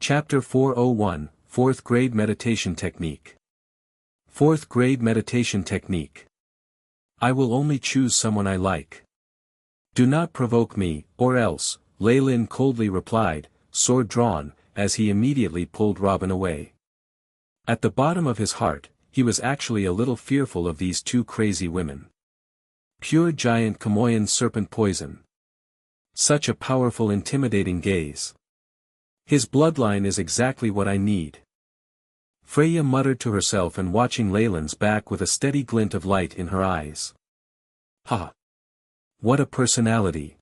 Chapter 401, 4th Grade Meditation Technique. 4th Grade Meditation Technique. I will only choose someone I like. Do not provoke me, or else, Lei Lin coldly replied, sword drawn, as he immediately pulled Robin away. At the bottom of his heart, he was actually a little fearful of these two crazy women. Pure giant Kamoyan serpent poison. Such a powerful intimidating gaze. His bloodline is exactly what I need. Freya muttered to herself and watching Leyland's back with a steady glint of light in her eyes. Ha! What a personality!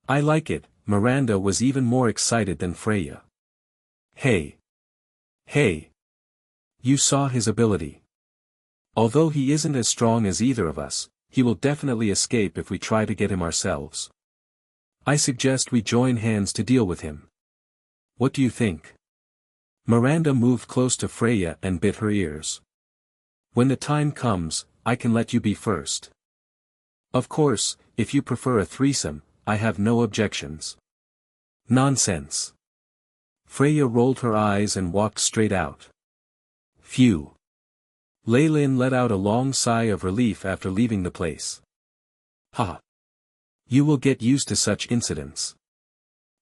I like it. Miranda was even more excited than Freya. Hey! Hey! You saw his ability. Although he isn't as strong as either of us, he will definitely escape if we try to get him ourselves. I suggest we join hands to deal with him. What do you think? Miranda moved close to Freya and bit her ears. When the time comes, I can let you be first. Of course, if you prefer a threesome, I have no objections. Nonsense. Freya rolled her eyes and walked straight out. Phew. Lei Lin let out a long sigh of relief after leaving the place. Ha! You will get used to such incidents.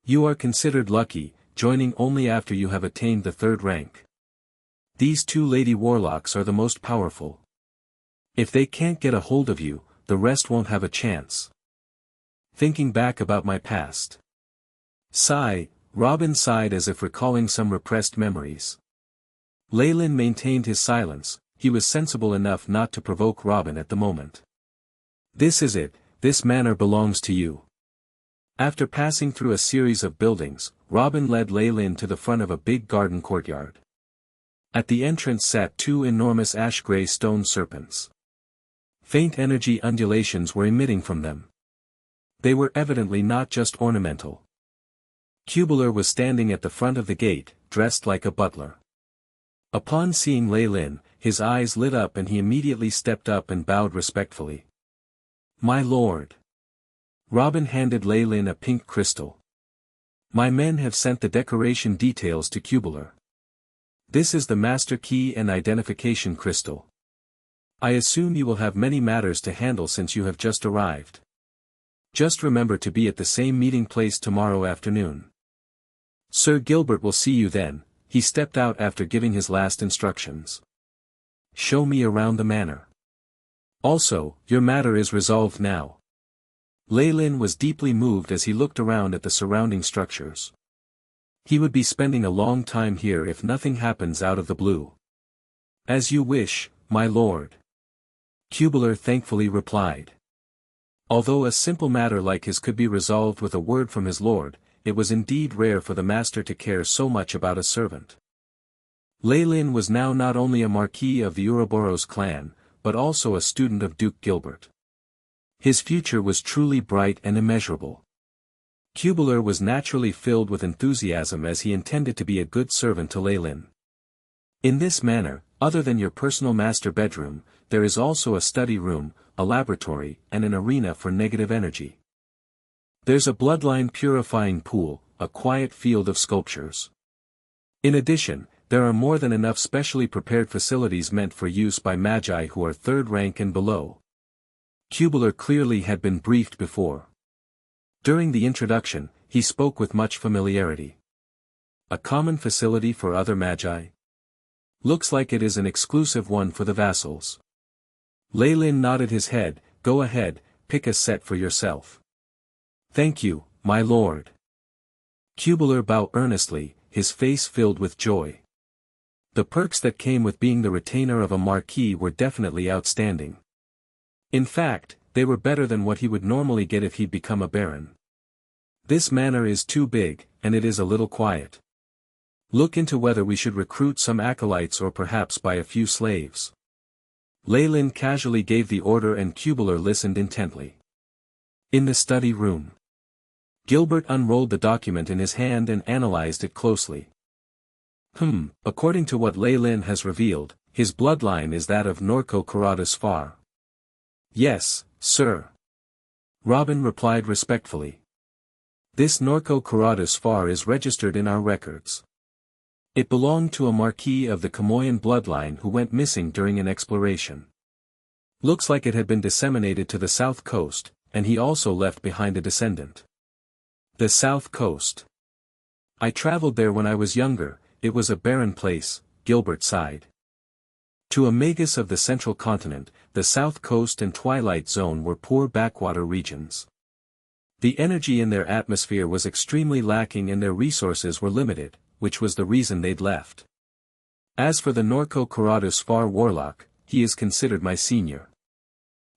You are considered lucky, joining only after you have attained the 3rd rank. These two lady warlocks are the most powerful. If they can't get a hold of you, the rest won't have a chance. Thinking back about my past. Sigh, Robin sighed as if recalling some repressed memories. Lei Lin maintained his silence, he was sensible enough not to provoke Robin at the moment. This is it, this manor belongs to you. After passing through a series of buildings, Robin led Lei Lin to the front of a big garden courtyard. At the entrance sat two enormous ash-gray stone serpents. Faint energy undulations were emitting from them. They were evidently not just ornamental. Cubular was standing at the front of the gate, dressed like a butler. Upon seeing Lei Lin, his eyes lit up and he immediately stepped up and bowed respectfully. My lord. Robin handed Lei Lin a pink crystal. My men have sent the decoration details to Cubular. This is the master key and identification crystal. I assume you will have many matters to handle since you have just arrived. Just remember to be at the same meeting place tomorrow afternoon. Sir Gilbert will see you then. He stepped out after giving his last instructions. Show me around the manor. Also, your matter is resolved now. Lei Lin was deeply moved as he looked around at the surrounding structures. He would be spending a long time here if nothing happens out of the blue. As you wish, my lord. Cubular thankfully replied. Although a simple matter like his could be resolved with a word from his lord, it was indeed rare for the master to care so much about a servant. Lei Lin was now not only a marquis of the Ouroboros clan, but also a student of Duke Gilbert. His future was truly bright and immeasurable. Cubular was naturally filled with enthusiasm as he intended to be a good servant to Lei Lin. In this manner, other than your personal master bedroom, there is also a study room, a laboratory, and an arena for negative energy. There's a bloodline purifying pool, a quiet field of sculptures. In addition, there are more than enough specially prepared facilities meant for use by magi who are 3rd rank and below. Cubular clearly had been briefed before. During the introduction, he spoke with much familiarity. A common facility for other magi? Looks like it is an exclusive one for the vassals. Lei Lin nodded his head. Go ahead, pick a set for yourself. Thank you, my lord. Cubular bowed earnestly, his face filled with joy. The perks that came with being the retainer of a marquis were definitely outstanding. In fact, they were better than what he would normally get if he'd become a baron. This manor is too big, and it is a little quiet. Look into whether we should recruit some acolytes or perhaps buy a few slaves. Lei Lin casually gave the order and Cubular listened intently. In the study room. Gilbert unrolled the document in his hand and analyzed it closely. According to what Lei Lin has revealed, his bloodline is that of Norco Caradas Far. Yes, sir. Robin replied respectfully. This Norco Caradas Far is registered in our records. It belonged to a marquis of the Kamoyan bloodline who went missing during an exploration. Looks like it had been disseminated to the south coast, and he also left behind a descendant. The south coast. I traveled there when I was younger. It was a barren place, Gilbert sighed. To a Magus of the central continent, the south coast and twilight zone were poor backwater regions. The energy in their atmosphere was extremely lacking and their resources were limited, which was the reason they'd left. As for the Norco Karatus Far Warlock, he is considered my senior.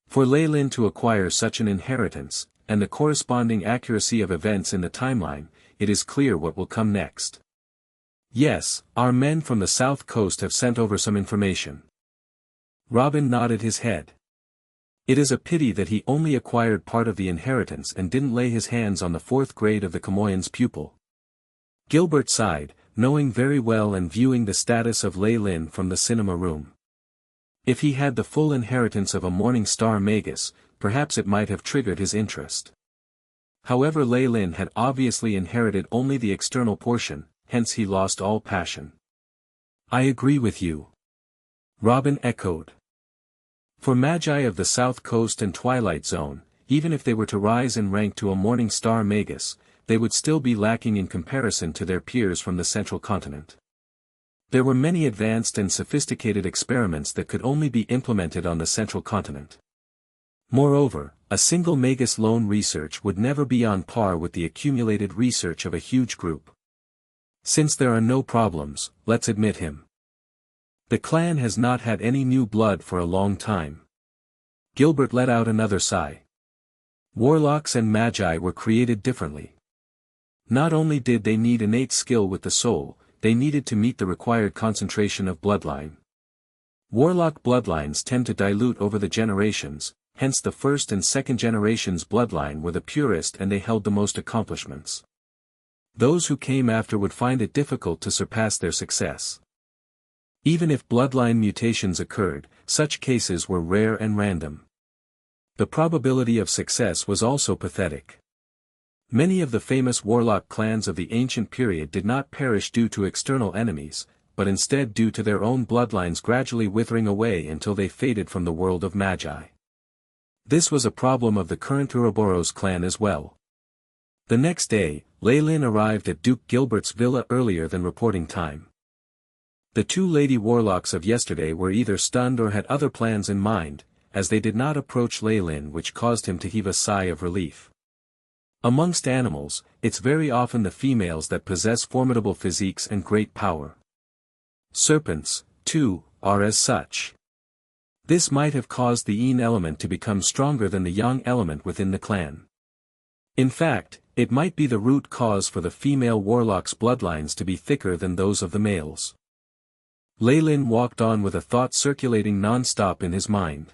For Leyland to acquire such an inheritance, and the corresponding accuracy of events in the timeline, it is clear what will come next. Yes, our men from the south coast have sent over some information. Robin nodded his head. It is a pity that he only acquired part of the inheritance and didn't lay his hands on the fourth grade of the Kamoyan's pupil. Gilbert sighed, knowing very well and viewing the status of Leyland from the cinema room. If he had the full inheritance of a Morning Star Magus, perhaps it might have triggered his interest. However, Leyland had obviously inherited only the external portion, hence he lost all passion. I agree with you. Robin echoed. For Magi of the South Coast and Twilight Zone, even if they were to rise in rank to a Morning Star Magus, they would still be lacking in comparison to their peers from the central continent. There were many advanced and sophisticated experiments that could only be implemented on the central continent. Moreover, a single Magus lone research would never be on par with the accumulated research of a huge group. Since there are no problems, let's admit him. The clan has not had any new blood for a long time. Gilbert let out another sigh. Warlocks and Magi were created differently. Not only did they need innate skill with the soul, they needed to meet the required concentration of bloodline. Warlock bloodlines tend to dilute over the generations, hence the first and second generations' bloodline were the purest and they held the most accomplishments. Those who came after would find it difficult to surpass their success. Even if bloodline mutations occurred, such cases were rare and random. The probability of success was also pathetic. Many of the famous warlock clans of the ancient period did not perish due to external enemies, but instead due to their own bloodlines gradually withering away until they faded from the world of Magi. This was a problem of the current Ouroboros clan as well. The next day, Leyland arrived at Duke Gilbert's villa earlier than reporting time. The two lady warlocks of yesterday were either stunned or had other plans in mind, as they did not approach Leyland, which caused him to heave a sigh of relief. Amongst animals, it's very often the females that possess formidable physiques and great power. Serpents, too, are as such. This might have caused the yin element to become stronger than the yang element within the clan. In fact, it might be the root cause for the female warlocks' bloodlines to be thicker than those of the males. Leyland walked on with a thought circulating non-stop in his mind.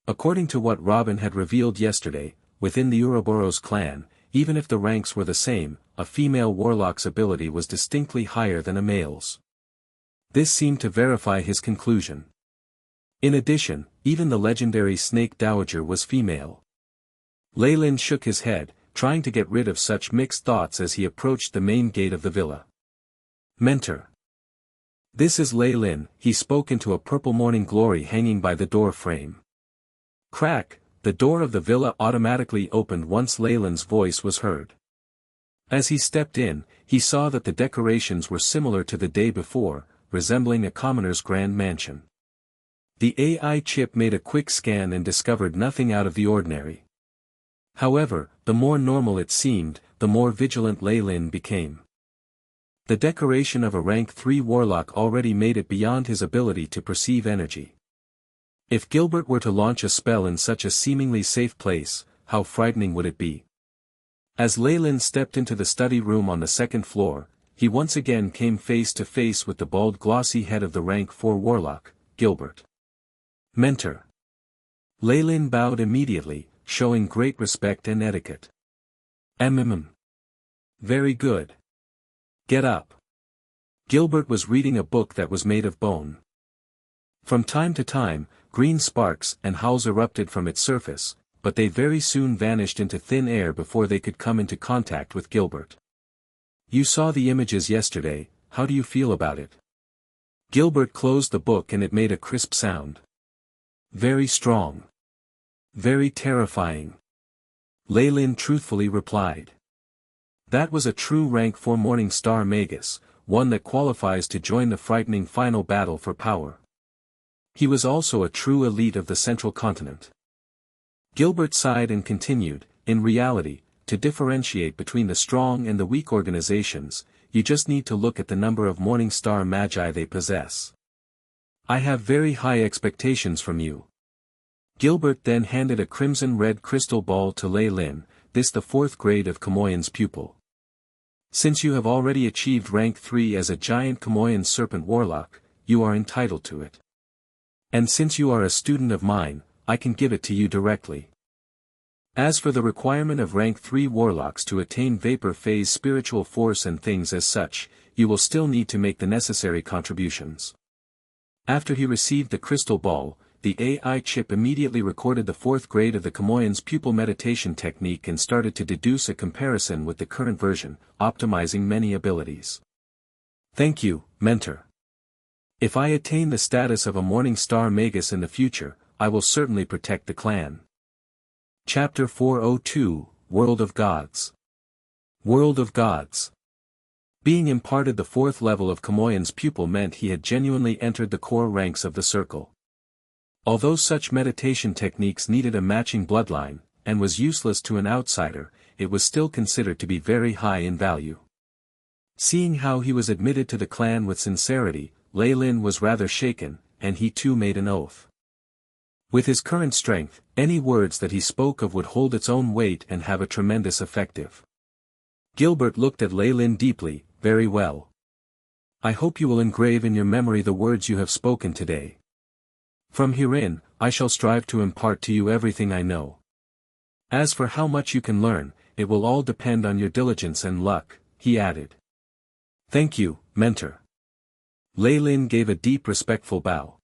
According to what Robin had revealed yesterday, within the Ouroboros clan, even if the ranks were the same, a female warlock's ability was distinctly higher than a male's. This seemed to verify his conclusion. In addition, even the legendary Snake Dowager was female. Leyland shook his head, trying to get rid of such mixed thoughts as he approached the main gate of the villa. Mentor. This is Leyland, he spoke into a purple morning glory hanging by the door frame. Crack, the door of the villa automatically opened once Leyland's voice was heard. As he stepped in, he saw that the decorations were similar to the day before, resembling a commoner's grand mansion. The AI chip made a quick scan and discovered nothing out of the ordinary. However, the more normal it seemed, the more vigilant Leyland became. The decoration of a rank 3 warlock already made it beyond his ability to perceive energy. If Gilbert were to launch a spell in such a seemingly safe place, how frightening would it be? As Leyland stepped into the study room on the second floor, he once again came face to face with the bald glossy head of the rank 4 warlock, Gilbert. Mentor. Leyland bowed immediately, showing great respect and etiquette. Very good. Get up. Gilbert was reading a book that was made of bone. From time to time, green sparks and howls erupted from its surface, but they very soon vanished into thin air before they could come into contact with Gilbert. You saw the images yesterday, how do you feel about it? Gilbert closed the book and it made a crisp sound. Very strong. Very terrifying. Lei Lin truthfully replied. That was a true rank 4 Morning Star Magus, one that qualifies to join the frightening final battle for power. He was also a true elite of the Central Continent. Gilbert sighed and continued, in reality, to differentiate between the strong and the weak organizations, you just need to look at the number of Morning Star Magi they possess. I have very high expectations from you. Gilbert then handed a crimson-red crystal ball to Lei Lin, this the 4th grade of Kamoyan's pupil. Since you have already achieved rank 3 as a giant Kamoyan serpent warlock, you are entitled to it. And since you are a student of mine, I can give it to you directly. As for the requirement of rank 3 warlocks to attain vapor phase spiritual force and things as such, you will still need to make the necessary contributions. After he received the crystal ball, the AI chip immediately recorded the 4th grade of the Kamoyan's pupil meditation technique and started to deduce a comparison with the current version, optimizing many abilities. Thank you, mentor. If I attain the status of a Morning Star Magus in the future, I will certainly protect the clan. Chapter 402, World of Gods. World of Gods. Being imparted the 4th level of Kamoyan's pupil meant he had genuinely entered the core ranks of the circle. Although such meditation techniques needed a matching bloodline, and was useless to an outsider, it was still considered to be very high in value. Seeing how he was admitted to the clan with sincerity, Lei Lin was rather shaken, and he too made an oath. With his current strength, any words that he spoke of would hold its own weight and have a tremendous effective. Gilbert looked at Lei Lin deeply, very well. I hope you will engrave in your memory the words you have spoken today. From herein, I shall strive to impart to you everything I know. As for how much you can learn, it will all depend on your diligence and luck, he added. Thank you, mentor. Lei Lin gave a deep respectful bow.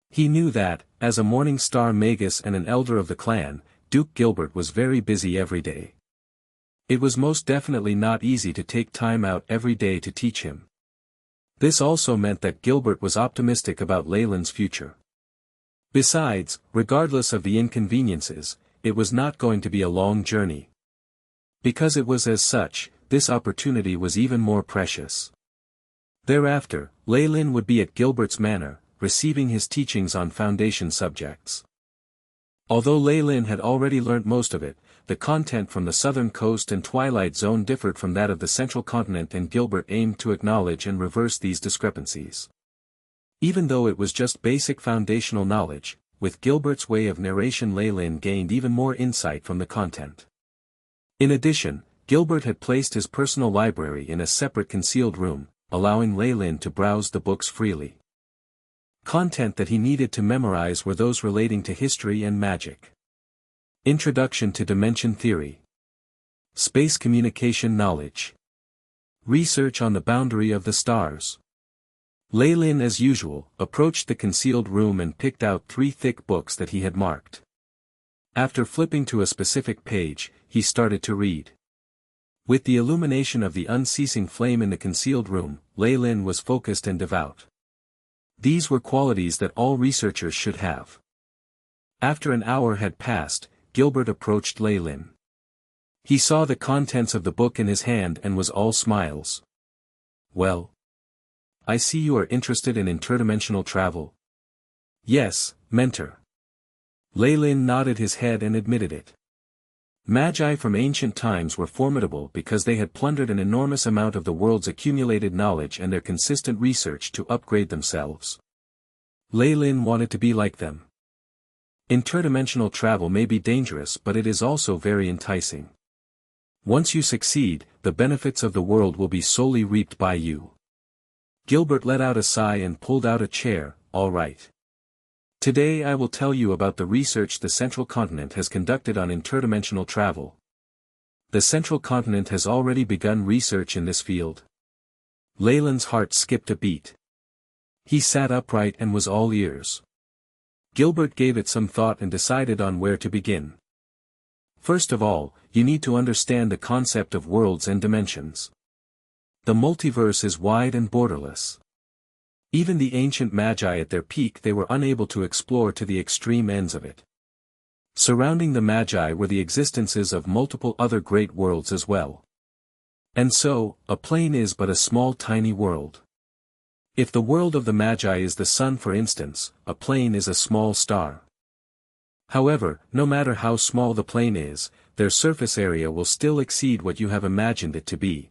He knew that, as a Morning Star Magus and an elder of the clan, Duke Gilbert was very busy every day. It was most definitely not easy to take time out every day to teach him. This also meant that Gilbert was optimistic about Lei Lin's future. Besides, regardless of the inconveniences, it was not going to be a long journey. Because it was as such, this opportunity was even more precious. Thereafter, Lei Lin would be at Gilbert's manor, receiving his teachings on foundation subjects. Although Lei Lin had already learnt most of it, the content from the southern coast and Twilight Zone differed from that of the central continent, and Gilbert aimed to acknowledge and reverse these discrepancies. Even though it was just basic foundational knowledge, with Gilbert's way of narration Lei Lin gained even more insight from the content. In addition, Gilbert had placed his personal library in a separate concealed room, allowing Lei Lin to browse the books freely. Content that he needed to memorize were those relating to history and magic. Introduction to Dimension Theory. Space Communication Knowledge. Research on the Boundary of the Stars. Lei Lin, as usual, approached the concealed room and picked out 3 thick books that he had marked. After flipping to a specific page, he started to read. With the illumination of the unceasing flame in the concealed room, Lei Lin was focused and devout. These were qualities that all researchers should have. After an hour had passed, Gilbert approached Lei Lin. He saw the contents of the book in his hand and was all smiles. Well, I see you are interested in interdimensional travel. Yes, mentor. Lei Lin nodded his head and admitted it. Magi from ancient times were formidable because they had plundered an enormous amount of the world's accumulated knowledge and their consistent research to upgrade themselves. Lei Lin wanted to be like them. Interdimensional travel may be dangerous, but it is also very enticing. Once you succeed, the benefits of the world will be solely reaped by you. Gilbert let out a sigh and pulled out a chair. All right. Today I will tell you about the research the Central Continent has conducted on interdimensional travel. The Central Continent has already begun research in this field. Lei Lin's heart skipped a beat. He sat upright and was all ears. Gilbert gave it some thought and decided on where to begin. First of all, you need to understand the concept of worlds and dimensions. The multiverse is wide and borderless. Even the ancient magi at their peak they were unable to explore to the extreme ends of it. Surrounding the magi were the existences of multiple other great worlds as well. And so, a plane is but a small tiny world. If the world of the magi is the sun for instance, a plane is a small star. However, no matter how small the plane is, their surface area will still exceed what you have imagined it to be.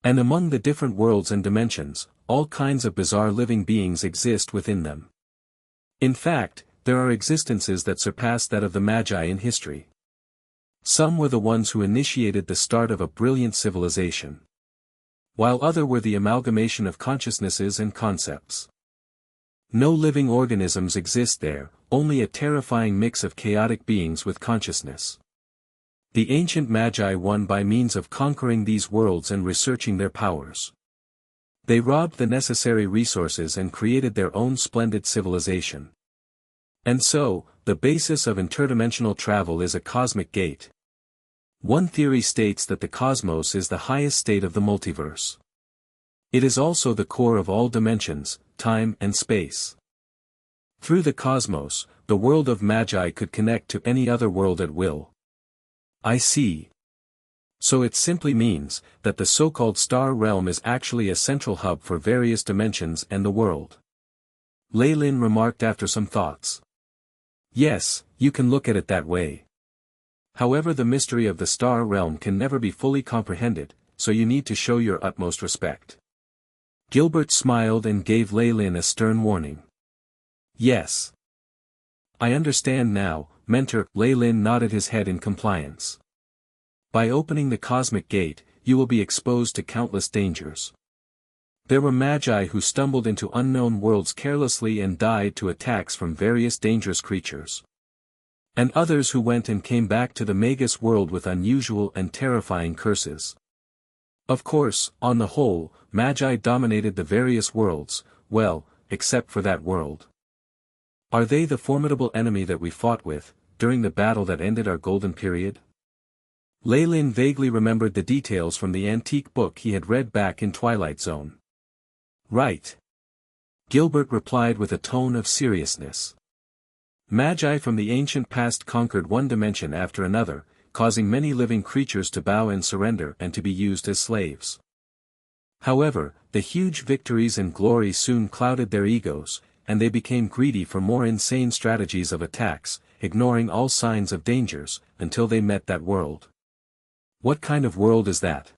And among the different worlds and dimensions, all kinds of bizarre living beings exist within them. In fact, there are existences that surpass that of the Magi in history. Some were the ones who initiated the start of a brilliant civilization, while others were the amalgamation of consciousnesses and concepts. No living organisms exist there, only a terrifying mix of chaotic beings with consciousness. The ancient Magi won by means of conquering these worlds and researching their powers. They robbed the necessary resources and created their own splendid civilization. And so, the basis of interdimensional travel is a cosmic gate. One theory states that the cosmos is the highest state of the multiverse. It is also the core of all dimensions, time and space. Through the cosmos, the world of Magi could connect to any other world at will. I see. So it simply means that the so-called star realm is actually a central hub for various dimensions and the world. Lei Lin remarked after some thoughts. Yes, you can look at it that way. However, the mystery of the star realm can never be fully comprehended, so you need to show your utmost respect. Gilbert smiled and gave Lei Lin a stern warning. Yes. I understand now, Mentor. Lei Lin nodded his head in compliance. By opening the cosmic gate, you will be exposed to countless dangers. There were Magi who stumbled into unknown worlds carelessly and died to attacks from various dangerous creatures. And others who went and came back to the Magus world with unusual and terrifying curses. Of course, on the whole, Magi dominated the various worlds, well, except for that world. Are they the formidable enemy that we fought with, during the battle that ended our golden period? Lei Lin vaguely remembered the details from the antique book he had read back in Twilight Zone. Right. Gilbert replied with a tone of seriousness. Magi from the ancient past conquered one dimension after another, causing many living creatures to bow and surrender and to be used as slaves. However, the huge victories and glory soon clouded their egos, and they became greedy for more insane strategies of attacks, ignoring all signs of dangers, until they met that world. What kind of world is that?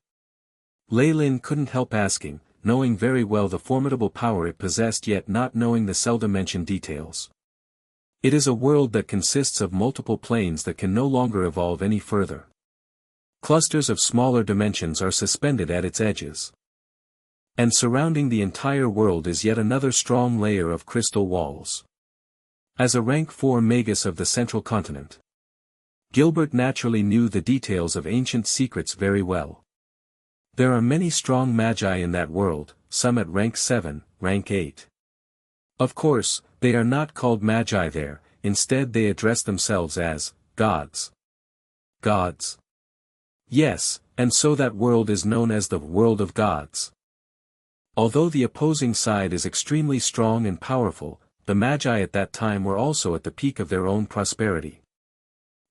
Lei Lin couldn't help asking, knowing very well the formidable power it possessed yet not knowing the seldom mentioned details. It is a world that consists of multiple planes that can no longer evolve any further. Clusters of smaller dimensions are suspended at its edges. And surrounding the entire world is yet another strong layer of crystal walls. As a rank 4 Magus of the central continent, Gilbert naturally knew the details of ancient secrets very well. There are many strong Magi in that world, some at rank 7, rank 8. Of course, they are not called Magi there, instead they address themselves as gods. Gods. Yes, and so that world is known as the world of gods. Although the opposing side is extremely strong and powerful, the Magi at that time were also at the peak of their own prosperity.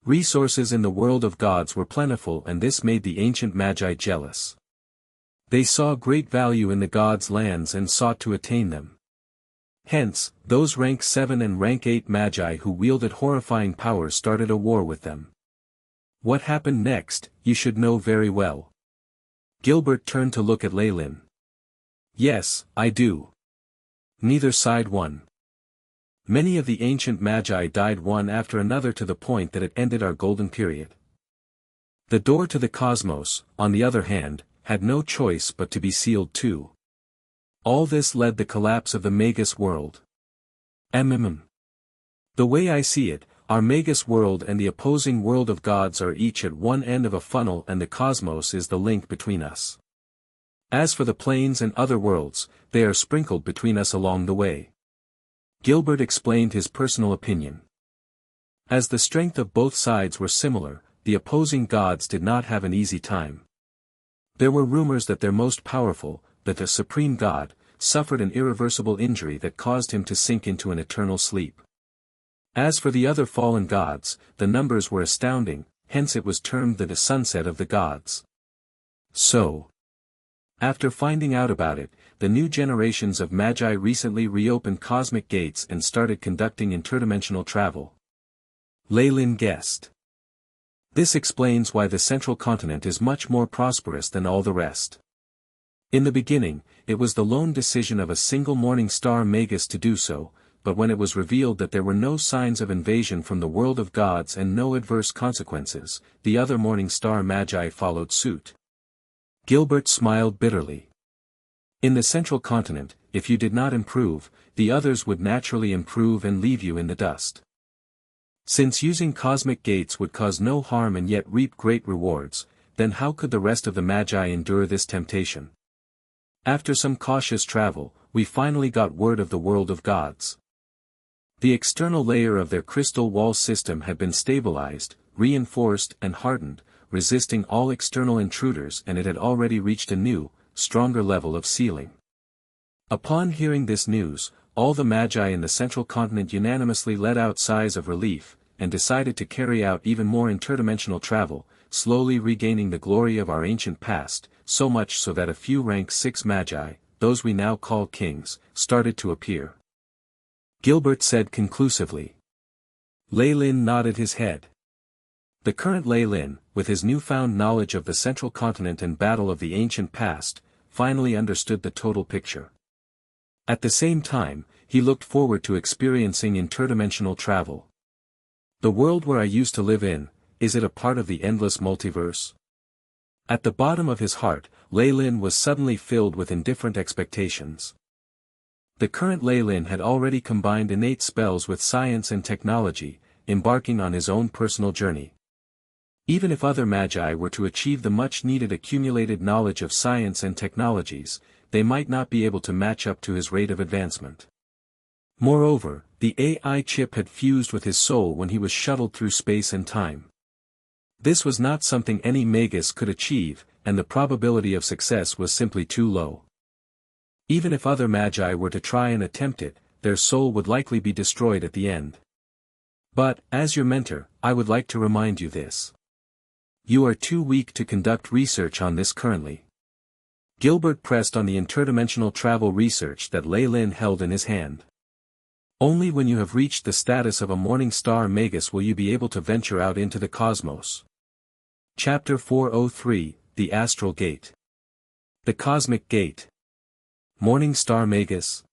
Resources in the world of gods were plentiful and this made the ancient Magi jealous. They saw great value in the gods' lands and sought to attain them. Hence, those rank 7 and rank 8 Magi who wielded horrifying powers started a war with them. What happened next, you should know very well. Gilbert turned to look at Lei Lin. Yes, I do. Neither side won. Many of the ancient Magi died one after another to the point that it ended our golden period. The door to the cosmos, on the other hand, had no choice but to be sealed too. All this led the collapse of the Magus world. The way I see it, our Magus world and the opposing world of gods are each at one end of a funnel and the cosmos is the link between us. As for the planes and other worlds, they are sprinkled between us along the way. Gilbert explained his personal opinion. As the strength of both sides were similar, the opposing gods did not have an easy time. There were rumors that their most powerful, the supreme god, suffered an irreversible injury that caused him to sink into an eternal sleep. As for the other fallen gods, the numbers were astounding, hence it was termed the sunset of the gods. So, after finding out about it, the new generations of Magi recently reopened cosmic gates and started conducting interdimensional travel. Leyland guessed. This explains why the central continent is much more prosperous than all the rest. In the beginning, it was the lone decision of a single morning star Magus to do so, but when it was revealed that there were no signs of invasion from the world of gods and no adverse consequences, the other morning star Magi followed suit. Gilbert smiled bitterly. In the central continent, if you did not improve, the others would naturally improve and leave you in the dust. Since using cosmic gates would cause no harm and yet reap great rewards, then how could the rest of the Magi endure this temptation? After some cautious travel, we finally got word of the world of gods. The external layer of their crystal wall system had been stabilized, reinforced and hardened, resisting all external intruders, and it had already reached a new, stronger level of sealing. Upon hearing this news, all the Magi in the central continent unanimously let out sighs of relief, and decided to carry out even more interdimensional travel, slowly regaining the glory of our ancient past, so much so that a few rank 6 Magi, those we now call kings, started to appear. Gilbert said conclusively. Leyland nodded his head. The current Leyland, with his newfound knowledge of the central continent and battle of the ancient past, finally understood the total picture. At the same time, he looked forward to experiencing interdimensional travel. The world where I used to live in, is it a part of the endless multiverse? At the bottom of his heart, Leyland was suddenly filled with indifferent expectations. The current Leyland had already combined innate spells with science and technology, embarking on his own personal journey. Even if other Magi were to achieve the much-needed accumulated knowledge of science and technologies, they might not be able to match up to his rate of advancement. Moreover, the AI chip had fused with his soul when he was shuttled through space and time. This was not something any Magus could achieve, and the probability of success was simply too low. Even if other Magi were to try and attempt it, their soul would likely be destroyed at the end. But, as your mentor, I would like to remind you this. You are too weak to conduct research on this currently. Gilbert pressed on the interdimensional travel research that Leyland held in his hand. Only when you have reached the status of a morning star Magus will you be able to venture out into the cosmos. Chapter 403, The Astral Gate. The Cosmic Gate. Morning Star Magus.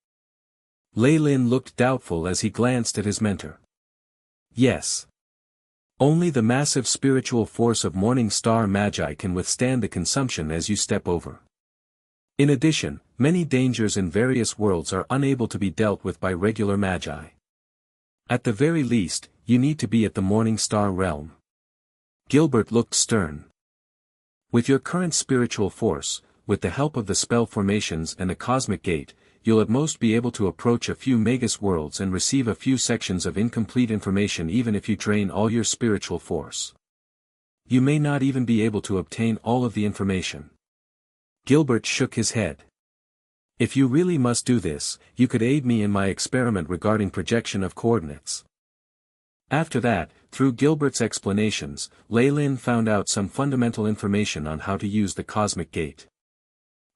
Leyland looked doubtful as he glanced at his mentor. Yes. Only the massive spiritual force of Morning Star Magi can withstand the consumption as you step over. In addition, many dangers in various worlds are unable to be dealt with by regular Magi. At the very least, you need to be at the Morning Star realm. Gilbert looked stern. With your current spiritual force, with the help of the spell formations and the cosmic gate, you'll at most be able to approach a few Magus worlds and receive a few sections of incomplete information even if you drain all your spiritual force. You may not even be able to obtain all of the information. Gilbert shook his head. If you really must do this, you could aid me in my experiment regarding projection of coordinates. After that, through Gilbert's explanations, Leyland found out some fundamental information on how to use the cosmic gate.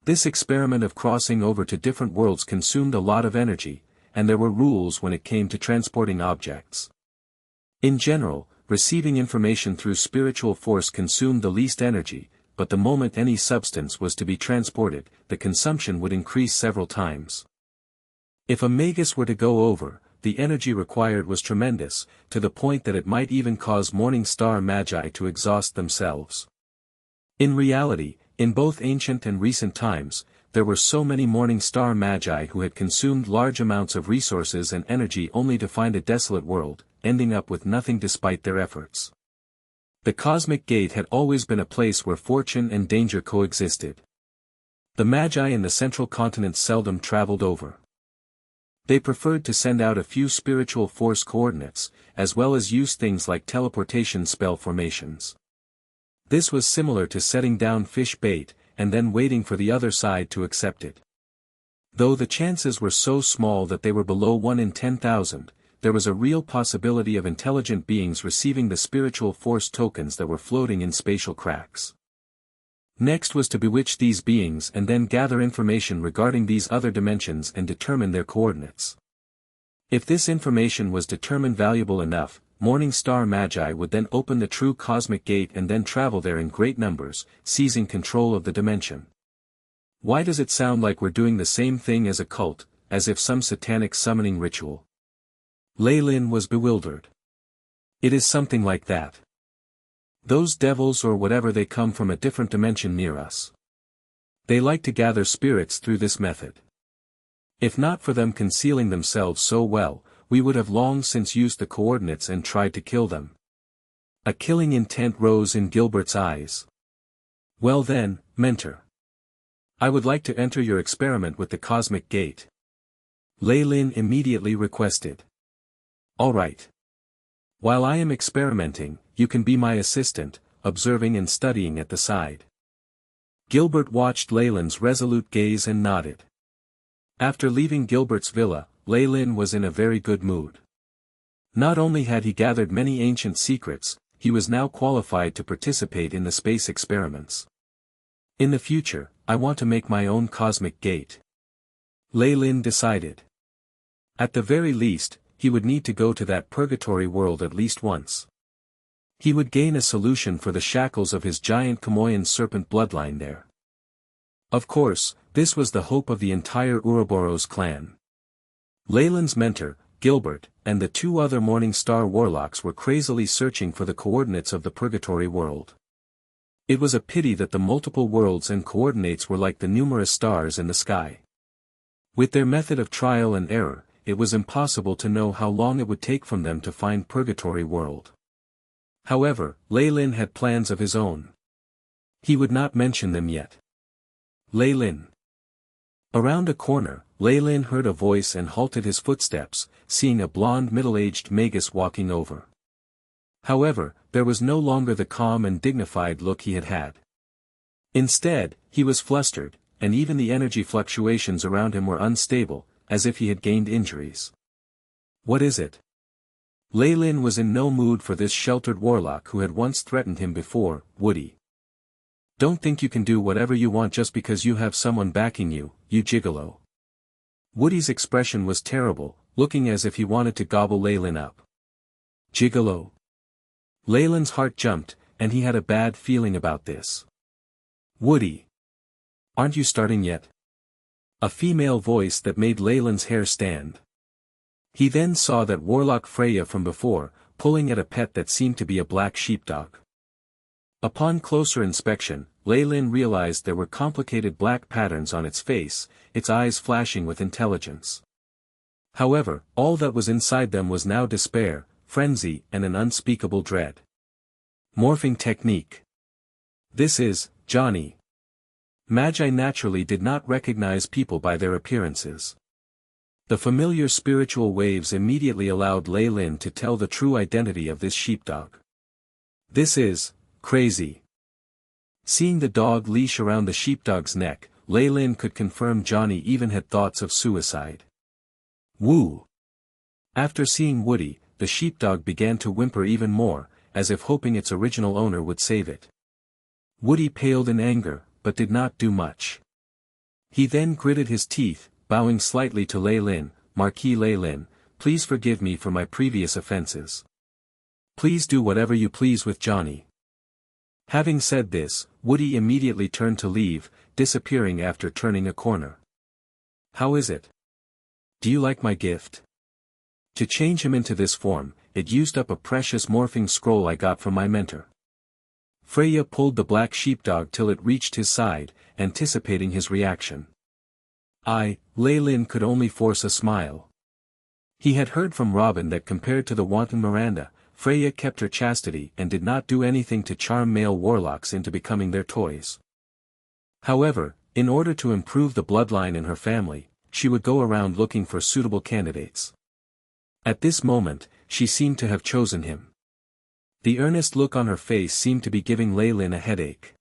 This experiment of crossing over to different worlds consumed a lot of energy, and there were rules when it came to transporting objects. In general, receiving information through spiritual force consumed the least energy, but the moment any substance was to be transported, the consumption would increase several times. If a Magus were to go over, the energy required was tremendous, to the point that it might even cause Morning Star Magi to exhaust themselves. In reality, in both ancient and recent times, there were so many Morning Star Magi who had consumed large amounts of resources and energy only to find a desolate world, ending up with nothing despite their efforts. The Cosmic Gate had always been a place where fortune and danger coexisted. The Magi in the central continent seldom traveled over. They preferred to send out a few spiritual force coordinates, as well as use things like teleportation spell formations. This was similar to setting down fish bait, and then waiting for the other side to accept it. Though the chances were so small that they were below 1 in 10,000, there was a real possibility of intelligent beings receiving the spiritual force tokens that were floating in spatial cracks. Next was to bewitch these beings and then gather information regarding these other dimensions and determine their coordinates. If this information was determined valuable enough, Morning Star Magi would then open the true cosmic gate and then travel there in great numbers, seizing control of the dimension. Why does it sound like we're doing the same thing as a cult, as if some satanic summoning ritual? Lei Lin was bewildered. It is something like that. Those devils or whatever, they come from a different dimension near us. They like to gather spirits through this method. If not for them concealing themselves so well, we would have long since used the coordinates and tried to kill them. A killing intent rose in Gilbert's eyes. Well then, Mentor. I would like to enter your experiment with the cosmic gate. Lei Lin immediately requested. All right. While I am experimenting, you can be my assistant, observing and studying at the side. Gilbert watched Lei Lin's resolute gaze and nodded. After leaving Gilbert's villa, Lei Lin was in a very good mood. Not only had he gathered many ancient secrets, he was now qualified to participate in the space experiments. In the future, I want to make my own cosmic gate. Lei Lin decided. At the very least, he would need to go to that purgatory world at least once. He would gain a solution for the shackles of his giant Kamoyan serpent bloodline there. Of course, this was the hope of the entire Ouroboros clan. Lei Lin's mentor, Gilbert, and the 2 other Morning Star warlocks were crazily searching for the coordinates of the purgatory world. It was a pity that the multiple worlds and coordinates were like the numerous stars in the sky. With their method of trial and error, it was impossible to know how long it would take from them to find Purgatory World. However, Lei Lin had plans of his own. He would not mention them yet. Lei Lin. Around a corner, Lei Lin heard a voice and halted his footsteps, seeing a blonde middle-aged Magus walking over. However, there was no longer the calm and dignified look he had had. Instead, he was flustered, and even the energy fluctuations around him were unstable, as if he had gained injuries. What is it? Lei Lin was in no mood for this sheltered warlock who had once threatened him before. Woody. Don't think you can do whatever you want just because you have someone backing you, you gigolo. Woody's expression was terrible, looking as if he wanted to gobble Lei Lin up. Gigolo. Lei Lin's heart jumped, and he had a bad feeling about this. Woody. Aren't you starting yet? A female voice that made Lei Lin's hair stand. He then saw that warlock Freya from before, pulling at a pet that seemed to be a black sheepdog. Upon closer inspection, Lei Lin realized there were complicated black patterns on its face, its eyes flashing with intelligence. However, all that was inside them was now despair, frenzy, and an unspeakable dread. Morphing technique. This is, Johnny. Magi naturally did not recognize people by their appearances. The familiar spiritual waves immediately allowed Lei Lin to tell the true identity of this sheepdog. This is, crazy. Seeing the dog leash around the sheepdog's neck, Lei Lin could confirm Johnny even had thoughts of suicide. Woo! After seeing Woody, the sheepdog began to whimper even more, as if hoping its original owner would save it. Woody paled in anger, but did not do much. He then gritted his teeth, bowing slightly to Lei Lin. Marquis Lei Lin, please forgive me for my previous offenses. Please do whatever you please with Johnny. Having said this, Woody immediately turned to leave, disappearing after turning a corner. How is it? Do you like my gift? To change him into this form, it used up a precious morphing scroll I got from my mentor. Freya pulled the black sheepdog till it reached his side, anticipating his reaction. Lei Lin could only force a smile. He had heard from Robin that compared to the wanton Miranda, Freya kept her chastity and did not do anything to charm male warlocks into becoming their toys. However, in order to improve the bloodline in her family, she would go around looking for suitable candidates. At this moment, she seemed to have chosen him. The earnest look on her face seemed to be giving Lei Lin a headache.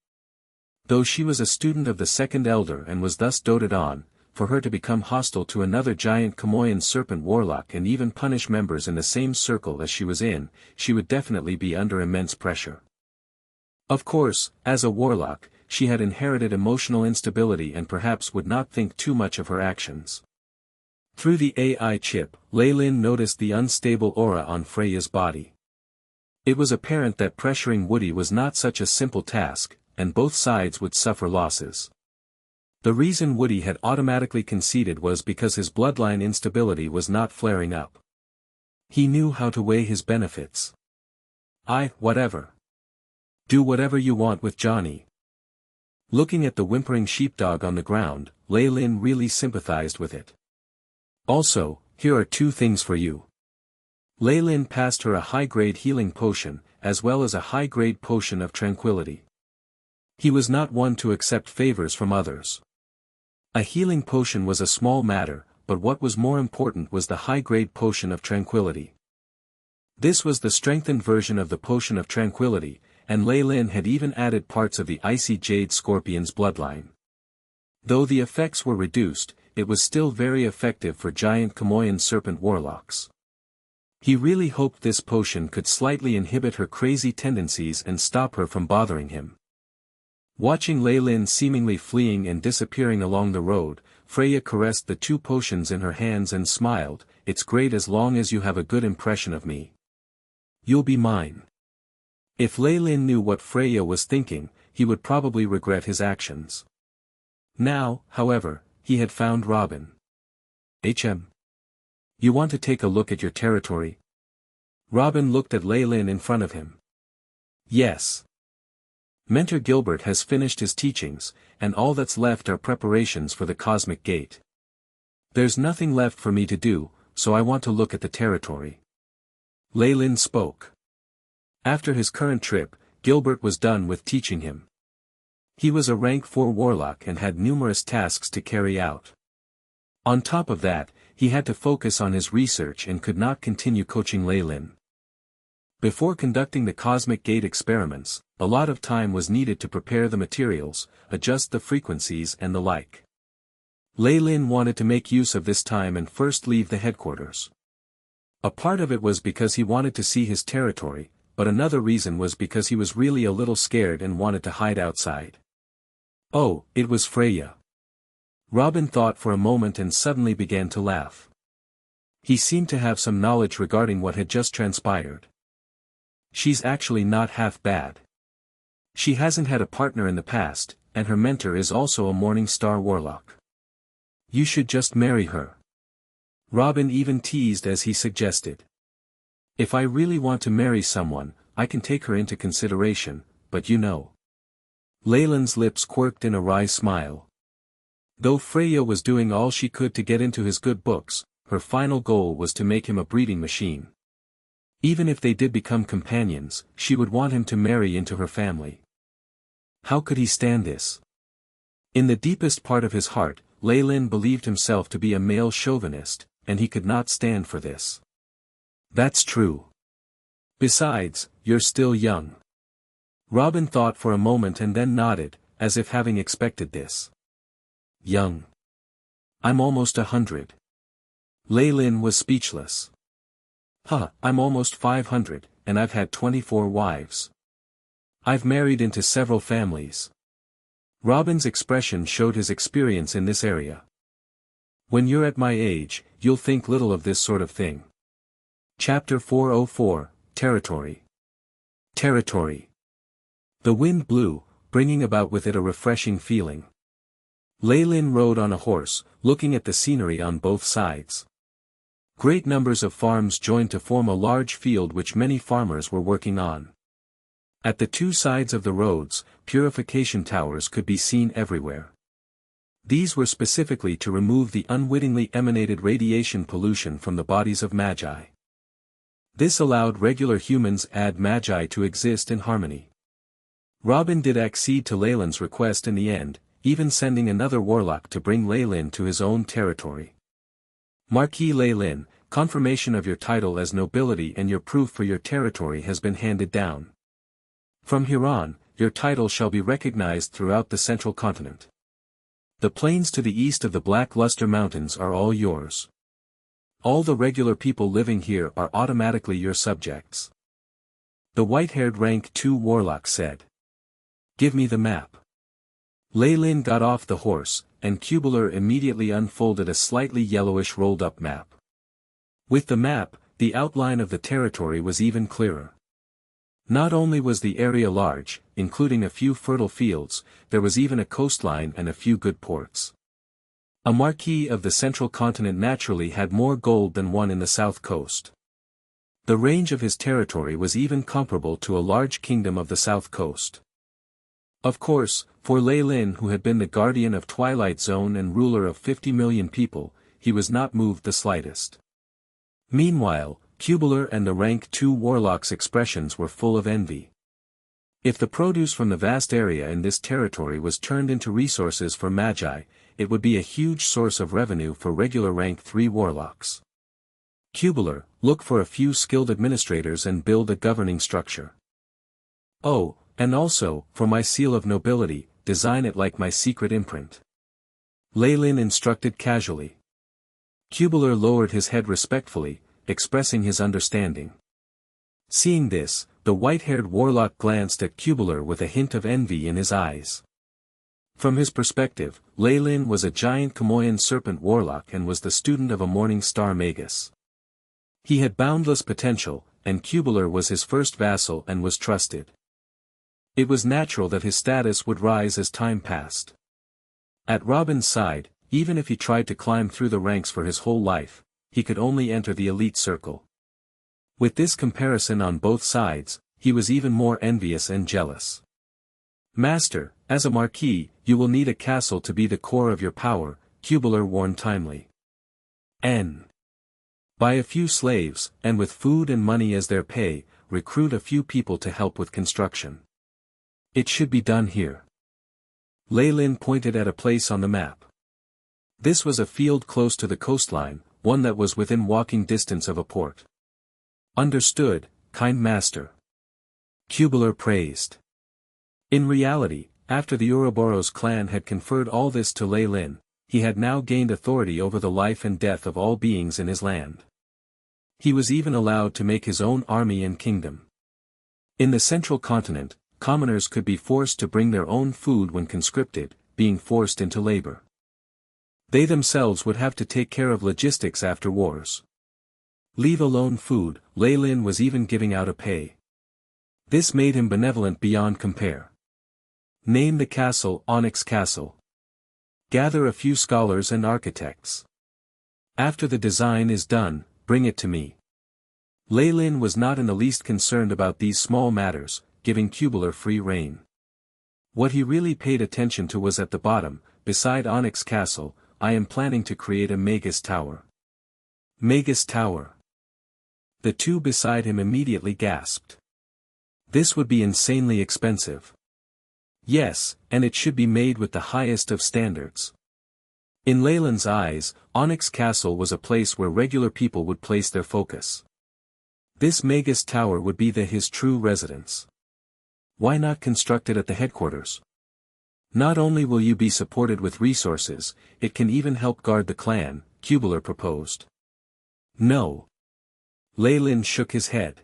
Though she was a student of the second elder and was thus doted on, for her to become hostile to another giant Kamoyan serpent warlock and even punish members in the same circle as she was in, she would definitely be under immense pressure. Of course, as a warlock, she had inherited emotional instability and perhaps would not think too much of her actions. Through the AI chip, Lei Lin noticed the unstable aura on Freya's body. It was apparent that pressuring Woody was not such a simple task, and both sides would suffer losses. The reason Woody had automatically conceded was because his bloodline instability was not flaring up. He knew how to weigh his benefits. Whatever. Do whatever you want with Johnny. Looking at the whimpering sheepdog on the ground, Lei Lin really sympathized with it. Also, here are 2 things for you. Lei Lin passed her a high-grade healing potion, as well as a high-grade potion of tranquility. He was not one to accept favors from others. A healing potion was a small matter, but what was more important was the high-grade potion of tranquility. This was the strengthened version of the potion of tranquility, and Lei Lin had even added parts of the icy jade scorpion's bloodline. Though the effects were reduced, it was still very effective for giant Kamoyan serpent warlocks. He really hoped this potion could slightly inhibit her crazy tendencies and stop her from bothering him. Watching Lei Lin seemingly fleeing and disappearing along the road, Freya caressed the 2 potions in her hands and smiled, "It's great as long as you have a good impression of me. You'll be mine." If Lei Lin knew what Freya was thinking, he would probably regret his actions. Now, however, he had found Robin. You want to take a look at your territory?" Robin looked at Lei Lin in front of him. "Yes. Mentor Gilbert has finished his teachings, and all that's left are preparations for the Cosmic Gate. There's nothing left for me to do, so I want to look at the territory." Lei Lin spoke. After his current trip, Gilbert was done with teaching him. He was a rank 4 warlock and had numerous tasks to carry out. On top of that, he had to focus on his research and could not continue coaching Lei Lin. Before conducting the Cosmic Gate experiments, a lot of time was needed to prepare the materials, adjust the frequencies and the like. Lei Lin wanted to make use of this time and first leave the headquarters. A part of it was because he wanted to see his territory, but another reason was because he was really a little scared and wanted to hide outside. Oh, it was Freya. Robin thought for a moment and suddenly began to laugh. He seemed to have some knowledge regarding what had just transpired. She's actually not half bad. She hasn't had a partner in the past, and her mentor is also a Morning Star warlock. You should just marry her. Robin even teased as he suggested. If I really want to marry someone, I can take her into consideration, but you know. Lei Lin's lips quirked in a wry smile. Though Freya was doing all she could to get into his good books, her final goal was to make him a breeding machine. Even if they did become companions, she would want him to marry into her family. How could he stand this? In the deepest part of his heart, Lei Lin believed himself to be a male chauvinist, and he could not stand for this. That's true. Besides, you're still young. Robin thought for a moment and then nodded, as if having expected this. Young. I'm almost 100. Lei Lin was speechless. I'm almost 500, and I've had 24 wives. I've married into several families. Robin's expression showed his experience in this area. When you're at my age, you'll think little of this sort of thing. Chapter 404, Territory. Territory. The wind blew, bringing about with it a refreshing feeling. Lei Lin rode on a horse, looking at the scenery on both sides. Great numbers of farms joined to form a large field which many farmers were working on. At the 2 sides of the roads, purification towers could be seen everywhere. These were specifically to remove the unwittingly emanated radiation pollution from the bodies of magi. This allowed regular humans and magi to exist in harmony. Robin did accede to Lei Lin's request in the end, even sending another warlock to bring Lei Lin to his own territory. Marquis Lei Lin, confirmation of your title as nobility and your proof for your territory has been handed down. From here on, your title shall be recognized throughout the central continent. The plains to the east of the Black Luster Mountains are all yours. All the regular people living here are automatically your subjects. The white-haired rank 2 warlock said. Give me the map. Lei Lin got off the horse, and Cubular immediately unfolded a slightly yellowish rolled-up map. With the map, the outline of the territory was even clearer. Not only was the area large, including a few fertile fields, there was even a coastline and a few good ports. A marquis of the central continent naturally had more gold than one in the south coast. The range of his territory was even comparable to a large kingdom of the south coast. Of course, for Lei Lin, who had been the guardian of Twilight Zone and ruler of 50 million people, he was not moved the slightest. Meanwhile, Cubular and the rank 2 warlock's expressions were full of envy. If the produce from the vast area in this territory was turned into resources for magi, it would be a huge source of revenue for regular rank 3 warlocks. Cubular, look for a few skilled administrators and build a governing structure. Oh, and also, for my seal of nobility, design it like my secret imprint. Lei Lin instructed casually. Cubular lowered his head respectfully, expressing his understanding. Seeing this, the white-haired warlock glanced at Cubular with a hint of envy in his eyes. From his perspective, Lei Lin was a giant Kamoyan serpent warlock and was the student of a morning star Magus. He had boundless potential, and Cubular was his first vassal and was trusted. It was natural that his status would rise as time passed. At Robin's side, even if he tried to climb through the ranks for his whole life, he could only enter the elite circle. With this comparison on both sides, he was even more envious and jealous. Master, as a marquis, you will need a castle to be the core of your power, Cubular warned timely. Buy a few slaves, and with food and money as their pay, recruit a few people to help with construction. It should be done here. Lei Lin pointed at a place on the map. This was a field close to the coastline, one that was within walking distance of a port. Understood, kind master. Cubular praised. In reality, after the Ouroboros clan had conferred all this to Lei Lin, he had now gained authority over the life and death of all beings in his land. He was even allowed to make his own army and kingdom. In the central continent, commoners could be forced to bring their own food when conscripted, being forced into labor. They themselves would have to take care of logistics after wars. Leave alone food, Lei Lin was even giving out a pay. This made him benevolent beyond compare. Name the castle Onyx Castle. Gather a few scholars and architects. After the design is done, bring it to me. Lei Lin was not in the least concerned about these small matters, giving Cubular free rein. What he really paid attention to was at the bottom, beside Onyx Castle, I am planning to create a Magus Tower. Magus Tower. The two beside him immediately gasped. This would be insanely expensive. Yes, and it should be made with the highest of standards. In Lei Lin's eyes, Onyx Castle was a place where regular people would place their focus. This Magus Tower would be his true residence. Why not construct it at the headquarters? Not only will you be supported with resources, it can even help guard the clan, Cubular proposed. No. Lei Lin shook his head.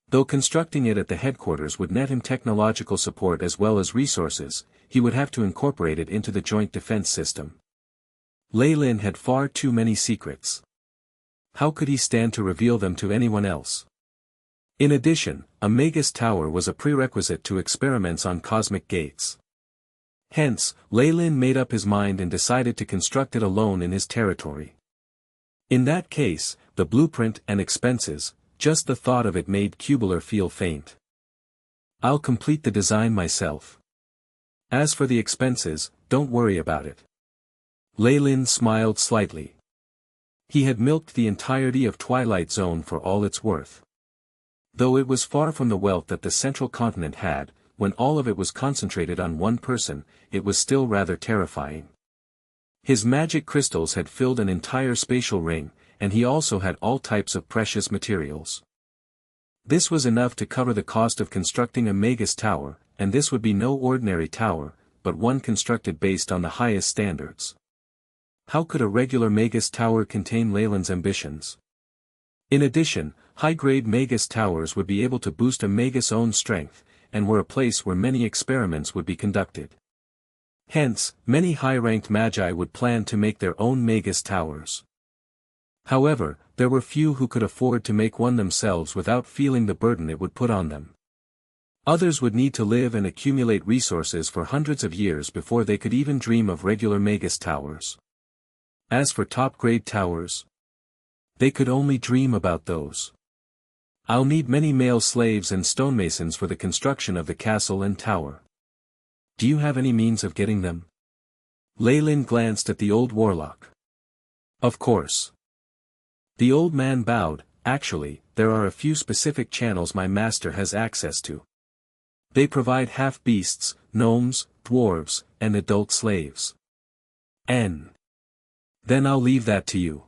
Though constructing it at the headquarters would net him technological support as well as resources, he would have to incorporate it into the joint defense system. Lei Lin had far too many secrets. How could he stand to reveal them to anyone else? In addition, a Magus Tower was a prerequisite to experiments on cosmic gates. Hence, Lei Lin made up his mind and decided to construct it alone in his territory. In that case, the blueprint and expenses, just the thought of it made Cubular feel faint. I'll complete the design myself. As for the expenses, don't worry about it. Lei Lin smiled slightly. He had milked the entirety of Twilight Zone for all it's worth. Though it was far from the wealth that the central continent had, when all of it was concentrated on one person, it was still rather terrifying. His magic crystals had filled an entire spatial ring, and he also had all types of precious materials. This was enough to cover the cost of constructing a Magus Tower, and this would be no ordinary tower, but one constructed based on the highest standards. How could a regular Magus tower contain Leyland's ambitions? In addition, high-grade Magus towers would be able to boost a Magus' own strength, and were a place where many experiments would be conducted. Hence, many high-ranked magi would plan to make their own Magus towers. However, there were few who could afford to make one themselves without feeling the burden it would put on them. Others would need to live and accumulate resources for hundreds of years before they could even dream of regular Magus towers. As for top-grade towers, they could only dream about those. I'll need many male slaves and stonemasons for the construction of the castle and tower. Do you have any means of getting them? Leyland glanced at the old warlock. Of course. The old man bowed. Actually, there are a few specific channels my master has access to. They provide half-beasts, gnomes, dwarves, and adult slaves. Then I'll leave that to you.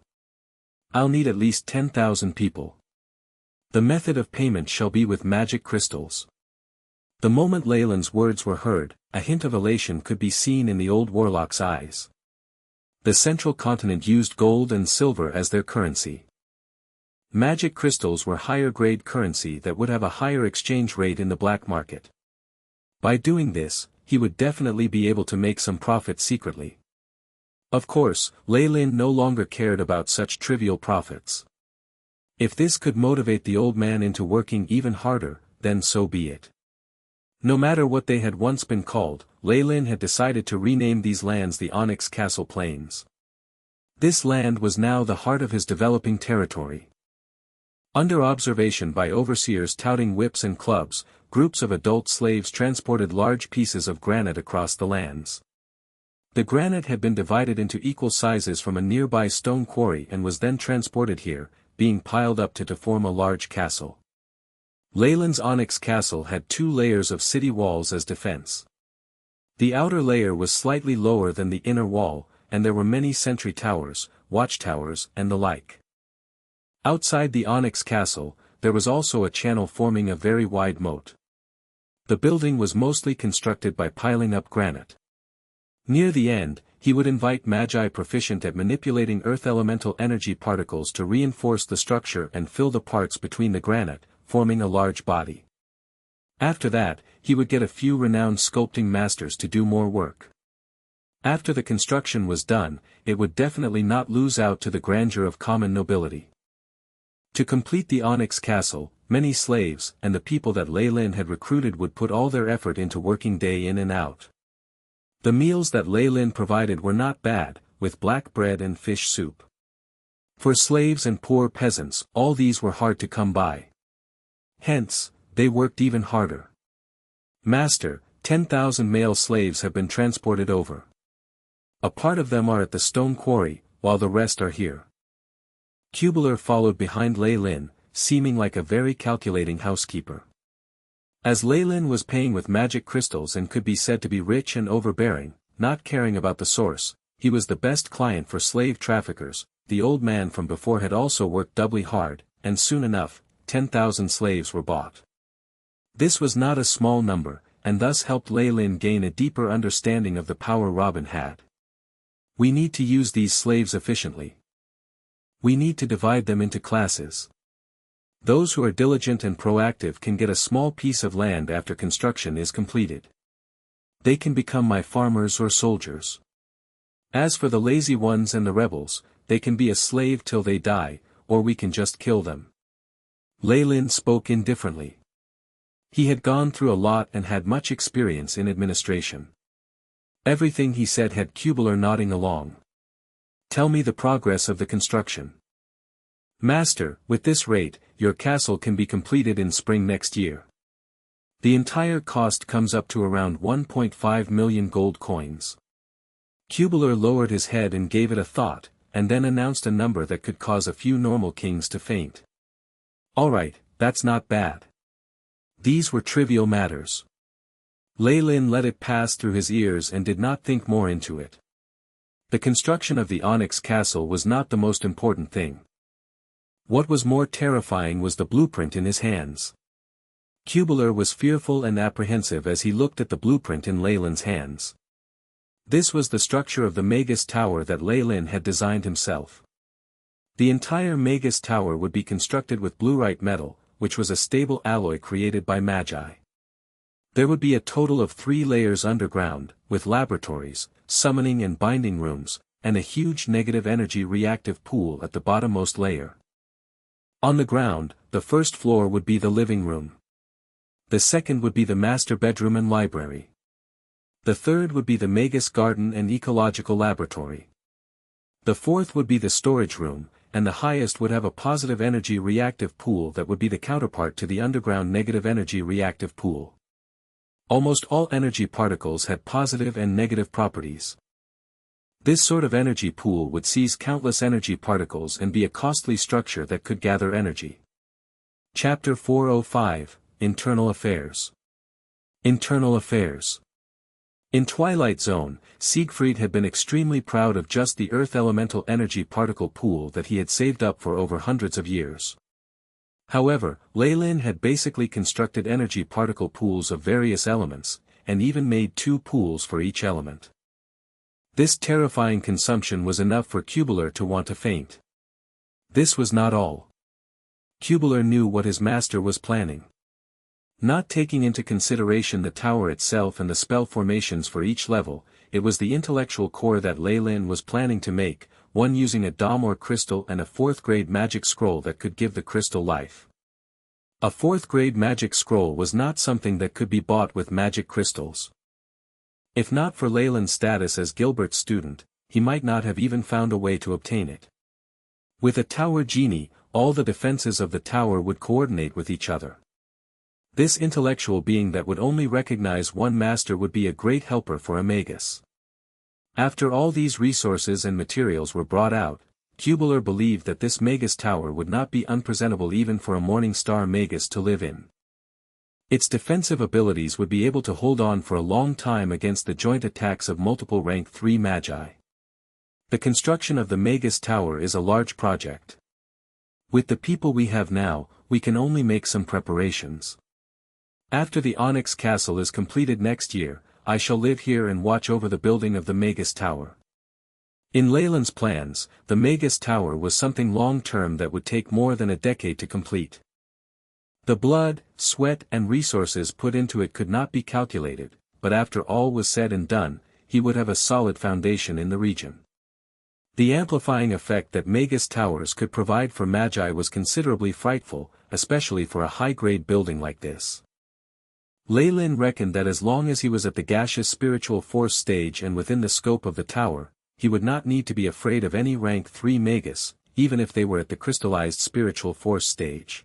I'll need at least 10,000 people. The method of payment shall be with magic crystals. The moment Leyland's words were heard, a hint of elation could be seen in the old warlock's eyes. The central continent used gold and silver as their currency. Magic crystals were higher-grade currency that would have a higher exchange rate in the black market. By doing this, he would definitely be able to make some profit secretly. Of course, Leyland no longer cared about such trivial profits. If this could motivate the old man into working even harder, then so be it. No matter what they had once been called, Leyland had decided to rename these lands the Onyx Castle Plains. This land was now the heart of his developing territory. Under observation by overseers touting whips and clubs, groups of adult slaves transported large pieces of granite across the lands. The granite had been divided into equal sizes from a nearby stone quarry and was then transported here, being piled up to form a large castle. Leyland's Onyx Castle had 2 layers of city walls as defense. The outer layer was slightly lower than the inner wall, and there were many sentry towers, watchtowers, and the like. Outside the Onyx Castle, there was also a channel forming a very wide moat. The building was mostly constructed by piling up granite. Near the end, he would invite magi proficient at manipulating earth elemental energy particles to reinforce the structure and fill the parts between the granite, forming a large body. After that, he would get a few renowned sculpting masters to do more work. After the construction was done, it would definitely not lose out to the grandeur of common nobility. To complete the Onyx Castle, many slaves and the people that Leyland had recruited would put all their effort into working day in and out. The meals that Leyland provided were not bad, with black bread and fish soup. For slaves and poor peasants, all these were hard to come by. Hence, they worked even harder. Master, 10,000 male slaves have been transported over. A part of them are at the stone quarry, while the rest are here. Cubular followed behind Leyland, seeming like a very calculating housekeeper. As Leyland was paying with magic crystals and could be said to be rich and overbearing, not caring about the source, he was the best client for slave traffickers. The old man from before had also worked doubly hard, and soon enough, 10,000 slaves were bought. This was not a small number, and thus helped Leyland gain a deeper understanding of the power Robin had. We need to use these slaves efficiently. We need to divide them into classes. Those who are diligent and proactive can get a small piece of land after construction is completed. They can become my farmers or soldiers. As for the lazy ones and the rebels, they can be a slave till they die, or we can just kill them. Leyland spoke indifferently. He had gone through a lot and had much experience in administration. Everything he said had Cubular nodding along. Tell me the progress of the construction. Master, with this rate, your castle can be completed in spring next year. The entire cost comes up to around 1.5 million gold coins. Cubular lowered his head and gave it a thought, and then announced a number that could cause a few normal kings to faint. Alright, that's not bad. These were trivial matters. Leyland let it pass through his ears and did not think more into it. The construction of the Onyx Castle was not the most important thing. What was more terrifying was the blueprint in his hands. Cubular was fearful and apprehensive as he looked at the blueprint in Leyland's hands. This was the structure of the Magus Tower that Leyland had designed himself. The entire Magus Tower would be constructed with bluerite metal, which was a stable alloy created by Magi. There would be a total of 3 layers underground, with laboratories, summoning and binding rooms, and a huge negative energy reactive pool at the bottommost layer. On the ground, the first floor would be the living room. The second would be the master bedroom and library. The third would be the Magus garden and ecological laboratory. The fourth would be the storage room, and the highest would have a positive energy reactive pool that would be the counterpart to the underground negative energy reactive pool. Almost all energy particles had positive and negative properties. This sort of energy pool would seize countless energy particles and be a costly structure that could gather energy. Chapter 405, Internal Affairs. Internal Affairs. In Twilight Zone, Siegfried had been extremely proud of just the Earth elemental energy particle pool that he had saved up for over hundreds of years. However, Leyland had basically constructed energy particle pools of various elements, and even made 2 pools for each element. This terrifying consumption was enough for Cubular to want to faint. This was not all. Cubular knew what his master was planning. Not taking into consideration the tower itself and the spell formations for each level, it was the intellectual core that Leyland was planning to make, one using a Damor crystal and a 4th-grade magic scroll that could give the crystal life. A 4th-grade magic scroll was not something that could be bought with magic crystals. If not for Leyland's status as Gilbert's student, he might not have even found a way to obtain it. With a tower genie, all the defenses of the tower would coordinate with each other. This intellectual being that would only recognize one master would be a great helper for a Magus. After all these resources and materials were brought out, Cubular believed that this Magus Tower would not be unpresentable even for a Morning Star Magus to live in. Its defensive abilities would be able to hold on for a long time against the joint attacks of multiple rank 3 Magi. The construction of the Magus Tower is a large project. With the people we have now, we can only make some preparations. After the Onyx Castle is completed next year, I shall live here and watch over the building of the Magus Tower. In Leyland's plans, the Magus Tower was something long-term that would take more than a decade to complete. The blood, sweat and resources put into it could not be calculated, but after all was said and done, he would have a solid foundation in the region. The amplifying effect that Magus Towers could provide for Magi was considerably frightful, especially for a high-grade building like this. Leyland reckoned that as long as he was at the gaseous spiritual force stage and within the scope of the tower, he would not need to be afraid of any rank 3 Magus, even if they were at the crystallized spiritual force stage.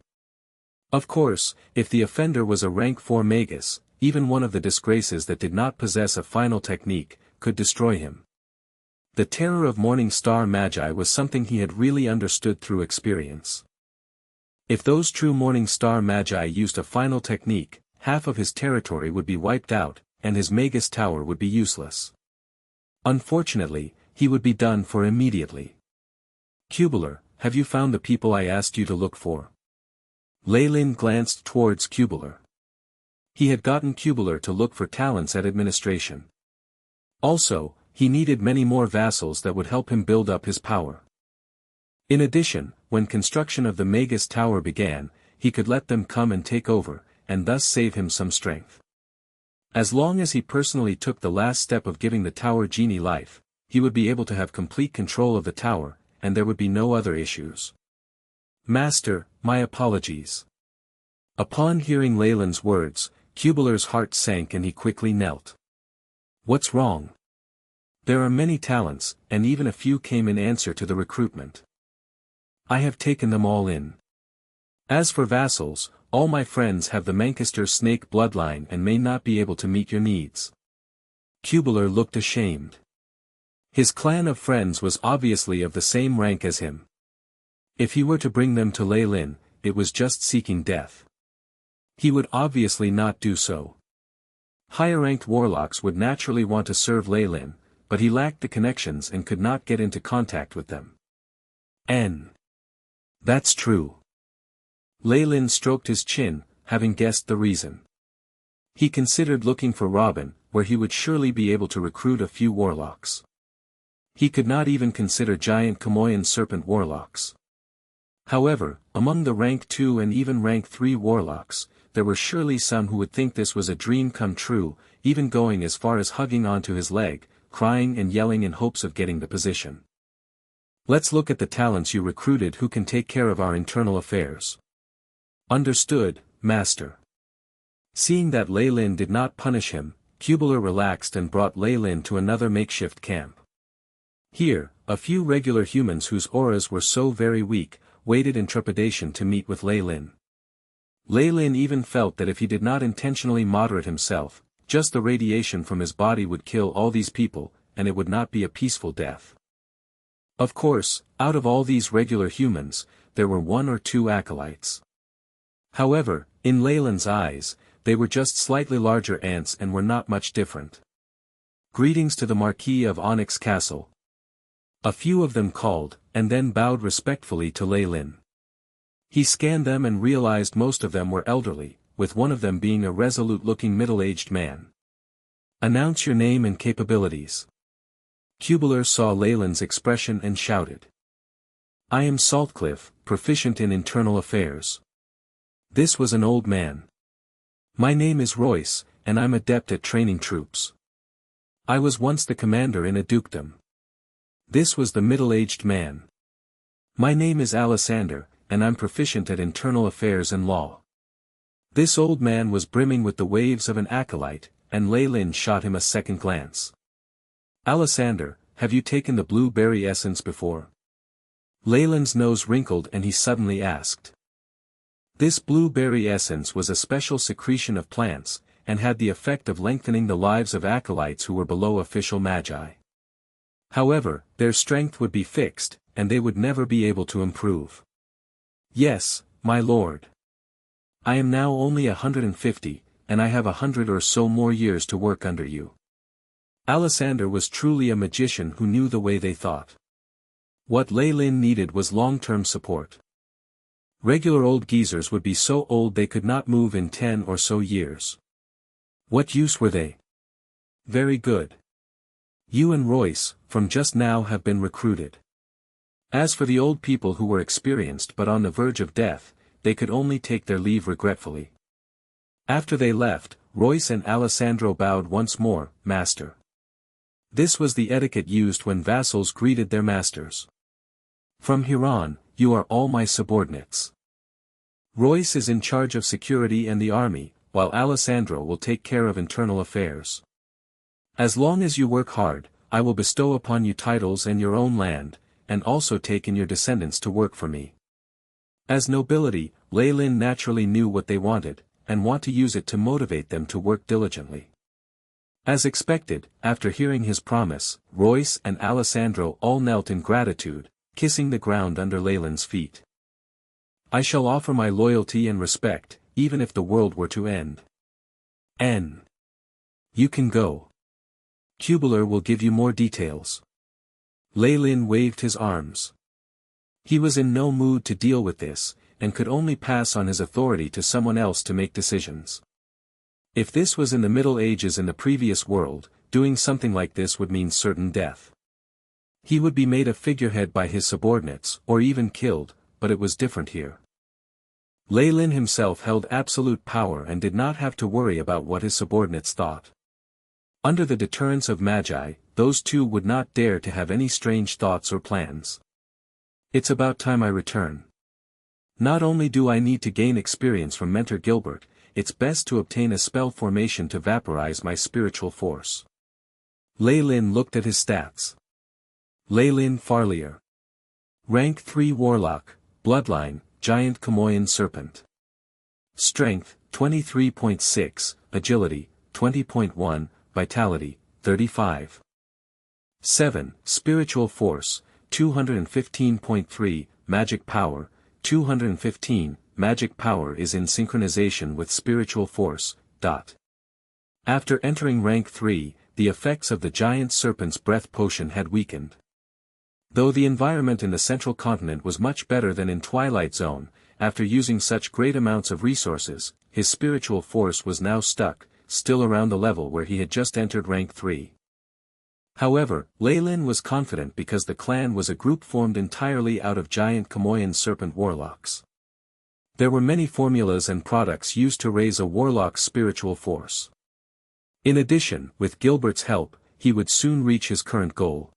Of course, if the offender was a rank 4 Magus, even one of the disgraces that did not possess a final technique, could destroy him. The terror of Morning Star Magi was something he had really understood through experience. If those true Morning Star Magi used a final technique, half of his territory would be wiped out, and his Magus Tower would be useless. Unfortunately, he would be done for immediately. Cubular, have you found the people I asked you to look for? Leyland glanced towards Cubular. He had gotten Cubular to look for talents at administration. Also, he needed many more vassals that would help him build up his power. In addition, when construction of the Magus Tower began, he could let them come and take over, and thus save him some strength. As long as he personally took the last step of giving the tower genie life, he would be able to have complete control of the tower, and there would be no other issues. Master, my apologies. Upon hearing Leyland's words, Cubular's heart sank and he quickly knelt. What's wrong? There are many talents, and even a few came in answer to the recruitment. I have taken them all in. As for vassals, all my friends have the Manchester snake bloodline and may not be able to meet your needs. Cubular looked ashamed. His clan of friends was obviously of the same rank as him. If he were to bring them to Leyland, it was just seeking death. He would obviously not do so. Higher-ranked warlocks would naturally want to serve Leyland, but he lacked the connections and could not get into contact with them. That's true. Leyland stroked his chin, having guessed the reason. He considered looking for Robin, where he would surely be able to recruit a few warlocks. He could not even consider giant Kamoyan serpent warlocks. However, among the rank 2 and even rank 3 warlocks, there were surely some who would think this was a dream come true, even going as far as hugging onto his leg, crying and yelling in hopes of getting the position. Let's look at the talents you recruited who can take care of our internal affairs. Understood, Master. Seeing that Lei Lin did not punish him, Cubular relaxed and brought Lei Lin to another makeshift camp. Here, a few regular humans whose auras were so very weak, waited in trepidation to meet with Lei Lin. Lei Lin even felt that if he did not intentionally moderate himself, just the radiation from his body would kill all these people, and it would not be a peaceful death. Of course, out of all these regular humans, there were 1 or 2 acolytes. However, in Lei Lin's eyes, they were just slightly larger ants and were not much different. Greetings to the Marquis of Onyx Castle. A few of them called, and then bowed respectfully to Lei Lin. He scanned them and realized most of them were elderly, with one of them being a resolute-looking middle-aged man. Announce your name and capabilities. Cubular saw Lei Lin's expression and shouted. I am Saltcliffe, proficient in internal affairs. This was an old man. My name is Royce, and I'm adept at training troops. I was once the commander in a dukedom. This was the middle-aged man. My name is Alessander, and I'm proficient at internal affairs and law. This old man was brimming with the waves of an acolyte, and Lei Lin shot him a second glance. Alessander, have you taken the blueberry essence before? Lei Lin's nose wrinkled and he suddenly asked. This blueberry essence was a special secretion of plants, and had the effect of lengthening the lives of acolytes who were below official magi. However, their strength would be fixed, and they would never be able to improve. Yes, my lord. I am now only 150, and I have 100 or so more years to work under you. Alessander was truly a magician who knew the way they thought. What Lei Lin needed was long-term support. Regular old geezers would be so old they could not move in 10 or so years. What use were they? Very good. You and Royce, from just now have been recruited. As for the old people who were experienced but on the verge of death, they could only take their leave regretfully. After they left, Royce and Alessandro bowed once more, Master. This was the etiquette used when vassals greeted their masters. From here on, you are all my subordinates. Royce is in charge of security and the army, while Alessandro will take care of internal affairs. As long as you work hard, I will bestow upon you titles and your own land, and also take in your descendants to work for me. As nobility, Lei Lin naturally knew what they wanted, and want to use it to motivate them to work diligently. As expected, after hearing his promise, Royce and Alessandro all knelt in gratitude, kissing the ground under Lei Lin's feet. I shall offer my loyalty and respect, even if the world were to end. N. You can go. Cubular will give you more details. Lei Lin waved his arms. He was in no mood to deal with this, and could only pass on his authority to someone else to make decisions. If this was in the Middle Ages in the previous world, doing something like this would mean certain death. He would be made a figurehead by his subordinates, or even killed, but it was different here. Lei Lin himself held absolute power and did not have to worry about what his subordinates thought. Under the deterrence of magi, those two would not dare to have any strange thoughts or plans. It's about time I return. Not only do I need to gain experience from Mentor Gilbert, it's best to obtain a spell formation to vaporize my spiritual force. Lei Lin looked at his stats. Lei Lin Farlier. Rank 3 Warlock, Bloodline, Giant Kamoyan Serpent. Strength, 23.6, Agility, 20.1, Vitality, 35. 7. Spiritual Force, 215.3, Magic Power, 215, Magic Power is in synchronization with Spiritual Force. After entering rank 3, the effects of the Giant Serpent's Breath Potion had weakened. Though the environment in the central continent was much better than in Twilight Zone, after using such great amounts of resources, his spiritual force was now stuck, still around the level where he had just entered rank 3. However, Leyland was confident because the clan was a group formed entirely out of giant Kamoyan serpent warlocks. There were many formulas and products used to raise a warlock's spiritual force. In addition, with Gilbert's help, he would soon reach his current goal.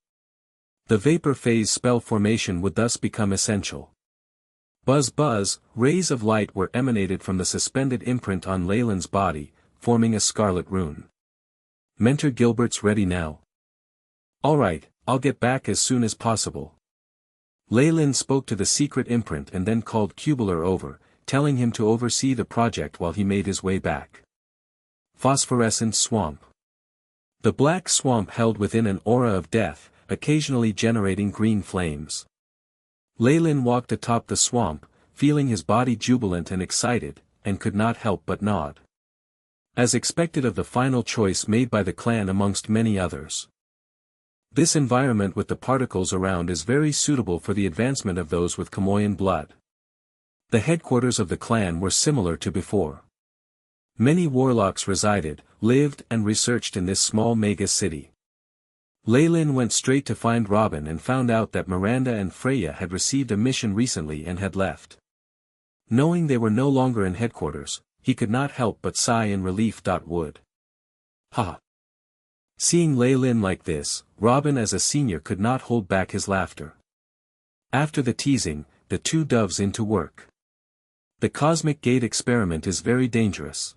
The vapor phase spell formation would thus become essential. Buzz buzz, rays of light were emanated from the suspended imprint on Leyland's body, forming a scarlet rune. Mentor Gilbert's ready now. Alright, I'll get back as soon as possible. Leyland spoke to the secret imprint and then called Cubular over, telling him to oversee the project while he made his way back. Phosphorescent swamp. The black swamp held within an aura of death, occasionally generating green flames. Leyland walked atop the swamp, feeling his body jubilant and excited, and could not help but nod. As expected of the final choice made by the clan amongst many others. This environment with the particles around is very suitable for the advancement of those with Kamoyan blood. The headquarters of the clan were similar to before. Many warlocks resided, lived and researched in this small Magus city. Leyland went straight to find Robin and found out that Miranda and Freya had received a mission recently and had left. Knowing they were no longer in headquarters, he could not help but sigh in relief. Would. Ha! Seeing Leyland like this, Robin as a senior could not hold back his laughter. After the teasing, the two doves into work. The cosmic gate experiment is very dangerous.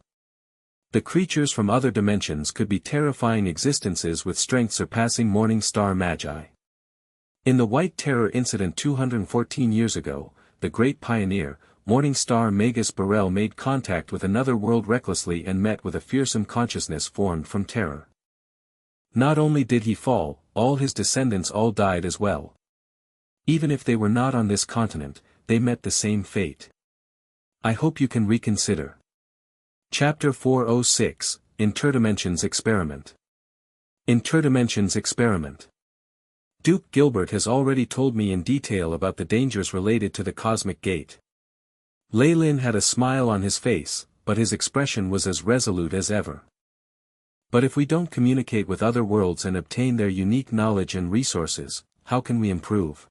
The creatures from other dimensions could be terrifying existences with strength surpassing Morning Star Magi. In the White Terror incident 214 years ago, the great pioneer, Morning Star Magus Burrell made contact with another world recklessly and met with a fearsome consciousness formed from terror. Not only did he fall, all his descendants all died as well. Even if they were not on this continent, they met the same fate. I hope you can reconsider. Chapter 406, Interdimensions Experiment. Interdimensions Experiment. Duke Gilbert has already told me in detail about the dangers related to the cosmic gate. Leyland had a smile on his face, but his expression was as resolute as ever. But if we don't communicate with other worlds and obtain their unique knowledge and resources, how can we improve?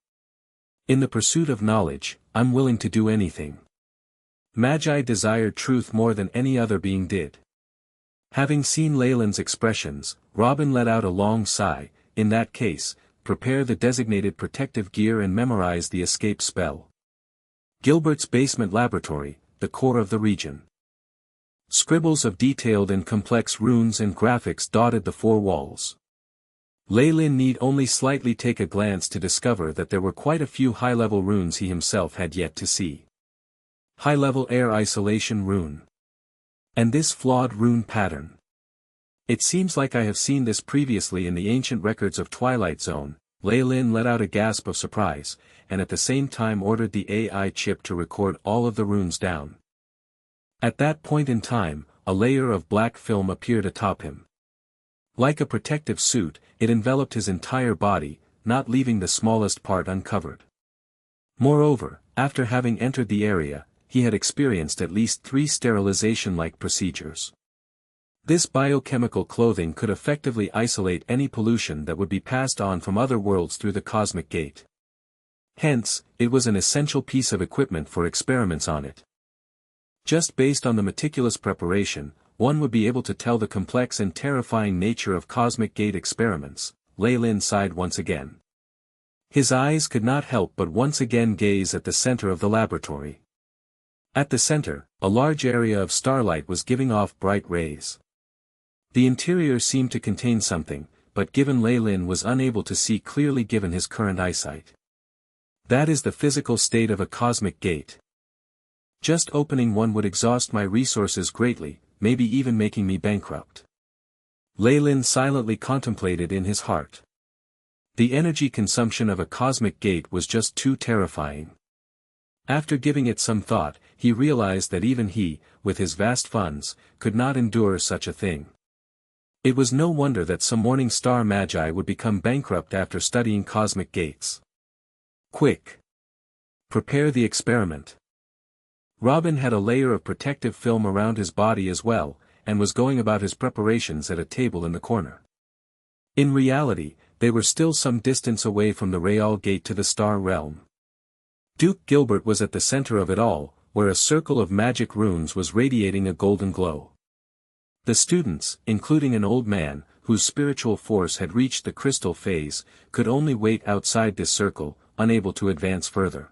In the pursuit of knowledge, I'm willing to do anything. Magi desired truth more than any other being did. Having seen Leyland's expressions, Robin let out a long sigh. In that case, prepare the designated protective gear and memorize the escape spell. Gilbert's basement laboratory, the core of the region. Scribbles of detailed and complex runes and graphics dotted the four walls. Leyland need only slightly take a glance to discover that there were quite a few high-level runes he himself had yet to see. High-level air isolation rune. And this flawed rune pattern. It seems like I have seen this previously in the ancient records of Twilight Zone. Leyland let out a gasp of surprise, and at the same time ordered the AI chip to record all of the runes down. At that point in time, a layer of black film appeared atop him. Like a protective suit, it enveloped his entire body, not leaving the smallest part uncovered. Moreover, after having entered the area, he had experienced at least 3 sterilization-like procedures. This biochemical clothing could effectively isolate any pollution that would be passed on from other worlds through the cosmic gate. Hence, it was an essential piece of equipment for experiments on it. Just based on the meticulous preparation, one would be able to tell the complex and terrifying nature of cosmic gate experiments. Leyland sighed once again. His eyes could not help but once again gaze at the center of the laboratory. At the center, a large area of starlight was giving off bright rays. The interior seemed to contain something, but given Leyland was unable to see clearly given his current eyesight. That is the physical state of a cosmic gate. Just opening one would exhaust my resources greatly, maybe even making me bankrupt. Leyland silently contemplated in his heart. The energy consumption of a cosmic gate was just too terrifying. After giving it some thought, he realized that even he, with his vast funds, could not endure such a thing. It was no wonder that some Morning Star Magi would become bankrupt after studying cosmic gates. Quick! Prepare the experiment. Robin had a layer of protective film around his body as well, and was going about his preparations at a table in the corner. In reality, they were still some distance away from the Real Gate to the Star Realm. Duke Gilbert was at the center of it all, where a circle of magic runes was radiating a golden glow. The students, including an old man, whose spiritual force had reached the crystal phase, could only wait outside this circle, unable to advance further.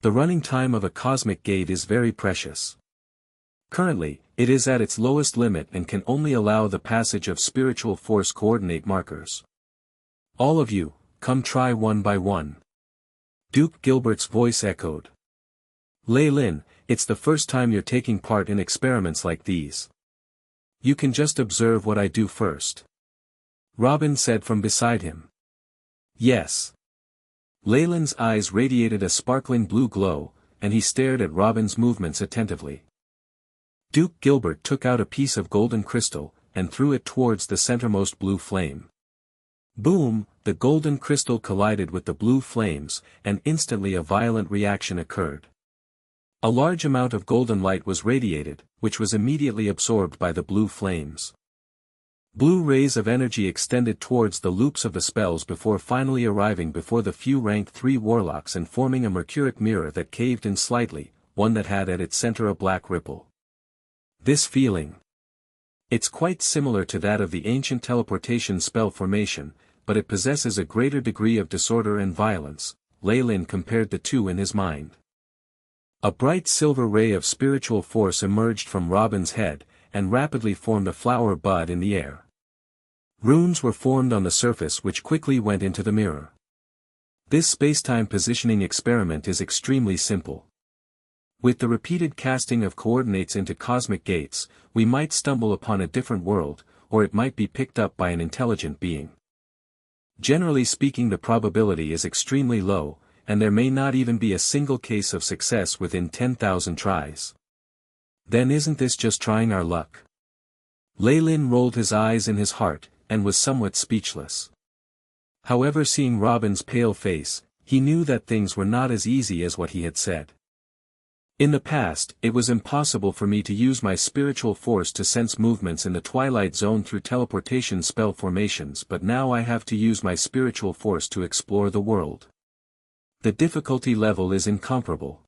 The running time of a cosmic gate is very precious. Currently, it is at its lowest limit and can only allow the passage of spiritual force coordinate markers. All of you, come try one by one. Duke Gilbert's voice echoed. Lei Lin, it's the first time you're taking part in experiments like these. You can just observe what I do first. Robin said from beside him. Yes. Lei Lin's eyes radiated a sparkling blue glow, and he stared at Robin's movements attentively. Duke Gilbert took out a piece of golden crystal, and threw it towards the centermost blue flame. Boom, the golden crystal collided with the blue flames, and instantly a violent reaction occurred. A large amount of golden light was radiated, which was immediately absorbed by the blue flames. Blue rays of energy extended towards the loops of the spells before finally arriving before the few rank 3 warlocks and forming a mercuric mirror that caved in slightly, one that had at its center a black ripple. This feeling. It's quite similar to that of the ancient teleportation spell formation, but it possesses a greater degree of disorder and violence. Lei Lin compared the two in his mind. A bright silver ray of spiritual force emerged from Robin's head, and rapidly formed a flower bud in the air. Runes were formed on the surface which quickly went into the mirror. This spacetime positioning experiment is extremely simple. With the repeated casting of coordinates into cosmic gates, we might stumble upon a different world, or it might be picked up by an intelligent being. Generally speaking, the probability is extremely low, and there may not even be a single case of success within 10,000 tries. Then isn't this just trying our luck? Lei Lin rolled his eyes in his heart, and was somewhat speechless. However, seeing Robin's pale face, he knew that things were not as easy as what he had said. In the past, it was impossible for me to use my spiritual force to sense movements in the Twilight Zone through teleportation spell formations, but now I have to use my spiritual force to explore the world. The difficulty level is incomparable.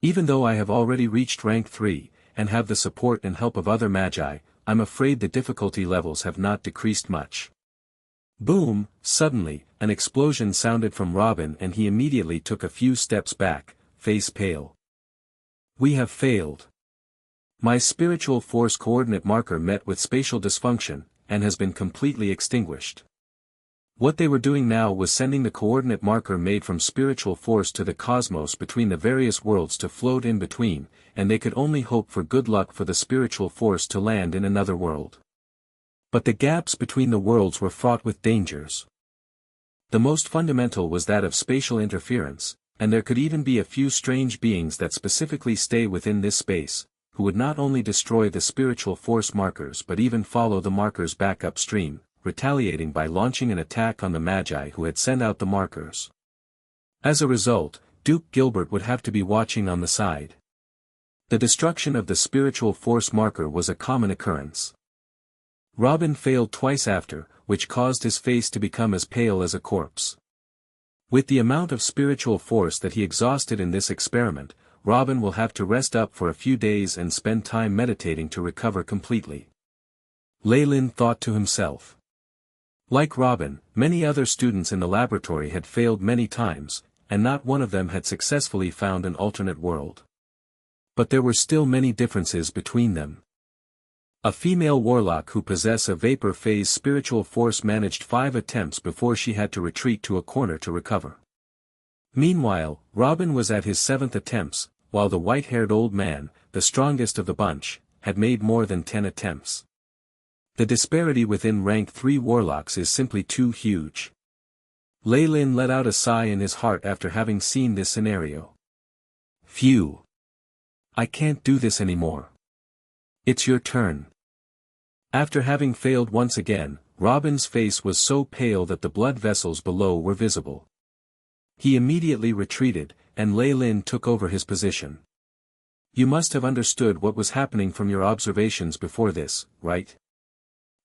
Even though I have already reached rank 3, and have the support and help of other magi, I'm afraid the difficulty levels have not decreased much. Boom, suddenly, an explosion sounded from Robin and he immediately took a few steps back, face pale. We have failed. My spiritual force coordinate marker met with spatial dysfunction, and has been completely extinguished. What they were doing now was sending the coordinate marker made from spiritual force to the cosmos between the various worlds to float in between, and they could only hope for good luck for the spiritual force to land in another world. But the gaps between the worlds were fraught with dangers. The most fundamental was that of spatial interference, and there could even be a few strange beings that specifically stay within this space, who would not only destroy the spiritual force markers but even follow the markers back upstream, retaliating by launching an attack on the Magi who had sent out the markers. As a result, Duke Gilbert would have to be watching on the side. The destruction of the spiritual force marker was a common occurrence. Robin failed twice after, which caused his face to become as pale as a corpse. With the amount of spiritual force that he exhausted in this experiment, Robin will have to rest up for a few days and spend time meditating to recover completely. Lei Lin thought to himself. Like Robin, many other students in the laboratory had failed many times, and not one of them had successfully found an alternate world. But there were still many differences between them. A female warlock who possessed a vapor phase spiritual force managed 5 attempts before she had to retreat to a corner to recover. Meanwhile, Robin was at his 7th attempts, while the white-haired old man, the strongest of the bunch, had made more than 10 attempts. The disparity within rank 3 warlocks is simply too huge. Lei Lin let out a sigh in his heart after having seen this scenario. Phew. I can't do this anymore. It's your turn. After having failed once again, Robin's face was so pale that the blood vessels below were visible. He immediately retreated, and Lei Lin took over his position. You must have understood what was happening from your observations before this, right?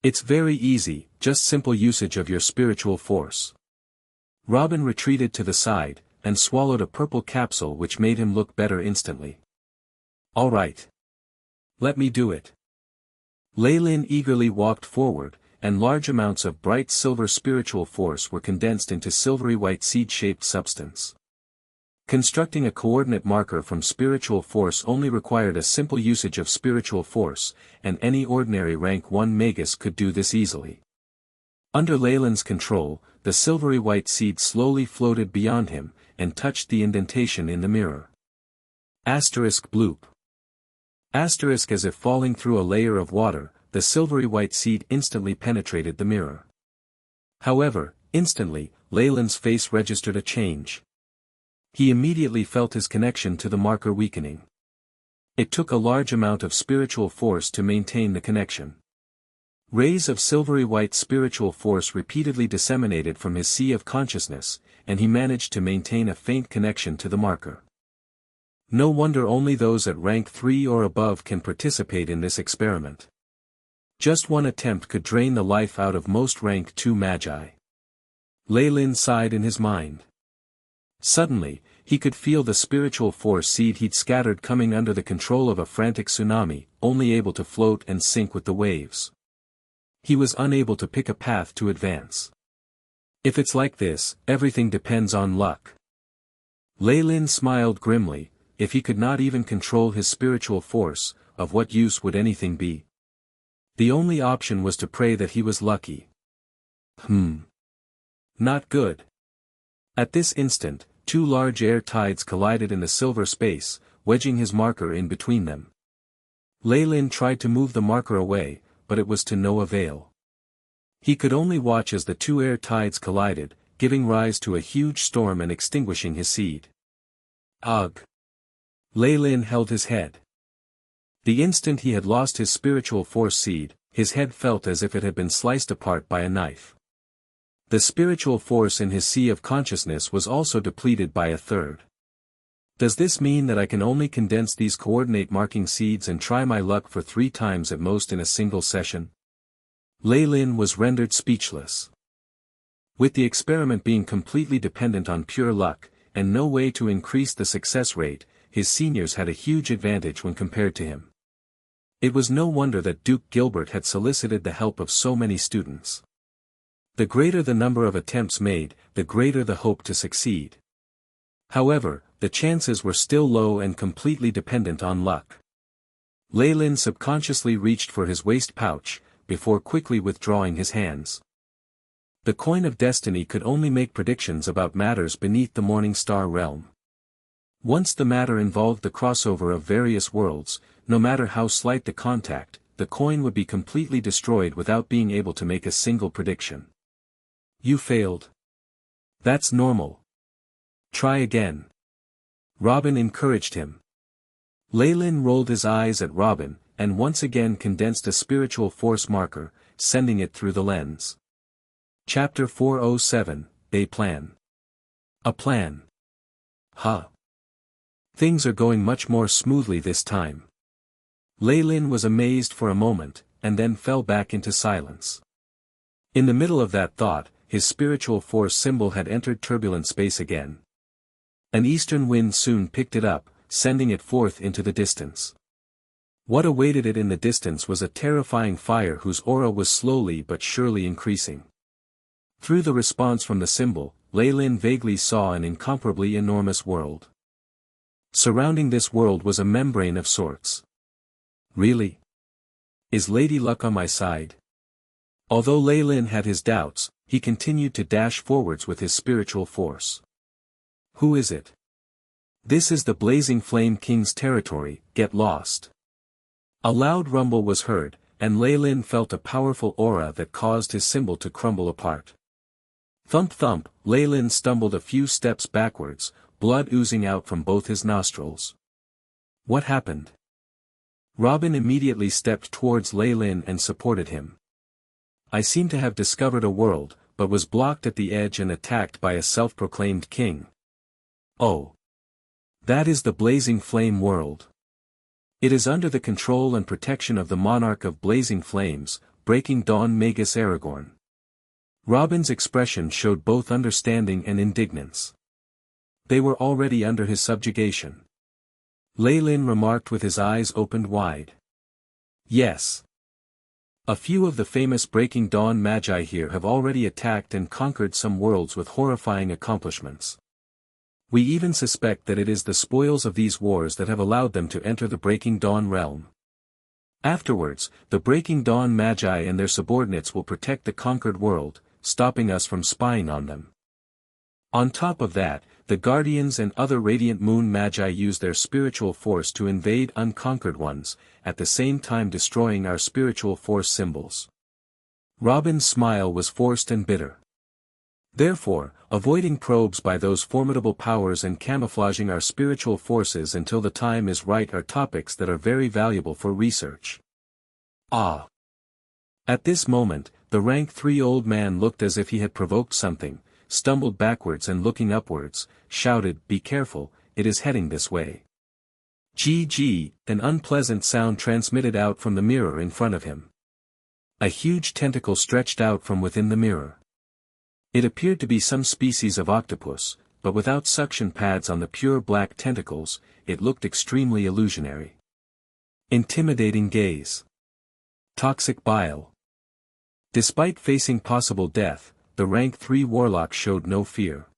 It's very easy, just simple usage of your spiritual force. Robin retreated to the side, and swallowed a purple capsule which made him look better instantly. All right. Let me do it. Leylin eagerly walked forward, and large amounts of bright silver spiritual force were condensed into silvery white seed-shaped substance. Constructing a coordinate marker from spiritual force only required a simple usage of spiritual force, and any ordinary rank 1 Magus could do this easily. Under Leylin's control, the silvery white seed slowly floated beyond him, and touched the indentation in the mirror. Asterisk bloop. Asterisk as if falling through a layer of water, the silvery white seed instantly penetrated the mirror. However, instantly, Leylin's face registered a change. He immediately felt his connection to the marker weakening. It took a large amount of spiritual force to maintain the connection. Rays of silvery white spiritual force repeatedly disseminated from his sea of consciousness, and he managed to maintain a faint connection to the marker. No wonder only those at rank 3 or above can participate in this experiment. Just one attempt could drain the life out of most rank 2 magi. Leylin sighed in his mind. Suddenly, he could feel the spiritual force seed he'd scattered coming under the control of a frantic tsunami, only able to float and sink with the waves. He was unable to pick a path to advance. If it's like this, everything depends on luck. Leylin smiled grimly. If he could not even control his spiritual force, of what use would anything be? The only option was to pray that he was lucky. Not good. At this instant, 2 large air tides collided in the silver space, wedging his marker in between them. Leylin tried to move the marker away, but it was to no avail. He could only watch as the 2 air tides collided, giving rise to a huge storm and extinguishing his seed. Ugh! Leylin held his head. The instant he had lost his spiritual force seed, his head felt as if it had been sliced apart by a knife. The spiritual force in his sea of consciousness was also depleted by a third. Does this mean that I can only condense these coordinate marking seeds and try my luck for 3 times at most in a single session? Leylin was rendered speechless. With the experiment being completely dependent on pure luck, and no way to increase the success rate, his seniors had a huge advantage when compared to him. It was no wonder that Duke Gilbert had solicited the help of so many students. The greater the number of attempts made, the greater the hope to succeed. However, the chances were still low and completely dependent on luck. Leylin subconsciously reached for his waist pouch, before quickly withdrawing his hands. The coin of destiny could only make predictions about matters beneath the morning star realm. Once the matter involved the crossover of various worlds, no matter how slight the contact, the coin would be completely destroyed without being able to make a single prediction. You failed. That's normal. Try again. Robin encouraged him. Leylin rolled his eyes at Robin, and once again condensed a spiritual force marker, sending it through the lens. Chapter 407, They Plan. A plan. Huh. Things are going much more smoothly this time. Leylin was amazed for a moment, and then fell back into silence. In the middle of that thought, his spiritual force symbol had entered turbulent space again. An eastern wind soon picked it up, sending it forth into the distance. What awaited it in the distance was a terrifying fire whose aura was slowly but surely increasing. Through the response from the symbol, Leylin vaguely saw an incomparably enormous world. Surrounding this world was a membrane of sorts. Really? Is Lady Luck on my side? Although Leylin had his doubts, he continued to dash forwards with his spiritual force. Who is it? This is the Blazing Flame King's territory, get lost. A loud rumble was heard, and Leylin felt a powerful aura that caused his symbol to crumble apart. Thump thump, Leylin stumbled a few steps backwards, blood oozing out from both his nostrils. What happened? Robin immediately stepped towards Leylin and supported him. I seem to have discovered a world, but was blocked at the edge and attacked by a self-proclaimed king. Oh. That is the Blazing Flame world. It is under the control and protection of the monarch of blazing flames, Breaking Dawn Magus Aragorn. Robin's expression showed both understanding and indignance. They were already under his subjugation. Leyland remarked with his eyes opened wide. Yes. A few of the famous Breaking Dawn Magi here have already attacked and conquered some worlds with horrifying accomplishments. We even suspect that it is the spoils of these wars that have allowed them to enter the Breaking Dawn realm. Afterwards, the Breaking Dawn Magi and their subordinates will protect the conquered world, stopping us from spying on them. On top of that, the Guardians and other Radiant Moon Magi use their spiritual force to invade unconquered ones, at the same time destroying our spiritual force symbols. Robin's smile was forced and bitter. Therefore, avoiding probes by those formidable powers and camouflaging our spiritual forces until the time is right are topics that are very valuable for research. Ah! At this moment, the rank 3 old man looked as if he had provoked something, stumbled backwards and looking upwards, shouted, "Be careful, it is heading this way." Gee, an unpleasant sound transmitted out from the mirror in front of him. A huge tentacle stretched out from within the mirror. It appeared to be some species of octopus, but without suction pads on the pure black tentacles, it looked extremely illusionary. Intimidating gaze. Toxic bile. Despite facing possible death, the rank 3 warlock showed no fear.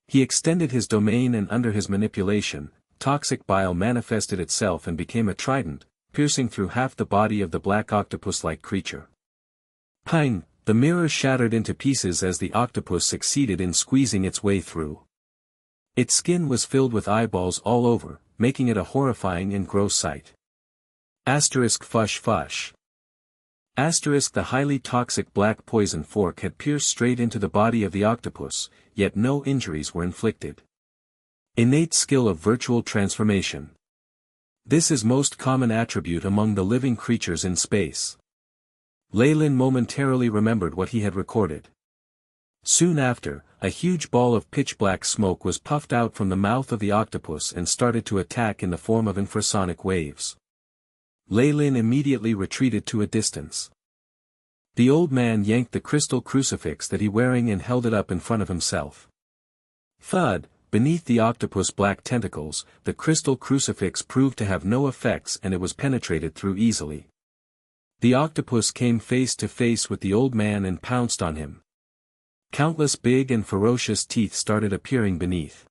He extended his domain and under his manipulation, toxic bile manifested itself and became a trident, piercing through half the body of the black octopus-like creature. Pang! The mirror shattered into pieces as the octopus succeeded in squeezing its way through. Its skin was filled with eyeballs all over, making it a horrifying and gross sight. Fush. The highly toxic black poison fork had pierced straight into the body of the octopus, yet no injuries were inflicted. Innate skill of virtual transformation. This is most common attribute among the living creatures in space. Leyland momentarily remembered what he had recorded. Soon after, a huge ball of pitch-black smoke was puffed out from the mouth of the octopus and started to attack in the form of infrasonic waves. Leyland immediately retreated to a distance. The old man yanked the crystal crucifix that he wearing and held it up in front of himself. Thud, beneath the octopus' black tentacles, the crystal crucifix proved to have no effects and it was penetrated through easily. The octopus came face to face with the old man and pounced on him. Countless big and ferocious teeth started appearing beneath.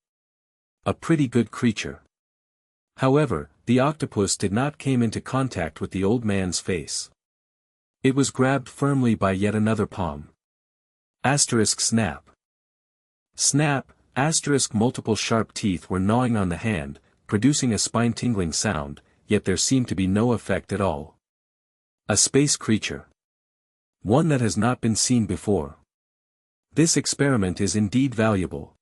A pretty good creature. However, the octopus did not come into contact with the old man's face. It was grabbed firmly by yet another palm. Snap. Snap, multiple sharp teeth were gnawing on the hand, producing a spine-tingling sound, yet there seemed to be no effect at all. A space creature. One that has not been seen before. This experiment is indeed valuable.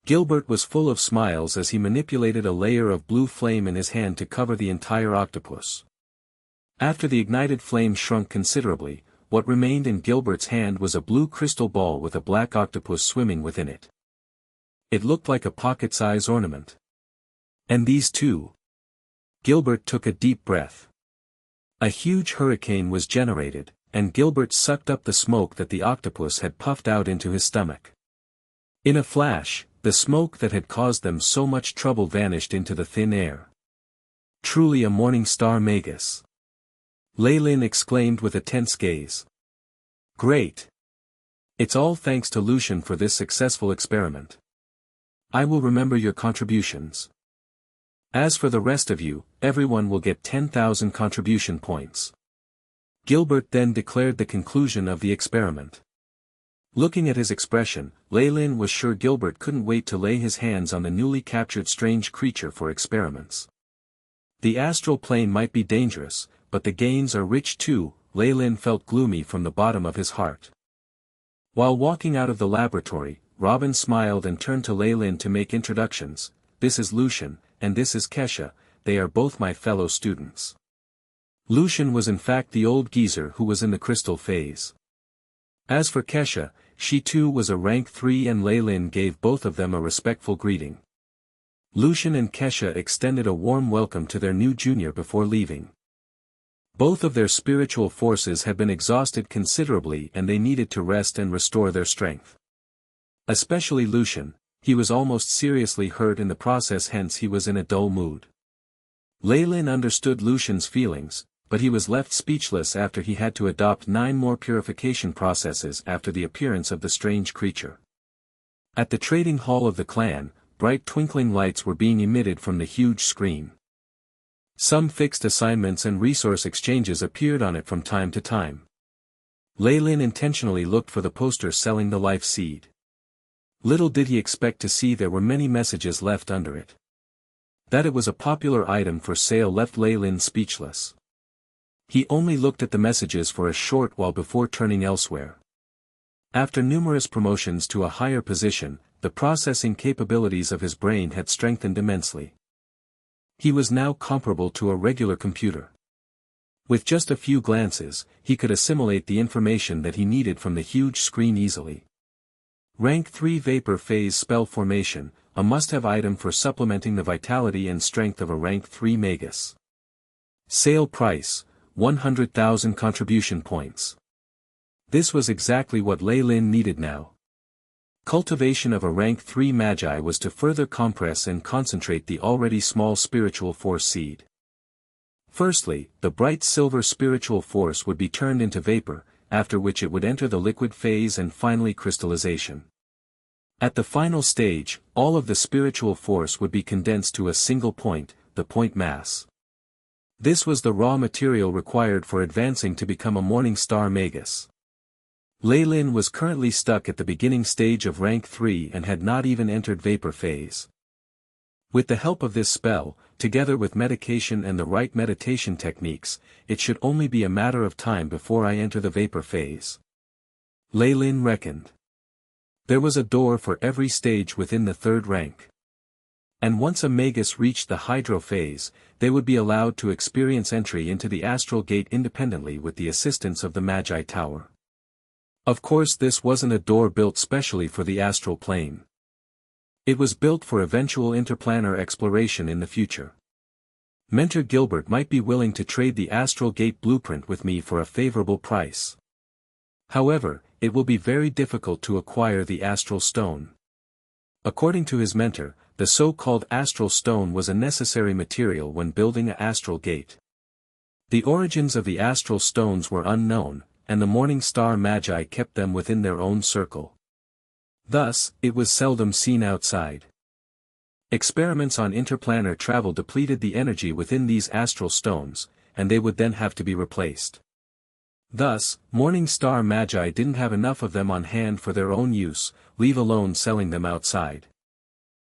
Gilbert was full of smiles as he manipulated a layer of blue flame in his hand to cover the entire octopus. After the ignited flame shrunk considerably, what remained in Gilbert's hand was a blue crystal ball with a black octopus swimming within it. It looked like a pocket-size ornament. And these two? Gilbert took a deep breath. A huge hurricane was generated, and Gilbert sucked up the smoke that the octopus had puffed out into his stomach. In a flash, the smoke that had caused them so much trouble vanished into the thin air. Truly a morning star Magus. Leyland exclaimed with a tense gaze. Great! It's all thanks to Lucian for this successful experiment. I will remember your contributions. As for the rest of you, everyone will get 10,000 contribution points. Gilbert then declared the conclusion of the experiment. Looking at his expression, Leyland was sure Gilbert couldn't wait to lay his hands on the newly captured strange creature for experiments. The astral plane might be dangerous, but the gains are rich too. Leyland felt gloomy from the bottom of his heart. While walking out of the laboratory, Robin smiled and turned to Leyland to make introductions. This is Lucian, and this is Kesha, they are both my fellow students. Lucian was in fact the old geezer who was in the crystal phase. As for Kesha, she too was a rank 3 and Leyland gave both of them a respectful greeting. Lucian and Kesha extended a warm welcome to their new junior before leaving. Both of their spiritual forces had been exhausted considerably and they needed to rest and restore their strength. Especially Lucian, he was almost seriously hurt in the process, hence he was in a dull mood. Leylin understood Lucian's feelings, but he was left speechless after he had to adopt 9 more purification processes after the appearance of the strange creature. At the trading hall of the clan, bright twinkling lights were being emitted from the huge screen. Some fixed assignments and resource exchanges appeared on it from time to time. Leylin intentionally looked for the poster selling the life seed. Little did he expect to see there were many messages left under it. That it was a popular item for sale left Leylin speechless. He only looked at the messages for a short while before turning elsewhere. After numerous promotions to a higher position, the processing capabilities of his brain had strengthened immensely. He was now comparable to a regular computer. With just a few glances, he could assimilate the information that he needed from the huge screen easily. Rank 3 Vapor Phase Spell Formation, a must-have item for supplementing the vitality and strength of a Rank 3 Magus. Sale price, 100,000 contribution points. This was exactly what Leylin needed now. Cultivation of a Rank 3 Magi was to further compress and concentrate the already small spiritual force seed. Firstly, the bright silver spiritual force would be turned into vapor, after which it would enter the liquid phase and finally crystallization. At the final stage, all of the spiritual force would be condensed to a single point, the point mass. This was the raw material required for advancing to become a Morning Star Magus. Leylin was currently stuck at the beginning stage of Rank 3 and had not even entered vapor phase. With the help of this spell, together with medication and the right meditation techniques, it should only be a matter of time before I enter the vapor phase. Leylin reckoned. There was a door for every stage within the 3rd rank. And once a Magus reached the Hydro phase, they would be allowed to experience entry into the Astral Gate independently with the assistance of the Magi Tower. Of course, this wasn't a door built specially for the astral plane. It was built for eventual interplanar exploration in the future. Mentor Gilbert might be willing to trade the Astral Gate blueprint with me for a favorable price. However, it will be very difficult to acquire the Astral Stone. According to his mentor, the so-called Astral Stone was a necessary material when building an Astral Gate. The origins of the Astral Stones were unknown, and the Morning Star Magi kept them within their own circle. Thus, it was seldom seen outside. Experiments on interplanar travel depleted the energy within these astral stones, and they would then have to be replaced. Thus, Morning Star Magi didn't have enough of them on hand for their own use, leave alone selling them outside.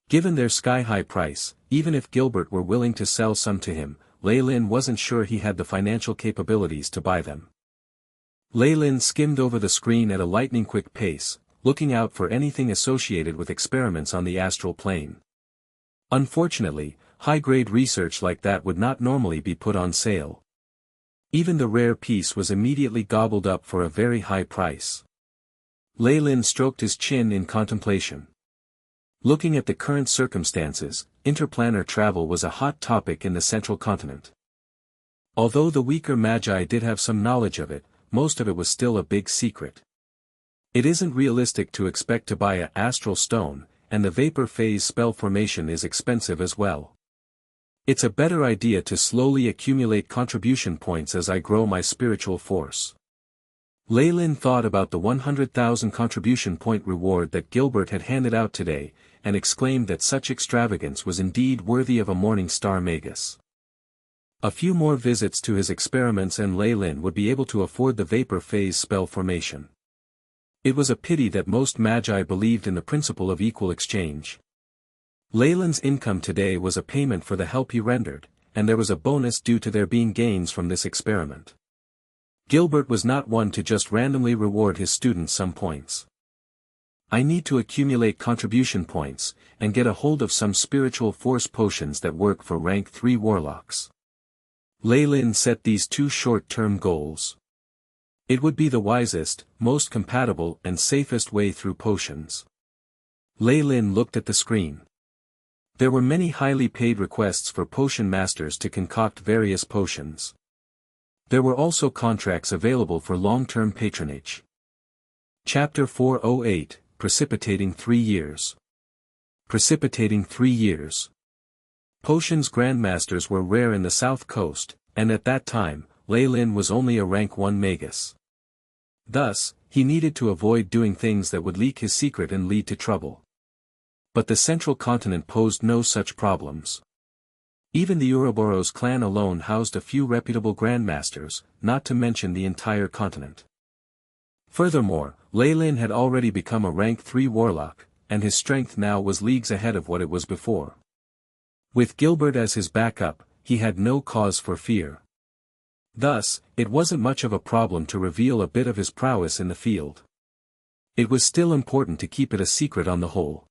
Given their sky-high price, even if Gilbert were willing to sell some to him, Leylin wasn't sure he had the financial capabilities to buy them. Leylin skimmed over the screen at a lightning-quick pace, looking out for anything associated with experiments on the astral plane. Unfortunately, high-grade research like that would not normally be put on sale. Even the rare piece was immediately gobbled up for a very high price. Leylin stroked his chin in contemplation. Looking at the current circumstances, interplanar travel was a hot topic in the central continent. Although the weaker Magi did have some knowledge of it, most of it was still a big secret. It isn't realistic to expect to buy an astral stone, and the vapor phase spell formation is expensive as well. It's a better idea to slowly accumulate contribution points as I grow my spiritual force. Leylin thought about the 100,000 contribution point reward that Gilbert had handed out today, and exclaimed that such extravagance was indeed worthy of a Morning Star Magus. A few more visits to his experiments and Leylin would be able to afford the vapor phase spell formation. It was a pity that most Magi believed in the principle of equal exchange. Leylin's income today was a payment for the help he rendered, and there was a bonus due to there being gains from this experiment. Gilbert was not one to just randomly reward his students some points. I need to accumulate contribution points, and get a hold of some spiritual force potions that work for rank 3 warlocks. Leylin set these 2 short-term goals. It would be the wisest, most compatible and safest way through potions. Leylin looked at the screen. There were many highly paid requests for potion masters to concoct various potions. There were also contracts available for long-term patronage. Chapter 408, Precipitating 3 Years. Precipitating 3 years. Potions grandmasters were rare in the South Coast, and at that time, Lei Lin was only a rank 1 Magus. Thus, he needed to avoid doing things that would leak his secret and lead to trouble. But the central continent posed no such problems. Even the Ouroboros clan alone housed a few reputable grandmasters, not to mention the entire continent. Furthermore, Lei Lin had already become a rank 3 warlock, and his strength now was leagues ahead of what it was before. With Gilbert as his backup, he had no cause for fear. Thus, it wasn't much of a problem to reveal a bit of his prowess in the field. It was still important to keep it a secret on the whole.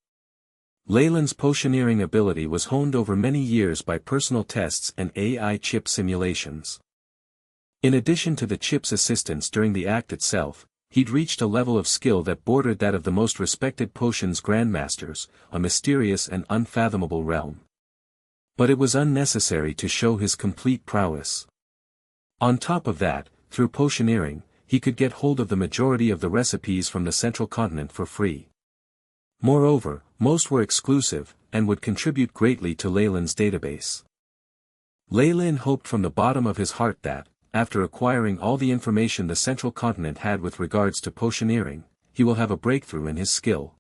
Lei Lin's potioneering ability was honed over many years by personal tests and AI chip simulations. In addition to the chip's assistance during the act itself, he'd reached a level of skill that bordered that of the most respected potions grandmasters, a mysterious and unfathomable realm. But it was unnecessary to show his complete prowess. On top of that, through potioneering, he could get hold of the majority of the recipes from the central continent for free. Moreover, most were exclusive, and would contribute greatly to Lei Lin's database. Lei Lin hoped from the bottom of his heart that, after acquiring all the information the central continent had with regards to potioneering, he will have a breakthrough in his skill.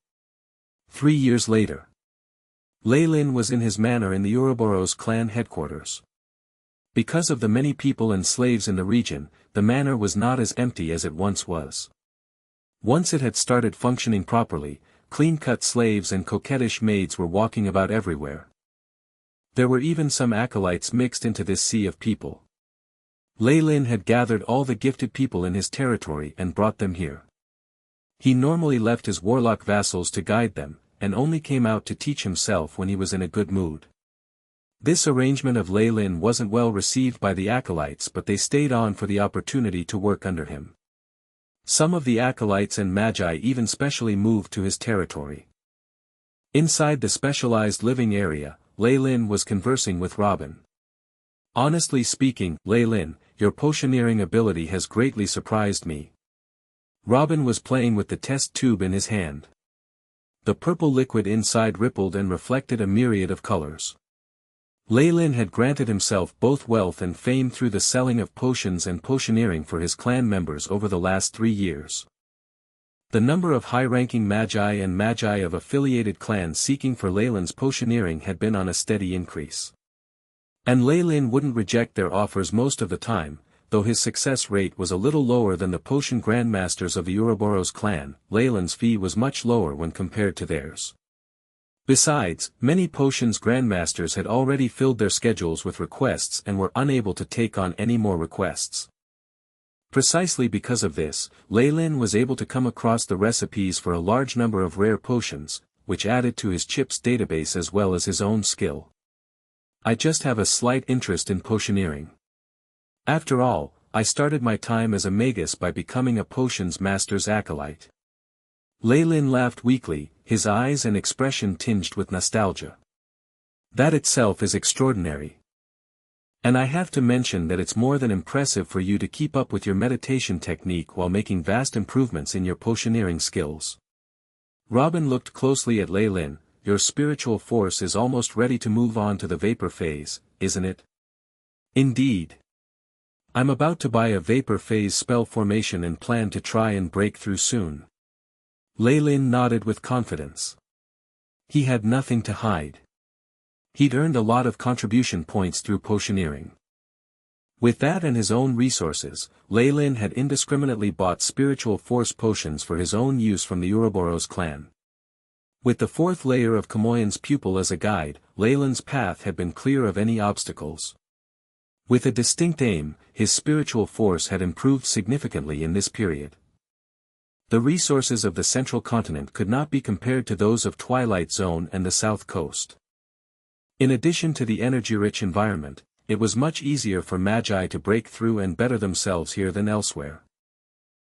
3 years later. Lei Lin was in his manor in the Ouroboros clan headquarters. Because of the many people and slaves in the region, the manor was not as empty as it once was. Once it had started functioning properly, clean-cut slaves and coquettish maids were walking about everywhere. There were even some acolytes mixed into this sea of people. Lei Lin had gathered all the gifted people in his territory and brought them here. He normally left his warlock vassals to guide them, and only came out to teach himself when he was in a good mood. This arrangement of Lei Lin wasn't well received by the acolytes, but they stayed on for the opportunity to work under him. Some of the acolytes and magi even specially moved to his territory. Inside the specialized living area, Lei Lin was conversing with Robin. Honestly speaking, Lei Lin, your potioneering ability has greatly surprised me. Robin was playing with the test tube in his hand. The purple liquid inside rippled and reflected a myriad of colors. Lei Lin had granted himself both wealth and fame through the selling of potions and potioneering for his clan members over the last 3 years. The number of high-ranking magi and magi of affiliated clans seeking for Lei Lin's potioneering had been on a steady increase. And Lei Lin wouldn't reject their offers most of the time, though his success rate was a little lower than the potion grandmasters of the Ouroboros clan. Lei Lin's fee was much lower when compared to theirs. Besides, many potions grandmasters had already filled their schedules with requests and were unable to take on any more requests. Precisely because of this, Lei Lin was able to come across the recipes for a large number of rare potions, which added to his chip's database as well as his own skill. I just have a slight interest in potioneering. After all, I started my time as a magus by becoming a potions master's acolyte. Lei Lin laughed weakly, his eyes and expression tinged with nostalgia. That itself is extraordinary. And I have to mention that it's more than impressive for you to keep up with your meditation technique while making vast improvements in your potioneering skills. Robin looked closely at Lei Lin. Your spiritual force is almost ready to move on to the vapor phase, isn't it? Indeed. I'm about to buy a vapor phase spell formation and plan to try and break through soon. Lei Lin nodded with confidence. He had nothing to hide. He'd earned a lot of contribution points through potioneering. With that and his own resources, Lei Lin had indiscriminately bought spiritual force potions for his own use from the Ouroboros clan. With the 4th layer of Kamoyan's pupil as a guide, Lei Lin's path had been clear of any obstacles. With a distinct aim, his spiritual force had improved significantly in this period. The resources of the central continent could not be compared to those of Twilight Zone and the South Coast. In addition to the energy-rich environment, it was much easier for magi to break through and better themselves here than elsewhere.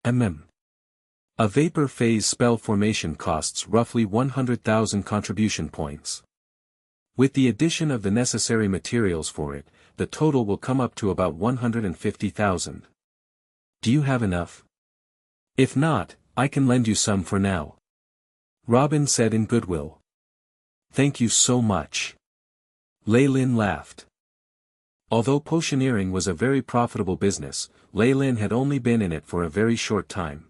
A vapor phase spell formation costs roughly 100,000 contribution points. With the addition of the necessary materials for it, the total will come up to about 150,000. Do you have enough? If not, I can lend you some for now. Robin said in goodwill. Thank you so much. Lei Lin laughed. Although potioneering was a very profitable business, Lei Lin had only been in it for a very short time.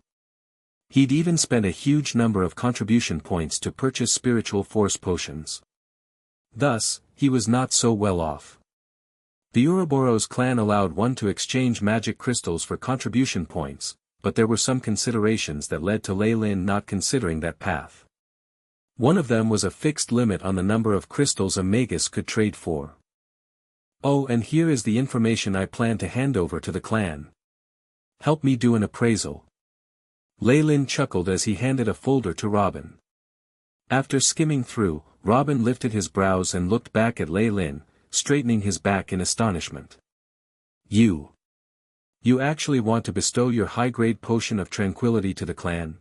He'd even spent a huge number of contribution points to purchase spiritual force potions. Thus, he was not so well off. The Ouroboros clan allowed one to exchange magic crystals for contribution points, but there were some considerations that led to Lei Lin not considering that path. One of them was a fixed limit on the number of crystals a Magus could trade for. Oh, and here is the information I plan to hand over to the clan. Help me do an appraisal. Lei Lin chuckled as he handed a folder to Robin. After skimming through, Robin lifted his brows and looked back at Lei Lin, straightening his back in astonishment. You actually want to bestow your high-grade potion of tranquility to the clan?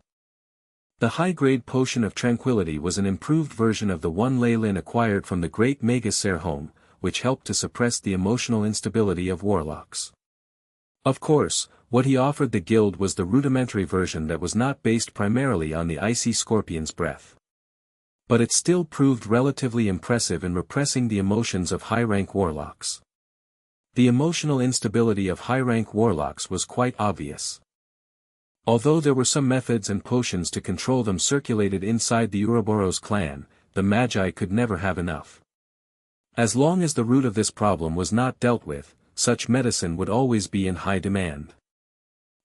The high-grade potion of tranquility was an improved version of the one Lei Lin acquired from the great Magus home, which helped to suppress the emotional instability of warlocks. Of course, what he offered the guild was the rudimentary version that was not based primarily on the icy scorpion's breath. But it still proved relatively impressive in repressing the emotions of high-rank warlocks. The emotional instability of high-rank warlocks was quite obvious. Although there were some methods and potions to control them circulated inside the Ouroboros clan, the Magi could never have enough. As long as the root of this problem was not dealt with, such medicine would always be in high demand.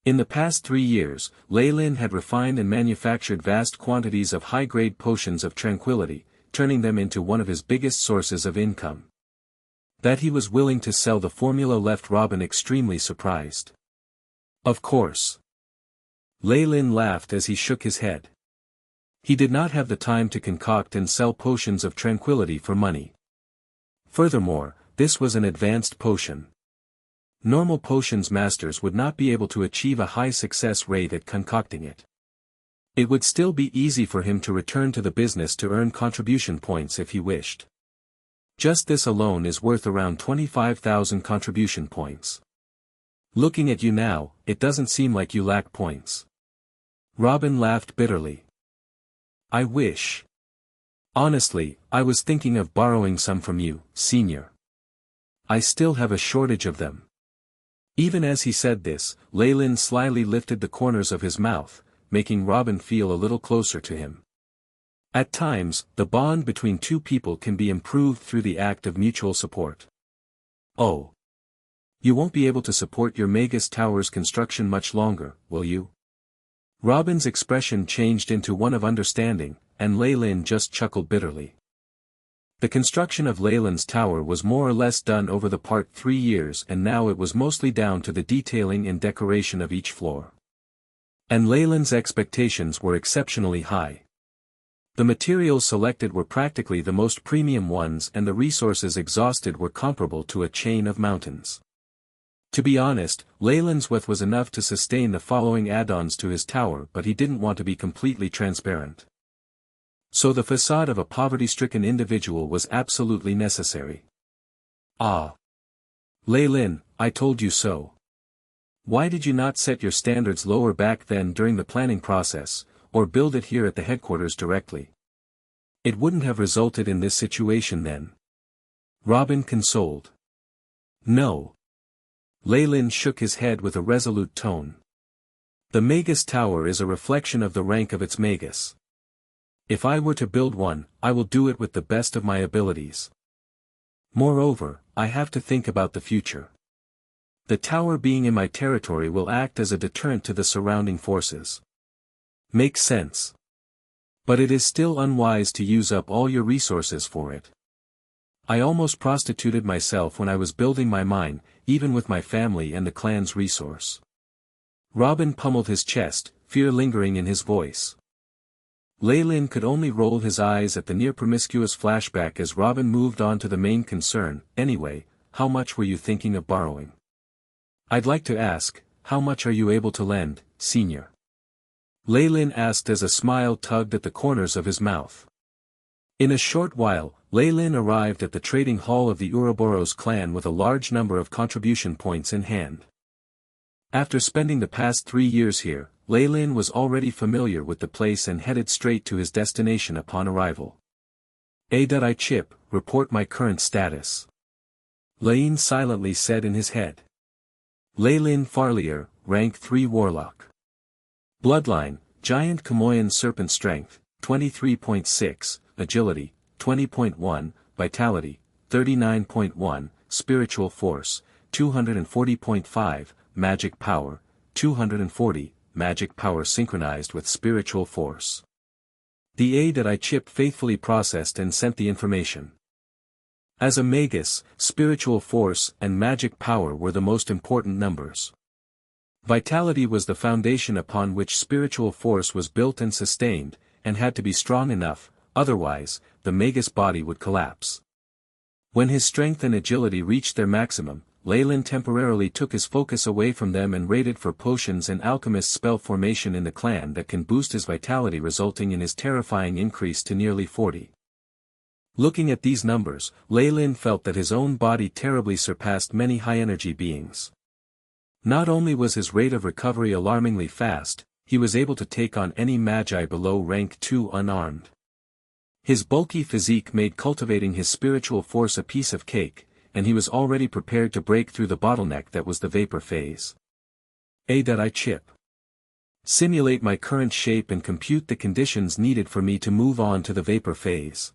In the past 3 years, Lei Lin had refined and manufactured vast quantities of high-grade potions of tranquility, turning them into one of his biggest sources of income. That he was willing to sell the formula left Robin extremely surprised. Of course. Lei Lin laughed as he shook his head. He did not have the time to concoct and sell potions of tranquility for money. Furthermore, this was an advanced potion. Normal potions masters would not be able to achieve a high success rate at concocting it. It would still be easy for him to return to the business to earn contribution points if he wished. Just this alone is worth around 25,000 contribution points. Looking at you now, it doesn't seem like you lack points. Robin laughed bitterly. I wish. Honestly, I was thinking of borrowing some from you, senior. I still have a shortage of them. Even as he said this, Lei Lin slyly lifted the corners of his mouth, making Robin feel a little closer to him. At times, the bond between two people can be improved through the act of mutual support. Oh. You won't be able to support your Magus Tower's construction much longer, will you? Robin's expression changed into one of understanding, and Lei Lin just chuckled bitterly. The construction of Lei Lin's tower was more or less done over the part 3 years and now it was mostly down to the detailing and decoration of each floor. And Lei Lin's expectations were exceptionally high. The materials selected were practically the most premium ones and the resources exhausted were comparable to a chain of mountains. To be honest, Lei Lin's wealth was enough to sustain the following add-ons to his tower but he didn't want to be completely transparent. So the facade of a poverty-stricken individual was absolutely necessary. Ah. Lei Lin, I told you so. Why did you not set your standards lower back then during the planning process, or build it here at the headquarters directly? It wouldn't have resulted in this situation then. Robin consoled. No. Lei Lin shook his head with a resolute tone. The Magus Tower is a reflection of the rank of its Magus. If I were to build one, I will do it with the best of my abilities. Moreover, I have to think about the future. The tower being in my territory will act as a deterrent to the surrounding forces. Makes sense. But it is still unwise to use up all your resources for it. I almost prostituted myself when I was building my mine, even with my family and the clan's resource. Robin pummeled his chest, fear lingering in his voice. Lei Lin could only roll his eyes at the near-promiscuous flashback as Robin moved on to the main concern. Anyway, how much were you thinking of borrowing? I'd like to ask, how much are you able to lend, senior? Lei Lin asked as a smile tugged at the corners of his mouth. In a short while, Lei Lin arrived at the trading hall of the Ouroboros clan with a large number of contribution points in hand. After spending the past 3 years here, Lei Lin was already familiar with the place and headed straight to his destination upon arrival. "I Chip, report my current status," Lain silently said in his head. Lei Lin Farlier, rank 3 Warlock. Bloodline, Giant Kamoyan Serpent Strength, 23.6, Agility, 20.1, Vitality, 39.1, Spiritual Force, 240.5, Magic Power, 240, Magic Power synchronized with Spiritual Force. The I Chip faithfully processed and sent the information. As a Magus, Spiritual Force and Magic Power were the most important numbers. Vitality was the foundation upon which Spiritual Force was built and sustained, and had to be strong enough, otherwise, the Magus body would collapse. When his strength and agility reached their maximum, Lei Lin temporarily took his focus away from them and raided for potions and alchemist spell formation in the clan that can boost his vitality, resulting in his terrifying increase to nearly 40. Looking at these numbers, Lei Lin felt that his own body terribly surpassed many high-energy beings. Not only was his rate of recovery alarmingly fast, he was able to take on any magi below rank 2 unarmed. His bulky physique made cultivating his spiritual force a piece of cake, and he was already prepared to break through the bottleneck that was the vapor phase. I Chip. Simulate my current shape and compute the conditions needed for me to move on to the vapor phase.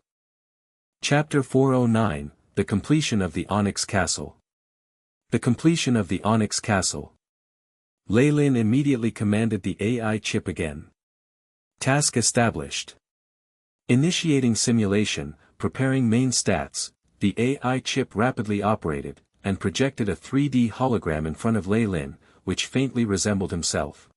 Chapter 409, The Completion of the Onyx Castle. The completion of the Onyx Castle. Lei Lin immediately commanded the AI chip again. Task established. Initiating simulation, preparing main stats. The AI chip rapidly operated, and projected a 3D hologram in front of Lei Lin, which faintly resembled himself.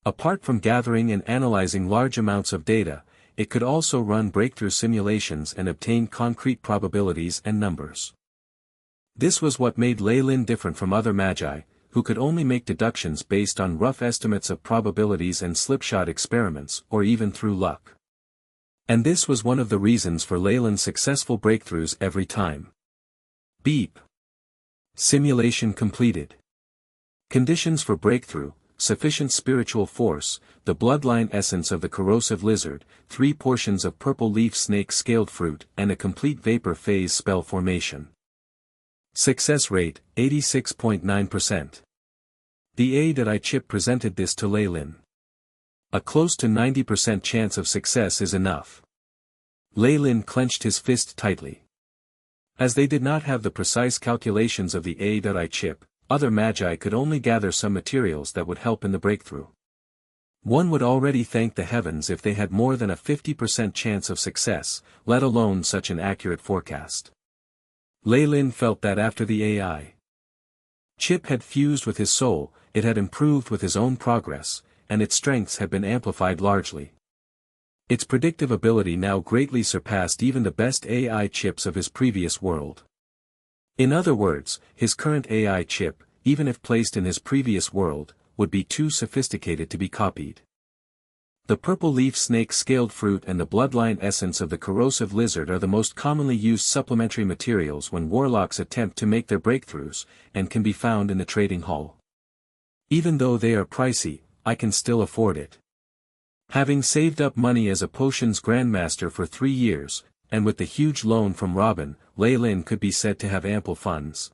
Apart from gathering and analyzing large amounts of data, it could also run breakthrough simulations and obtain concrete probabilities and numbers. This was what made Lei Lin different from other magi, who could only make deductions based on rough estimates of probabilities and slipshod experiments or even through luck. And this was one of the reasons for Lei Lin's successful breakthroughs every time. Beep. Simulation completed. Conditions for breakthrough: sufficient spiritual force, the bloodline essence of the corrosive lizard, 3 portions of purple leaf snake scaled fruit, and a complete vapor phase spell formation. Success rate, 86.9%. The I Chip presented this to Lei Lin. A close to 90% chance of success is enough. Lei Lin clenched his fist tightly. As they did not have the precise calculations of the I Chip, other magi could only gather some materials that would help in the breakthrough. One would already thank the heavens if they had more than a 50% chance of success, let alone such an accurate forecast. Lei Lin felt that after the AI chip had fused with his soul, it had improved with his own progress, and its strengths had been amplified largely. Its predictive ability now greatly surpassed even the best AI chips of his previous world. In other words, his current AI chip, even if placed in his previous world, would be too sophisticated to be copied. The purple leaf snake scaled fruit and the bloodline essence of the corrosive lizard are the most commonly used supplementary materials when warlocks attempt to make their breakthroughs, and can be found in the trading hall. Even though they are pricey, I can still afford it. Having saved up money as a potions grandmaster for 3 years, and with the huge loan from Robin, Lei Lin could be said to have ample funds.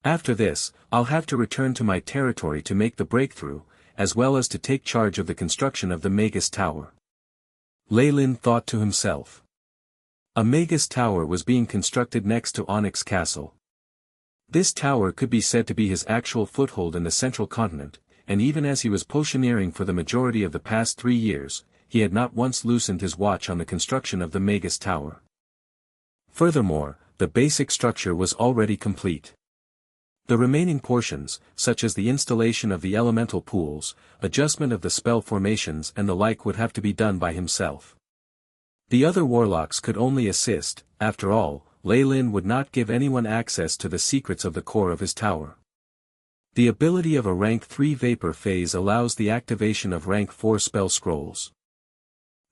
After this, I'll have to return to my territory to make the breakthrough, as well as to take charge of the construction of the Magus Tower. Lei Lin thought to himself. A Magus Tower was being constructed next to Onyx Castle. This tower could be said to be his actual foothold in the central continent, and even as he was potioneering for the majority of the past 3 years, he had not once loosened his watch on the construction of the Magus Tower. Furthermore, the basic structure was already complete. The remaining portions, such as the installation of the elemental pools, adjustment of the spell formations and the like would have to be done by himself. The other warlocks could only assist. After all, Lei Lin would not give anyone access to the secrets of the core of his tower. The ability of a rank 3 vapor phase allows the activation of rank 4 spell scrolls.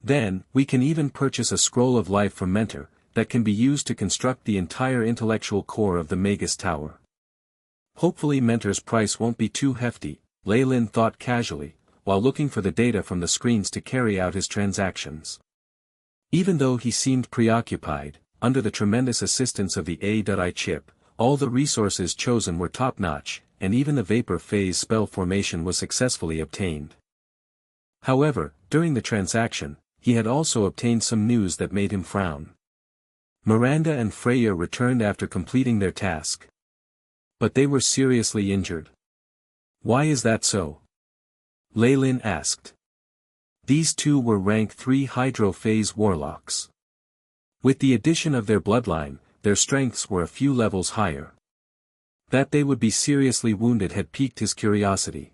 Then, we can even purchase a scroll of life from Mentor, that can be used to construct the entire intellectual core of the Magus Tower. Hopefully Mentor's price won't be too hefty, Lei Lin thought casually, while looking for the data from the screens to carry out his transactions. Even though he seemed preoccupied, under the tremendous assistance of the AI chip, all the resources chosen were top-notch, and even the vapor phase spell formation was successfully obtained. However, during the transaction, he had also obtained some news that made him frown. Miranda and Freya returned after completing their task. But they were seriously injured. Why is that so? Lei Lin asked. These two were rank 3 Hydro Phase warlocks. With the addition of their bloodline, their strengths were a few levels higher. That they would be seriously wounded had piqued his curiosity.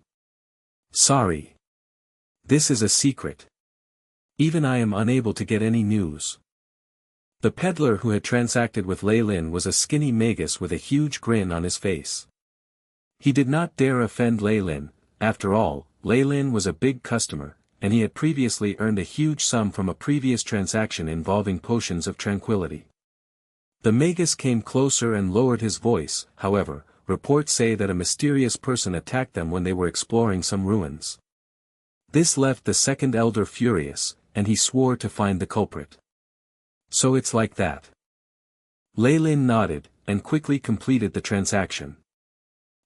Sorry. This is a secret. Even I am unable to get any news. The peddler who had transacted with Lei Lin was a skinny Magus with a huge grin on his face. He did not dare offend Lei Lin. After all, Lei Lin was a big customer, and he had previously earned a huge sum from a previous transaction involving potions of tranquility. The Magus came closer and lowered his voice. However, reports say that a mysterious person attacked them when they were exploring some ruins. This left the second elder furious, and he swore to find the culprit. So it's like that. Lei Lin nodded, and quickly completed the transaction.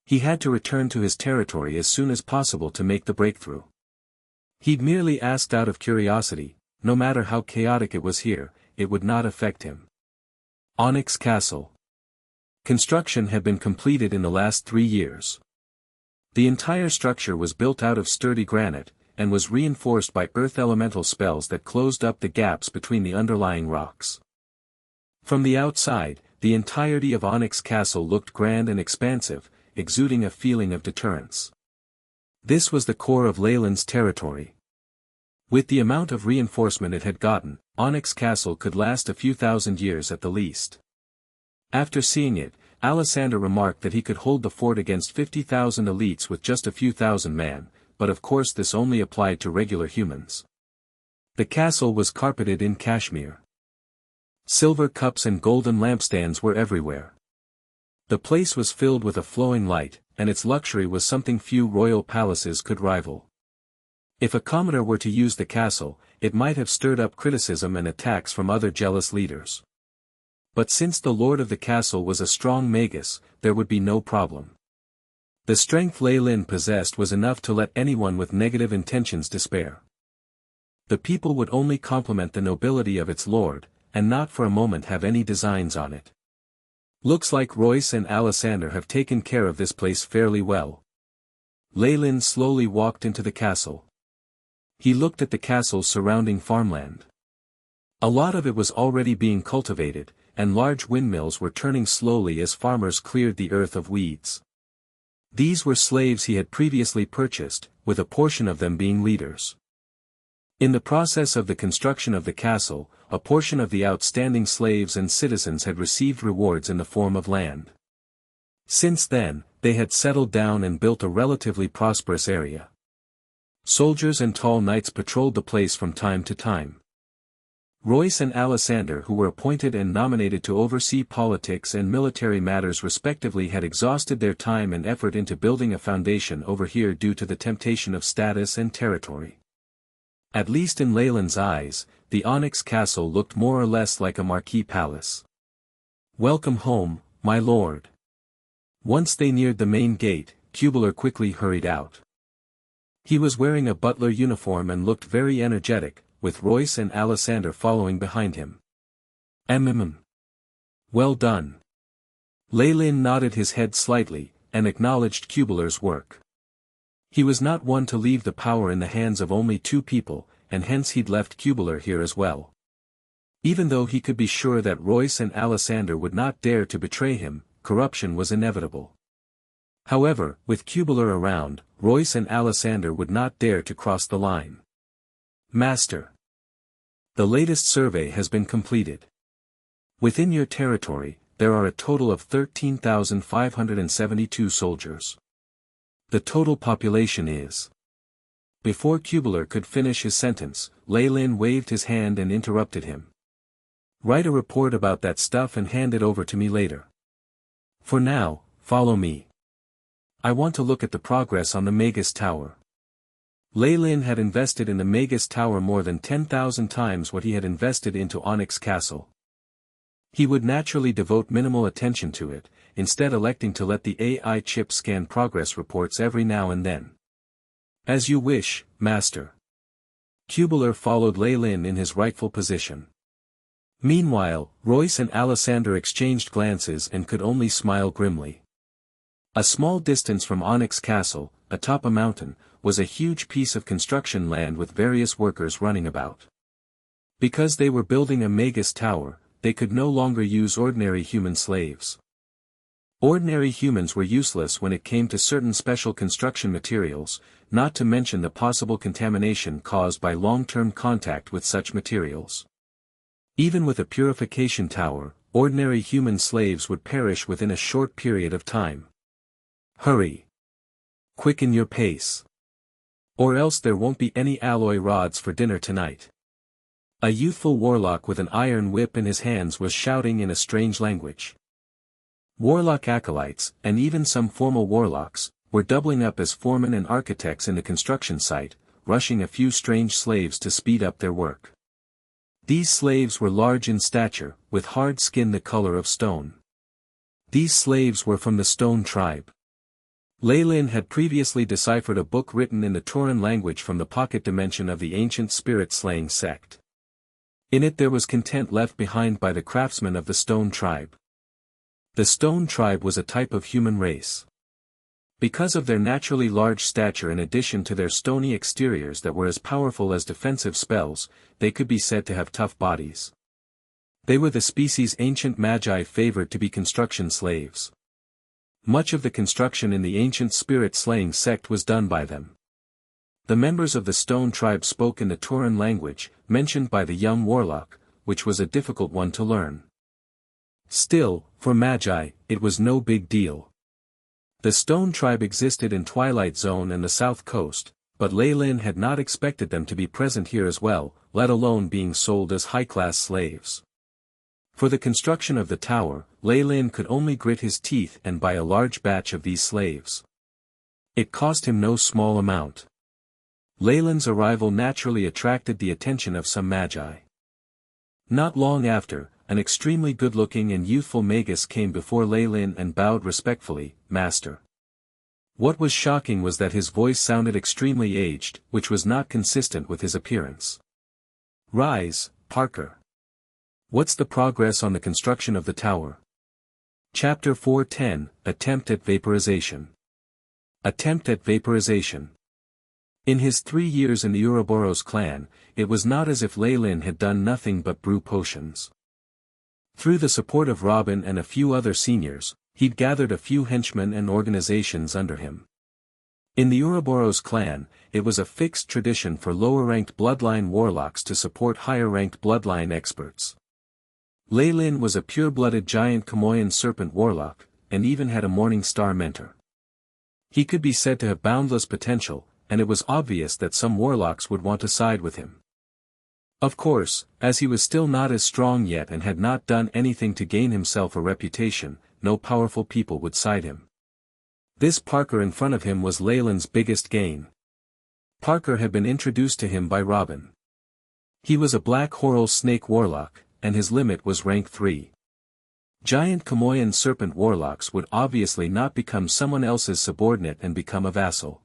He had to return to his territory as soon as possible to make the breakthrough. He'd merely asked out of curiosity, no matter how chaotic it was here, it would not affect him. Onyx Castle. Construction had been completed in the last 3 years. The entire structure was built out of sturdy granite, and was reinforced by earth elemental spells that closed up the gaps between the underlying rocks. From the outside, the entirety of Onyx Castle looked grand and expansive, exuding a feeling of deterrence. This was the core of Lei Lin's territory. With the amount of reinforcement it had gotten, Onyx Castle could last a few thousand years at the least. After seeing it, Alessander remarked that he could hold the fort against 50,000 elites with just a few thousand men, but of course this only applied to regular humans. The castle was carpeted in cashmere. Silver cups and golden lampstands were everywhere. The place was filled with a flowing light, and its luxury was something few royal palaces could rival. If a commoner were to use the castle, it might have stirred up criticism and attacks from other jealous leaders. But since the lord of the castle was a strong Magus, there would be no problem. The strength Lei Lin possessed was enough to let anyone with negative intentions despair. The people would only compliment the nobility of its lord, and not for a moment have any designs on it. Looks like Royce and Alessander have taken care of this place fairly well. Lei Lin slowly walked into the castle. He looked at the castle's surrounding farmland. A lot of it was already being cultivated, and large windmills were turning slowly as farmers cleared the earth of weeds. These were slaves he had previously purchased, with a portion of them being leaders. In the process of the construction of the castle, a portion of the outstanding slaves and citizens had received rewards in the form of land. Since then, they had settled down and built a relatively prosperous area. Soldiers and tall knights patrolled the place from time to time. Royce and Alessander, who were appointed and nominated to oversee politics and military matters respectively, had exhausted their time and effort into building a foundation over here due to the temptation of status and territory. At least in Lei Lin's eyes, the Onyx Castle looked more or less like a marquee palace. "Welcome home, my lord." Once they neared the main gate, Cubular quickly hurried out. He was wearing a butler uniform and looked very energetic, with Royce and Alessander following behind him. Well done." Lei Lin nodded his head slightly, and acknowledged Cubular's work. He was not one to leave the power in the hands of only 2 people, and hence he'd left Cubular here as well. Even though he could be sure that Royce and Alessander would not dare to betray him, corruption was inevitable. However, with Cubular around, Royce and Alessander would not dare to cross the line. "Master. The latest survey has been completed. Within your territory, there are a total of 13,572 soldiers. The total population is Before Cubular could finish his sentence, Lei Lin waved his hand and interrupted him. Write a report about that stuff and hand it over to me later. For now, follow me. I want to look at the progress on the Magus Tower. Lei Lin had invested in the Magus Tower more than 10,000 times what he had invested into Onyx Castle. He would naturally devote minimal attention to it, instead electing to let the AI chip scan progress reports every now and then. As you wish, Master. Cubular followed Lei Lin in his rightful position. Meanwhile, Royce and Alessander exchanged glances and could only smile grimly. A small distance from Onyx Castle, atop a mountain, was a huge piece of construction land with various workers running about. Because they were building a Magus Tower, they could no longer use ordinary human slaves. Ordinary humans were useless when it came to certain special construction materials, not to mention the possible contamination caused by long-term contact with such materials. Even with a purification tower, ordinary human slaves would perish within a short period of time. Hurry! Quicken your pace. Or else there won't be any alloy rods for dinner tonight. A youthful warlock with an iron whip in his hands was shouting in a strange language. Warlock acolytes, and even some formal warlocks, were doubling up as foremen and architects in the construction site, rushing a few strange slaves to speed up their work. These slaves were large in stature, with hard skin the color of stone. These slaves were from the Stone Tribe. Lei Lin had previously deciphered a book written in the Torm language from the pocket dimension of the ancient spirit-slaying sect. In it there was content left behind by the craftsmen of the Stone Tribe. The Stone Tribe was a type of human race. Because of their naturally large stature in addition to their stony exteriors that were as powerful as defensive spells, they could be said to have tough bodies. They were the species ancient magi favored to be construction slaves. Much of the construction in the ancient spirit-slaying sect was done by them. The members of the Stone Tribe spoke in the Torm language, mentioned by the young warlock, which was a difficult one to learn. Still, for magi, it was no big deal. The Stone Tribe existed in Twilight Zone and the South Coast, but Lei Lin had not expected them to be present here as well, let alone being sold as high-class slaves. For the construction of the tower, Lei Lin could only grit his teeth and buy a large batch of these slaves. It cost him no small amount. Lei Lin's arrival naturally attracted the attention of some magi. Not long after, an extremely good-looking and youthful Magus came before Lei Lin and bowed respectfully, Master. What was shocking was that his voice sounded extremely aged, which was not consistent with his appearance. Rise, Parker. What's the progress on the construction of the tower? Chapter 410, Attempt at Vaporization. Attempt at Vaporization. In his 3 years in the Ouroboros clan, it was not as if Lei Lin had done nothing but brew potions. Through the support of Robin and a few other seniors, he'd gathered a few henchmen and organizations under him. In the Ouroboros clan, it was a fixed tradition for lower-ranked bloodline warlocks to support higher-ranked bloodline experts. Lei Lin was a pure-blooded giant Kamoyan serpent warlock, and even had a Morning Star mentor. He could be said to have boundless potential, and it was obvious that some warlocks would want to side with him. Of course, as he was still not as strong yet and had not done anything to gain himself a reputation, no powerful people would side him. This Parker in front of him was Lei Lin's biggest gain. Parker had been introduced to him by Robin. He was a black Horal snake warlock, and his limit was rank 3. Giant Kamoyan serpent warlocks would obviously not become someone else's subordinate and become a vassal.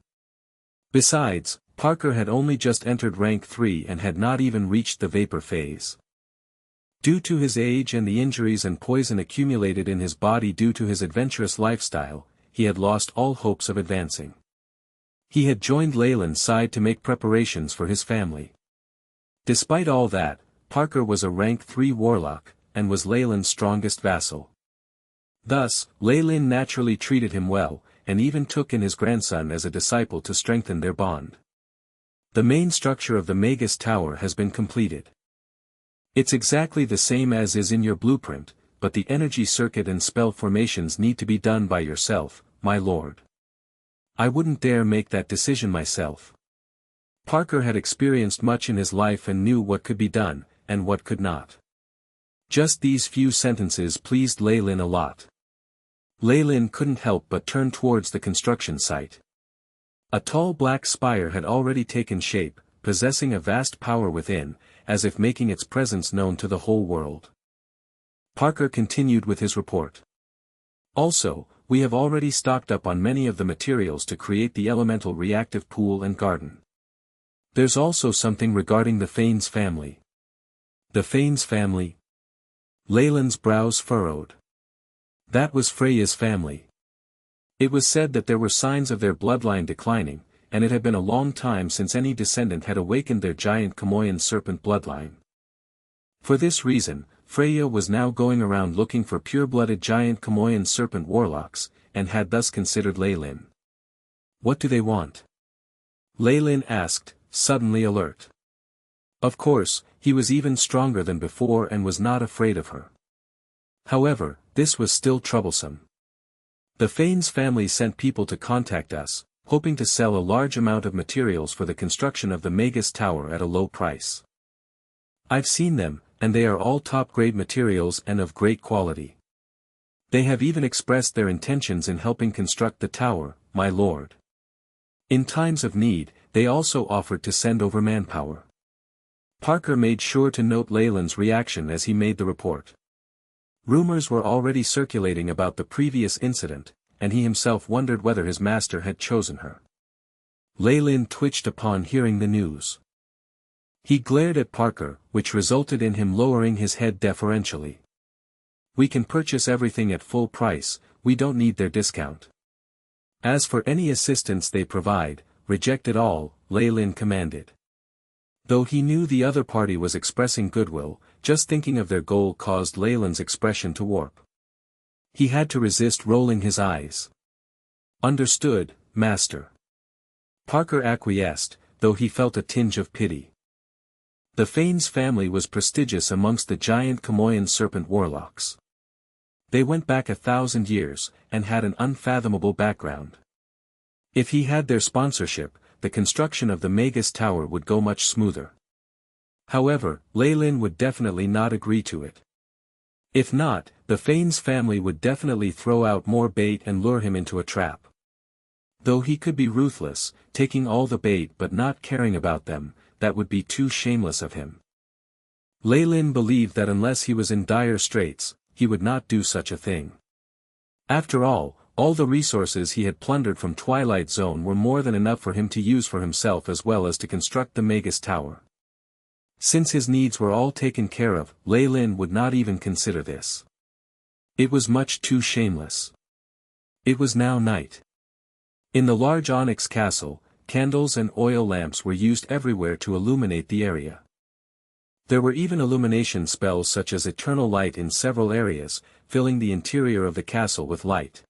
Besides, Parker had only just entered rank 3 and had not even reached the vapor phase. Due to his age and the injuries and poison accumulated in his body due to his adventurous lifestyle, he had lost all hopes of advancing. He had joined Lei Lin's side to make preparations for his family. Despite all that, Parker was a rank 3 warlock, and was Lei Lin's strongest vassal. Thus, Lei Lin naturally treated him well, and even took in his grandson as a disciple to strengthen their bond. The main structure of the Magus Tower has been completed. It's exactly the same as is in your blueprint, but the energy circuit and spell formations need to be done by yourself, my lord. I wouldn't dare make that decision myself. Parker had experienced much in his life and knew what could be done, and what could not. Just these few sentences pleased Leyland a lot. Leyland couldn't help but turn towards the construction site. A tall black spire had already taken shape, possessing a vast power within, as if making its presence known to the whole world. Parker continued with his report. Also, we have already stocked up on many of the materials to create the elemental reactive pool and garden. There's also something regarding the Fanes family. The Fanes family? Leyland's brows furrowed. That was Freya's family. It was said that there were signs of their bloodline declining, and it had been a long time since any descendant had awakened their giant Chamoyan serpent bloodline. For this reason, Freya was now going around looking for pure-blooded giant Chamoyan serpent warlocks, and had thus considered Leyland. What do they want? Leyland asked, suddenly alert. Of course, he was even stronger than before and was not afraid of her. However, this was still troublesome. The Fanes family sent people to contact us, hoping to sell a large amount of materials for the construction of the Magus Tower at a low price. I've seen them, and they are all top-grade materials and of great quality. They have even expressed their intentions in helping construct the tower, my lord. In times of need, they also offered to send over manpower. Parker made sure to note Leyland's reaction as he made the report. Rumors were already circulating about the previous incident, and he himself wondered whether his master had chosen her. Leyland twitched upon hearing the news. He glared at Parker, which resulted in him lowering his head deferentially. We can purchase everything at full price, we don't need their discount. As for any assistance they provide, reject it all, Leyland commanded. Though he knew the other party was expressing goodwill, just thinking of their goal caused Leyland's expression to warp. He had to resist rolling his eyes. Understood, master. Parker acquiesced, though he felt a tinge of pity. The Fanes family was prestigious amongst the giant Chamoyan serpent warlocks. They went back 1,000 years, and had an unfathomable background. If he had their sponsorship, the construction of the Magus Tower would go much smoother. However, Leyland would definitely not agree to it. If not, the Fanes family would definitely throw out more bait and lure him into a trap. Though he could be ruthless, taking all the bait but not caring about them, that would be too shameless of him. Leyland believed that unless he was in dire straits, he would not do such a thing. After all the resources he had plundered from Twilight Zone were more than enough for him to use for himself as well as to construct the Magus Tower. Since his needs were all taken care of, Leyland would not even consider this. It was much too shameless. It was now night. In the large onyx castle, candles and oil lamps were used everywhere to illuminate the area. There were even illumination spells such as eternal light in several areas, filling the interior of the castle with light.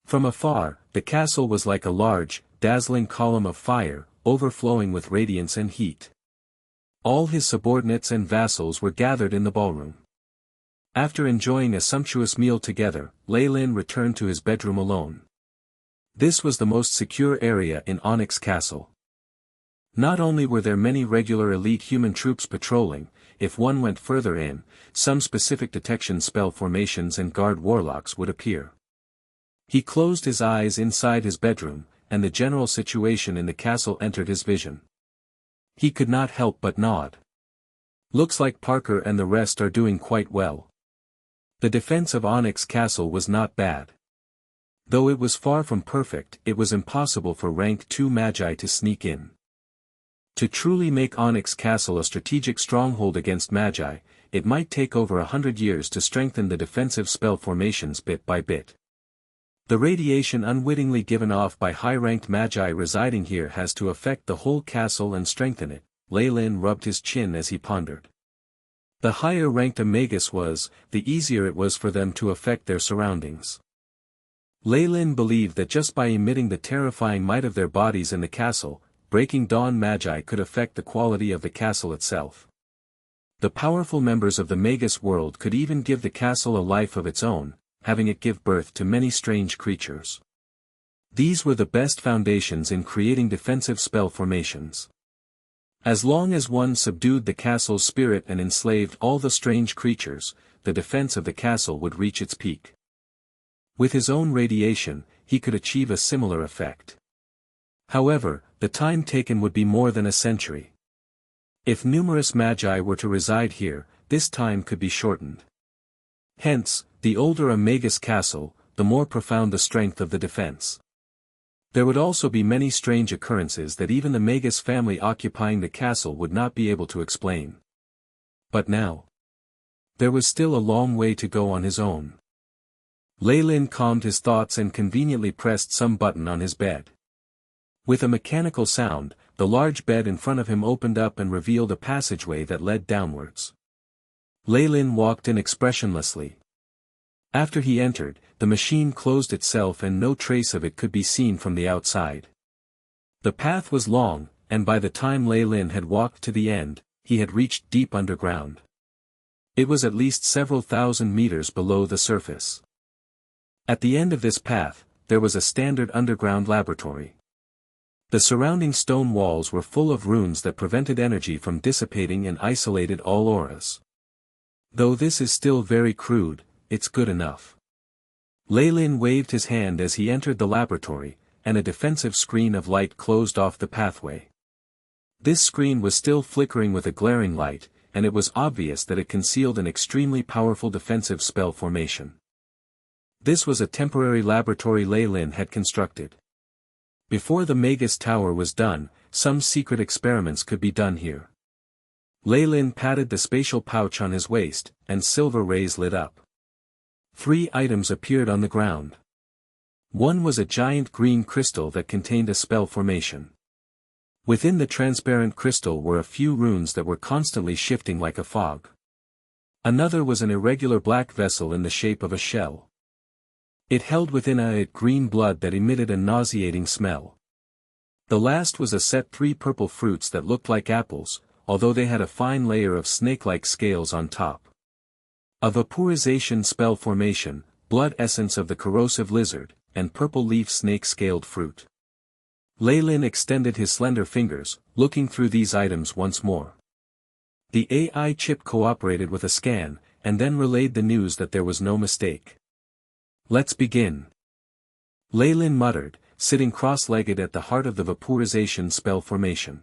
From afar, the castle was like a large, dazzling column of fire, overflowing with radiance and heat. All his subordinates and vassals were gathered in the ballroom. After enjoying a sumptuous meal together, Leyland returned to his bedroom alone. This was the most secure area in Onyx Castle. Not only were there many regular elite human troops patrolling, if one went further in, some specific detection spell formations and guard warlocks would appear. He closed his eyes inside his bedroom, and the general situation in the castle entered his vision. He could not help but nod. Looks like Parker and the rest are doing quite well. The defense of Onyx Castle was not bad. Though it was far from perfect, it was impossible for rank 2 magi to sneak in. To truly make Onyx Castle a strategic stronghold against magi, it might take over 100 years to strengthen the defensive spell formations bit by bit. The radiation unwittingly given off by high-ranked magi residing here has to affect the whole castle and strengthen it. Leyland rubbed his chin as he pondered. The higher ranked a Magus was, the easier it was for them to affect their surroundings. Leyland believed that just by emitting the terrifying might of their bodies in the castle, Breaking Dawn magi could affect the quality of the castle itself. The powerful members of the Magus world could even give the castle a life of its own, having it give birth to many strange creatures. These were the best foundations in creating defensive spell formations. As long as one subdued the castle's spirit and enslaved all the strange creatures, the defense of the castle would reach its peak. With his own radiation, he could achieve a similar effect. However, the time taken would be more than a century. If numerous magi were to reside here, this time could be shortened. Hence, the older a Magus castle, the more profound the strength of the defense. There would also be many strange occurrences that even the Magus family occupying the castle would not be able to explain. But now, there was still a long way to go on his own. Leyland calmed his thoughts and conveniently pressed some button on his bed. With a mechanical sound, the large bed in front of him opened up and revealed a passageway that led downwards. Leyland walked in expressionlessly. After he entered, the machine closed itself and no trace of it could be seen from the outside. The path was long, and by the time Leyland had walked to the end, he had reached deep underground. It was at least several thousand meters below the surface. At the end of this path, there was a standard underground laboratory. The surrounding stone walls were full of runes that prevented energy from dissipating and isolated all auras. Though this is still very crude, it's good enough. Leyland waved his hand as he entered the laboratory, and a defensive screen of light closed off the pathway. This screen was still flickering with a glaring light, and it was obvious that it concealed an extremely powerful defensive spell formation. This was a temporary laboratory Leyland had constructed. Before the Magus Tower was done, some secret experiments could be done here. Leyland patted the spatial pouch on his waist, and silver rays lit up. 3 items appeared on the ground. One was a giant green crystal that contained a spell formation. Within the transparent crystal were a few runes that were constantly shifting like a fog. Another was an irregular black vessel in the shape of a shell. It held within it green blood that emitted a nauseating smell. The last was a set 3 purple fruits that looked like apples, although they had a fine layer of snake-like scales on top. A vaporization spell formation, blood essence of the corrosive lizard, and purple leaf snake-scaled fruit. Leyland extended his slender fingers, looking through these items once more. The AI chip cooperated with a scan, and then relayed the news that there was no mistake. "Let's begin," Leyland muttered, sitting cross-legged at the heart of the vaporization spell formation.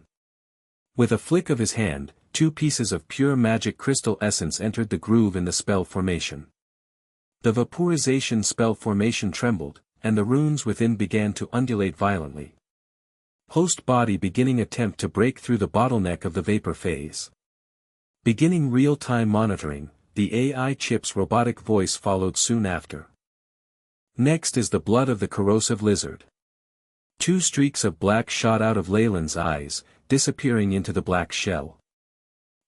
With a flick of his hand, 2 pieces of pure magic crystal essence entered the groove in the spell formation. The vaporization spell formation trembled, and the runes within began to undulate violently. Host body beginning attempt to break through the bottleneck of the vapor phase. Beginning real-time monitoring, the AI chip's robotic voice followed soon after. Next is the blood of the corrosive lizard. 2 streaks of black shot out of Leyland's eyes, disappearing into the black shell.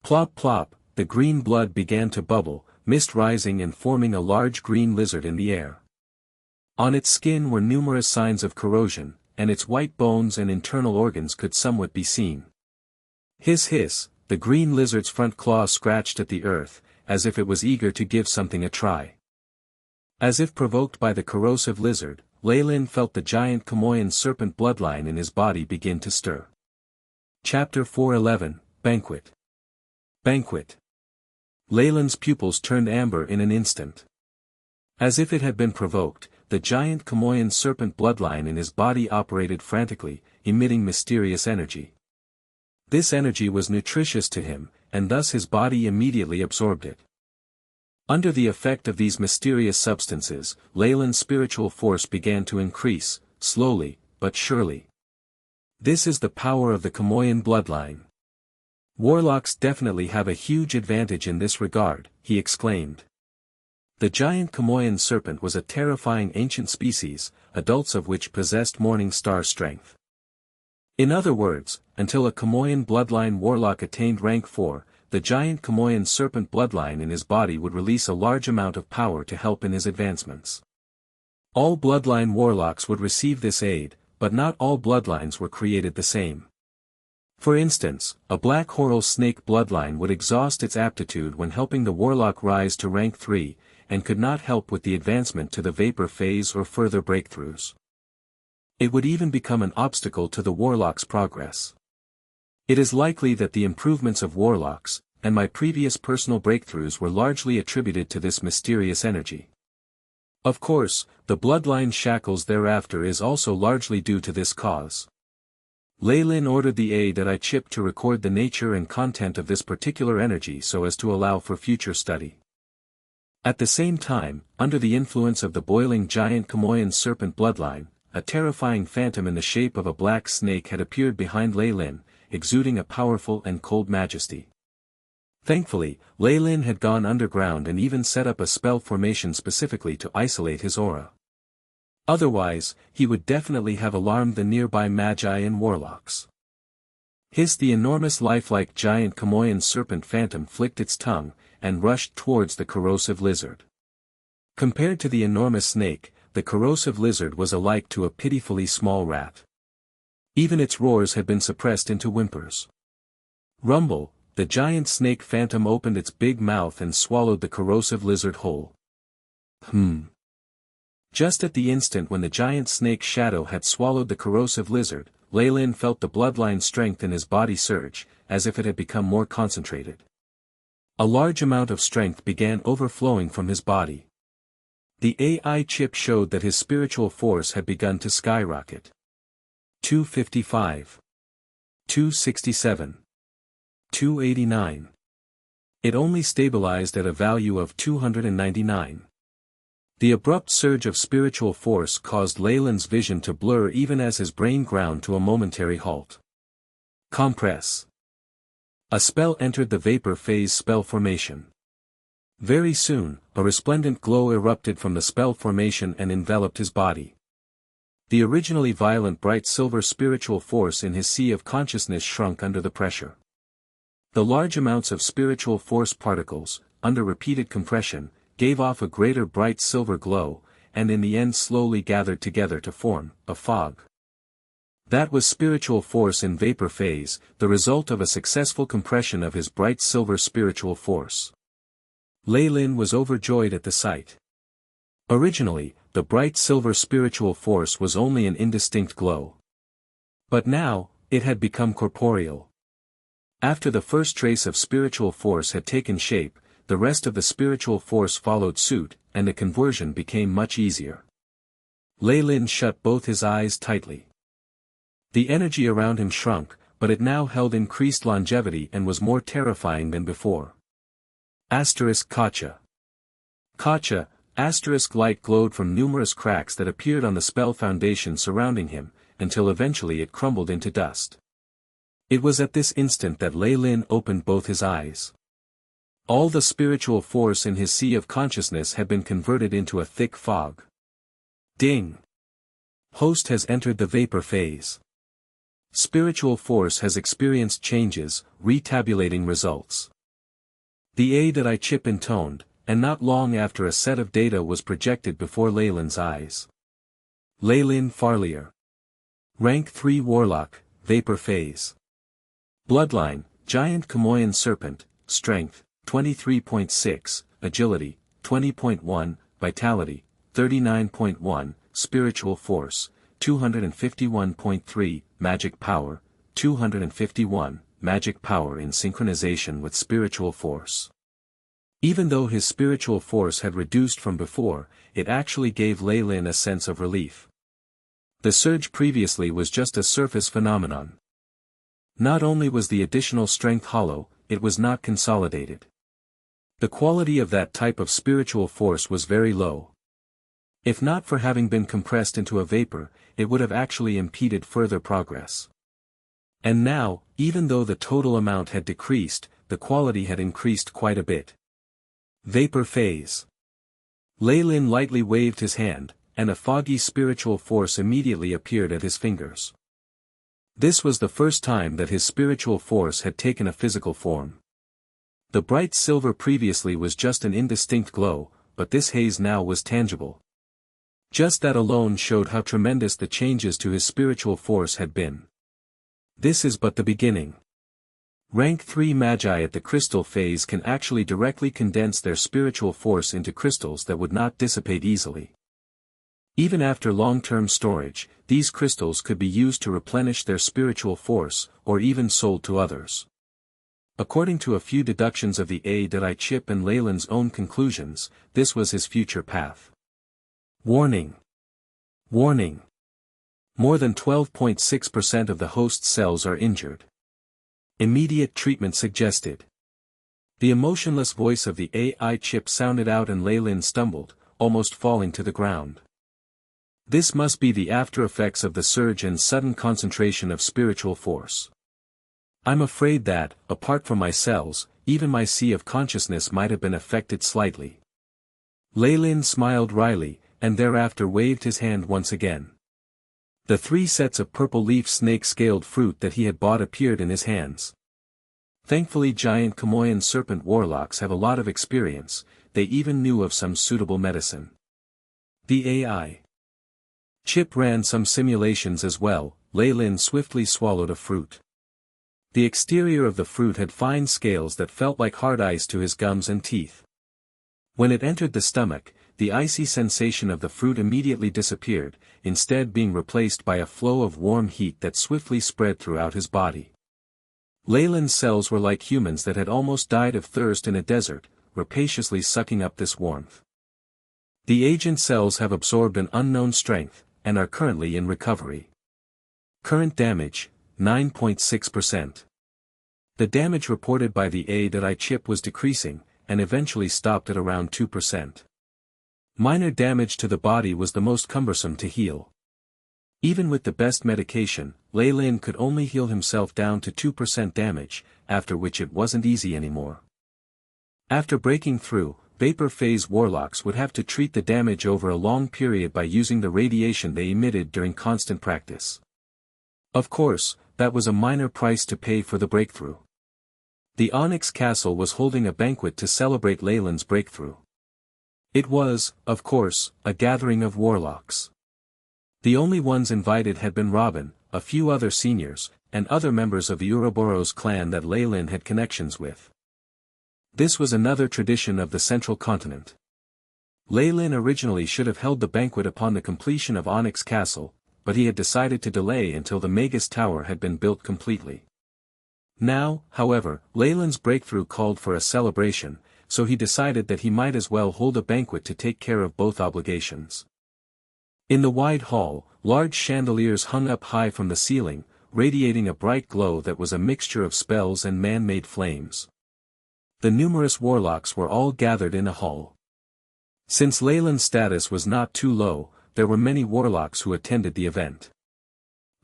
Plop plop, the green blood began to bubble, mist rising and forming a large green lizard in the air. On its skin were numerous signs of corrosion, and its white bones and internal organs could somewhat be seen. Hiss hiss, the green lizard's front claw scratched at the earth, as if it was eager to give something a try. As if provoked by the corrosive lizard, Leyland felt the giant Chamoyan serpent bloodline in his body begin to stir. Chapter 411, Banquet. Banquet. Leyland's pupils turned amber in an instant. As if it had been provoked, the giant Chamoyan serpent bloodline in his body operated frantically, emitting mysterious energy. This energy was nutritious to him, and thus his body immediately absorbed it. Under the effect of these mysterious substances, Leyland's spiritual force began to increase, slowly, but surely. This is the power of the Chamoyan bloodline. Warlocks definitely have a huge advantage in this regard, he exclaimed. The giant Chamoyan serpent was a terrifying ancient species, adults of which possessed morning star strength. In other words, until a Chamoyan bloodline warlock attained rank 4, the giant Chamoyan serpent bloodline in his body would release a large amount of power to help in his advancements. All bloodline warlocks would receive this aid, but not all bloodlines were created the same. For instance, a black Horal snake bloodline would exhaust its aptitude when helping the warlock rise to rank 3, and could not help with the advancement to the vapor phase or further breakthroughs. It would even become an obstacle to the warlock's progress. It is likely that the improvements of warlocks, and my previous personal breakthroughs were largely attributed to this mysterious energy. Of course, the bloodline shackles thereafter is also largely due to this cause. Leylin ordered the AI chip to record the nature and content of this particular energy so as to allow for future study. At the same time, under the influence of the boiling giant Kamoyan serpent bloodline, a terrifying phantom in the shape of a black snake had appeared behind Leylin, exuding a powerful and cold majesty. Thankfully, Leylin had gone underground and even set up a spell formation specifically to isolate his aura. Otherwise, he would definitely have alarmed the nearby magi and warlocks. The enormous lifelike giant Kamoyan serpent phantom flicked its tongue, and rushed towards the corrosive lizard. Compared to the enormous snake, the corrosive lizard was alike to a pitifully small rat. Even its roars had been suppressed into whimpers. Rumble, the giant snake phantom opened its big mouth and swallowed the corrosive lizard whole. Just at the instant when the giant snake shadow had swallowed the corrosive lizard, Leylin felt the bloodline strength in his body surge, as if it had become more concentrated. A large amount of strength began overflowing from his body. The AI chip showed that his spiritual force had begun to skyrocket. 255. 267. 289. It only stabilized at a value of 299. The abrupt surge of spiritual force caused Leylin's vision to blur even as his brain ground to a momentary halt. Compress. A spell entered the vapor phase spell formation. Very soon, a resplendent glow erupted from the spell formation and enveloped his body. The originally violent bright silver spiritual force in his sea of consciousness shrunk under the pressure. The large amounts of spiritual force particles, under repeated compression, gave off a greater bright silver glow, and in the end slowly gathered together to form a fog. That was spiritual force in vapor phase, the result of a successful compression of his bright silver spiritual force. Leylin was overjoyed at the sight. Originally, the bright silver spiritual force was only an indistinct glow. But now, it had become corporeal. After the first trace of spiritual force had taken shape, the rest of the spiritual force followed suit, and the conversion became much easier. Leylin shut both his eyes tightly. The energy around him shrunk, but it now held increased longevity and was more terrifying than before. Kacha. Kacha, light glowed from numerous cracks that appeared on the spell foundation surrounding him, until eventually it crumbled into dust. It was at this instant that Leylin opened both his eyes. All the spiritual force in his sea of consciousness had been converted into a thick fog. Ding! Host has entered the vapor phase. Spiritual force has experienced changes, retabulating results. The AI chip intoned, and not long after a set of data was projected before Leylin's eyes. Leylin Farlier. Rank 3 Warlock, Vapor Phase. Bloodline, Giant Kamoyan Serpent, Strength, 23.6, Agility, 20.1, Vitality, 39.1, Spiritual Force, 251.3, Magic Power, 251, Magic Power in synchronization with Spiritual Force. Even though his spiritual force had reduced from before, it actually gave Leylin a sense of relief. The surge previously was just a surface phenomenon. Not only was the additional strength hollow, it was not consolidated. The quality of that type of spiritual force was very low. If not for having been compressed into a vapor, it would have actually impeded further progress. And now, even though the total amount had decreased, the quality had increased quite a bit. Vapor Phase. Leylin lightly waved his hand, and a foggy spiritual force immediately appeared at his fingers. This was the first time that his spiritual force had taken a physical form. The bright silver previously was just an indistinct glow, but this haze now was tangible. Just that alone showed how tremendous the changes to his spiritual force had been. This is but the beginning. Rank 3 Magi at the crystal phase can actually directly condense their spiritual force into crystals that would not dissipate easily. Even after long-term storage, these crystals could be used to replenish their spiritual force, or even sold to others. According to a few deductions of the AI chip and Leyland's own conclusions, this was his future path. Warning! Warning! More than 12.6% of the host cells are injured. Immediate treatment suggested. The emotionless voice of the AI chip sounded out and Leyland stumbled, almost falling to the ground. This must be the after effects of the surge and sudden concentration of spiritual force. I'm afraid that, apart from my cells, even my sea of consciousness might have been affected slightly. Leyland smiled wryly, and thereafter waved his hand once again. The 3 sets of purple leaf snake-scaled fruit that he had bought appeared in his hands. Thankfully giant Kamoyan serpent warlocks have a lot of experience, they even knew of some suitable medicine. The AI chip ran some simulations as well. Leyland swiftly swallowed a fruit. The exterior of the fruit had fine scales that felt like hard ice to his gums and teeth. When it entered the stomach, the icy sensation of the fruit immediately disappeared, instead being replaced by a flow of warm heat that swiftly spread throughout his body. Leyland's cells were like humans that had almost died of thirst in a desert, rapaciously sucking up this warmth. The agent cells have absorbed an unknown strength, and are currently in recovery. Current damage, 9.6%. The damage reported by the AI chip was decreasing, and eventually stopped at around 2%. Minor damage to the body was the most cumbersome to heal. Even with the best medication, Leyland could only heal himself down to 2% damage, after which it wasn't easy anymore. After breaking through, vapor phase warlocks would have to treat the damage over a long period by using the radiation they emitted during constant practice. Of course, that was a minor price to pay for the breakthrough. The Onyx Castle was holding a banquet to celebrate Leyland's breakthrough. It was, of course, a gathering of warlocks. The only ones invited had been Robin, a few other seniors, and other members of the Ouroboros clan that Leyland had connections with. This was another tradition of the central continent. Leyland originally should have held the banquet upon the completion of Onyx Castle, but he had decided to delay until the Magus Tower had been built completely. Now, however, Leyland's breakthrough called for a celebration, so he decided that he might as well hold a banquet to take care of both obligations. In the wide hall, large chandeliers hung up high from the ceiling, radiating a bright glow that was a mixture of spells and man-made flames. The numerous warlocks were all gathered in a hall. Since Leyland's status was not too low, there were many warlocks who attended the event.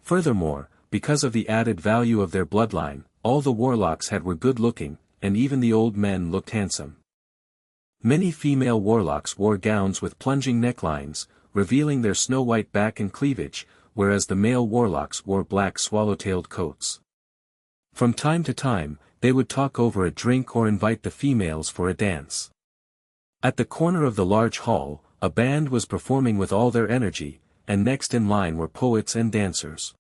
Furthermore, because of the added value of their bloodline, all the warlocks were good-looking, and even the old men looked handsome. Many female warlocks wore gowns with plunging necklines, revealing their snow-white back and cleavage, whereas the male warlocks wore black swallow-tailed coats. From time to time, they would talk over a drink or invite the females for a dance. At the corner of the large hall, a band was performing with all their energy, and next in line were poets and dancers.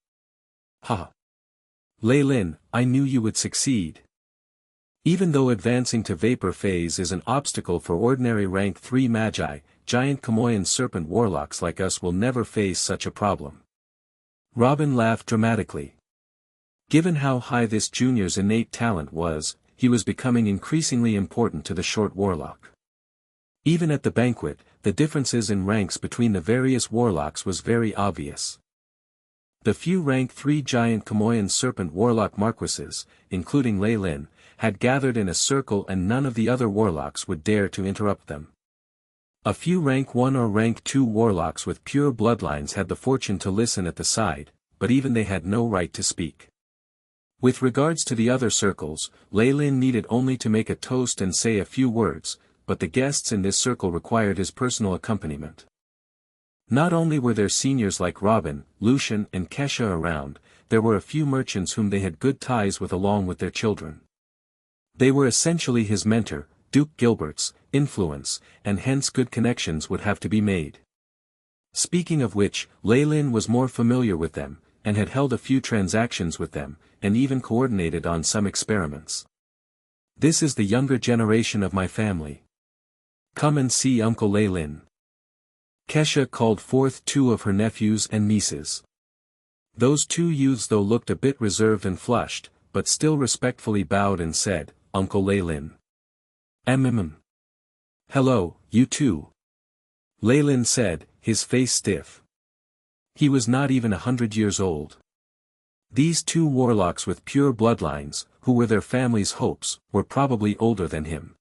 Ha! Leyland, I knew you would succeed. Even though advancing to vapor phase is an obstacle for ordinary rank 3 magi, giant Kamoyan serpent warlocks like us will never face such a problem. Robin laughed dramatically. Given how high this junior's innate talent was, he was becoming increasingly important to the short warlock. Even at the banquet, the differences in ranks between the various warlocks was very obvious. The few rank 3 giant Kamoyan serpent warlock marquises, including Leyland, had gathered in a circle and none of the other warlocks would dare to interrupt them. A few rank 1 or rank 2 warlocks with pure bloodlines had the fortune to listen at the side, but even they had no right to speak. With regards to the other circles, Leyland needed only to make a toast and say a few words, but the guests in this circle required his personal accompaniment. Not only were there seniors like Robin, Lucian and Kesha around, there were a few merchants whom they had good ties with along with their children. They were essentially his mentor, Duke Gilbert's influence, and hence good connections would have to be made. Speaking of which, Leyland was more familiar with them, and had held a few transactions with them, and even coordinated on some experiments. This is the younger generation of my family. Come and see Uncle Leyland. Kesha called forth two of her nephews and nieces. Those two youths though looked a bit reserved and flushed, but still respectfully bowed and said, "Uncle Leylin." Hello, you two. Leylin said, his face stiff. He was not even 100 years old. These two warlocks with pure bloodlines, who were their family's hopes, were probably older than him.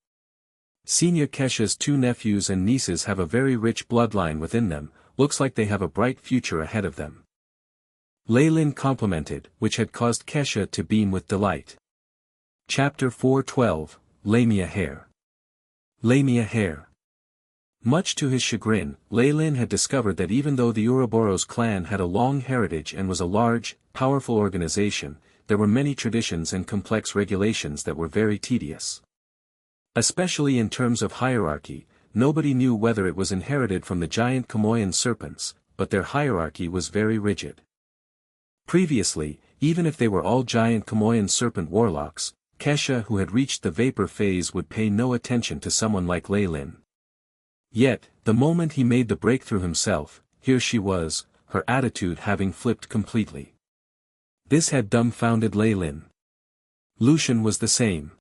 Senior Kesha's two nephews and nieces have a very rich bloodline within them, looks like they have a bright future ahead of them. Leylin complimented, which had caused Kesha to beam with delight. Chapter 4:12, Lamia Hair. Lamia Hair. Much to his chagrin, Leylin had discovered that even though the Ouroboros clan had a long heritage and was a large, powerful organization, there were many traditions and complex regulations that were very tedious. Especially in terms of hierarchy, nobody knew whether it was inherited from the giant Kamoyan serpents, but their hierarchy was very rigid. Previously, even if they were all giant Kamoyan serpent warlocks, Kesha who had reached the vapor phase would pay no attention to someone like Leylin. Yet, the moment he made the breakthrough himself, here she was, her attitude having flipped completely. This had dumbfounded Leylin. Lucian was the same.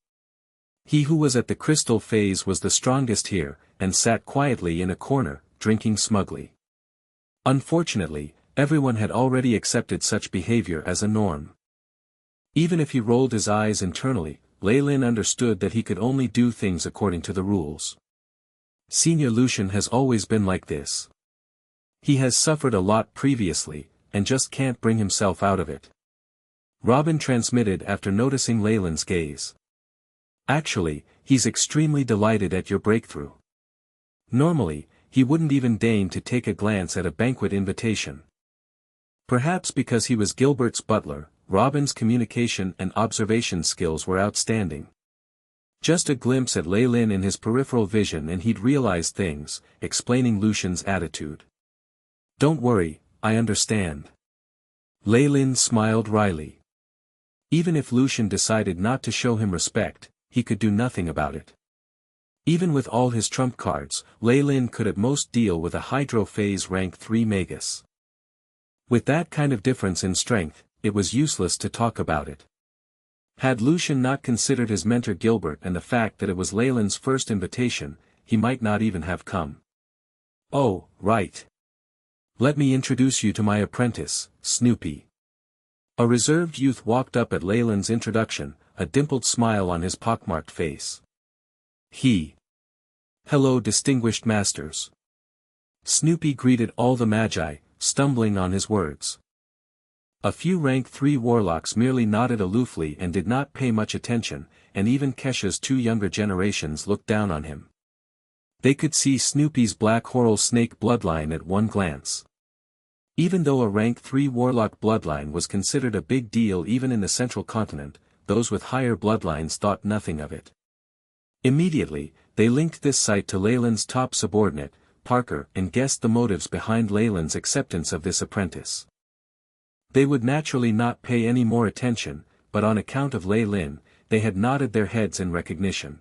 He who was at the crystal phase was the strongest here, and sat quietly in a corner, drinking smugly. Unfortunately, everyone had already accepted such behavior as a norm. Even if he rolled his eyes internally, Leylin understood that he could only do things according to the rules. Senior Lucian has always been like this. He has suffered a lot previously, and just can't bring himself out of it. Robin transmitted after noticing Leylin's gaze. Actually, he's extremely delighted at your breakthrough. Normally, he wouldn't even deign to take a glance at a banquet invitation. Perhaps because he was Gilbert's butler, Robin's communication and observation skills were outstanding. Just a glimpse at Leylin in his peripheral vision and he'd realized things, explaining Lucian's attitude. "Don't worry, I understand." Leylin smiled wryly. Even if Lucian decided not to show him respect, he could do nothing about it. Even with all his trump cards, Leylin could at most deal with a Hydro Phase rank 3 Magus. With that kind of difference in strength, it was useless to talk about it. Had Lucian not considered his mentor Gilbert and the fact that it was Leylin's first invitation, he might not even have come. "Oh, right. Let me introduce you to my apprentice, Snoopy." A reserved youth walked up at Leylin's introduction, a dimpled smile on his pockmarked face. "Hello distinguished masters." Snoopy greeted all the magi, stumbling on his words. A few rank 3 warlocks merely nodded aloofly and did not pay much attention, and even Kesha's two younger generations looked down on him. They could see Snoopy's black Horal snake bloodline at one glance. Even though a rank 3 warlock bloodline was considered a big deal even in the central continent, those with higher bloodlines thought nothing of it. Immediately, they linked this sight to Leylin's top subordinate, Parker, and guessed the motives behind Leylin's acceptance of this apprentice. They would naturally not pay any more attention, but on account of Leylin, they had nodded their heads in recognition.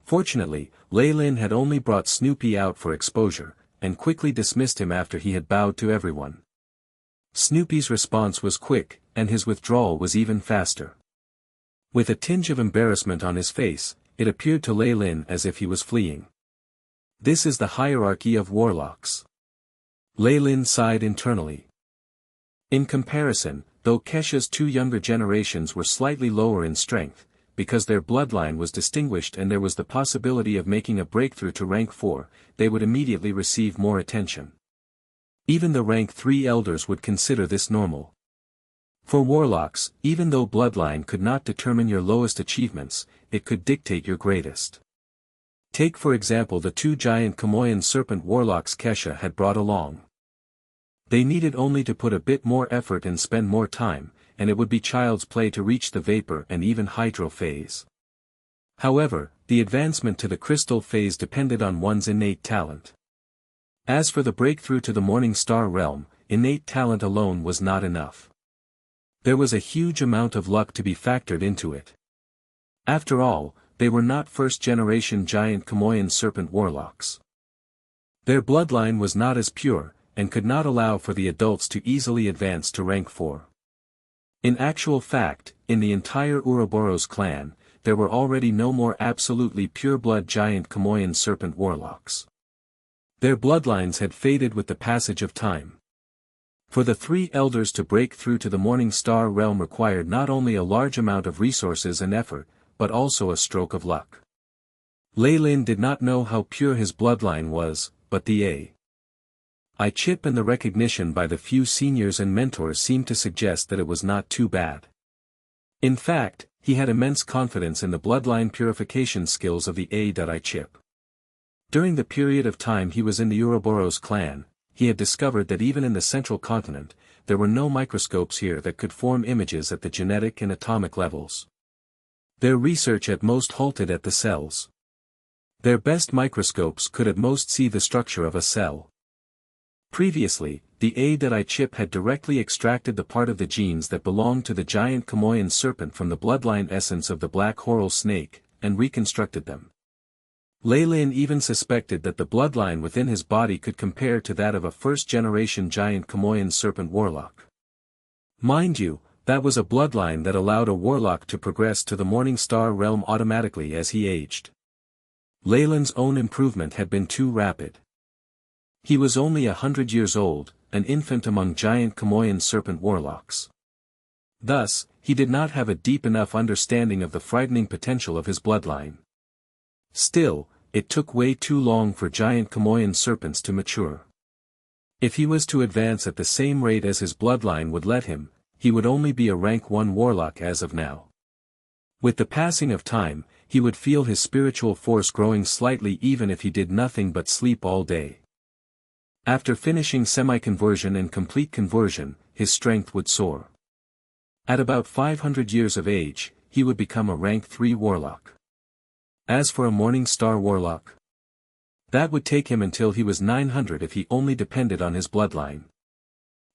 Fortunately, Leylin had only brought Snoopy out for exposure, and quickly dismissed him after he had bowed to everyone. Snoopy's response was quick, and his withdrawal was even faster. With a tinge of embarrassment on his face, it appeared to Leylin as if he was fleeing. This is the hierarchy of warlocks. Leylin sighed internally. In comparison, though Kesha's two younger generations were slightly lower in strength, because their bloodline was distinguished and there was the possibility of making a breakthrough to rank 4, they would immediately receive more attention. Even the rank 3 elders would consider this normal. For warlocks, even though bloodline could not determine your lowest achievements, it could dictate your greatest. Take for example the two giant Kamoyan serpent warlocks Kesha had brought along. They needed only to put a bit more effort and spend more time, and it would be child's play to reach the vapor and even hydro phase. However, the advancement to the crystal phase depended on one's innate talent. As for the breakthrough to the Morning Star realm, innate talent alone was not enough. There was a huge amount of luck to be factored into it. After all, they were not first-generation giant Kamoyan serpent warlocks. Their bloodline was not as pure, and could not allow for the adults to easily advance to rank 4. In actual fact, in the entire Ouroboros clan, there were already no more absolutely pure-blood giant Kamoyan serpent warlocks. Their bloodlines had faded with the passage of time. For the 3 elders to break through to the Morning Star realm required not only a large amount of resources and effort, but also a stroke of luck. Lei Lin did not know how pure his bloodline was, but the AI chip and the recognition by the few seniors and mentors seemed to suggest that it was not too bad. In fact, he had immense confidence in the bloodline purification skills of the AI chip. During the period of time he was in the Ouroboros clan, he had discovered that even in the central continent, there were no microscopes here that could form images at the genetic and atomic levels. Their research at most halted at the cells. Their best microscopes could at most see the structure of a cell. Previously, the AI chip had directly extracted the part of the genes that belonged to the giant Kamoyan serpent from the bloodline essence of the black coral snake, and reconstructed them. Lei Lin even suspected that the bloodline within his body could compare to that of a first-generation giant Kamoyan serpent warlock. Mind you, that was a bloodline that allowed a warlock to progress to the Morning Star realm automatically as he aged. Lei Lin's own improvement had been too rapid. He was only 100 years old, an infant among giant Kamoyan serpent warlocks. Thus, he did not have a deep enough understanding of the frightening potential of his bloodline. Still, it took way too long for giant Kamoyan serpents to mature. If he was to advance at the same rate as his bloodline would let him, he would only be a rank 1 warlock as of now. With the passing of time, he would feel his spiritual force growing slightly even if he did nothing but sleep all day. After finishing semi-conversion and complete conversion, his strength would soar. At about 500 years of age, he would become a rank 3 warlock. As for a Morning Star warlock, that would take him until he was 900 if he only depended on his bloodline.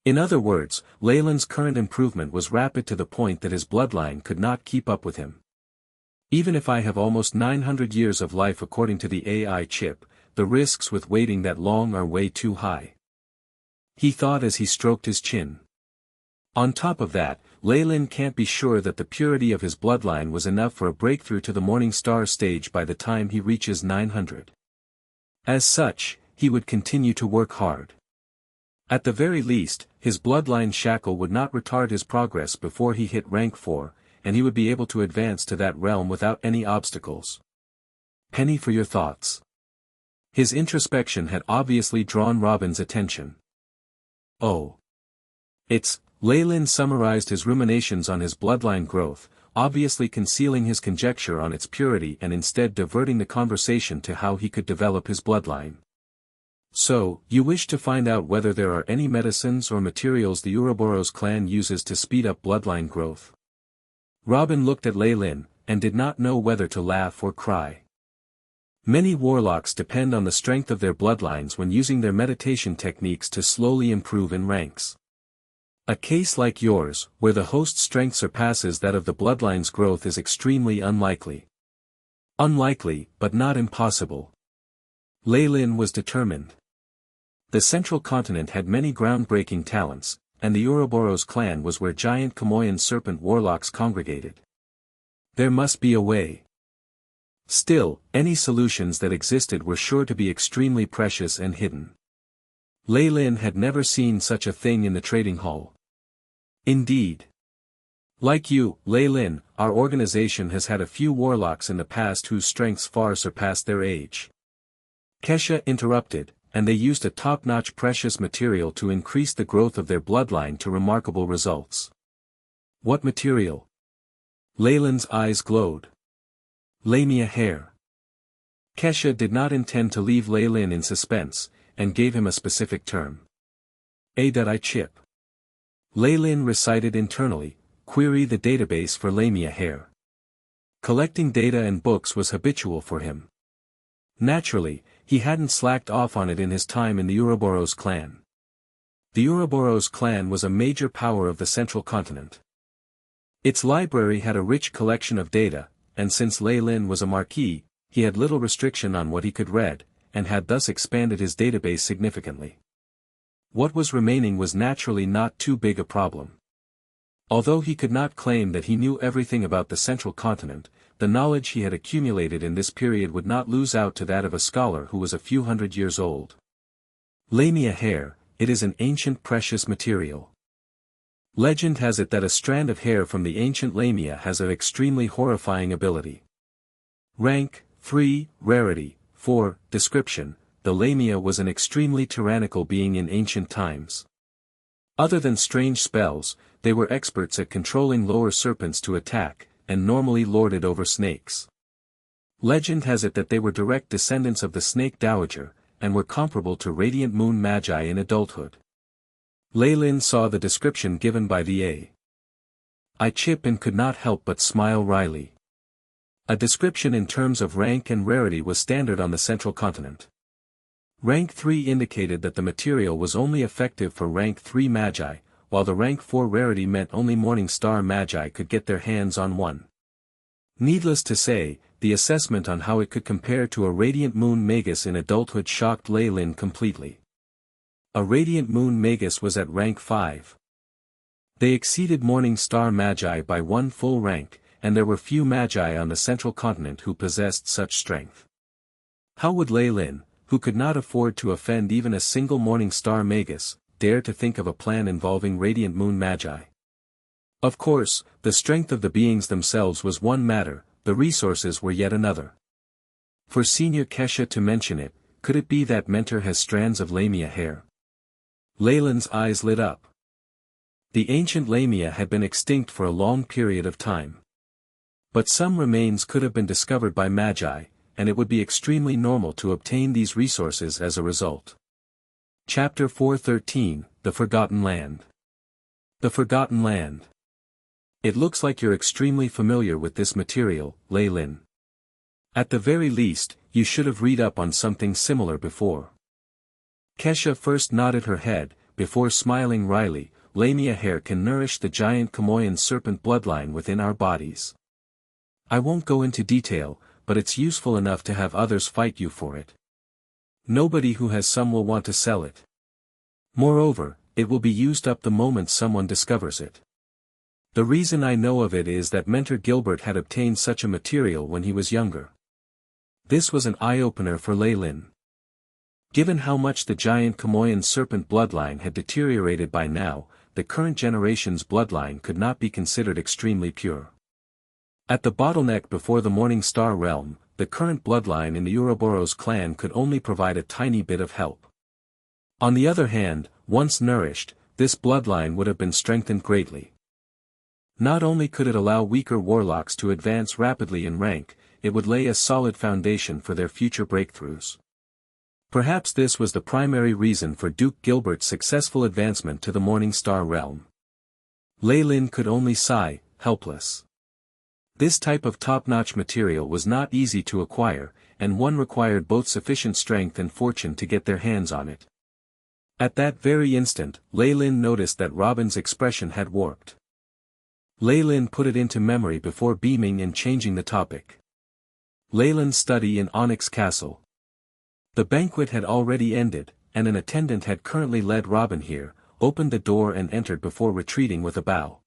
In other words, Lei Lin's current improvement was rapid to the point that his bloodline could not keep up with him. Even if I have almost 900 years of life according to the AI chip, the risks with waiting that long are way too high. He thought as he stroked his chin. On top of that, Lei Lin can't be sure that the purity of his bloodline was enough for a breakthrough to the Morning Star stage by the time he reaches 900. As such, he would continue to work hard. At the very least, his bloodline shackle would not retard his progress before he hit rank 4, and he would be able to advance to that realm without any obstacles. Penny for your thoughts. His introspection had obviously drawn Robin's attention. Oh. It's, Lei Lin summarized his ruminations on his bloodline growth, obviously concealing his conjecture on its purity and instead diverting the conversation to how he could develop his bloodline. So, you wish to find out whether there are any medicines or materials the Ouroboros clan uses to speed up bloodline growth? Robin looked at Lei Lin, and did not know whether to laugh or cry. Many warlocks depend on the strength of their bloodlines when using their meditation techniques to slowly improve in ranks. A case like yours, where the host's strength surpasses that of the bloodline's growth, is extremely unlikely. Unlikely, but not impossible. Lei Lin was determined. The central continent had many groundbreaking talents, and the Ouroboros clan was where giant Kamoyan serpent warlocks congregated. There must be a way. Still, any solutions that existed were sure to be extremely precious and hidden. Lei Lin had never seen such a thing in the trading hall. Indeed. Like you, Lei Lin, our organization has had a few warlocks in the past whose strengths far surpassed their age. Kesha interrupted, and they used a top-notch precious material to increase the growth of their bloodline to remarkable results. What material? Lei Lin's eyes glowed. Lamia hair. Kesha did not intend to leave Lei Lin in suspense, and gave him a specific term. AI chip. Lei Lin recited internally, query the database for Lamia hair. Collecting data and books was habitual for him. Naturally, he hadn't slacked off on it in his time in the Ouroboros clan. The Ouroboros clan was a major power of the central continent. Its library had a rich collection of data, and since Lei Lin was a marquis, he had little restriction on what he could read, and had thus expanded his database significantly. What was remaining was naturally not too big a problem. Although he could not claim that he knew everything about the central continent, the knowledge he had accumulated in this period would not lose out to that of a scholar who was a few hundred years old. Lamia hair, it is an ancient precious material. Legend has it that a strand of hair from the ancient Lamia has an extremely horrifying ability. Rank, 3, Rarity, 4, Description, the Lamia was an extremely tyrannical being in ancient times. Other than strange spells, they were experts at controlling lower serpents to attack, and normally lorded over snakes. Legend has it that they were direct descendants of the snake dowager, and were comparable to radiant moon magi in adulthood. Leylin saw the description given by the A. Chip and could not help but smile wryly. A description in terms of rank and rarity was standard on the central continent. Rank 3 indicated that the material was only effective for rank 3 magi, while the rank 4 rarity meant only morning star magi could get their hands on one. Needless to say, the assessment on how it could compare to a radiant moon Magus in adulthood shocked Leylin completely. A radiant moon Magus was at rank 5. They exceeded morning star magi by one full rank, and there were few magi on the central continent who possessed such strength. How would Leylin, who could not afford to offend even a single morning star Magus, dare to think of a plan involving radiant moon magi? Of course, the strength of the beings themselves was one matter, the resources were yet another. For Senior Kesha to mention it, could it be that Mentor has strands of Lamia hair? Leylin's eyes lit up. The ancient Lamia had been extinct for a long period of time. But some remains could have been discovered by magi, and it would be extremely normal to obtain these resources as a result. Chapter 413, The Forgotten Land. The Forgotten Land. It looks like you're extremely familiar with this material, Leylin. At the very least, you should have read up on something similar before. Kesha first nodded her head, before smiling wryly. Lamia hair can nourish the giant Kamoyan serpent bloodline within our bodies. I won't go into detail, but it's useful enough to have others fight you for it. Nobody who has some will want to sell it. Moreover, it will be used up the moment someone discovers it. The reason I know of it is that Mentor Gilbert had obtained such a material when he was younger. This was an eye-opener for Leylin. Given how much the giant Kamoyan serpent bloodline had deteriorated by now, the current generation's bloodline could not be considered extremely pure. At the bottleneck before the Morning Star realm, the current bloodline in the Ouroboros clan could only provide a tiny bit of help. On the other hand, once nourished, this bloodline would have been strengthened greatly. Not only could it allow weaker warlocks to advance rapidly in rank, it would lay a solid foundation for their future breakthroughs. Perhaps this was the primary reason for Duke Gilbert's successful advancement to the Morning Star realm. Leylin could only sigh, helpless. This type of top-notch material was not easy to acquire, and one required both sufficient strength and fortune to get their hands on it. At that very instant, Leylin noticed that Robin's expression had warped. Leylin put it into memory before beaming and changing the topic. Leylin's study in Onyx Castle. The banquet had already ended, and an attendant had currently led Robin here, opened the door and entered before retreating with a bow.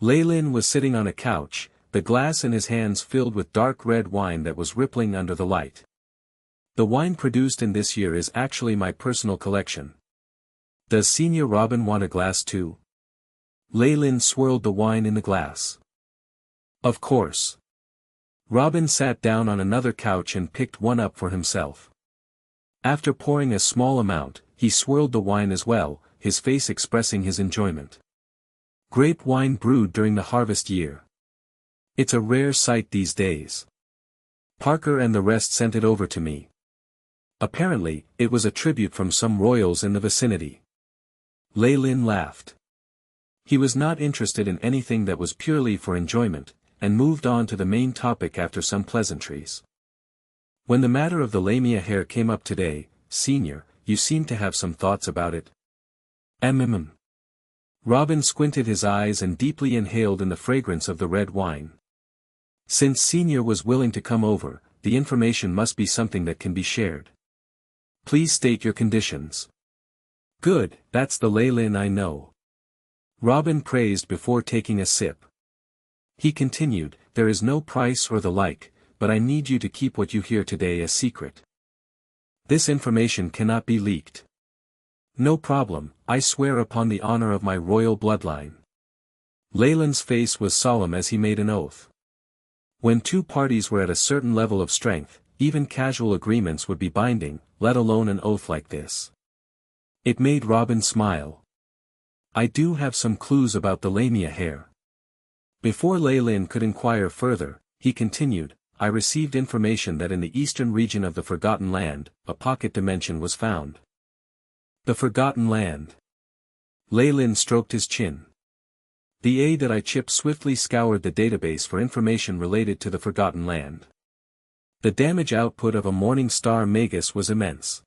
Leylin was sitting on a couch, the glass in his hands filled with dark red wine that was rippling under the light. The wine produced in this year is actually my personal collection. Does Senior Robin want a glass too? Leylin swirled the wine in the glass. Of course. Robin sat down on another couch and picked one up for himself. After pouring a small amount, he swirled the wine as well, his face expressing his enjoyment. Grape wine brewed during the harvest year. It's a rare sight these days. Parker and the rest sent it over to me. Apparently, it was a tribute from some royals in the vicinity. Leylin laughed. He was not interested in anything that was purely for enjoyment, and moved on to the main topic after some pleasantries. When the matter of the Lamia hair came up today, Senior, you seem to have some thoughts about it. Robin squinted his eyes and deeply inhaled in the fragrance of the red wine. Since Senior was willing to come over, the information must be something that can be shared. Please state your conditions. Good, that's the Ley Lin I know. Robin praised before taking a sip. He continued, there is no price or the like, but I need you to keep what you hear today a secret. This information cannot be leaked. No problem, I swear upon the honor of my royal bloodline. Leyland's face was solemn as he made an oath. When two parties were at a certain level of strength, even casual agreements would be binding, let alone an oath like this. It made Robin smile. I do have some clues about the Lamia hair. Before Ley could inquire further, he continued, I received information that in the eastern region of the Forgotten Land, a pocket dimension was found. The Forgotten Land. Ley stroked his chin. The AI chip swiftly scoured the database for information related to the Forgotten Land. The damage output of a Morning Star Magus was immense.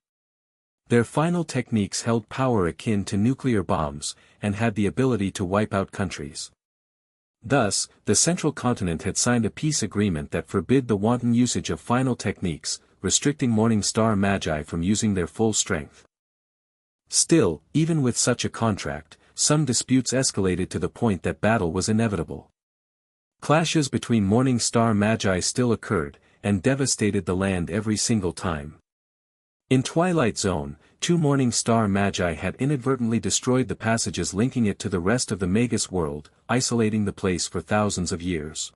Their final techniques held power akin to nuclear bombs, and had the ability to wipe out countries. Thus, the Central Continent had signed a peace agreement that forbid the wanton usage of final techniques, restricting Morning Star Magi from using their full strength. Still, even with such a contract, some disputes escalated to the point that battle was inevitable. Clashes between Morning Star Magi still occurred, and devastated the land every single time. In Twilight Zone, two Morning Star Magi had inadvertently destroyed the passages linking it to the rest of the Magus world, isolating the place for thousands of years.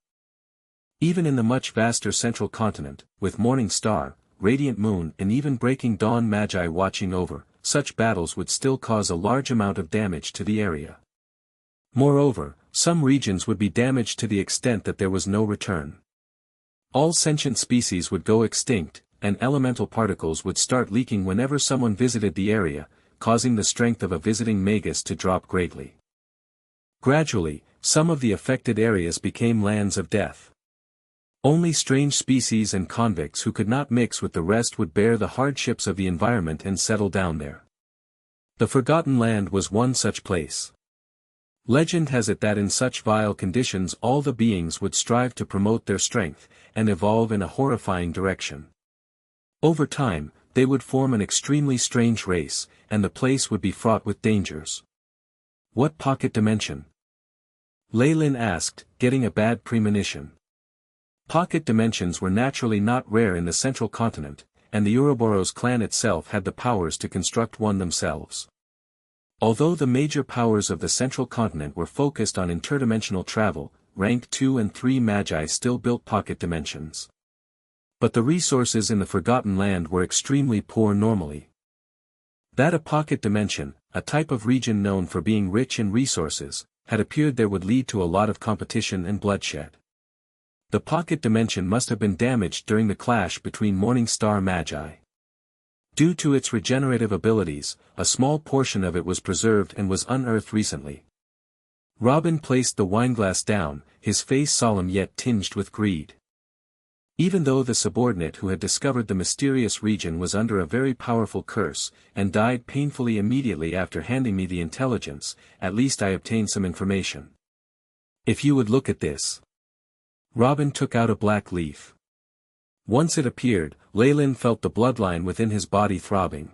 Even in the much vaster Central Continent, with Morning Star, Radiant Moon and even Breaking Dawn Magi watching over, such battles would still cause a large amount of damage to the area. Moreover, some regions would be damaged to the extent that there was no return. All sentient species would go extinct, and elemental particles would start leaking whenever someone visited the area, causing the strength of a visiting Magus to drop greatly. Gradually, some of the affected areas became lands of death. Only strange species and convicts who could not mix with the rest would bear the hardships of the environment and settle down there. The Forgotten Land was one such place. Legend has it that in such vile conditions all the beings would strive to promote their strength, and evolve in a horrifying direction. Over time, they would form an extremely strange race, and the place would be fraught with dangers. What pocket dimension? Ley asked, getting a bad premonition. Pocket dimensions were naturally not rare in the Central Continent, and the Ouroboros clan itself had the powers to construct one themselves. Although the major powers of the Central Continent were focused on interdimensional travel, rank 2 and 3 Magi still built pocket dimensions. But the resources in the Forgotten Land were extremely poor normally. That a pocket dimension, a type of region known for being rich in resources, had appeared there would lead to a lot of competition and bloodshed. The pocket dimension must have been damaged during the clash between Morning Star Magi. Due to its regenerative abilities, a small portion of it was preserved and was unearthed recently. Robin placed the wineglass down, his face solemn yet tinged with greed. Even though the subordinate who had discovered the mysterious region was under a very powerful curse, and died painfully immediately after handing me the intelligence, at least I obtained some information. If you would look at this. Robin took out a black leaf. Once it appeared, Ley felt the bloodline within his body throbbing.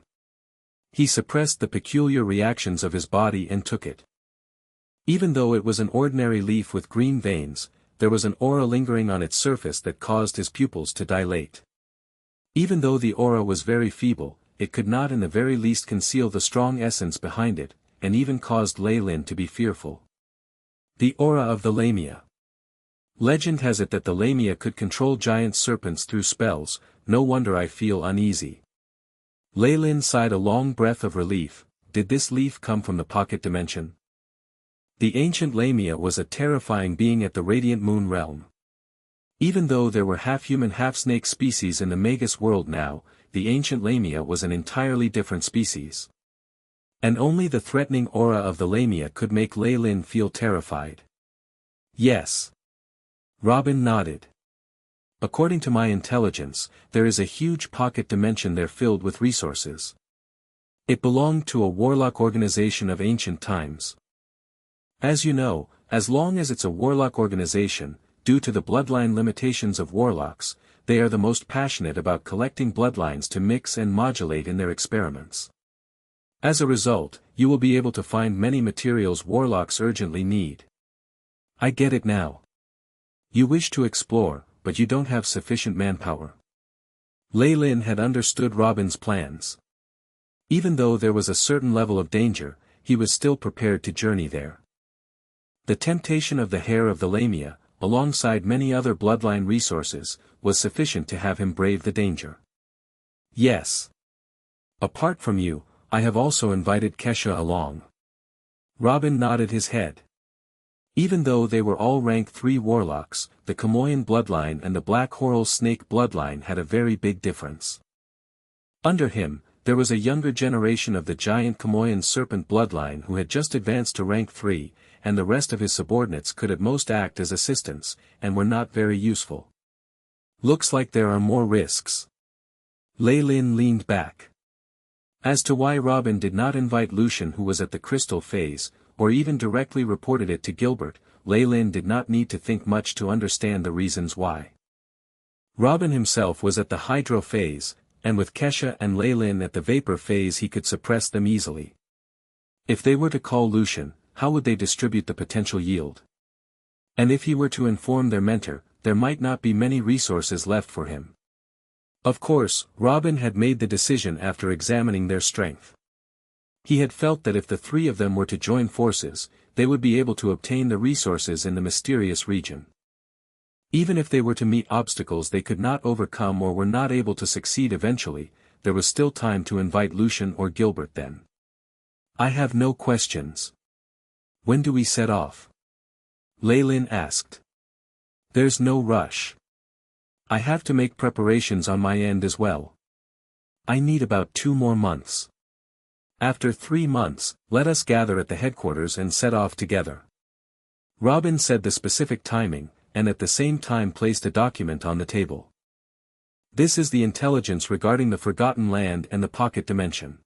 He suppressed the peculiar reactions of his body and took it. Even though it was an ordinary leaf with green veins, there was an aura lingering on its surface that caused his pupils to dilate. Even though the aura was very feeble, it could not in the very least conceal the strong essence behind it, and even caused Ley to be fearful. The aura of the Lamia. Legend has it that the Lamia could control giant serpents through spells, no wonder I feel uneasy. Ley sighed a long breath of relief. Did this leaf come from the pocket dimension? The ancient Lamia was a terrifying being at the Radiant Moon realm. Even though there were half-human half-snake species in the Magus world now, the ancient Lamia was an entirely different species. And only the threatening aura of the Lamia could make Ley feel terrified. Yes. Robin nodded. According to my intelligence, there is a huge pocket dimension there filled with resources. It belonged to a warlock organization of ancient times. As you know, as long as it's a warlock organization, due to the bloodline limitations of warlocks, they are the most passionate about collecting bloodlines to mix and modulate in their experiments. As a result, you will be able to find many materials warlocks urgently need. I get it now. You wish to explore, but you don't have sufficient manpower. Lei Lin had understood Robin's plans. Even though there was a certain level of danger, he was still prepared to journey there. The temptation of the hair of the Lamia, alongside many other bloodline resources, was sufficient to have him brave the danger. Yes. Apart from you, I have also invited Kesha along. Robin nodded his head. Even though they were all rank 3 warlocks, the Kamoyan bloodline and the Black Horal Snake bloodline had a very big difference. Under him, there was a younger generation of the giant Kamoyan serpent bloodline who had just advanced to rank 3, and the rest of his subordinates could at most act as assistants, and were not very useful. Looks like there are more risks. Lei Lin leaned back. As to why Robin did not invite Lucian, who was at the crystal phase, or even directly reported it to Gilbert, Lei Lin did not need to think much to understand the reasons why. Robin himself was at the hydro phase, and with Kesha and Lei Lin at the vapor phase he could suppress them easily. If they were to call Lucian, how would they distribute the potential yield? And if he were to inform their mentor, there might not be many resources left for him. Of course, Robin had made the decision after examining their strength. He had felt that if the 3 of them were to join forces, they would be able to obtain the resources in the mysterious region. Even if they were to meet obstacles they could not overcome or were not able to succeed eventually, there was still time to invite Lucian or Gilbert then. I have no questions. When do we set off? Lei Lin asked. There's no rush. I have to make preparations on my end as well. I need about 2 more months. After 3 months, let us gather at the headquarters and set off together. Robin said the specific timing, and at the same time placed a document on the table. This is the intelligence regarding the Forgotten Land and the Pocket Dimension.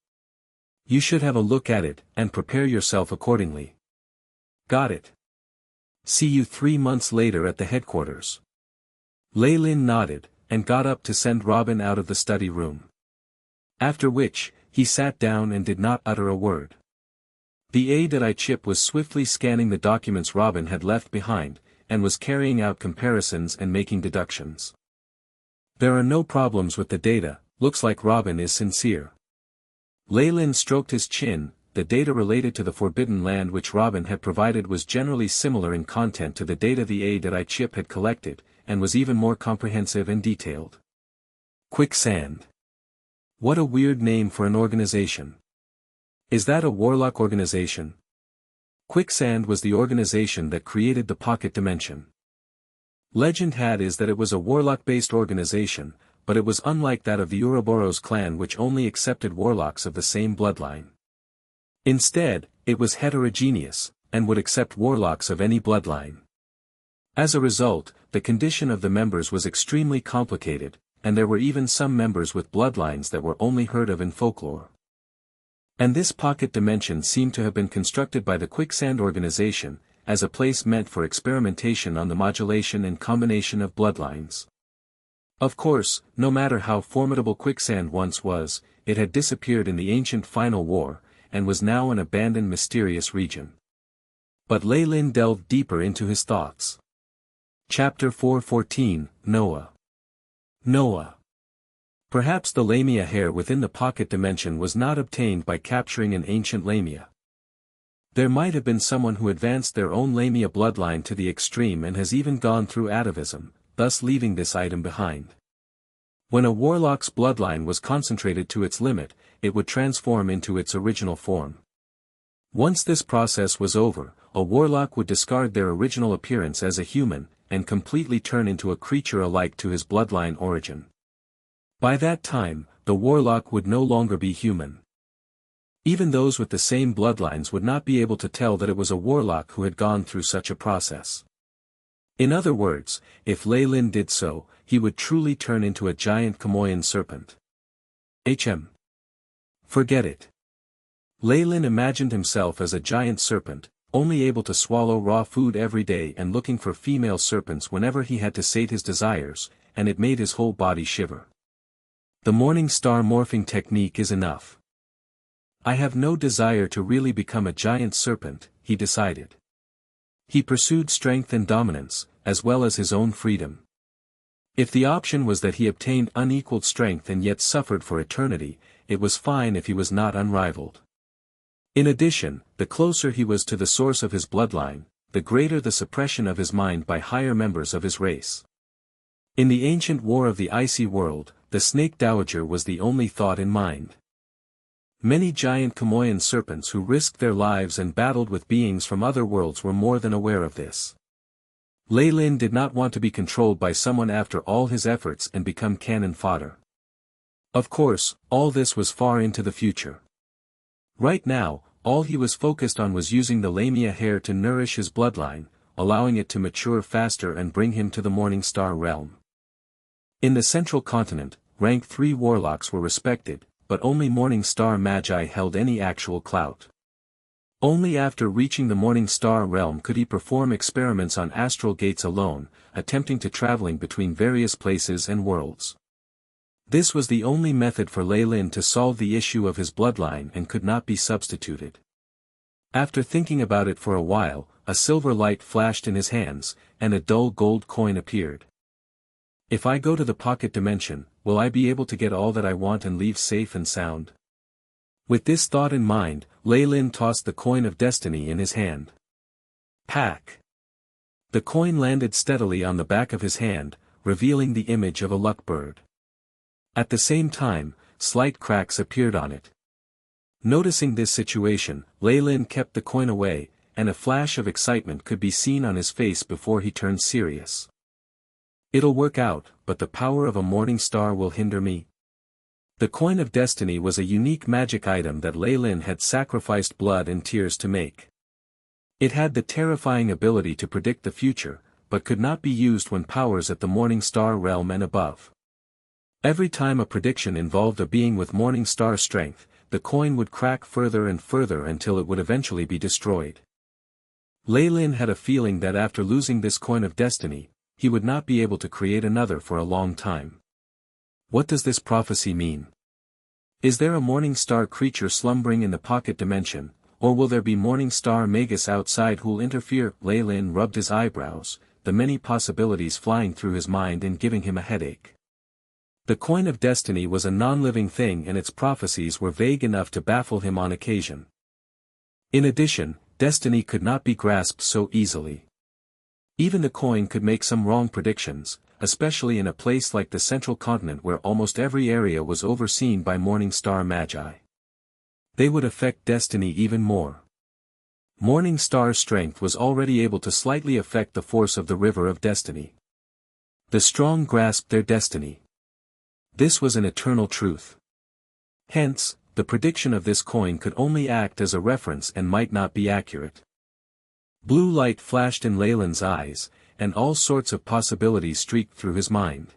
You should have a look at it, and prepare yourself accordingly. Got it. See you 3 months later at the headquarters. Lei Lin nodded, and got up to send Robin out of the study room. After which, he sat down and did not utter a word. The AI chip was swiftly scanning the documents Robin had left behind, and was carrying out comparisons and making deductions. There are no problems with the data, looks like Robin is sincere. Lei Lin stroked his chin. The data related to the Forbidden Land which Robin had provided was generally similar in content to the data the AI chip had collected, and was even more comprehensive and detailed. Quicksand. What a weird name for an organization. Is that a warlock organization? Quicksand was the organization that created the Pocket Dimension. Legend had it that it was a warlock-based organization, but it was unlike that of the Ouroboros clan which only accepted warlocks of the same bloodline. Instead, it was heterogeneous, and would accept warlocks of any bloodline. As a result, the condition of the members was extremely complicated, and there were even some members with bloodlines that were only heard of in folklore. And this pocket dimension seemed to have been constructed by the Quicksand organization, as a place meant for experimentation on the modulation and combination of bloodlines. Of course, no matter how formidable Quicksand once was, it had disappeared in the ancient Final War, and was now an abandoned mysterious region. But Lei Lin delved deeper into his thoughts. Chapter 4:14, Noah. Noah. Perhaps the Lamia hair within the pocket dimension was not obtained by capturing an ancient Lamia. There might have been someone who advanced their own Lamia bloodline to the extreme and has even gone through atavism, thus leaving this item behind. When a warlock's bloodline was concentrated to its limit, it would transform into its original form. Once this process was over, a warlock would discard their original appearance as a human, and completely turn into a creature alike to his bloodline origin. By that time, the warlock would no longer be human. Even those with the same bloodlines would not be able to tell that it was a warlock who had gone through such a process. In other words, if Lei Lin did so, he would truly turn into a giant Kamoyan serpent. Forget it. Lei Lin imagined himself as a giant serpent, only able to swallow raw food every day and looking for female serpents whenever he had to sate his desires, and it made his whole body shiver. The morning star morphing technique is enough. I have no desire to really become a giant serpent, he decided. He pursued strength and dominance, as well as his own freedom. If the option was that he obtained unequaled strength and yet suffered for eternity, it was fine if he was not unrivaled. In addition, the closer he was to the source of his bloodline, the greater the suppression of his mind by higher members of his race. In the ancient war of the icy world, the snake dowager was the only thought in mind. Many giant Kamoyan serpents who risked their lives and battled with beings from other worlds were more than aware of this. Lei Lin did not want to be controlled by someone after all his efforts and become cannon fodder. Of course, all this was far into the future. Right now, all he was focused on was using the Lamia hair to nourish his bloodline, allowing it to mature faster and bring him to the Morning Star realm. In the central continent, rank 3 warlocks were respected, but only Morning Star Magi held any actual clout. Only after reaching the Morning Star realm could he perform experiments on astral gates alone, attempting to traveling between various places and worlds. This was the only method for Lei Lin to solve the issue of his bloodline and could not be substituted. After thinking about it for a while, a silver light flashed in his hands, and a dull gold coin appeared. If I go to the pocket dimension, will I be able to get all that I want and leave safe and sound? With this thought in mind, Lei Lin tossed the coin of destiny in his hand. Pack! The coin landed steadily on the back of his hand, revealing the image of a luck bird. At the same time, slight cracks appeared on it. Noticing this situation, Lei Lin kept the coin away, and a flash of excitement could be seen on his face before he turned serious. It'll work out, but the power of a morning star will hinder me. The coin of destiny was a unique magic item that Lei Lin had sacrificed blood and tears to make. It had the terrifying ability to predict the future, but could not be used when powers at the Morning Star realm and above. Every time a prediction involved a being with Morning Star strength, the coin would crack further and further until it would eventually be destroyed. Lei Lin had a feeling that after losing this coin of destiny, he would not be able to create another for a long time. What does this prophecy mean? Is there a Morning Star creature slumbering in the pocket dimension, or will there be Morning Star Magus outside who'll interfere? Lei Lin rubbed his eyebrows, the many possibilities flying through his mind and giving him a headache. The coin of destiny was a non-living thing and its prophecies were vague enough to baffle him on occasion. In addition, destiny could not be grasped so easily. Even the coin could make some wrong predictions, especially in a place like the central continent where almost every area was overseen by Morning Star Magi. They would affect destiny even more. Morning Star's strength was already able to slightly affect the force of the River of Destiny. The strong grasped their destiny. This was an eternal truth. Hence, the prediction of this coin could only act as a reference and might not be accurate. Blue light flashed in Lei Lin's eyes, and all sorts of possibilities streaked through his mind.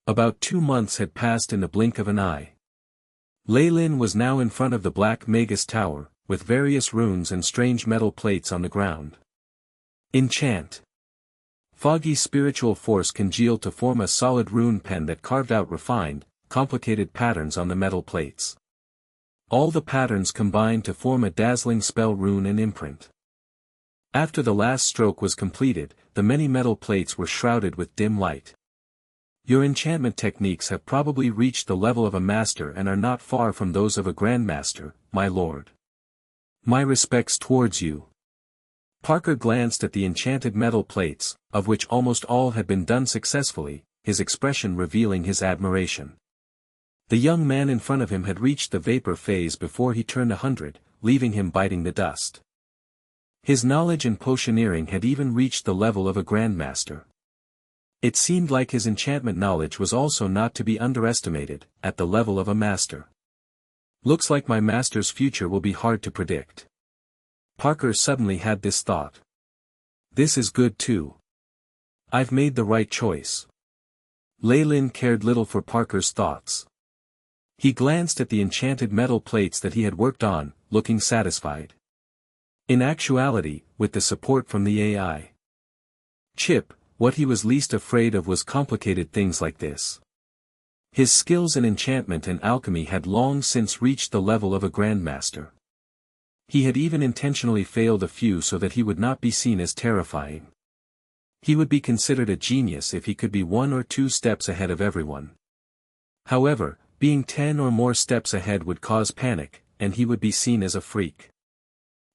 About 2 months had passed in the blink of an eye. Lei Lin was now in front of the Black Magus Tower, with various runes and strange metal plates on the ground. Enchant. Foggy spiritual force congealed to form a solid rune pen that carved out refined, complicated patterns on the metal plates. All the patterns combined to form a dazzling spell rune and imprint. After the last stroke was completed, the many metal plates were shrouded with dim light. Your enchantment techniques have probably reached the level of a master and are not far from those of a grandmaster, my lord. My respects towards you. Parker glanced at the enchanted metal plates, of which almost all had been done successfully, his expression revealing his admiration. The young man in front of him had reached the vapor phase before he turned 100, leaving him biting the dust. His knowledge in potioneering had even reached the level of a grandmaster. It seemed like his enchantment knowledge was also not to be underestimated, at the level of a master. Looks like my master's future will be hard to predict. Parker suddenly had this thought. This is good too. I've made the right choice. Lei Lin cared little for Parker's thoughts. He glanced at the enchanted metal plates that he had worked on, looking satisfied. In actuality, with the support from the AI chip, what he was least afraid of was complicated things like this. His skills in enchantment and alchemy had long since reached the level of a grandmaster. He had even intentionally failed a few so that he would not be seen as terrifying. He would be considered a genius if he could be 1 or 2 steps ahead of everyone. However, being 10 or more steps ahead would cause panic, and he would be seen as a freak.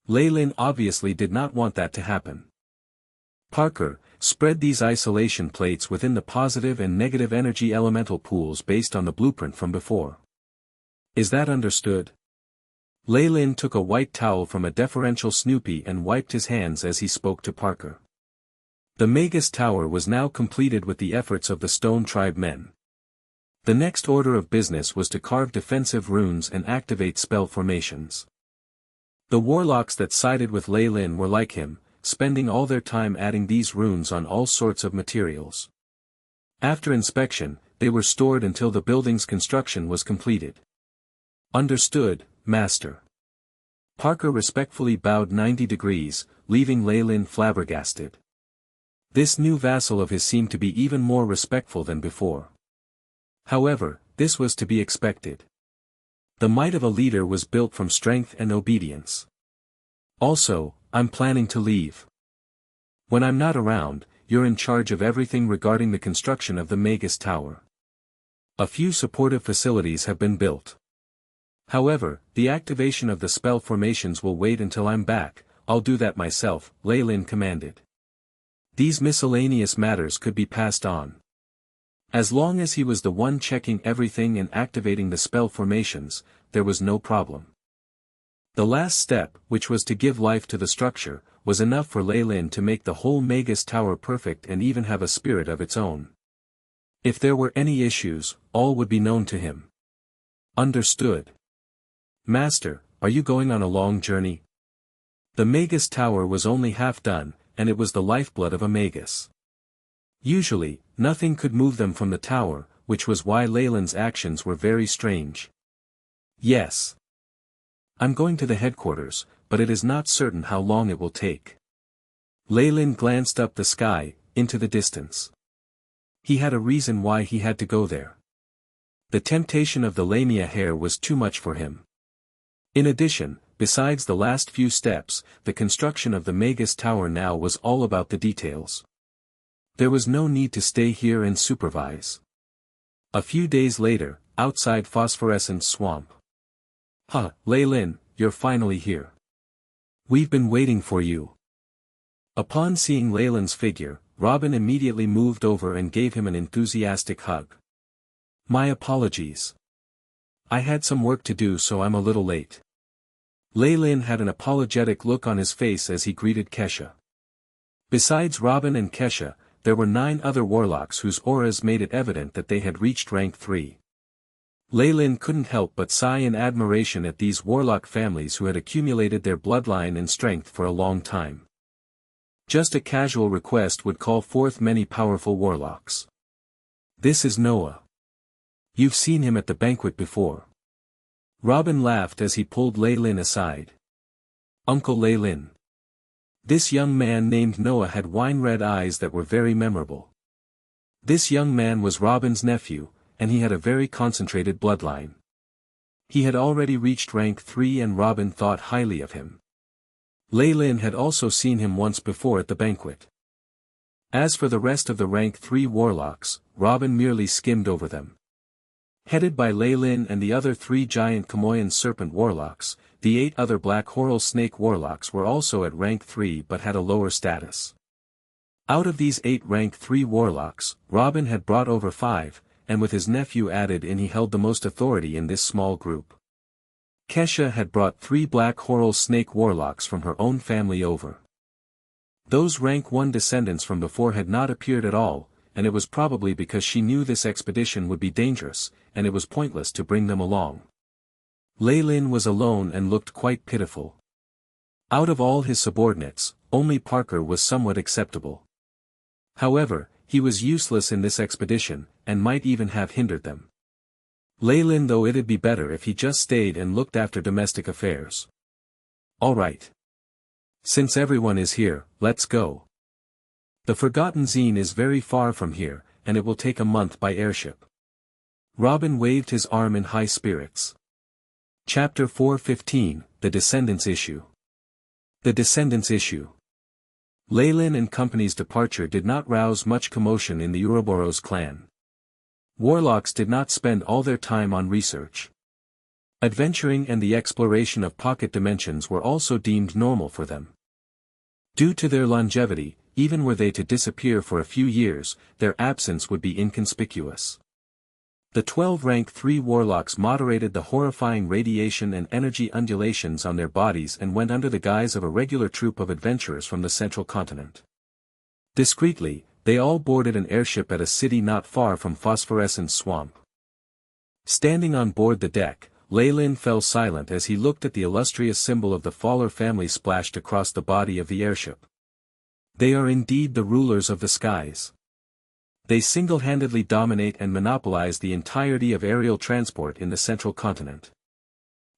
Lei Lin obviously did not want that to happen. Parker, spread these isolation plates within the positive and negative energy elemental pools based on the blueprint from before. Is that understood? Lei Lin took a white towel from a deferential Snoopy and wiped his hands as he spoke to Parker. The Magus Tower was now completed with the efforts of the Stone Tribe men. The next order of business was to carve defensive runes and activate spell formations. The warlocks that sided with Lei Lin were like him, spending all their time adding these runes on all sorts of materials. After inspection, they were stored until the building's construction was completed. Understood, Master. Parker respectfully bowed 90 degrees, leaving Lei Lin flabbergasted. This new vassal of his seemed to be even more respectful than before. However, this was to be expected. The might of a leader was built from strength and obedience. Also, I'm planning to leave. When I'm not around, you're in charge of everything regarding the construction of the Magus Tower. A few supportive facilities have been built. However, the activation of the spell formations will wait until I'm back. I'll do that myself, Lei Lin commanded. These miscellaneous matters could be passed on. As long as he was the one checking everything and activating the spell formations, there was no problem. The last step, which was to give life to the structure, was enough for Lei Lin to make the whole Magus Tower perfect and even have a spirit of its own. If there were any issues, all would be known to him. Understood. Master, are you going on a long journey? The Magus Tower was only half done, and it was the lifeblood of a Magus. Usually, nothing could move them from the tower, which was why Lei Lin's actions were very strange. Yes. I'm going to the headquarters, but it is not certain how long it will take. Lei Lin glanced up the sky, into the distance. He had a reason why he had to go there. The temptation of the Lamia hair was too much for him. In addition, besides the last few steps, the construction of the Magus Tower now was all about the details. There was no need to stay here and supervise. A few days later, outside Phosphorescent Swamp. Huh, Lei Lin, you're finally here. We've been waiting for you. Upon seeing Lei Lin's figure, Robin immediately moved over and gave him an enthusiastic hug. My apologies. I had some work to do, so I'm a little late. Lei Lin had an apologetic look on his face as he greeted Kesha. Besides Robin and Kesha, there were 9 other warlocks whose auras made it evident that they had reached rank 3. Lei Lin couldn't help but sigh in admiration at these warlock families who had accumulated their bloodline and strength for a long time. Just a casual request would call forth many powerful warlocks. This is Noah. You've seen him at the banquet before. Robin laughed as he pulled Lei Lin aside. Uncle Lei Lin. This young man named Noah had wine-red eyes that were very memorable. This young man was Robin's nephew, and he had a very concentrated bloodline. He had already reached rank 3 and Robin thought highly of him. Lei Lin had also seen him once before at the banquet. As for the rest of the rank 3 warlocks, Robin merely skimmed over them. Headed by Lei Lin and the other 3 giant Kamoyan serpent warlocks, the 8 other black Horal snake warlocks were also at rank 3 but had a lower status. Out of these 8 rank 3 warlocks, Robin had brought over 5, and with his nephew added in he held the most authority in this small group. Kesha had brought 3 black Horal snake warlocks from her own family over. Those rank 1 descendants from before had not appeared at all, and it was probably because she knew this expedition would be dangerous, and it was pointless to bring them along. Lei Lin was alone and looked quite pitiful. Out of all his subordinates, only Parker was somewhat acceptable. However, he was useless in this expedition, and might even have hindered them. Lei Lin though it'd be better if he just stayed and looked after domestic affairs. All right. Since everyone is here, let's go. The Forgotten Zine is very far from here, and it will take a month by airship. Robin waved his arm in high spirits. Chapter 4:15, The Descendants Issue. The Descendants Issue. Leyland and Company's departure did not rouse much commotion in the Ouroboros clan. Warlocks did not spend all their time on research. Adventuring and the exploration of pocket dimensions were also deemed normal for them. Due to their longevity, even were they to disappear for a few years, their absence would be inconspicuous. The 12 rank 3 warlocks moderated the horrifying radiation and energy undulations on their bodies and went under the guise of a regular troop of adventurers from the central continent. Discreetly, they all boarded an airship at a city not far from Phosphorescence Swamp. Standing on board the deck, Leyland fell silent as he looked at the illustrious symbol of the Faller family splashed across the body of the airship. They are indeed the rulers of the skies. They single-handedly dominate and monopolize the entirety of aerial transport in the central continent.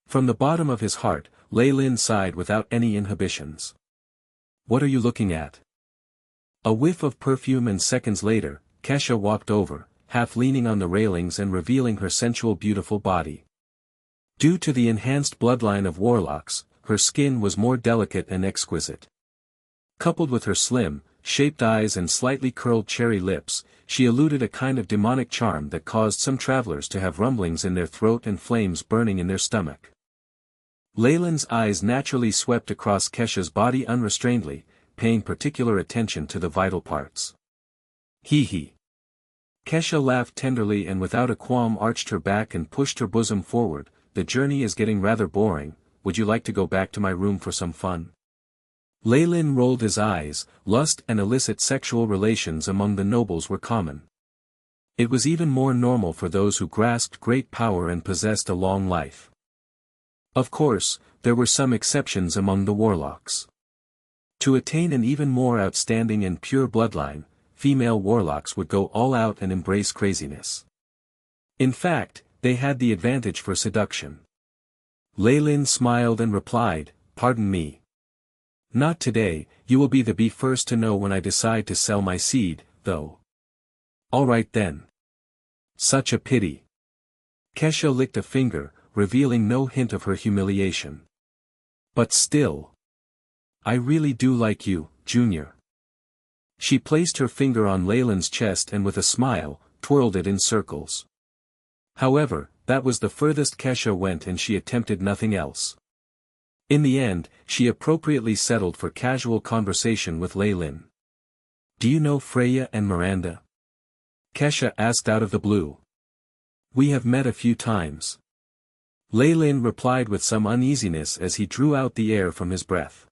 From the bottom of his heart, Leyland sighed without any inhibitions. What are you looking at? A whiff of perfume and seconds later, Kesha walked over, half leaning on the railings and revealing her sensual beautiful body. Due to the enhanced bloodline of warlocks, her skin was more delicate and exquisite. Coupled with her slim, shaped eyes and slightly curled cherry lips, she eluded a kind of demonic charm that caused some travelers to have rumblings in their throat and flames burning in their stomach. Leyland's eyes naturally swept across Kesha's body unrestrainedly, paying particular attention to the vital parts. Hee. Kesha laughed tenderly and without a qualm arched her back and pushed her bosom forward. The journey is getting rather boring, would you like to go back to my room for some fun? Leyland rolled his eyes. Lust and illicit sexual relations among the nobles were common. It was even more normal for those who grasped great power and possessed a long life. Of course, there were some exceptions among the warlocks. To attain an even more outstanding and pure bloodline, female warlocks would go all out and embrace craziness. In fact, they had the advantage for seduction. Leyland smiled and replied, "Pardon me. Not today, you will be the first to know when I decide to sell my seed, though." "All right then." "Such a pity." Kesha licked a finger, revealing no hint of her humiliation. "But still. I really do like you, Junior." She placed her finger on Leyland's chest and with a smile, twirled it in circles. However, that was the furthest Kesha went and she attempted nothing else. In the end, she appropriately settled for casual conversation with Leyland. "Do you know Freya and Miranda?" Kesha asked out of the blue. "We have met a few times." Leyland replied with some uneasiness as he drew out the air from his breath.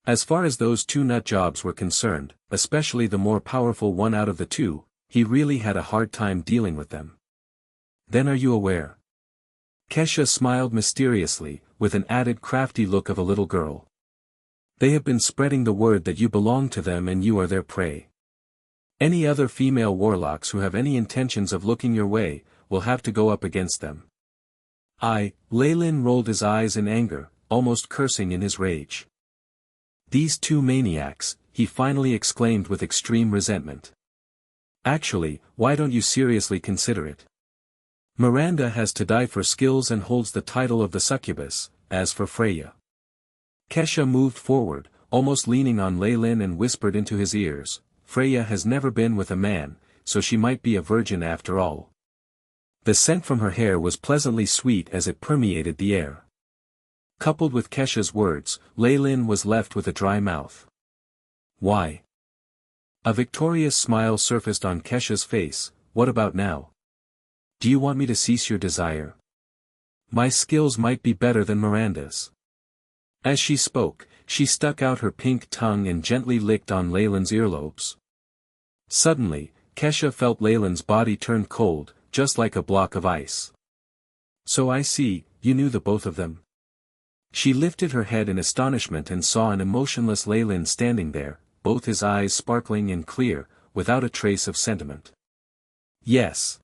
As far as those two nutjobs were concerned, especially the more powerful one out of the two, he really had a hard time dealing with them. "Then are you aware?" Kesha smiled mysteriously, with an added crafty look of a little girl. "They have been spreading the word that you belong to them and you are their prey. Any other female warlocks who have any intentions of looking your way, will have to go up against them." Leyland rolled his eyes in anger, almost cursing in his rage. "These two maniacs," he finally exclaimed with extreme resentment. "Actually, why don't you seriously consider it? Miranda has to die for skills and holds the title of the succubus, as for Freya." Kesha moved forward, almost leaning on Leyland and whispered into his ears, "Freya has never been with a man, so she might be a virgin after all." The scent from her hair was pleasantly sweet as it permeated the air. Coupled with Kesha's words, Leyland was left with a dry mouth. "Why?" A victorious smile surfaced on Kesha's face. "What about now? Do you want me to cease your desire? My skills might be better than Miranda's." As she spoke, she stuck out her pink tongue and gently licked on Leyland's earlobes. Suddenly, Kesha felt Leyland's body turn cold, just like a block of ice. "So I see, you knew the both of them." She lifted her head in astonishment and saw an emotionless Leyland standing there, both his eyes sparkling and clear, without a trace of sentiment. "Yes.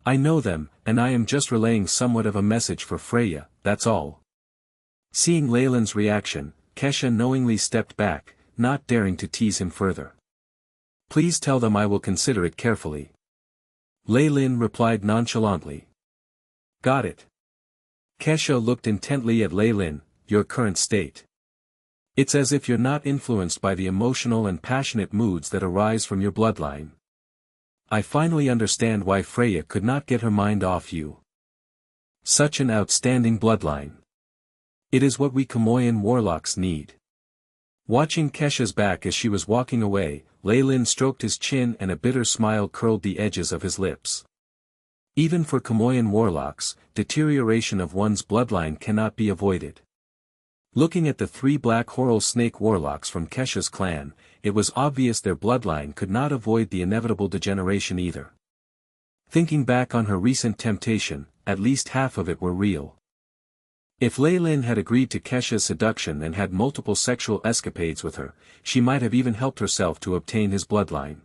I know them, and I am just relaying somewhat of a message for Freya, that's all." Seeing Leyland's reaction, Kesha knowingly stepped back, not daring to tease him further. Please tell them I will consider it carefully. Lei Lin replied nonchalantly. Got it. Kesha looked intently at Lei Lin, your current state. It's as if you're not influenced by the emotional and passionate moods that arise from your bloodline. I finally understand why Freya could not get her mind off you. Such an outstanding bloodline. It is what we Kamoyan warlocks need. Watching Kesha's back as she was walking away, Lei Lin stroked his chin and a bitter smile curled the edges of his lips. Even for Kamoyan warlocks, deterioration of one's bloodline cannot be avoided. Looking at the 3 black Horal Snake warlocks from Kesha's clan, it was obvious their bloodline could not avoid the inevitable degeneration either. Thinking back on her recent temptation, at least half of it were real. If Lei Lin had agreed to Kesha's seduction and had multiple sexual escapades with her, she might have even helped herself to obtain his bloodline.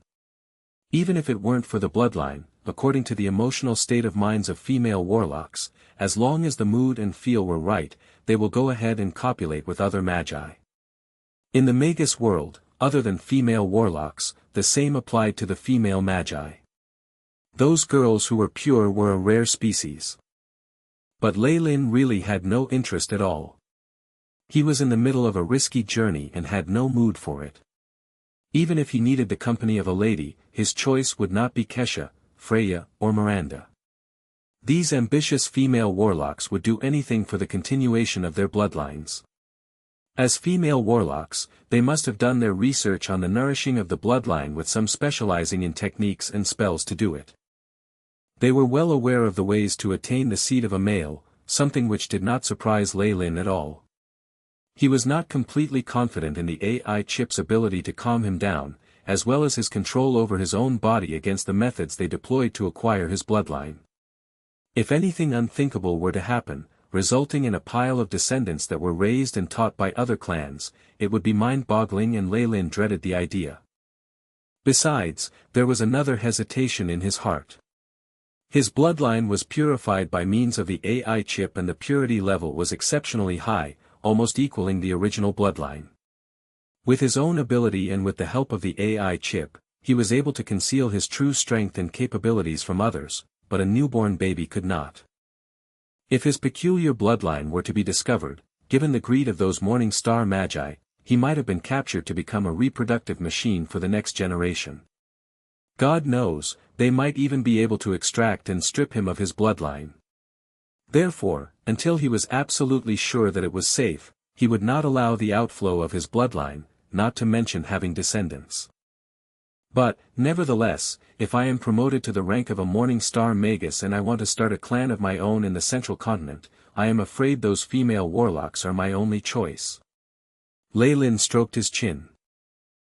Even if it weren't for the bloodline, according to the emotional state of minds of female warlocks, as long as the mood and feel were right, they will go ahead and copulate with other magi. In the Magus world, other than female warlocks, the same applied to the female magi. Those girls who were pure were a rare species. But Lei Lin really had no interest at all. He was in the middle of a risky journey and had no mood for it. Even if he needed the company of a lady, his choice would not be Kesha, Freya, or Miranda. These ambitious female warlocks would do anything for the continuation of their bloodlines. As female warlocks, they must have done their research on the nourishing of the bloodline with some specializing in techniques and spells to do it. They were well aware of the ways to attain the seed of a male, something which did not surprise Lei Lin at all. He was not completely confident in the AI chip's ability to calm him down, as well as his control over his own body against the methods they deployed to acquire his bloodline. If anything unthinkable were to happen, resulting in a pile of descendants that were raised and taught by other clans, it would be mind-boggling, and Lei Lin dreaded the idea. Besides, there was another hesitation in his heart. His bloodline was purified by means of the AI chip, and the purity level was exceptionally high, almost equaling the original bloodline. With his own ability and with the help of the AI chip, he was able to conceal his true strength and capabilities from others, but a newborn baby could not. If his peculiar bloodline were to be discovered, given the greed of those morning star magi, he might have been captured to become a reproductive machine for the next generation. God knows, they might even be able to extract and strip him of his bloodline. Therefore, until he was absolutely sure that it was safe, he would not allow the outflow of his bloodline, not to mention having descendants. But, nevertheless, if I am promoted to the rank of a morning star magus and I want to start a clan of my own in the central continent, I am afraid those female warlocks are my only choice. Lei Lin stroked his chin.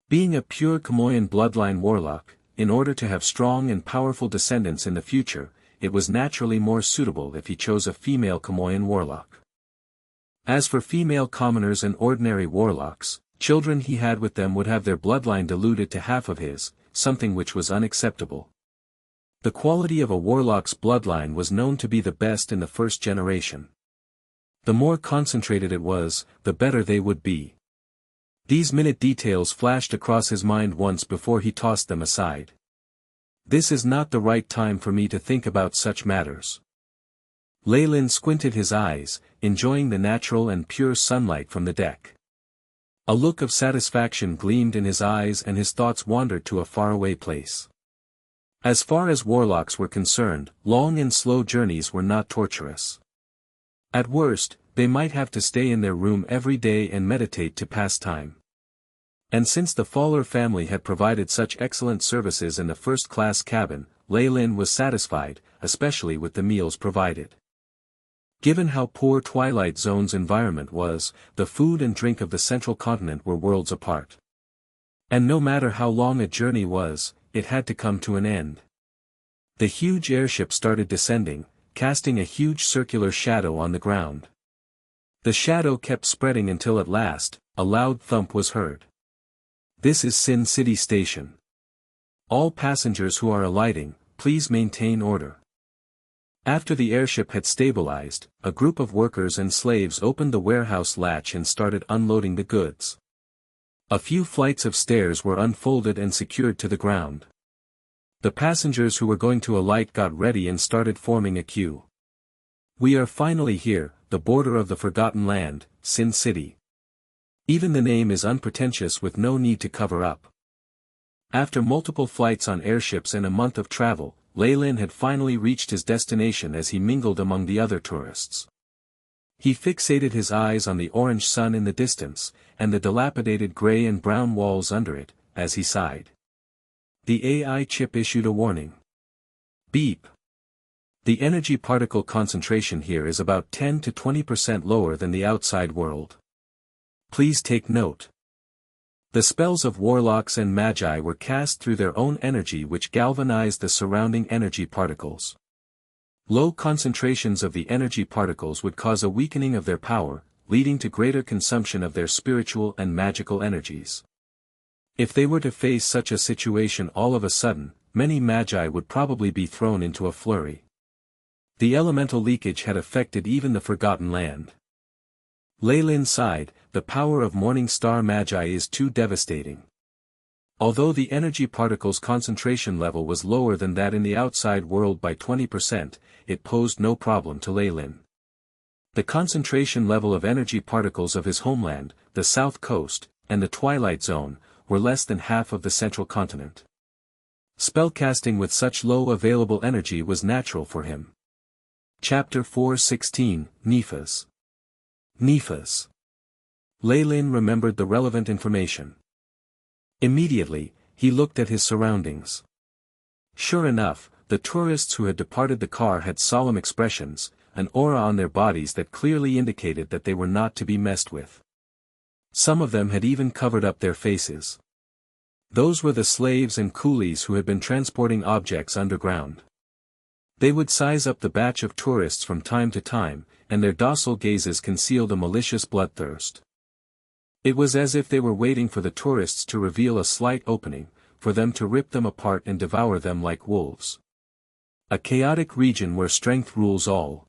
Being a pure Kamoyan bloodline warlock, in order to have strong and powerful descendants in the future, it was naturally more suitable if he chose a female Kamoyan warlock. As for female commoners and ordinary warlocks, children he had with them would have their bloodline diluted to half of his, something which was unacceptable. The quality of a warlock's bloodline was known to be the best in the first generation. The more concentrated it was, the better they would be. These minute details flashed across his mind once before he tossed them aside. This is not the right time for me to think about such matters. Lei Lin squinted his eyes, enjoying the natural and pure sunlight from the deck. A look of satisfaction gleamed in his eyes and his thoughts wandered to a faraway place. As far as warlocks were concerned, long and slow journeys were not torturous. At worst, they might have to stay in their room every day and meditate to pass time. And since the Fowler family had provided such excellent services in the first-class cabin, Lei Lin was satisfied, especially with the meals provided. Given how poor Twilight Zone's environment was, the food and drink of the central continent were worlds apart. And no matter how long a journey was, it had to come to an end. The huge airship started descending, casting a huge circular shadow on the ground. The shadow kept spreading until at last, a loud thump was heard. This is Sin City Station. All passengers who are alighting, please maintain order. After the airship had stabilized, a group of workers and slaves opened the warehouse latch and started unloading the goods. A few flights of stairs were unfolded and secured to the ground. The passengers who were going to alight got ready and started forming a queue. We are finally here, the border of the Forgotten Land, Sin City. Even the name is unpretentious with no need to cover up. After multiple flights on airships and a month of travel, Leyland had finally reached his destination as he mingled among the other tourists. He fixated his eyes on the orange sun in the distance, and the dilapidated gray and brown walls under it, as he sighed. The AI chip issued a warning. Beep. The energy particle concentration here is about 10 to 20% lower than the outside world. Please take note. The spells of warlocks and magi were cast through their own energy which galvanized the surrounding energy particles. Low concentrations of the energy particles would cause a weakening of their power, leading to greater consumption of their spiritual and magical energies. If they were to face such a situation all of a sudden, many magi would probably be thrown into a flurry. The elemental leakage had affected even the Forgotten Land. Leyland sighed, the power of morning star magi is too devastating. Although the energy particles concentration level was lower than that in the outside world by 20%, it posed no problem to Leyland. The concentration level of energy particles of his homeland, the south coast, and the Twilight Zone, were less than half of the central continent. Spellcasting with such low available energy was natural for him. Chapter 4:16, Nephas. Nephas. Leyland remembered the relevant information. Immediately, he looked at his surroundings. Sure enough, the tourists who had departed the car had solemn expressions, an aura on their bodies that clearly indicated that they were not to be messed with. Some of them had even covered up their faces. Those were the slaves and coolies who had been transporting objects underground. They would size up the batch of tourists from time to time, and their docile gazes concealed a malicious bloodthirst. It was as if they were waiting for the tourists to reveal a slight opening, for them to rip them apart and devour them like wolves. A chaotic region where strength rules all.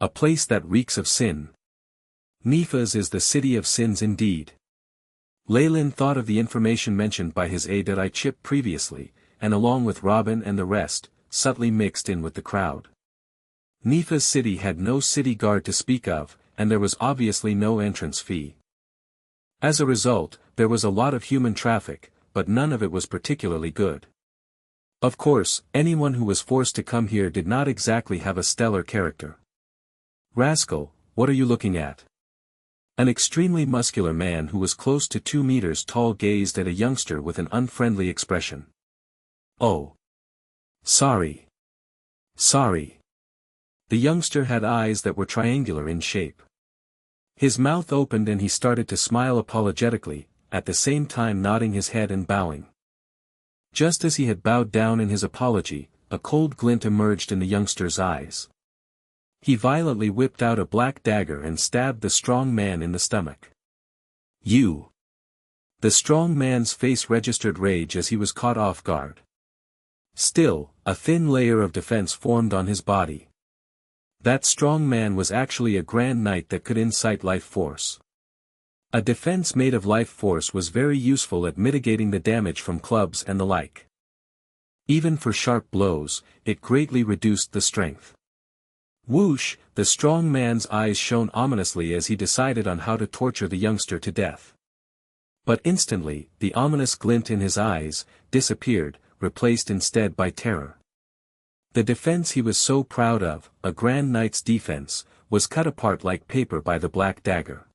A place that reeks of sin. Nephas is the city of sins indeed. Leyland thought of the information mentioned by his AI chip previously, and along with Robin and the rest, subtly mixed in with the crowd. Nephas city had no city guard to speak of, and there was obviously no entrance fee. As a result, there was a lot of human traffic, but none of it was particularly good. Of course, anyone who was forced to come here did not exactly have a stellar character. Rascal, what are you looking at? An extremely muscular man who was close to 2 meters tall gazed at a youngster with an unfriendly expression. Oh. Sorry. Sorry. The youngster had eyes that were triangular in shape. His mouth opened and he started to smile apologetically, at the same time nodding his head and bowing. Just as he had bowed down in his apology, a cold glint emerged in the youngster's eyes. He violently whipped out a black dagger and stabbed the strong man in the stomach. You! The strong man's face registered rage as he was caught off guard. Still, a thin layer of defense formed on his body. That strong man was actually a Grand Knight that could incite life force. A defense made of life force was very useful at mitigating the damage from clubs and the like. Even for sharp blows, it greatly reduced the strength. Whoosh, the strong man's eyes shone ominously as he decided on how to torture the youngster to death. But instantly, the ominous glint in his eyes disappeared, replaced instead by terror. The defense he was so proud of, a Grand Knight's defense, was cut apart like paper by the black dagger.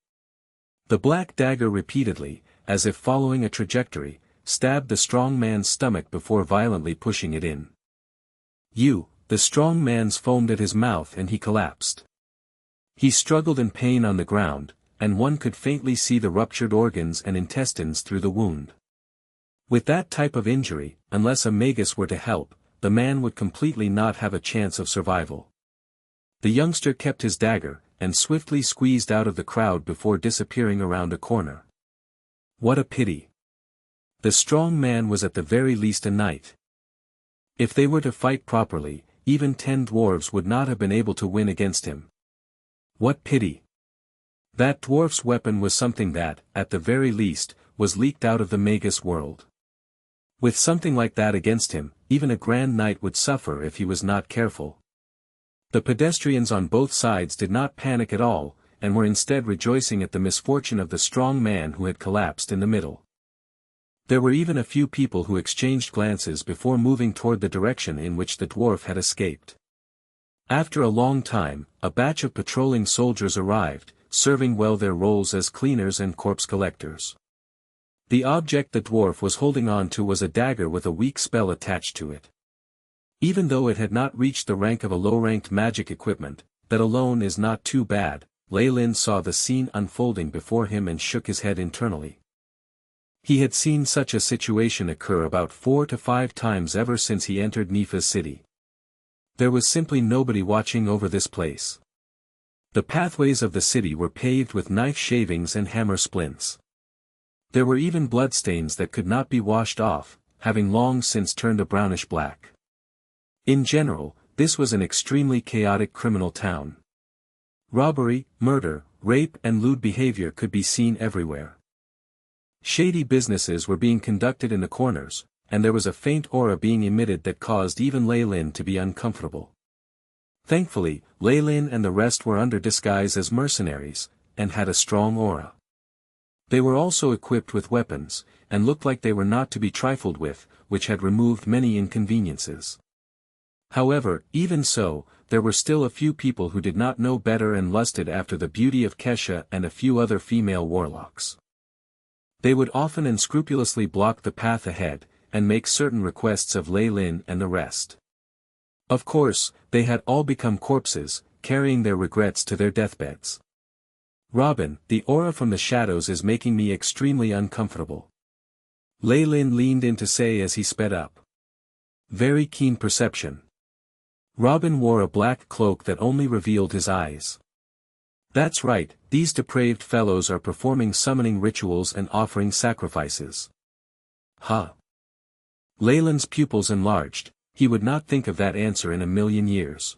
The black dagger repeatedly, as if following a trajectory, stabbed the strong man's stomach before violently pushing it in. The strong man's foamed at his mouth and he collapsed. He struggled in pain on the ground, and one could faintly see the ruptured organs and intestines through the wound. With that type of injury, unless a Magus were to help, the man would completely not have a chance of survival. The youngster kept his dagger, and swiftly squeezed out of the crowd before disappearing around a corner. What a pity. The strong man was at the very least a knight. If they were to fight properly, even 10 dwarves would not have been able to win against him. What pity. That dwarf's weapon was something that, at the very least, was leaked out of the Magus world. With something like that against him, even a Grand Knight would suffer if he was not careful. The pedestrians on both sides did not panic at all, and were instead rejoicing at the misfortune of the strong man who had collapsed in the middle. There were even a few people who exchanged glances before moving toward the direction in which the dwarf had escaped. After a long time, a batch of patrolling soldiers arrived, serving well their roles as cleaners and corpse collectors. The object the dwarf was holding on to was a dagger with a weak spell attached to it. Even though it had not reached the rank of a low-ranked magic equipment, that alone is not too bad. Lei Lin saw the scene unfolding before him and shook his head internally. He had seen such a situation occur about 4 to 5 times ever since he entered Nifa's city. There was simply nobody watching over this place. The pathways of the city were paved with knife shavings and hammer splints. There were even bloodstains that could not be washed off, having long since turned a brownish black. In general, this was an extremely chaotic criminal town. Robbery, murder, rape and lewd behavior could be seen everywhere. Shady businesses were being conducted in the corners, and there was a faint aura being emitted that caused even Lei Lin to be uncomfortable. Thankfully, Lei Lin and the rest were under disguise as mercenaries, and had a strong aura. They were also equipped with weapons, and looked like they were not to be trifled with, which had removed many inconveniences. However, even so, there were still a few people who did not know better and lusted after the beauty of Kesha and a few other female warlocks. They would often unscrupulously block the path ahead, and make certain requests of Lei Lin and the rest. Of course, they had all become corpses, carrying their regrets to their deathbeds. Robin, the aura from the shadows is making me extremely uncomfortable. Lei Lin leaned in to say as he sped up. Very keen perception. Robin wore a black cloak that only revealed his eyes. That's right, these depraved fellows are performing summoning rituals and offering sacrifices. Huh. Lei Lin's pupils enlarged. He would not think of that answer in a million years.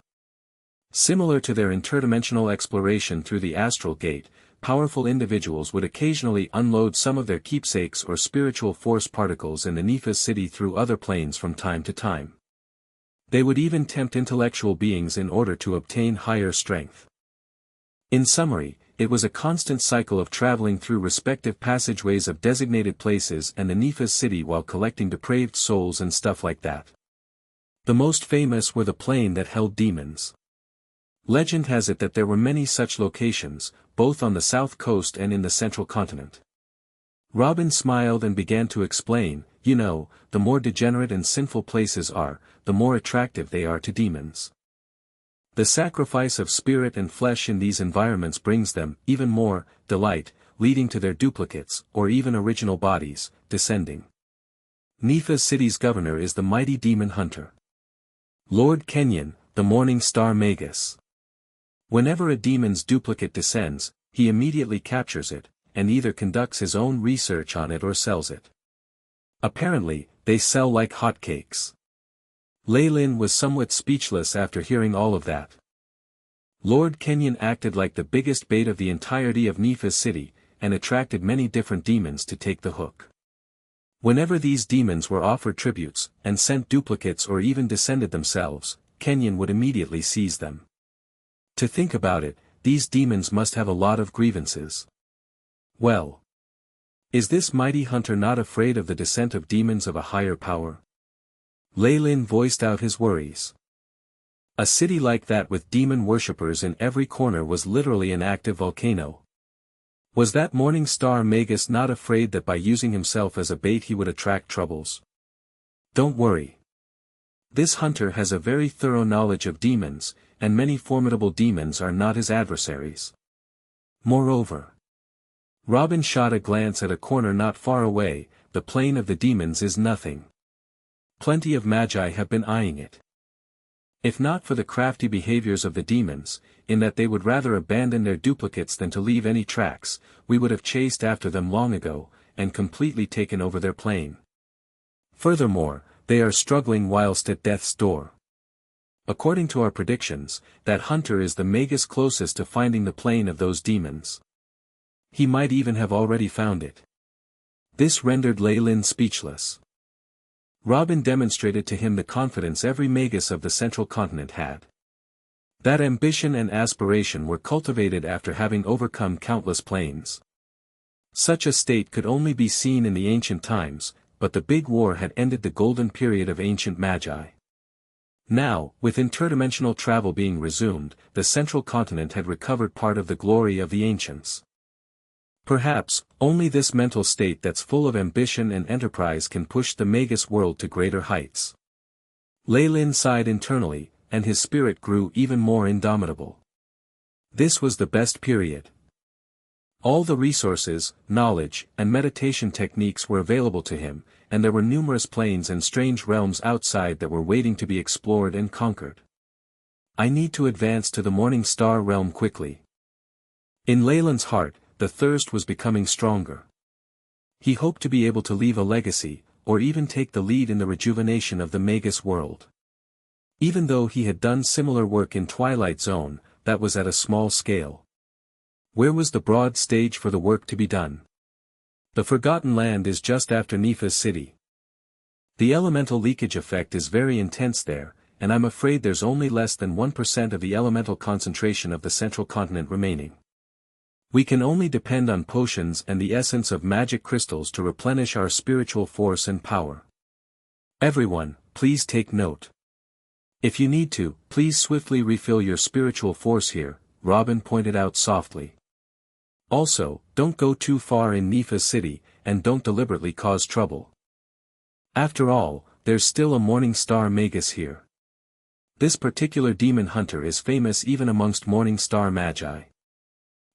Similar to their interdimensional exploration through the astral gate, powerful individuals would occasionally unload some of their keepsakes or spiritual force particles in the Nifa's city through other planes from time to time. They would even tempt intellectual beings in order to obtain higher strength. In summary, it was a constant cycle of traveling through respective passageways of designated places and the Nifa's city while collecting depraved souls and stuff like that. The most famous were the plane that held demons. Legend has it that there were many such locations, both on the south coast and in the central continent. Robin smiled and began to explain, you know, the more degenerate and sinful places are, the more attractive they are to demons. The sacrifice of spirit and flesh in these environments brings them even more delight, leading to their duplicates, or even original bodies, descending. Nifa's city's governor is the mighty demon hunter. Lord Kenyon, the morning star Magus. Whenever a demon's duplicate descends, he immediately captures it, and either conducts his own research on it or sells it. Apparently, they sell like hotcakes. Lei Lin was somewhat speechless after hearing all of that. Lord Kenyon acted like the biggest bait of the entirety of Nifa's city, and attracted many different demons to take the hook. Whenever these demons were offered tributes, and sent duplicates or even descended themselves, Kenyon would immediately seize them. To think about it, these demons must have a lot of grievances. Well. Is this mighty hunter not afraid of the descent of demons of a higher power? Lei Lin voiced out his worries. A city like that with demon worshippers in every corner was literally an active volcano. Was that morning star Magus not afraid that by using himself as a bait he would attract troubles? Don't worry. This hunter has a very thorough knowledge of demons, and many formidable demons are not his adversaries. Moreover, Robin shot a glance at a corner not far away. The plane of the demons is nothing. Plenty of magi have been eyeing it. If not for the crafty behaviors of the demons, in that they would rather abandon their duplicates than to leave any tracks, we would have chased after them long ago, and completely taken over their plane. Furthermore, they are struggling whilst at death's door. According to our predictions, that hunter is the Magus closest to finding the plane of those demons. He might even have already found it. This rendered Ley-Lin speechless. Robin demonstrated to him the confidence every Magus of the central continent had. That ambition and aspiration were cultivated after having overcome countless planes. Such a state could only be seen in the ancient times, but the Big War had ended the golden period of ancient magi. Now, with interdimensional travel being resumed, the central continent had recovered part of the glory of the ancients. Perhaps, only this mental state that's full of ambition and enterprise can push the Magus world to greater heights. Ley-Lin sighed internally, and his spirit grew even more indomitable. This was the best period. All the resources, knowledge, and meditation techniques were available to him, and there were numerous planes and strange realms outside that were waiting to be explored and conquered. I need to advance to the Morning Star realm quickly. In Leyland's heart, the thirst was becoming stronger. He hoped to be able to leave a legacy, or even take the lead in the rejuvenation of the Magus world. Even though he had done similar work in Twilight Zone, that was at a small scale. Where was the broad stage for the work to be done? The Forgotten Land is just after Nepha's city. The elemental leakage effect is very intense there, and I'm afraid there's only less than 1% of the elemental concentration of the central continent remaining. We can only depend on potions and the essence of magic crystals to replenish our spiritual force and power. Everyone, please take note. If you need to, please swiftly refill your spiritual force here, Robin pointed out softly. Also, don't go too far in Nepha's city, and don't deliberately cause trouble. After all, there's still a Morning Star Magus here. This particular demon hunter is famous even amongst Morning Star Magi.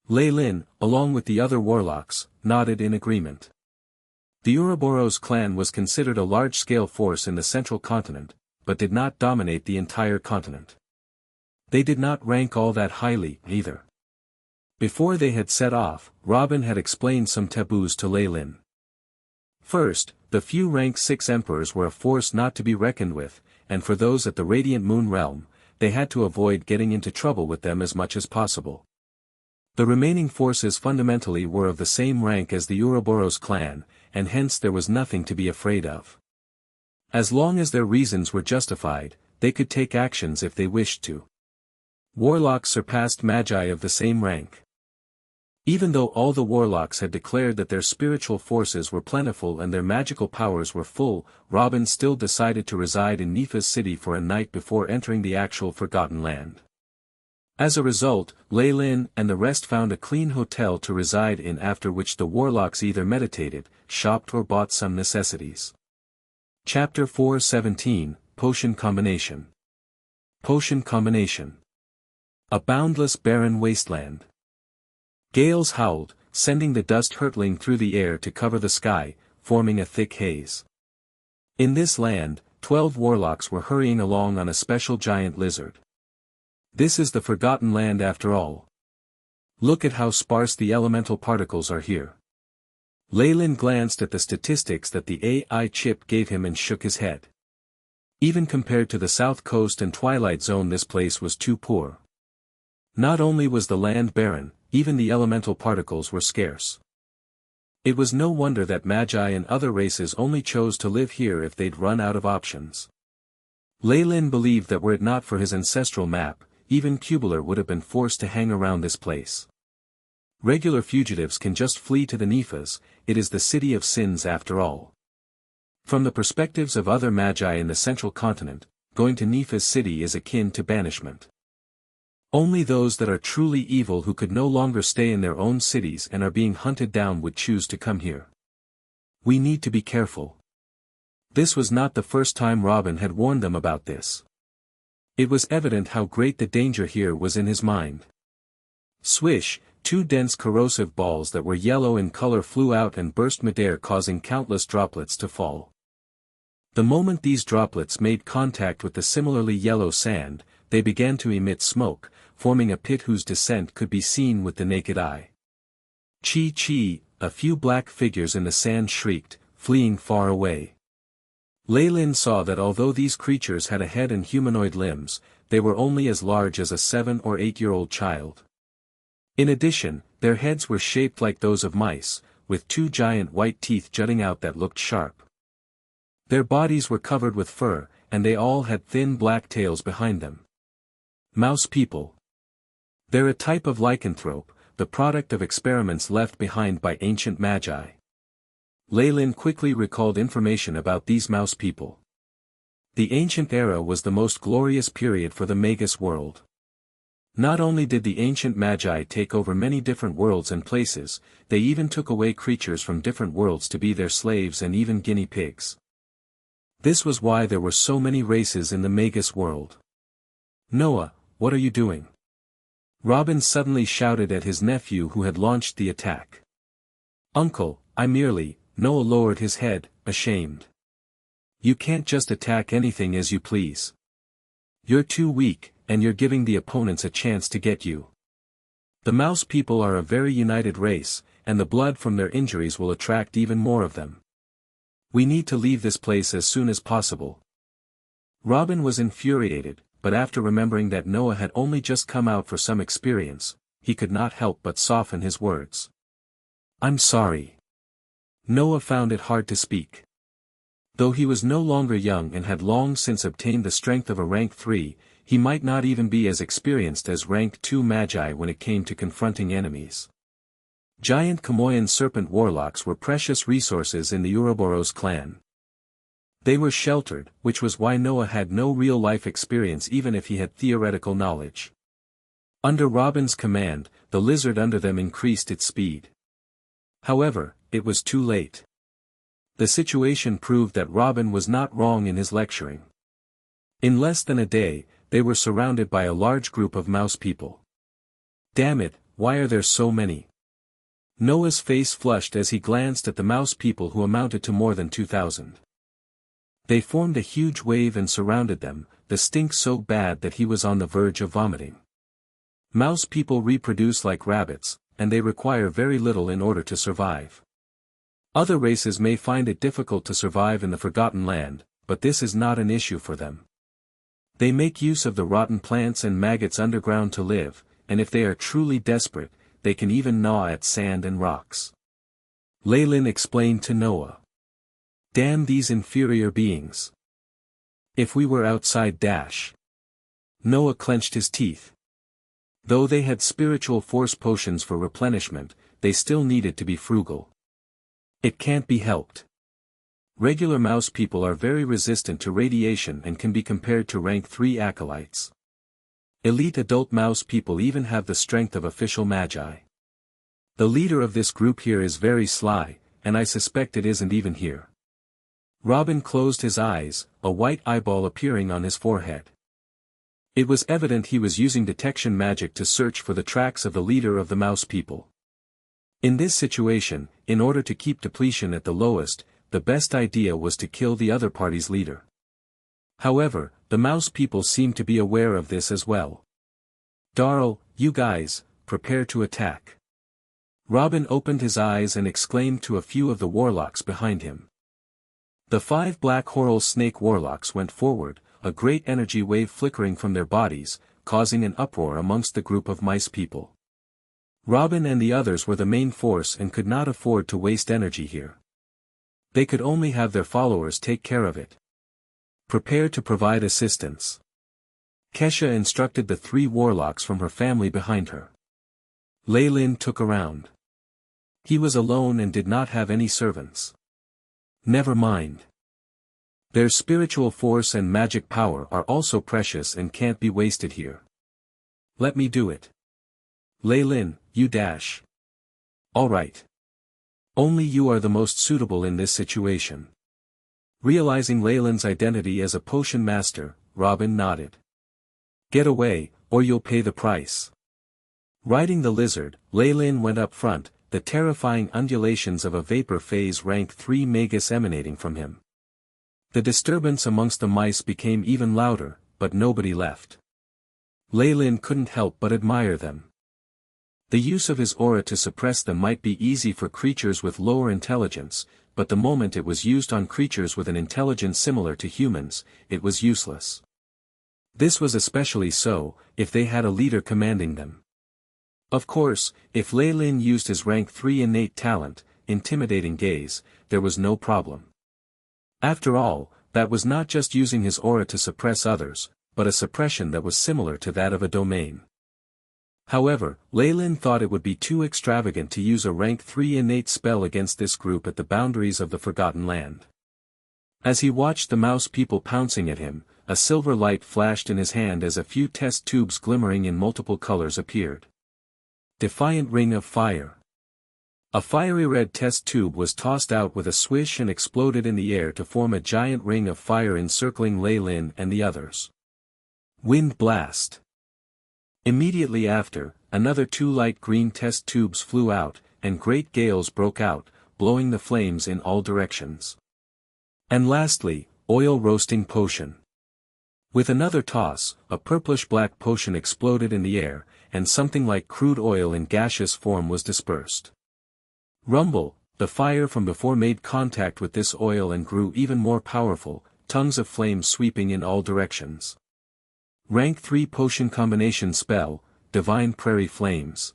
Ley-Lin, along with the other warlocks, nodded in agreement. The Ouroboros clan was considered a large-scale force in the central continent, but did not dominate the entire continent. They did not rank all that highly, either. Before they had set off, Robin had explained some taboos to Ley-Lin. First, the few rank 6 emperors were a force not to be reckoned with, and for those at the Radiant Moon realm, they had to avoid getting into trouble with them as much as possible. The remaining forces fundamentally were of the same rank as the Ouroboros clan, and hence there was nothing to be afraid of. As long as their reasons were justified, they could take actions if they wished to. Warlocks surpassed Magi of the same rank. Even though all the warlocks had declared that their spiritual forces were plentiful and their magical powers were full, Robin still decided to reside in Nepha's city for a night before entering the actual Forgotten Land. As a result, Ley-Lin and the rest found a clean hotel to reside in, after which the warlocks either meditated, shopped or bought some necessities. Chapter 4:17, Potion Combination. Potion Combination. A boundless barren wasteland. Gales howled, sending the dust hurtling through the air to cover the sky, forming a thick haze. In this land, 12 warlocks were hurrying along on a special giant lizard. This is the Forgotten Land after all. Look at how sparse the elemental particles are here. Ley-Lin glanced at the statistics that the AI chip gave him and shook his head. Even compared to the South Coast and Twilight Zone, this place was too poor. Not only was the land barren, even the elemental particles were scarce. It was no wonder that Magi and other races only chose to live here if they'd run out of options. Ley-Lin believed that were it not for his ancestral map, even Cubular would have been forced to hang around this place. Regular fugitives can just flee to the Nephas, it is the city of sins after all. From the perspectives of other Magi in the central continent, going to Nepha's city is akin to banishment. Only those that are truly evil who could no longer stay in their own cities and are being hunted down would choose to come here. We need to be careful. This was not the first time Robin had warned them about this. It was evident how great the danger here was in his mind. Swish, 2 dense corrosive balls that were yellow in color flew out and burst midair, causing countless droplets to fall. The moment these droplets made contact with the similarly yellow sand, they began to emit smoke, forming a pit whose descent could be seen with the naked eye. Chi-chi, a few black figures in the sand shrieked, fleeing far away. Ley-Lin saw that although these creatures had a head and humanoid limbs, they were only as large as a 7 or 8-year-old child. In addition, their heads were shaped like those of mice, with two giant white teeth jutting out that looked sharp. Their bodies were covered with fur, and they all had thin black tails behind them. Mouse people. They're a type of lycanthrope, the product of experiments left behind by ancient magi. Leylin quickly recalled information about these mouse people. The ancient era was the most glorious period for the Magus world. Not only did the ancient magi take over many different worlds and places, they even took away creatures from different worlds to be their slaves and even guinea pigs. This was why there were so many races in the Magus world. "Noah, what are you doing?" Robin suddenly shouted at his nephew who had launched the attack. "Uncle, I merely," Noah lowered his head, ashamed. "You can't just attack anything as you please. You're too weak, and you're giving the opponents a chance to get you. The mouse people are a very united race, and the blood from their injuries will attract even more of them. We need to leave this place as soon as possible." Robin was infuriated, but after remembering that Noah had only just come out for some experience, he could not help but soften his words. "I'm sorry." Noah found it hard to speak. Though he was no longer young and had long since obtained the strength of a rank 3, he might not even be as experienced as rank 2 magi when it came to confronting enemies. Giant Kamoyan serpent warlocks were precious resources in the Ouroboros clan. They were sheltered, which was why Noah had no real-life experience even if he had theoretical knowledge. Under Robin's command, the lizard under them increased its speed. However, it was too late. The situation proved that Robin was not wrong in his lecturing. In less than a day, they were surrounded by a large group of mouse people. "Damn it, why are there so many?" Noah's face flushed as he glanced at the mouse people who amounted to more than 2,000. They formed a huge wave and surrounded them, the stink so bad that he was on the verge of vomiting. Mouse people reproduce like rabbits, and they require very little in order to survive. Other races may find it difficult to survive in the Forgotten Land, but this is not an issue for them. They make use of the rotten plants and maggots underground to live, and if they are truly desperate, they can even gnaw at sand and rocks. Leylin explained to Noah. "Damn these inferior beings. If we were outside dash." Noah clenched his teeth. Though they had spiritual force potions for replenishment, they still needed to be frugal. It can't be helped. Regular mouse people are very resistant to radiation and can be compared to rank 3 acolytes. Elite adult mouse people even have the strength of official magi. The leader of this group here is very sly, and I suspect it isn't even here. Robin closed his eyes, a white eyeball appearing on his forehead. It was evident he was using detection magic to search for the tracks of the leader of the mouse people. In this situation, in order to keep depletion at the lowest, the best idea was to kill the other party's leader. However, the mouse people seemed to be aware of this as well. "Darl, you guys, prepare to attack." Robin opened his eyes and exclaimed to a few of the warlocks behind him. The 5 black Horal snake warlocks went forward, a great energy wave flickering from their bodies, causing an uproar amongst the group of mice people. Robin and the others were the main force and could not afford to waste energy here. They could only have their followers take care of it. "Prepare to provide assistance." Kesha instructed the 3 warlocks from her family behind her. Leylin took around. He was alone and did not have any servants. Never mind. Their spiritual force and magic power are also precious and can't be wasted here. "Let me do it." "Leylin, you dash." "All right. Only you are the most suitable in this situation." Realizing Leylin's identity as a potion master, Robin nodded. "Get away, or you'll pay the price." Riding the lizard, Leylin went up front, the terrifying undulations of a vapor phase rank 3 Magus emanating from him. The disturbance amongst the mice became even louder, but nobody left. Leylin couldn't help but admire them. The use of his aura to suppress them might be easy for creatures with lower intelligence, but the moment it was used on creatures with an intelligence similar to humans, it was useless. This was especially so, if they had a leader commanding them. Of course, if Leylin used his rank 3 innate talent, intimidating gaze, there was no problem. After all, that was not just using his aura to suppress others, but a suppression that was similar to that of a domain. However, Lei Lin thought it would be too extravagant to use a rank 3 innate spell against this group at the boundaries of the Forgotten Land. As he watched the mouse people pouncing at him, a silver light flashed in his hand as a few test tubes glimmering in multiple colors appeared. Defiant Ring of Fire. A fiery red test tube was tossed out with a swish and exploded in the air to form a giant ring of fire encircling Lei Lin and the others. Wind Blast. Immediately after, another 2 light green test tubes flew out, and great gales broke out, blowing the flames in all directions. And lastly, Oil Roasting Potion. With another toss, a purplish-black potion exploded in the air, and something like crude oil in gaseous form was dispersed. Rumble, the fire from before made contact with this oil and grew even more powerful, tongues of flame sweeping in all directions. Rank 3 Potion Combination Spell, Divine Prairie Flames.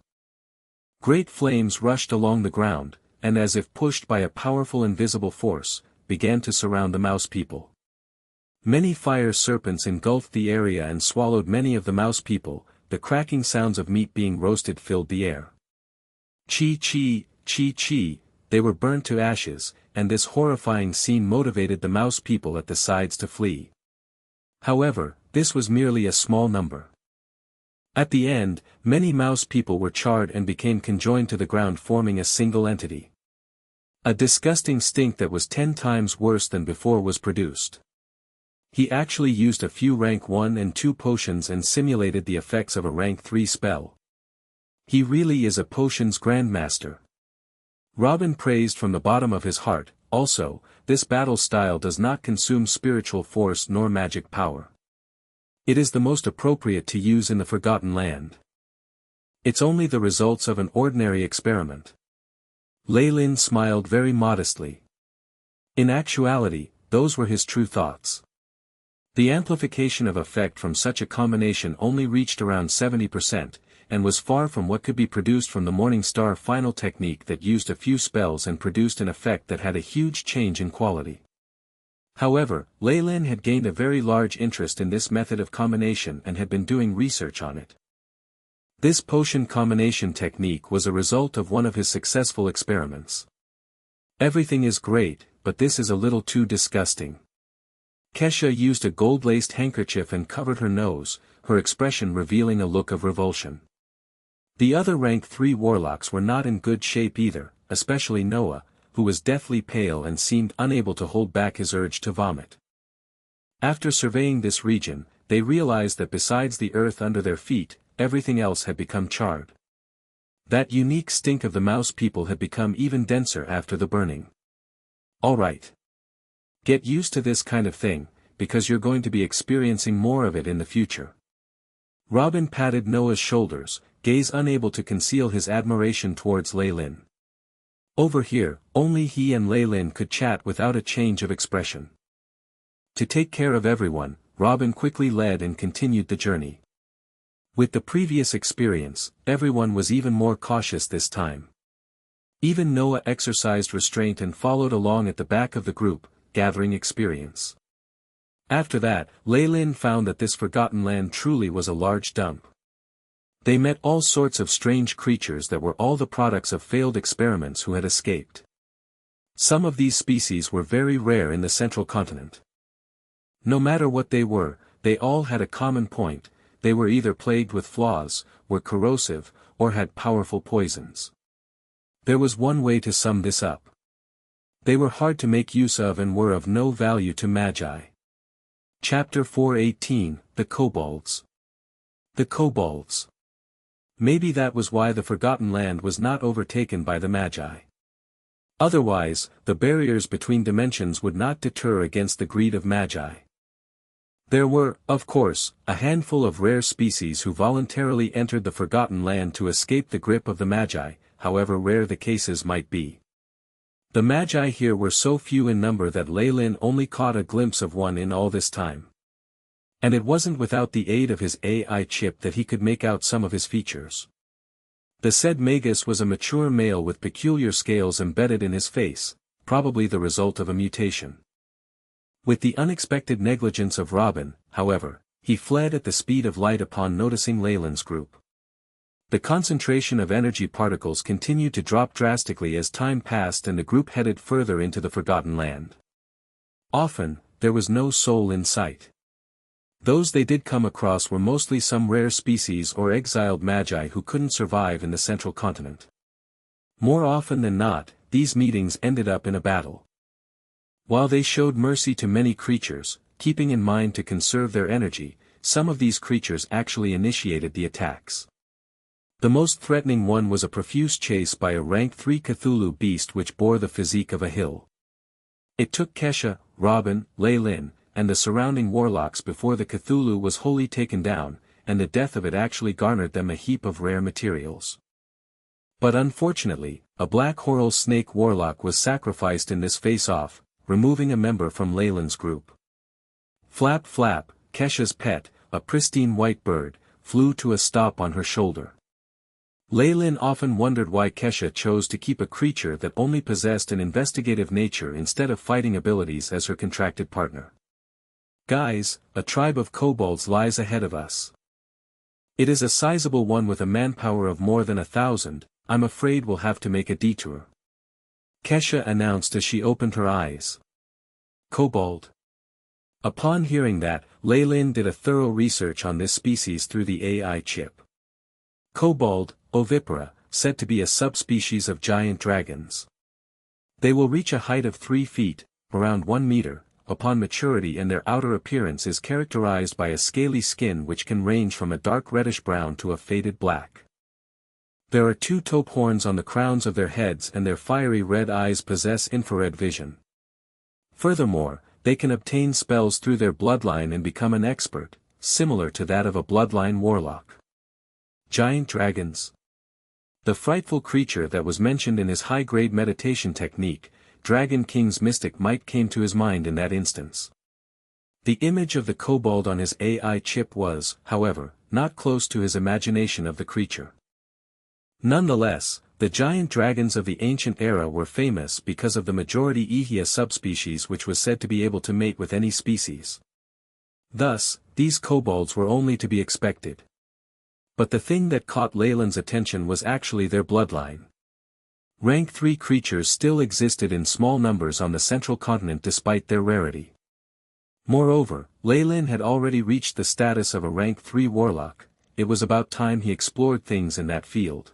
Great flames rushed along the ground, and as if pushed by a powerful invisible force, began to surround the mouse people. Many fire serpents engulfed the area and swallowed many of the mouse people, the cracking sounds of meat being roasted filled the air. Chi, they were burnt to ashes, and this horrifying scene motivated the mouse people at the sides to flee. However, this was merely a small number. At the end, many mouse people were charred and became conjoined to the ground, forming a single entity. A disgusting stink that was 10 times worse than before was produced. He actually used a few rank 1 and 2 potions and simulated the effects of a rank 3 spell. He really is a potions grandmaster. Robin praised from the bottom of his heart. Also, this battle style does not consume spiritual force nor magic power. It is the most appropriate to use in the Forgotten Land. It's only the results of an ordinary experiment. Lei Lin smiled very modestly. In actuality, those were his true thoughts. The amplification of effect from such a combination only reached around 70%, and was far from what could be produced from the Morning Star final technique that used a few spells and produced an effect that had a huge change in quality. However, Lei Lin had gained a very large interest in this method of combination and had been doing research on it. This potion combination technique was a result of one of his successful experiments. Everything is great, but this is a little too disgusting. Kesha used a gold-laced handkerchief and covered her nose, her expression revealing a look of revulsion. The other rank 3 warlocks were not in good shape either, especially Noah, who was deathly pale and seemed unable to hold back his urge to vomit. After surveying this region, they realized that besides the earth under their feet, everything else had become charred. That unique stink of the mouse people had become even denser after the burning. Alright. Get used to this kind of thing, because you're going to be experiencing more of it in the future. Robin patted Noah's shoulders, gaze unable to conceal his admiration towards Lei Lin. Over here, only he and Lei Lin could chat without a change of expression. To take care of everyone, Robin quickly led and continued the journey. With the previous experience, everyone was even more cautious this time. Even Noah exercised restraint and followed along at the back of the group, gathering experience. After that, Lei Lin found that this Forgotten Land truly was a large dump. They met all sorts of strange creatures that were all the products of failed experiments who had escaped. Some of these species were very rare in the central continent. No matter what they were, they all had a common point: they were either plagued with flaws, were corrosive, or had powerful poisons. There was one way to sum this up. They were hard to make use of and were of no value to Magi. Chapter 418, The Kobolds. The Kobolds. Maybe that was why the Forgotten Land was not overtaken by the Magi. Otherwise, the barriers between dimensions would not deter against the greed of Magi. There were, of course, a handful of rare species who voluntarily entered the Forgotten Land to escape the grip of the Magi, however rare the cases might be. The Magi here were so few in number that Lei Lin only caught a glimpse of one in all this time. And it wasn't without the aid of his AI chip that he could make out some of his features. The said Magus was a mature male with peculiar scales embedded in his face, probably the result of a mutation. With the unexpected negligence of Robin, however, he fled at the speed of light upon noticing Leyland's group. The concentration of energy particles continued to drop drastically as time passed and the group headed further into the Forgotten Land. Often, there was no soul in sight. Those they did come across were mostly some rare species or exiled magi who couldn't survive in the central continent. More often than not, these meetings ended up in a battle. While they showed mercy to many creatures, keeping in mind to conserve their energy, some of these creatures actually initiated the attacks. The most threatening one was a profuse chase by a rank 3 Cthulhu beast which bore the physique of a hill. It took Kesha, Robin, Leyland, and the surrounding warlocks before the Cthulhu was wholly taken down, and the death of it actually garnered them a heap of rare materials. But unfortunately, a black Horal snake warlock was sacrificed in this face-off, removing a member from Leyland's group. Flap Flap, Kesha's pet, a pristine white bird, flew to a stop on her shoulder. Leyland often wondered why Kesha chose to keep a creature that only possessed an investigative nature instead of fighting abilities as her contracted partner. Guys, a tribe of kobolds lies ahead of us. It is a sizable one with a manpower of more than 1,000, I'm afraid we'll have to make a detour. Kesha announced as she opened her eyes. Kobold. Upon hearing that, Leyland did a thorough research on this species through the AI chip. Kobold, ovipara, said to be a subspecies of giant dragons. They will reach a height of 3 feet, around 1 meter, upon maturity, and their outer appearance is characterized by a scaly skin which can range from a dark reddish-brown to a faded black. There are 2 taupe horns on the crowns of their heads and their fiery red eyes possess infrared vision. Furthermore, they can obtain spells through their bloodline and become an expert, similar to that of a bloodline warlock. Giant dragons. The frightful creature that was mentioned in his high-grade meditation technique, Dragon King's mystic might came to his mind in that instance. The image of the kobold on his AI chip was, however, not close to his imagination of the creature. Nonetheless, the giant dragons of the ancient era were famous because of the majority Ihia subspecies which was said to be able to mate with any species. Thus, these kobolds were only to be expected. But the thing that caught Leyland's attention was actually their bloodline. Rank 3 creatures still existed in small numbers on the central continent despite their rarity. Moreover, Leyland had already reached the status of a rank 3 warlock, it was about time he explored things in that field.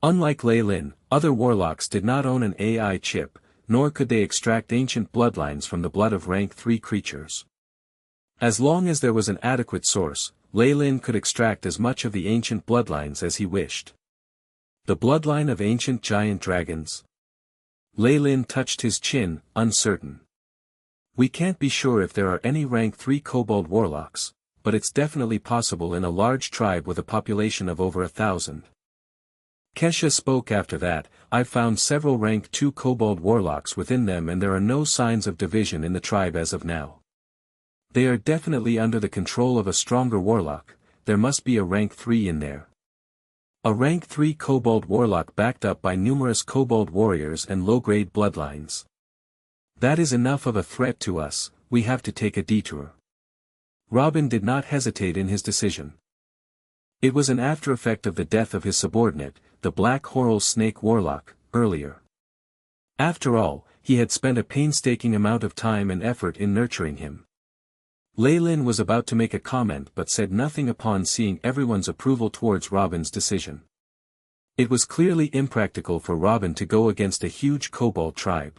Unlike Leyland, other warlocks did not own an AI chip, nor could they extract ancient bloodlines from the blood of rank 3 creatures. As long as there was an adequate source, Leyland could extract as much of the ancient bloodlines as he wished. The bloodline of ancient giant dragons. Leyland touched his chin, uncertain. We can't be sure if there are any rank 3 kobold warlocks, but it's definitely possible in a large tribe with a population of over 1,000. Kesha spoke after that, I've found several rank 2 kobold warlocks within them and there are no signs of division in the tribe as of now. They are definitely under the control of a stronger warlock, there must be a rank 3 in there. A rank 3 kobold warlock backed up by numerous kobold warriors and low-grade bloodlines. That is enough of a threat to us, we have to take a detour. Robin did not hesitate in his decision. It was an after-effect of the death of his subordinate, the Black Horal Snake Warlock, earlier. After all, he had spent a painstaking amount of time and effort in nurturing him. Leyland was about to make a comment but said nothing upon seeing everyone's approval towards Robin's decision. It was clearly impractical for Robin to go against a huge kobold tribe.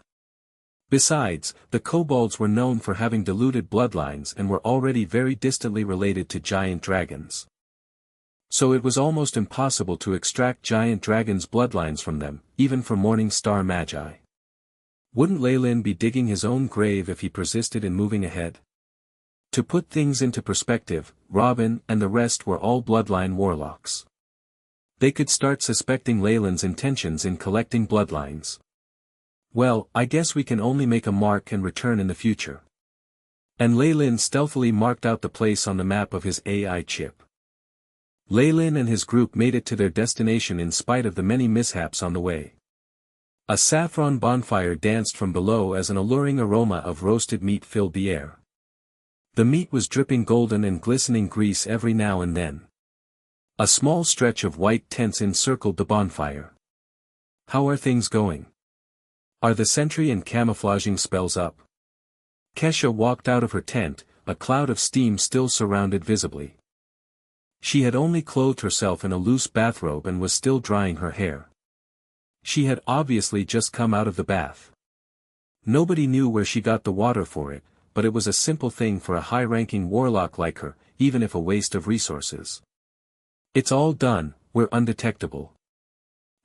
Besides, the kobolds were known for having diluted bloodlines and were already very distantly related to giant dragons. So it was almost impossible to extract giant dragons' bloodlines from them, even for Morning Star Magi. Wouldn't Leyland be digging his own grave if he persisted in moving ahead? To put things into perspective, Robin and the rest were all bloodline warlocks. They could start suspecting Leyland's intentions in collecting bloodlines. Well, I guess we can only make a mark and return in the future. And Leyland stealthily marked out the place on the map of his AI chip. Leylin and his group made it to their destination in spite of the many mishaps on the way. A saffron bonfire danced from below as an alluring aroma of roasted meat filled the air. The meat was dripping golden and glistening grease every now and then. A small stretch of white tents encircled the bonfire. "How are things going? Are the sentry and camouflaging spells up?" Kesha walked out of her tent, a cloud of steam still surrounded visibly. She had only clothed herself in a loose bathrobe and was still drying her hair. She had obviously just come out of the bath. Nobody knew where she got the water for it, but it was a simple thing for a high-ranking warlock like her, even if a waste of resources. "It's all done, we're undetectable."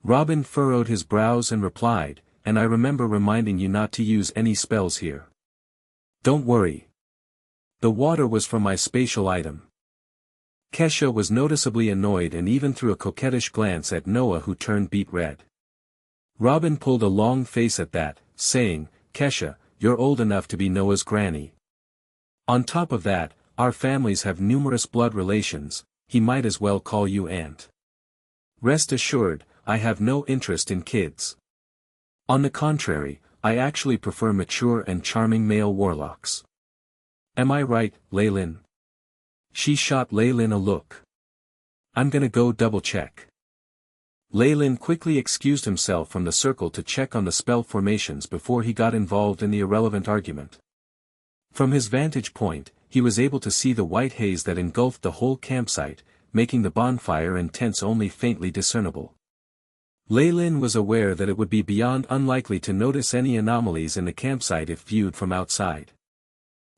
Robin furrowed his brows and replied, "And I remember reminding you not to use any spells here." "Don't worry. The water was from my spatial item." Kesha was noticeably annoyed and even threw a coquettish glance at Noah, who turned beet red. Robin pulled a long face at that, saying, "Kesha, you're old enough to be Noah's granny. On top of that, our families have numerous blood relations, he might as well call you aunt. Rest assured, I have no interest in kids. On the contrary, I actually prefer mature and charming male warlocks. Am I right, Leylin?" She shot Leylin a look. "I'm gonna go double-check." Leylin quickly excused himself from the circle to check on the spell formations before he got involved in the irrelevant argument. From his vantage point, he was able to see the white haze that engulfed the whole campsite, making the bonfire and tents only faintly discernible. Leylin was aware that it would be beyond unlikely to notice any anomalies in the campsite if viewed from outside.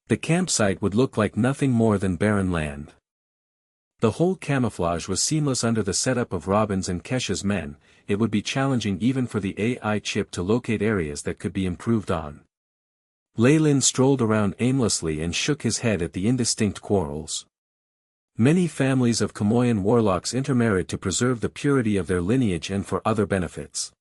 The campsite would look like nothing more than barren land. The whole camouflage was seamless under the setup of Robin's and Kesha's men. It would be challenging even for the AI chip to locate areas that could be improved on. Leylin strolled around aimlessly and shook his head at the indistinct quarrels. Many families of Kamoyan warlocks intermarried to preserve the purity of their lineage and for other benefits.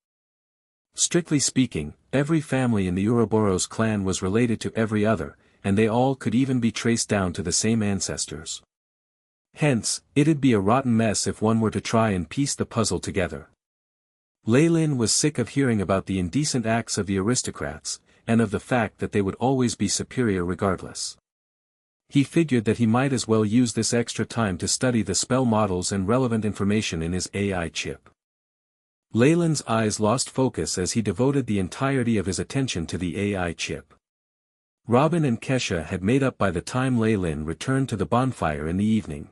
Strictly speaking, every family in the Ouroboros clan was related to every other, and they all could even be traced down to the same ancestors. Hence, it'd be a rotten mess if one were to try and piece the puzzle together. Leylin was sick of hearing about the indecent acts of the aristocrats, and of the fact that they would always be superior regardless. He figured that he might as well use this extra time to study the spell models and relevant information in his AI chip. Leylin's eyes lost focus as he devoted the entirety of his attention to the AI chip. Robin and Kesha had made up by the time Leylin returned to the bonfire in the evening.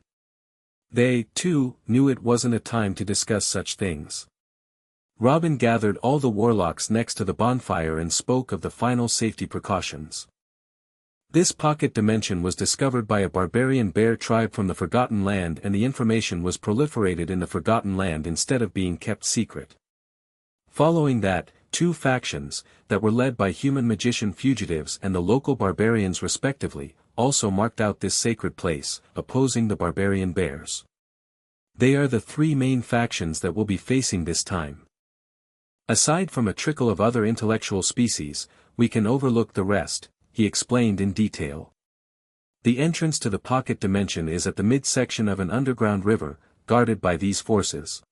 They, too, knew it wasn't a time to discuss such things. Robin gathered all the warlocks next to the bonfire and spoke of the final safety precautions. This pocket dimension was discovered by a barbarian bear tribe from the Forgotten Land, and the information was proliferated in the Forgotten Land instead of being kept secret. Following that, two factions, that were led by human magician fugitives and the local barbarians respectively, also marked out this sacred place, opposing the barbarian bears. They are the three main factions that will be facing this time. Aside from a trickle of other intellectual species, we can overlook the rest, he explained in detail. The entrance to the pocket dimension is at the midsection of an underground river, guarded by these forces.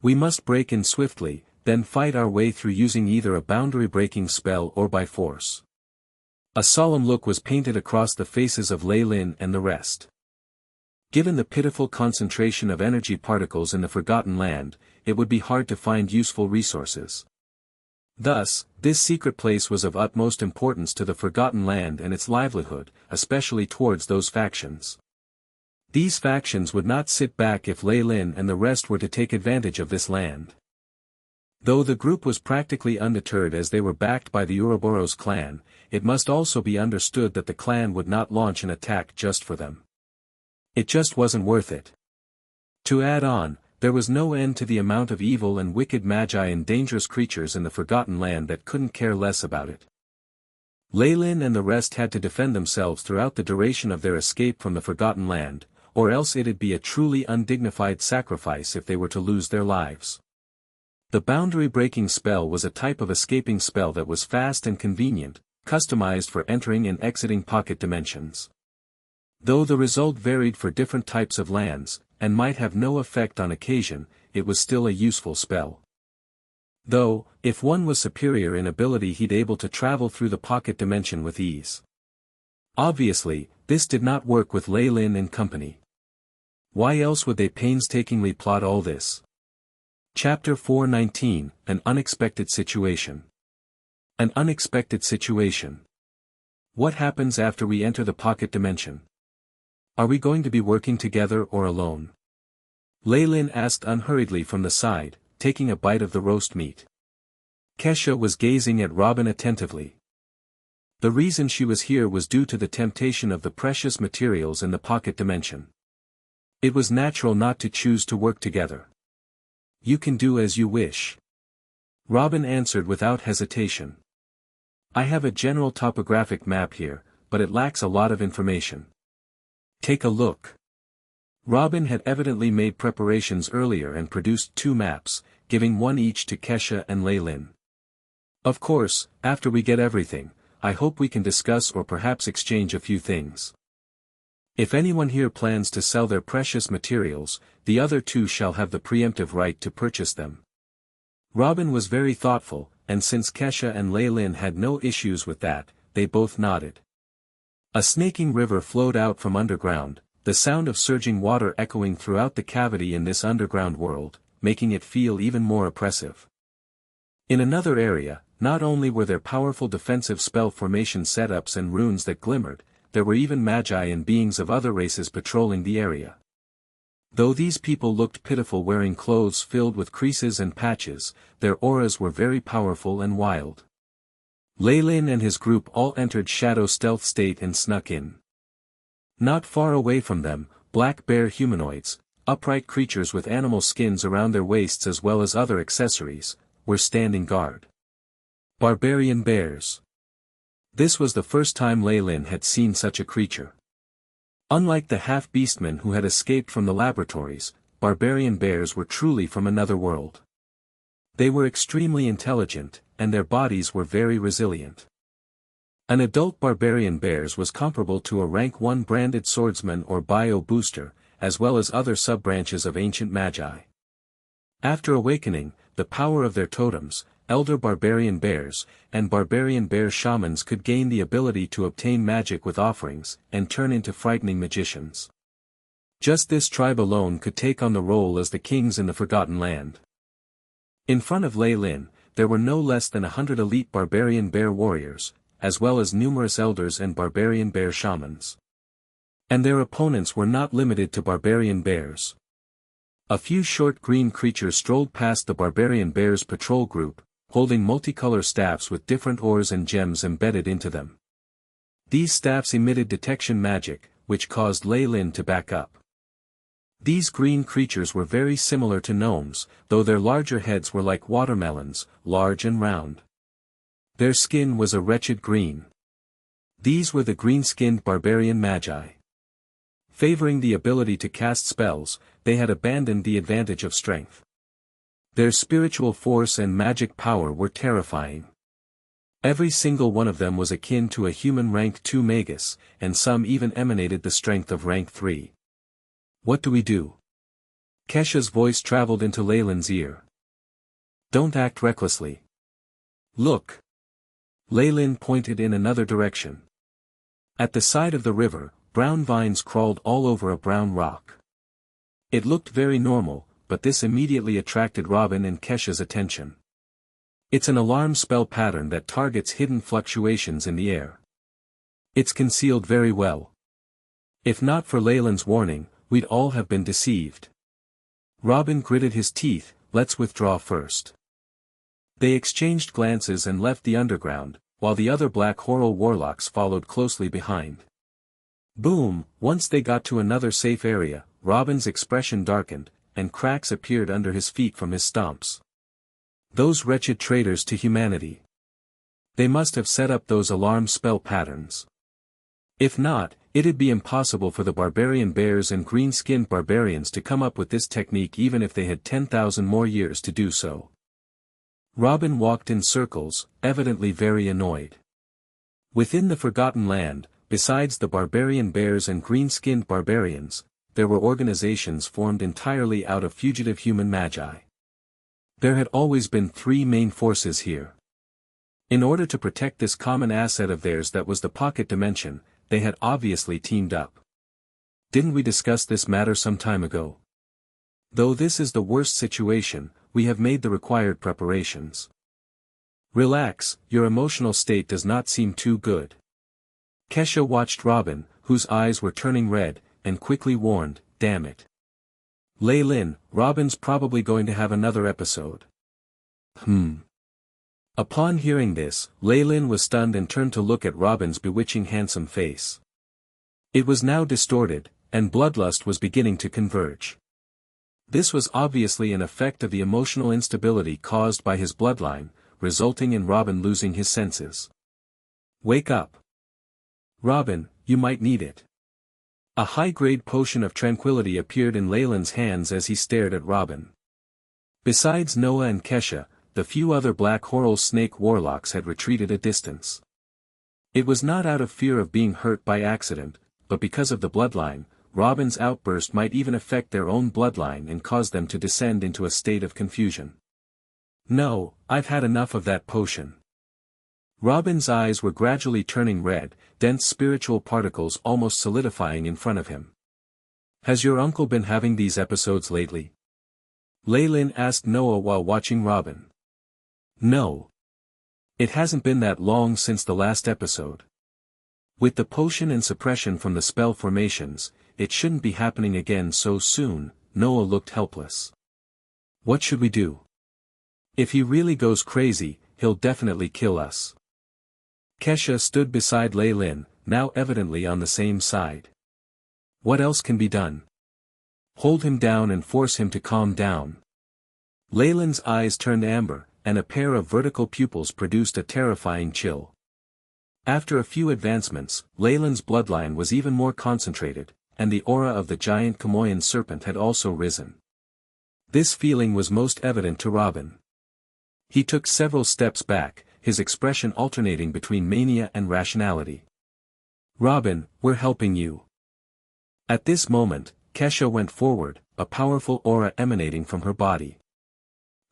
We must break in swiftly, then fight our way through using either a boundary-breaking spell or by force. A solemn look was painted across the faces of Leylin and the rest. Given the pitiful concentration of energy particles in the Forgotten Land, it would be hard to find useful resources. Thus, this secret place was of utmost importance to the Forgotten Land and its livelihood, especially towards those factions. These factions would not sit back if Leylin and the rest were to take advantage of this land. Though the group was practically undeterred as they were backed by the Ouroboros clan, it must also be understood that the clan would not launch an attack just for them. It just wasn't worth it. To add on, there was no end to the amount of evil and wicked magi and dangerous creatures in the Forgotten Land that couldn't care less about it. Leylin and the rest had to defend themselves throughout the duration of their escape from the Forgotten Land, or else it'd be a truly undignified sacrifice if they were to lose their lives. The boundary-breaking spell was a type of escaping spell that was fast and convenient, customized for entering and exiting pocket dimensions. Though the result varied for different types of lands, and might have no effect on occasion, it was still a useful spell. Though, if one was superior in ability he'd able to travel through the pocket dimension with ease. Obviously, this did not work with Lei Lin and company. Why else would they painstakingly plot all this? Chapter 419, An Unexpected Situation. An unexpected situation. What happens after we enter the pocket dimension? Are we going to be working together or alone? Lei Lin asked unhurriedly from the side, taking a bite of the roast meat. Kesha was gazing at Robin attentively. The reason she was here was due to the temptation of the precious materials in the pocket dimension. It was natural not to choose to work together. You can do as you wish. Robin answered without hesitation. I have a general topographic map here, but it lacks a lot of information. Take a look. Robin had evidently made preparations earlier and produced 2 maps, giving one each to Kesha and Lei Lin. Of course, after we get everything, I hope we can discuss or perhaps exchange a few things. If anyone here plans to sell their precious materials, the other 2 shall have the preemptive right to purchase them. Robin was very thoughtful, and since Kesha and Lei Lin had no issues with that, they both nodded. A snaking river flowed out from underground, the sound of surging water echoing throughout the cavity in this underground world, making it feel even more oppressive. In another area, not only were there powerful defensive spell formation setups and runes that glimmered, there were even magi and beings of other races patrolling the area. Though these people looked pitiful wearing clothes filled with creases and patches, their auras were very powerful and wild. Lei Lin and his group all entered shadow stealth state and snuck in. Not far away from them, black bear humanoids, upright creatures with animal skins around their waists as well as other accessories, were standing guard. Barbarian bears. This was the first time Lei Lin had seen such a creature. Unlike the half-beastmen who had escaped from the laboratories, barbarian bears were truly from another world. They were extremely intelligent, and their bodies were very resilient. An adult barbarian bears was comparable to a rank 1 branded swordsman or bio booster, as well as other sub-branches of ancient magi. After awakening, the power of their totems, elder barbarian bears, and barbarian bear shamans could gain the ability to obtain magic with offerings, and turn into frightening magicians. Just this tribe alone could take on the role as the kings in the Forgotten Land. In front of Lei Lin, there were no less than 100 elite barbarian bear warriors, as well as numerous elders and barbarian bear shamans. And their opponents were not limited to barbarian bears. A few short green creatures strolled past the barbarian bears patrol group, holding multicolor staffs with different ores and gems embedded into them. These staffs emitted detection magic, which caused Lei Lin to back up. These green creatures were very similar to gnomes, though their larger heads were like watermelons, large and round. Their skin was a wretched green. These were the green-skinned barbarian magi. Favoring the ability to cast spells, they had abandoned the advantage of strength. Their spiritual force and magic power were terrifying. Every single one of them was akin to a human rank 2 Magus, and some even emanated the strength of rank 3. What do we do? Kesha's voice traveled into Lei Lin's ear. Don't act recklessly. Look. Lei Lin pointed in another direction. At the side of the river, brown vines crawled all over a brown rock. It looked very normal, but this immediately attracted Robin and Kesha's attention. It's an alarm spell pattern that targets hidden fluctuations in the air. It's concealed very well. If not for Lei Lin's warning, we'd all have been deceived. Robin gritted his teeth, let's withdraw first. They exchanged glances and left the underground, while the other Black Horror warlocks followed closely behind. Boom! Once they got to another safe area, Robin's expression darkened, and cracks appeared under his feet from his stomps. Those wretched traitors to humanity. They must have set up those alarm spell patterns. If not, it'd be impossible for the barbarian bears and green-skinned barbarians to come up with this technique even if they had 10,000 more years to do so. Robin walked in circles, evidently very annoyed. Within the Forgotten Land, besides the barbarian bears and green-skinned barbarians, there were organizations formed entirely out of fugitive human magi. There had always been three main forces here. In order to protect this common asset of theirs that was the pocket dimension, they had obviously teamed up. Didn't we discuss this matter some time ago? Though this is the worst situation, we have made the required preparations. Relax, your emotional state does not seem too good. Kesha watched Robin, whose eyes were turning red, and quickly warned, damn it. Lei Lin, Robin's probably going to have another episode. Upon hearing this, Lei Lin was stunned and turned to look at Robin's bewitching handsome face. It was now distorted, and bloodlust was beginning to converge. This was obviously an effect of the emotional instability caused by his bloodline, resulting in Robin losing his senses. Wake up. Robin, you might need it. A high-grade potion of tranquility appeared in Leyland's hands as he stared at Robin. Besides Noah and Kesha, the few other Black Coral Snake warlocks had retreated a distance. It was not out of fear of being hurt by accident, but because of the bloodline. Robin's outburst might even affect their own bloodline and cause them to descend into a state of confusion. No, I've had enough of that potion. Robin's eyes were gradually turning red, dense spiritual particles almost solidifying in front of him. Has your uncle been having these episodes lately? Lei Lin asked Noah while watching Robin. No. It hasn't been that long since the last episode. With the potion and suppression from the spell formations, it shouldn't be happening again so soon. Noah looked helpless. What should we do? If he really goes crazy, he'll definitely kill us. Kesha stood beside Lei Lin, now evidently on the same side. What else can be done? Hold him down and force him to calm down. Lei Lin's eyes turned amber, and a pair of vertical pupils produced a terrifying chill. After a few advancements, Lei Lin's bloodline was even more concentrated, and the aura of the giant Kamoyan serpent had also risen. This feeling was most evident to Robin. He took several steps back, his expression alternating between mania and rationality. Robin, we're helping you. At this moment, Kesha went forward, a powerful aura emanating from her body.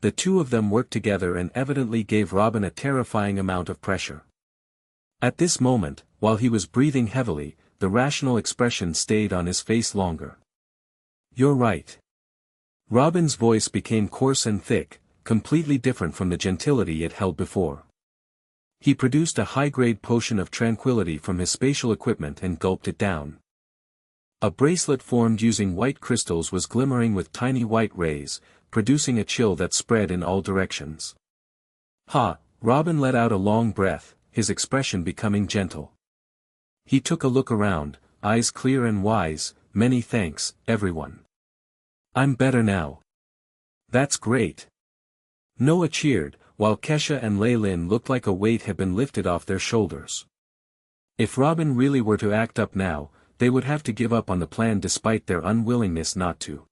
The two of them worked together and evidently gave Robin a terrifying amount of pressure. At this moment, while he was breathing heavily, the rational expression stayed on his face longer. You're right. Robin's voice became coarse and thick, completely different from the gentility it held before. He produced a high-grade potion of tranquility from his spatial equipment and gulped it down. A bracelet formed using white crystals was glimmering with tiny white rays, producing a chill that spread in all directions. Ha! Robin let out a long breath, his expression becoming gentle. He took a look around, eyes clear and wise. Many thanks, everyone. I'm better now. That's great. Noah cheered, while Kesha and Lei Lin looked like a weight had been lifted off their shoulders. If Robin really were to act up now, they would have to give up on the plan despite their unwillingness not to.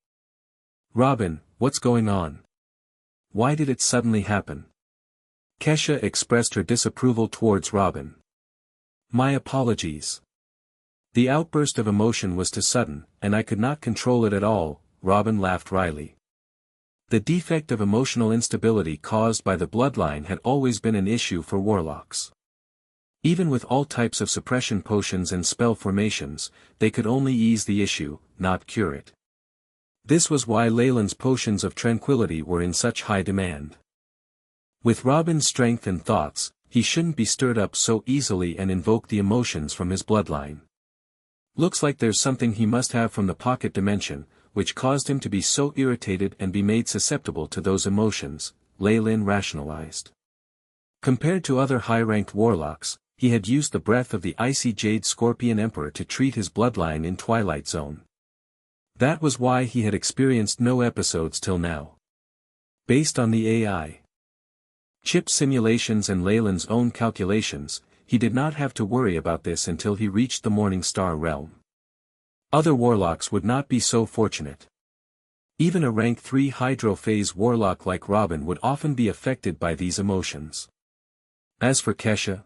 Robin, what's going on? Why did it suddenly happen? Kesha expressed her disapproval towards Robin. My apologies. The outburst of emotion was too sudden, and I could not control it at all. Robin laughed wryly. The defect of emotional instability caused by the bloodline had always been an issue for warlocks. Even with all types of suppression potions and spell formations, they could only ease the issue, not cure it. This was why Leyland's potions of tranquility were in such high demand. With Robin's strength and thoughts, he shouldn't be stirred up so easily and invoke the emotions from his bloodline. Looks like there's something he must have from the pocket dimension, which caused him to be so irritated and be made susceptible to those emotions, Lei Lin rationalized. Compared to other high-ranked warlocks, he had used the breath of the icy jade scorpion emperor to treat his bloodline in Twilight Zone. That was why he had experienced no episodes till now. Based on the AI chip simulations and Leyland's own calculations, he did not have to worry about this until he reached the Morning Star realm. Other warlocks would not be so fortunate. Even a rank 3 hydrophase warlock like Robin would often be affected by these emotions. As for Kesha,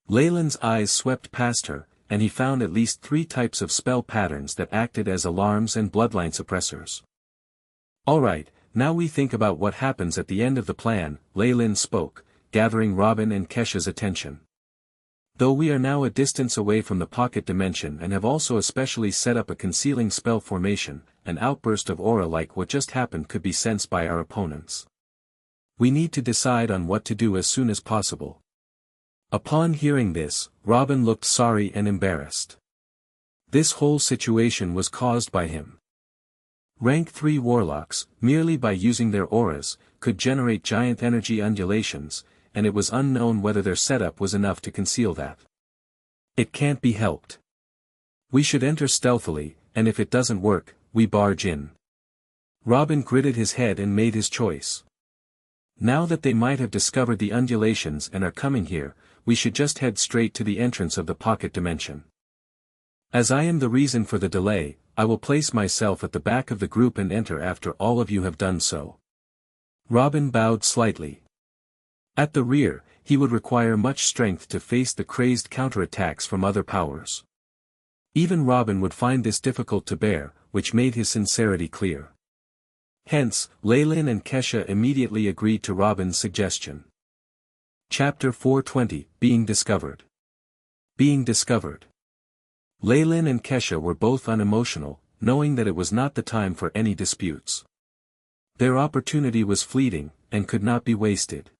Leyland's eyes swept past her, and he found at least 3 types of spell patterns that acted as alarms and bloodline suppressors. Alright, now we think about what happens at the end of the plan, Leyland spoke, gathering Robin and Kesha's attention. Though we are now a distance away from the pocket dimension and have also especially set up a concealing spell formation, an outburst of aura like what just happened could be sensed by our opponents. We need to decide on what to do as soon as possible. Upon hearing this, Robin looked sorry and embarrassed. This whole situation was caused by him. Rank 3 warlocks, merely by using their auras, could generate giant energy undulations, and it was unknown whether their setup was enough to conceal that. It can't be helped. We should enter stealthily, and if it doesn't work, we barge in. Robin gritted his head and made his choice. Now that they might have discovered the undulations and are coming here, we should just head straight to the entrance of the pocket dimension. As I am the reason for the delay, I will place myself at the back of the group and enter after all of you have done so. Robin bowed slightly. At the rear, he would require much strength to face the crazed counterattacks from other powers. Even Robin would find this difficult to bear, which made his sincerity clear. Hence, Leyland and Kesha immediately agreed to Robin's suggestion. Chapter 420, Being Discovered. Being Discovered. Leyland and Kesha were both unemotional, knowing that it was not the time for any disputes. Their opportunity was fleeting, and could not be wasted.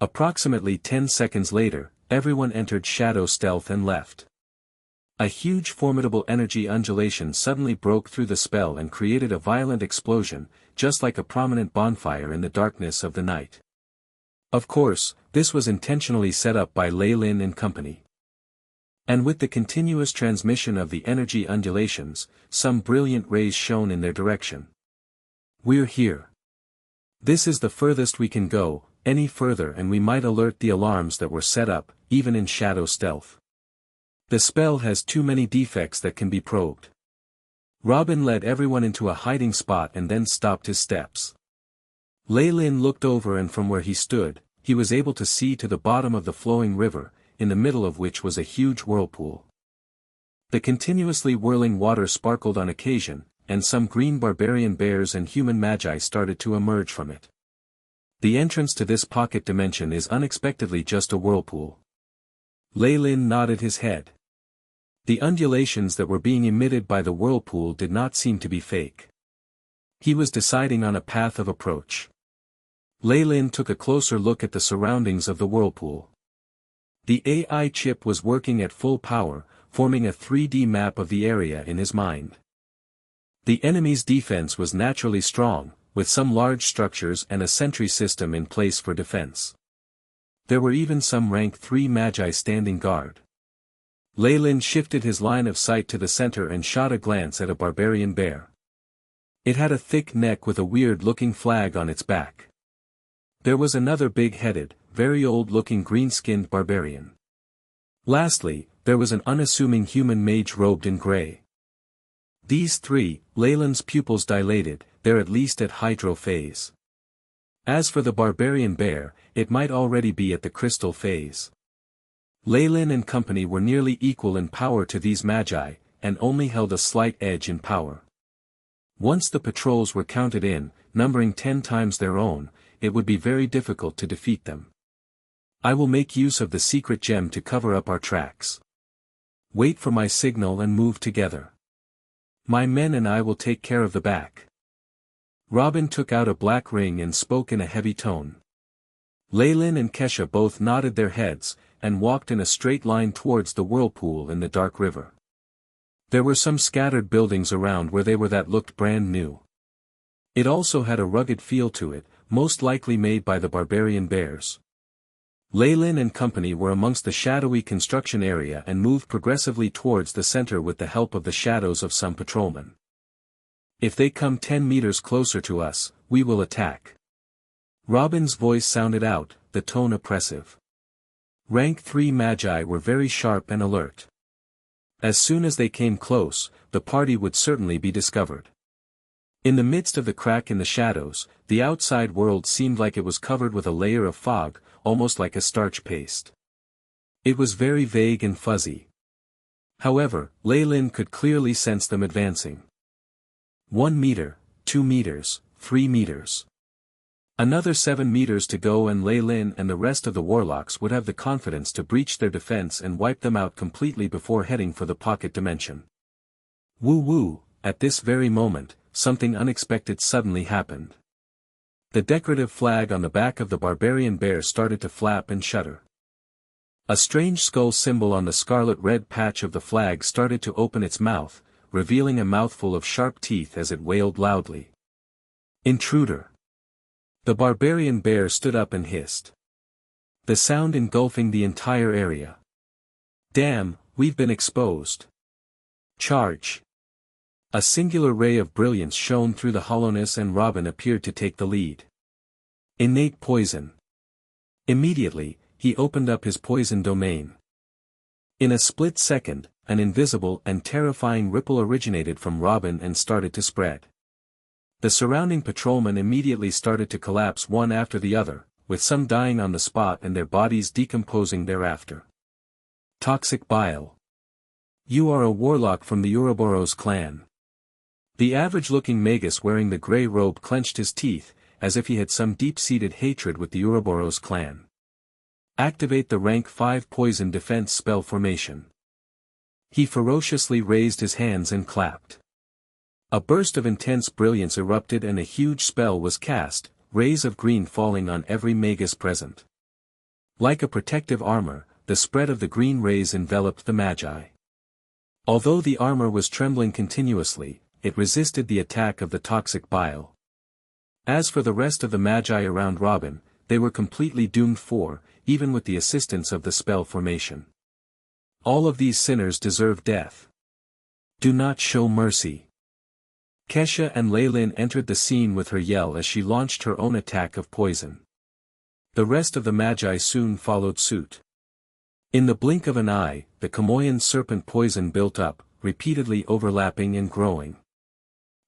Approximately 10 seconds later, everyone entered shadow stealth and left. A huge formidable energy undulation suddenly broke through the spell and created a violent explosion, just like a prominent bonfire in the darkness of the night. Of course, this was intentionally set up by Leyland and company. And with the continuous transmission of the energy undulations, some brilliant rays shone in their direction. We're here. This is the furthest we can go, any further and we might alert the alarms that were set up, even in shadow stealth. The spell has too many defects that can be probed. Robin led everyone into a hiding spot and then stopped his steps. Leyland looked over and from where he stood, he was able to see to the bottom of the flowing river, in the middle of which was a huge whirlpool. The continuously whirling water sparkled on occasion, and some green barbarian bears and human magi started to emerge from it. The entrance to this pocket dimension is unexpectedly just a whirlpool. Leyland nodded his head. The undulations that were being emitted by the whirlpool did not seem to be fake. He was deciding on a path of approach. Leyland took a closer look at the surroundings of the whirlpool. The AI chip was working at full power, forming a 3D map of the area in his mind. The enemy's defense was naturally strong, with some large structures and a sentry system in place for defense. There were even some rank 3 magi standing guard. Leyland shifted his line of sight to the center and shot a glance at a barbarian bear. It had a thick neck with a weird-looking flag on its back. There was another big-headed, very old-looking green-skinned barbarian. Lastly, there was an unassuming human mage robed in gray. These 3, Leyland's pupils dilated, they're at least at hydro phase. As for the barbarian bear, it might already be at the crystal phase. Leyland and company were nearly equal in power to these magi, and only held a slight edge in power. Once the patrols were counted in, numbering 10 times their own, it would be very difficult to defeat them. I will make use of the secret gem to cover up our tracks. Wait for my signal and move together. My men and I will take care of the back. Robin took out a black ring and spoke in a heavy tone. Leyland and Kesha both nodded their heads, and walked in a straight line towards the whirlpool in the dark river. There were some scattered buildings around where they were that looked brand new. It also had a rugged feel to it, most likely made by the barbarian bears. Leyland and company were amongst the shadowy construction area and moved progressively towards the center with the help of the shadows of some patrolmen. If they come 10 meters closer to us, we will attack. Robin's voice sounded out, the tone oppressive. Rank 3 magi were very sharp and alert. As soon as they came close, the party would certainly be discovered. In the midst of the crack in the shadows, the outside world seemed like it was covered with a layer of fog, almost like a starch paste. It was very vague and fuzzy. However, Lei Lin could clearly sense them advancing. 1 meter, 2 meters, 3 meters. Another 7 meters to go and Lei Lin and the rest of the warlocks would have the confidence to breach their defense and wipe them out completely before heading for the pocket dimension. Woo! At this very moment, something unexpected suddenly happened. The decorative flag on the back of the barbarian bear started to flap and shudder. A strange skull symbol on the scarlet-red patch of the flag started to open its mouth, revealing a mouthful of sharp teeth as it wailed loudly. Intruder! The barbarian bear stood up and hissed. The sound engulfing the entire area. Damn, we've been exposed. Charge! A singular ray of brilliance shone through the hollowness and Robin appeared to take the lead. Innate poison. Immediately, he opened up his poison domain. In a split second, an invisible and terrifying ripple originated from Robin and started to spread. The surrounding patrolmen immediately started to collapse one after the other, with some dying on the spot and their bodies decomposing thereafter. Toxic bile. You are a warlock from the Ouroboros clan. The average-looking Magus wearing the grey robe clenched his teeth, as if he had some deep-seated hatred with the Ouroboros clan. Activate the rank 5 poison defense spell formation. He ferociously raised his hands and clapped. A burst of intense brilliance erupted and a huge spell was cast, rays of green falling on every Magus present. Like a protective armor, the spread of the green rays enveloped the Magi. Although the armor was trembling continuously, it resisted the attack of the toxic bile. As for the rest of the Magi around Robin, they were completely doomed for, even with the assistance of the spell formation. All of these sinners deserve death. Do not show mercy. Kesha and Lei Lin entered the scene with her yell as she launched her own attack of poison. The rest of the Magi soon followed suit. In the blink of an eye, the Kamoyan serpent poison built up, repeatedly overlapping and growing.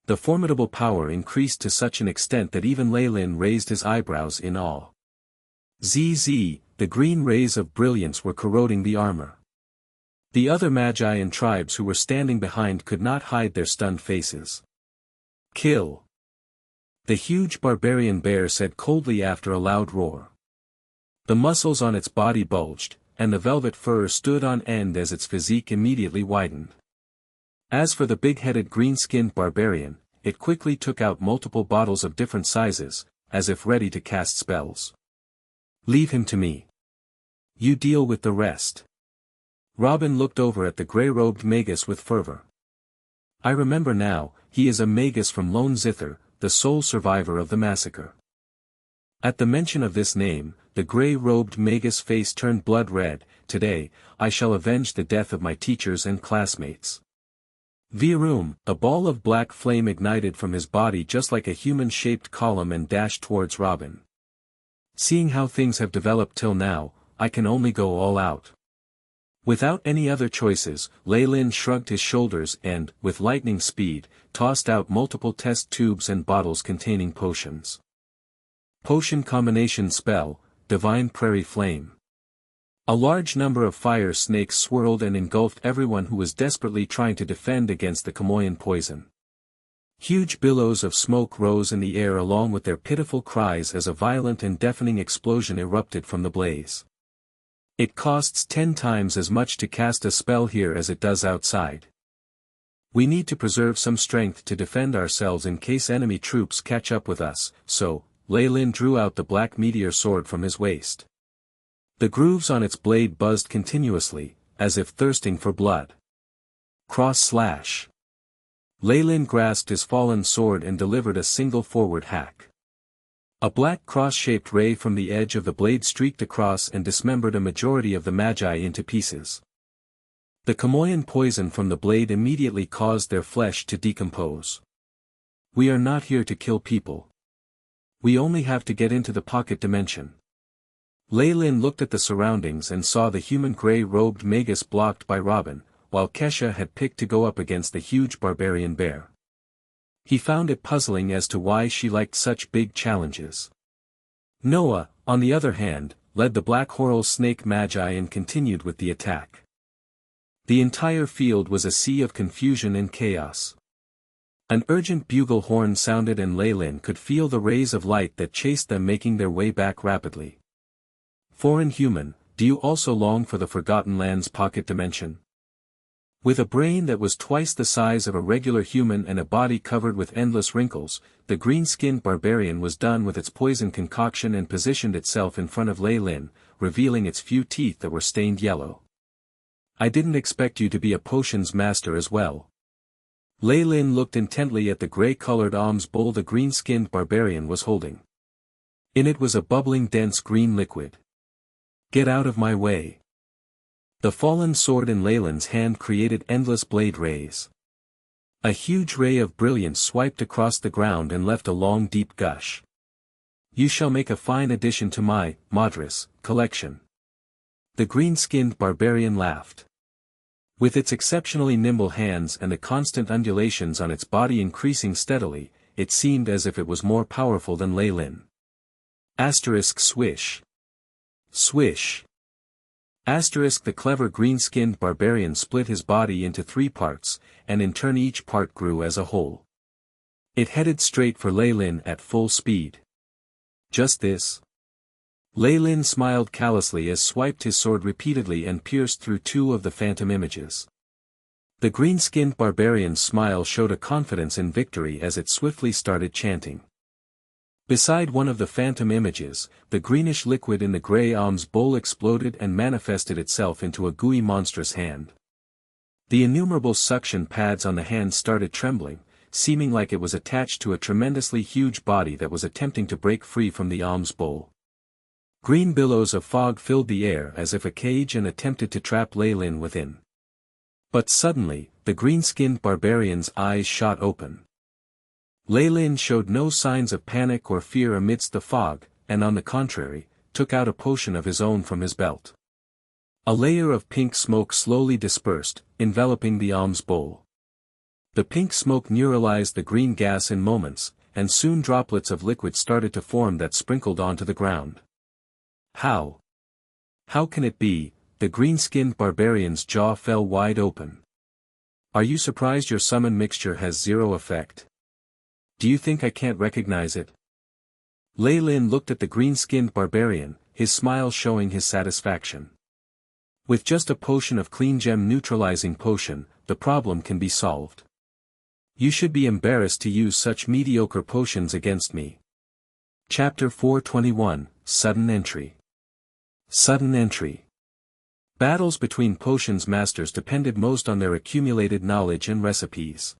The formidable power increased to such an extent that even Lei Lin raised his eyebrows in awe. ZZ, the green rays of brilliance were corroding the armor. The other Magi and tribes who were standing behind could not hide their stunned faces. Kill! The huge barbarian bear said coldly after a loud roar. The muscles on its body bulged, and the velvet fur stood on end as its physique immediately widened. As for the big-headed green-skinned barbarian, it quickly took out multiple bottles of different sizes, as if ready to cast spells. Leave him to me. You deal with the rest. Robin looked over at the grey-robed Magus with fervor. I remember now, he is a Magus from Lone Zither, the sole survivor of the massacre. At the mention of this name, the grey-robed Magus' face turned blood red. Today, I shall avenge the death of my teachers and classmates. Virum, a ball of black flame ignited from his body just like a human-shaped column and dashed towards Robin. Seeing how things have developed till now, I can only go all out. Without any other choices, Lei Lin shrugged his shoulders and, with lightning speed, tossed out multiple test tubes and bottles containing potions. Potion combination spell, Divine Prairie Flame. A large number of fire snakes swirled and engulfed everyone who was desperately trying to defend against the Kamoyan poison. Huge billows of smoke rose in the air along with their pitiful cries as a violent and deafening explosion erupted from the blaze. It costs 10 times as much to cast a spell here as it does outside. We need to preserve some strength to defend ourselves in case enemy troops catch up with us, so, Lei Lin drew out the black meteor sword from his waist. The grooves on its blade buzzed continuously, as if thirsting for blood. Cross slash. Lei Lin grasped his fallen sword and delivered a single forward hack. A black cross-shaped ray from the edge of the blade streaked across and dismembered a majority of the Magi into pieces. The Kamoyan poison from the blade immediately caused their flesh to decompose. We are not here to kill people. We only have to get into the pocket dimension. Lei Lin looked at the surroundings and saw the human grey-robed Magus blocked by Robin, while Kesha had picked to go up against the huge barbarian bear. He found it puzzling as to why she liked such big challenges. Noah, on the other hand, led the Black Horal Snake Magi and continued with the attack. The entire field was a sea of confusion and chaos. An urgent bugle horn sounded and Lei Lin could feel the rays of light that chased them making their way back rapidly. Foreign human, do you also long for the Forgotten Land's pocket dimension? With a brain that was twice the size of a regular human and a body covered with endless wrinkles, the green-skinned barbarian was done with its poison concoction and positioned itself in front of Lei Lin, revealing its few teeth that were stained yellow. I didn't expect you to be a potions master as well. Lei Lin looked intently at the gray-colored alms bowl the green-skinned barbarian was holding. In it was a bubbling dense green liquid. Get out of my way. The fallen sword in Lei Lin's hand created endless blade rays. A huge ray of brilliance swiped across the ground and left a long deep gush. You shall make a fine addition to my, Madras, collection. The green-skinned barbarian laughed. With its exceptionally nimble hands and the constant undulations on its body increasing steadily, it seemed as if it was more powerful than Lei Lin. Asterisk swish. Swish. Asterisk the clever green-skinned barbarian split his body into 3 parts, and in turn each part grew as a whole. It headed straight for Lei Lin at full speed. Just this? Lei Lin smiled callously as swiped his sword repeatedly and pierced through 2 of the phantom images. The green-skinned barbarian's smile showed a confidence in victory as it swiftly started chanting. Beside one of the phantom images, the greenish liquid in the grey alms bowl exploded and manifested itself into a gooey monstrous hand. The innumerable suction pads on the hand started trembling, seeming like it was attached to a tremendously huge body that was attempting to break free from the alms bowl. Green billows of fog filled the air as if a cage and attempted to trap Lei Lin within. But suddenly, the green-skinned barbarian's eyes shot open. Lei Lin showed no signs of panic or fear amidst the fog, and on the contrary, took out a potion of his own from his belt. A layer of pink smoke slowly dispersed, enveloping the alms bowl. The pink smoke neuralized the green gas in moments, and soon droplets of liquid started to form that sprinkled onto the ground. How? How can it be? The green-skinned barbarian's jaw fell wide open. Are you surprised your summon mixture has 0 effect? Do you think I can't recognize it? Lei Lin looked at the green-skinned barbarian, his smile showing his satisfaction. With just a potion of clean gem neutralizing potion, the problem can be solved. You should be embarrassed to use such mediocre potions against me. Chapter 421, Sudden Entry. Sudden Entry. Battles between potions masters depended most on their accumulated knowledge and recipes.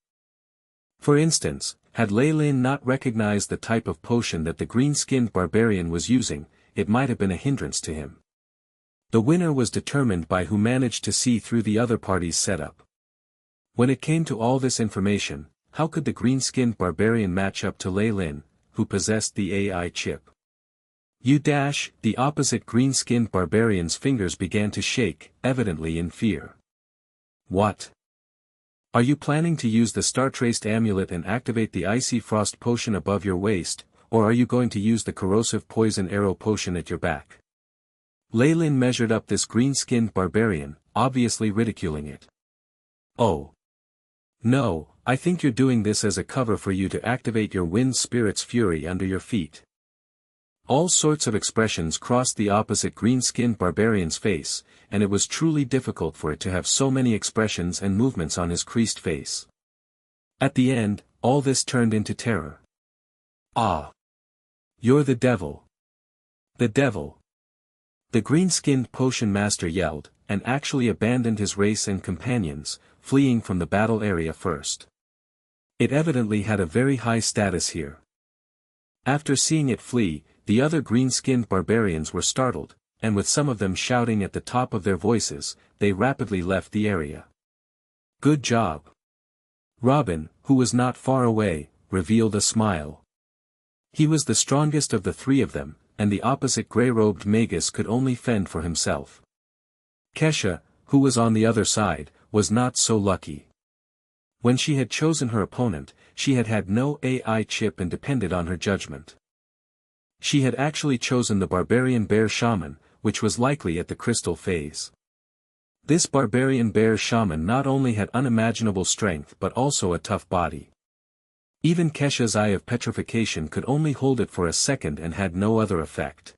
For instance, had Lei Lin not recognized the type of potion that the green-skinned barbarian was using, it might have been a hindrance to him. The winner was determined by who managed to see through the other party's setup. When it came to all this information, how could the green-skinned barbarian match up to Lei Lin, who possessed the AI chip? The opposite green-skinned barbarian's fingers began to shake, evidently in fear. What? Are you planning to use the star-traced amulet and activate the icy frost potion above your waist, or are you going to use the corrosive poison arrow potion at your back? Lei Lin measured up this green-skinned barbarian, obviously ridiculing it. Oh. No, I think you're doing this as a cover for you to activate your wind spirit's fury under your feet. All sorts of expressions crossed the opposite green-skinned barbarian's face, and it was truly difficult for it to have so many expressions and movements on his creased face. At the end, all this turned into terror. Ah! You're the devil! The devil! The green-skinned potion master yelled, and actually abandoned his race and companions, fleeing from the battle area first. It evidently had a very high status here. After seeing it flee, the other green-skinned barbarians were startled, and with some of them shouting at the top of their voices, they rapidly left the area. Good job. Robin, who was not far away, revealed a smile. He was the strongest of the 3 of them, and the opposite grey-robed Magus could only fend for himself. Kesha, who was on the other side, was not so lucky. When she had chosen her opponent, she had had no AI chip and depended on her judgment. She had actually chosen the barbarian bear shaman, which was likely at the crystal phase. This barbarian bear shaman not only had unimaginable strength but also a tough body. Even Kesha's eye of petrification could only hold it for a second and had no other effect.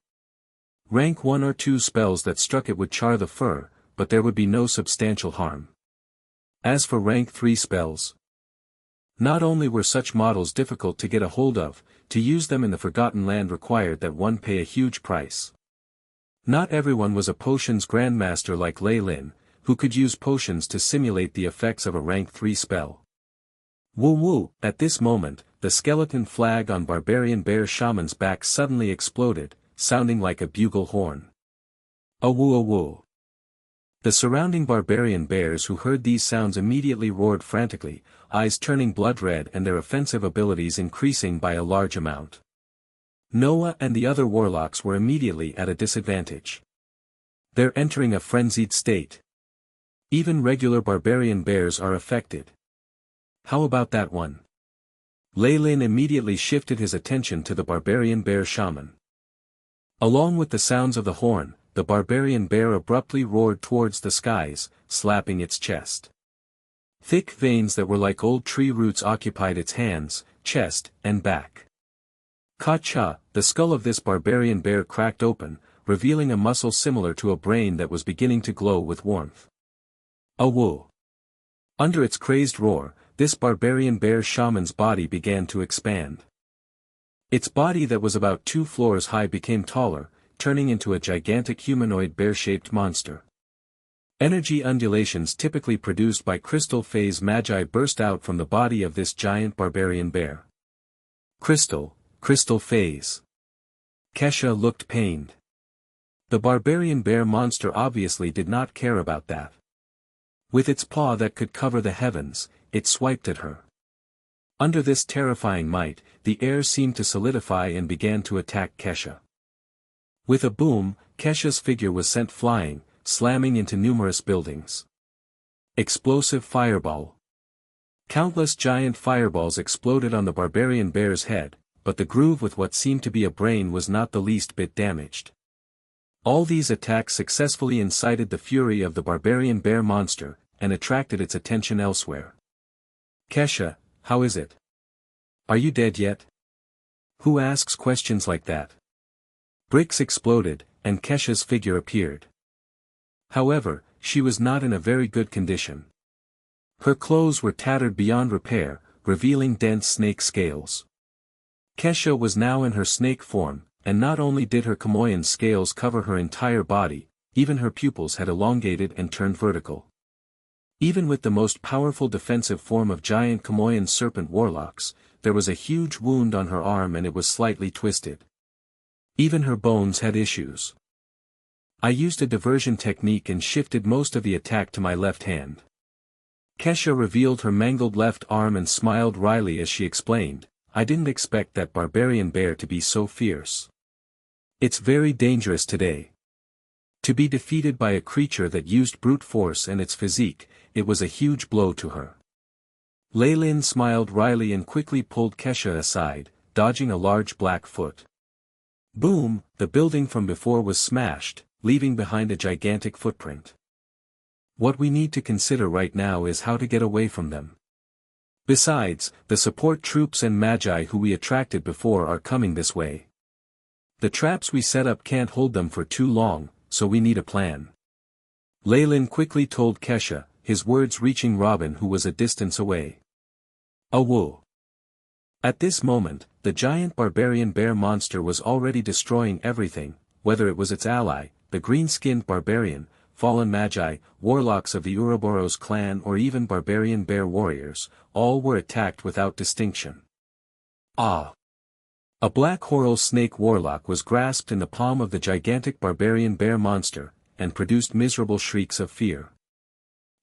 Rank 1 or 2 spells that struck it would char the fur, but there would be no substantial harm. As for rank 3 spells, not only were such models difficult to get a hold of, to use them in the Forgotten Land required that one pay a huge price. Not everyone was a potions grandmaster like Lei Lin, who could use potions to simulate the effects of a rank 3 spell. Woo woo! At this moment, the skeleton flag on Barbarian Bear Shaman's back suddenly exploded, sounding like a bugle horn. A woo. The surrounding barbarian bears who heard these sounds immediately roared frantically, eyes turning blood red and their offensive abilities increasing by a large amount. Noah and the other warlocks were immediately at a disadvantage. They're entering a frenzied state. Even regular barbarian bears are affected. How about that one? Lei Lin immediately shifted his attention to the barbarian bear shaman. Along with the sounds of the horn, the barbarian bear abruptly roared towards the skies, slapping its chest. Thick veins that were like old tree roots occupied its hands, chest, and back. Ka-cha! The skull of this barbarian bear cracked open, revealing a muscle similar to a brain that was beginning to glow with warmth. A woo! Under its crazed roar, this barbarian bear shaman's body began to expand. Its body that was about 2 floors high became taller, turning into a gigantic humanoid bear-shaped monster. Energy undulations typically produced by crystal phase magi burst out from the body of this giant barbarian bear. Crystal phase. Kesha looked pained. The barbarian bear monster obviously did not care about that. With its paw that could cover the heavens, it swiped at her. Under this terrifying might, the air seemed to solidify and began to attack Kesha. With a boom, Kesha's figure was sent flying, slamming into numerous buildings. Explosive fireball. Countless giant fireballs exploded on the barbarian bear's head, but the groove with what seemed to be a brain was not the least bit damaged. All these attacks successfully incited the fury of the barbarian bear monster, and attracted its attention elsewhere. Kesha, how is it? Are you dead yet? Who asks questions like that? Bricks exploded, and Kesha's figure appeared. However, she was not in a very good condition. Her clothes were tattered beyond repair, revealing dense snake scales. Kesha was now in her snake form, and not only did her Kamoyan scales cover her entire body, even her pupils had elongated and turned vertical. Even with the most powerful defensive form of giant Kamoyan serpent warlocks, there was a huge wound on her arm and it was slightly twisted. Even her bones had issues. I used a diversion technique and shifted most of the attack to my left hand. Kesha revealed her mangled left arm and smiled wryly as she explained, I didn't expect that barbarian bear to be so fierce. It's very dangerous today. To be defeated by a creature that used brute force and its physique, it was a huge blow to her. Lei Lin smiled wryly and quickly pulled Kesha aside, dodging a large black foot. Boom! The building from before was smashed, leaving behind a gigantic footprint. What we need to consider right now is how to get away from them. Besides, the support troops and magi who we attracted before are coming this way. The traps we set up can't hold them for too long, so we need a plan. Lei Lin quickly told Kesha, his words reaching Robin who was a distance away. A woo! At this moment, the giant barbarian bear monster was already destroying everything, whether it was its ally, the green-skinned barbarian, fallen magi, warlocks of the Ouroboros clan or even barbarian bear warriors, all were attacked without distinction. Ah! A black coral snake warlock was grasped in the palm of the gigantic barbarian bear monster, and produced miserable shrieks of fear.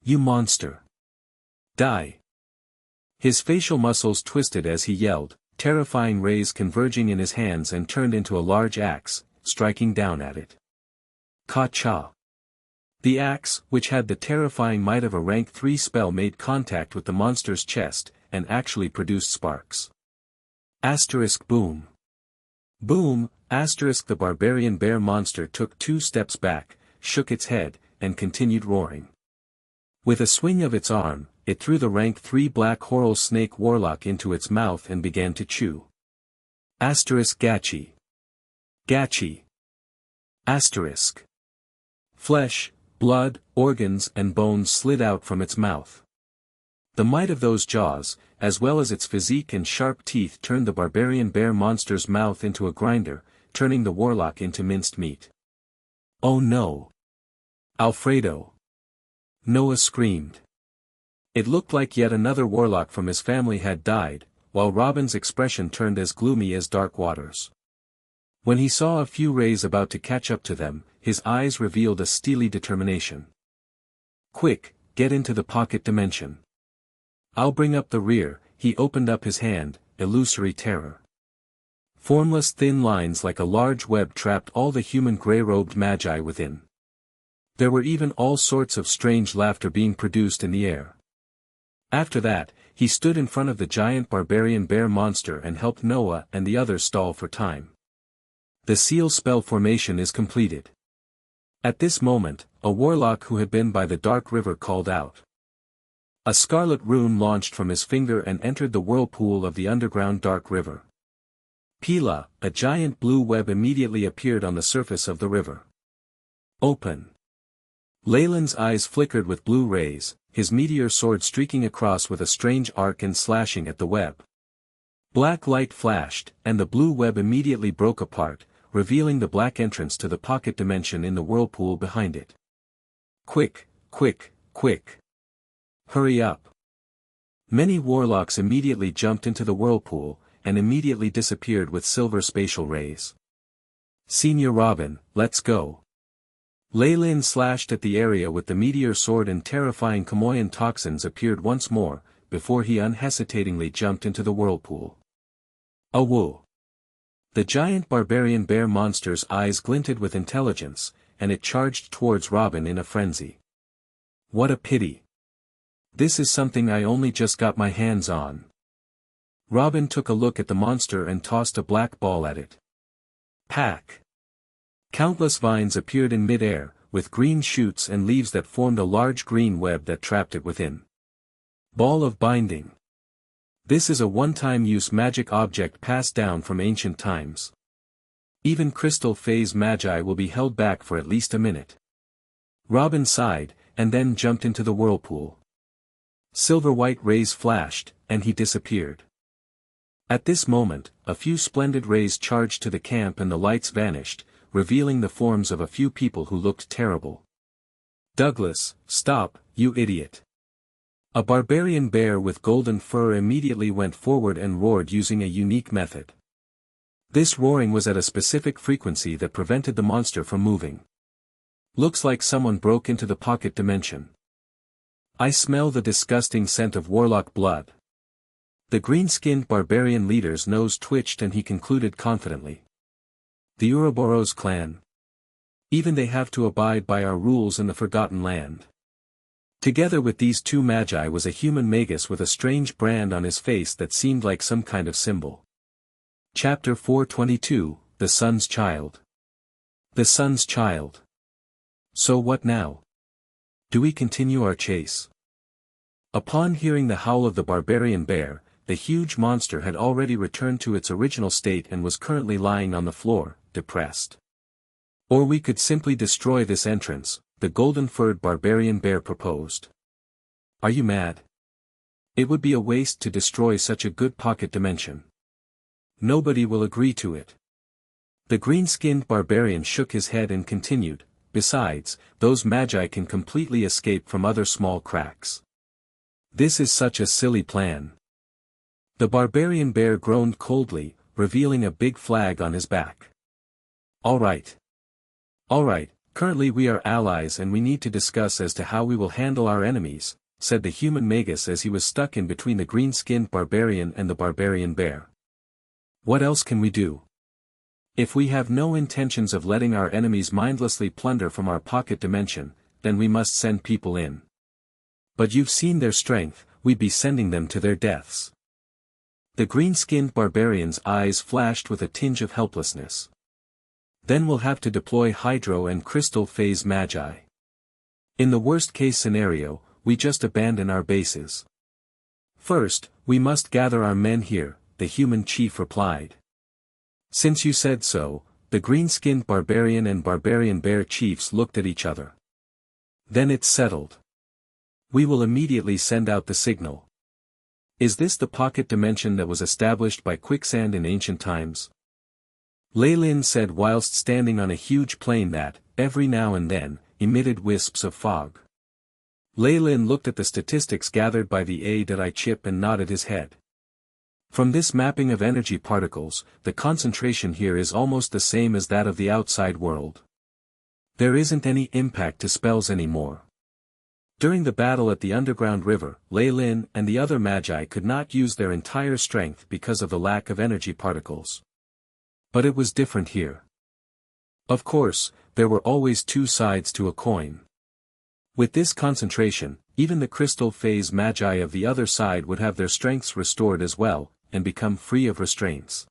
You monster! Die! His facial muscles twisted as he yelled, terrifying rays converging in his hands and turned into a large axe, striking down at it. Ka-cha! The axe, which had the terrifying might of a rank 3 spell, made contact with the monster's chest, and actually produced sparks. Asterisk boom! Boom! Asterisk The barbarian bear monster took 2 steps back, shook its head, and continued roaring. With a swing of its arm, it threw the rank 3 black coral snake warlock into its mouth and began to chew. Gachi. Gachi. Asterisk. Flesh, blood, organs and bones slid out from its mouth. The might of those jaws, as well as its physique and sharp teeth turned the barbarian bear monster's mouth into a grinder, turning the warlock into minced meat. Oh no! Alfredo! Noah screamed. It looked like yet another warlock from his family had died, while Robin's expression turned as gloomy as dark waters. When he saw a few rays about to catch up to them, his eyes revealed a steely determination. Quick, get into the pocket dimension. I'll bring up the rear. He opened up his hand, illusory terror. Formless thin lines like a large web trapped all the human grey-robed magi within. There were even all sorts of strange laughter being produced in the air. After that, he stood in front of the giant barbarian bear monster and helped Noah and the others stall for time. The seal spell formation is completed. At this moment, a warlock who had been by the dark river called out. A scarlet rune launched from his finger and entered the whirlpool of the underground dark river. Pila, a giant blue web immediately appeared on the surface of the river. Open. Leyland's eyes flickered with blue rays, his meteor sword streaking across with a strange arc and slashing at the web. Black light flashed, and the blue web immediately broke apart, revealing the black entrance to the pocket dimension in the whirlpool behind it. Quick, quick, quick. Hurry up. Many warlocks immediately jumped into the whirlpool, and immediately disappeared with silver spatial rays. Senior Robin, let's go. Leyland slashed at the area with the meteor sword and terrifying Kamoyan toxins appeared once more, before he unhesitatingly jumped into the whirlpool. Awoo! The giant barbarian bear monster's eyes glinted with intelligence, and it charged towards Robin in a frenzy. What a pity! This is something I only just got my hands on. Robin took a look at the monster and tossed a black ball at it. Pack! Countless vines appeared in mid-air, with green shoots and leaves that formed a large green web that trapped it within. Ball of Binding. This is a one-time use magic object passed down from ancient times. Even crystal phase magi will be held back for at least a minute. Robin sighed, and then jumped into the whirlpool. Silver-white rays flashed, and he disappeared. At this moment, a few splendid rays charged to the camp and the lights vanished, revealing the forms of a few people who looked terrible. Douglas, stop, you idiot. A barbarian bear with golden fur immediately went forward and roared using a unique method. This roaring was at a specific frequency that prevented the monster from moving. Looks like someone broke into the pocket dimension. I smell the disgusting scent of warlock blood. The green-skinned barbarian leader's nose twitched and he concluded confidently. The Ouroboros clan. Even they have to abide by our rules in the Forgotten Land. Together with these two magi was a human Magus with a strange brand on his face that seemed like some kind of symbol. Chapter 422, The Sun's Child. The Sun's Child. So what now? Do we continue our chase? Upon hearing the howl of the barbarian bear, the huge monster had already returned to its original state and was currently lying on the floor, depressed. Or we could simply destroy this entrance, the golden-furred barbarian bear proposed. Are you mad? It would be a waste to destroy such a good pocket dimension. Nobody will agree to it. The green-skinned barbarian shook his head and continued, besides, those magi can completely escape from other small cracks. This is such a silly plan. The barbarian bear groaned coldly, revealing a big flag on his back. All right. Currently we are allies and we need to discuss as to how we will handle our enemies, said the human Magus as he was stuck in between the green-skinned barbarian and the barbarian bear. What else can we do? If we have no intentions of letting our enemies mindlessly plunder from our pocket dimension, then we must send people in. But you've seen their strength, we'd be sending them to their deaths. The green-skinned barbarian's eyes flashed with a tinge of helplessness. Then we'll have to deploy hydro and crystal phase magi. In the worst-case scenario, we just abandon our bases. First, we must gather our men here, the human chief replied. Since you said so, the green-skinned barbarian and barbarian bear chiefs looked at each other. Then it's settled. We will immediately send out the signal. Is this the pocket dimension that was established by quicksand in ancient times? Lei Lin said whilst standing on a huge plain that, every now and then, emitted wisps of fog. Lei Lin looked at the statistics gathered by the AI chip and nodded his head. From this mapping of energy particles, the concentration here is almost the same as that of the outside world. There isn't any impact to spells anymore. During the battle at the underground river, Lei Lin and the other magi could not use their entire strength because of the lack of energy particles. But it was different here. Of course, there were always two sides to a coin. With this concentration, even the crystal phase magi of the other side would have their strengths restored as well, and become free of restraints.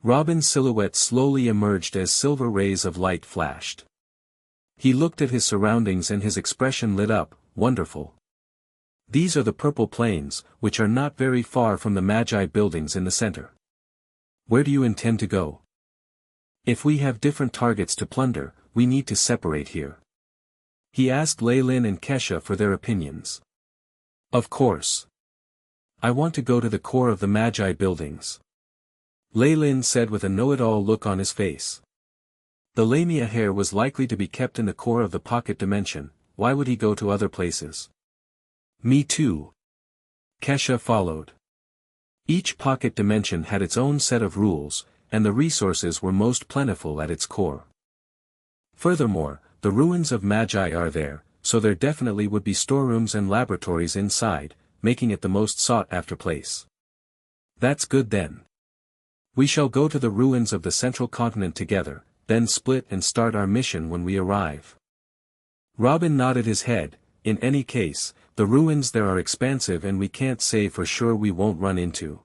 Robin's silhouette slowly emerged as silver rays of light flashed. He looked at his surroundings and his expression lit up, wonderful. These are the purple plains, which are not very far from the magi buildings in the center. Where do you intend to go? If we have different targets to plunder, we need to separate here. He asked Lei Lin and Kesha for their opinions. Of course. I want to go to the core of the magi buildings. Lei Lin said with a know-it-all look on his face. The Lamia hair was likely to be kept in the core of the pocket dimension, why would he go to other places? Me too. Kesha followed. Each pocket dimension had its own set of rules, and the resources were most plentiful at its core. Furthermore, the ruins of Magi are there, so there definitely would be storerooms and laboratories inside, making it the most sought-after place. That's good then. We shall go to the ruins of the central continent together, then split and start our mission when we arrive. Robin nodded his head. In any case, the ruins there are expansive and we can't say for sure we won't run into.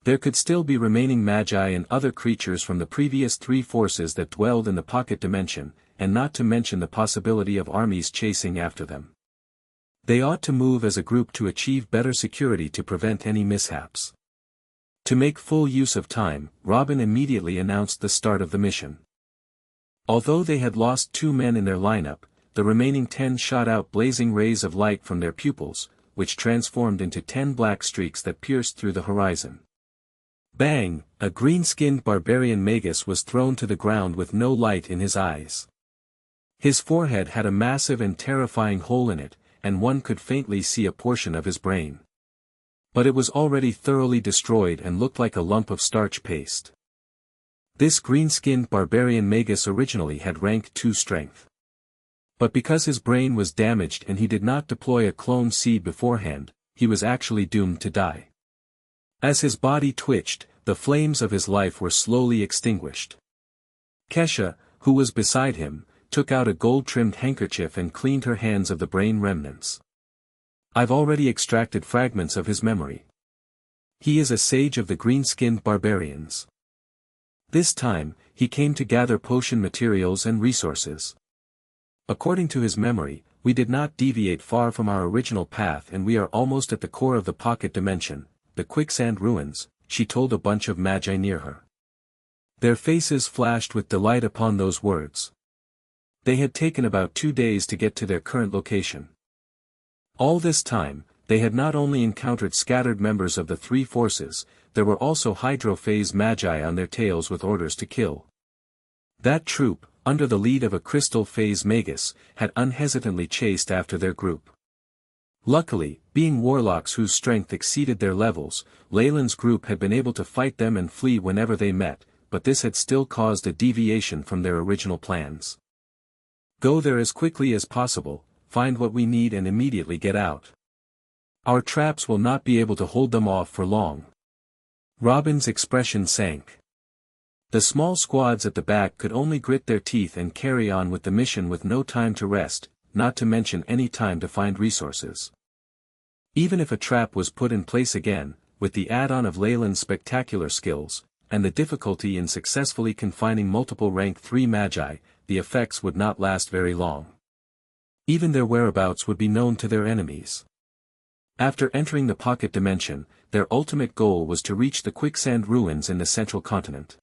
There could still be remaining magi and other creatures from the previous three forces that dwelled in the pocket dimension, and not to mention the possibility of armies chasing after them. They ought to move as a group to achieve better security to prevent any mishaps. To make full use of time, Robin immediately announced the start of the mission. Although they had lost 2 men in their lineup, the remaining 10 shot out blazing rays of light from their pupils, which transformed into 10 black streaks that pierced through the horizon. Bang! A green-skinned barbarian Magus was thrown to the ground with no light in his eyes. His forehead had a massive and terrifying hole in it, and one could faintly see a portion of his brain. But it was already thoroughly destroyed and looked like a lump of starch paste. This green-skinned barbarian Magus originally had rank 2 strength. But because his brain was damaged and he did not deploy a clone seed beforehand, he was actually doomed to die. As his body twitched, the flames of his life were slowly extinguished. Kesha, who was beside him, took out a gold-trimmed handkerchief and cleaned her hands of the brain remnants. I've already extracted fragments of his memory. He is a sage of the green-skinned barbarians. This time, he came to gather potion materials and resources. According to his memory, we did not deviate far from our original path and we are almost at the core of the pocket dimension, the quicksand ruins, she told a bunch of magi near her. Their faces flashed with delight upon those words. They had taken about 2 days to get to their current location. All this time, they had not only encountered scattered members of the 3 forces, there were also hydrophase magi on their tails with orders to kill. That troop, under the lead of a crystal phase Magus, had unhesitantly chased after their group. Luckily, being warlocks whose strength exceeded their levels, Leyland's group had been able to fight them and flee whenever they met, but this had still caused a deviation from their original plans. Go there as quickly as possible, find what we need and immediately get out. Our traps will not be able to hold them off for long. Robin's expression sank. The small squads at the back could only grit their teeth and carry on with the mission with no time to rest, not to mention any time to find resources. Even if a trap was put in place again, with the add-on of Leyland's spectacular skills, and the difficulty in successfully confining multiple rank 3 magi, the effects would not last very long. Even their whereabouts would be known to their enemies. After entering the pocket dimension, their ultimate goal was to reach the quicksand ruins in the central continent.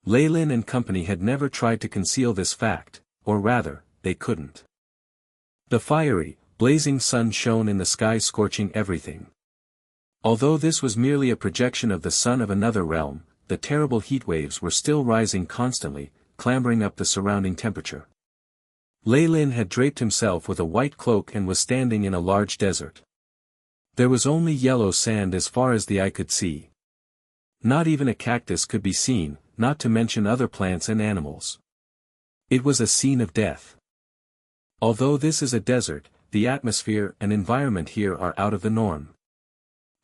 Leyland and company had never tried to conceal this fact, or rather, they couldn't. The fiery, blazing sun shone in the sky, scorching everything. Although this was merely a projection of the sun of another realm, the terrible heat waves were still rising constantly, clambering up the surrounding temperature. Leyland had draped himself with a white cloak and was standing in a large desert. There was only yellow sand as far as the eye could see. Not even a cactus could be seen, not to mention other plants and animals. It was a scene of death. Although this is a desert, the atmosphere and environment here are out of the norm.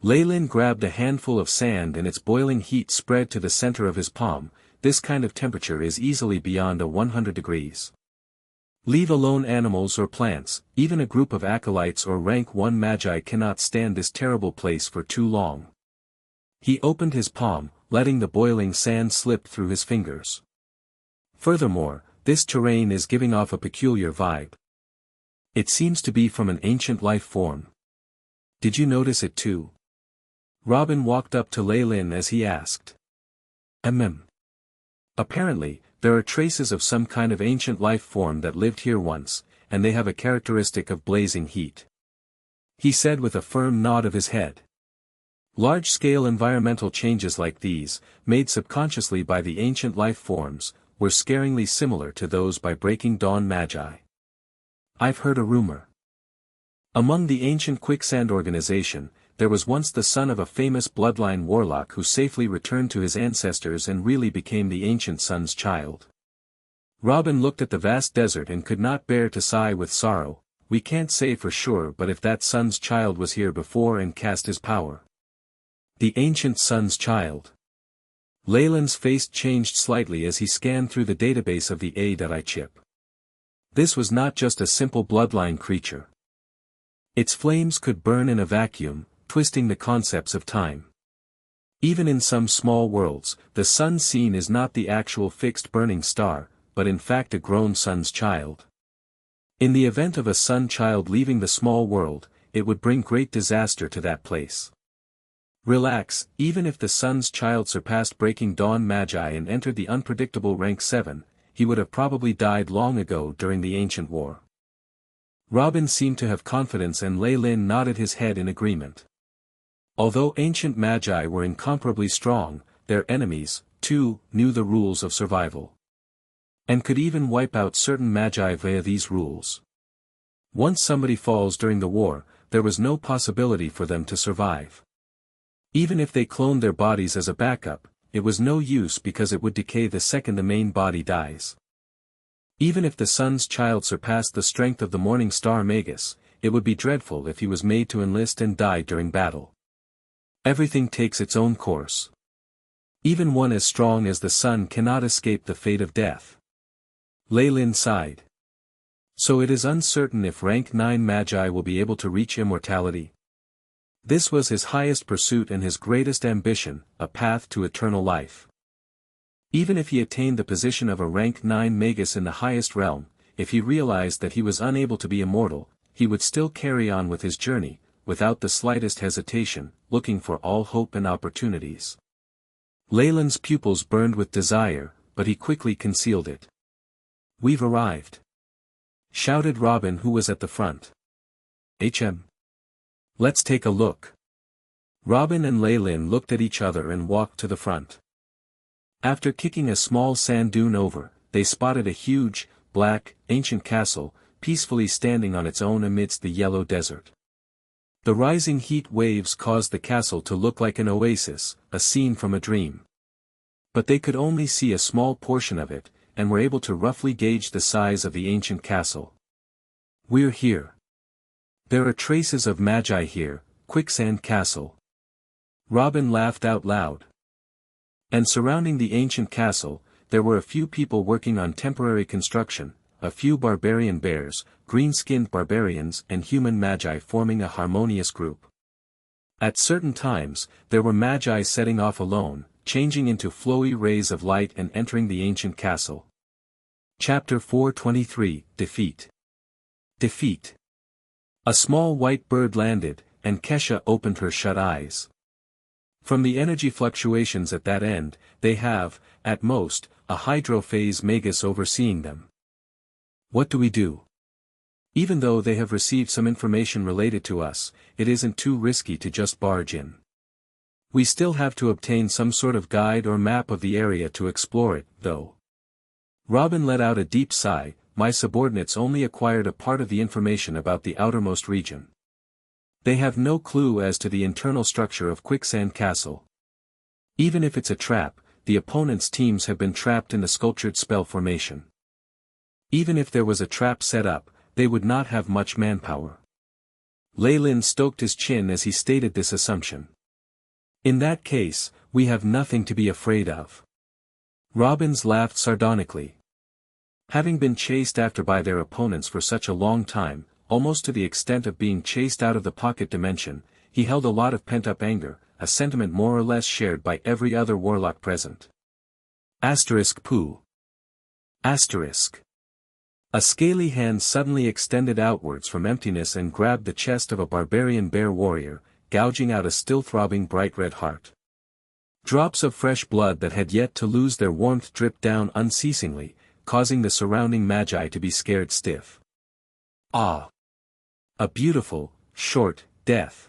Leyland grabbed a handful of sand and its boiling heat spread to the center of his palm. This kind of temperature is easily beyond 100 degrees. Leave alone animals or plants, even a group of acolytes or rank 1 magi cannot stand this terrible place for too long. He opened his palm, letting the boiling sand slip through his fingers. Furthermore, this terrain is giving off a peculiar vibe. It seems to be from an ancient life form. Did you notice it too? Robin walked up to Leyland as he asked. Apparently, there are traces of some kind of ancient life form that lived here once, and they have a characteristic of blazing heat. He said with a firm nod of his head. Large-scale environmental changes like these, made subconsciously by the ancient life forms, were scaringly similar to those by Breaking Dawn Magi. I've heard a rumor. Among the ancient quicksand organization, there was once the son of a famous bloodline warlock who safely returned to his ancestors and really became the ancient sun's child. Robin looked at the vast desert and could not bear to sigh with sorrow. We can't say for sure, but if that sun's child was here before and cast his power. The ancient sun's child. Leyland's face changed slightly as he scanned through the database of the AI chip. This was not just a simple bloodline creature. Its flames could burn in a vacuum, twisting the concepts of time. Even in some small worlds, the sun seen is not the actual fixed burning star, but in fact a grown sun's child. In the event of a sun child leaving the small world, it would bring great disaster to that place. Relax, even if the sun's child surpassed Breaking Dawn Magi and entered the unpredictable rank 7, he would have probably died long ago during the ancient war. Robin seemed to have confidence and Leyland nodded his head in agreement. Although ancient magi were incomparably strong, their enemies, too, knew the rules of survival. And could even wipe out certain magi via these rules. Once somebody falls during the war, there was no possibility for them to survive. Even if they cloned their bodies as a backup, it was no use because it would decay the second the main body dies. Even if the sun's child surpassed the strength of the morning star Magus, it would be dreadful if he was made to enlist and die during battle. Everything takes its own course. Even one as strong as the sun cannot escape the fate of death. Leyland sighed. So it is uncertain if rank 9 magi will be able to reach immortality. This was his highest pursuit and his greatest ambition, a path to eternal life. Even if he attained the position of a rank 9 Magus in the highest realm, if he realized that he was unable to be immortal, he would still carry on with his journey, without the slightest hesitation, looking for all hope and opportunities. Leyland's pupils burned with desire, but he quickly concealed it. We've arrived! Shouted Robin, who was at the front. Let's take a look. Robin and Leyland looked at each other and walked to the front. After kicking a small sand dune over, they spotted a huge, black, ancient castle, peacefully standing on its own amidst the yellow desert. The rising heat waves caused the castle to look like an oasis, a scene from a dream. But they could only see a small portion of it, and were able to roughly gauge the size of the ancient castle. We're here. There are traces of magi here, Quicksand Castle. Robin laughed out loud. And surrounding the ancient castle, there were a few people working on temporary construction, a few barbarian bears, green-skinned barbarians and human magi forming a harmonious group. At certain times, there were magi setting off alone, changing into flowy rays of light and entering the ancient castle. Chapter 423, Defeat. Defeat. A small white bird landed, and Kesha opened her shut eyes. From the energy fluctuations at that end, they have, at most, a hydrophase Magus overseeing them. What do we do? Even though they have received some information related to us, it isn't too risky to just barge in. We still have to obtain some sort of guide or map of the area to explore it, though. Robin let out a deep sigh. My subordinates only acquired a part of the information about the outermost region. They have no clue as to the internal structure of Quicksand Castle. Even if it's a trap, the opponent's teams have been trapped in the sculptured spell formation. Even if there was a trap set up, they would not have much manpower. Leyland stoked his chin as he stated this assumption. In that case, we have nothing to be afraid of. Robbins laughed sardonically. Having been chased after by their opponents for such a long time, almost to the extent of being chased out of the pocket dimension, he held a lot of pent-up anger, a sentiment more or less shared by every other warlock present. Pooh. A scaly hand suddenly extended outwards from emptiness and grabbed the chest of a barbarian bear warrior, gouging out a still-throbbing bright red heart. Drops of fresh blood that had yet to lose their warmth dripped down unceasingly, causing the surrounding magi to be scared stiff. Ah! A beautiful, short, death.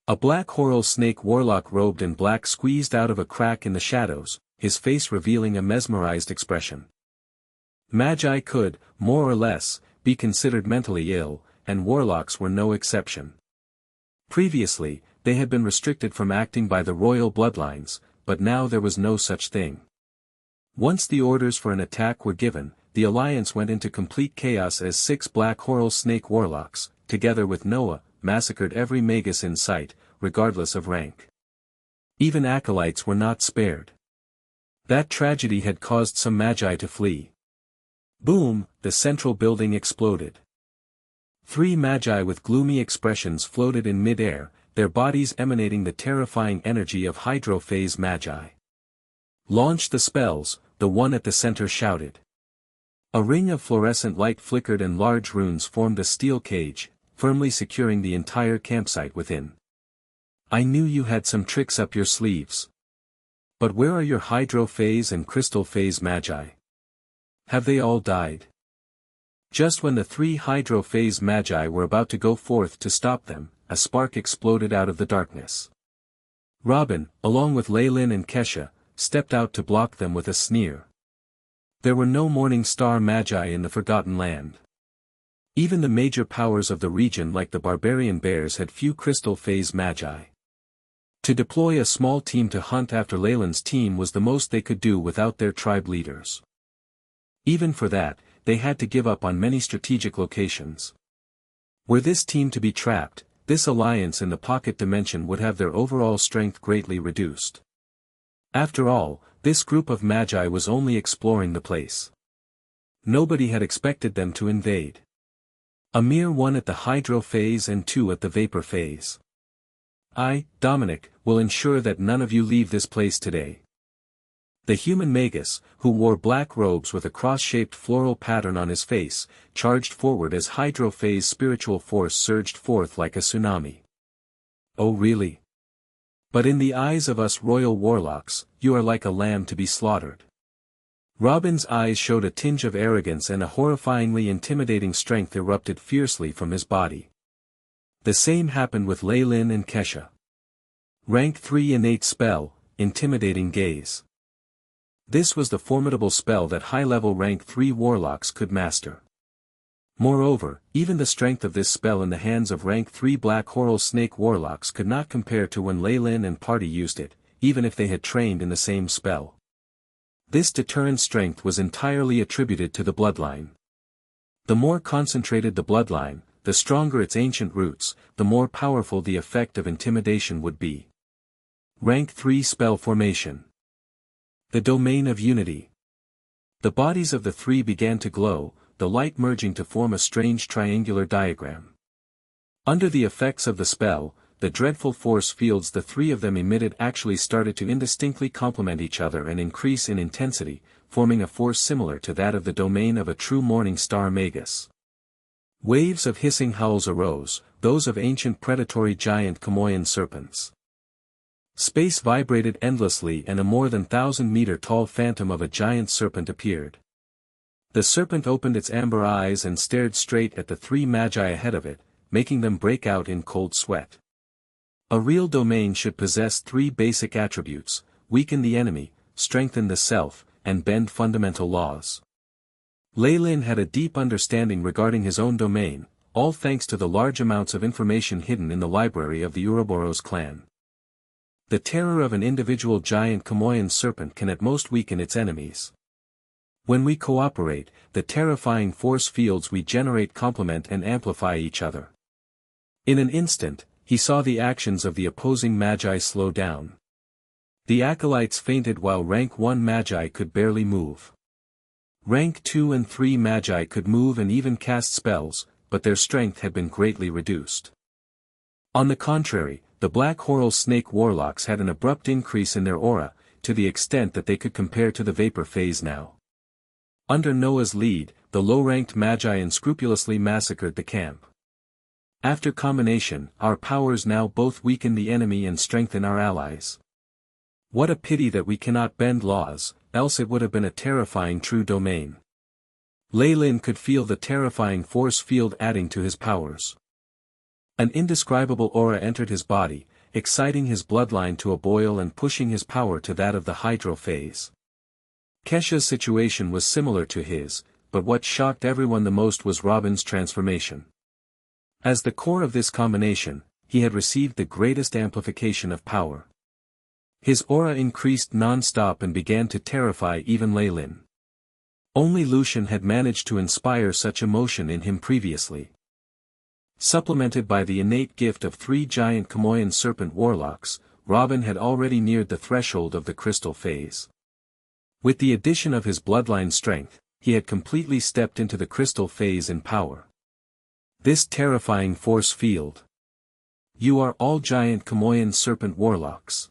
A black coral snake warlock robed in black squeezed out of a crack in the shadows, his face revealing a mesmerized expression. Magi could, more or less, be considered mentally ill, and warlocks were no exception. Previously, they had been restricted from acting by the royal bloodlines, but now there was no such thing. Once the orders for an attack were given, the alliance went into complete chaos as 6 black coral snake warlocks, together with Noah, massacred every magus in sight, regardless of rank. Even acolytes were not spared. That tragedy had caused some magi to flee. Boom, the central building exploded. 3 magi with gloomy expressions floated in mid-air, their bodies emanating the terrifying energy of hydrophase magi. Launch the spells, the one at the center shouted. A ring of fluorescent light flickered and large runes formed a steel cage, firmly securing the entire campsite within. I knew you had some tricks up your sleeves. But where are your hydrophase and crystal phase magi? Have they all died? Just when the 3 hydrophase magi were about to go forth to stop them, a spark exploded out of the darkness. Robin, along with Leyland and Kesha, stepped out to block them with a sneer. There were no Morning Star magi in the Forgotten Land. Even the major powers of the region like the barbarian bears had few crystal phase magi. To deploy a small team to hunt after Leyland's team was the most they could do without their tribe leaders. Even for that, they had to give up on many strategic locations. Were this team to be trapped, this alliance in the pocket dimension would have their overall strength greatly reduced. After all, this group of magi was only exploring the place. Nobody had expected them to invade. A mere 1 at the hydro phase and 2 at the vapor phase. I, Dominic, will ensure that none of you leave this place today. The human Magus, who wore black robes with a cross-shaped floral pattern on his face, charged forward as hydrophase spiritual force surged forth like a tsunami. Oh really? But in the eyes of us royal warlocks, you are like a lamb to be slaughtered. Robin's eyes showed a tinge of arrogance and a horrifyingly intimidating strength erupted fiercely from his body. The same happened with Leyland and Kesha. Rank 3 innate spell, intimidating gaze. This was the formidable spell that high-level rank 3 warlocks could master. Moreover, even the strength of this spell in the hands of rank 3 black coral snake warlocks could not compare to when Leyland and party used it, even if they had trained in the same spell. This deterrent strength was entirely attributed to the bloodline. The more concentrated the bloodline, the stronger its ancient roots, the more powerful the effect of intimidation would be. Rank 3 spell formation. The domain of unity. The bodies of the 3 began to glow, the light merging to form a strange triangular diagram. Under the effects of the spell, the dreadful force fields the 3 of them emitted actually started to indistinctly complement each other and increase in intensity, forming a force similar to that of the domain of a true morning star Magus. Waves of hissing howls arose, those of ancient predatory giant Kamoyan serpents. Space vibrated endlessly and a more than 1,000-meter tall phantom of a giant serpent appeared. The serpent opened its amber eyes and stared straight at the three magi ahead of it, making them break out in cold sweat. A real domain should possess three basic attributes: weaken the enemy, strengthen the self, and bend fundamental laws. Lei Lin had a deep understanding regarding his own domain, all thanks to the large amounts of information hidden in the library of the Ouroboros clan. The terror of an individual giant Kamoyan serpent can at most weaken its enemies. When we cooperate, the terrifying force fields we generate complement and amplify each other. In an instant, he saw the actions of the opposing magi slow down. The acolytes fainted while rank 1 magi could barely move. Rank 2 and 3 magi could move and even cast spells, but their strength had been greatly reduced. On the contrary, the Black Horal Snake Warlocks had an abrupt increase in their aura, to the extent that they could compare to the Vapor Phase now. Under Noah's lead, the low-ranked magi unscrupulously massacred the camp. After combination, our powers now both weaken the enemy and strengthen our allies. What a pity that we cannot bend laws, else it would have been a terrifying true domain. Lei Lin could feel the terrifying force field adding to his powers. An indescribable aura entered his body, exciting his bloodline to a boil and pushing his power to that of the hydro phase. Kesha's situation was similar to his, but what shocked everyone the most was Robin's transformation. As the core of this combination, he had received the greatest amplification of power. His aura increased non-stop and began to terrify even Lei Lin. Only Lucian had managed to inspire such emotion in him previously. Supplemented by the innate gift of 3 giant Kamoyan serpent warlocks, Robin had already neared the threshold of the crystal phase. With the addition of his bloodline strength, he had completely stepped into the crystal phase in power. This terrifying force field. You are all giant Kamoyan serpent warlocks.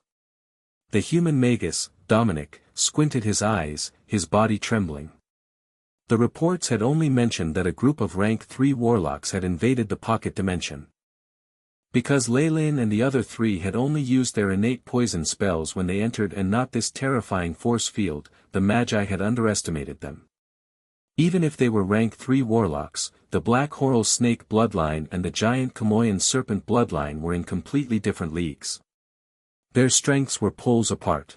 The human Magus, Dominic, squinted his eyes, his body trembling. The reports had only mentioned that a group of rank 3 warlocks had invaded the pocket dimension. Because Lei Lin and the other 3 had only used their innate poison spells when they entered and not this terrifying force field, the Magi had underestimated them. Even if they were rank 3 warlocks, the Black Horal Snake bloodline and the giant Kamoyan serpent bloodline were in completely different leagues. Their strengths were poles apart.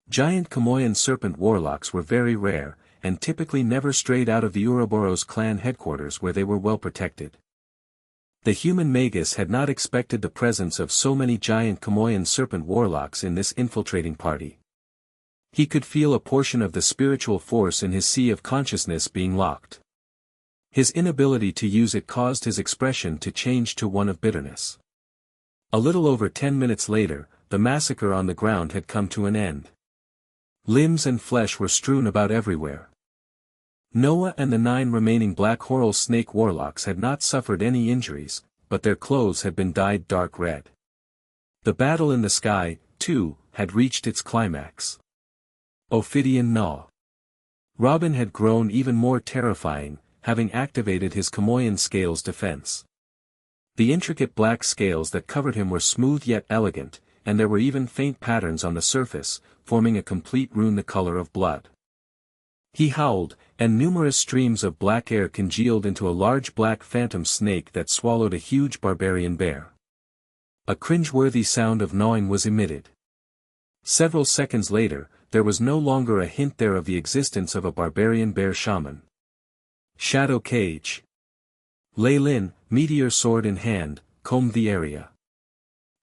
Giant Kamoyan serpent warlocks were very rare, and typically never strayed out of the Ouroboros clan headquarters where they were well protected. The human Magus had not expected the presence of so many giant Kamoyan serpent warlocks in this infiltrating party. He could feel a portion of the spiritual force in his sea of consciousness being locked. His inability to use it caused his expression to change to one of bitterness. A little over 10 minutes later, the massacre on the ground had come to an end. Limbs and flesh were strewn about everywhere. Noah and the 9 remaining Black Horal Snake warlocks had not suffered any injuries, but their clothes had been dyed dark red. The battle in the sky, too, had reached its climax. Ophidian Gnaw. Robin had grown even more terrifying, having activated his Kamoyan scales defense. The intricate black scales that covered him were smooth yet elegant, and there were even faint patterns on the surface, forming a complete rune the color of blood. He howled, and numerous streams of black air congealed into a large black phantom snake that swallowed a huge barbarian bear. A cringeworthy sound of gnawing was emitted. Several seconds later, there was no longer a hint there of the existence of a barbarian bear shaman. Shadow Cage. Lei Lin, meteor sword in hand, combed the area.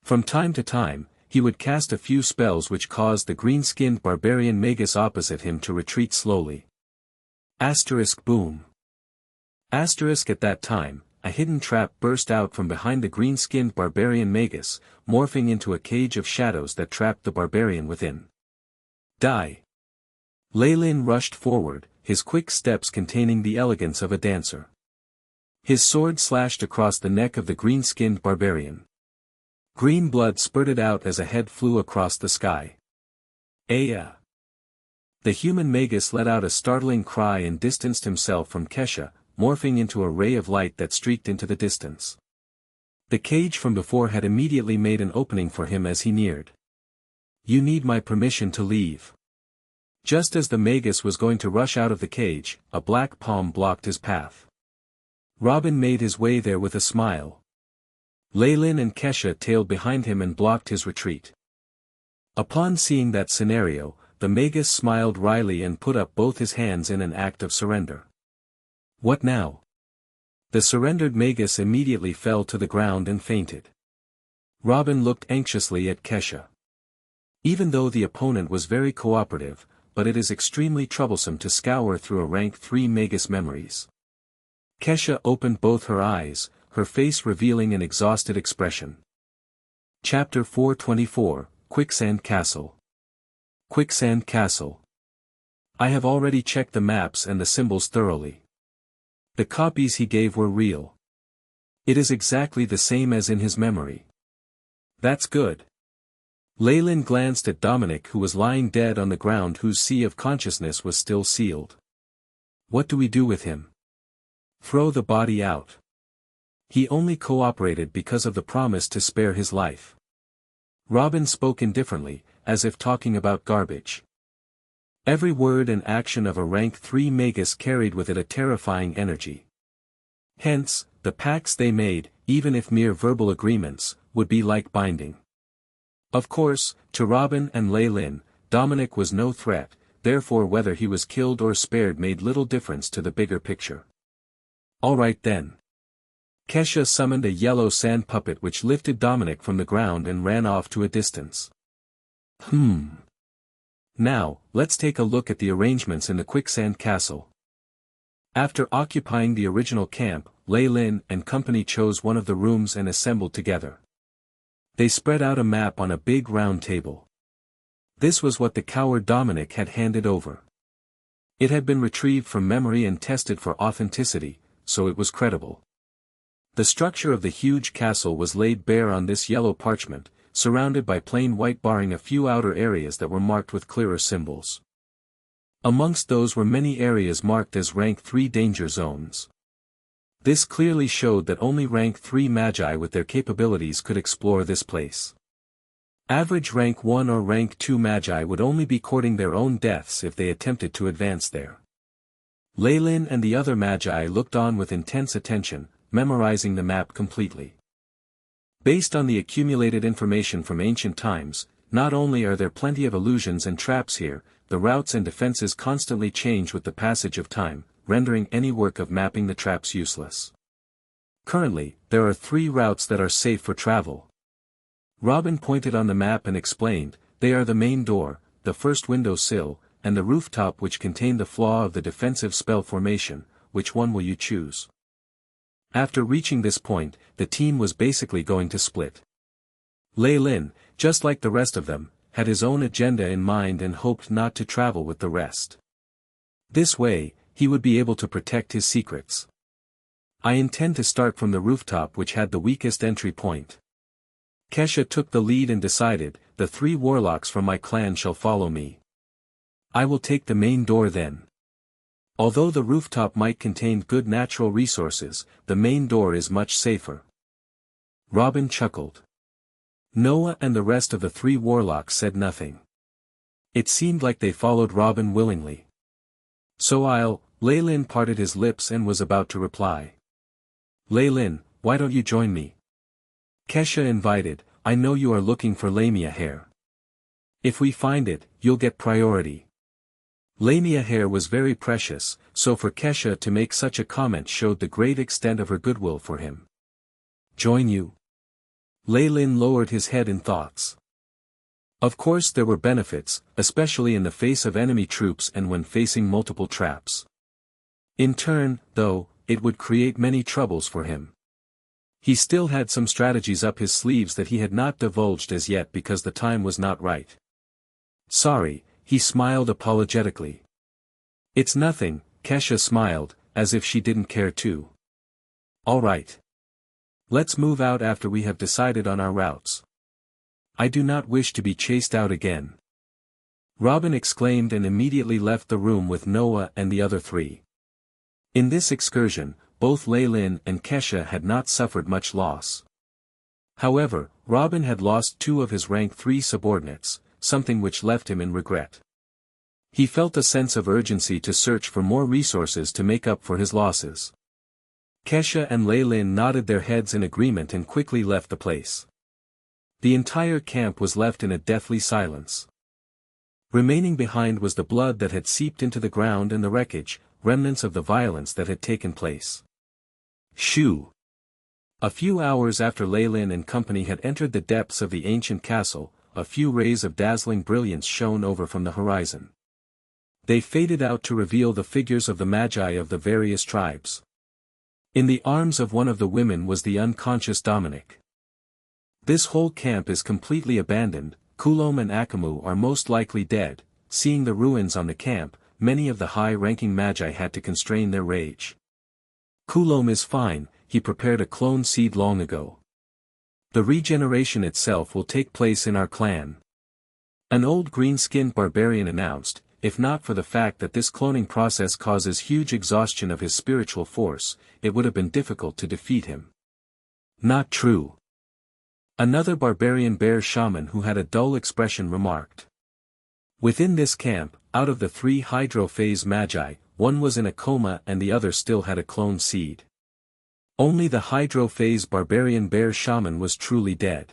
From time to time, he would cast a few spells which caused the green-skinned barbarian Magus opposite him to retreat slowly. Asterisk boom. Asterisk at that time, a hidden trap burst out from behind the green-skinned barbarian Magus, morphing into a cage of shadows that trapped the barbarian within. Die. Lei Lin rushed forward, his quick steps containing the elegance of a dancer. His sword slashed across the neck of the green-skinned barbarian. Green blood spurted out as a head flew across the sky. Aya! The human Magus let out a startling cry and distanced himself from Kesha, morphing into a ray of light that streaked into the distance. The cage from before had immediately made an opening for him as he neared. "You need my permission to leave." Just as the Magus was going to rush out of the cage, a black palm blocked his path. Robin made his way there with a smile. Leylin and Kesha tailed behind him and blocked his retreat. Upon seeing that scenario, the Magus smiled wryly and put up both his hands in an act of surrender. "What now?" The surrendered Magus immediately fell to the ground and fainted. Robin looked anxiously at Kesha. Even though the opponent was very cooperative, but it is extremely troublesome to scour through a rank 3 Magus memories. Kesha opened both her eyes, her face revealing an exhausted expression. Chapter 424, Quicksand Castle. Quicksand Castle. I have already checked the maps and the symbols thoroughly. The copies he gave were real. It is exactly the same as in his memory. That's good. Leylin glanced at Dominic, who was lying dead on the ground, whose sea of consciousness was still sealed. "What do we do with him?" "Throw the body out. He only cooperated because of the promise to spare his life." Robin spoke indifferently, as if talking about garbage. Every word and action of a rank 3 Magus carried with it a terrifying energy. Hence, the pacts they made, even if mere verbal agreements, would be like binding. Of course, to Robin and Leylin, Dominic was no threat, therefore whether he was killed or spared made little difference to the bigger picture. "All right then." Kesha summoned a yellow sand puppet which lifted Dominic from the ground and ran off to a distance. Now, let's take a look at the arrangements in the Quicksand Castle. After occupying the original camp, Leylin and company chose one of the rooms and assembled together. They spread out a map on a big round table. This was what the coward Dominic had handed over. It had been retrieved from memory and tested for authenticity, so it was credible. The structure of the huge castle was laid bare on this yellow parchment, surrounded by plain white barring a few outer areas that were marked with clearer symbols. Amongst those were many areas marked as rank 3 danger zones. This clearly showed that only rank 3 magi with their capabilities could explore this place. Average rank 1 or rank 2 magi would only be courting their own deaths if they attempted to advance there. Leylin and the other magi looked on with intense attention, memorizing the map completely. Based on the accumulated information from ancient times, not only are there plenty of illusions and traps here, the routes and defenses constantly change with the passage of time, rendering any work of mapping the traps useless. Currently, there are 3 routes that are safe for travel. Robin pointed on the map and explained, they are the main door, the first window sill, and the rooftop which contain the flaw of the defensive spell formation. Which one will you choose? After reaching this point, the team was basically going to split. Leylin, just like the rest of them, had his own agenda in mind and hoped not to travel with the rest. This way, he would be able to protect his secrets. I intend to start from the rooftop which had the weakest entry point. Kesha took the lead and decided, the 3 warlocks from my clan shall follow me. I will take the main door then. Although the rooftop might contain good natural resources, the main door is much safer. Robin chuckled. Noah and the rest of the 3 warlocks said nothing. It seemed like they followed Robin willingly. So Leylin parted his lips and was about to reply. Leylin, why don't you join me? Kesha invited, I know you are looking for Lamia hair. If we find it, you'll get priority. Lamia hair was very precious, so for Kesha to make such a comment showed the great extent of her goodwill for him. Join you? Leylin lowered his head in thoughts. Of course there were benefits, especially in the face of enemy troops and when facing multiple traps. In turn, though, it would create many troubles for him. He still had some strategies up his sleeves that he had not divulged as yet because the time was not right. Sorry, he smiled apologetically. It's nothing, Kesha smiled, as if she didn't care too. All right. Let's move out after we have decided on our routes. I do not wish to be chased out again. Robin exclaimed and immediately left the room with Noah and the other 3. In this excursion, both Lei Lin and Kesha had not suffered much loss. However, Robin had lost 2 of his rank 3 subordinates, something which left him in regret. He felt a sense of urgency to search for more resources to make up for his losses. Kesha and Lei Lin nodded their heads in agreement and quickly left the place. The entire camp was left in a deathly silence. Remaining behind was the blood that had seeped into the ground and the wreckage, remnants of the violence that had taken place. Shoo! A few hours after Lei Lin and company had entered the depths of the ancient castle, a few rays of dazzling brilliance shone over from the horizon. They faded out to reveal the figures of the magi of the various tribes. In the arms of one of the women was the unconscious Dominic. This whole camp is completely abandoned. Kulom and Akamu are most likely dead. Seeing the ruins on the camp, many of the high-ranking magi had to constrain their rage. Kulom is fine, he prepared a clone seed long ago. The regeneration itself will take place in our clan. An old green-skinned barbarian announced, if not for the fact that this cloning process causes huge exhaustion of his spiritual force, it would have been difficult to defeat him. Not true. Another barbarian bear shaman who had a dull expression remarked. Within this camp, out of the 3 hydrophase magi, one was in a coma and the other still had a clone seed. Only the hydrophase barbarian bear shaman was truly dead.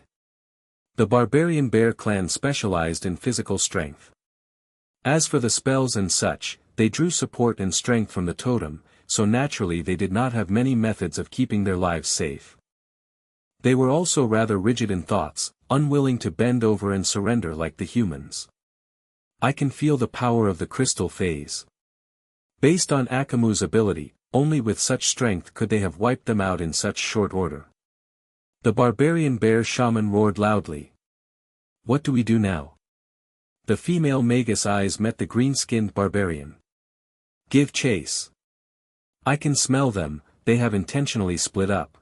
The barbarian bear clan specialized in physical strength. As for the spells and such, they drew support and strength from the totem, so naturally they did not have many methods of keeping their lives safe. They were also rather rigid in thoughts, unwilling to bend over and surrender like the humans. I can feel the power of the crystal phase. Based on Akamu's ability, only with such strength could they have wiped them out in such short order. The barbarian bear shaman roared loudly. What do we do now? The female Magus eyes met the green-skinned barbarian. Give chase. I can smell them, they have intentionally split up.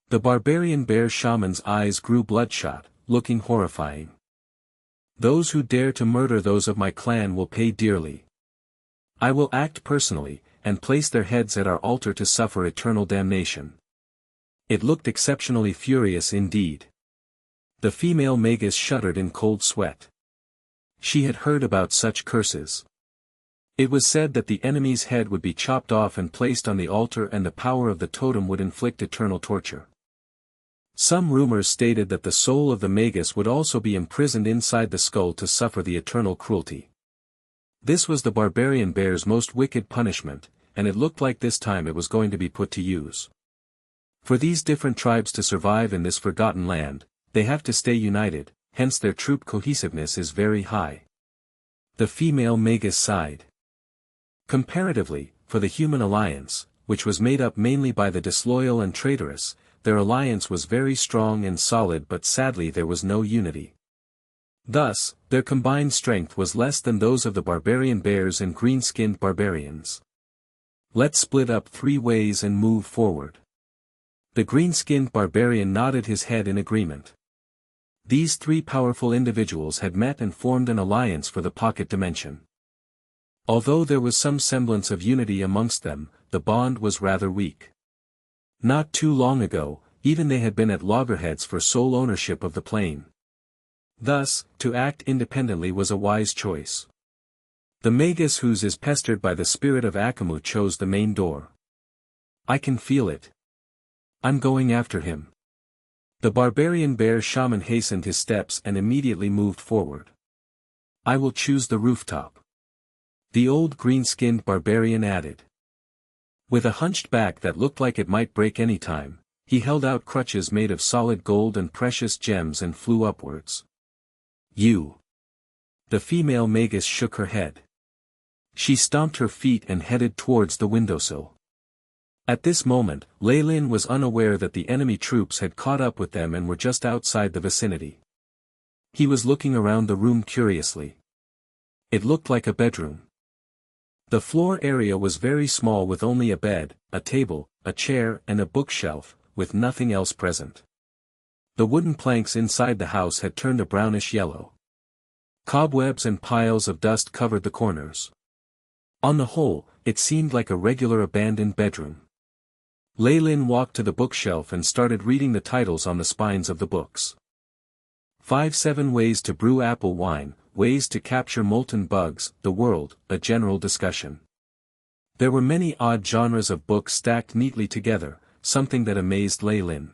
The barbarian bear shaman's eyes grew bloodshot, looking horrifying. Those who dare to murder those of my clan will pay dearly. I will act personally, and place their heads at our altar to suffer eternal damnation. It looked exceptionally furious indeed. The female Magus shuddered in cold sweat. She had heard about such curses. It was said that the enemy's head would be chopped off and placed on the altar and the power of the totem would inflict eternal torture. Some rumors stated that the soul of the Magus would also be imprisoned inside the skull to suffer the eternal cruelty. This was the barbarian bear's most wicked punishment, and it looked like this time it was going to be put to use. For these different tribes to survive in this forgotten land, they have to stay united, hence their troop cohesiveness is very high. The female Magus sighed. Comparatively, for the human alliance, which was made up mainly by the disloyal and traitorous, their alliance was very strong and solid, but sadly there was no unity. Thus, their combined strength was less than those of the barbarian bears and green-skinned barbarians. Let's split up 3 ways and move forward. The green-skinned barbarian nodded his head in agreement. These 3 powerful individuals had met and formed an alliance for the pocket dimension. Although there was some semblance of unity amongst them, the bond was rather weak. Not too long ago, even they had been at loggerheads for sole ownership of the plane. Thus, to act independently was a wise choice. The Magus whose is pestered by the spirit of Akamu chose the main door. I can feel it. I'm going after him. The barbarian bear shaman hastened his steps and immediately moved forward. I will choose the rooftop. The old green-skinned barbarian added. With a hunched back that looked like it might break any time, he held out crutches made of solid gold and precious gems and flew upwards. You. The female Magus shook her head. She stomped her feet and headed towards the windowsill. At this moment, Lei Lin was unaware that the enemy troops had caught up with them and were just outside the vicinity. He was looking around the room curiously. It looked like a bedroom. The floor area was very small with only a bed, a table, a chair and a bookshelf, with nothing else present. The wooden planks inside the house had turned a brownish yellow. Cobwebs and piles of dust covered the corners. On the whole, it seemed like a regular abandoned bedroom. Lei Lin walked to the bookshelf and started reading the titles on the spines of the books. 7 Ways to Brew Apple Wine, Ways to Capture Molten Bugs, The World, a General Discussion. There were many odd genres of books stacked neatly together, something that amazed Lei Lin.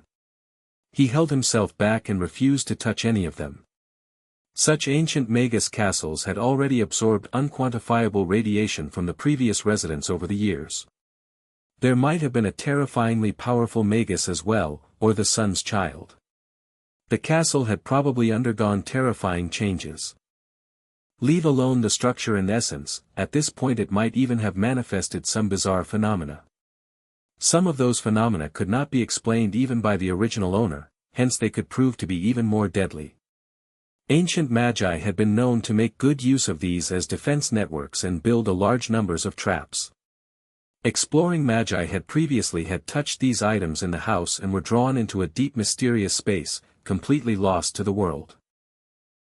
He held himself back and refused to touch any of them. Such ancient Magus castles had already absorbed unquantifiable radiation from the previous residents over the years. There might have been a terrifyingly powerful Magus as well, or the sun's child. The castle had probably undergone terrifying changes. Leave alone the structure and essence, at this point it might even have manifested some bizarre phenomena. Some of those phenomena could not be explained even by the original owner, hence they could prove to be even more deadly. Ancient magi had been known to make good use of these as defense networks and build a large numbers of traps. Exploring magi had previously touched these items in the house and were drawn into a deep mysterious space, completely lost to the world.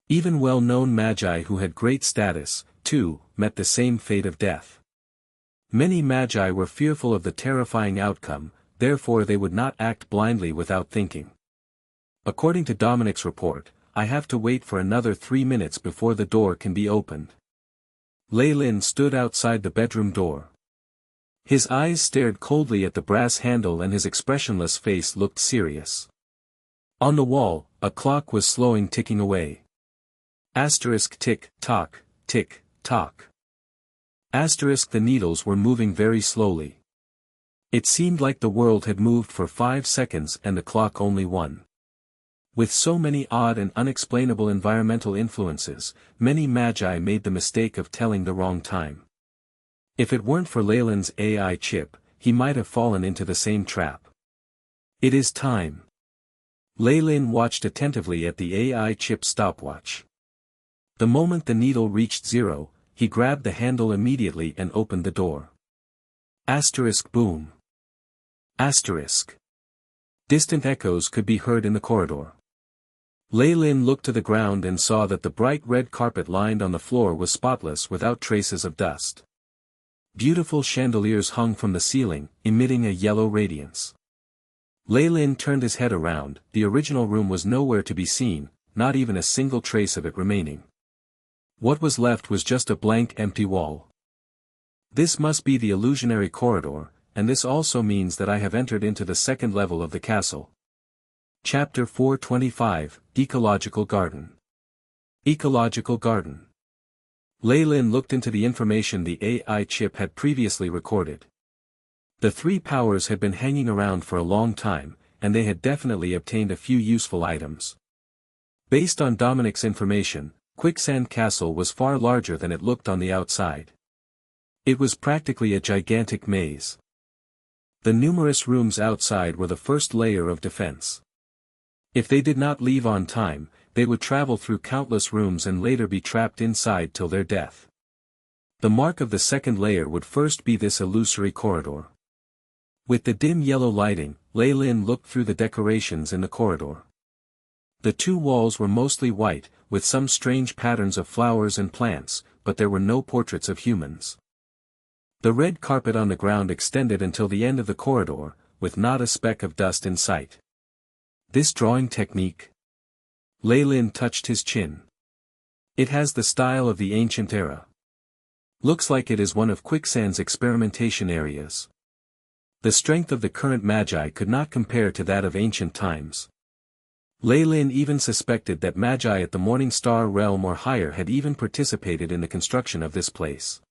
Even well-known magi who had great status, too, met the same fate of death. Many magi were fearful of the terrifying outcome, therefore they would not act blindly without thinking. According to Dominic's report, I have to wait for another 3 minutes before the door can be opened. Lei Lin stood outside the bedroom door. His eyes stared coldly at the brass handle and his expressionless face looked serious. On the wall, a clock was slowing ticking away. Asterisk tick, tock, tick, tock. Asterisk the needles were moving very slowly. It seemed like the world had moved for 5 seconds and the clock only 1. With so many odd and unexplainable environmental influences, many magi made the mistake of telling the wrong time. If it weren't for Lei Lin's AI chip, he might have fallen into the same trap. It is time. Lei Lin watched attentively at the AI chip stopwatch. The moment the needle reached 0, he grabbed the handle immediately and opened the door. Asterisk boom. Asterisk. Distant echoes could be heard in the corridor. Lei Lin looked to the ground and saw that the bright red carpet lined on the floor was spotless without traces of dust. Beautiful chandeliers hung from the ceiling, emitting a yellow radiance. Lei Lin turned his head around, the original room was nowhere to be seen, not even a single trace of it remaining. What was left was just a blank empty wall. This must be the illusionary corridor, and this also means that I have entered into the second level of the castle. Chapter 425, Ecological Garden. Ecological Garden. Lei Lin looked into the information the AI chip had previously recorded. The 3 powers had been hanging around for a long time, and they had definitely obtained a few useful items. Based on Dominic's information, Quicksand Castle was far larger than it looked on the outside. It was practically a gigantic maze. The numerous rooms outside were the first layer of defense. If they did not leave on time, they would travel through countless rooms and later be trapped inside till their death. The mark of the second layer would first be this illusory corridor. With the dim yellow lighting, Lei Lin looked through the decorations in the corridor. The 2 walls were mostly white, with some strange patterns of flowers and plants, but there were no portraits of humans. The red carpet on the ground extended until the end of the corridor, with not a speck of dust in sight. This drawing technique? Lei Lin touched his chin. It has the style of the ancient era. Looks like it is one of Quicksand's experimentation areas. The strength of the current magi could not compare to that of ancient times. Lei Lin even suspected that magi at the Morning Star realm or higher had even participated in the construction of this place.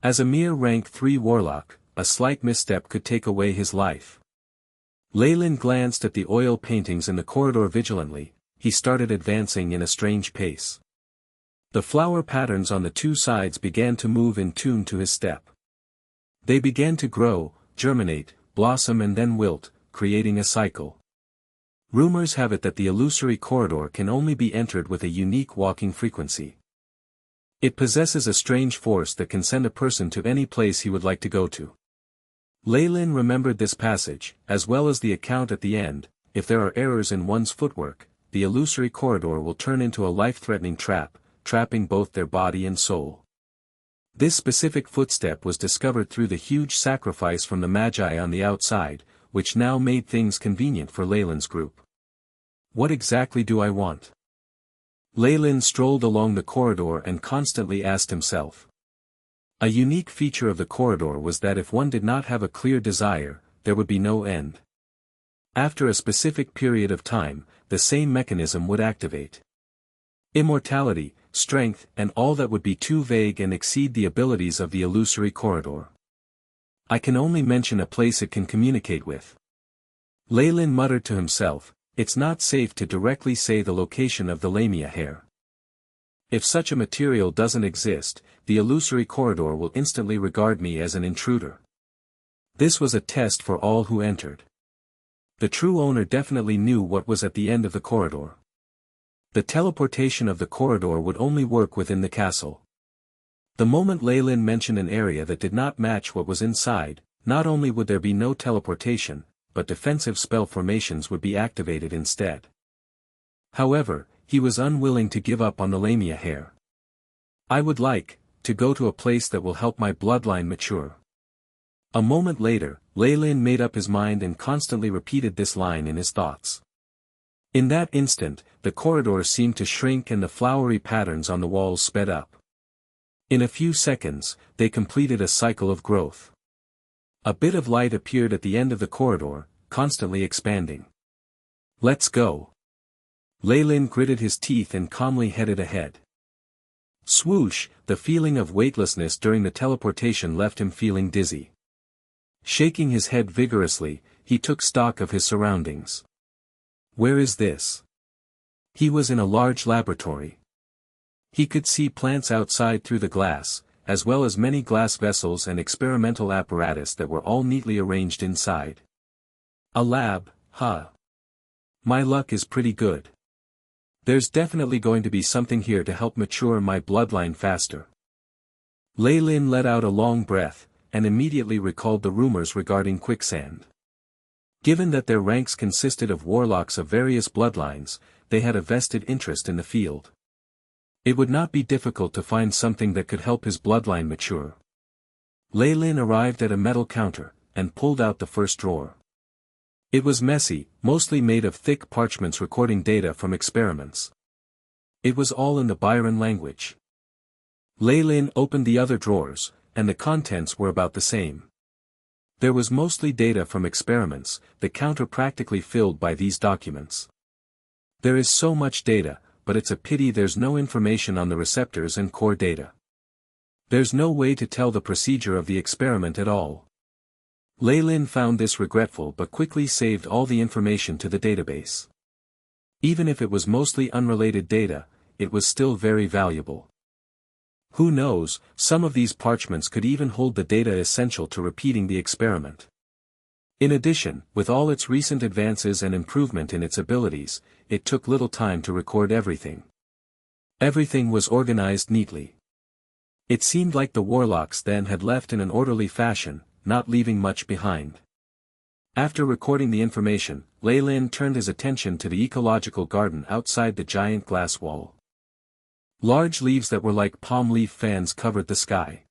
As a mere rank 3 warlock, a slight misstep could take away his life. Lei Lin glanced at the oil paintings in the corridor vigilantly. He started advancing in a strange pace. The flower patterns on the 2 sides began to move in tune to his step. They began to grow, germinate, blossom and then wilt, creating a cycle. Rumors have it that the illusory corridor can only be entered with a unique walking frequency. It possesses a strange force that can send a person to any place he would like to go to. Lei Lin remembered this passage, as well as the account at the end. If there are errors in one's footwork, the illusory corridor will turn into a life-threatening trap, trapping both their body and soul. This specific footstep was discovered through the huge sacrifice from the Magi on the outside, which now made things convenient for Leyland's group. What exactly do I want? Leyland strolled along the corridor and constantly asked himself. A unique feature of the corridor was that if one did not have a clear desire, there would be no end. After a specific period of time, the same mechanism would activate. Immortality, strength, and all that would be too vague and exceed the abilities of the illusory corridor. I can only mention a place it can communicate with. Leyland muttered to himself, it's not safe to directly say the location of the Lamia hair. If such a material doesn't exist, the illusory corridor will instantly regard me as an intruder. This was a test for all who entered. The true owner definitely knew what was at the end of the corridor. The teleportation of the corridor would only work within the castle. The moment Leyland mentioned an area that did not match what was inside, not only would there be no teleportation, but defensive spell formations would be activated instead. However, he was unwilling to give up on the Lamia hair. I would like to go to a place that will help my bloodline mature. A moment later, Leyland made up his mind and constantly repeated this line in his thoughts. In that instant, the corridor seemed to shrink and the flowery patterns on the walls sped up. In a few seconds, they completed a cycle of growth. A bit of light appeared at the end of the corridor, constantly expanding. Let's go. Leyland gritted his teeth and calmly headed ahead. Swoosh, the feeling of weightlessness during the teleportation left him feeling dizzy. Shaking his head vigorously, he took stock of his surroundings. Where is this? He was in a large laboratory. He could see plants outside through the glass, as well as many glass vessels and experimental apparatus that were all neatly arranged inside. A lab, huh? My luck is pretty good. There's definitely going to be something here to help mature my bloodline faster. Leyland let out a long breath, and immediately recalled the rumors regarding quicksand. Given that their ranks consisted of warlocks of various bloodlines, they had a vested interest in the field. It would not be difficult to find something that could help his bloodline mature. Leyland arrived at a metal counter, and pulled out the first drawer. It was messy, mostly made of thick parchments recording data from experiments. It was all in the Byron language. Leyland opened the other drawers, and the contents were about the same. There was mostly data from experiments, the counter practically filled by these documents. There is so much data, but it's a pity there's no information on the receptors and core data. There's no way to tell the procedure of the experiment at all. Leyland found this regretful but quickly saved all the information to the database. Even if it was mostly unrelated data, it was still very valuable. Who knows, some of these parchments could even hold the data essential to repeating the experiment. In addition, with all its recent advances and improvement in its abilities, it took little time to record everything. Everything was organized neatly. It seemed like the warlocks then had left in an orderly fashion, not leaving much behind. After recording the information, Leyland turned his attention to the ecological garden outside the giant glass wall. Large leaves that were like palm leaf fans covered the sky.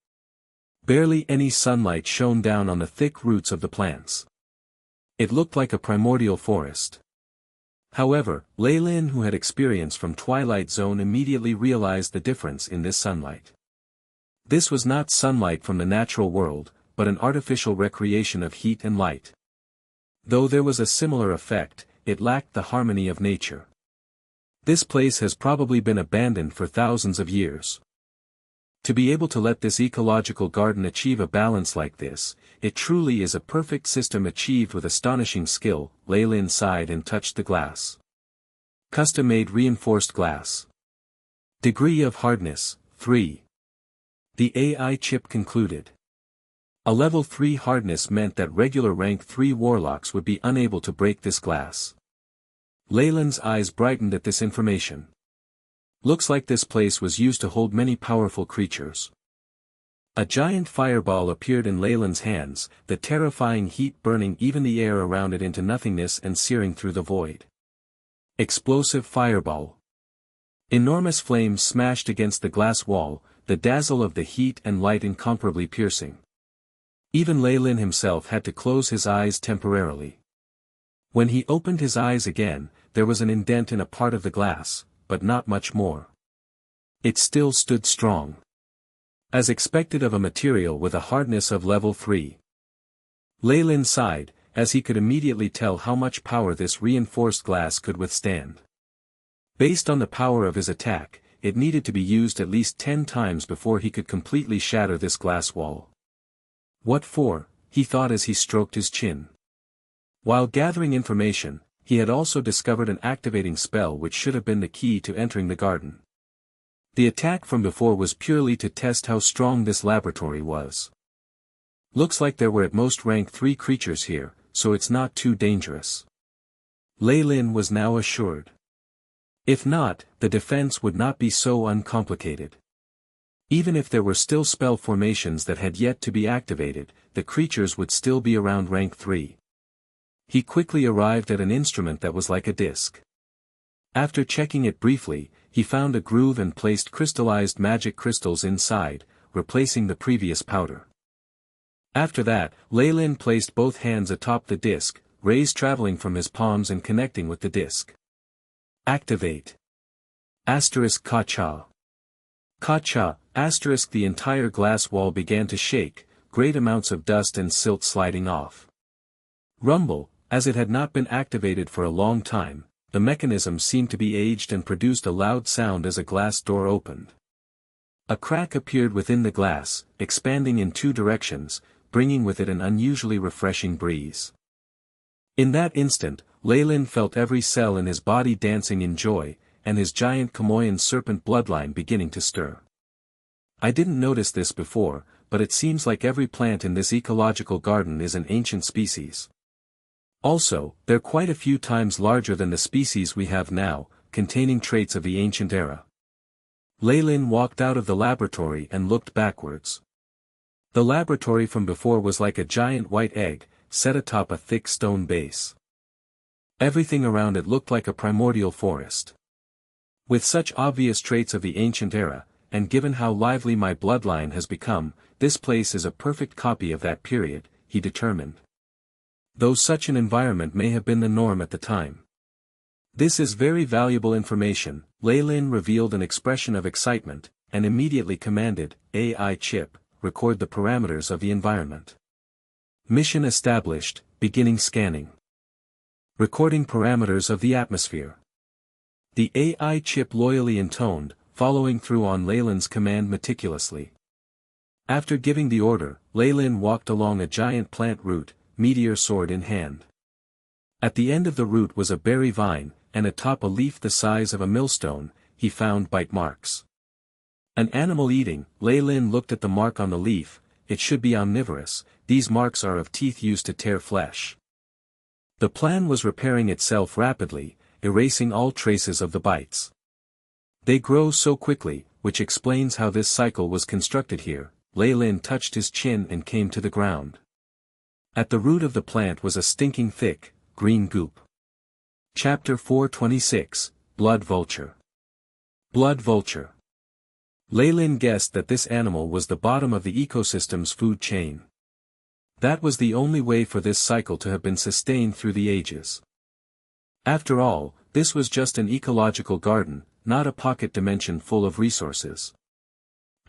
Barely any sunlight shone down on the thick roots of the plants. It looked like a primordial forest. However, Leyland, who had experience from Twilight Zone, immediately realized the difference in this sunlight. This was not sunlight from the natural world, but an artificial recreation of heat and light. Though there was a similar effect, it lacked the harmony of nature. This place has probably been abandoned for thousands of years. To be able to let this ecological garden achieve a balance like this, it truly is a perfect system achieved with astonishing skill. Leyland sighed and touched the glass. Custom-made reinforced glass. Degree of hardness, 3. The AI chip concluded. A level 3 hardness meant that regular rank 3 warlocks would be unable to break this glass. Leyland's eyes brightened at this information. Looks like this place was used to hold many powerful creatures. A giant fireball appeared in Leyland's hands, the terrifying heat burning even the air around it into nothingness and searing through the void. Explosive fireball. Enormous flames smashed against the glass wall, the dazzle of the heat and light incomparably piercing. Even Lei Lin himself had to close his eyes temporarily. When he opened his eyes again, there was an indent in a part of the glass, but not much more. It still stood strong. As expected of a material with a hardness of level 3. Lei Lin sighed, as he could immediately tell how much power this reinforced glass could withstand. Based on the power of his attack, it needed to be used at least 10 times before he could completely shatter this glass wall. What for? He thought as he stroked his chin. While gathering information, he had also discovered an activating spell which should have been the key to entering the garden. The attack from before was purely to test how strong this laboratory was. Looks like there were at most rank 3 creatures here, so it's not too dangerous. Lei Lin was now assured. If not, the defense would not be so uncomplicated. Even if there were still spell formations that had yet to be activated, the creatures would still be around rank 3. He quickly arrived at an instrument that was like a disc. After checking it briefly, he found a groove and placed crystallized magic crystals inside, replacing the previous powder. After that, Lei Lin placed both hands atop the disc, rays traveling from his palms and connecting with the disc. Activate. Ka-cha. Ka-cha, the entire glass wall began to shake, great amounts of dust and silt sliding off. Rumble, as it had not been activated for a long time, the mechanism seemed to be aged and produced a loud sound as a glass door opened. A crack appeared within the glass, expanding in 2 directions, bringing with it an unusually refreshing breeze. In that instant, Lei Lin felt every cell in his body dancing in joy, and his giant Kamoyan serpent bloodline beginning to stir. I didn't notice this before, but it seems like every plant in this ecological garden is an ancient species. Also, they're quite a few times larger than the species we have now, containing traits of the ancient era. Lei Lin walked out of the laboratory and looked backwards. The laboratory from before was like a giant white egg, set atop a thick stone base. Everything around it looked like a primordial forest. With such obvious traits of the ancient era, and given how lively my bloodline has become, this place is a perfect copy of that period, he determined. Though such an environment may have been the norm at the time. This is very valuable information, Lei Lin revealed an expression of excitement, and immediately commanded, AI chip, record the parameters of the environment. Mission established, beginning scanning. Recording parameters of the atmosphere. The AI chip loyally intoned, following through on Lei Lin's command meticulously. After giving the order, Lei Lin walked along a giant plant root, meteor sword in hand. At the end of the root was a berry vine, and atop a leaf the size of a millstone, he found bite marks. An animal eating, Lei Lin looked at the mark on the leaf, it should be omnivorous, these marks are of teeth used to tear flesh. The plant was repairing itself rapidly, erasing all traces of the bites. They grow so quickly, which explains how this cycle was constructed here. Lei Lin touched his chin and came to the ground. At the root of the plant was a stinking thick, green goop. Chapter 426, Blood Vulture. Blood Vulture. Lei Lin guessed that this animal was the bottom of the ecosystem's food chain. That was the only way for this cycle to have been sustained through the ages. After all, this was just an ecological garden, not a pocket dimension full of resources.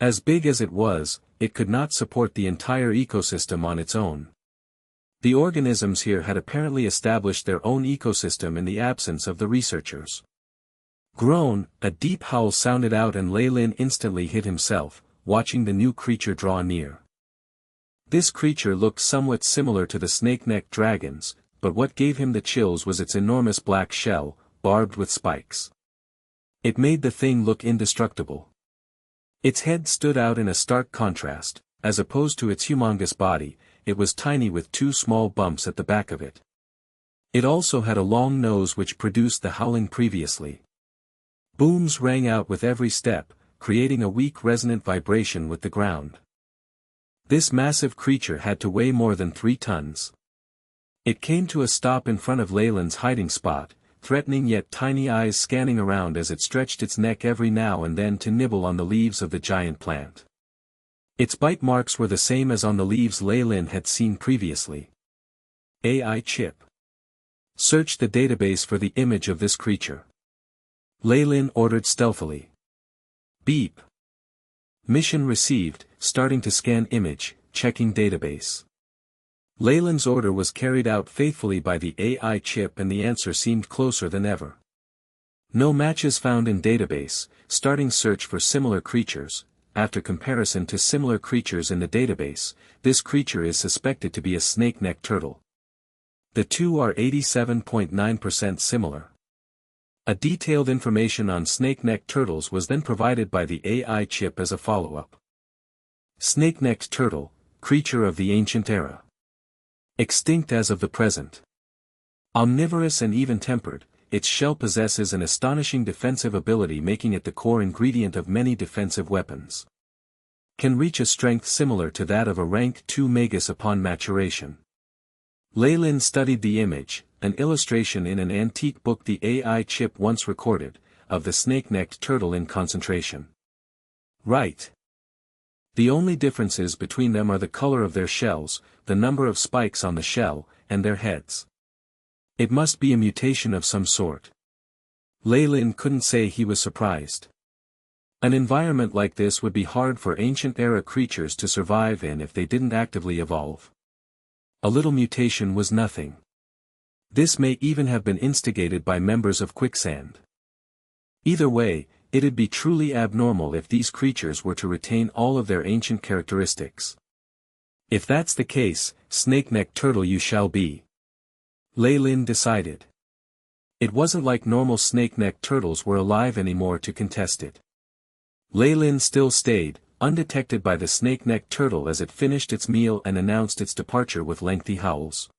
As big as it was, it could not support the entire ecosystem on its own. The organisms here had apparently established their own ecosystem in the absence of the researchers. Groan, a deep howl sounded out and Lei Lin instantly hid himself, watching the new creature draw near. This creature looked somewhat similar to the snake-necked dragons, but what gave him the chills was its enormous black shell, barbed with spikes. It made the thing look indestructible. Its head stood out in a stark contrast, as opposed to its humongous body, it was tiny with 2 small bumps at the back of it. It also had a long nose which produced the howling previously. Booms rang out with every step, creating a weak resonant vibration with the ground. This massive creature had to weigh more than 3 tons. It came to a stop in front of Lei Lin's hiding spot, threatening yet tiny eyes scanning around as it stretched its neck every now and then to nibble on the leaves of the giant plant. Its bite marks were the same as on the leaves Lei Lin had seen previously. AI chip. Search the database for the image of this creature. Lei Lin ordered stealthily. Beep. Mission received, starting to scan image, checking database. Lei Lin's order was carried out faithfully by the AI chip and the answer seemed closer than ever. No matches found in database, starting search for similar creatures. After comparison to similar creatures in the database, this creature is suspected to be a snake-necked turtle. The two are 87.9% similar. A detailed information on snake-necked turtles was then provided by the AI chip as a follow-up. Snake-necked turtle, creature of the ancient era. Extinct as of the present. Omnivorous and even-tempered, its shell possesses an astonishing defensive ability, making it the core ingredient of many defensive weapons. Can reach a strength similar to that of a rank 2 Magus upon maturation. Lei Lin studied the image, an illustration in an antique book the AI chip once recorded, of the snake-necked turtle in concentration. Right. The only differences between them are the color of their shells, the number of spikes on the shell, and their heads. It must be a mutation of some sort. Lei Lin couldn't say he was surprised. An environment like this would be hard for ancient-era creatures to survive in if they didn't actively evolve. A little mutation was nothing. This may even have been instigated by members of Quicksand. Either way, it'd be truly abnormal if these creatures were to retain all of their ancient characteristics. If that's the case, snake-necked turtle you shall be. Lei Lin decided. It wasn't like normal snake-necked turtles were alive anymore to contest it. Lei Lin still stayed, undetected by the snake-necked turtle as it finished its meal and announced its departure with lengthy howls.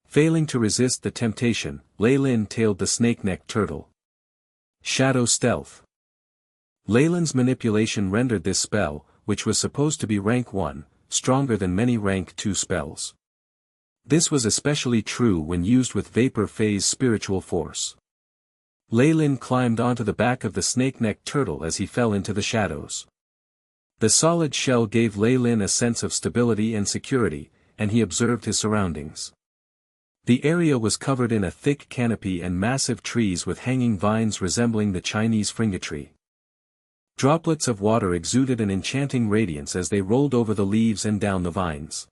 Failing to resist the temptation, Lei Lin tailed the snake-necked turtle. Shadow stealth. Lei Lin's manipulation rendered this spell, which was supposed to be rank 1, stronger than many rank 2 spells. This was especially true when used with vapor phase spiritual force. Lei Lin climbed onto the back of the snake-necked turtle as he fell into the shadows. The solid shell gave Lei Lin a sense of stability and security, and he observed his surroundings. The area was covered in a thick canopy and massive trees with hanging vines resembling the Chinese fringa tree. Droplets of water exuded an enchanting radiance as they rolled over the leaves and down the vines.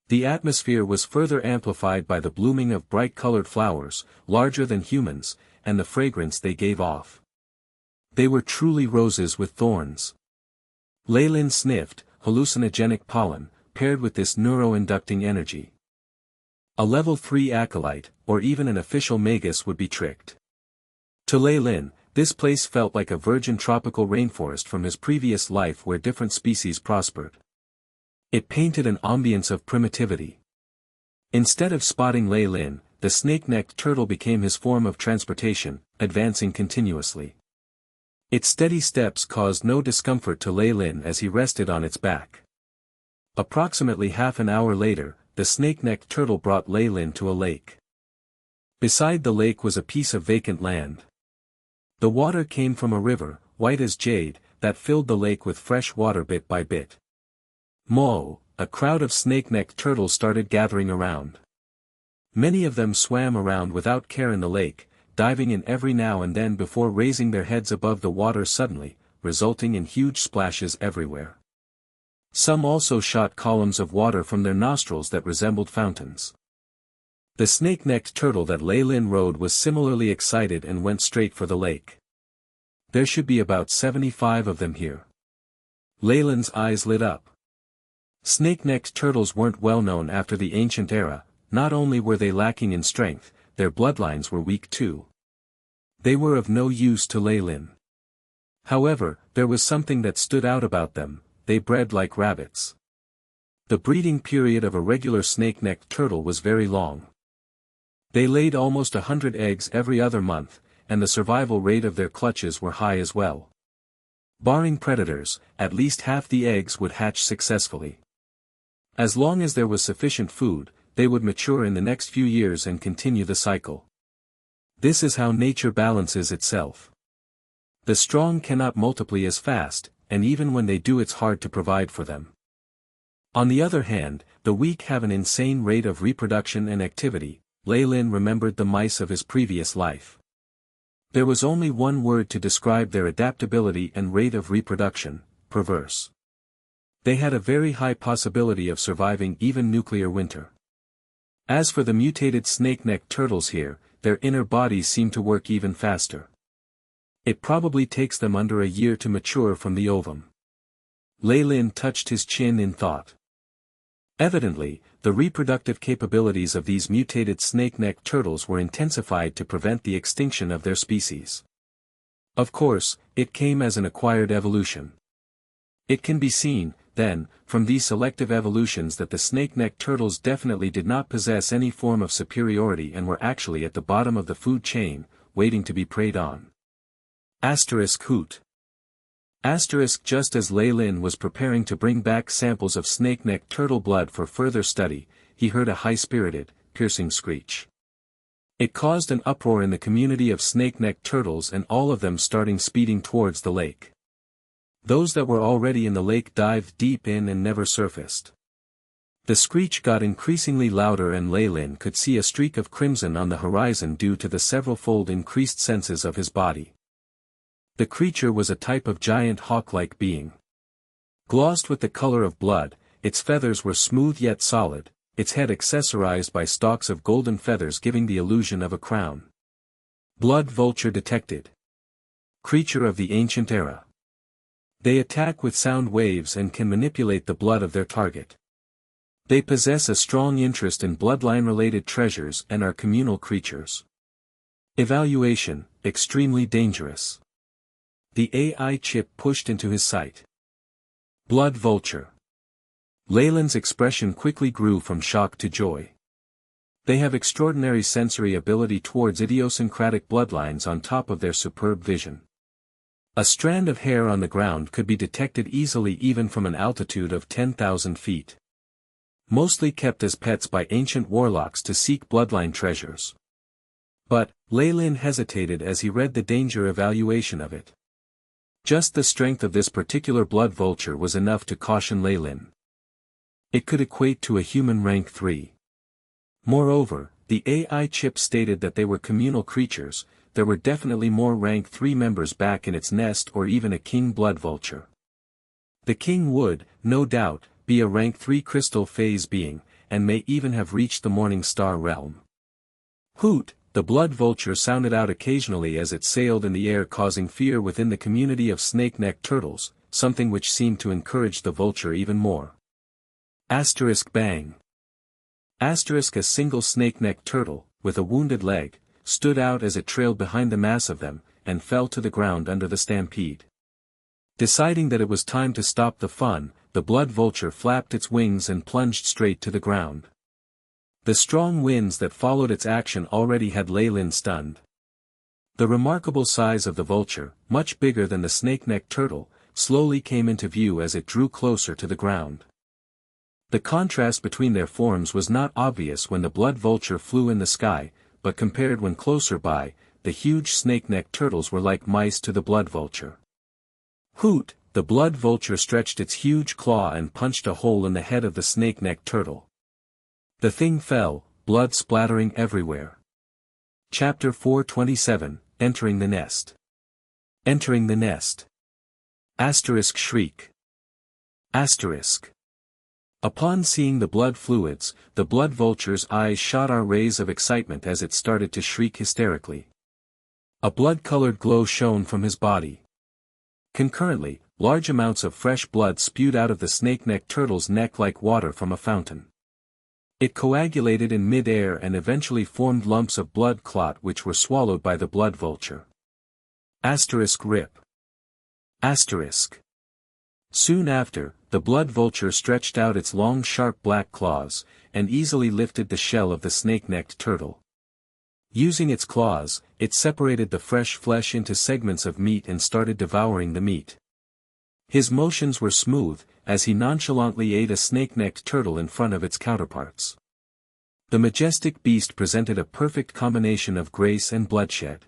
The atmosphere was further amplified by the blooming of bright-colored flowers, larger than humans, and the fragrance they gave off. They were truly roses with thorns. Lei Lin sniffed, hallucinogenic pollen, paired with this neuro-inducting energy. A level 3 acolyte, or even an official magus would be tricked. To Lei Lin, this place felt like a virgin tropical rainforest from his previous life where different species prospered. It painted an ambience of primitivity. Instead of spotting Lei Lin, the snake-necked turtle became his form of transportation, advancing continuously. Its steady steps caused no discomfort to Lei Lin as he rested on its back. Approximately half an hour later, the snake-necked turtle brought Lei Lin to a lake. Beside the lake was a piece of vacant land. The water came from a river, white as jade, that filled the lake with fresh water bit by bit. Mo, a crowd of snake-necked turtles started gathering around. Many of them swam around without care in the lake, diving in every now and then before raising their heads above the water suddenly, resulting in huge splashes everywhere. Some also shot columns of water from their nostrils that resembled fountains. The snake-necked turtle that Lei Lin rode was similarly excited and went straight for the lake. There should be about 75 of them here. Lei Lin's eyes lit up. Snake-necked turtles weren't well known after the ancient era. Not only were they lacking in strength, their bloodlines were weak too. They were of no use to Lei Lin. However, there was something that stood out about them: they bred like rabbits. The breeding period of a regular snake-necked turtle was very long. They laid almost 100 eggs every other month, and the survival rate of their clutches were high as well. Barring predators, at least half the eggs would hatch successfully. As long as there was sufficient food, they would mature in the next few years and continue the cycle. This is how nature balances itself. The strong cannot multiply as fast, and even when they do it's hard to provide for them. On the other hand, the weak have an insane rate of reproduction and activity. Leyland remembered the mice of his previous life. There was only one word to describe their adaptability and rate of reproduction: perverse. They had a very high possibility of surviving even nuclear winter. As for the mutated snake-necked turtles here, their inner bodies seem to work even faster. It probably takes them under a year to mature from the ovum. Leyland touched his chin in thought. Evidently, the reproductive capabilities of these mutated snake-necked turtles were intensified to prevent the extinction of their species. Of course, it came as an acquired evolution. It can be seen, then, from these selective evolutions that the snake-necked turtles definitely did not possess any form of superiority and were actually at the bottom of the food chain, waiting to be preyed on. Hoot. Just as Leyland was preparing to bring back samples of snake-necked turtle blood for further study, he heard a high-spirited, piercing screech. It caused an uproar in the community of snake-necked turtles, and all of them starting speeding towards the lake. Those that were already in the lake dived deep in and never surfaced. The screech got increasingly louder, and Leyland could see a streak of crimson on the horizon due to the several-fold increased senses of his body. The creature was a type of giant hawk-like being. Glossed with the color of blood, its feathers were smooth yet solid, its head accessorized by stalks of golden feathers giving the illusion of a crown. Blood vulture detected. Creature of the ancient era. They attack with sound waves and can manipulate the blood of their target. They possess a strong interest in bloodline-related treasures and are communal creatures. Evaluation: extremely dangerous. The AI chip pushed into his sight. Blood vulture. Leyland's expression quickly grew from shock to joy. They have extraordinary sensory ability towards idiosyncratic bloodlines on top of their superb vision. A strand of hair on the ground could be detected easily even from an altitude of 10,000 feet. Mostly kept as pets by ancient warlocks to seek bloodline treasures. But, Leyland hesitated as he read the danger evaluation of it. Just the strength of this particular blood vulture was enough to caution Leyland. It could equate to a human rank 3. Moreover, the AI chip stated that they were communal creatures. There were definitely more rank 3 members back in its nest, or even a king blood vulture. The king would, no doubt, be a rank 3 crystal phase being, and may even have reached the morning star realm. Hoot! The blood vulture sounded out occasionally as it sailed in the air, causing fear within the community of snake-necked turtles, something which seemed to encourage the vulture even more. Bang. A single snake-necked turtle, with a wounded leg, stood out as it trailed behind the mass of them, and fell to the ground under the stampede. Deciding that it was time to stop the fun, the blood vulture flapped its wings and plunged straight to the ground. The strong winds that followed its action already had Leyland stunned. The remarkable size of the vulture, much bigger than the snake-necked turtle, slowly came into view as it drew closer to the ground. The contrast between their forms was not obvious when the blood vulture flew in the sky, but compared when closer by, the huge snake-necked turtles were like mice to the blood vulture. Hoot! The blood vulture stretched its huge claw and punched a hole in the head of the snake-necked turtle. The thing fell, blood splattering everywhere. Chapter 427, Entering the Nest. Entering the Nest. Shriek. Upon seeing the blood fluids, the blood vulture's eyes shot out rays of excitement as it started to shriek hysterically. A blood-colored glow shone from his body. Concurrently, large amounts of fresh blood spewed out of the snake-necked turtle's neck like water from a fountain. It coagulated in mid-air and eventually formed lumps of blood clot which were swallowed by the blood vulture. Rip. Soon after, the blood vulture stretched out its long sharp black claws, and easily lifted the shell of the snake-necked turtle. Using its claws, it separated the fresh flesh into segments of meat and started devouring the meat. His motions were smooth, as he nonchalantly ate a snake-necked turtle in front of its counterparts. The majestic beast presented a perfect combination of grace and bloodshed.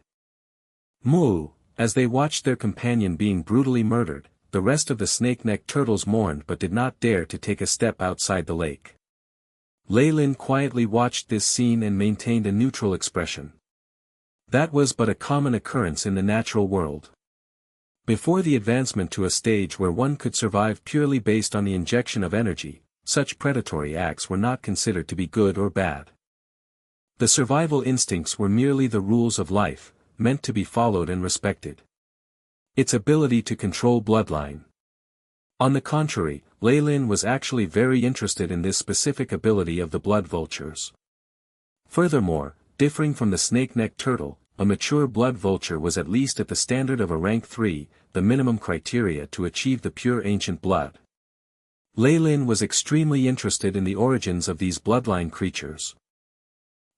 Moo! As they watched their companion being brutally murdered, the rest of the snake-necked turtles mourned but did not dare to take a step outside the lake. Lei Lin quietly watched this scene and maintained a neutral expression. That was but a common occurrence in the natural world. Before the advancement to a stage where one could survive purely based on the injection of energy, such predatory acts were not considered to be good or bad. The survival instincts were merely the rules of life, meant to be followed and respected. Its ability to control bloodline. On the contrary, Lei Lin was actually very interested in this specific ability of the blood vultures. Furthermore, differing from the snake-necked turtle, a mature blood vulture was at least at the standard of a rank 3, the minimum criteria to achieve the pure ancient blood. Lei Lin was extremely interested in the origins of these bloodline creatures.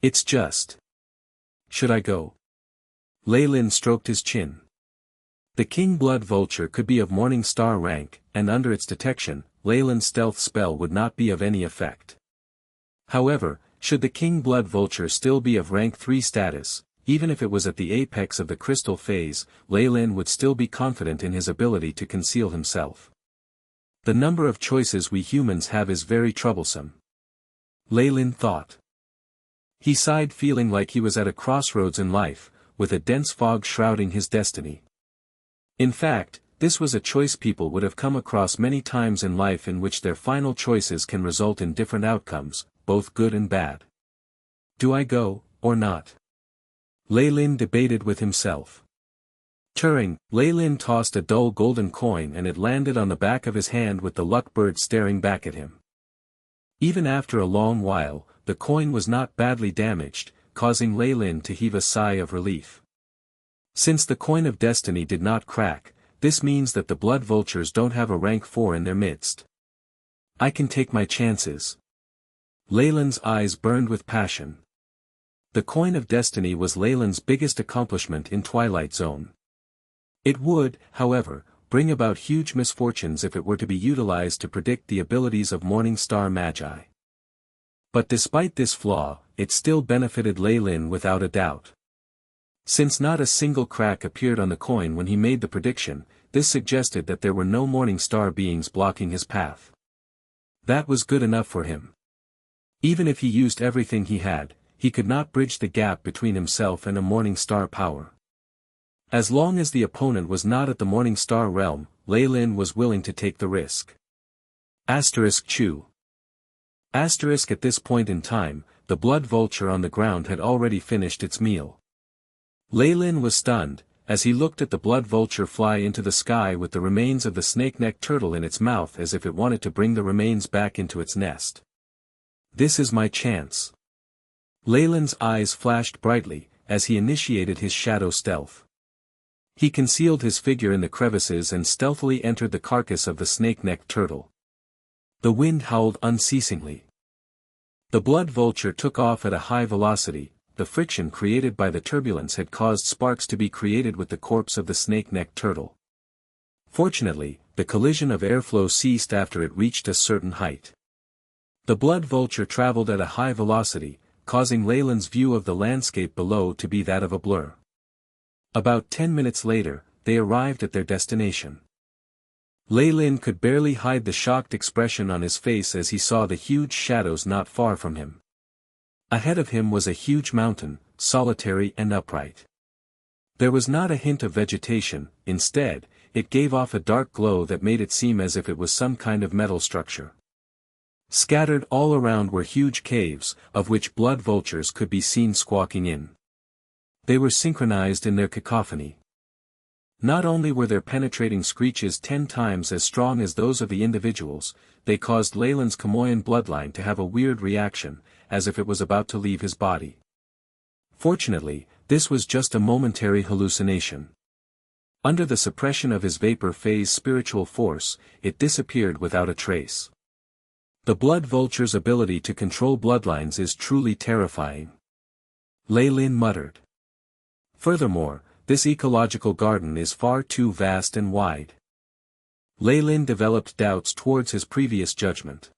It's just. Should I go? Lei Lin stroked his chin. The king blood vulture could be of morning star rank, and under its detection, Lei Lin's stealth spell would not be of any effect. However, should the king blood vulture still be of rank 3 status, even if it was at the apex of the crystal phase, Lei Lin would still be confident in his ability to conceal himself. The number of choices we humans have is very troublesome. Lei Lin thought. He sighed, feeling like he was at a crossroads in life, with a dense fog shrouding his destiny. In fact, this was a choice people would have come across many times in life, in which their final choices can result in different outcomes, both good and bad. Do I go, or not? Lei Lin debated with himself. Turning, Lei Lin tossed a dull golden coin and it landed on the back of his hand with the luck bird staring back at him. Even after a long while, the coin was not badly damaged, causing Lei Lin to heave a sigh of relief. Since the coin of destiny did not crack, this means that the blood vultures don't have a rank 4 in their midst. I can take my chances. Lei Lin's eyes burned with passion. The coin of destiny was Lei Lin's biggest accomplishment in Twilight Zone. It would, however, bring about huge misfortunes if it were to be utilized to predict the abilities of Morning Star Magi. But despite this flaw, it still benefited Lei Lin without a doubt. Since not a single crack appeared on the coin when he made the prediction, this suggested that there were no Morning Star beings blocking his path. That was good enough for him. Even if he used everything he had, he could not bridge the gap between himself and a Morning Star power. As long as the opponent was not at the Morning Star realm, Lei Lin was willing to take the risk. Chew. At this point in time, the blood vulture on the ground had already finished its meal. Lei Lin was stunned, as he looked at the blood vulture fly into the sky with the remains of the snake-necked turtle in its mouth, as if it wanted to bring the remains back into its nest. This is my chance. Lei Lin's eyes flashed brightly, as he initiated his shadow stealth. He concealed his figure in the crevices and stealthily entered the carcass of the snake-necked turtle. The wind howled unceasingly. The blood vulture took off at a high velocity. The friction created by the turbulence had caused sparks to be created with the corpse of the snake-necked turtle. Fortunately, the collision of airflow ceased after it reached a certain height. The blood vulture traveled at a high velocity, causing Lei Lin's view of the landscape below to be that of a blur. About 10 minutes later, they arrived at their destination. Lei Lin could barely hide the shocked expression on his face as he saw the huge shadows not far from him. Ahead of him was a huge mountain, solitary and upright. There was not a hint of vegetation, instead, it gave off a dark glow that made it seem as if it was some kind of metal structure. Scattered all around were huge caves, of which blood vultures could be seen squawking in. They were synchronized in their cacophony. Not only were their penetrating screeches 10 times as strong as those of the individuals, they caused Lei Lin's Chamoyan bloodline to have a weird reaction, as if it was about to leave his body. Fortunately, this was just a momentary hallucination. Under the suppression of his vapor phase spiritual force, it disappeared without a trace. The blood vulture's ability to control bloodlines is truly terrifying. Lei Lin muttered. Furthermore, this ecological garden is far too vast and wide. Lei Lin developed doubts towards his previous judgment.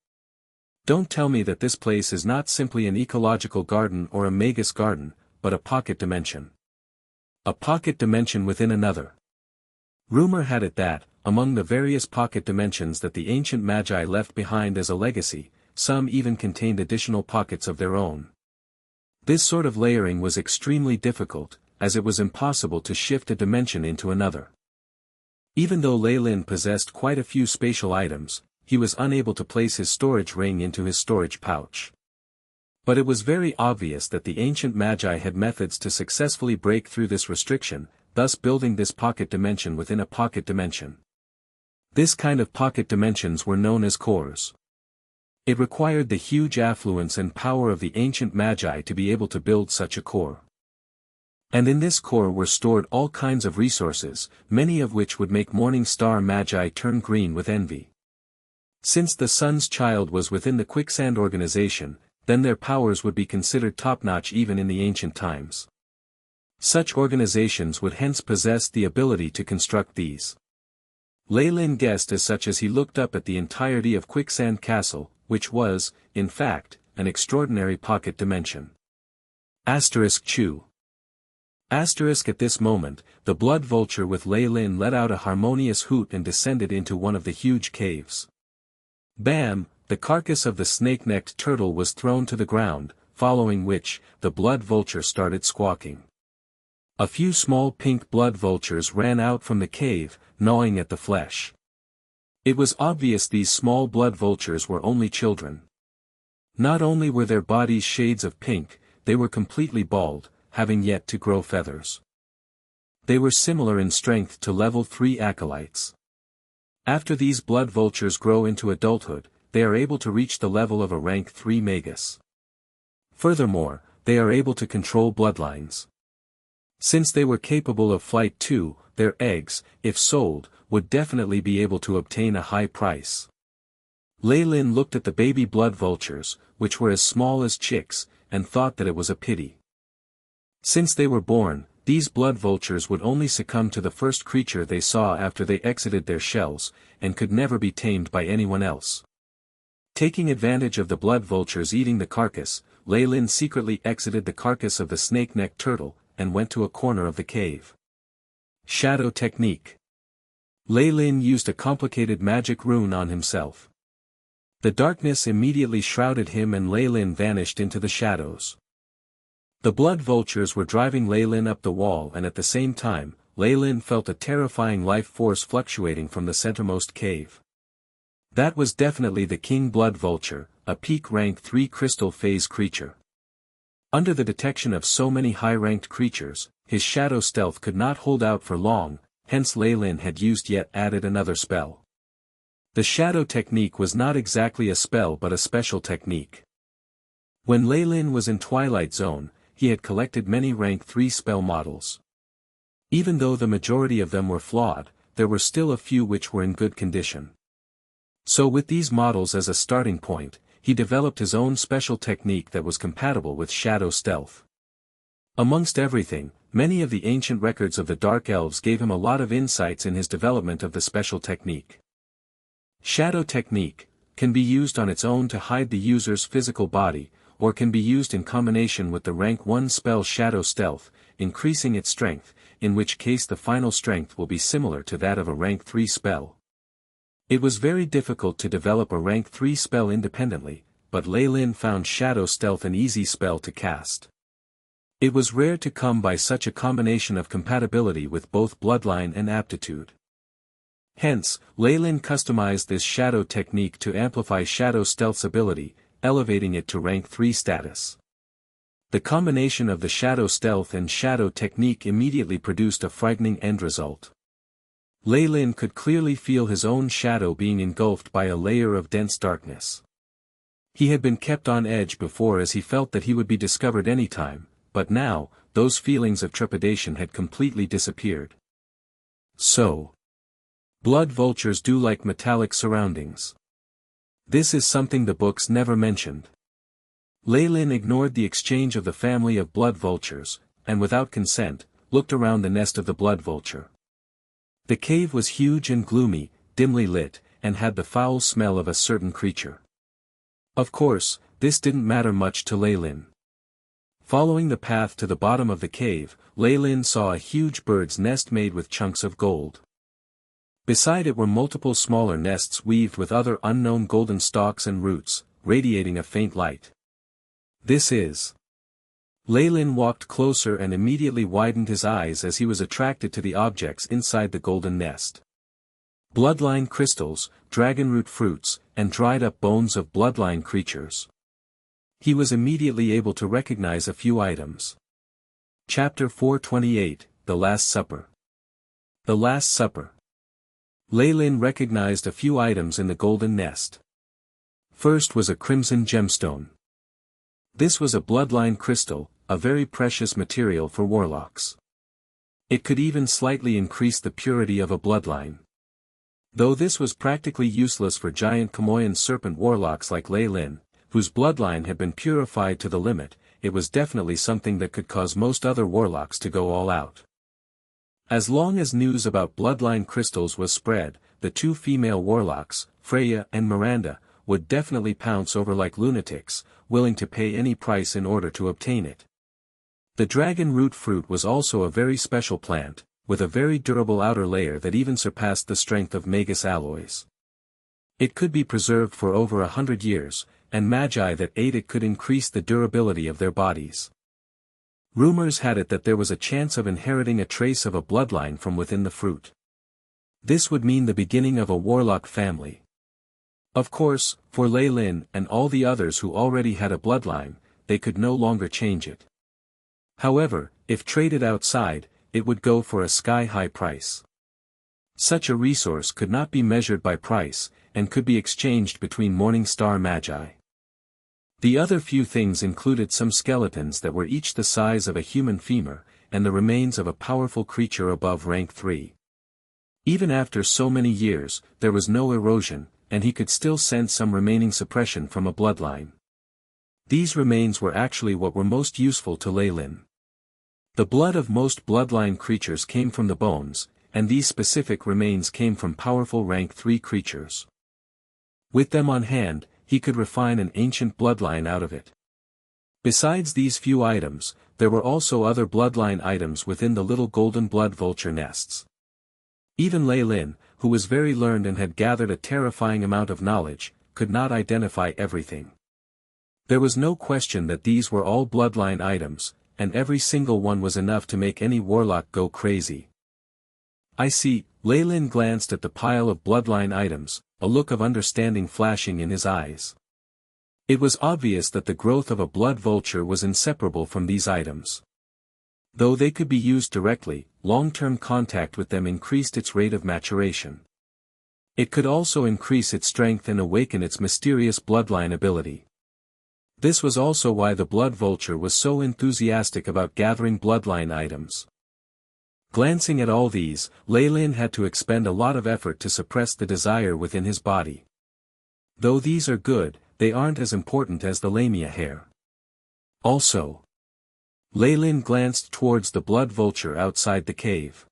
Don't tell me that this place is not simply an ecological garden or a Magus garden, but a pocket dimension. A pocket dimension within another. Rumor had it that, among the various pocket dimensions that the ancient Magi left behind as a legacy, some even contained additional pockets of their own. This sort of layering was extremely difficult, as it was impossible to shift a dimension into another. Even though Lei Lin possessed quite a few spatial items, he was unable to place his storage ring into his storage pouch. But it was very obvious that the ancient Magi had methods to successfully break through this restriction, thus building this pocket dimension within a pocket dimension. This kind of pocket dimensions were known as cores. It required the huge affluence and power of the ancient Magi to be able to build such a core. And in this core were stored all kinds of resources, many of which would make Morning Star Magi turn green with envy. Since the Sun's Child was within the Quicksand organization, then their powers would be considered top-notch even in the ancient times. Such organizations would hence possess the ability to construct these. Lei Lin guessed as such as he looked up at the entirety of Quicksand Castle, which was, in fact, an extraordinary pocket dimension. Chu. At this moment, the blood vulture with Lei Lin let out a harmonious hoot and descended into one of the huge caves. Bam! The carcass of the snake-necked turtle was thrown to the ground, following which, the blood vulture started squawking. A few small pink blood vultures ran out from the cave, gnawing at the flesh. It was obvious these small blood vultures were only children. Not only were their bodies shades of pink, they were completely bald, having yet to grow feathers. They were similar in strength to level 3 acolytes. After these blood vultures grow into adulthood, they are able to reach the level of a rank 3 Magus. Furthermore, they are able to control bloodlines. Since they were capable of flight too, their eggs, if sold, would definitely be able to obtain a high price. Lei Lin looked at the baby blood vultures, which were as small as chicks, and thought that it was a pity. Since they were born, these blood vultures would only succumb to the first creature they saw after they exited their shells, and could never be tamed by anyone else. Taking advantage of the blood vultures eating the carcass, Lei Lin secretly exited the carcass of the snake-necked turtle, and went to a corner of the cave. Shadow Technique. Lei Lin used a complicated magic rune on himself. The darkness immediately shrouded him and Lei Lin vanished into the shadows. The blood vultures were driving Lei Lin up the wall and at the same time, Lei Lin felt a terrifying life force fluctuating from the centermost cave. That was definitely the King Blood Vulture, a peak rank 3 crystal phase creature. Under the detection of so many high-ranked creatures, his shadow stealth could not hold out for long, hence Lei Lin had used yet added another spell. The shadow technique was not exactly a spell but a special technique. When Lei Lin was in Twilight Zone, he had collected many rank 3 spell models. Even though the majority of them were flawed, there were still a few which were in good condition. So with these models as a starting point, he developed his own special technique that was compatible with shadow stealth. Amongst everything, many of the ancient records of the Dark Elves gave him a lot of insights in his development of the special technique. Shadow technique can be used on its own to hide the user's physical body, or can be used in combination with the rank 1 spell Shadow Stealth, increasing its strength, in which case the final strength will be similar to that of a rank 3 spell. It was very difficult to develop a rank 3 spell independently, but Lei Lin found Shadow Stealth an easy spell to cast. It was rare to come by such a combination of compatibility with both bloodline and aptitude. Hence, Lei Lin customized this shadow technique to amplify Shadow Stealth's ability, elevating it to rank 3 status. The combination of the Shadow Stealth and Shadow technique immediately produced a frightening end result. Lei Lin could clearly feel his own shadow being engulfed by a layer of dense darkness. He had been kept on edge before as he felt that he would be discovered anytime, but now, those feelings of trepidation had completely disappeared. So, blood vultures do like metallic surroundings. This is something the books never mentioned. Lei Lin ignored the exchange of the family of blood vultures, and without consent, looked around the nest of the blood vulture. The cave was huge and gloomy, dimly lit, and had the foul smell of a certain creature. Of course, this didn't matter much to Leylin. Following the path to the bottom of the cave, Leylin saw a huge bird's nest made with chunks of gold. Beside it were multiple smaller nests weaved with other unknown golden stalks and roots, radiating a faint light. This is. Leylin walked closer and immediately widened his eyes as he was attracted to the objects inside the golden nest. Bloodline crystals, dragonroot fruits, and dried-up bones of bloodline creatures. He was immediately able to recognize a few items. Chapter 428, The Last Supper. The Last Supper. Leylin recognized a few items in the golden nest. First was a crimson gemstone. This was a bloodline crystal, a very precious material for warlocks. It could even slightly increase the purity of a bloodline. Though this was practically useless for giant Kamoyan serpent warlocks like Leylin, whose bloodline had been purified to the limit, it was definitely something that could cause most other warlocks to go all out. As long as news about bloodline crystals was spread, the two female warlocks, Freya and Miranda, would definitely pounce over like lunatics, willing to pay any price in order to obtain it. The dragon root fruit was also a very special plant, with a very durable outer layer that even surpassed the strength of Magus alloys. It could be preserved for over 100 years, and magi that ate it could increase the durability of their bodies. Rumors had it that there was a chance of inheriting a trace of a bloodline from within the fruit. This would mean the beginning of a warlock family. Of course, for Leylin and all the others who already had a bloodline, they could no longer change it. However, if traded outside, it would go for a sky-high price. Such a resource could not be measured by price, and could be exchanged between Morning Star Magi. The other few things included some skeletons that were each the size of a human femur, and the remains of a powerful creature above rank 3. Even after so many years, there was no erosion, and he could still sense some remaining suppression from a bloodline. These remains were actually what were most useful to Leylin. The blood of most bloodline creatures came from the bones, and these specific remains came from powerful rank 3 creatures. With them on hand, he could refine an ancient bloodline out of it. Besides these few items, there were also other bloodline items within the little golden blood vulture nests. Even Leylin, who was very learned and had gathered a terrifying amount of knowledge, could not identify everything. There was no question that these were all bloodline items, and every single one was enough to make any warlock go crazy. I see. Leylin glanced at the pile of bloodline items, a look of understanding flashing in his eyes. It was obvious that the growth of a blood vulture was inseparable from these items. Though they could be used directly, long-term contact with them increased its rate of maturation. It could also increase its strength and awaken its mysterious bloodline ability. This was also why the blood vulture was so enthusiastic about gathering bloodline items. Glancing at all these, Leylin had to expend a lot of effort to suppress the desire within his body. Though these are good, they aren't as important as the lamia hair. Also, Leylin glanced towards the blood vulture outside the cave.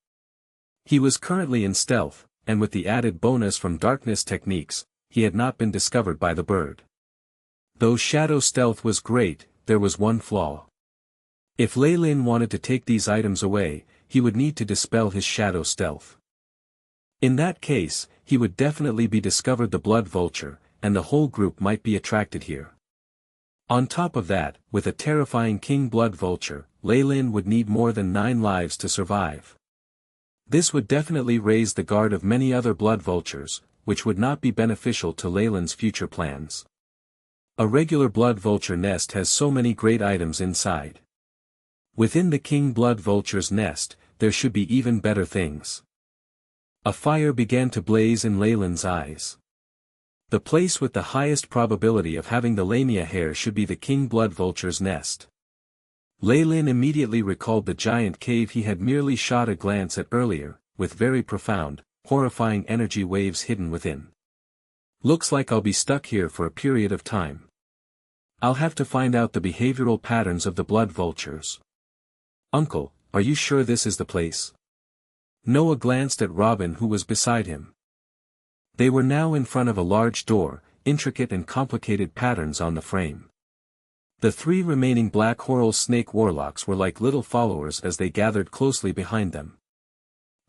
He was currently in stealth, and with the added bonus from darkness techniques, he had not been discovered by the bird. Though shadow stealth was great, there was one flaw. If Leylin wanted to take these items away, he would need to dispel his shadow stealth. In that case, he would definitely be discovered the blood vulture, and the whole group might be attracted here. On top of that, with a terrifying king blood vulture, Leylin would need more than 9 lives to survive. This would definitely raise the guard of many other blood vultures, which would not be beneficial to Leylin's future plans. A regular blood vulture nest has so many great items inside. Within the king blood vulture's nest, there should be even better things. A fire began to blaze in Leylin's eyes. The place with the highest probability of having the lamia hair should be the king blood vulture's nest. Leylin immediately recalled the giant cave he had merely shot a glance at earlier, with very profound, horrifying energy waves hidden within. Looks like I'll be stuck here for a period of time. I'll have to find out the behavioral patterns of the blood vultures. Uncle, are you sure this is the place? Noah glanced at Robin who was beside him. They were now in front of a large door, intricate and complicated patterns on the frame. The 3 remaining black coral snake warlocks were like little followers as they gathered closely behind them.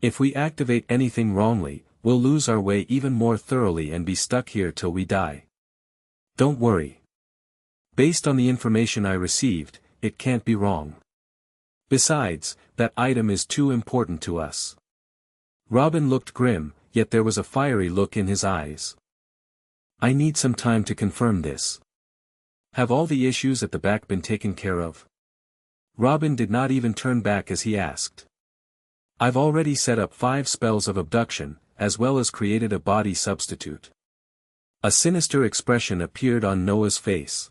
If we activate anything wrongly, we'll lose our way even more thoroughly and be stuck here till we die. Don't worry. Based on the information I received, it can't be wrong. Besides, that item is too important to us. Robin looked grim, yet there was a fiery look in his eyes. I need some time to confirm this. Have all the issues at the back been taken care of? Robin did not even turn back as he asked. I've already set up 5 spells of abduction, as well as created a body substitute. A sinister expression appeared on Noah's face.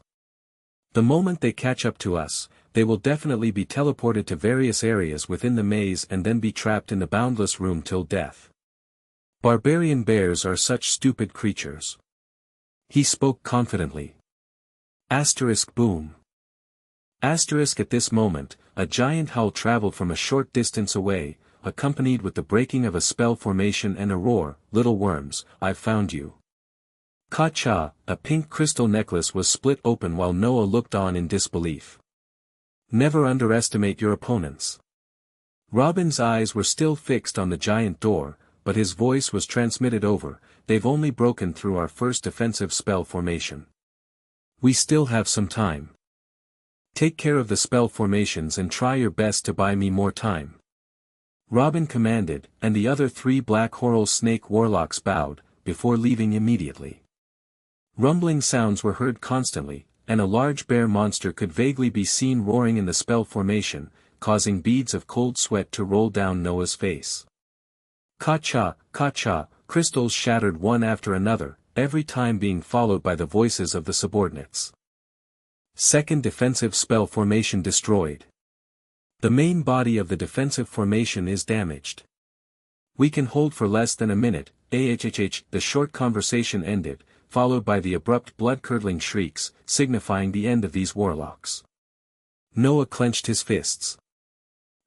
The moment they catch up to us, they will definitely be teleported to various areas within the maze and then be trapped in the boundless room till death. Barbarian bears are such stupid creatures. He spoke confidently. Boom. At this moment, a giant howl traveled from a short distance away, accompanied with the breaking of a spell formation and a roar, "Little worms, I've found you." Ka-cha, a pink crystal necklace was split open while Noah looked on in disbelief. Never underestimate your opponents. Robin's eyes were still fixed on the giant door, but his voice was transmitted over, "They've only broken through our first defensive spell formation. We still have some time. Take care of the spell formations and try your best to buy me more time." Robin commanded, and the other 3 black coral snake warlocks bowed, before leaving immediately. Rumbling sounds were heard constantly, and a large bear monster could vaguely be seen roaring in the spell formation, causing beads of cold sweat to roll down Noah's face. Ka-cha, ka-cha, crystals shattered one after another, every time being followed by the voices of the subordinates. Second defensive spell formation destroyed. The main body of the defensive formation is damaged. We can hold for less than a minute. The short conversation ended, followed by the abrupt blood-curdling shrieks, signifying the end of these warlocks. Noah clenched his fists.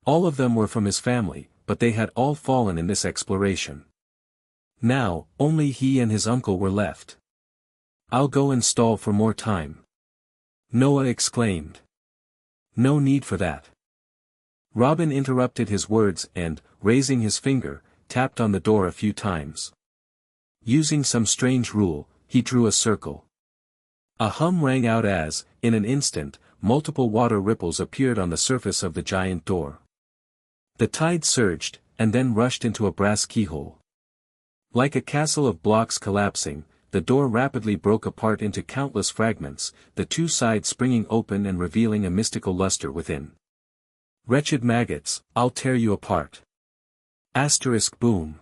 All of them were from his family, but they had all fallen in this exploration. Now, only he and his uncle were left. I'll go and stall for more time. Noah exclaimed. No need for that. Robin interrupted his words and, raising his finger, tapped on the door a few times. Using some strange rule, he drew a circle. A hum rang out as, in an instant, multiple water ripples appeared on the surface of the giant door. The tide surged, and then rushed into a brass keyhole. Like a castle of blocks collapsing, the door rapidly broke apart into countless fragments, the 2 sides springing open and revealing a mystical luster within. Wretched maggots, I'll tear you apart. Boom.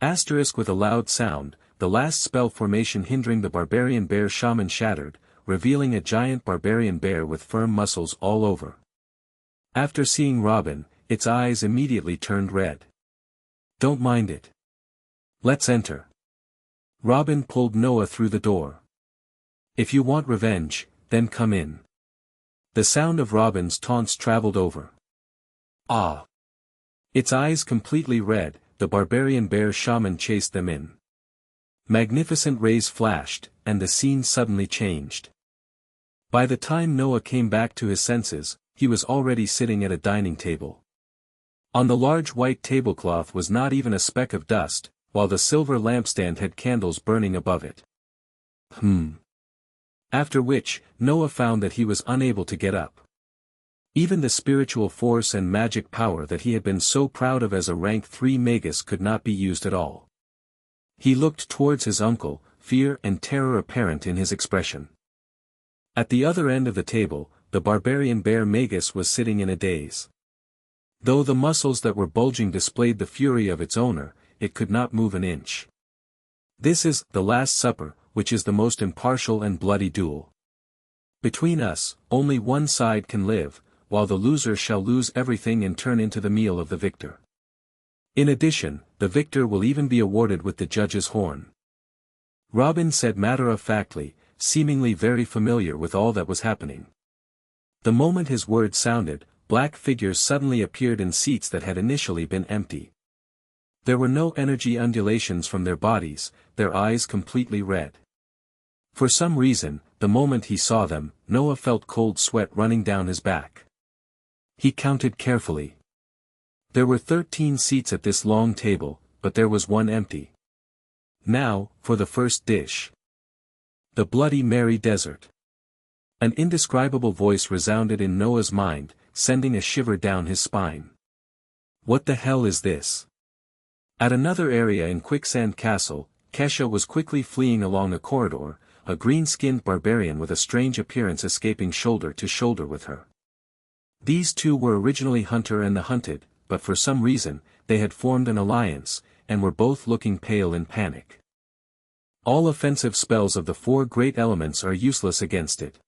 With a loud sound, the last spell formation hindering the barbarian bear shaman shattered, revealing a giant barbarian bear with firm muscles all over. After seeing Robin, its eyes immediately turned red. Don't mind it. Let's enter. Robin pulled Noah through the door. If you want revenge, then come in. The sound of Robin's taunts traveled over. Ah! Its eyes completely red, the barbarian bear shaman chased them in. Magnificent rays flashed, and the scene suddenly changed. By the time Noah came back to his senses, he was already sitting at a dining table. On the large white tablecloth was not even a speck of dust, while the silver lampstand had candles burning above it. After which, Noah found that he was unable to get up. Even the spiritual force and magic power that he had been so proud of as a rank 3 Magus could not be used at all. He looked towards his uncle, fear and terror apparent in his expression. At the other end of the table, the barbarian bear Magus was sitting in a daze. Though the muscles that were bulging displayed the fury of its owner, it could not move an inch. This is the Last Supper, which is the most impartial and bloody duel. Between us, only one side can live, while the loser shall lose everything and turn into the meal of the victor. In addition, the victor will even be awarded with the judge's horn. Robin said matter-of-factly, seemingly very familiar with all that was happening. The moment his words sounded, black figures suddenly appeared in seats that had initially been empty. There were no energy undulations from their bodies, their eyes completely red. For some reason, the moment he saw them, Noah felt cold sweat running down his back. He counted carefully. There were 13 seats at this long table, but there was one empty. Now, for the first dish. The Bloody Mary Desert. An indescribable voice resounded in Noah's mind, sending a shiver down his spine. What the hell is this? At another area in Quicksand Castle, Kesha was quickly fleeing along a corridor, a green-skinned barbarian with a strange appearance escaping shoulder to shoulder with her. These two were originally Hunter and the Hunted, but for some reason, they had formed an alliance, and were both looking pale in panic. All offensive spells of the 4 great elements are useless against it.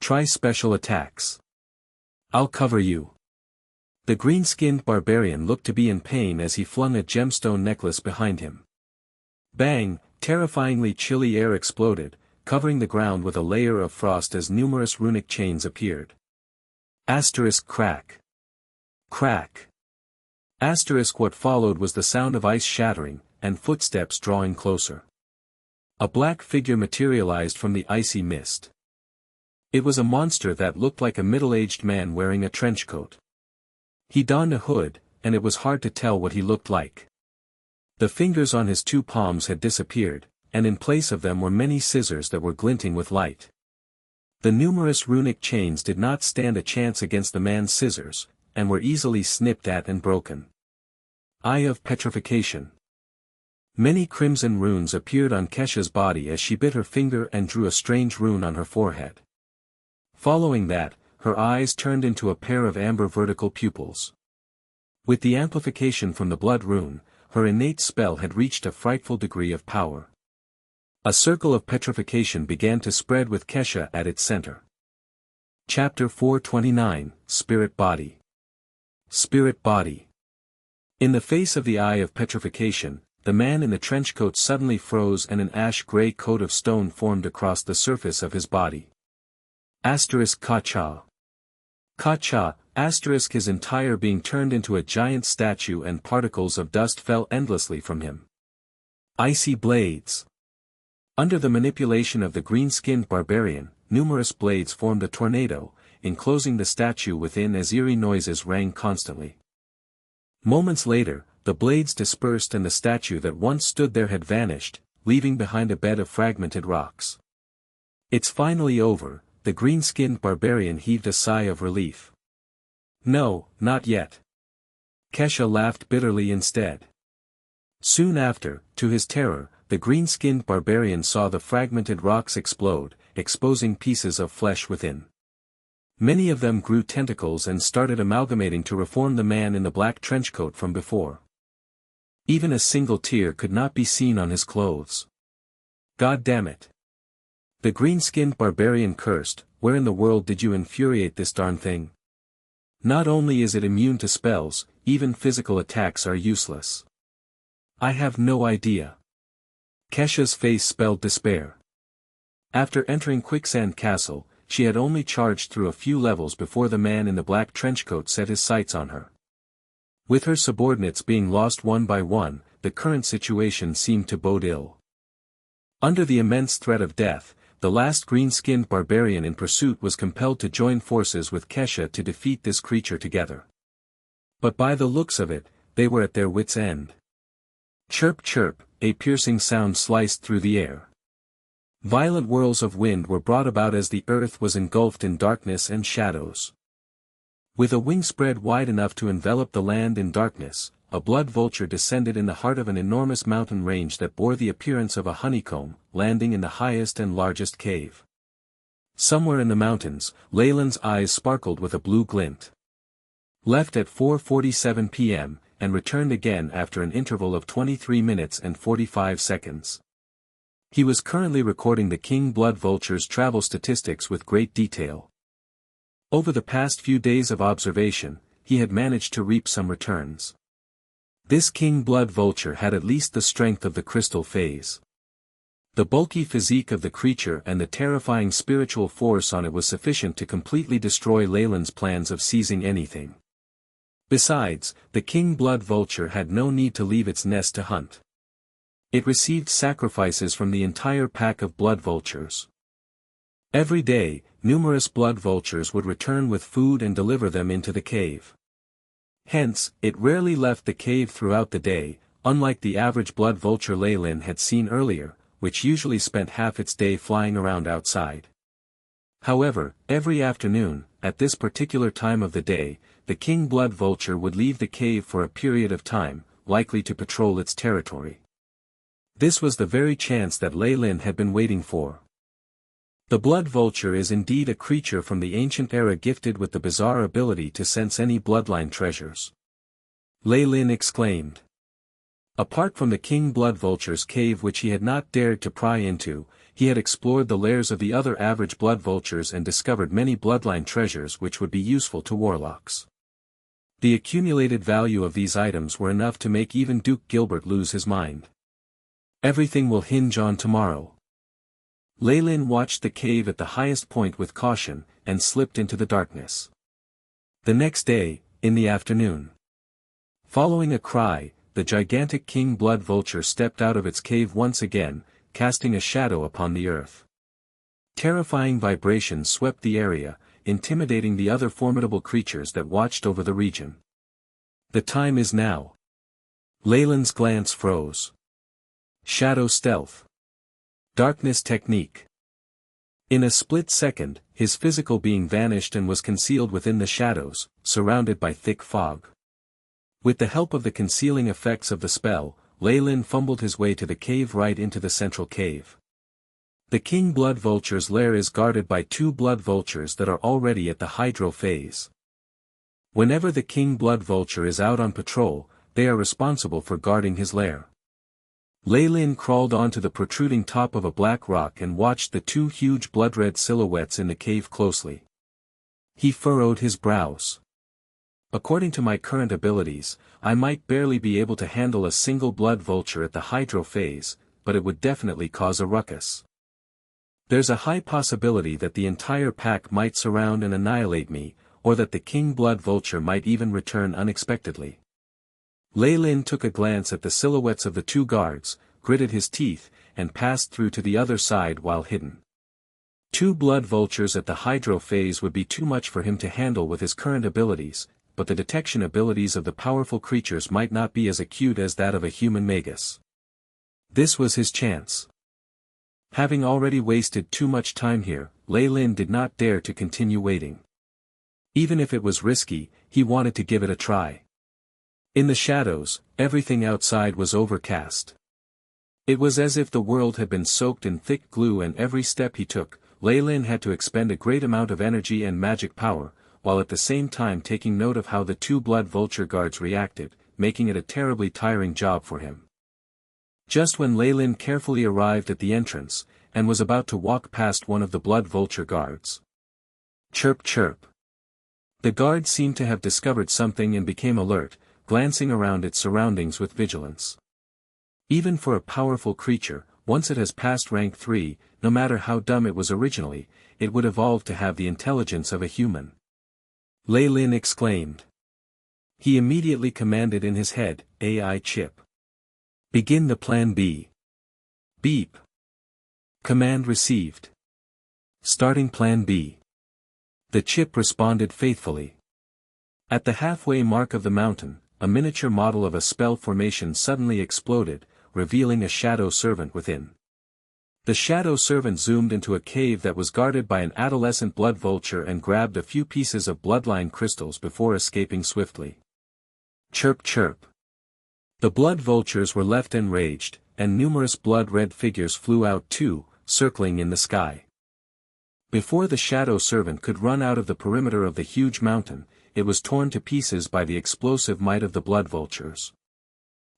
Try special attacks. I'll cover you. The green-skinned barbarian looked to be in pain as he flung a gemstone necklace behind him. Bang! Terrifyingly chilly air exploded, covering the ground with a layer of frost as numerous runic chains appeared. Asterisk crack. Crack. Asterisk what followed was the sound of ice shattering, and footsteps drawing closer. A black figure materialized from the icy mist. It was a monster that looked like a middle-aged man wearing a trench coat. He donned a hood, and it was hard to tell what he looked like. The fingers on his 2 palms had disappeared, and in place of them were many scissors that were glinting with light. The numerous runic chains did not stand a chance against the man's scissors, and were easily snipped at and broken. Eye of Petrification. Many crimson runes appeared on Kesha's body as she bit her finger and drew a strange rune on her forehead. Following that, her eyes turned into a pair of amber vertical pupils. With the amplification from the blood rune, her innate spell had reached a frightful degree of power. A circle of petrification began to spread with Kesha at its center. Chapter 429, Spirit Body. Spirit Body. In the face of the Eye of Petrification, the man in the trenchcoat suddenly froze and an ash-gray coat of stone formed across the surface of his body. Asterisk Kacha. Kacha, asterisk his entire being turned into a giant statue and particles of dust fell endlessly from him. Icy blades. Under the manipulation of the green-skinned barbarian, numerous blades formed a tornado, enclosing the statue within as eerie noises rang constantly. Moments later, the blades dispersed and the statue that once stood there had vanished, leaving behind a bed of fragmented rocks. It's finally over, the green-skinned barbarian heaved a sigh of relief. No, not yet. Kesha laughed bitterly instead. Soon after, to his terror, the green-skinned barbarian saw the fragmented rocks explode, exposing pieces of flesh within. Many of them grew tentacles and started amalgamating to reform the man in the black trenchcoat from before. Even a single tear could not be seen on his clothes. God damn it. The green-skinned barbarian cursed, where in the world did you infuriate this darn thing? Not only is it immune to spells, even physical attacks are useless. I have no idea. Kesha's face spelled despair. After entering Quicksand Castle, she had only charged through a few levels before the man in the black trenchcoat set his sights on her. With her subordinates being lost one by one, the current situation seemed to bode ill. Under the immense threat of death, the last green-skinned barbarian in pursuit was compelled to join forces with Kesha to defeat this creature together. But by the looks of it, they were at their wits' end. Chirp chirp, a piercing sound sliced through the air. Violent whirls of wind were brought about as the earth was engulfed in darkness and shadows. With a wing spread wide enough to envelop the land in darkness, a blood vulture descended in the heart of an enormous mountain range that bore the appearance of a honeycomb, landing in the highest and largest cave. Somewhere in the mountains, Leyland's eyes sparkled with a blue glint. Left at 4:47 p.m., and returned again after an interval of 23 minutes and 45 seconds. He was currently recording the King Blood Vulture's travel statistics with great detail. Over the past few days of observation, he had managed to reap some returns. This King Blood Vulture had at least the strength of the crystal phase. The bulky physique of the creature and the terrifying spiritual force on it was sufficient to completely destroy Leyland's plans of seizing anything. Besides, the King Blood Vulture had no need to leave its nest to hunt. It received sacrifices from the entire pack of blood vultures. Every day, numerous blood vultures would return with food and deliver them into the cave. Hence, it rarely left the cave throughout the day, unlike the average blood vulture Leyland had seen earlier, which usually spent half its day flying around outside. However, every afternoon, at this particular time of the day, the king blood vulture would leave the cave for a period of time, likely to patrol its territory. This was the very chance that Leyland had been waiting for. The blood vulture is indeed a creature from the ancient era gifted with the bizarre ability to sense any bloodline treasures. Leyland exclaimed. Apart from the king blood vulture's cave which he had not dared to pry into, he had explored the lairs of the other average blood vultures and discovered many bloodline treasures which would be useful to warlocks. The accumulated value of these items were enough to make even Duke Gilbert lose his mind. Everything will hinge on tomorrow. Leyland watched the cave at the highest point with caution, and slipped into the darkness. The next day, in the afternoon. Following a cry, the gigantic king blood vulture stepped out of its cave once again, casting a shadow upon the earth. Terrifying vibrations swept the area, intimidating the other formidable creatures that watched over the region. The time is now. Leyland's glance froze. Shadow stealth. Darkness technique. In a split second, his physical being vanished and was concealed within the shadows, surrounded by thick fog. With the help of the concealing effects of the spell, Leyland fumbled his way to the cave right into the central cave. The king blood vulture's lair is guarded by 2 blood vultures that are already at the hydro phase. Whenever the king blood vulture is out on patrol, they are responsible for guarding his lair. Leyland crawled onto the protruding top of a black rock and watched the 2 huge blood-red silhouettes in the cave closely. He furrowed his brows. According to my current abilities, I might barely be able to handle a single blood vulture at the hydro phase, but it would definitely cause a ruckus. There's a high possibility that the entire pack might surround and annihilate me, or that the king blood vulture might even return unexpectedly. Leyland took a glance at the silhouettes of the 2 guards, gritted his teeth, and passed through to the other side while hidden. 2 blood vultures at the hydro phase would be too much for him to handle with his current abilities, but the detection abilities of the powerful creatures might not be as acute as that of a human Magus. This was his chance. Having already wasted too much time here, Leyland did not dare to continue waiting. Even if it was risky, he wanted to give it a try. In the shadows, everything outside was overcast. It was as if the world had been soaked in thick glue, and every step he took, Leyland had to expend a great amount of energy and magic power, while at the same time taking note of how the 2 blood vulture guards reacted, making it a terribly tiring job for him. Just when Leyland carefully arrived at the entrance, and was about to walk past one of the blood vulture guards. Chirp chirp. The guard seemed to have discovered something and became alert, glancing around its surroundings with vigilance. Even for a powerful creature, once it has passed rank 3, no matter how dumb it was originally, it would evolve to have the intelligence of a human. Leyland exclaimed. He immediately commanded in his head, AI chip. Begin the plan B. Beep. Command received. Starting plan B. The chip responded faithfully. At the halfway mark of the mountain, a miniature model of a spell formation suddenly exploded, revealing a shadow servant within. The shadow servant zoomed into a cave that was guarded by an adolescent blood vulture and grabbed a few pieces of bloodline crystals before escaping swiftly. Chirp chirp. The blood vultures were left enraged, and numerous blood-red figures flew out too, circling in the sky. Before the shadow servant could run out of the perimeter of the huge mountain, it was torn to pieces by the explosive might of the blood vultures.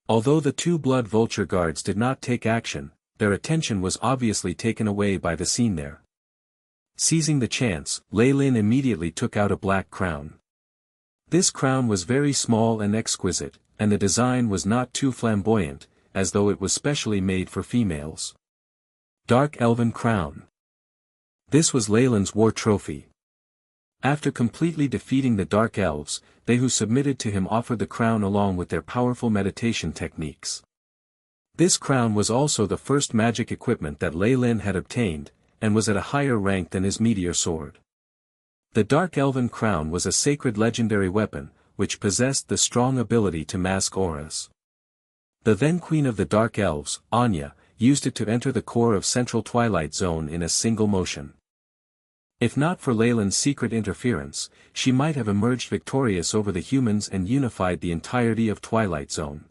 Although the 2 blood vulture guards did not take action, their attention was obviously taken away by the scene there. Seizing the chance, Leyland immediately took out a black crown. This crown was very small and exquisite, and the design was not too flamboyant, as though it was specially made for females. Dark Elven Crown. This was Leyland's war trophy. After completely defeating the Dark Elves, they who submitted to him offered the crown along with their powerful meditation techniques. This crown was also the first magic equipment that Lei Lin had obtained, and was at a higher rank than his meteor sword. The Dark Elven crown was a sacred legendary weapon, which possessed the strong ability to mask auras. The then Queen of the Dark Elves, Anya, used it to enter the core of Central Twilight Zone in a single motion. If not for Lei Lin's secret interference, she might have emerged victorious over the humans and unified the entirety of Twilight Zone.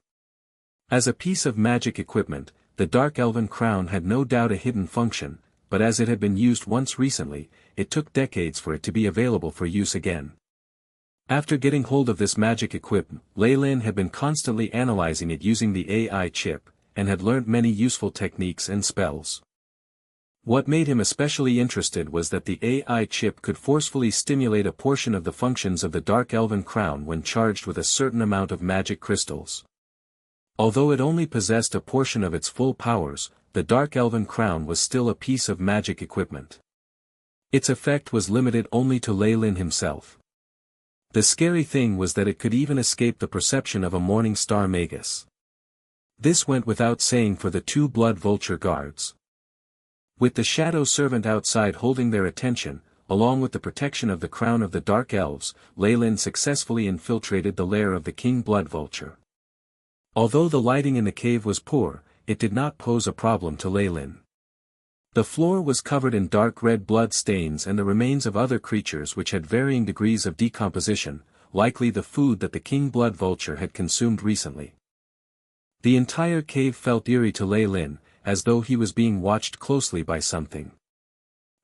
As a piece of magic equipment, the Dark Elven crown had no doubt a hidden function, but as it had been used once recently, it took decades for it to be available for use again. After getting hold of this magic equipment, Lei Lin had been constantly analyzing it using the AI chip, and had learned many useful techniques and spells. What made him especially interested was that the AI chip could forcefully stimulate a portion of the functions of the Dark Elven crown when charged with a certain amount of magic crystals. Although it only possessed a portion of its full powers, the Dark Elven crown was still a piece of magic equipment. Its effect was limited only to Lei Lin himself. The scary thing was that it could even escape the perception of a Morning Star Magus. This went without saying for the two Blood Vulture guards. With the Shadow Servant outside holding their attention, along with the protection of the crown of the Dark Elves, Lei Lin successfully infiltrated the lair of the King Blood Vulture. Although the lighting in the cave was poor, it did not pose a problem to Lei Lin. The floor was covered in dark red blood stains and the remains of other creatures which had varying degrees of decomposition, likely the food that the King Blood Vulture had consumed recently. The entire cave felt eerie to Lei Lin, as though he was being watched closely by something.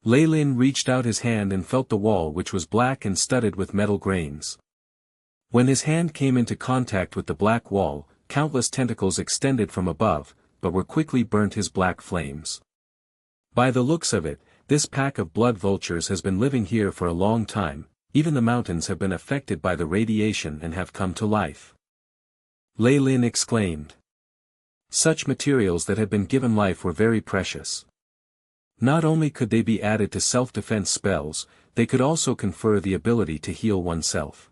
Lei Lin reached out his hand and felt the wall, which was black and studded with metal grains. When his hand came into contact with the black wall, countless tentacles extended from above, but were quickly burnt his black flames. By the looks of it, this pack of blood vultures has been living here for a long time, even the mountains have been affected by the radiation and have come to life. Lei Lin exclaimed. Such materials that had been given life were very precious. Not only could they be added to self-defense spells, they could also confer the ability to heal oneself.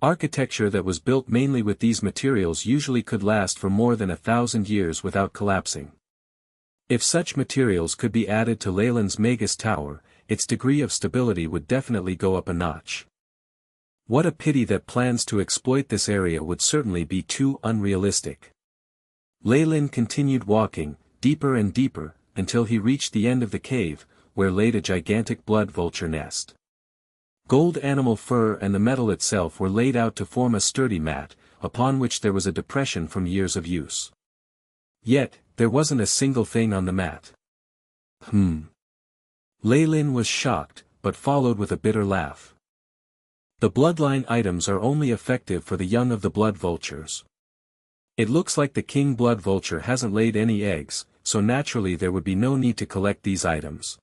Architecture that was built mainly with these materials usually could last for more than 1,000 years without collapsing. If such materials could be added to Lei Lin's Magus Tower, its degree of stability would definitely go up a notch. What a pity that plans to exploit this area would certainly be too unrealistic. Lei Lin continued walking, deeper and deeper, until he reached the end of the cave, where laid a gigantic blood vulture nest. Gold animal fur and the metal itself were laid out to form a sturdy mat, upon which there was a depression from years of use. Yet, there wasn't a single thing on the mat. Lei Lin was shocked, but followed with a bitter laugh. The bloodline items are only effective for the young of the blood vultures. It looks like the King Blood Vulture hasn't laid any eggs, so naturally there would be no need to collect these items.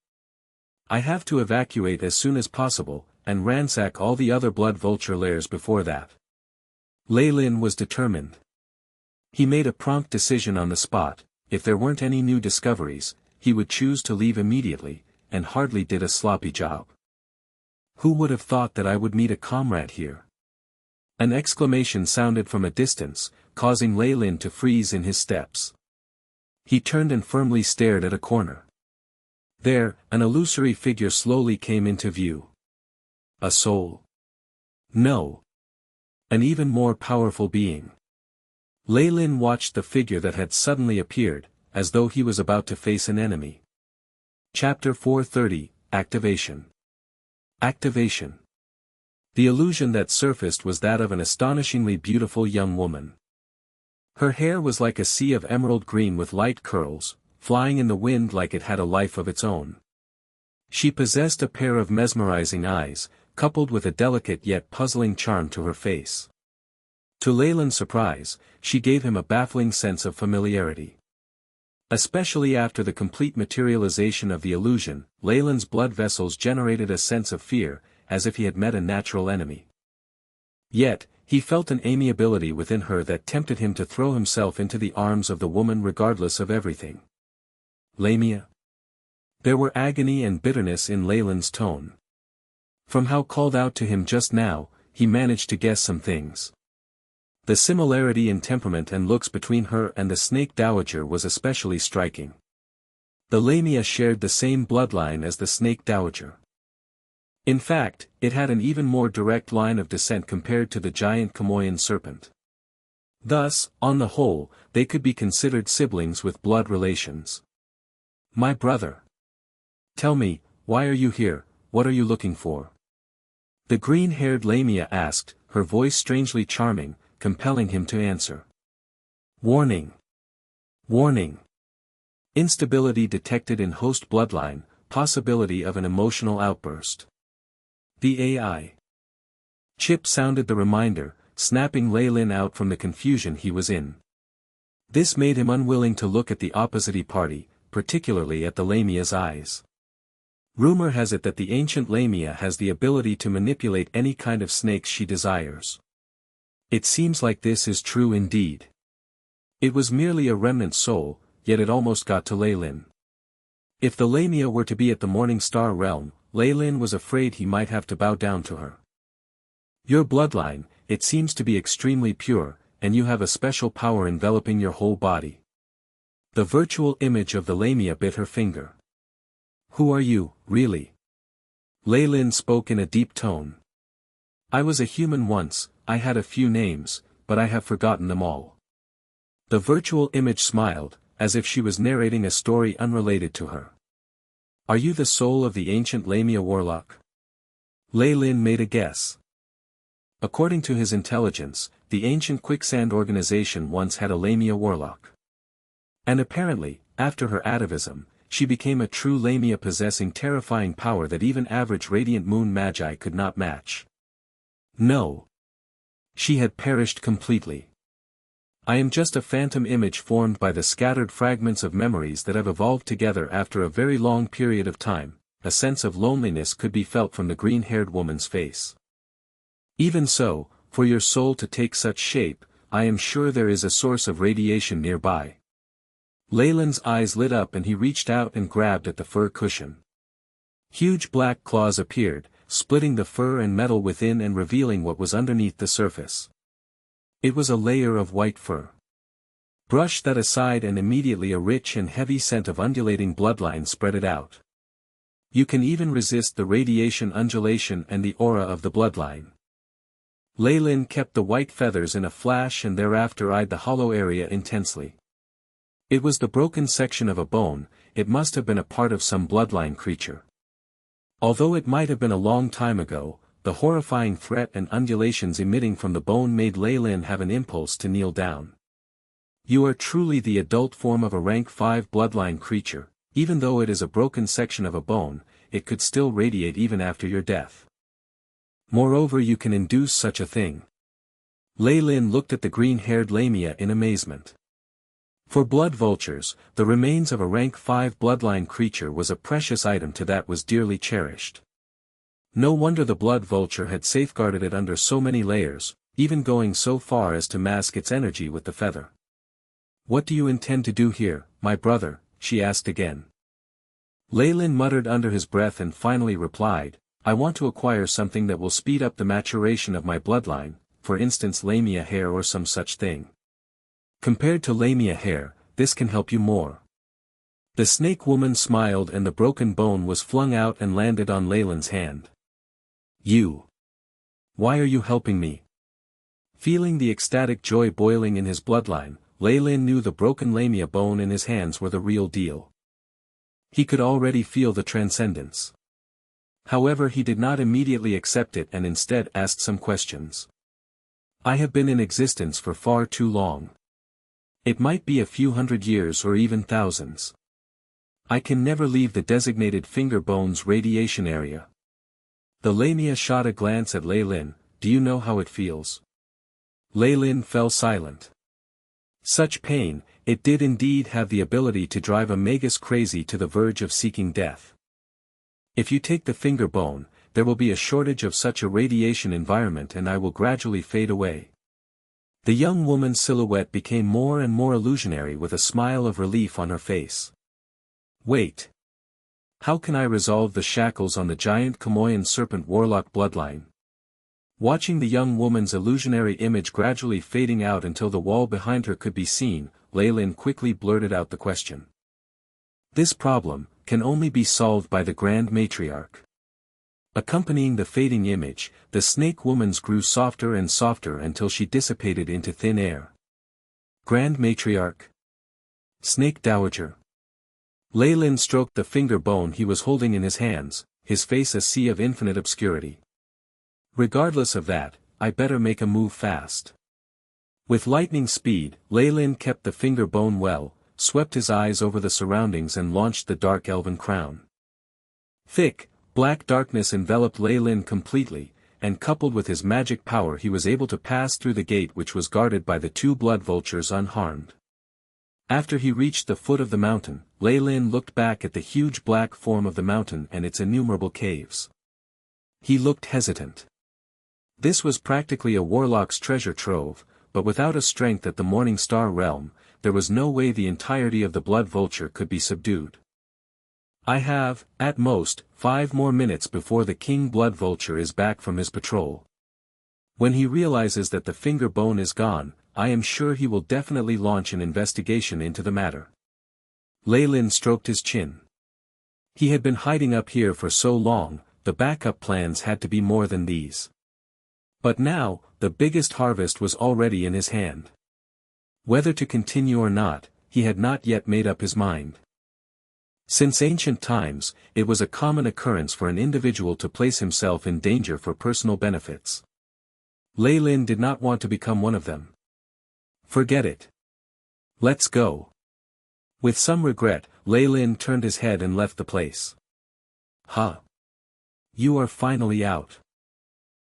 I have to evacuate as soon as possible, and ransack all the other Blood Vulture lairs before that. Lei Lin was determined. He made a prompt decision on the spot. If there weren't any new discoveries, he would choose to leave immediately, and hardly did a sloppy job. Who would have thought that I would meet a comrade here? An exclamation sounded from a distance, causing Lei Lin to freeze in his steps. He turned and firmly stared at a corner. There, an illusory figure slowly came into view. A soul? No. An even more powerful being. Lei Lin watched the figure that had suddenly appeared, as though he was about to face an enemy. Chapter 430, Activation. Activation. The illusion that surfaced was that of an astonishingly beautiful young woman. Her hair was like a sea of emerald green with light curls, flying in the wind like it had a life of its own. She possessed a pair of mesmerizing eyes, coupled with a delicate yet puzzling charm to her face. To Lei Lin's surprise, she gave him a baffling sense of familiarity. Especially after the complete materialization of the illusion, Lei Lin's blood vessels generated a sense of fear, as if he had met a natural enemy. Yet, he felt an amiability within her that tempted him to throw himself into the arms of the woman regardless of everything. Lamia? There were agony and bitterness in Lei Lin's tone. From how called out to him just now, he managed to guess some things. The similarity in temperament and looks between her and the snake dowager was especially striking. The Lamia shared the same bloodline as the snake dowager. In fact, it had an even more direct line of descent compared to the giant Kamoyan serpent. Thus, on the whole, they could be considered siblings with blood relations. My brother. Tell me, why are you here, what are you looking for? The green-haired Lamia asked, her voice strangely charming, compelling him to answer. Warning. Warning. Instability detected in host bloodline, possibility of an emotional outburst. The AI chip sounded the reminder, snapping Lei-Lin out from the confusion he was in. This made him unwilling to look at the opposite party, particularly at the Lamia's eyes. Rumor has it that the ancient Lamia has the ability to manipulate any kind of snakes she desires. It seems like this is true indeed. It was merely a remnant soul, yet it almost got to Lei-Lin. If the Lamia were to be at the Morning Star realm, Lei-Lin was afraid he might have to bow down to her. Your bloodline, it seems to be extremely pure, and you have a special power enveloping your whole body. The virtual image of the Lamia bit her finger. Who are you, really? Lei-Lin spoke in a deep tone. I was a human once, I had a few names, but I have forgotten them all. The virtual image smiled, as if she was narrating a story unrelated to her. Are you the soul of the ancient Lamia warlock? Lei-Lin made a guess. According to his intelligence, the ancient quicksand organization once had a Lamia warlock. And apparently, after her atavism, she became a true Lamia possessing terrifying power that even average radiant moon magi could not match. No. She had perished completely. I am just a phantom image formed by the scattered fragments of memories that have evolved together after a very long period of time. A sense of loneliness could be felt from the green-haired woman's face. Even so, for your soul to take such shape, I am sure there is a source of radiation nearby. Lei-Lin's eyes lit up and he reached out and grabbed at the fur cushion. Huge black claws appeared, splitting the fur and metal within and revealing what was underneath the surface. It was a layer of white fur. Brush that aside and immediately a rich and heavy scent of undulating bloodline spread it out. You can even resist the radiation undulation and the aura of the bloodline. Lei-Lin kept the white feathers in a flash and thereafter eyed the hollow area intensely. It was the broken section of a bone, it must have been a part of some bloodline creature. Although it might have been a long time ago, the horrifying threat and undulations emitting from the bone made Lei-Lin have an impulse to kneel down. You are truly the adult form of a rank 5 bloodline creature, even though it is a broken section of a bone, it could still radiate even after your death. Moreover, you can induce such a thing. Lei-Lin looked at the green-haired Lamia in amazement. For blood vultures, the remains of a rank 5 bloodline creature was a precious item to that was dearly cherished. No wonder the blood vulture had safeguarded it under so many layers, even going so far as to mask its energy with the feather. What do you intend to do here, my brother? She asked again. Lei-Lin muttered under his breath and finally replied, I want to acquire something that will speed up the maturation of my bloodline, for instance Lamia hair or some such thing. Compared to Lamia hair, this can help you more. The snake woman smiled and the broken bone was flung out and landed on Lei-Lin's hand. You. Why are you helping me? Feeling the ecstatic joy boiling in his bloodline, Lei-Lin knew the broken Lamia bone in his hands were the real deal. He could already feel the transcendence. However, he did not immediately accept it and instead asked some questions. I have been in existence for far too long. It might be a few hundred years or even thousands. I can never leave the designated finger bone's radiation area. The Lamia shot a glance at Lei-Lin. Do you know how it feels? Lei-Lin fell silent. Such pain, it did indeed have the ability to drive a Magus crazy to the verge of seeking death. If you take the finger bone, there will be a shortage of such a radiation environment and I will gradually fade away. The young woman's silhouette became more and more illusionary with a smile of relief on her face. Wait. How can I resolve the shackles on the giant Kamoyan serpent warlock bloodline? Watching the young woman's illusionary image gradually fading out until the wall behind her could be seen, Leyland quickly blurted out the question. This problem can only be solved by the Grand Matriarch. Accompanying the fading image, the snake woman's grew softer and softer until she dissipated into thin air. Grand Matriarch. Snake Dowager. Leyland stroked the finger bone he was holding in his hands, his face a sea of infinite obscurity. Regardless of that, I better make a move fast. With lightning speed, Leyland kept the finger bone well, swept his eyes over the surroundings and launched the dark elven crown. Thick, black darkness enveloped Leyland completely, and coupled with his magic power he was able to pass through the gate which was guarded by the two blood vultures unharmed. After he reached the foot of the mountain, Leyland looked back at the huge black form of the mountain and its innumerable caves. He looked hesitant. This was practically a warlock's treasure trove, but without a strength at the Morning Star realm, there was no way the entirety of the blood vulture could be subdued. I have, at most, 5 more minutes before the king blood vulture is back from his patrol. When he realizes that the finger bone is gone, I am sure he will definitely launch an investigation into the matter. Leyland stroked his chin. He had been hiding up here for so long, the backup plans had to be more than these. But now, the biggest harvest was already in his hand. Whether to continue or not, he had not yet made up his mind. Since ancient times, it was a common occurrence for an individual to place himself in danger for personal benefits. Leyland did not want to become one of them. Forget it. Let's go. With some regret, Leyland turned his head and left the place. Huh. You are finally out.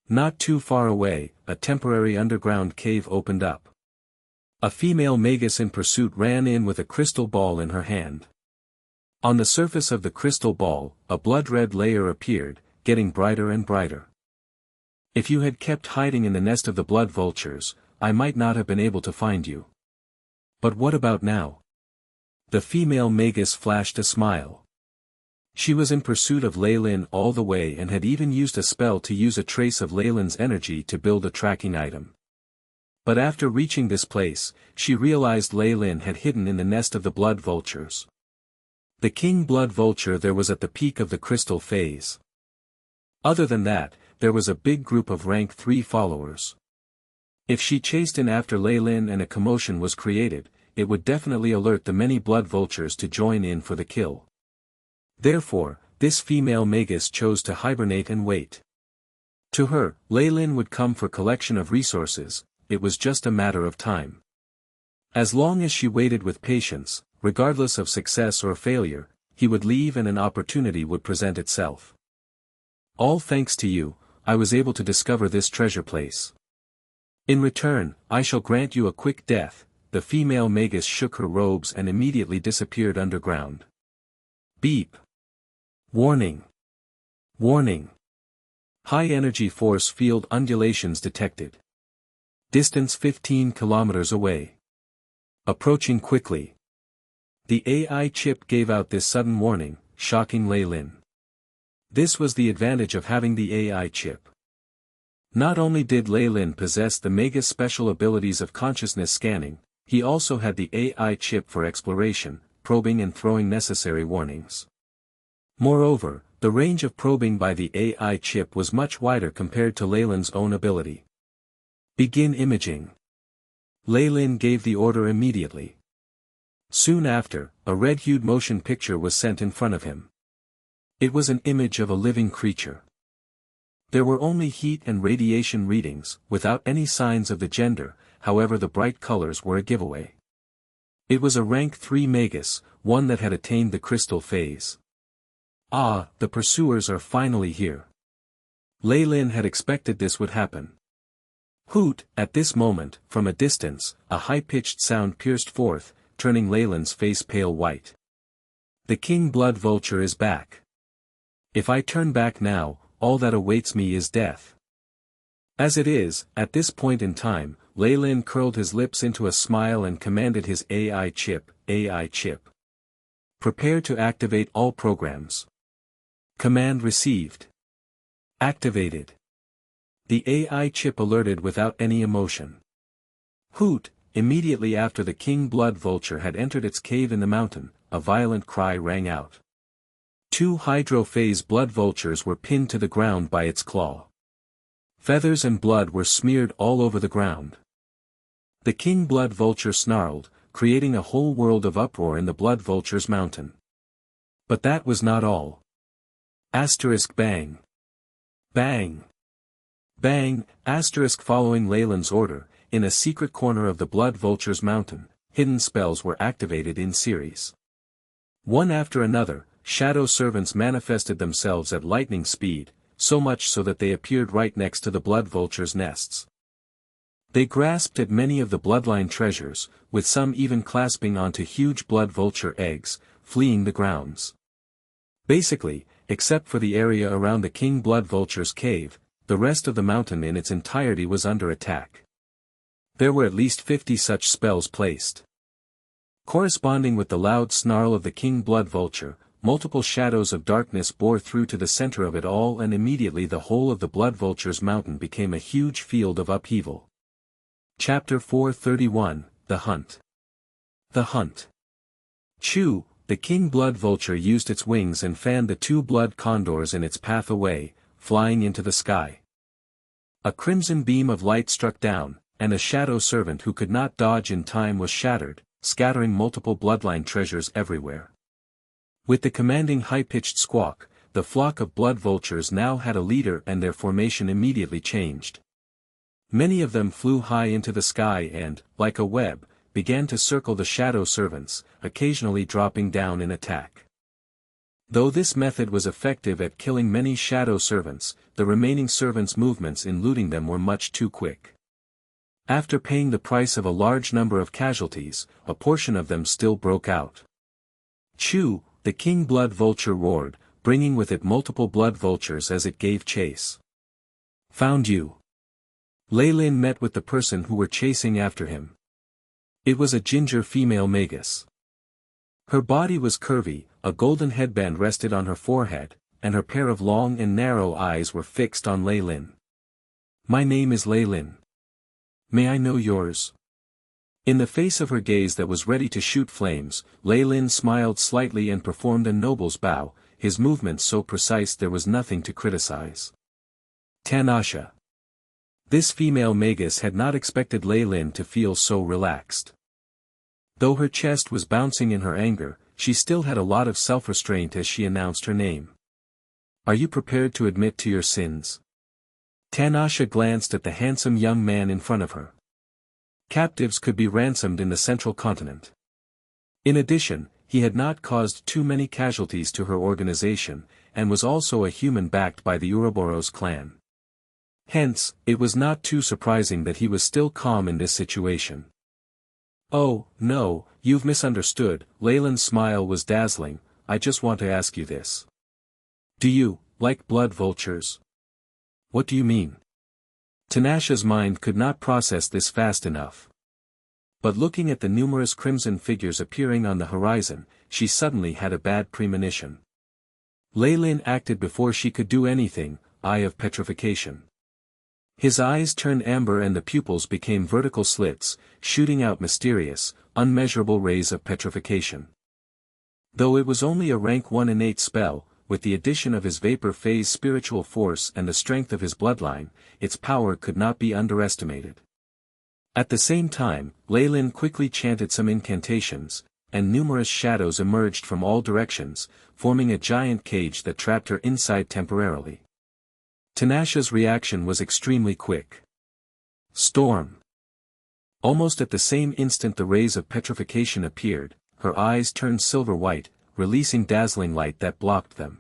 Not too far away, a temporary underground cave opened up. A female Magus in pursuit ran in with a crystal ball in her hand. On the surface of the crystal ball, a blood-red layer appeared, getting brighter and brighter. If you had kept hiding in the nest of the blood vultures, I might not have been able to find you. But what about now? The female Magus flashed a smile. She was in pursuit of Leyland all the way and had even used a spell to use a trace of Leyland's energy to build a tracking item. But after reaching this place, she realized Leyland had hidden in the nest of the blood vultures. The king blood vulture there was at the peak of the crystal phase. Other than that, there was a big group of rank 3 followers. If she chased in after Leyland and a commotion was created, it would definitely alert the many blood vultures to join in for the kill. Therefore, this female Magus chose to hibernate and wait. To her, Leyland would come for collection of resources, it was just a matter of time. As long as she waited with patience, regardless of success or failure, he would leave and an opportunity would present itself. All thanks to you, I was able to discover this treasure place. In return, I shall grant you a quick death. The female Magus shook her robes and immediately disappeared underground. Beep. Warning. Warning. High energy force field undulations detected. Distance 15 kilometers away. Approaching quickly. The AI chip gave out this sudden warning, shocking Leyland. This was the advantage of having the AI chip. Not only did Leyland possess the Magus special abilities of consciousness scanning, he also had the AI chip for exploration, probing and throwing necessary warnings. Moreover, the range of probing by the AI chip was much wider compared to Leyland's own ability. Begin imaging. Leyland gave the order immediately. Soon after, a red-hued motion picture was sent in front of him. It was an image of a living creature. There were only heat and radiation readings, without any signs of the gender, however the bright colors were a giveaway. It was a rank 3 Magus, one that had attained the crystal phase. Ah, the pursuers are finally here. Leyland had expected this would happen. Hoot! At this moment, from a distance, a high-pitched sound pierced forth, turning Leyland's face pale white. The king blood vulture is back. If I turn back now, all that awaits me is death. As it is, at this point in time, Leyland curled his lips into a smile and commanded his AI chip, AI chip. Prepare to activate all programs. Command received. Activated. The AI chip alerted without any emotion. Hoot! Immediately after the king blood vulture had entered its cave in the mountain, a violent cry rang out. 2 hydrophase blood vultures were pinned to the ground by its claw. Feathers and blood were smeared all over the ground. The king blood vulture snarled, creating a whole world of uproar in the blood vulture's mountain. But that was not all. Asterisk bang. Bang. Bang, asterisk following Leyland's order, in a secret corner of the blood vulture's mountain, hidden spells were activated in series. One after another, shadow servants manifested themselves at lightning speed, so much so that they appeared right next to the blood vulture's nests. They grasped at many of the bloodline treasures, with some even clasping onto huge blood vulture eggs, fleeing the grounds. Basically, except for the area around the king blood vulture's cave, the rest of the mountain in its entirety was under attack. There were at least 50 such spells placed. Corresponding with the loud snarl of the king blood vulture, multiple shadows of darkness bore through to the center of it all, and immediately the whole of the blood vulture's mountain became a huge field of upheaval. Chapter 431, The Hunt. The Hunt. Chew, the king blood vulture used its wings and fanned the 2 blood condors in its path away, flying into the sky. A crimson beam of light struck down, and a shadow servant who could not dodge in time was shattered, scattering multiple bloodline treasures everywhere. With the commanding high-pitched squawk, the flock of blood vultures now had a leader, and their formation immediately changed. Many of them flew high into the sky and, like a web, began to circle the shadow servants, occasionally dropping down in attack. Though this method was effective at killing many shadow servants, the remaining servants' movements in looting them were much too quick. After paying the price of a large number of casualties, a portion of them still broke out. Chew, the king blood vulture roared, bringing with it multiple blood vultures as it gave chase. Found you. Leylin met with the person who were chasing after him. It was a ginger female Magus. Her body was curvy, a golden headband rested on her forehead, and her pair of long and narrow eyes were fixed on Leylin. My name is Leylin. May I know yours? In the face of her gaze that was ready to shoot flames, Leylin smiled slightly and performed a noble's bow, his movements so precise there was nothing to criticize. Tanasha. This female Magus had not expected Leylin to feel so relaxed. Though her chest was bouncing in her anger, she still had a lot of self-restraint as she announced her name. Are you prepared to admit to your sins? Tanasha glanced at the handsome young man in front of her. Captives could be ransomed in the central continent. In addition, he had not caused too many casualties to her organization, and was also a human backed by the Ouroboros clan. Hence, it was not too surprising that he was still calm in this situation. Oh, no, you've misunderstood. Leyland's smile was dazzling. I just want to ask you this. Do you, like blood vultures? What do you mean? Tanasha's mind could not process this fast enough. But looking at the numerous crimson figures appearing on the horizon, she suddenly had a bad premonition. Leylin acted before she could do anything, eye of petrification. His eyes turned amber and the pupils became vertical slits, shooting out mysterious, unmeasurable rays of petrification. Though it was only a rank 1 innate spell, with the addition of his vapor phase spiritual force and the strength of his bloodline, its power could not be underestimated. At the same time, Leylin quickly chanted some incantations, and numerous shadows emerged from all directions, forming a giant cage that trapped her inside temporarily. Tanasha's reaction was extremely quick. Storm. Almost at the same instant the rays of petrification appeared, her eyes turned silver white, releasing dazzling light that blocked them.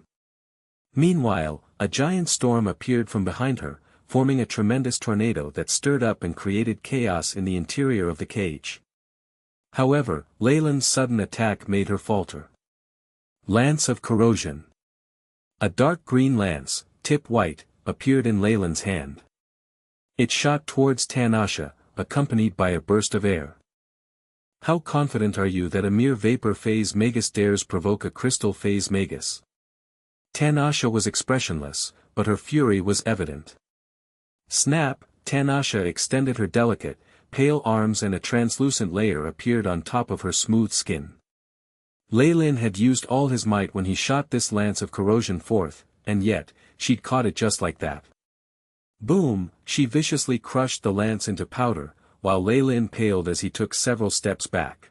Meanwhile, a giant storm appeared from behind her, forming a tremendous tornado that stirred up and created chaos in the interior of the cage. However, Leyland's sudden attack made her falter. Lance of Corrosion. A dark green lance, tip white, appeared in Leyland's hand. It shot towards Tanasha, accompanied by a burst of air. How confident are you that a mere vapor phase Magus dares provoke a crystal phase Magus? Tanasha was expressionless, but her fury was evident. Snap, Tanasha extended her delicate, pale arms and a translucent layer appeared on top of her smooth skin. Lei Lin had used all his might when he shot this lance of corrosion forth, and yet, she'd caught it just like that. Boom, she viciously crushed the lance into powder, while Lei Lin paled as he took several steps back.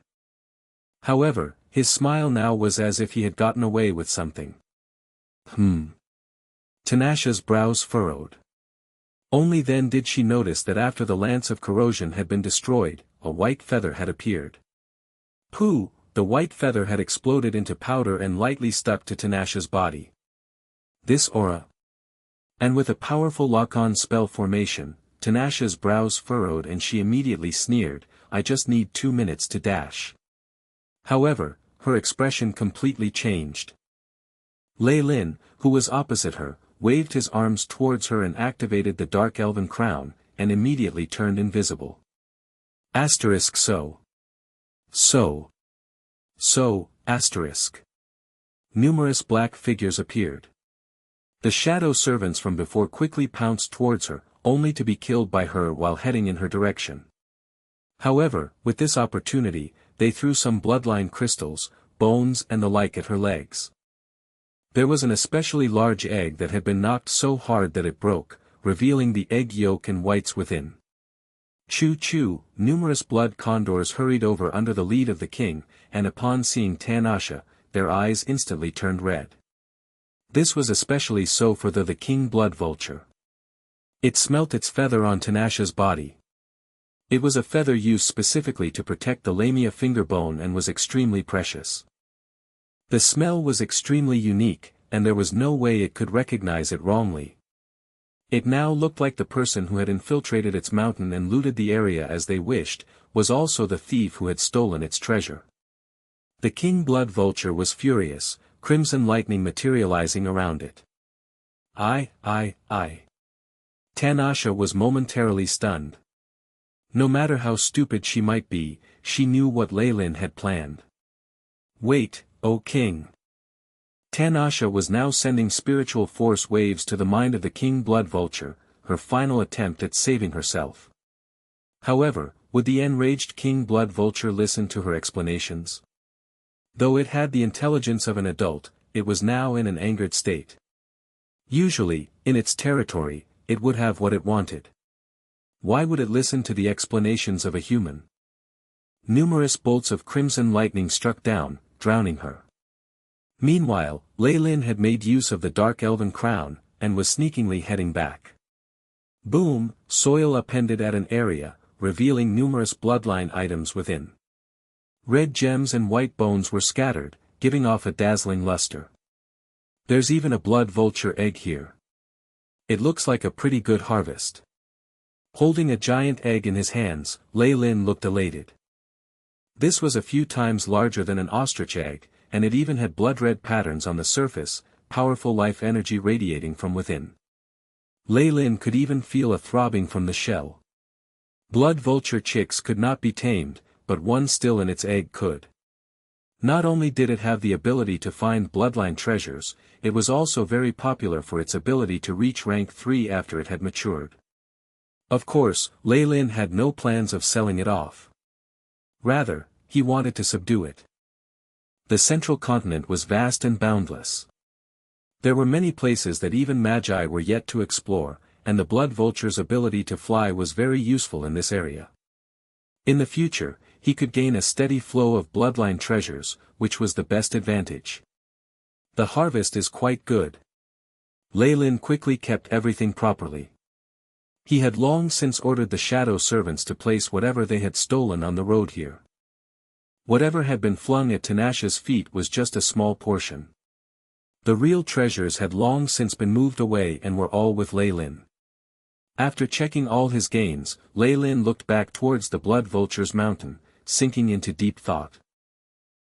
However, his smile now was as if he had gotten away with something. Tanasha's brows furrowed. Only then did she notice that after the lance of corrosion had been destroyed, a white feather had appeared. Pooh, the white feather had exploded into powder and lightly stuck to Tanasha's body. This aura. And with a powerful lock-on spell formation, Tanasha's brows furrowed and she immediately sneered, "I just need 2 minutes to dash." However, her expression completely changed. Lei Lin, who was opposite her, waved his arms towards her and activated the dark elven crown, and immediately turned invisible. So. Numerous black figures appeared. The shadow servants from before quickly pounced towards her, only to be killed by her while heading in her direction. However, with this opportunity, they threw some bloodline crystals, bones and the like at her legs. There was an especially large egg that had been knocked so hard that it broke, revealing the egg yolk and whites within. Choo-choo, numerous blood condors hurried over under the lead of the king, and upon seeing Tanasha, their eyes instantly turned red. This was especially so for the king blood vulture. It smelt its feather on Tanasha's body. It was a feather used specifically to protect the lamia finger bone and was extremely precious. The smell was extremely unique, and there was no way it could recognize it wrongly. It now looked like the person who had infiltrated its mountain and looted the area as they wished, was also the thief who had stolen its treasure. The king blood vulture was furious, crimson lightning materializing around it. Tanasha was momentarily stunned. No matter how stupid she might be, she knew what Lei Lin had planned. Wait, O king! Tanasha was now sending spiritual force waves to the mind of the king blood vulture, her final attempt at saving herself. However, would the enraged king blood vulture listen to her explanations? Though it had the intelligence of an adult, it was now in an angered state. Usually, in its territory, it would have what it wanted. Why would it listen to the explanations of a human? Numerous bolts of crimson lightning struck down, drowning her. Meanwhile, Lei Lin had made use of the dark elven crown, and was sneakingly heading back. Boom, soil appended at an area, revealing numerous bloodline items within. Red gems and white bones were scattered, giving off a dazzling luster. There's even a blood vulture egg here. It looks like a pretty good harvest. Holding a giant egg in his hands, Lei Lin looked elated. This was a few times larger than an ostrich egg, and it even had blood-red patterns on the surface, powerful life energy radiating from within. Lei Lin could even feel a throbbing from the shell. Blood vulture chicks could not be tamed, but one still in its egg could. Not only did it have the ability to find bloodline treasures, it was also very popular for its ability to reach rank 3 after it had matured. Of course, Lei Lin had no plans of selling it off. Rather, he wanted to subdue it. The central continent was vast and boundless. There were many places that even magi were yet to explore, and the blood vulture's ability to fly was very useful in this area. In the future, he could gain a steady flow of bloodline treasures, which was the best advantage. The harvest is quite good. Lei Lin quickly kept everything properly. He had long since ordered the shadow servants to place whatever they had stolen on the road here. Whatever had been flung at Tanasha's feet was just a small portion. The real treasures had long since been moved away and were all with Lei Lin. After checking all his gains, Lei Lin looked back towards the blood vulture's mountain, sinking into deep thought.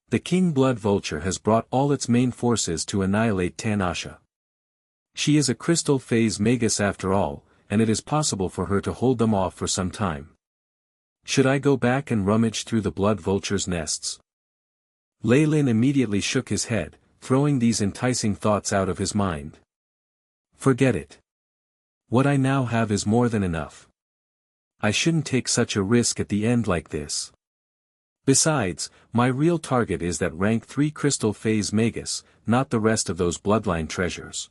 The king blood vulture has brought all its main forces to annihilate Tanasha. She is a crystal phase Magus after all, and it is possible for her to hold them off for some time. Should I go back and rummage through the blood vulture's nests? Lei Lin immediately shook his head, throwing these enticing thoughts out of his mind. Forget it. What I now have is more than enough. I shouldn't take such a risk at the end like this. Besides, my real target is that rank 3 crystal phase Magus, not the rest of those bloodline treasures.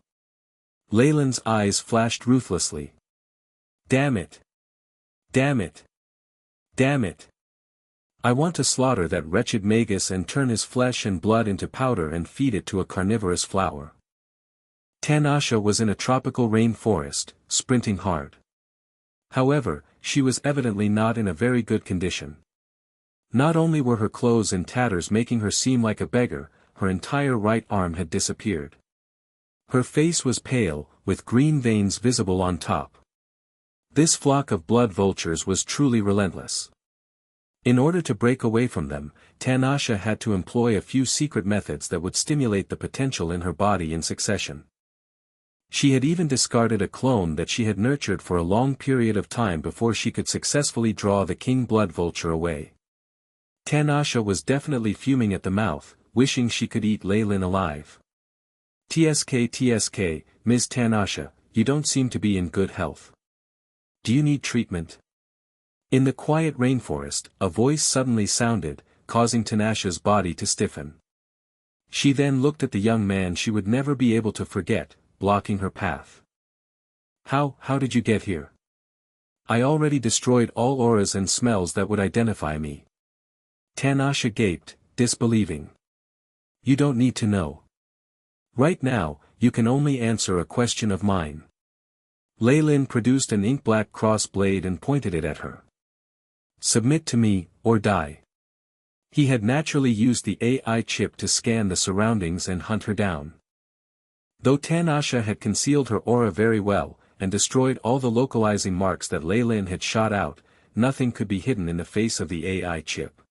Leyland's eyes flashed ruthlessly. Damn it! Damn it! Damn it! I want to slaughter that wretched Magus and turn his flesh and blood into powder and feed it to a carnivorous flower. Tanasha was in a tropical rainforest, sprinting hard. However, she was evidently not in a very good condition. Not only were her clothes in tatters making her seem like a beggar, her entire right arm had disappeared. Her face was pale, with green veins visible on top. This flock of blood vultures was truly relentless. In order to break away from them, Tanasha had to employ a few secret methods that would stimulate the potential in her body in succession. She had even discarded a clone that she had nurtured for a long period of time before she could successfully draw the king blood vulture away. Tanasha was definitely fuming at the mouth, wishing she could eat Leyland alive. TSK, Ms. Tanasha, you don't seem to be in good health. Do you need treatment? In the quiet rainforest, a voice suddenly sounded, causing Tanasha's body to stiffen. She then looked at the young man she would never be able to forget, blocking her path. How did you get here? I already destroyed all auras and smells that would identify me. Tanasha gaped, disbelieving. You don't need to know. Right now, you can only answer a question of mine. Leyland produced an ink-black cross blade and pointed it at her. Submit to me, or die. He had naturally used the AI chip to scan the surroundings and hunt her down. Though Tanasha had concealed her aura very well, and destroyed all the localizing marks that Leyland had shot out, nothing could be hidden in the face of the AI chip.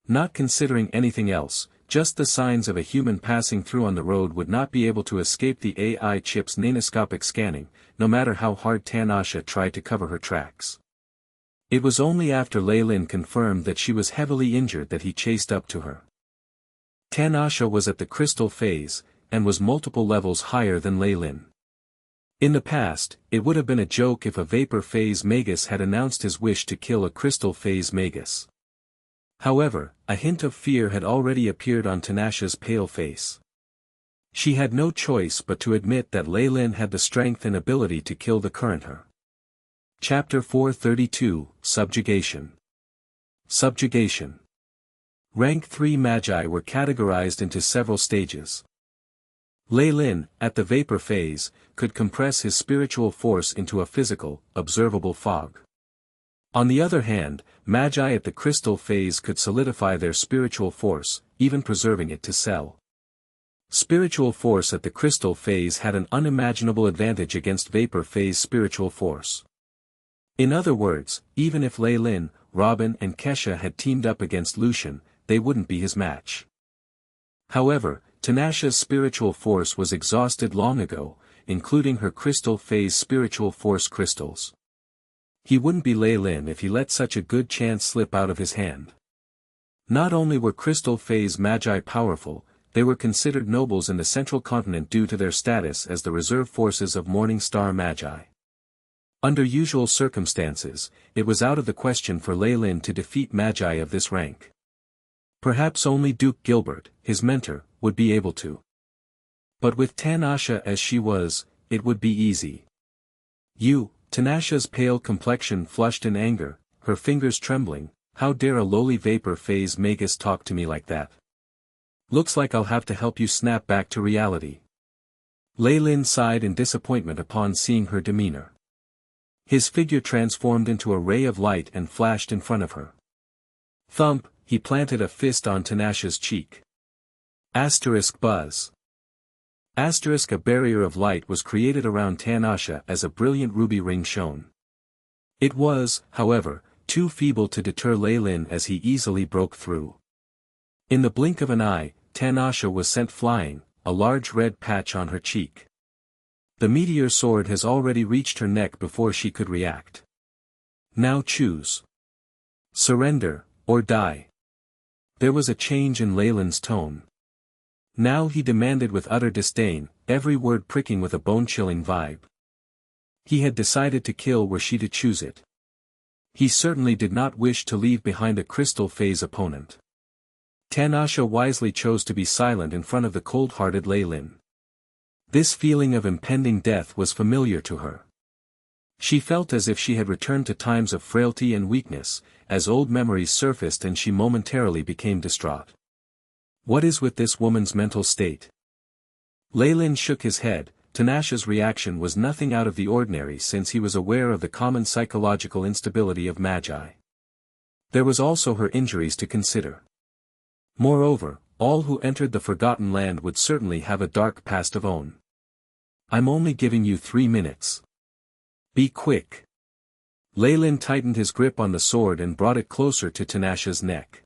Not considering anything else, just the signs of a human passing through on the road would not be able to escape the AI chip's nanoscopic scanning, no matter how hard Tanasha tried to cover her tracks. It was only after Leyland confirmed that she was heavily injured that he chased up to her. Tanasha was at the crystal phase, and was multiple levels higher than Leyland. In the past, it would have been a joke if a vapor phase Magus had announced his wish to kill a crystal phase Magus. However, a hint of fear had already appeared on Tanasha's pale face. She had no choice but to admit that Leyland had the strength and ability to kill the current her. Chapter 432, Subjugation. Subjugation. Rank 3 Magi were categorized into several stages. Leyland, at the vapor phase, could compress his spiritual force into a physical, observable fog. On the other hand, Magi at the crystal phase could solidify their spiritual force, even preserving it to sell. Spiritual force at the crystal phase had an unimaginable advantage against vapor phase spiritual force. In other words, even if Leyland, Robin and Kesha had teamed up against Lucian, they wouldn't be his match. However, Tanasha's spiritual force was exhausted long ago, including her crystal phase spiritual force crystals. He wouldn't be Leyland if he let such a good chance slip out of his hand. Not only were crystal phase Magi powerful, they were considered nobles in the central continent due to their status as the reserve forces of Morning Star Magi. Under usual circumstances, it was out of the question for Leyland to defeat Magi of this rank. Perhaps only Duke Gilbert, his mentor, would be able to. But with Tanasha as she was, it would be easy. Tanasha's pale complexion flushed in anger, her fingers trembling. How dare a lowly vapor phase Magus talk to me like that? Looks like I'll have to help you snap back to reality. Leyland sighed in disappointment upon seeing her demeanor. His figure transformed into a ray of light and flashed in front of her. Thump, he planted a fist on Tanasha's cheek. Buzz. A barrier of light was created around Tanasha as a brilliant ruby ring shone. It was, however, too feeble to deter Leyland as he easily broke through. In the blink of an eye, Tanasha was sent flying, a large red patch on her cheek. The meteor sword has already reached her neck before she could react. Now choose. Surrender, or die. There was a change in Leyland's tone. Now he demanded with utter disdain, every word pricking with a bone-chilling vibe. He had decided to kill were she to choose it. He certainly did not wish to leave behind a crystal phase opponent. Tanasha wisely chose to be silent in front of the cold-hearted Lei Lin. This feeling of impending death was familiar to her. She felt as if she had returned to times of frailty and weakness, as old memories surfaced and she momentarily became distraught. What is with this woman's mental state? Lei Lin shook his head. Tanasha's reaction was nothing out of the ordinary since he was aware of the common psychological instability of magi. There was also her injuries to consider. Moreover, all who entered the Forgotten Land would certainly have a dark past of own. I'm only giving you 3 minutes. Be quick. Lei Lin tightened his grip on the sword and brought it closer to Tanasha's neck.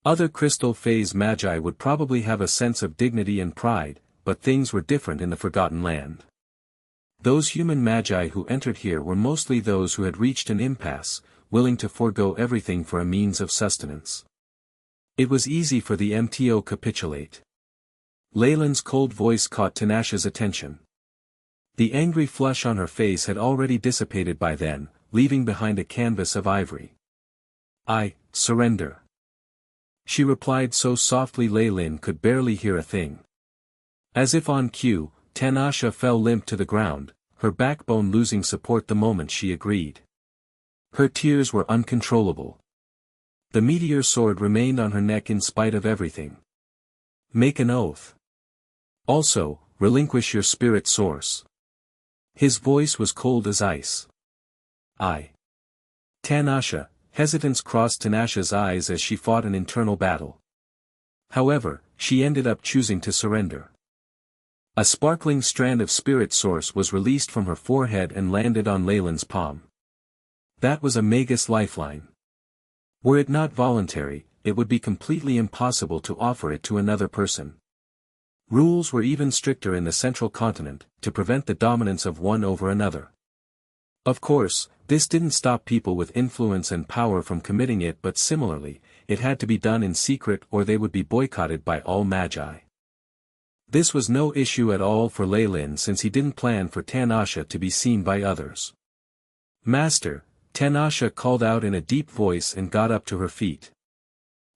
Other crystal phase magi would probably have a sense of dignity and pride, but things were different in the Forgotten Land. Those human magi who entered here were mostly those who had reached an impasse, willing to forego everything for a means of sustenance. It was easy for the MTO capitulate. Lei Lin's cold voice caught Tanasha's attention. The angry flush on her face had already dissipated by then, leaving behind a canvas of ivory. I surrender. She replied so softly Lei Lin could barely hear a thing. As if on cue, Tanasha fell limp to the ground, her backbone losing support the moment she agreed. Her tears were uncontrollable. The meteor sword remained on her neck in spite of everything. Make an oath. Also, relinquish your spirit source. His voice was cold as ice. Tanasha, hesitance crossed Tanasha's eyes as she fought an internal battle. However, she ended up choosing to surrender. A sparkling strand of spirit source was released from her forehead and landed on Lei Lin's palm. That was a Magus lifeline. Were it not voluntary, it would be completely impossible to offer it to another person. Rules were even stricter in the central continent, to prevent the dominance of one over another. Of course, this didn't stop people with influence and power from committing it, but similarly, it had to be done in secret or they would be boycotted by all magi. This was no issue at all for Lei Lin since he didn't plan for Tanasha to be seen by others. Master, Tanasha called out in a deep voice and got up to her feet.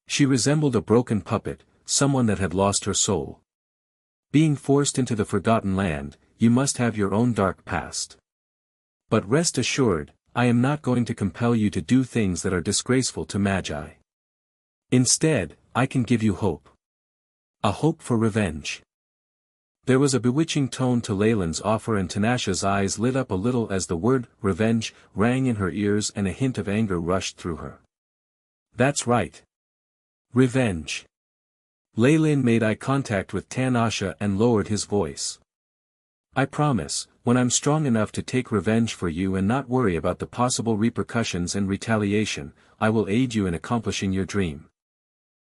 She resembled a broken puppet, someone that had lost her soul. Being forced into the Forgotten Land, you must have your own dark past. But rest assured, I am not going to compel you to do things that are disgraceful to magi. Instead, I can give you hope. A hope for revenge. There was a bewitching tone to Lei Lin's offer and Tanasha's eyes lit up a little as the word, revenge, rang in her ears and a hint of anger rushed through her. That's right. Revenge. Lei Lin made eye contact with Tanasha and lowered his voice. I promise, when I'm strong enough to take revenge for you and not worry about the possible repercussions and retaliation, I will aid you in accomplishing your dream.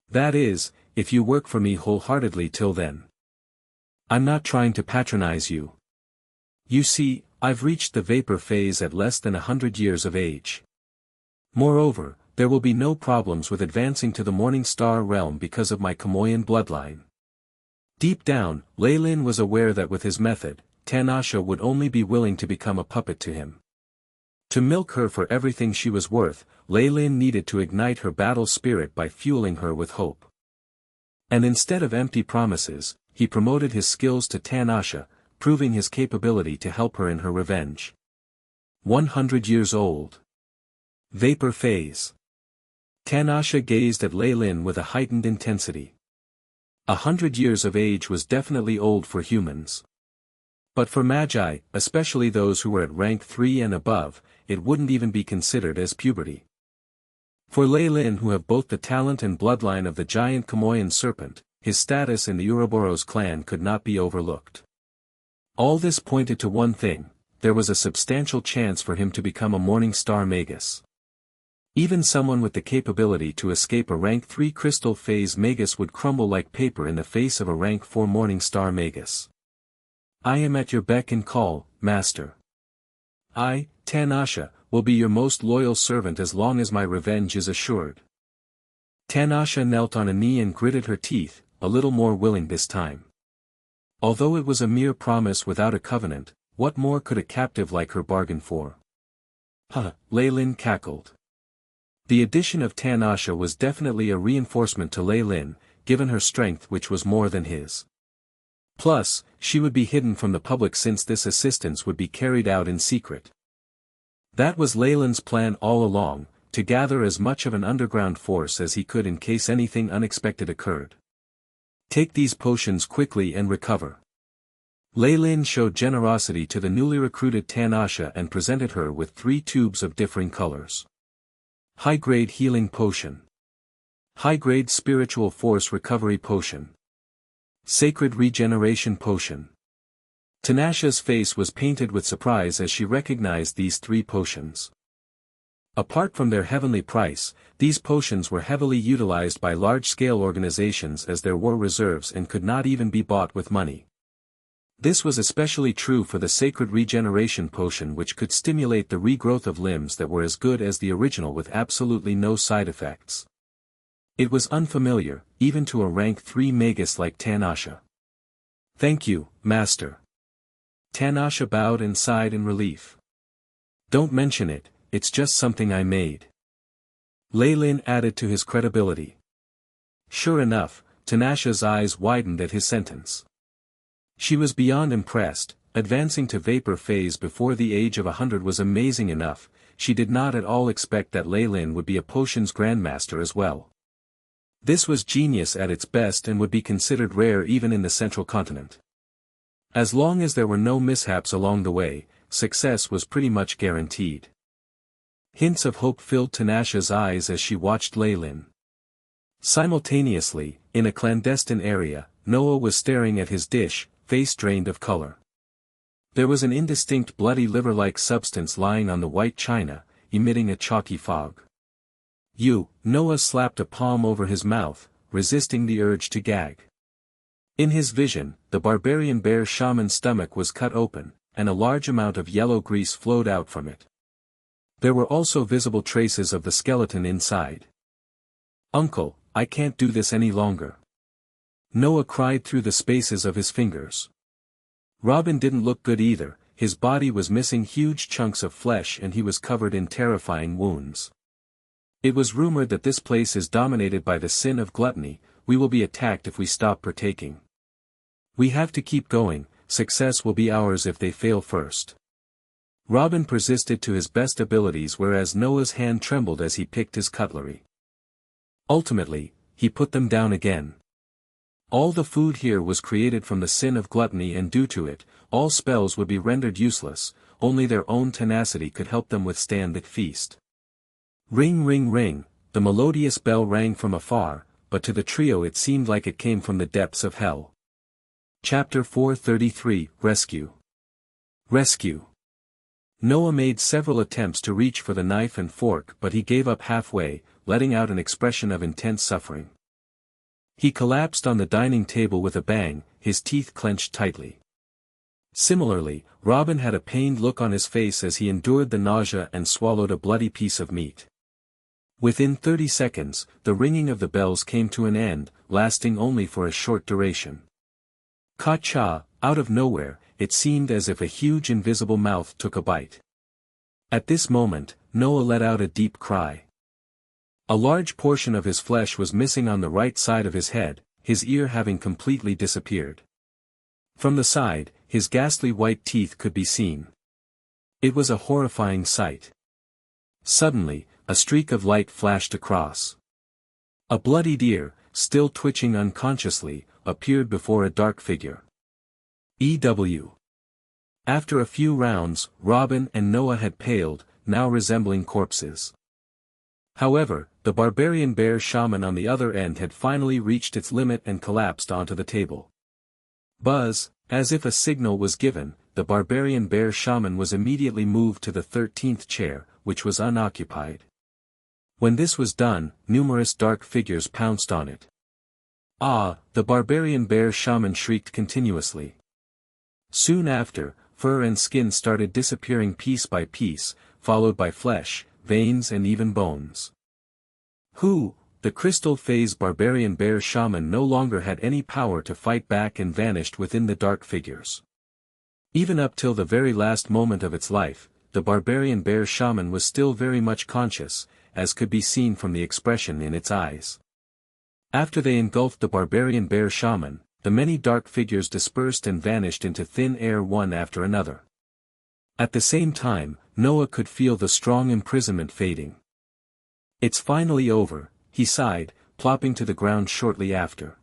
That is, if you work for me wholeheartedly till then. I'm not trying to patronize you. You see, I've reached the vapor phase at less than 100 years of age. Moreover, there will be no problems with advancing to the Morning Star realm because of my Kamoyan bloodline. Deep down, Lei Lin was aware that with his method, Tanasha would only be willing to become a puppet to him. To milk her for everything she was worth, Lei Lin needed to ignite her battle spirit by fueling her with hope. And instead of empty promises, he promoted his skills to Tanasha, proving his capability to help her in her revenge. 100 years old. Vapor phase. Tanasha gazed at Lei Lin with a heightened intensity. 100 years of age was definitely old for humans. But for magi, especially those who were at rank 3 and above, it wouldn't even be considered as puberty. For Lei Lin, who have both the talent and bloodline of the giant Kamoyan serpent, his status in the Ouroboros clan could not be overlooked. All this pointed to one thing: there was a substantial chance for him to become a Morning Star Magus. Even someone with the capability to escape a rank 3 crystal phase Magus would crumble like paper in the face of a rank 4 Morning Star Magus. I am at your beck and call, Master. I, Tanasha, will be your most loyal servant as long as my revenge is assured. Tanasha knelt on a knee and gritted her teeth, a little more willing this time. Although it was a mere promise without a covenant, what more could a captive like her bargain for? Huh, Lei Lin cackled. The addition of Tanasha was definitely a reinforcement to Lei Lin, given her strength which was more than his. Plus, she would be hidden from the public since this assistance would be carried out in secret. That was Lei Lin's plan all along, to gather as much of an underground force as he could in case anything unexpected occurred. Take these potions quickly and recover. Lei Lin showed generosity to the newly recruited Tanasha and presented her with 3 tubes of differing colors. High-grade healing potion. High-grade spiritual force recovery potion. Sacred regeneration potion. Tanasha's face was painted with surprise as she recognized these 3 potions. Apart from their heavenly price, these potions were heavily utilized by large-scale organizations as there were reserves and could not even be bought with money. This was especially true for the sacred regeneration potion, which could stimulate the regrowth of limbs that were as good as the original with absolutely no side effects. It was unfamiliar, even to a rank 3 Magus like Tanasha. "Thank you, Master." Tanasha bowed and sighed in relief. "Don't mention it, it's just something I made." Lei Lin added to his credibility. Sure enough, Tanasha's eyes widened at his sentence. She was beyond impressed. Advancing to vapor phase before the age of 100 was amazing enough. She did not at all expect that Lei Lin would be a potions grandmaster as well. This was genius at its best and would be considered rare even in the central continent. As long as there were no mishaps along the way, success was pretty much guaranteed. Hints of hope filled Tanasha's eyes as she watched Lei Lin. Simultaneously, in a clandestine area, Noah was staring at his dish, face drained of color. There was an indistinct bloody liver-like substance lying on the white china, emitting a chalky fog. Noah slapped a palm over his mouth, resisting the urge to gag. In his vision, the barbarian bear shaman's stomach was cut open, and a large amount of yellow grease flowed out from it. There were also visible traces of the skeleton inside. "Uncle, I can't do this any longer." Noah cried through the spaces of his fingers. Robin didn't look good either. His body was missing huge chunks of flesh and he was covered in terrifying wounds. "It was rumored that this place is dominated by the sin of gluttony. We will be attacked if we stop partaking. We have to keep going, success will be ours if they fail first." Robin persisted to his best abilities whereas Noah's hand trembled as he picked his cutlery. Ultimately, he put them down again. All the food here was created from the sin of gluttony and due to it, all spells would be rendered useless, only their own tenacity could help them withstand that feast. Ring ring ring, the melodious bell rang from afar, but to the trio it seemed like it came from the depths of hell. Chapter 433, Rescue. Rescue. Noah made several attempts to reach for the knife and fork but he gave up halfway, letting out an expression of intense suffering. He collapsed on the dining table with a bang, his teeth clenched tightly. Similarly, Robin had a pained look on his face as he endured the nausea and swallowed a bloody piece of meat. Within 30 seconds, the ringing of the bells came to an end, lasting only for a short duration. Ka-cha, out of nowhere, it seemed as if a huge invisible mouth took a bite. At this moment, Noah let out a deep cry. A large portion of his flesh was missing on the right side of his head, his ear having completely disappeared. From the side, his ghastly white teeth could be seen. It was a horrifying sight. Suddenly, a streak of light flashed across. A bloodied ear, still twitching unconsciously, appeared before a dark figure. E.W. After a few rounds, Robin and Noah had paled, now resembling corpses. However, the barbarian bear shaman on the other end had finally reached its limit and collapsed onto the table. Buzz, as if a signal was given, the barbarian bear shaman was immediately moved to the 13th chair, which was unoccupied. When this was done, numerous dark figures pounced on it. "Ah!" the barbarian bear shaman shrieked continuously. Soon after, fur and skin started disappearing piece by piece, followed by flesh, veins and even bones. The crystal phase barbarian bear shaman no longer had any power to fight back and vanished within the dark figures. Even up till the very last moment of its life, the barbarian bear shaman was still very much conscious, as could be seen from the expression in its eyes. After they engulfed the barbarian bear shaman, the many dark figures dispersed and vanished into thin air one after another. At the same time, Noah could feel the strong imprisonment fading. "It's finally over," he sighed, plopping to the ground shortly after.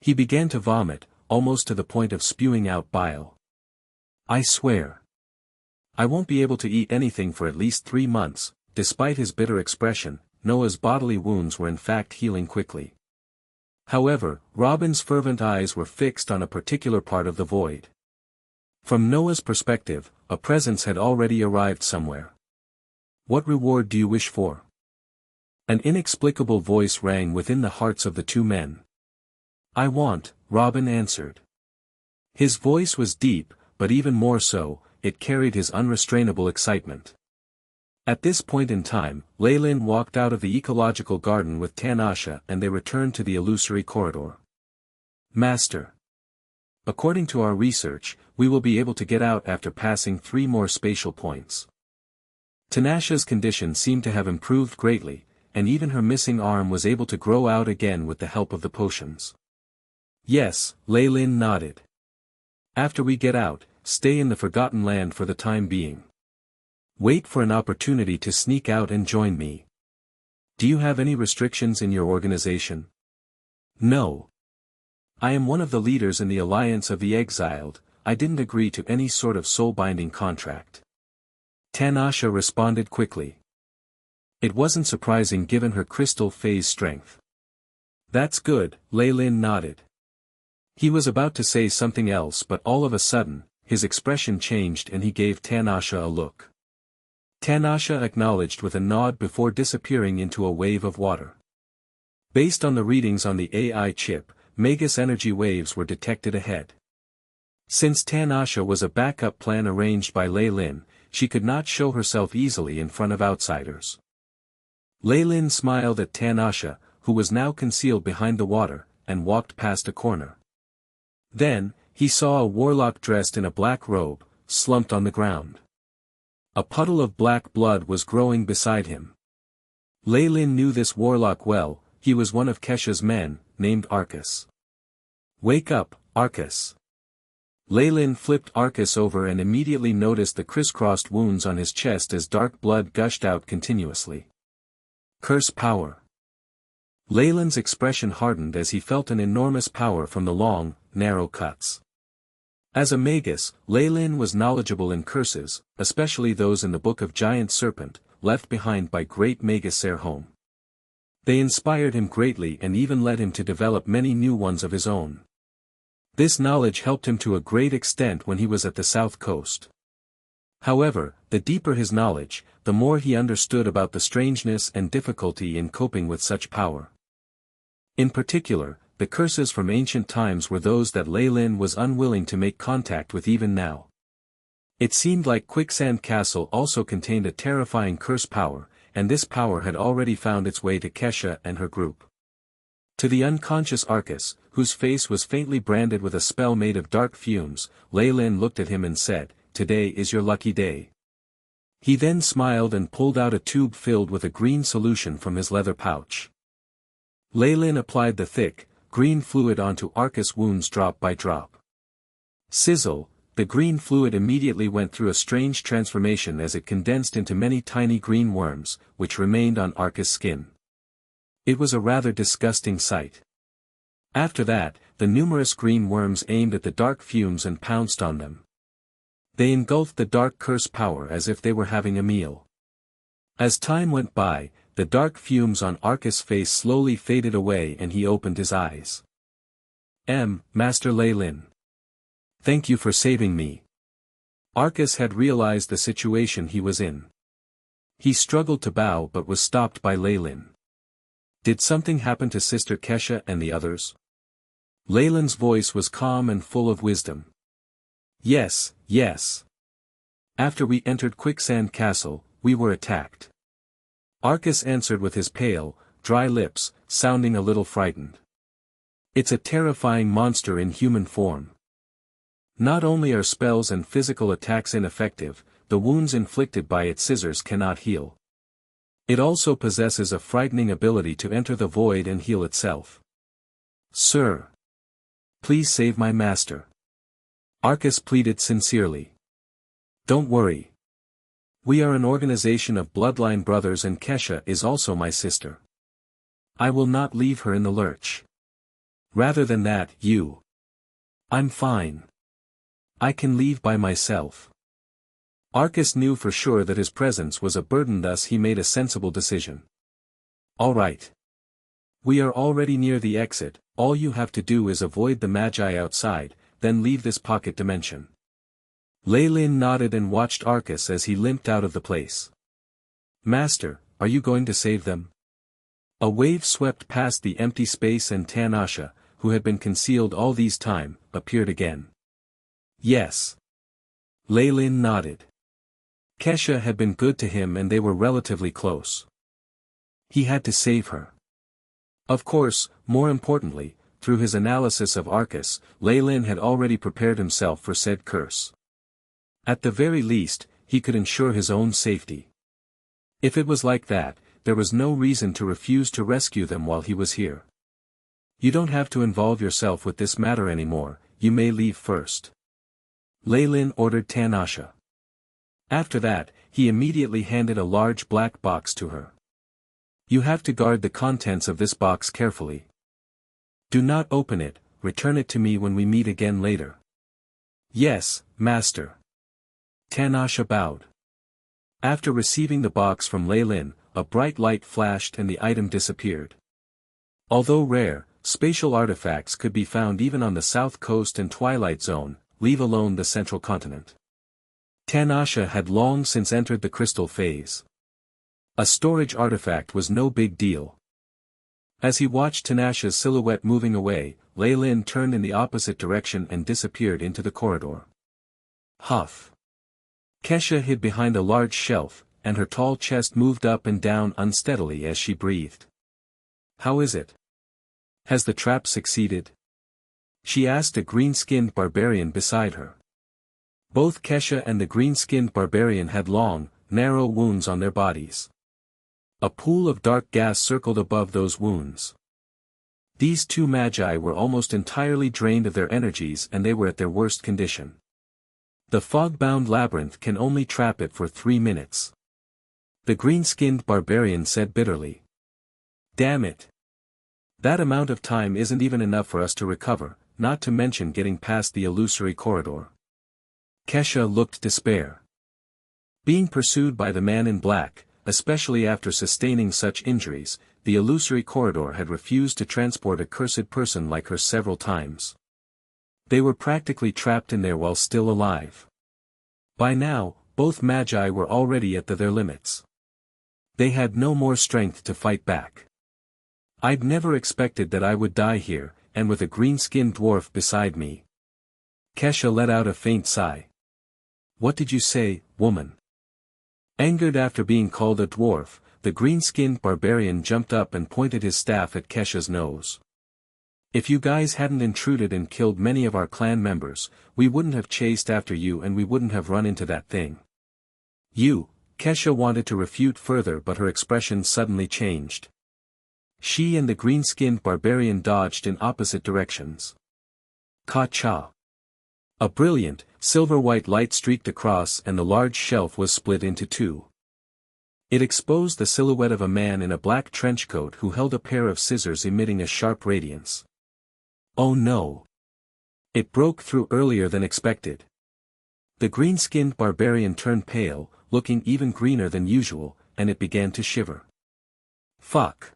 He began to vomit, almost to the point of spewing out bile. "I swear. I won't be able to eat anything for at least 3 months." Despite his bitter expression, Noah's bodily wounds were in fact healing quickly. However, Robin's fervent eyes were fixed on a particular part of the void. From Noah's perspective, a presence had already arrived somewhere. "What reward do you wish for?" An inexplicable voice rang within the hearts of the two men. "I want," Robin answered. His voice was deep, but even more so, it carried his unrestrainable excitement. At this point in time, Leylin walked out of the ecological garden with Tanasha and they returned to the illusory corridor. "Master. According to our research, we will be able to get out after passing 3 more spatial points." Tanasha's condition seemed to have improved greatly, and even her missing arm was able to grow out again with the help of the potions. "Yes," Leylin nodded. "After we get out, stay in the Forgotten Land for the time being. Wait for an opportunity to sneak out and join me. Do you have any restrictions in your organization?" "No. I am one of the leaders in the Alliance of the Exiled. I didn't agree to any sort of soul-binding contract." Tanasha responded quickly. It wasn't surprising given her crystal phase strength. "That's good," Leylin nodded. He was about to say something else but all of a sudden, his expression changed and he gave Tanasha a look. Tanasha acknowledged with a nod before disappearing into a wave of water. Based on the readings on the AI chip, Magus energy waves were detected ahead. Since Tanasha was a backup plan arranged by Leylin, she could not show herself easily in front of outsiders. Leylin smiled at Tanasha, who was now concealed behind the water, and walked past a corner. Then, he saw a warlock dressed in a black robe, slumped on the ground. A puddle of black blood was growing beside him. Leylin knew this warlock well. He was one of Kesha's men, named Arcus. "Wake up, Arcus." Leylin flipped Arcus over and immediately noticed the crisscrossed wounds on his chest as dark blood gushed out continuously. "Curse power." Leylin's expression hardened as he felt an enormous power from the long, narrow cuts. As a magus, Leylin was knowledgeable in curses, especially those in the Book of Giant Serpent, left behind by great Magus Serhom. They inspired him greatly and even led him to develop many new ones of his own. This knowledge helped him to a great extent when he was at the south coast. However, the deeper his knowledge, the more he understood about the strangeness and difficulty in coping with such power. In particular, the curses from ancient times were those that Leylin was unwilling to make contact with even now. It seemed like Quicksand Castle also contained a terrifying curse power, and this power had already found its way to Kesha and her group. To the unconscious Arcus, whose face was faintly branded with a spell made of dark fumes, Leylin looked at him and said, "Today is your lucky day." He then smiled and pulled out a tube filled with a green solution from his leather pouch. Leylin applied the thick, green fluid onto Arcus' wounds drop by drop. Sizzle, the green fluid immediately went through a strange transformation as it condensed into many tiny green worms, which remained on Arcus' skin. It was a rather disgusting sight. After that, the numerous green worms aimed at the dark fumes and pounced on them. They engulfed the dark curse power as if they were having a meal. As time went by, the dark fumes on Arcus' face slowly faded away and he opened his eyes. Master Leylin. Thank you for saving me." Arcus had realized the situation he was in. He struggled to bow but was stopped by Leylin. "Did something happen to Sister Kesha and the others?" Leylin's voice was calm and full of wisdom. Yes. After we entered Quicksand Castle, we were attacked." Arcus answered with his pale, dry lips, sounding a little frightened. "It's a terrifying monster in human form. Not only are spells and physical attacks ineffective, the wounds inflicted by its scissors cannot heal. It also possesses a frightening ability to enter the void and heal itself. Sir, please save my master. Arcus pleaded sincerely. Don't worry. We are an organization of bloodline brothers and Kesha is also my sister. I will not leave her in the lurch. Rather than that, I'm fine. I can leave by myself. Arcus knew for sure that his presence was a burden, thus he made a sensible decision. All right. We are already near the exit, all you have to do is avoid the Magi outside, then leave this pocket dimension. Lei Lin nodded and watched Arcus as he limped out of the place. Master, are you going to save them? A wave swept past the empty space and Tanasha, who had been concealed all these time, appeared again. Yes. Lei Lin nodded. Kesha had been good to him and they were relatively close. He had to save her. Of course, more importantly, through his analysis of Arcus, Lei Lin had already prepared himself for said curse. At the very least, he could ensure his own safety. If it was like that, there was no reason to refuse to rescue them while he was here. You don't have to involve yourself with this matter anymore, you may leave first. Lei Lin ordered Tanasha. After that, he immediately handed a large black box to her. You have to guard the contents of this box carefully. Do not open it, return it to me when we meet again later. Yes, master. Tanasha bowed. After receiving the box from Lei Lin, a bright light flashed and the item disappeared. Although rare, spatial artifacts could be found even on the south coast and Twilight Zone, leave alone the central continent. Tanasha had long since entered the crystal phase. A storage artifact was no big deal. As he watched Tanasha's silhouette moving away, Lei Lin turned in the opposite direction and disappeared into the corridor. Huff. Kesha hid behind a large shelf, and her tall chest moved up and down unsteadily as she breathed. How is it? Has the trap succeeded? She asked a green-skinned barbarian beside her. Both Kesha and the green-skinned barbarian had long, narrow wounds on their bodies. A pool of dark gas circled above those wounds. These two magi were almost entirely drained of their energies and they were at their worst condition. The fog-bound labyrinth can only trap it for 3 minutes. The green-skinned barbarian said bitterly. Damn it. That amount of time isn't even enough for us to recover, not to mention getting past the illusory corridor. Kesha looked despair. Being pursued by the man in black, especially after sustaining such injuries, the illusory corridor had refused to transport a cursed person like her several times. They were practically trapped in there while still alive. By now, both magi were already at their limits. They had no more strength to fight back. I'd never expected that I would die here, and with a green-skinned dwarf beside me. Kesha let out a faint sigh. What did you say, woman? Angered after being called a dwarf, the green-skinned barbarian jumped up and pointed his staff at Kesha's nose. If you guys hadn't intruded and killed many of our clan members, we wouldn't have chased after you and we wouldn't have run into that thing. Kesha wanted to refute further but her expression suddenly changed. She and the green-skinned barbarian dodged in opposite directions. Ka-cha. A brilliant, silver-white light streaked across and the large shelf was split into two. It exposed the silhouette of a man in a black trench coat who held a pair of scissors emitting a sharp radiance. Oh no! It broke through earlier than expected. The green-skinned barbarian turned pale, looking even greener than usual, and it began to shiver. Fuck!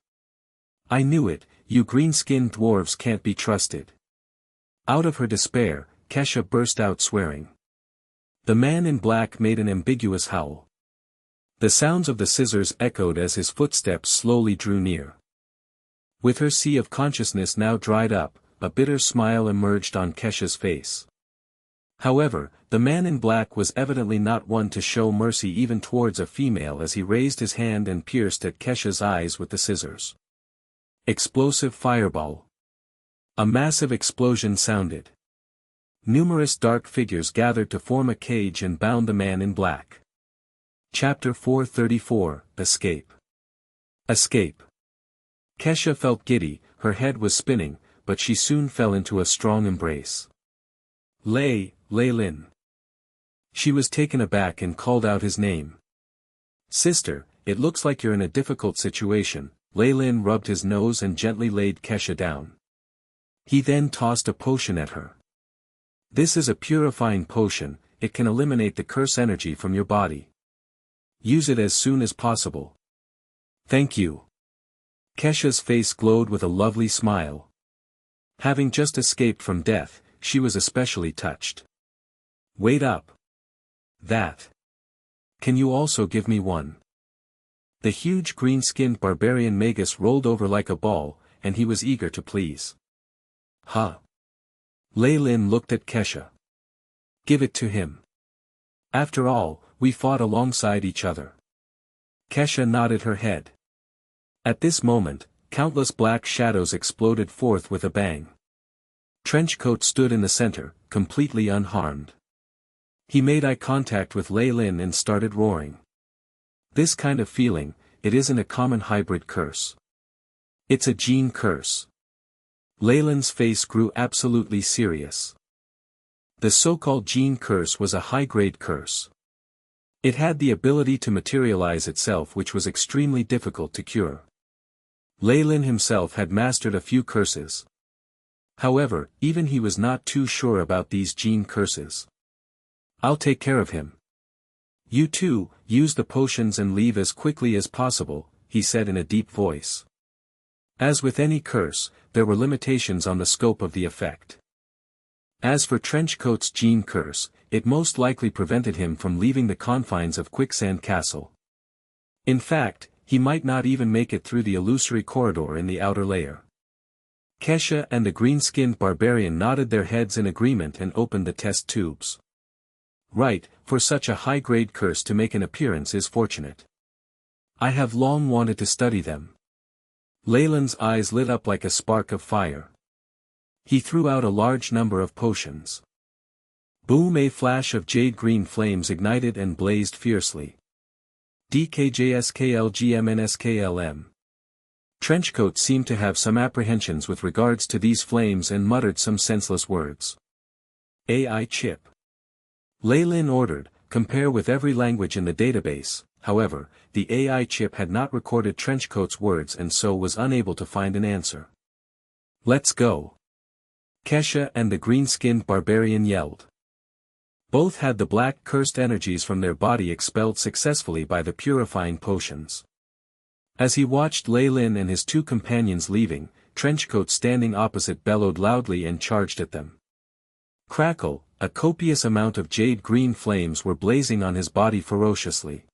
I knew it, you green-skinned dwarves can't be trusted. Out of her despair, Kesha burst out swearing. The man in black made an ambiguous howl. The sounds of the scissors echoed as his footsteps slowly drew near. With her sea of consciousness now dried up, a bitter smile emerged on Kesha's face. However, the man in black was evidently not one to show mercy even towards a female as he raised his hand and pierced at Kesha's eyes with the scissors. Explosive fireball. A massive explosion sounded. Numerous dark figures gathered to form a cage and bound the man in black. Chapter 434, Escape. Escape. Kesha felt giddy, her head was spinning, but she soon fell into a strong embrace. Lei Lin. She was taken aback and called out his name. Sister, it looks like you're in a difficult situation. Lei Lin rubbed his nose and gently laid Kesha down. He then tossed a potion at her. This is a purifying potion, it can eliminate the curse energy from your body. Use it as soon as possible. Thank you. Kesha's face glowed with a lovely smile. Having just escaped from death, she was especially touched. Wait up. That. Can you also give me one? The huge green-skinned barbarian Magus rolled over like a ball, and he was eager to please. Huh. Lei Lin looked at Kesha. Give it to him. After all, we fought alongside each other. Kesha nodded her head. At this moment, countless black shadows exploded forth with a bang. Trenchcoat stood in the center, completely unharmed. He made eye contact with Lei Lin and started roaring. This kind of feeling, it isn't a common hybrid curse. It's a gene curse. Lei Lin's face grew absolutely serious. The so-called gene curse was a high-grade curse. It had the ability to materialize itself, which was extremely difficult to cure. Lei Lin himself had mastered a few curses. However, even he was not too sure about these gene curses. I'll take care of him. You too, use the potions and leave as quickly as possible, he said in a deep voice. As with any curse, there were limitations on the scope of the effect. As for Trenchcoat's gene curse, it most likely prevented him from leaving the confines of Quicksand Castle. In fact, he might not even make it through the illusory corridor in the outer layer. Kesha and the green-skinned barbarian nodded their heads in agreement and opened the test tubes. Right, for such a high-grade curse to make an appearance is fortunate. I have long wanted to study them. Lei Lin's eyes lit up like a spark of fire. He threw out a large number of potions. Boom! A flash of jade-green flames ignited and blazed fiercely. DKJSKLGMNSKLM. Trenchcoat seemed to have some apprehensions with regards to these flames and muttered some senseless words. AI chip. Lei Lin ordered, compare with every language in the database. However, the AI chip had not recorded Trenchcoat's words and so was unable to find an answer. Let's go. Kesha and the green-skinned barbarian yelled. Both had the black cursed energies from their body expelled successfully by the purifying potions. As he watched Lei Lin and his two companions leaving, Trenchcoat standing opposite bellowed loudly and charged at them. Crackle, a copious amount of jade-green flames were blazing on his body ferociously.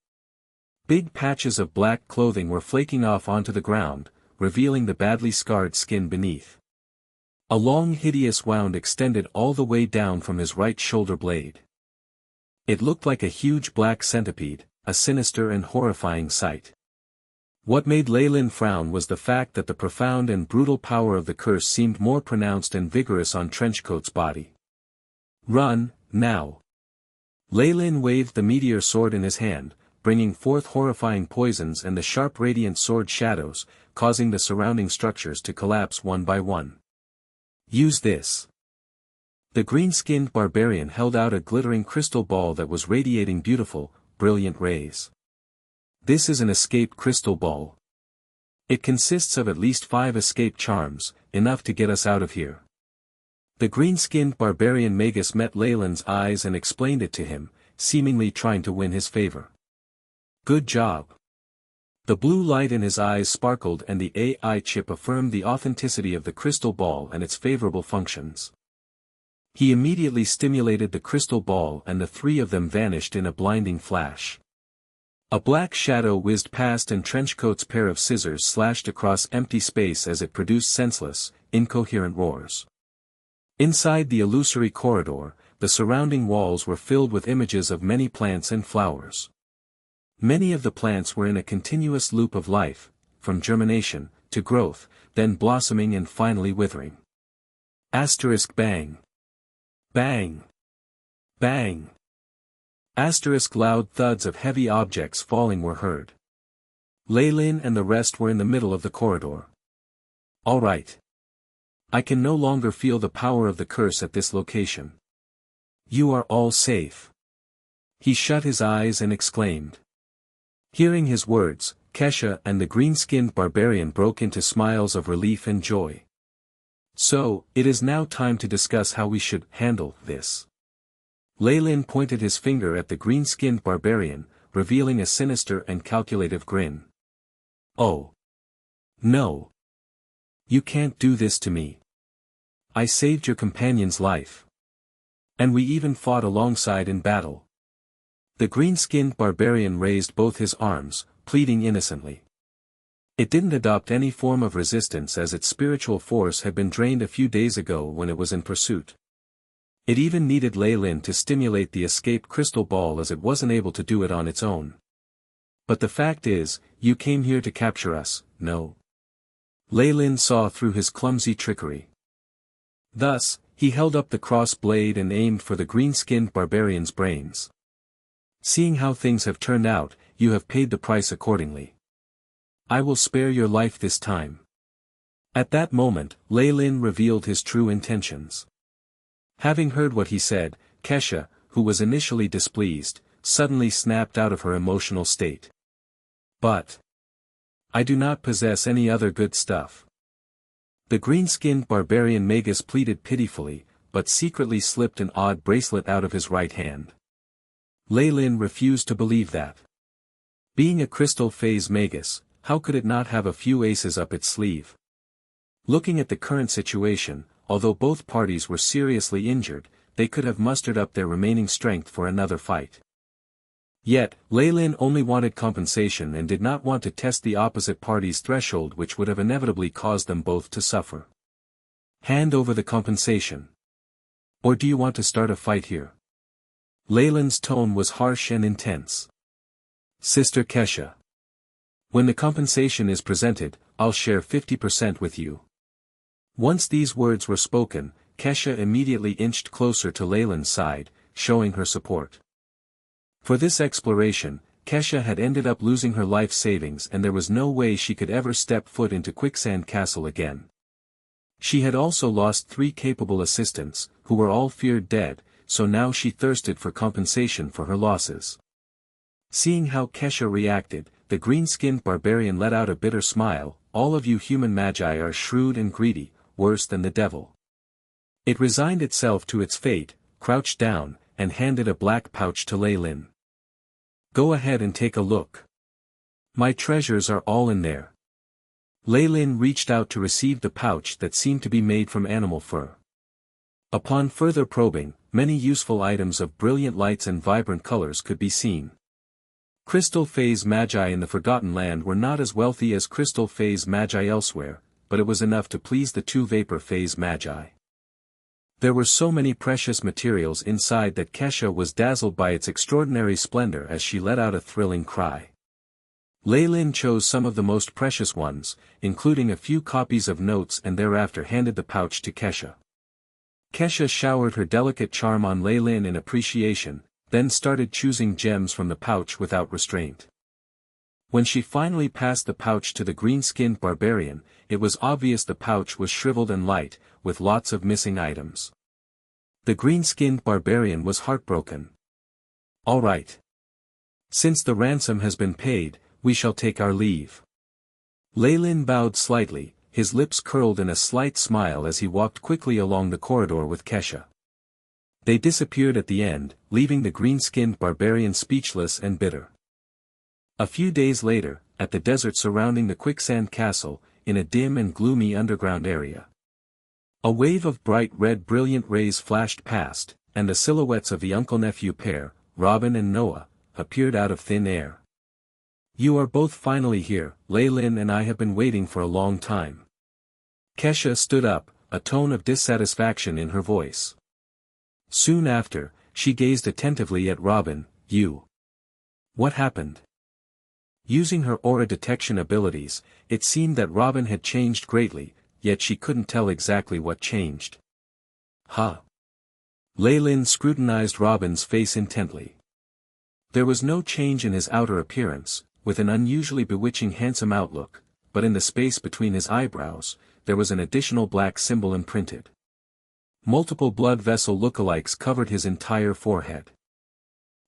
Big patches of black clothing were flaking off onto the ground, revealing the badly scarred skin beneath. A long hideous wound extended all the way down from his right shoulder blade. It looked like a huge black centipede, a sinister and horrifying sight. What made Lei Lin frown was the fact that the profound and brutal power of the curse seemed more pronounced and vigorous on Trenchcoat's body. Run, now! Lei Lin waved the meteor sword in his hand, bringing forth horrifying poisons and the sharp radiant sword shadows, causing the surrounding structures to collapse one by one. Use this. The green-skinned barbarian held out a glittering crystal ball that was radiating beautiful, brilliant rays. This is an escape crystal ball. It consists of at least 5 escape charms, enough to get us out of here. The green-skinned barbarian Magus met Lei Lin's eyes and explained it to him, seemingly trying to win his favor. Good job. The blue light in his eyes sparkled and the AI chip affirmed the authenticity of the crystal ball and its favorable functions. He immediately stimulated the crystal ball and the 3 of them vanished in a blinding flash. A black shadow whizzed past and Trenchcoat's pair of scissors slashed across empty space as it produced senseless, incoherent roars. Inside the illusory corridor, the surrounding walls were filled with images of many plants and flowers. Many of the plants were in a continuous loop of life, from germination, to growth, then blossoming and finally withering. Asterisk bang. Bang! Bang! Loud thuds of heavy objects falling were heard. Lei Lin and the rest were in the middle of the corridor. All right. I can no longer feel the power of the curse at this location. You are all safe. He shut his eyes and exclaimed. Hearing his words, Kesha and the green-skinned barbarian broke into smiles of relief and joy. So, it is now time to discuss how we should handle this. Lei Lin pointed his finger at the green-skinned barbarian, revealing a sinister and calculative grin. Oh. No. You can't do this to me. I saved your companion's life. And we even fought alongside in battle. The green-skinned barbarian raised both his arms, pleading innocently. It didn't adopt any form of resistance as its spiritual force had been drained a few days ago when it was in pursuit. It even needed Lei Lin to stimulate the escape crystal ball as it wasn't able to do it on its own. But the fact is, you came here to capture us, no? Lei Lin saw through his clumsy trickery. Thus, he held up the cross blade and aimed for the green-skinned barbarian's brains. Seeing how things have turned out, you have paid the price accordingly. I will spare your life this time. At that moment, Lei Lin revealed his true intentions. Having heard what he said, Kesha, who was initially displeased, suddenly snapped out of her emotional state. But I do not possess any other good stuff. The green-skinned barbarian Magus pleaded pitifully, but secretly slipped an odd bracelet out of his right hand. Lei Lin refused to believe that. Being a crystal phase Magus, how could it not have a few aces up its sleeve? Looking at the current situation, although both parties were seriously injured, they could have mustered up their remaining strength for another fight. Yet, Lei Lin only wanted compensation and did not want to test the opposite party's threshold, which would have inevitably caused them both to suffer. Hand over the compensation. Or do you want to start a fight here? Lei Lin's tone was harsh and intense. Sister Kesha. When the compensation is presented, I'll share 50% with you. Once these words were spoken, Kesha immediately inched closer to Lei Lin's side, showing her support. For this exploration, Kesha had ended up losing her life savings and there was no way she could ever step foot into Quicksand Castle again. She had also lost 3 capable assistants, who were all feared dead, so now she thirsted for compensation for her losses. Seeing how Kesha reacted, the green-skinned barbarian let out a bitter smile. All of you human magi are shrewd and greedy, worse than the devil. It resigned itself to its fate, crouched down, and handed a black pouch to Lei Lin. Go ahead and take a look. My treasures are all in there. Lei Lin reached out to receive the pouch that seemed to be made from animal fur. Upon further probing, many useful items of brilliant lights and vibrant colors could be seen. Crystal phase magi in the Forgotten Land were not as wealthy as crystal phase magi elsewhere, but it was enough to please the 2 vapor phase magi. There were so many precious materials inside that Kesha was dazzled by its extraordinary splendor as she let out a thrilling cry. Lei Lin chose some of the most precious ones, including a few copies of notes, and thereafter handed the pouch to Kesha. Kesha showered her delicate charm on Lei Lin in appreciation, then started choosing gems from the pouch without restraint. When she finally passed the pouch to the green-skinned barbarian, it was obvious the pouch was shriveled and light, with lots of missing items. The green-skinned barbarian was heartbroken. All right. Since the ransom has been paid, we shall take our leave. Lei Lin bowed slightly, his lips curled in a slight smile as he walked quickly along the corridor with Kesha. They disappeared at the end, leaving the green-skinned barbarian speechless and bitter. A few days later, at the desert surrounding the Quicksand Castle, in a dim and gloomy underground area. A wave of bright red brilliant rays flashed past, and the silhouettes of the uncle-nephew pair, Robin and Noah, appeared out of thin air. You are both finally here, Lei Lin and I have been waiting for a long time. Kesha stood up, a tone of dissatisfaction in her voice. Soon after, she gazed attentively at Robin. You. What happened? Using her aura detection abilities, it seemed that Robin had changed greatly, yet she couldn't tell exactly what changed. Huh. Lei Lin scrutinized Robin's face intently. There was no change in his outer appearance, with an unusually bewitching handsome outlook, but in the space between his eyebrows, there was an additional black symbol imprinted. Multiple blood vessel lookalikes covered his entire forehead.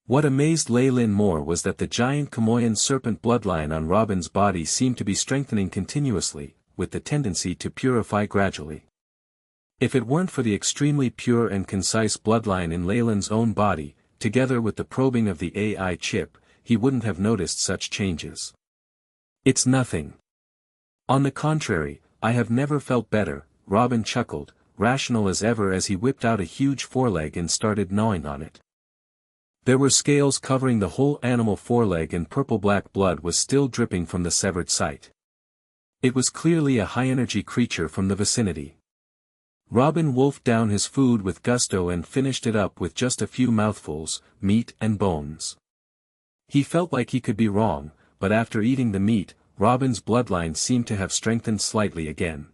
What amazed Lei Lin more was that the giant Kamoyan serpent bloodline on Robin's body seemed to be strengthening continuously, with the tendency to purify gradually. If it weren't for the extremely pure and concise bloodline in Lei Lin's own body, together with the probing of the AI chip, he wouldn't have noticed such changes. It's nothing. On the contrary, I have never felt better, Robin chuckled, rational as ever as he whipped out a huge foreleg and started gnawing on it. There were scales covering the whole animal foreleg and purple-black blood was still dripping from the severed site. It was clearly a high-energy creature from the vicinity. Robin wolfed down his food with gusto and finished it up with just a few mouthfuls, meat and bones. He felt like he could be wrong, but after eating the meat, Robin's bloodline seemed to have strengthened slightly again.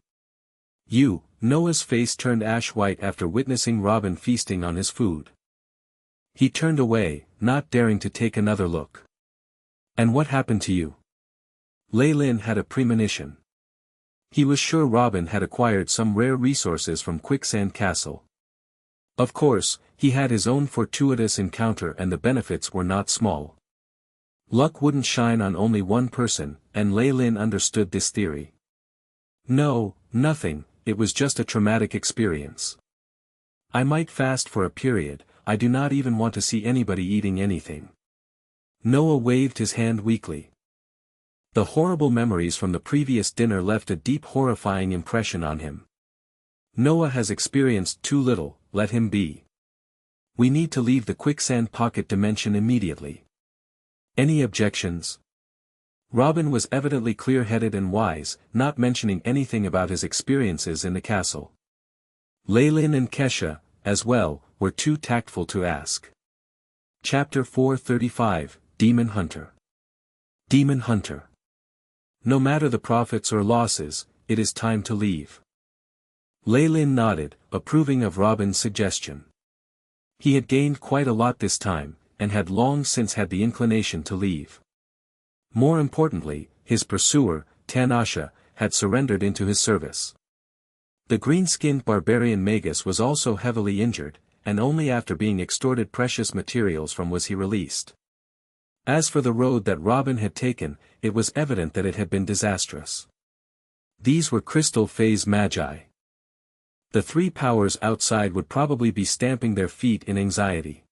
Noah's face turned ash-white after witnessing Robin feasting on his food. He turned away, not daring to take another look. And what happened to you? Lei Lin had a premonition. He was sure Robin had acquired some rare resources from Quicksand Castle. Of course, he had his own fortuitous encounter and the benefits were not small. Luck wouldn't shine on only one person, and Lei Lin understood this theory. No, nothing, it was just a traumatic experience. I might fast for a period, I do not even want to see anybody eating anything. Noah waved his hand weakly. The horrible memories from the previous dinner left a deep horrifying impression on him. Noah has experienced too little, let him be. We need to leave the quicksand pocket dimension immediately. Any objections? Robin was evidently clear-headed and wise, not mentioning anything about his experiences in the castle. Lei Lin and Kesha, as well, were too tactful to ask. Chapter 435, Demon Hunter. Demon Hunter. No matter the profits or losses, it is time to leave. Lei Lin nodded, approving of Robin's suggestion. He had gained quite a lot this time, and had long since had the inclination to leave. More importantly, his pursuer, Tanasha, had surrendered into his service. The green-skinned barbarian Magus was also heavily injured, and only after being extorted precious materials from was he released. As for the road that Robin had taken, it was evident that it had been disastrous. These were crystal phase magi. The three powers outside would probably be stamping their feet in anxiety.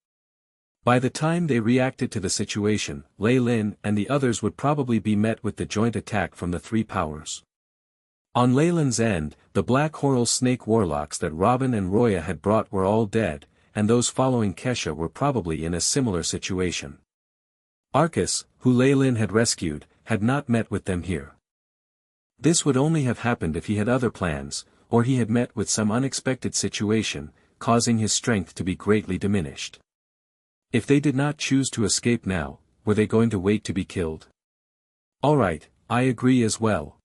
By the time they reacted to the situation, Lei Lin and the others would probably be met with the joint attack from the three powers. On Lei Lin's end, the Black Horal Snake warlocks that Robin and Roya had brought were all dead, and those following Kesha were probably in a similar situation. Arcus, who Lei Lin had rescued, had not met with them here. This would only have happened if he had other plans, or he had met with some unexpected situation, causing his strength to be greatly diminished. If they did not choose to escape now, were they going to wait to be killed? All right, I agree as well.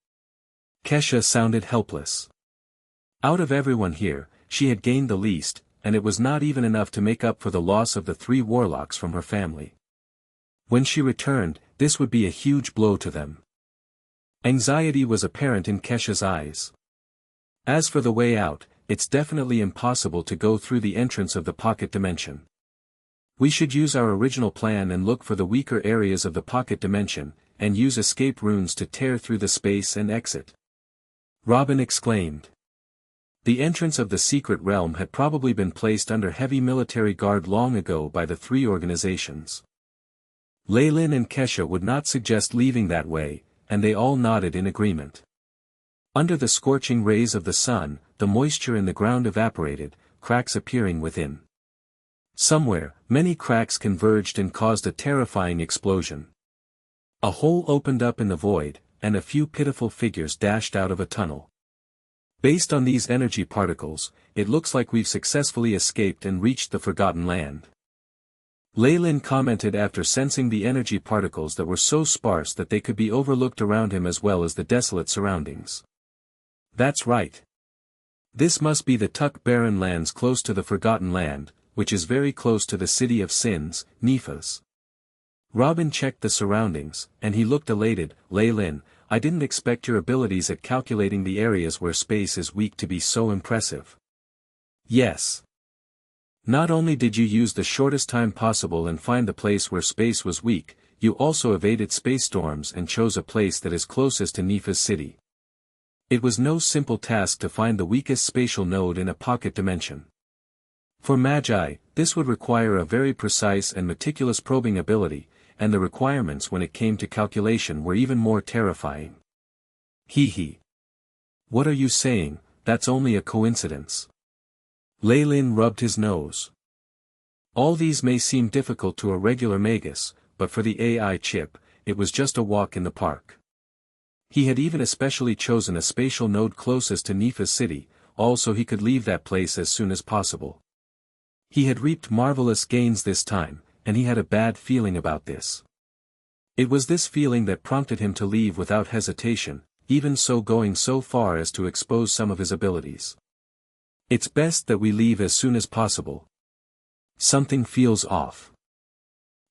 Kesha sounded helpless. Out of everyone here, she had gained the least, and it was not even enough to make up for the loss of the three warlocks from her family. When she returned, this would be a huge blow to them. Anxiety was apparent in Kesha's eyes. As for the way out, it's definitely impossible to go through the entrance of the pocket dimension. We should use our original plan and look for the weaker areas of the pocket dimension, and use escape runes to tear through the space and exit. Robin exclaimed. The entrance of the secret realm had probably been placed under heavy military guard long ago by the three organizations. Lei Lin and Kesha would not suggest leaving that way, and they all nodded in agreement. Under the scorching rays of the sun, the moisture in the ground evaporated, cracks appearing within. Somewhere, many cracks converged and caused a terrifying explosion. A hole opened up in the void, and a few pitiful figures dashed out of a tunnel. Based on these energy particles, it looks like we've successfully escaped and reached the Forgotten Land. Lei Lin commented after sensing the energy particles that were so sparse that they could be overlooked around him as well as the desolate surroundings. That's right. This must be the Tuck Barren lands close to the Forgotten Land, which is very close to the city of sins, Nephas. Robin checked the surroundings, and he looked elated. Lei Lin, I didn't expect your abilities at calculating the areas where space is weak to be so impressive. Yes. Not only did you use the shortest time possible and find the place where space was weak, you also evaded space storms and chose a place that is closest to Nephas city. It was no simple task to find the weakest spatial node in a pocket dimension. For Magi, this would require a very precise and meticulous probing ability, and the requirements when it came to calculation were even more terrifying. Hee. What are you saying? That's only a coincidence. Lei Lin rubbed his nose. All these may seem difficult to a regular Magus, but for the AI chip, it was just a walk in the park. He had even especially chosen a spatial node closest to Nephas city, so he could leave that place as soon as possible. He had reaped marvelous gains this time, and he had a bad feeling about this. It was this feeling that prompted him to leave without hesitation, even so going so far as to expose some of his abilities. It's best that we leave as soon as possible. Something feels off.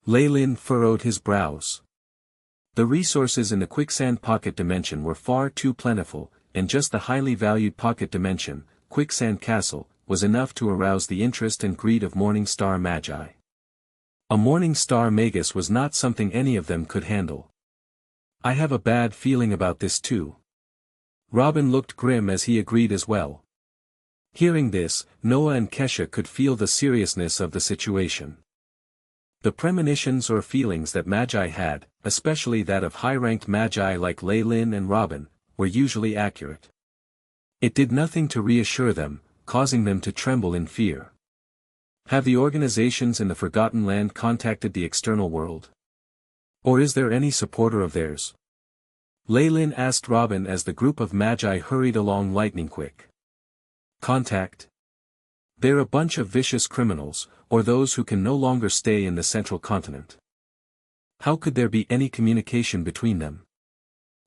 Lei Lin furrowed his brows. The resources in the quicksand pocket dimension were far too plentiful, and just the highly valued pocket dimension, Quicksand Castle, was enough to arouse the interest and greed of Morning Star Magi. A Morning Star Magus was not something any of them could handle. I have a bad feeling about this too. Robin looked grim as he agreed as well. Hearing this, Noah and Kesha could feel the seriousness of the situation. The premonitions or feelings that Magi had, especially that of high-ranked Magi like Lei Lin and Robin, were usually accurate. It did nothing to reassure them, causing them to tremble in fear. Have the organizations in the Forgotten Land contacted the external world? Or is there any supporter of theirs? Lei Lin asked Robin as the group of Magi hurried along lightning quick. Contact? They're a bunch of vicious criminals, or those who can no longer stay in the central continent. How could there be any communication between them?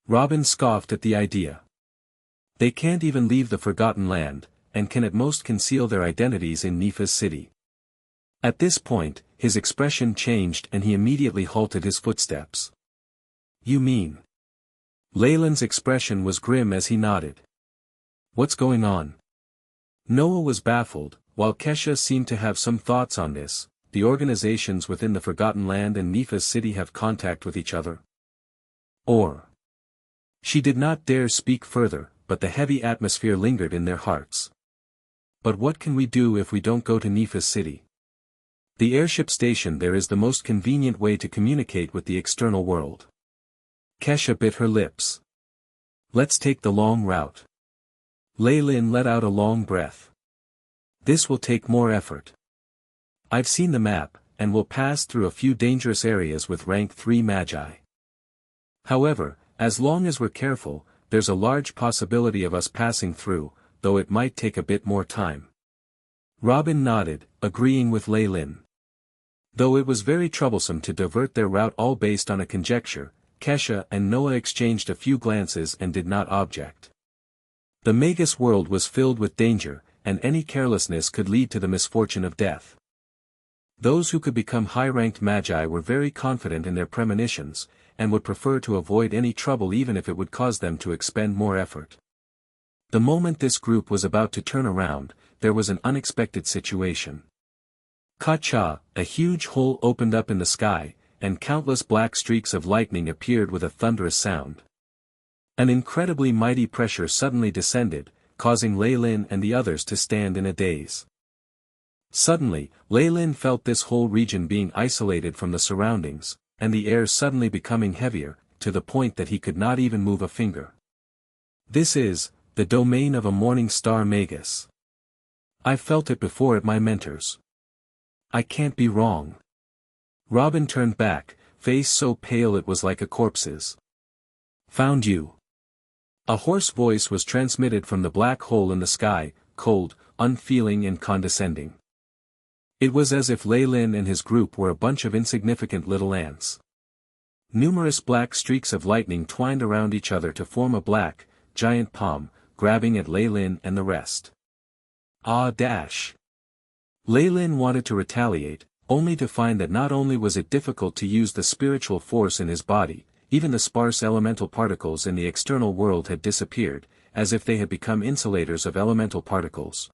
Robin scoffed at the idea. They can't even leave the Forgotten Land, and can at most conceal their identities in Nephas city. At this point, his expression changed and he immediately halted his footsteps. You mean? Lei Lin's expression was grim as he nodded. What's going on? Noah was baffled, while Kesha seemed to have some thoughts on this. The organizations within the Forgotten Land and Nephas city have contact with each other. Or. She did not dare speak further, but the heavy atmosphere lingered in their hearts. But what can we do if we don't go to Nephas city? The airship station there is the most convenient way to communicate with the external world. Kesha bit her lips. Let's take the long route. Lei Lin let out a long breath. This will take more effort. I've seen the map, and will pass through a few dangerous areas with rank 3 Magi. However, as long as we're careful, there's a large possibility of us passing through, though it might take a bit more time. Robin nodded, agreeing with Lei Lin. Though it was very troublesome to divert their route all based on a conjecture, Kesha and Noah exchanged a few glances and did not object. The Magus world was filled with danger, and any carelessness could lead to the misfortune of death. Those who could become high-ranked Magi were very confident in their premonitions, and would prefer to avoid any trouble even if it would cause them to expend more effort. The moment this group was about to turn around, there was an unexpected situation. Ka-cha, a huge hole opened up in the sky, and countless black streaks of lightning appeared with a thunderous sound. An incredibly mighty pressure suddenly descended, causing Lei Lin and the others to stand in a daze. Suddenly, Lei Lin felt this whole region being isolated from the surroundings, and the air suddenly becoming heavier, to the point that he could not even move a finger. This is the domain of a Morning Star Magus. I felt it before at my mentors. I can't be wrong. Robin turned back, face so pale it was like a corpse's. Found you. A hoarse voice was transmitted from the black hole in the sky, cold, unfeeling and condescending. It was as if Lei Lin and his group were a bunch of insignificant little ants. Numerous black streaks of lightning twined around each other to form a black, giant palm, grabbing at Lei Lin and the rest. Ah! Leyland wanted to retaliate, only to find that not only was it difficult to use the spiritual force in his body, even the sparse elemental particles in the external world had disappeared, as if they had become insulators of elemental particles.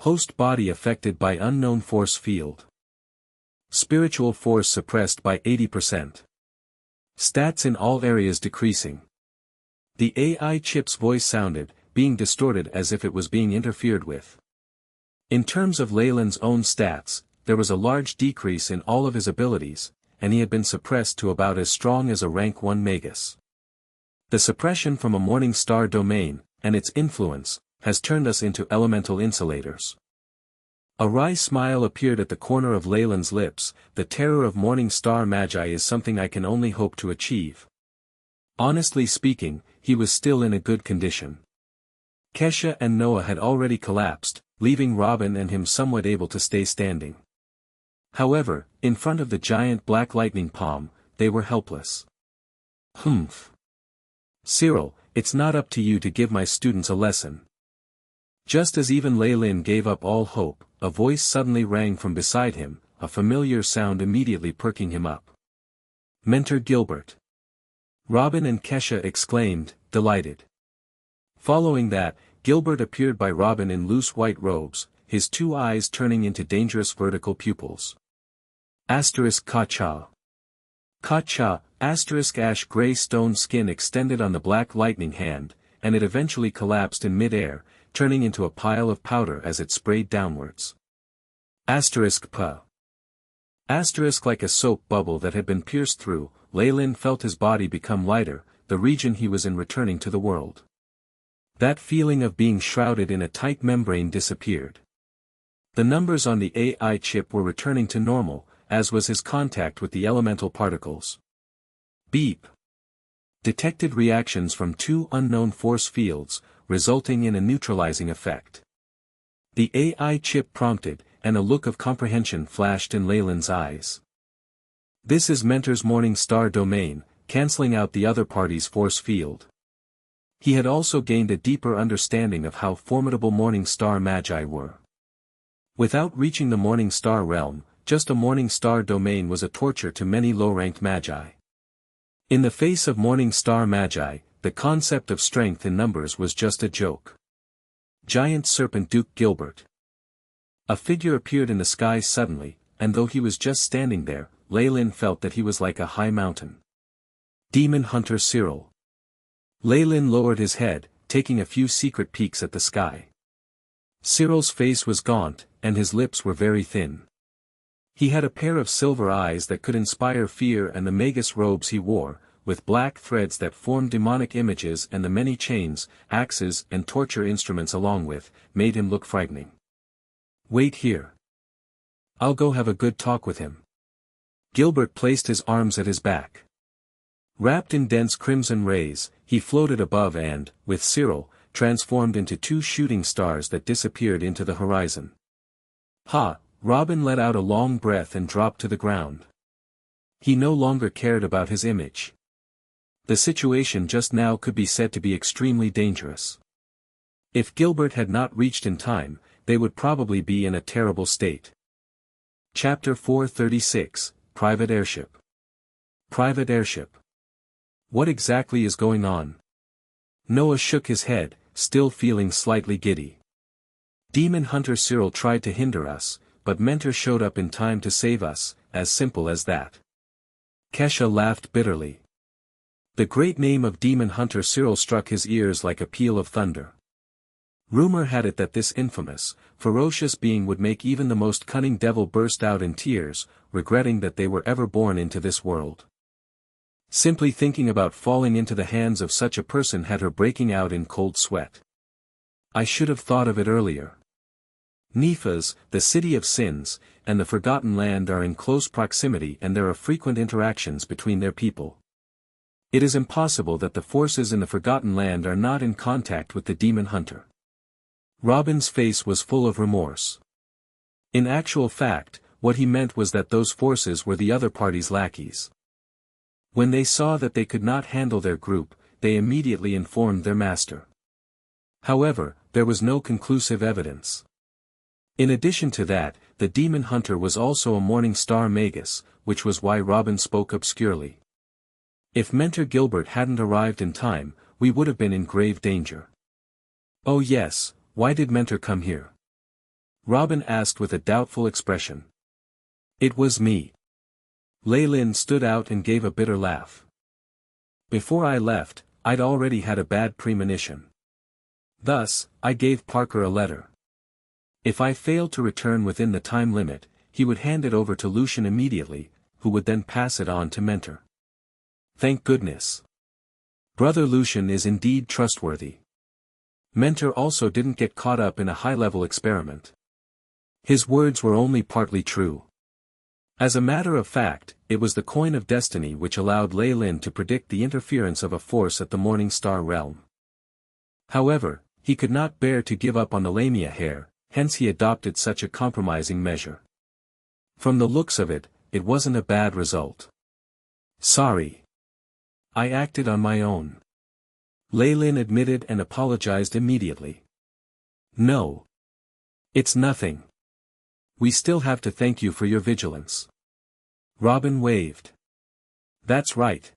Host body affected by unknown force field. Spiritual force suppressed by 80%. Stats in all areas decreasing. The AI chip's voice sounded, being distorted as if it was being interfered with. In terms of Leyland's own stats, there was a large decrease in all of his abilities, and he had been suppressed to about as strong as a rank 1 Magus. The suppression from a morning star domain, and its influence, has turned us into elemental insulators. A wry smile appeared at the corner of Leyland's lips. The terror of morning star magi is something I can only hope to achieve. Honestly speaking, he was still in a good condition. Kesha and Noah had already collapsed, leaving Robin and him somewhat able to stay standing. However, in front of the giant black lightning palm, they were helpless. Humph. Cyril, it's not up to you to give my students a lesson. Just as even Leyland gave up all hope, a voice suddenly rang from beside him, a familiar sound immediately perking him up. Mentor Gilbert. Robin and Kesha exclaimed, delighted. Following that, Gilbert appeared by Robin in loose white robes, his two eyes turning into dangerous vertical pupils. Kacha. Kacha, ash gray stone skin extended on the black lightning hand, and it eventually collapsed in mid-air, turning into a pile of powder as it sprayed downwards. Pa. Like a soap bubble that had been pierced through, Leyland felt his body become lighter, the region he was in returning to the world. That feeling of being shrouded in a tight membrane disappeared. The numbers on the AI chip were returning to normal, as was his contact with the elemental particles. Beep. Detected reactions from 2 unknown force fields, resulting in a neutralizing effect. The AI chip prompted, and a look of comprehension flashed in Leyland's eyes. This is Mentor's morning star domain, cancelling out the other party's force field. He had also gained a deeper understanding of how formidable morning star magi were. Without reaching the morning star realm, just a morning star domain was a torture to many low-ranked magi. In the face of morning star magi, the concept of strength in numbers was just a joke. Giant Serpent Duke Gilbert. A figure appeared in the sky suddenly, and though he was just standing there, Leyland felt that he was like a high mountain. Demon Hunter Cyril. Leyland lowered his head, taking a few secret peeks at the sky. Cyril's face was gaunt, and his lips were very thin. He had a pair of silver eyes that could inspire fear, and the Magus robes he wore, with black threads that formed demonic images, and the many chains, axes and torture instruments along with, made him look frightening. Wait here. I'll go have a good talk with him. Gilbert placed his arms at his back. Wrapped in dense crimson rays, he floated above and, with Cyril, transformed into 2 shooting stars that disappeared into the horizon. Ha! Robin let out a long breath and dropped to the ground. He no longer cared about his image. The situation just now could be said to be extremely dangerous. If Gilbert had not reached in time, they would probably be in a terrible state. Chapter 436, Private Airship. Private Airship. What exactly is going on? Noah shook his head, still feeling slightly giddy. Demon Hunter Cyril tried to hinder us, but Mentor showed up in time to save us, as simple as that. Kesha laughed bitterly. The great name of Demon Hunter Cyril struck his ears like a peal of thunder. Rumor had it that this infamous, ferocious being would make even the most cunning devil burst out in tears, regretting that they were ever born into this world. Simply thinking about falling into the hands of such a person had her breaking out in cold sweat. I should have thought of it earlier. Nephas, the city of sins, and the Forgotten Land are in close proximity, and there are frequent interactions between their people. It is impossible that the forces in the Forgotten Land are not in contact with the Demon Hunter. Robin's face was full of remorse. In actual fact, what he meant was that those forces were the other party's lackeys. When they saw that they could not handle their group, they immediately informed their master. However, there was no conclusive evidence. In addition to that, the demon hunter was also a morning star Magus, which was why Robin spoke obscurely. If Mentor Gilbert hadn't arrived in time, we would have been in grave danger. Oh yes, why did Mentor come here? Robin asked with a doubtful expression. It was me. Lei Lin stood out and gave a bitter laugh. Before I left, I'd already had a bad premonition. Thus, I gave Parker a letter. If I failed to return within the time limit, he would hand it over to Lucian immediately, who would then pass it on to Mentor. Thank goodness. Brother Lucian is indeed trustworthy. Mentor also didn't get caught up in a high-level experiment. His words were only partly true. As a matter of fact, it was the coin of destiny which allowed Lei Lin to predict the interference of a force at the Morning Star realm. However, he could not bear to give up on the Lamia heir, hence he adopted such a compromising measure. From the looks of it, it wasn't a bad result. Sorry. I acted on my own. Lei Lin admitted and apologized immediately. No. It's nothing. We still have to thank you for your vigilance. Robin waved. That's right.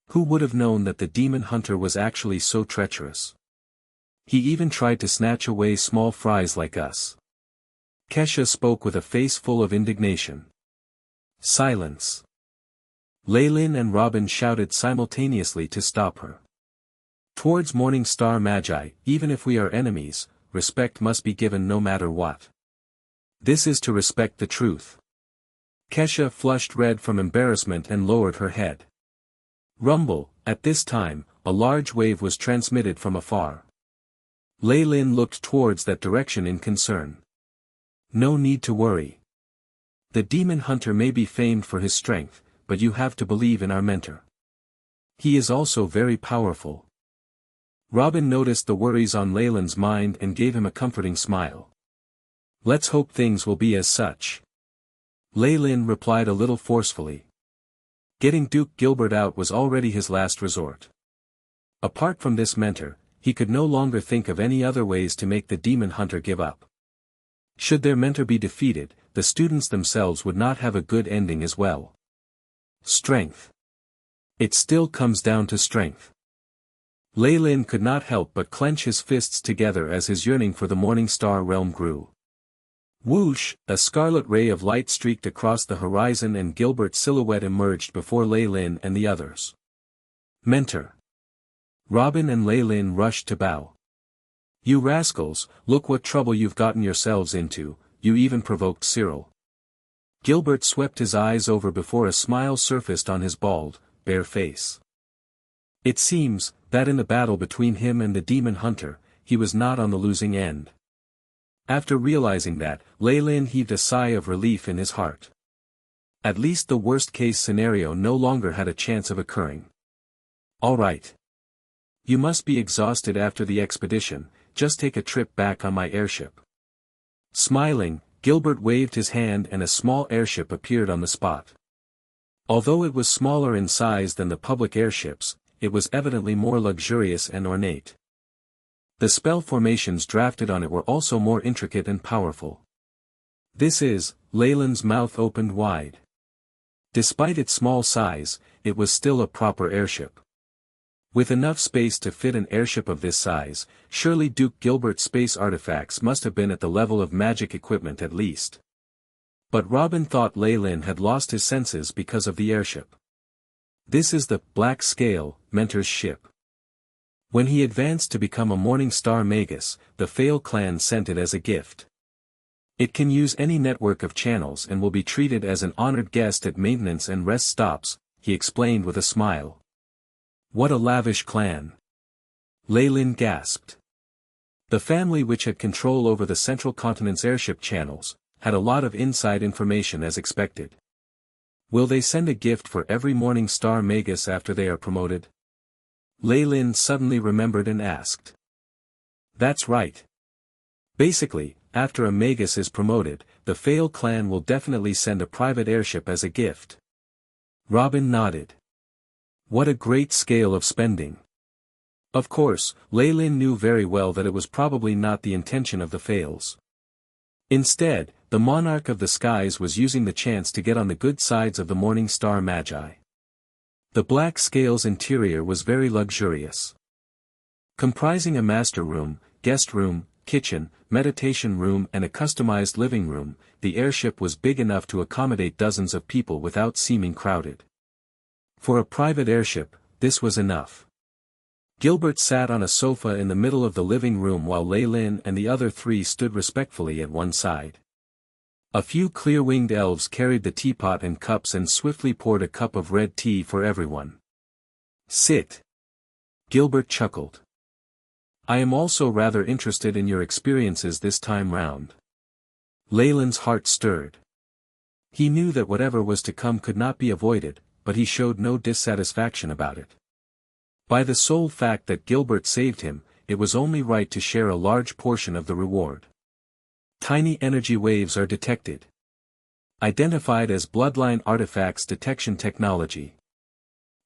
Who would have known that the demon hunter was actually so treacherous? He even tried to snatch away small fries like us. Kesha spoke with a face full of indignation. Silence. Lei Lin and Robin shouted simultaneously to stop her. Towards Morning Star Magi, even if we are enemies, respect must be given no matter what. This is to respect the truth. Kesha flushed red from embarrassment and lowered her head. Rumble, at this time, a large wave was transmitted from afar. Lei Lin looked towards that direction in concern. No need to worry. The demon hunter may be famed for his strength, but you have to believe in our mentor. He is also very powerful. Robin noticed the worries on Lei Lin's mind and gave him a comforting smile. Let's hope things will be as such. Lei Lin replied a little forcefully. Getting Duke Gilbert out was already his last resort. Apart from this mentor, he could no longer think of any other ways to make the demon hunter give up. Should their mentor be defeated, the students themselves would not have a good ending as well. Strength. It still comes down to strength. Lei Lin could not help but clench his fists together as his yearning for the Morning Star realm grew. Whoosh, a scarlet ray of light streaked across the horizon and Gilbert's silhouette emerged before Lei Lin and the others. Mentor. Robin and Lei Lin rushed to bow. You rascals, look what trouble you've gotten yourselves into, you even provoked Cyril. Gilbert swept his eyes over before a smile surfaced on his bald, bare face. It seems, that in the battle between him and the demon hunter, he was not on the losing end. After realizing that, Lei Lin heaved a sigh of relief in his heart. At least the worst-case scenario no longer had a chance of occurring. All right. You must be exhausted after the expedition, just take a trip back on my airship. Smiling, Gilbert waved his hand and a small airship appeared on the spot. Although it was smaller in size than the public airships, it was evidently more luxurious and ornate. The spell formations drafted on it were also more intricate and powerful. This is, Lei Lin's mouth opened wide. Despite its small size, it was still a proper airship. With enough space to fit an airship of this size, surely Duke Gilbert's space artifacts must have been at the level of magic equipment at least. But Robin thought Lei Lin had lost his senses because of the airship. This is the Black Scale, Mentor's ship. When he advanced to become a Morning Star Magus, the Fail clan sent it as a gift. It can use any network of channels and will be treated as an honored guest at maintenance and rest stops, he explained with a smile. What a lavish clan. Lei Lin gasped. The family which had control over the Central Continent's airship channels, had a lot of inside information as expected. Will they send a gift for every Morning Star Magus after they are promoted? Lei Lin suddenly remembered and asked. That's right. Basically, after a Magus is promoted, the Fail clan will definitely send a private airship as a gift. Robin nodded. What a great scale of spending. Of course, Lei Lin knew very well that it was probably not the intention of the Fails. Instead, the monarch of the skies was using the chance to get on the good sides of the morning star magi. The black scales interior was very luxurious. Comprising a master room, guest room, kitchen, meditation room and a customized living room, the airship was big enough to accommodate dozens of people without seeming crowded. For a private airship, this was enough. Gilbert sat on a sofa in the middle of the living room while Lei Lin and the other three stood respectfully at one side. A few clear-winged elves carried the teapot and cups and swiftly poured a cup of red tea for everyone. "Sit." Gilbert chuckled. "I am also rather interested in your experiences this time round." Leyland's heart stirred. He knew that whatever was to come could not be avoided, but he showed no dissatisfaction about it. By the sole fact that Gilbert saved him, it was only right to share a large portion of the reward. Tiny energy waves are detected. Identified as Bloodline artifacts detection technology.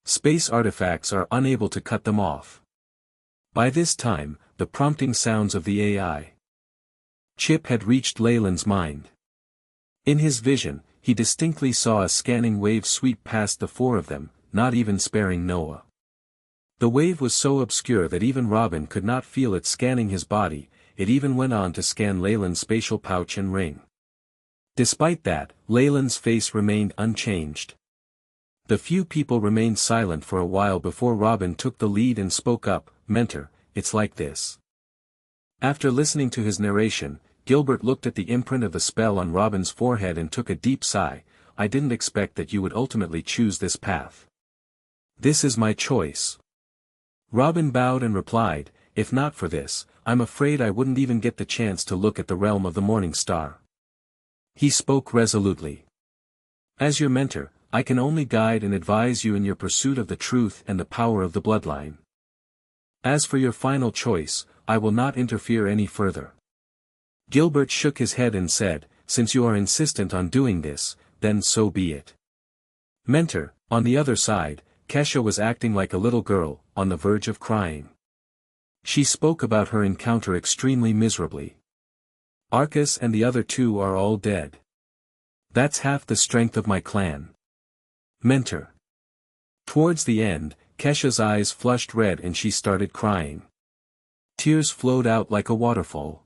Space artifacts are unable to cut them off. By this time, the prompting sounds of the AI chip had reached Leyland's mind. In his vision, he distinctly saw a scanning wave sweep past the four of them, not even sparing Noah. The wave was so obscure that even Robin could not feel it scanning his body. It even went on to scan Leyland's spatial pouch and ring. Despite that, Leyland's face remained unchanged. The few people remained silent for a while before Robin took the lead and spoke up, "Mentor, it's like this." After listening to his narration, Gilbert looked at the imprint of the spell on Robin's forehead and took a deep sigh. "I didn't expect that you would ultimately choose this path. This is my choice." Robin bowed and replied, "If not for this, I'm afraid I wouldn't even get the chance to look at the realm of the morning star." He spoke resolutely. "As your mentor, I can only guide and advise you in your pursuit of the truth and the power of the bloodline. As for your final choice, I will not interfere any further." Gilbert shook his head and said, "Since you are insistent on doing this, then so be it." Mentor, on the other side, Kesha was acting like a little girl, on the verge of crying. She spoke about her encounter extremely miserably. "Arcus and the other two are all dead. That's half the strength of my clan. Mentor." Towards the end, Kesha's eyes flushed red and she started crying. Tears flowed out like a waterfall.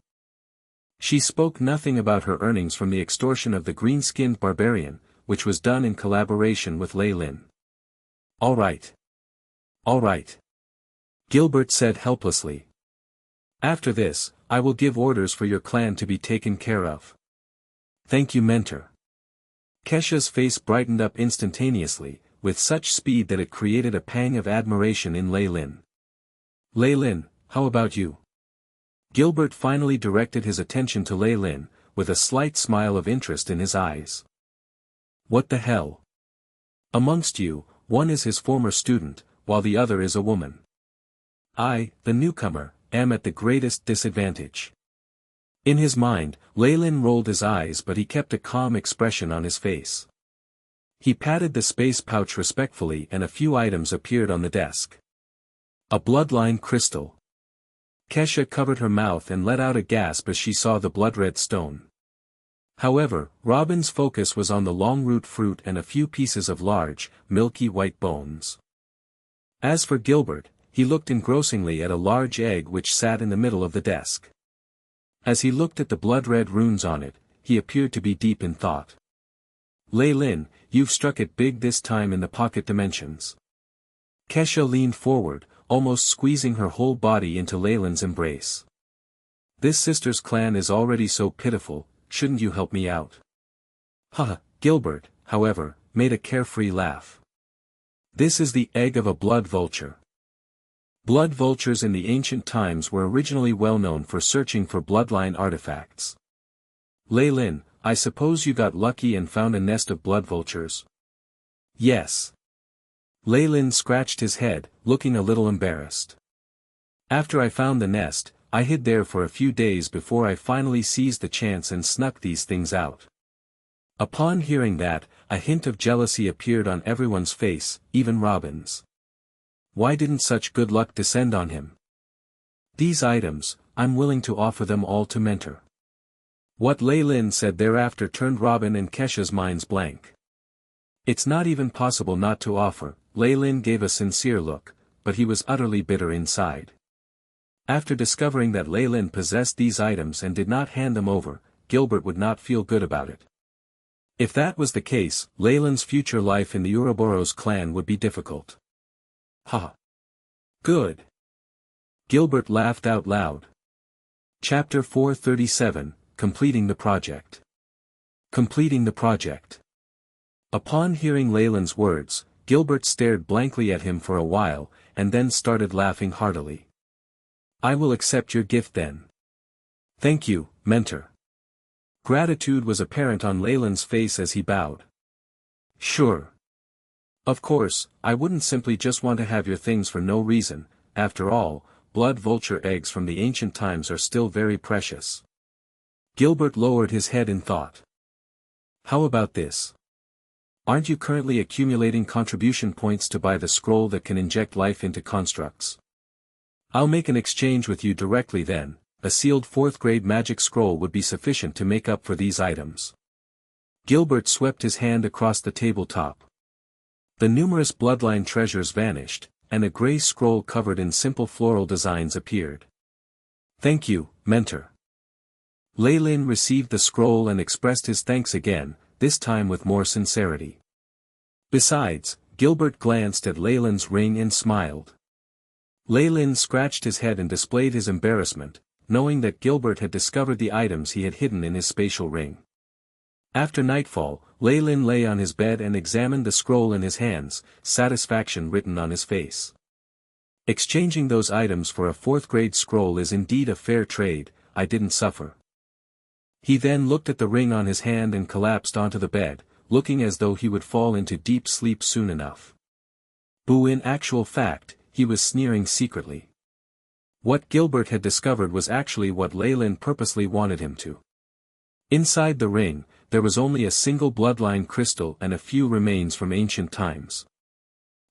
She spoke nothing about her earnings from the extortion of the green-skinned barbarian, which was done in collaboration with Lei Lin. "All right. All right," Gilbert said helplessly. "After this, I will give orders for your clan to be taken care of." "Thank you, Mentor." Kesha's face brightened up instantaneously, with such speed that it created a pang of admiration in Lei Lin. "Lei Lin, how about you?" Gilbert finally directed his attention to Lei Lin, with a slight smile of interest in his eyes. "What the hell? Amongst you, one is his former student, while the other is a woman. I, the newcomer, am at the greatest disadvantage." In his mind, Lei Lin rolled his eyes but he kept a calm expression on his face. He patted the space pouch respectfully and a few items appeared on the desk. A bloodline crystal. Kesha covered her mouth and let out a gasp as she saw the blood-red stone. However, Robin's focus was on the long-root fruit and a few pieces of large, milky white bones. As for Gilbert, he looked engrossingly at a large egg which sat in the middle of the desk. As he looked at the blood-red runes on it, he appeared to be deep in thought. "Lei Lin, you've struck it big this time in the pocket dimensions." Kesha leaned forward, almost squeezing her whole body into Leyland's embrace. "This sister's clan is already so pitiful, shouldn't you help me out?" Gilbert, however, made a carefree laugh. "This is the egg of a blood vulture." Blood vultures in the ancient times were originally well known for searching for bloodline artifacts. "Lei Lin, I suppose you got lucky and found a nest of blood vultures?" "Yes." Lei Lin scratched his head, looking a little embarrassed. "After I found the nest, I hid there for a few days before I finally seized the chance and snuck these things out." Upon hearing that, a hint of jealousy appeared on everyone's face, even Robin's. Why didn't such good luck descend on him? "These items, I'm willing to offer them all to Mentor." What Lei Lin said thereafter turned Robin and Kesha's minds blank. It's not even possible not to offer. Lei Lin gave a sincere look, but he was utterly bitter inside. After discovering that Lei Lin possessed these items and did not hand them over, Gilbert would not feel good about it. If that was the case, Lei Lin's future life in the Ouroboros clan would be difficult. Ha! Good! Gilbert laughed out loud. Chapter 437, Completing the Project. Completing the project. Upon hearing Lei Lin's words, Gilbert stared blankly at him for a while, and then started laughing heartily. I will accept your gift then. Thank you, mentor. Gratitude was apparent on Lei Lin's face as he bowed. Sure. Of course, I wouldn't simply just want to have your things for no reason. After all, blood vulture eggs from the ancient times are still very precious. Gilbert lowered his head in thought. How about this? Aren't you currently accumulating contribution points to buy the scroll that can inject life into constructs? I'll make an exchange with you directly then. A sealed 4th grade magic scroll would be sufficient to make up for these items. Gilbert swept his hand across the tabletop. The numerous bloodline treasures vanished, and a gray scroll covered in simple floral designs appeared. Thank you, mentor. Lei Lin received the scroll and expressed his thanks again, this time with more sincerity. Besides, Gilbert glanced at Lei Lin's ring and smiled. Lei Lin scratched his head and displayed his embarrassment, knowing that Gilbert had discovered the items he had hidden in his spatial ring. After nightfall, Lei Lin lay on his bed and examined the scroll in his hands, satisfaction written on his face. Exchanging those items for a 4th grade scroll is indeed a fair trade. I didn't suffer. He then looked at the ring on his hand and collapsed onto the bed, looking as though he would fall into deep sleep soon enough. Boo! In actual fact, he was sneering secretly. What Gilbert had discovered was actually what Lei Lin purposely wanted him to. Inside the ring, there was only a single bloodline crystal and a few remains from ancient times.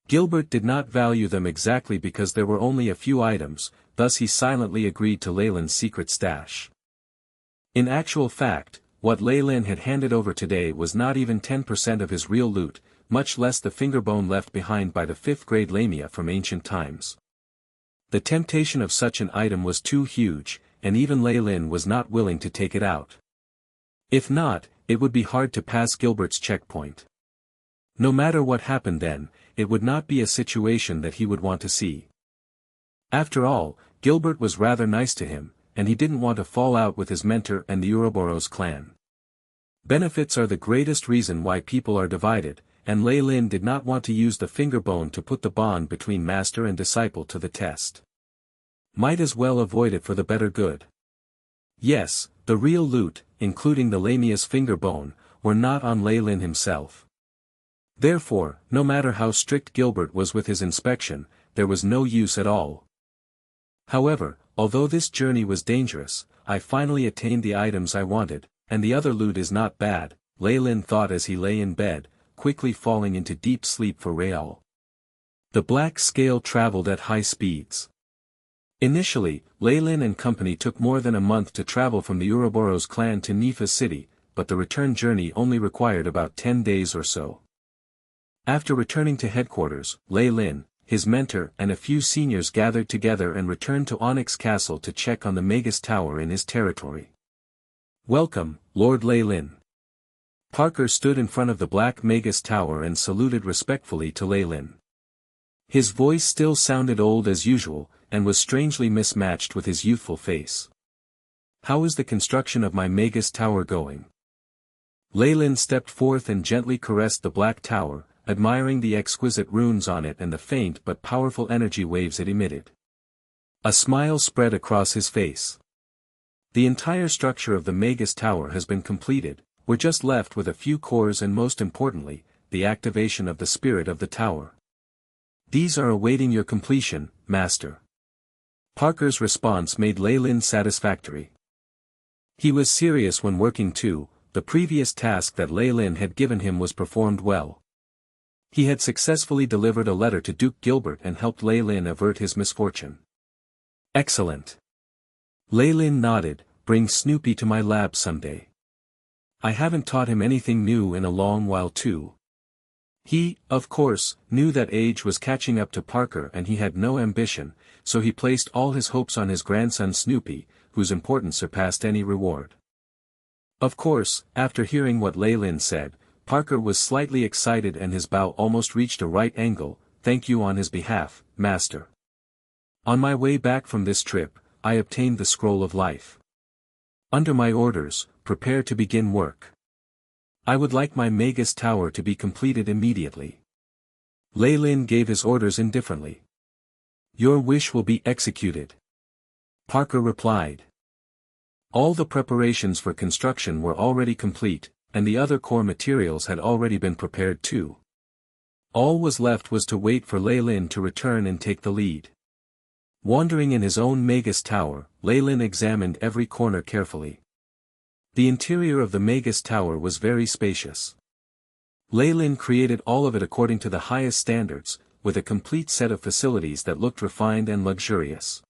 Gilbert did not value them exactly because there were only a few items, thus he silently agreed to Lei Lin's secret stash. In actual fact, what Lei Lin had handed over today was not even 10% of his real loot, much less the fingerbone left behind by the 5th grade lamia from ancient times. The temptation of such an item was too huge, and even Lei Lin was not willing to take it out. If not, it would be hard to pass Gilbert's checkpoint. No matter what happened then, it would not be a situation that he would want to see. After all, Gilbert was rather nice to him, and he didn't want to fall out with his mentor and the Ouroboros clan. Benefits are the greatest reason why people are divided, and Lei Lin did not want to use the fingerbone to put the bond between master and disciple to the test. Might as well avoid it for the better good. Yes, the real loot, including the lamia's fingerbone, were not on Lei Lin himself. Therefore, no matter how strict Gilbert was with his inspection, there was no use at all. However, although this journey was dangerous, I finally attained the items I wanted, and the other loot is not bad, Lei Lin thought as he lay in bed, quickly falling into deep sleep for Real. The black scale traveled at high speeds. Initially, Lei Lin and company took more than a month to travel from the Ouroboros clan to Nifa city, but the return journey only required about 10 days or so. After returning to headquarters, Lei Lin, his mentor and a few seniors gathered together and returned to Onyx Castle to check on the Magus Tower in his territory. Welcome, Lord Lei Lin. Parker stood in front of the Black Magus Tower and saluted respectfully to Lei Lin. His voice still sounded old as usual, and was strangely mismatched with his youthful face. How is the construction of my Magus Tower going? Lei Lin stepped forth and gently caressed the Black Tower, admiring the exquisite runes on it and the faint but powerful energy waves it emitted. A smile spread across his face. The entire structure of the Magus Tower has been completed, we're just left with a few cores and most importantly, the activation of the spirit of the tower. These are awaiting your completion, Master. Parker's response made Lei Lin satisfactory. He was serious when working too, the previous task that Lei Lin had given him was performed well. He had successfully delivered a letter to Duke Gilbert and helped Lei Lin avert his misfortune. Excellent. Lei Lin nodded, bring Snoopy to my lab someday. I haven't taught him anything new in a long while too. He, of course, knew that age was catching up to Parker and he had no ambition, so he placed all his hopes on his grandson Snoopy, whose importance surpassed any reward. Of course, after hearing what Ley-Lin said, Parker was slightly excited and his bow almost reached a right angle. Thank you on his behalf, Master. On my way back from this trip, I obtained the Scroll of Life. Under my orders, prepare to begin work. I would like my Magus tower to be completed immediately. Ley-Lin gave his orders indifferently. Your wish will be executed. Parker replied. All the preparations for construction were already complete, and the other core materials had already been prepared too. All was left was to wait for Ley-Lin to return and take the lead. Wandering in his own Magus tower, Ley-Lin examined every corner carefully. The interior of the Magus tower was very spacious. Ley-Lin created all of it according to the highest standards, with a complete set of facilities that looked refined and luxurious.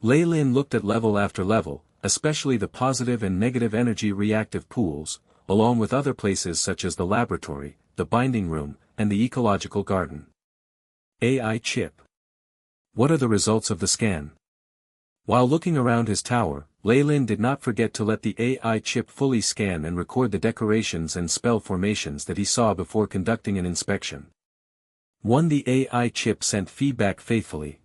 Ley-Lin looked at level after level, especially the positive and negative energy reactive pools, along with other places such as the laboratory, the binding room, and the ecological garden. AI chip. What are the results of the scan? While looking around his tower, Ley-Lin did not forget to let the AI chip fully scan and record the decorations and spell formations that he saw before conducting an inspection. 1. The AI chip sent feedback faithfully.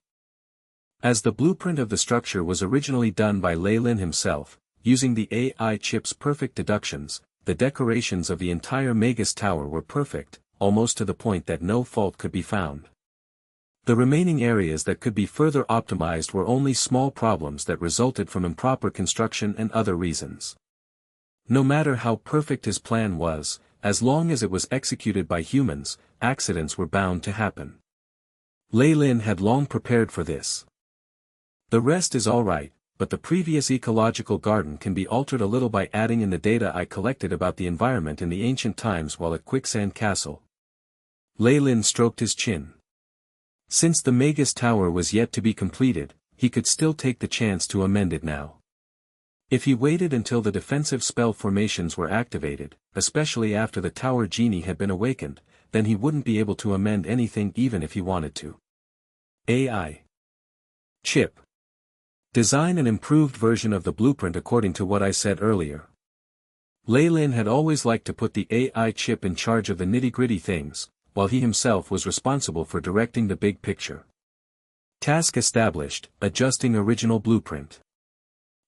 As the blueprint of the structure was originally done by Ley-Lin himself, using the AI chip's perfect deductions, the decorations of the entire Magus tower were perfect, almost to the point that no fault could be found. The remaining areas that could be further optimized were only small problems that resulted from improper construction and other reasons. No matter how perfect his plan was, as long as it was executed by humans, accidents were bound to happen. Ley-Lin had long prepared for this. The rest is alright, but the previous ecological garden can be altered a little by adding in the data I collected about the environment in the ancient times while at Quicksand Castle. Ley-Lin stroked his chin. Since the Magus tower was yet to be completed, he could still take the chance to amend it now. If he waited until the defensive spell formations were activated, especially after the tower genie had been awakened, then he wouldn't be able to amend anything even if he wanted to. AI chip. Design an improved version of the blueprint according to what I said earlier. Ley-Lin had always liked to put the AI chip in charge of the nitty-gritty things, while he himself was responsible for directing the big picture. Task established, adjusting original blueprint.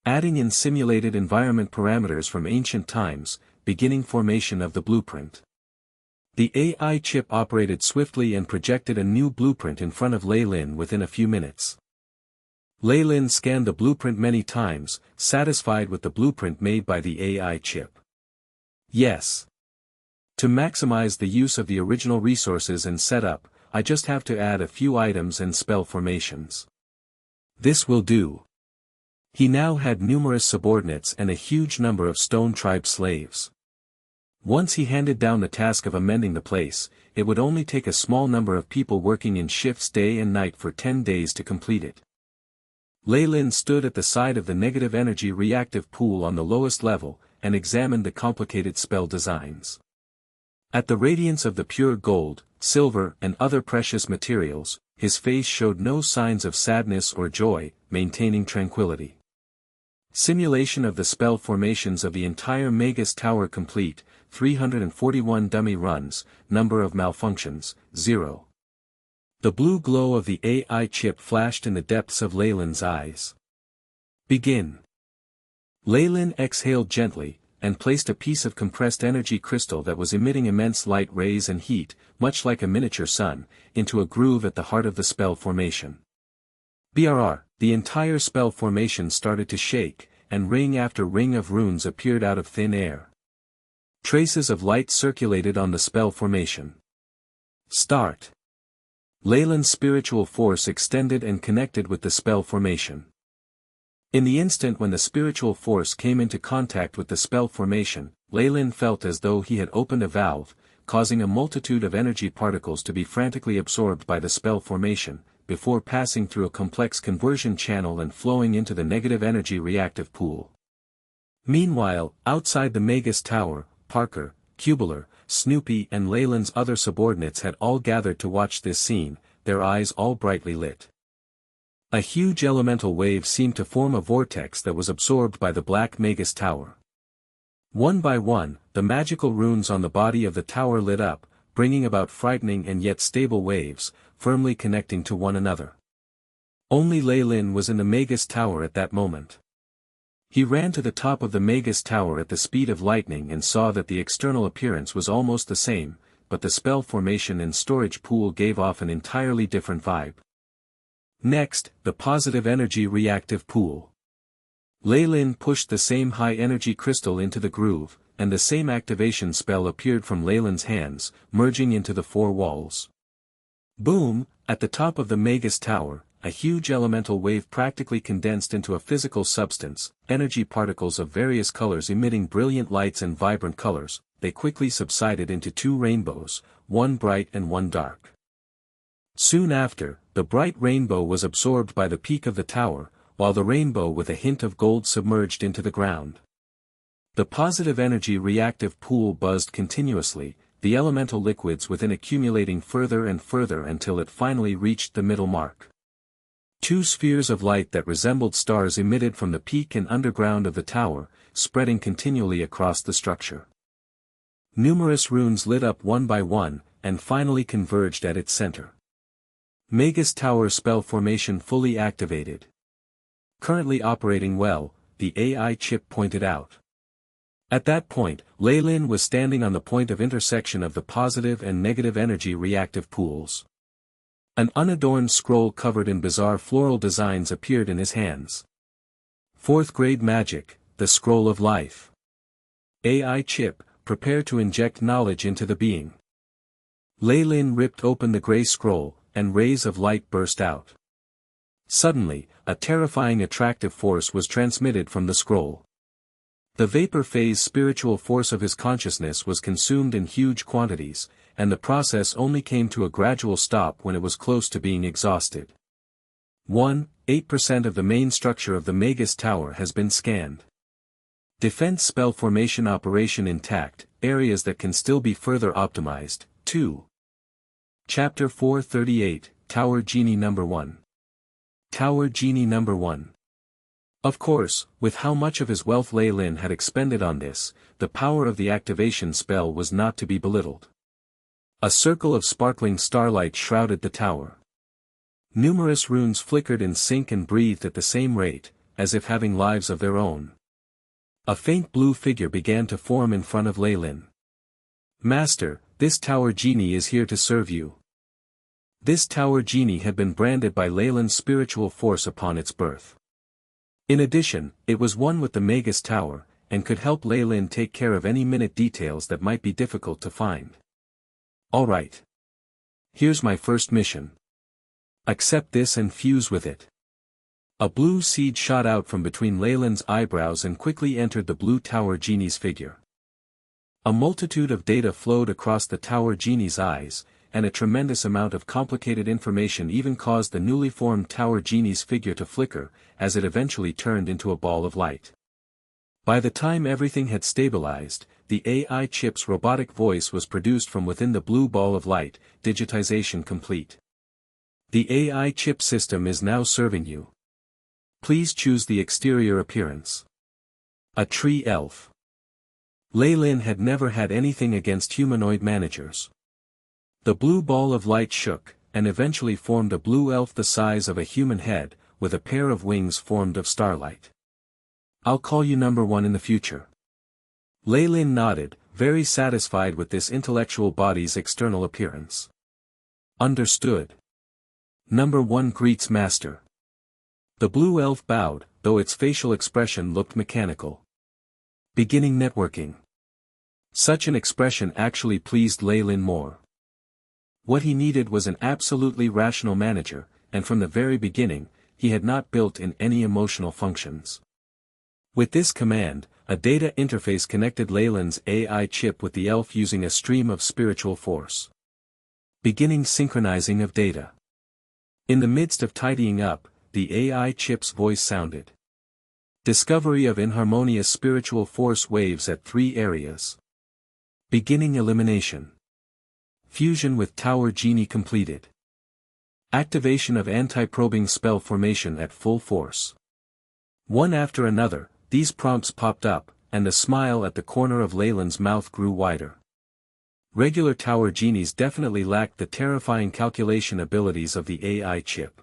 Adding in simulated environment parameters from ancient times, beginning formation of the blueprint. The AI chip operated swiftly and projected a new blueprint in front of Ley-Lin within a few minutes. Ley-Lin scanned the blueprint many times, satisfied with the blueprint made by the AI chip. Yes. To maximize the use of the original resources and setup, I just have to add a few items and spell formations. This will do. He now had numerous subordinates and a huge number of Stone Tribe slaves. Once he handed down the task of amending the place, it would only take a small number of people working in shifts day and night for 10 days to complete it. Ley-Lin stood at the side of the negative energy reactive pool on the lowest level, and examined the complicated spell designs. At the radiance of the pure gold, silver and other precious materials, his face showed no signs of sadness or joy, maintaining tranquility. Simulation of the spell formations of the entire Magus tower complete, 341 dummy runs, number of malfunctions, 0. The blue glow of the AI chip flashed in the depths of Ley-Lin's eyes. Begin. Ley-Lin exhaled gently, and placed a piece of compressed energy crystal that was emitting immense light rays and heat, much like a miniature sun, into a groove at the heart of the spell formation. BRR, the entire spell formation started to shake, and ring after ring of runes appeared out of thin air. Traces of light circulated on the spell formation. Start. Ley-Lin's spiritual force extended and connected with the spell formation. In the instant when the spiritual force came into contact with the spell formation, Ley-Lin felt as though he had opened a valve, causing a multitude of energy particles to be frantically absorbed by the spell formation, before passing through a complex conversion channel and flowing into the negative energy reactive pool. Meanwhile, outside the Magus Tower, Parker, Cubular, Snoopy and Leyland's other subordinates had all gathered to watch this scene, their eyes all brightly lit. A huge elemental wave seemed to form a vortex that was absorbed by the black Magus Tower. One by one, the magical runes on the body of the tower lit up, bringing about frightening and yet stable waves, firmly connecting to one another. Only Leyland was in the Magus Tower at that moment. He ran to the top of the Magus Tower at the speed of lightning and saw that the external appearance was almost the same, but the spell formation and storage pool gave off an entirely different vibe. Next, the positive energy reactive pool. Leyland pushed the same high-energy crystal into the groove, and the same activation spell appeared from Leyland's hands, merging into the four walls. Boom! At the top of the Magus Tower, a huge elemental wave practically condensed into a physical substance, energy particles of various colors emitting brilliant lights and vibrant colors. They quickly subsided into two rainbows, one bright and one dark. Soon after, the bright rainbow was absorbed by the peak of the tower, while the rainbow with a hint of gold submerged into the ground. The positive energy reactive pool buzzed continuously, the elemental liquids within accumulating further and further until it finally reached the middle mark. Two spheres of light that resembled stars emitted from the peak and underground of the tower, spreading continually across the structure. Numerous runes lit up one by one, and finally converged at its center. Magus Tower spell formation fully activated. Currently operating well, the AI chip pointed out. At that point, Leyland was standing on the point of intersection of the positive and negative energy reactive pools. An unadorned scroll covered in bizarre floral designs appeared in his hands. Fourth grade magic, the Scroll of Life. AI chip, prepare to inject knowledge into the being. Leyland ripped open the gray scroll, and rays of light burst out. Suddenly, a terrifying attractive force was transmitted from the scroll. The vapor phase spiritual force of his consciousness was consumed in huge quantities, and the process only came to a gradual stop when it was close to being exhausted. 8% of the main structure of the Magus Tower has been scanned. Defense spell formation operation intact, areas that can still be further optimized. 2. Chapter 438, Tower Genie Number 1. Tower Genie Number 1. Of course, with how much of his wealth Leyland had expended on this, the power of the activation spell was not to be belittled. A circle of sparkling starlight shrouded the tower. Numerous runes flickered in sync and breathed at the same rate, as if having lives of their own. A faint blue figure began to form in front of Leyland. Master, this Tower Genie is here to serve you. This Tower Genie had been branded by Leyland's spiritual force upon its birth. In addition, it was one with the Magus Tower, and could help Leyland take care of any minute details that might be difficult to find. Alright. Here's my first mission. Accept this and fuse with it. A blue seed shot out from between Leyland's eyebrows and quickly entered the blue Tower Genie's figure. A multitude of data flowed across the Tower Genie's eyes, and a tremendous amount of complicated information even caused the newly formed Tower Genie's figure to flicker, as it eventually turned into a ball of light. By the time everything had stabilized, the AI chip's robotic voice was produced from within the blue ball of light, digitization complete. The AI chip system is now serving you. Please choose the exterior appearance. A tree elf. Leyland had never had anything against humanoid managers. The blue ball of light shook, and eventually formed a blue elf the size of a human head, with a pair of wings formed of starlight. I'll call you number 1 in the future. Leyland nodded, very satisfied with this intellectual body's external appearance. Understood. Number 1 greets Master. The blue elf bowed, though its facial expression looked mechanical. Beginning networking. Such an expression actually pleased Leyland more. What he needed was an absolutely rational manager, and from the very beginning, he had not built in any emotional functions. With this command, a data interface connected Leyland's AI chip with the elf using a stream of spiritual force. Beginning synchronizing of data. In the midst of tidying up, the AI chip's voice sounded. Discovery of inharmonious spiritual force waves at 3 areas. Beginning elimination. Fusion with Tower Genie completed. Activation of anti-probing spell formation at full force. One after another, these prompts popped up, and the smile at the corner of Leyland's mouth grew wider. Regular Tower Genies definitely lacked the terrifying calculation abilities of the AI chip.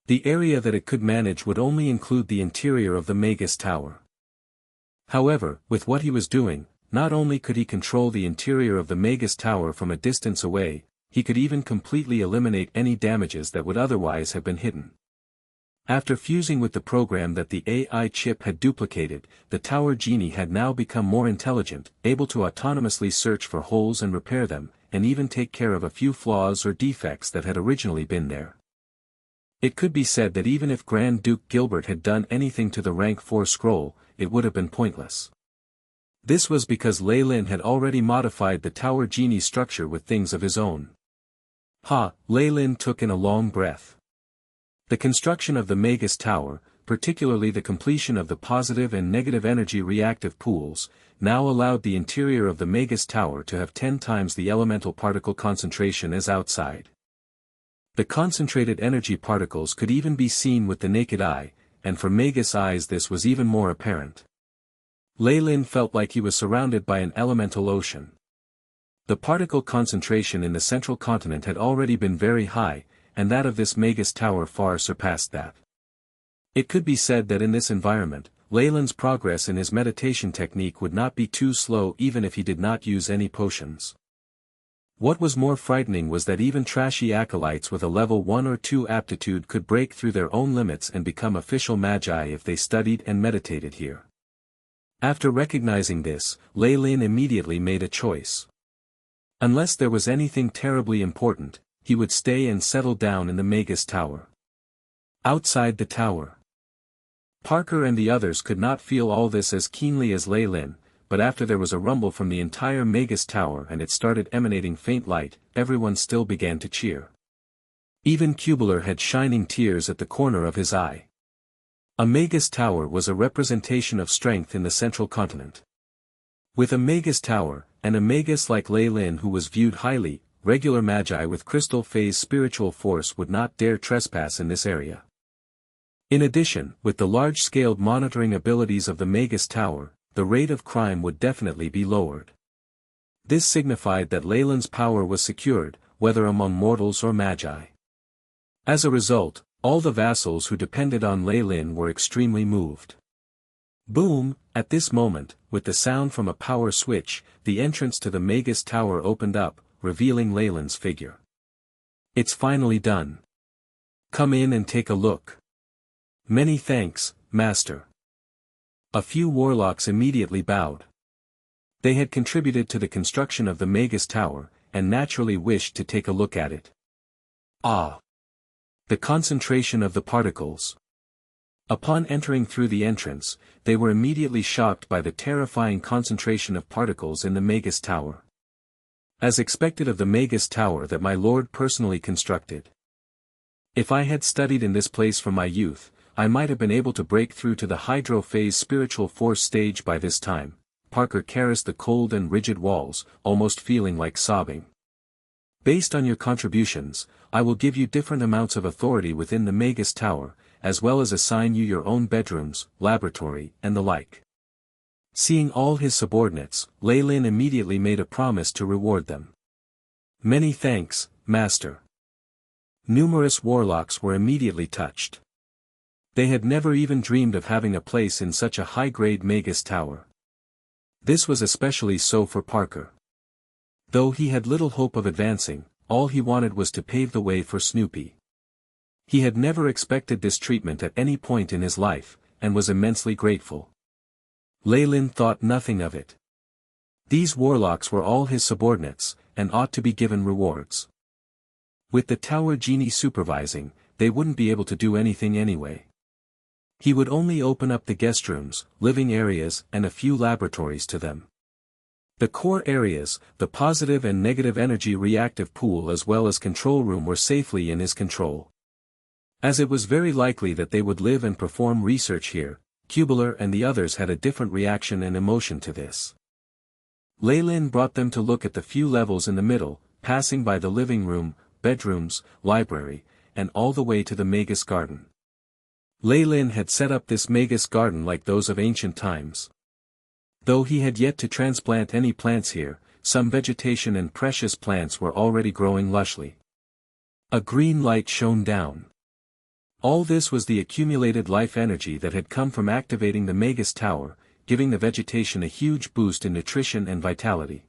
The area that it could manage would only include the interior of the Magus Tower. However, with what he was doing, not only could he control the interior of the Magus Tower from a distance away, he could even completely eliminate any damages that would otherwise have been hidden. After fusing with the program that the AI chip had duplicated, the Tower Genie had now become more intelligent, able to autonomously search for holes and repair them, and even take care of a few flaws or defects that had originally been there. It could be said that even if Grand Duke Gilbert had done anything to the rank 4 scroll, it would have been pointless. This was because Leylin had already modified the Tower Genie structure with things of his own. Leylin took in a long breath. The construction of the Magus Tower, particularly the completion of the positive and negative energy reactive pools, now allowed the interior of the Magus Tower to have 10 times the elemental particle concentration as outside. The concentrated energy particles could even be seen with the naked eye, and for Magus eyes this was even more apparent. Leylin felt like he was surrounded by an elemental ocean. The particle concentration in the central continent had already been very high, and that of this Magus Tower far surpassed that. It could be said that in this environment, Leyland's progress in his meditation technique would not be too slow even if he did not use any potions. What was more frightening was that even trashy acolytes with a level 1 or 2 aptitude could break through their own limits and become official magi if they studied and meditated here. After recognizing this, Leylin immediately made a choice. Unless there was anything terribly important, he would stay and settle down in the Magus Tower. Outside the tower, Parker and the others could not feel all this as keenly as Leylin, but after there was a rumble from the entire Magus Tower and it started emanating faint light, everyone still began to cheer. Even Cubular had shining tears at the corner of his eye. A Magus Tower was a representation of strength in the central continent. With a Magus Tower, and a Magus like Leylin who was viewed highly, regular magi with crystal phase spiritual force would not dare trespass in this area. In addition, with the large-scaled monitoring abilities of the Magus Tower, the rate of crime would definitely be lowered. This signified that Leyland's power was secured, whether among mortals or magi. As a result, all the vassals who depended on Leylin were extremely moved. Boom! At this moment, with the sound from a power switch, the entrance to the Magus Tower opened up, revealing Leyland's figure. It's finally done. Come in and take a look. Many thanks, Master. A few warlocks immediately bowed. They had contributed to the construction of the Magus Tower, and naturally wished to take a look at it. The concentration of the particles. Upon entering through the entrance, they were immediately shocked by the terrifying concentration of particles in the Magus Tower. As expected of the Magus Tower that my lord personally constructed. If I had studied in this place from my youth, I might have been able to break through to the Hydro Phase spiritual force stage by this time. Parker caressed the cold and rigid walls, almost feeling like sobbing. Based on your contributions, I will give you different amounts of authority within the Magus Tower, as well as assign you your own bedrooms, laboratory, and the like. Seeing all his subordinates, Leylin immediately made a promise to reward them. Many thanks, Master. Numerous warlocks were immediately touched. They had never even dreamed of having a place in such a high-grade Magus Tower. This was especially so for Parker. Though he had little hope of advancing, all he wanted was to pave the way for Snoopy. He had never expected this treatment at any point in his life, and was immensely grateful. Leylin thought nothing of it. These warlocks were all his subordinates, and ought to be given rewards. With the Tower Genie supervising, they wouldn't be able to do anything anyway. He would only open up the guest rooms, living areas, and a few laboratories to them. The core areas, the positive and negative energy reactive pool as well as control room were safely in his control. As it was very likely that they would live and perform research here, Cubular and the others had a different reaction and emotion to this. Lei Lin brought them to look at the few levels in the middle, passing by the living room, bedrooms, library, and all the way to the Magus garden. Lei Lin had set up this Magus garden like those of ancient times. Though he had yet to transplant any plants here, some vegetation and precious plants were already growing lushly. A green light shone down. All this was the accumulated life energy that had come from activating the Magus Tower, giving the vegetation a huge boost in nutrition and vitality.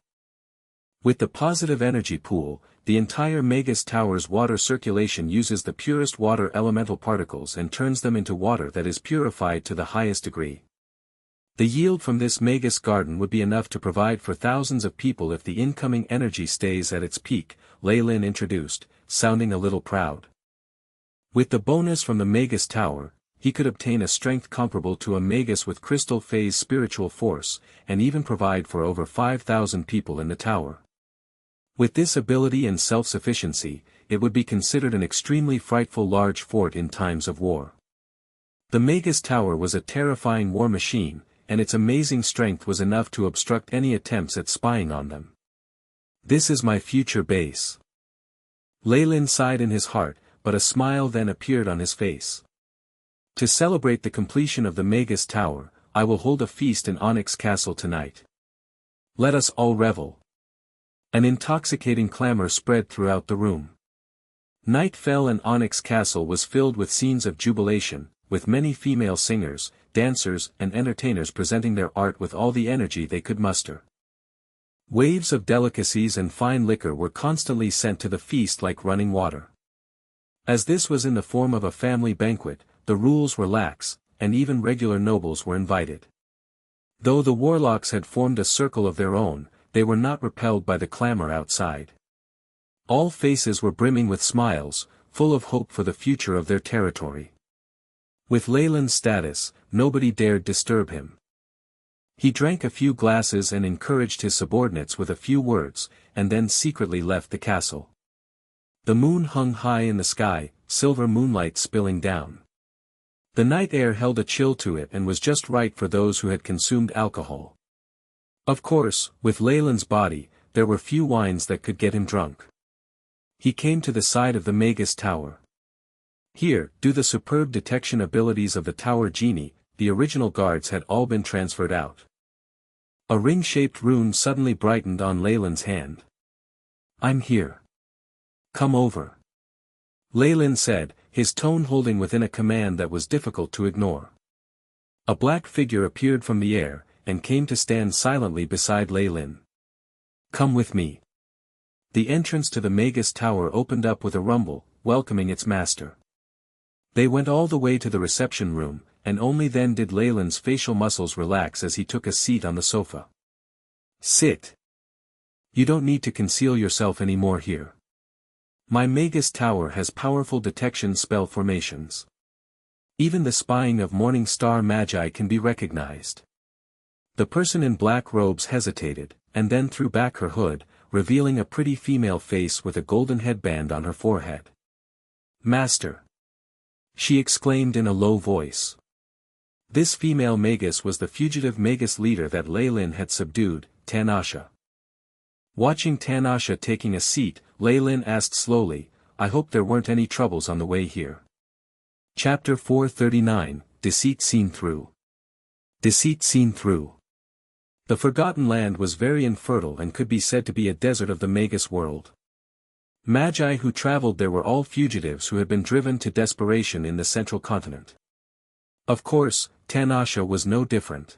With the positive energy pool, the entire Magus Tower's water circulation uses the purest water elemental particles and turns them into water that is purified to the highest degree. The yield from this Magus garden would be enough to provide for thousands of people if the incoming energy stays at its peak, Lei Lin introduced, sounding a little proud. With the bonus from the Magus Tower, he could obtain a strength comparable to a Magus with crystal phase spiritual force, and even provide for over 5,000 people in the tower. With this ability and self-sufficiency, it would be considered an extremely frightful large fort in times of war. The Magus Tower was a terrifying war machine, and its amazing strength was enough to obstruct any attempts at spying on them. This is my future base. Lei Lin sighed in his heart, but a smile then appeared on his face. To celebrate the completion of the Magus Tower, I will hold a feast in Onyx Castle tonight. Let us all revel. An intoxicating clamor spread throughout the room. Night fell and Onyx Castle was filled with scenes of jubilation, with many female singers, dancers and entertainers presenting their art with all the energy they could muster. Waves of delicacies and fine liquor were constantly sent to the feast like running water. As this was in the form of a family banquet, the rules were lax, and even regular nobles were invited. Though the warlocks had formed a circle of their own, they were not repelled by the clamor outside. All faces were brimming with smiles, full of hope for the future of their territory. With Lei Lin's status, nobody dared disturb him. He drank a few glasses and encouraged his subordinates with a few words, and then secretly left the castle. The moon hung high in the sky, silver moonlight spilling down. The night air held a chill to it and was just right for those who had consumed alcohol. Of course, with Lei Lin's body, there were few wines that could get him drunk. He came to the side of the Magus Tower. Here, due to the superb detection abilities of the tower genie, the original guards had all been transferred out. A ring-shaped rune suddenly brightened on Lei Lin's hand. I'm here. Come over. Lei Lin said, his tone holding within a command that was difficult to ignore. A black figure appeared from the air, and came to stand silently beside Lei Lin. Come with me. The entrance to the Magus Tower opened up with a rumble, welcoming its master. They went all the way to the reception room, and only then did Lei Lin's facial muscles relax as he took a seat on the sofa. Sit. You don't need to conceal yourself anymore here. My Magus Tower has powerful detection spell formations. Even the spying of Morning Star Magi can be recognized. The person in black robes hesitated, and then threw back her hood, revealing a pretty female face with a golden headband on her forehead. Master! She exclaimed in a low voice. This female Magus was the fugitive Magus leader that Lei Lin had subdued, Tanasha. Watching Tanasha taking a seat, Lei Lin asked slowly, I hope there weren't any troubles on the way here. Chapter 439, Deceit Seen Through. Deceit Seen Through. The Forgotten Land was very infertile and could be said to be a desert of the Magus world. Magi who traveled there were all fugitives who had been driven to desperation in the central continent. Of course, Tanasha was no different.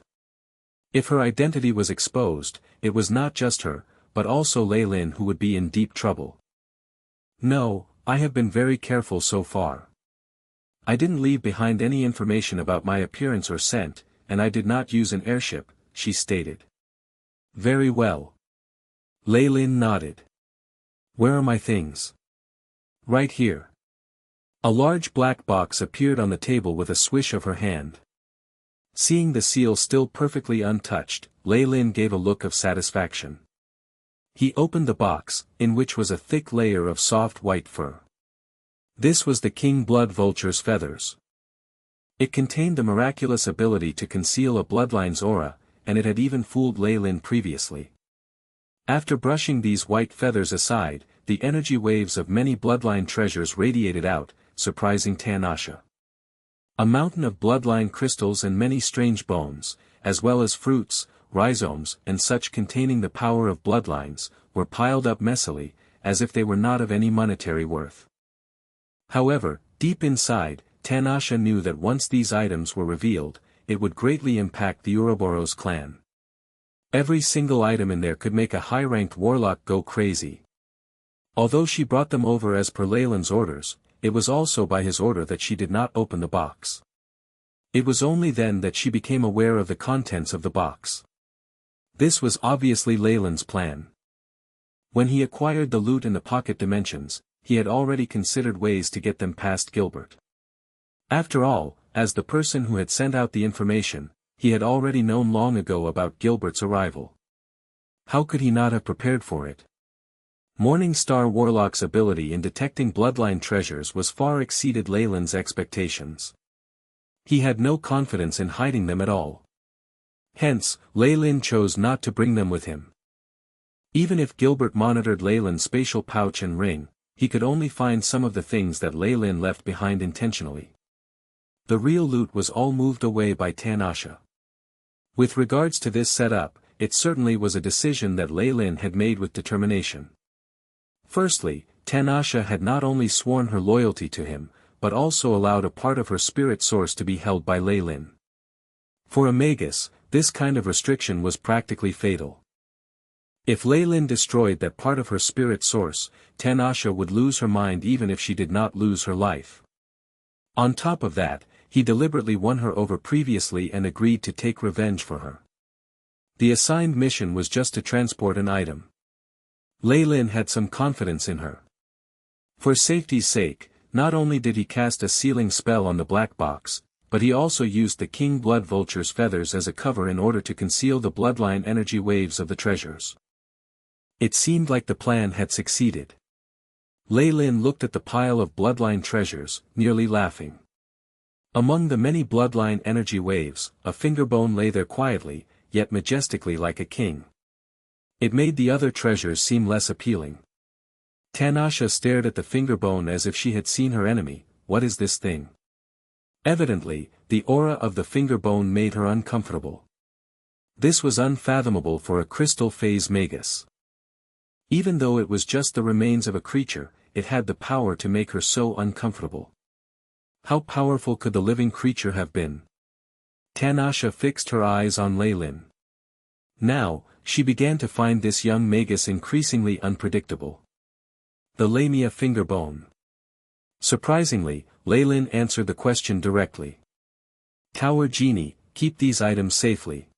If her identity was exposed, it was not just her, but also Lei Lin who would be in deep trouble. No, I have been very careful so far. I didn't leave behind any information about my appearance or scent, and I did not use an airship, she stated. Very well. Lei Lin nodded. Where are my things? Right here. A large black box appeared on the table with a swish of her hand. Seeing the seal still perfectly untouched, Lei Lin gave a look of satisfaction. He opened the box, in which was a thick layer of soft white fur. This was the king blood vulture's feathers. It contained the miraculous ability to conceal a bloodline's aura, and it had even fooled Lei Lin previously. After brushing these white feathers aside, the energy waves of many bloodline treasures radiated out, surprising Tanasha. A mountain of bloodline crystals and many strange bones, as well as fruits, rhizomes and such containing the power of bloodlines, were piled up messily, as if they were not of any monetary worth. However, deep inside, Tanasha knew that once these items were revealed, it would greatly impact the Ouroboros clan. Every single item in there could make a high-ranked warlock go crazy. Although she brought them over as per Leyland's orders, it was also by his order that she did not open the box. It was only then that she became aware of the contents of the box. This was obviously Leyland's plan. When he acquired the loot in the pocket dimensions, he had already considered ways to get them past Gilbert. After all, as the person who had sent out the information, he had already known long ago about Gilbert's arrival. How could he not have prepared for it? Morning Star Warlock's ability in detecting bloodline treasures was far exceeded Leyland's expectations. He had no confidence in hiding them at all. Hence, Leyland chose not to bring them with him. Even if Gilbert monitored Leyland's spatial pouch and ring, he could only find some of the things that Leyland left behind intentionally. The real loot was all moved away by Tanasha. With regards to this setup, it certainly was a decision that Leyland had made with determination. Firstly, Tanasha had not only sworn her loyalty to him, but also allowed a part of her spirit source to be held by Leyland. For a Magus, this kind of restriction was practically fatal. If Leyland destroyed that part of her spirit source, Tanasha would lose her mind even if she did not lose her life. On top of that, he deliberately won her over previously and agreed to take revenge for her. The assigned mission was just to transport an item. Leyland had some confidence in her. For safety's sake, not only did he cast a sealing spell on the black box, but he also used the King Blood Vulture's feathers as a cover in order to conceal the bloodline energy waves of the treasures. It seemed like the plan had succeeded. Leyland looked at the pile of bloodline treasures, nearly laughing. Among the many bloodline energy waves, a fingerbone lay there quietly, yet majestically like a king. It made the other treasures seem less appealing. Tanasha stared at the fingerbone as if she had seen her enemy. What is this thing? Evidently, the aura of the fingerbone made her uncomfortable. This was unfathomable for a crystal phase Magus. Even though it was just the remains of a creature, it had the power to make her so uncomfortable. How powerful could the living creature have been? Tanasha fixed her eyes on Leyland. Now, she began to find this young Magus increasingly unpredictable. The Lamia fingerbone. Surprisingly, Leyland answered the question directly. Tower Genie, keep these items safely.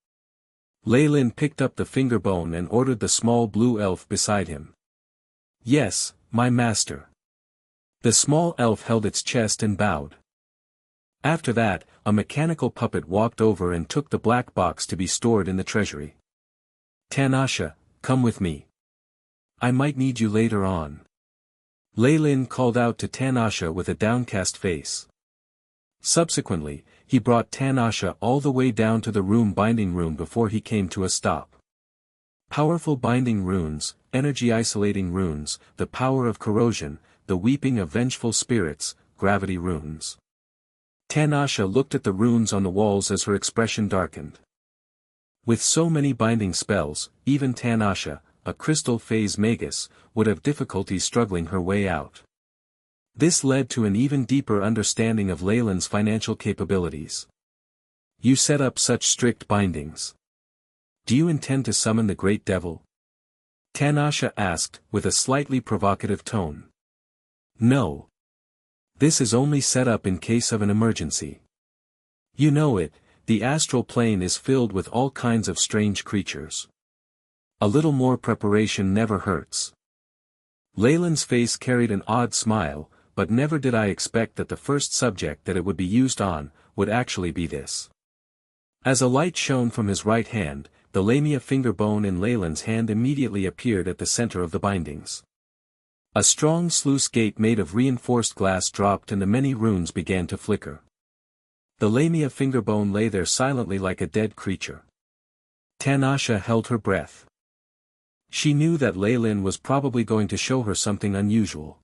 Leyland picked up the fingerbone and ordered the small blue elf beside him. Yes, my master. The small elf held its chest and bowed. After that, a mechanical puppet walked over and took the black box to be stored in the treasury. Tanasha, come with me. I might need you later on. Leyland called out to Tanasha with a downcast face. Subsequently, he brought Tanasha all the way down to the binding room before he came to a stop. Powerful binding runes, energy-isolating runes, the power of corrosion, the weeping of vengeful spirits, gravity runes. Tanasha looked at the runes on the walls as her expression darkened. With so many binding spells, even Tanasha, a crystal phase Magus, would have difficulty struggling her way out. This led to an even deeper understanding of Leyland's financial capabilities. You set up such strict bindings. Do you intend to summon the Great Devil? Tanasha asked, with a slightly provocative tone. No. This is only set up in case of an emergency. You know it, the astral plane is filled with all kinds of strange creatures. A little more preparation never hurts. Leyland's face carried an odd smile, but never did I expect that the first subject that it would be used on, would actually be this. As a light shone from his right hand, the Lamia fingerbone in Leyland's hand immediately appeared at the center of the bindings. A strong sluice gate made of reinforced glass dropped and the many runes began to flicker. The Lamia fingerbone lay there silently like a dead creature. Tanasha held her breath. She knew that Leylin was probably going to show her something unusual.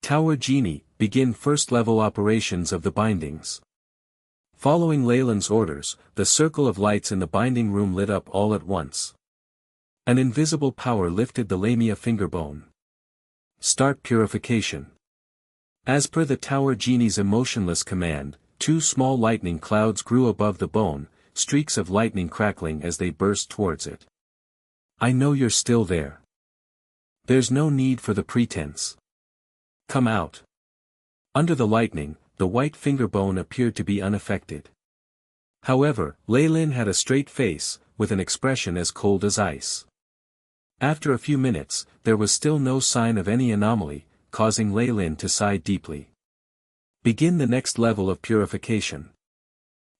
Tower Genie, begin first-level operations of the bindings. Following Leylin's orders, the circle of lights in the binding room lit up all at once. An invisible power lifted the Lamia fingerbone. Start purification. As per the Tower Genie's emotionless command, 2 small lightning clouds grew above the bone, streaks of lightning crackling as they burst towards it. I know you're still there. There's no need for the pretense. Come out. Under the lightning, the white fingerbone appeared to be unaffected. However, Leylin had a straight face, with an expression as cold as ice. After a few minutes, there was still no sign of any anomaly, causing Leylin to sigh deeply. Begin the next level of purification.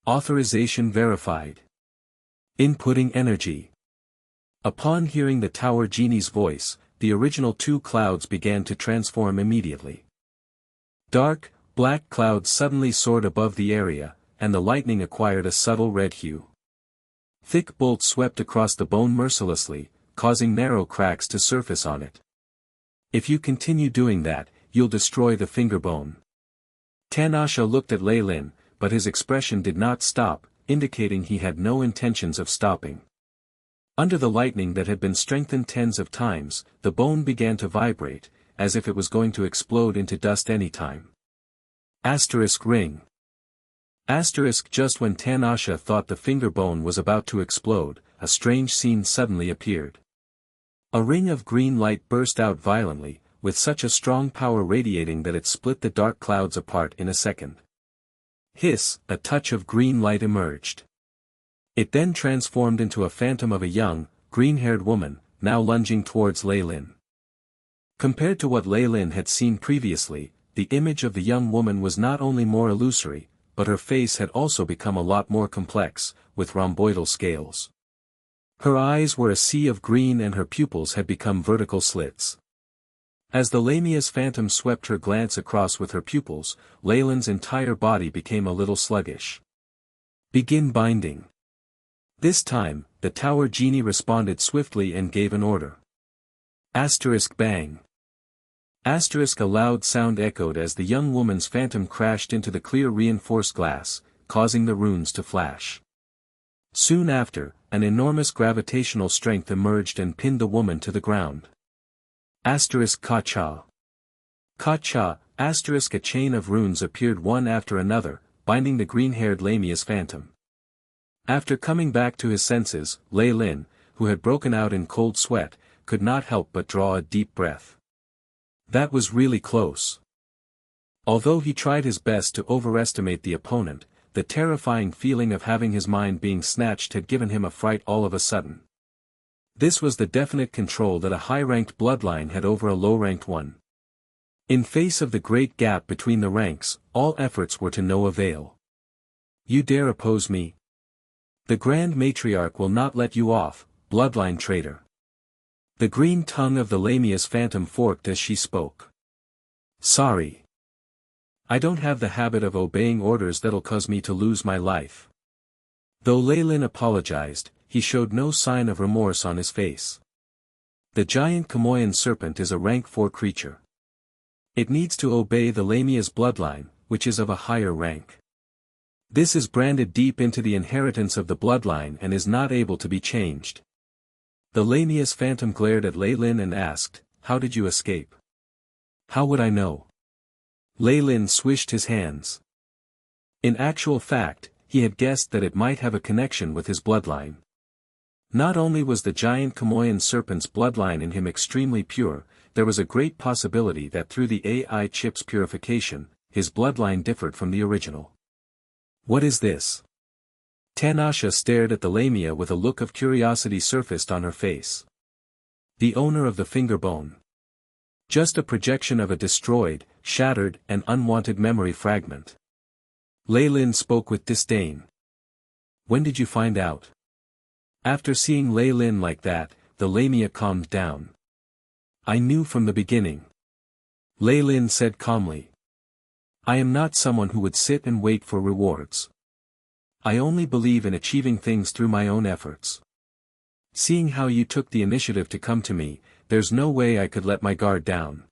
Authorization verified. Inputting energy. Upon hearing the Tower Genie's voice, the original 2 clouds began to transform immediately. Dark, black clouds suddenly soared above the area, and the lightning acquired a subtle red hue. Thick bolts swept across the bone mercilessly, causing narrow cracks to surface on it. If you continue doing that, you'll destroy the fingerbone. Tanasha looked at Leylin, but his expression did not stop, indicating he had no intentions of stopping. Under the lightning that had been strengthened tens of times, the bone began to vibrate, as if it was going to explode into dust any time. Ring. Just when Tanasha thought the fingerbone was about to explode, a strange scene suddenly appeared. A ring of green light burst out violently, with such a strong power radiating that it split the dark clouds apart in a second. Hiss, a touch of green light emerged. It then transformed into a phantom of a young, green-haired woman, now lunging towards Leylin. Compared to what Leylin had seen previously, the image of the young woman was not only more illusory, but her face had also become a lot more complex, with rhomboidal scales. Her eyes were a sea of green and her pupils had become vertical slits. As the Lamia's phantom swept her glance across with her pupils, Leylin's entire body became a little sluggish. Begin binding. This time, the Tower Genie responded swiftly and gave an order. Bang. A loud sound echoed as the young woman's phantom crashed into the clear reinforced glass, causing the runes to flash. Soon after, an enormous gravitational strength emerged and pinned the woman to the ground. Ka-cha. Ka-cha, a chain of runes appeared one after another, binding the green-haired Lamia's phantom. After coming back to his senses, Leylin, who had broken out in cold sweat, could not help but draw a deep breath. That was really close. Although he tried his best to overestimate the opponent, the terrifying feeling of having his mind being snatched had given him a fright all of a sudden. This was the definite control that a high-ranked bloodline had over a low-ranked one. In face of the great gap between the ranks, all efforts were to no avail. You dare oppose me? The Grand Matriarch will not let you off, bloodline traitor. The green tongue of the Lamia's phantom forked as she spoke. Sorry. I don't have the habit of obeying orders that'll cause me to lose my life. Though Leylin apologized, he showed no sign of remorse on his face. The giant Kamoyan serpent is a rank 4 creature. It needs to obey the Lamia's bloodline, which is of a higher rank. This is branded deep into the inheritance of the bloodline and is not able to be changed. The Lamia's phantom glared at Leylin and asked, "How did you escape?" "How would I know?" Leylin swished his hands. In actual fact, he had guessed that it might have a connection with his bloodline. Not only was the giant Kamoyan serpent's bloodline in him extremely pure, there was a great possibility that through the AI chip's purification, his bloodline differed from the original. What is this? Tanasha stared at the Lamia with a look of curiosity surfaced on her face. The owner of the fingerbone. Just a projection of a destroyed, shattered, and unwanted memory fragment. Leylin spoke with disdain. When did you find out? After seeing Leylin like that, the Lamia calmed down. I knew from the beginning. Leylin said calmly. I am not someone who would sit and wait for rewards. I only believe in achieving things through my own efforts. Seeing how you took the initiative to come to me, there's no way I could let my guard down.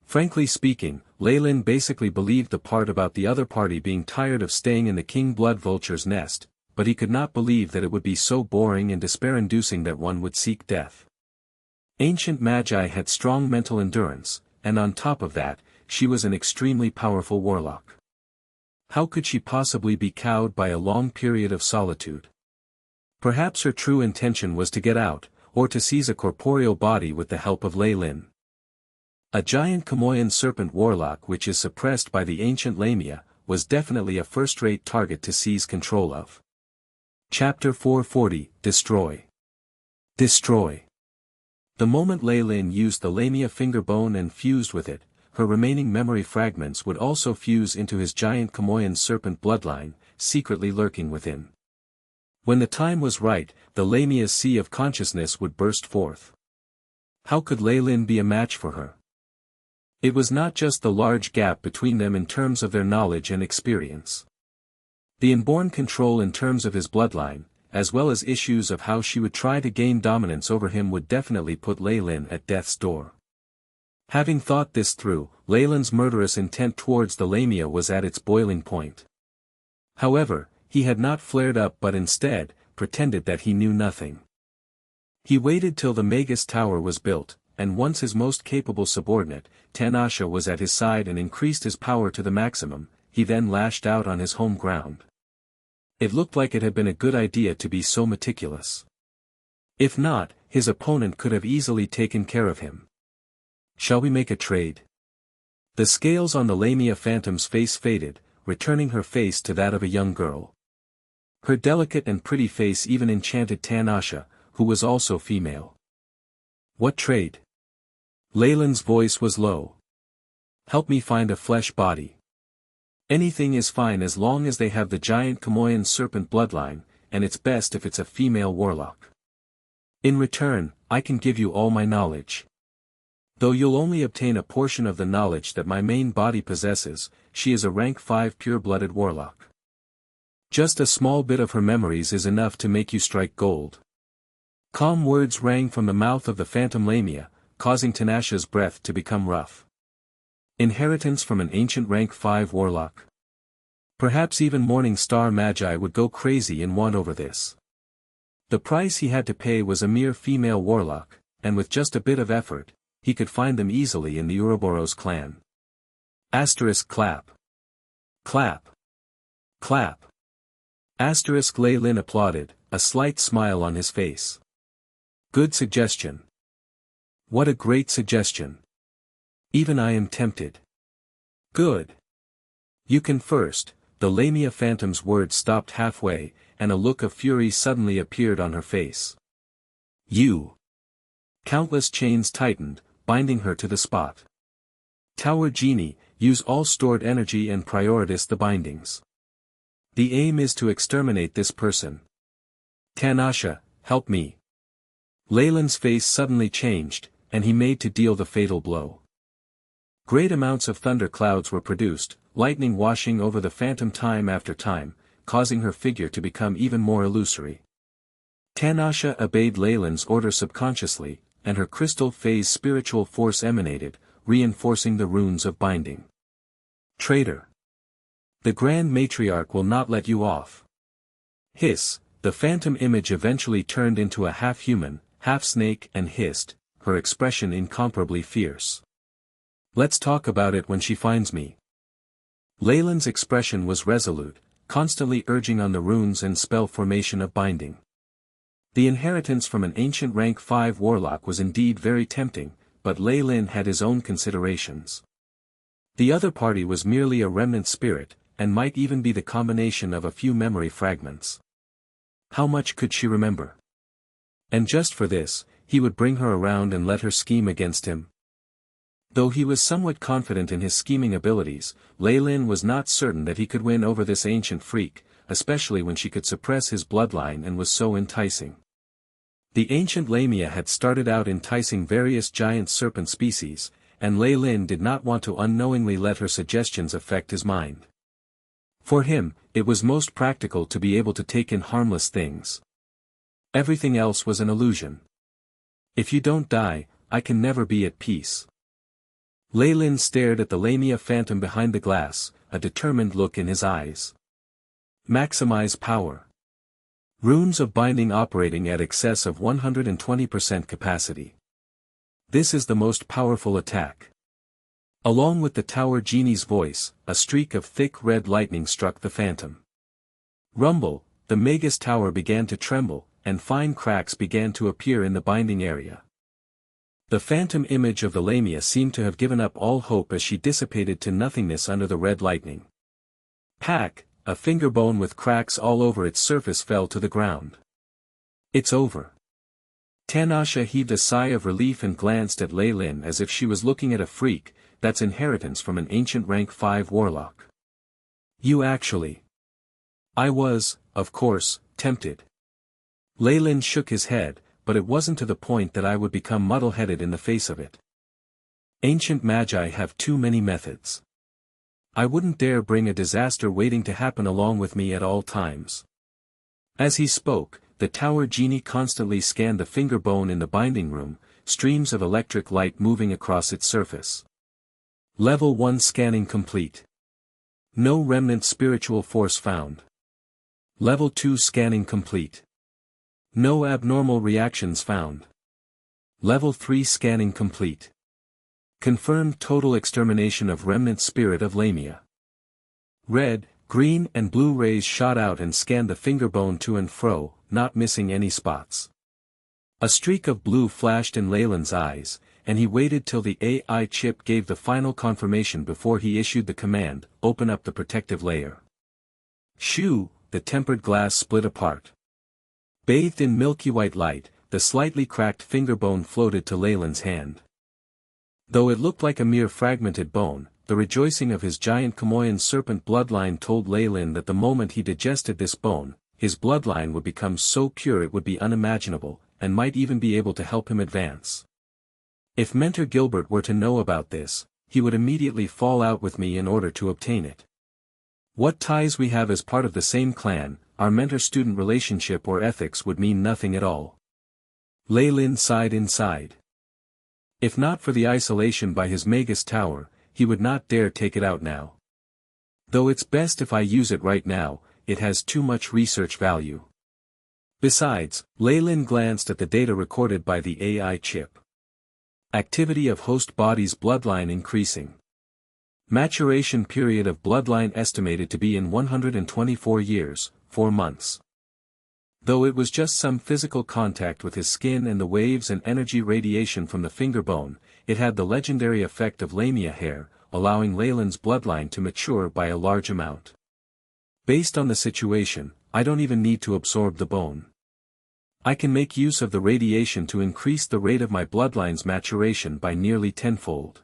Frankly speaking, Leyland basically believed the part about the other party being tired of staying in the King Blood Vulture's nest, but he could not believe that it would be so boring and despair-inducing that one would seek death. Ancient Magi had strong mental endurance, and on top of that, she was an extremely powerful warlock. How could she possibly be cowed by a long period of solitude? Perhaps her true intention was to get out, or to seize a corporeal body with the help of Lei Lin. A giant Chamoyan serpent warlock which is suppressed by the ancient Lamia, was definitely a first-rate target to seize control of. Chapter 440, Destroy. Destroy. The moment Lei Lin used the Lamia finger bone and fused with it, her remaining memory fragments would also fuse into his giant Chamoyan serpent bloodline, secretly lurking within. When the time was right, the Lamia's sea of consciousness would burst forth. How could Lei Lin be a match for her? It was not just the large gap between them in terms of their knowledge and experience. The inborn control in terms of his bloodline, as well as issues of how she would try to gain dominance over him would definitely put Lei Lin at death's door. Having thought this through, Lei Lin's murderous intent towards the Lamia was at its boiling point. However, he had not flared up but instead, pretended that he knew nothing. He waited till the Magus tower was built, and once his most capable subordinate, Tanasha was at his side and increased his power to the maximum, he then lashed out on his home ground. It looked like it had been a good idea to be so meticulous. If not, his opponent could have easily taken care of him. Shall we make a trade? The scales on the Lamia phantom's face faded, returning her face to that of a young girl. Her delicate and pretty face even enchanted Tanasha, who was also female. What trade? Leyland's voice was low. Help me find a flesh body. Anything is fine as long as they have the giant Chamoyan serpent bloodline, and it's best if it's a female warlock. In return, I can give you all my knowledge. Though you'll only obtain a portion of the knowledge that my main body possesses, she is a rank 5 pure-blooded warlock. Just a small bit of her memories is enough to make you strike gold. Calm words rang from the mouth of the phantom Lamia, causing Tanasha's breath to become rough. Inheritance from an ancient rank 5 warlock. Perhaps even Morning Star Magi would go crazy and want over this. The price he had to pay was a mere female warlock, and with just a bit of effort, he could find them easily in the Ouroboros clan. Asterisk clap. Clap. Clap. Asterisk Lei Lin applauded, a slight smile on his face. Good suggestion. What a great suggestion. Even I am tempted. Good. You can first. The Lamia phantom's words stopped halfway, and a look of fury suddenly appeared on her face. You. Countless chains tightened, binding her to the spot. Tower Genie, use all stored energy and prioritize the bindings. The aim is to exterminate this person. Tanasha, help me. Leyland's face suddenly changed, and he made to deal the fatal blow. Great amounts of thunder clouds were produced, lightning washing over the phantom time after time, causing her figure to become even more illusory. Tanasha obeyed Leyland's order subconsciously, and her crystal phase spiritual force emanated, reinforcing the runes of binding. Traitor! The Grand Matriarch will not let you off. Hiss, the phantom image eventually turned into a half-human, half-snake and hissed, her expression incomparably fierce. Let's talk about it when she finds me. Leyland's expression was resolute, constantly urging on the runes and spell formation of binding. The inheritance from an ancient rank 5 warlock was indeed very tempting, but Lei Lin had his own considerations. The other party was merely a remnant spirit, and might even be the combination of a few memory fragments. How much could she remember? And just for this, he would bring her around and let her scheme against him. Though he was somewhat confident in his scheming abilities, Lei Lin was not certain that he could win over this ancient freak, especially when she could suppress his bloodline and was so enticing. The ancient Lamia had started out enticing various giant serpent species, and Lei Lin did not want to unknowingly let her suggestions affect his mind. For him, it was most practical to be able to take in harmless things. Everything else was an illusion. If you don't die, I can never be at peace. Lei Lin stared at the Lamia phantom behind the glass, a determined look in his eyes. Maximize power. Runes of binding operating at excess of 120% capacity. This is the most powerful attack. Along with the tower genie's voice, a streak of thick red lightning struck the phantom. Rumble, the Magus tower began to tremble, and fine cracks began to appear in the binding area. The phantom image of the Lamia seemed to have given up all hope as she dissipated to nothingness under the red lightning. Pack, a fingerbone with cracks all over its surface fell to the ground. It's over. Tanasha heaved a sigh of relief and glanced at Lei Lin as if she was looking at a freak, that's inheritance from an ancient rank 5 warlock. You actually. I was, of course, tempted. Lei Lin shook his head, but it wasn't to the point that I would become muddle-headed in the face of it. Ancient magi have too many methods. I wouldn't dare bring a disaster waiting to happen along with me at all times. As he spoke, the tower genie constantly scanned the finger bone in the binding room, streams of electric light moving across its surface. Level 1 scanning complete. No remnant spiritual force found. Level 2 scanning complete. No abnormal reactions found. Level 3 scanning complete. Confirmed total extermination of remnant spirit of Lamia. Red, green and blue rays shot out and scanned the fingerbone to and fro, not missing any spots. A streak of blue flashed in Lei Lin's eyes, and he waited till the AI chip gave the final confirmation before he issued the command, open up the protective layer. Shoo, the tempered glass split apart. Bathed in milky white light, the slightly cracked fingerbone floated to Lei Lin's hand. Though it looked like a mere fragmented bone, the rejoicing of his giant Kamoyan serpent bloodline told Lei Lin that the moment he digested this bone, his bloodline would become so pure it would be unimaginable, and might even be able to help him advance. If Mentor Gilbert were to know about this, he would immediately fall out with me in order to obtain it. What ties we have as part of the same clan, our mentor-student relationship or ethics would mean nothing at all. Lei Lin sighed inside. If not for the isolation by his Magus tower, he would not dare take it out now. Though it's best if I use it right now, it has too much research value. Besides, Lei Lin glanced at the data recorded by the AI chip. Activity of host body's bloodline increasing. Maturation period of bloodline estimated to be in 124 years, 4 months. Though it was just some physical contact with his skin and the waves and energy radiation from the fingerbone, it had the legendary effect of Lamia hair, allowing Lei Lin's bloodline to mature by a large amount. Based on the situation, I don't even need to absorb the bone. I can make use of the radiation to increase the rate of my bloodline's maturation by nearly tenfold.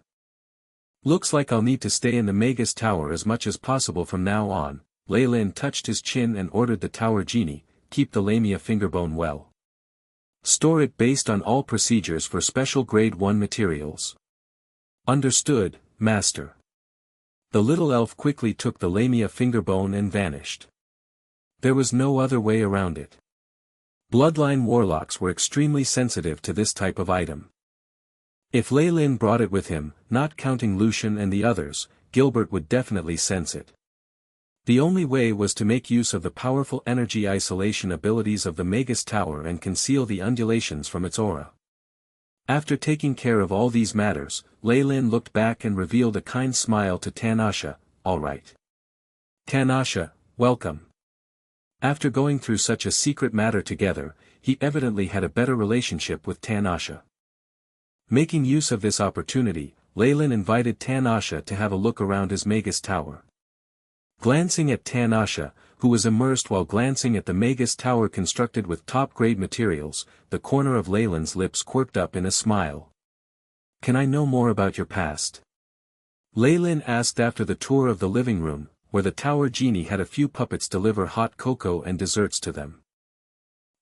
Looks like I'll need to stay in the Magus tower as much as possible from now on. Lei Lin touched his chin and ordered the tower genie, keep the Lamia fingerbone well. Store it based on all procedures for special grade 1 materials. Understood, Master. The little elf quickly took the Lamia fingerbone and vanished. There was no other way around it. Bloodline warlocks were extremely sensitive to this type of item. If Lei Lin brought it with him, not counting Lucian and the others, Gilbert would definitely sense it. The only way was to make use of the powerful energy isolation abilities of the Magus Tower and conceal the undulations from its aura. After taking care of all these matters, Lei Lin looked back and revealed a kind smile to Tanasha. All right. Tanasha, welcome. After going through such a secret matter together, he evidently had a better relationship with Tanasha. Making use of this opportunity, Lei Lin invited Tanasha to have a look around his Magus Tower. Glancing at Tanasha, who was immersed while glancing at the Magus Tower constructed with top-grade materials, the corner of Lei Lin's lips quirked up in a smile. Can I know more about your past? Lei Lin asked after the tour of the living room, where the tower genie had a few puppets deliver hot cocoa and desserts to them.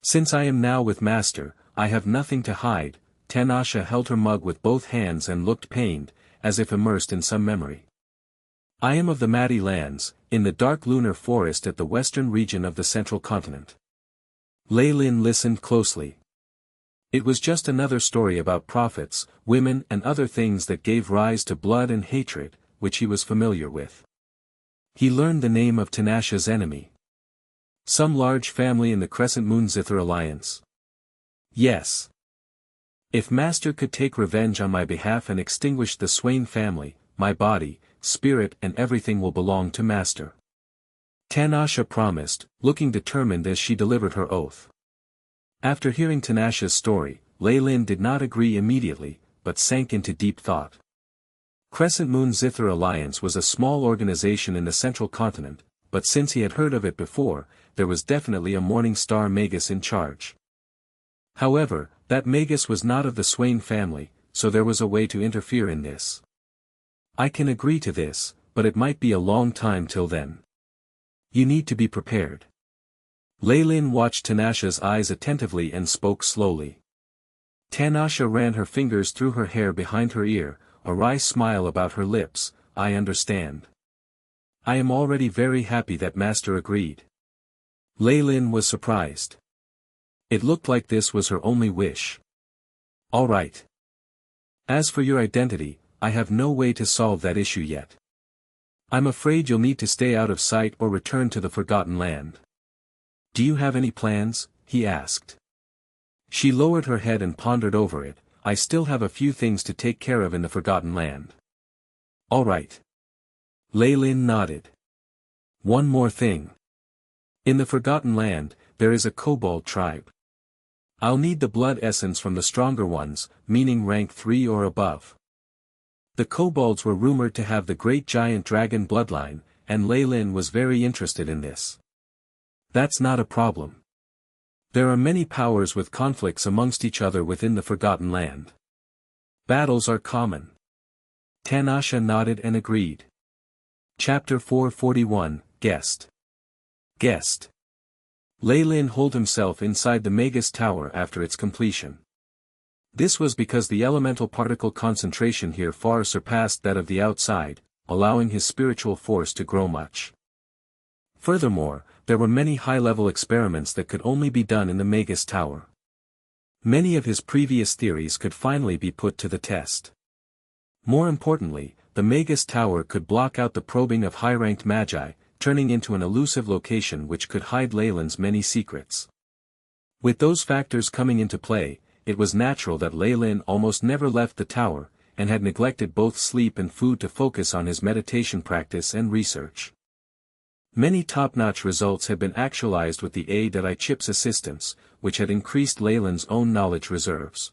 Since I am now with Master, I have nothing to hide. Tanasha held her mug with both hands and looked pained, as if immersed in some memory. I am of the Madi lands, in the dark lunar forest at the western region of the central continent. Lei Lin listened closely. It was just another story about prophets, women and other things that gave rise to blood and hatred, which he was familiar with. He learned the name of Tanasha's enemy. Some large family in the Crescent Moon Zither Alliance. Yes. If Master could take revenge on my behalf and extinguish the Swain family, my body, spirit and everything will belong to Master. Tanasha promised, looking determined as she delivered her oath. After hearing Tanasha's story, Lei Lin did not agree immediately, but sank into deep thought. Crescent Moon Zither Alliance was a small organization in the central continent, but since he had heard of it before, there was definitely a Morning Star Magus in charge. However, that Magus was not of the Swain family, so there was a way to interfere in this. I can agree to this, but it might be a long time till then. You need to be prepared. Lei Lin watched Tanasha's eyes attentively and spoke slowly. Tanasha ran her fingers through her hair behind her ear, a wry smile about her lips. I understand. I am already very happy that Master agreed. Lei Lin was surprised. It looked like this was her only wish. All right. As for your identity, I have no way to solve that issue yet. I'm afraid you'll need to stay out of sight or return to the Forgotten Land. Do you have any plans? He asked. She lowered her head and pondered over it. I still have a few things to take care of in the Forgotten Land. All right. Lei Lin nodded. One more thing. In the Forgotten Land, there is a kobold tribe. I'll need the blood essence from the stronger ones, meaning rank 3 or above. The kobolds were rumored to have the great giant dragon bloodline, and Lei Lin was very interested in this. That's not a problem. There are many powers with conflicts amongst each other within the Forgotten Land. Battles are common. Tanasha nodded and agreed. Chapter 441, Guest. Guest. Lei Lin holed himself inside the Magus Tower after its completion. This was because the elemental particle concentration here far surpassed that of the outside, allowing his spiritual force to grow much. Furthermore, there were many high-level experiments that could only be done in the Magus Tower. Many of his previous theories could finally be put to the test. More importantly, the Magus Tower could block out the probing of high-ranked magi, turning into an elusive location which could hide Lei Lin's many secrets. With those factors coming into play, it was natural that Lei Lin almost never left the tower, and had neglected both sleep and food to focus on his meditation practice and research. Many top-notch results had been actualized with the aid of iChip's assistance, which had increased Lei Lin's own knowledge reserves.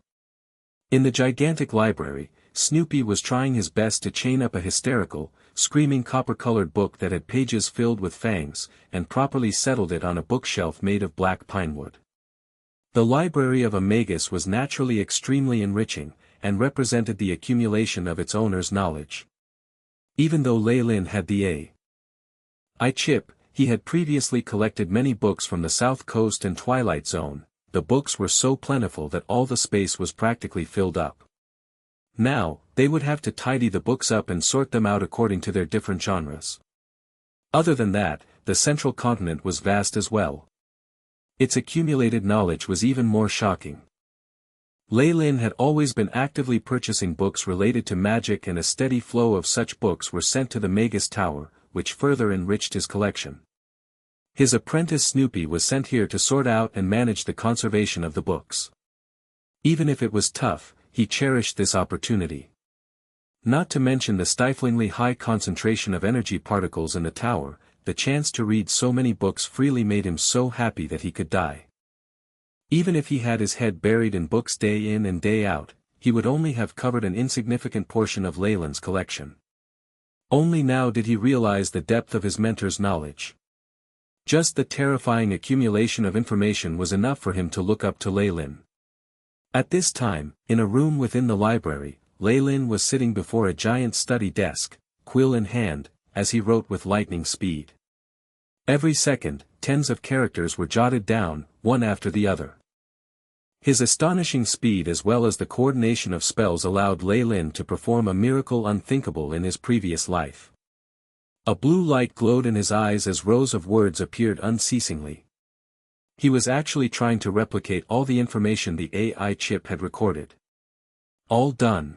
In the gigantic library, Snoopy was trying his best to chain up a hysterical, screaming copper-colored book that had pages filled with fangs, and properly settled it on a bookshelf made of black pinewood. The library of a Magus was naturally extremely enriching, and represented the accumulation of its owner's knowledge. Even though Lei Lin had the iChip, he had previously collected many books from the South Coast and Twilight Zone. The books were so plentiful that all the space was practically filled up. Now, they would have to tidy the books up and sort them out according to their different genres. Other than that, the central continent was vast as well. Its accumulated knowledge was even more shocking. Lei Lin had always been actively purchasing books related to magic, and a steady flow of such books were sent to the Magus Tower, which further enriched his collection. His apprentice Snoopy was sent here to sort out and manage the conservation of the books. Even if it was tough, he cherished this opportunity. Not to mention the stiflingly high concentration of energy particles in the tower, the chance to read so many books freely made him so happy that he could die. Even if he had his head buried in books day in and day out, he would only have covered an insignificant portion of Lei Lin's collection. Only now did he realize the depth of his mentor's knowledge. Just the terrifying accumulation of information was enough for him to look up to Lei Lin. At this time, in a room within the library, Lei Lin was sitting before a giant study desk, quill in hand, as he wrote with lightning speed. Every second, tens of characters were jotted down, one after the other. His astonishing speed as well as the coordination of spells allowed Lei Lin to perform a miracle unthinkable in his previous life. A blue light glowed in his eyes as rows of words appeared unceasingly. He was actually trying to replicate all the information the AI chip had recorded. All done.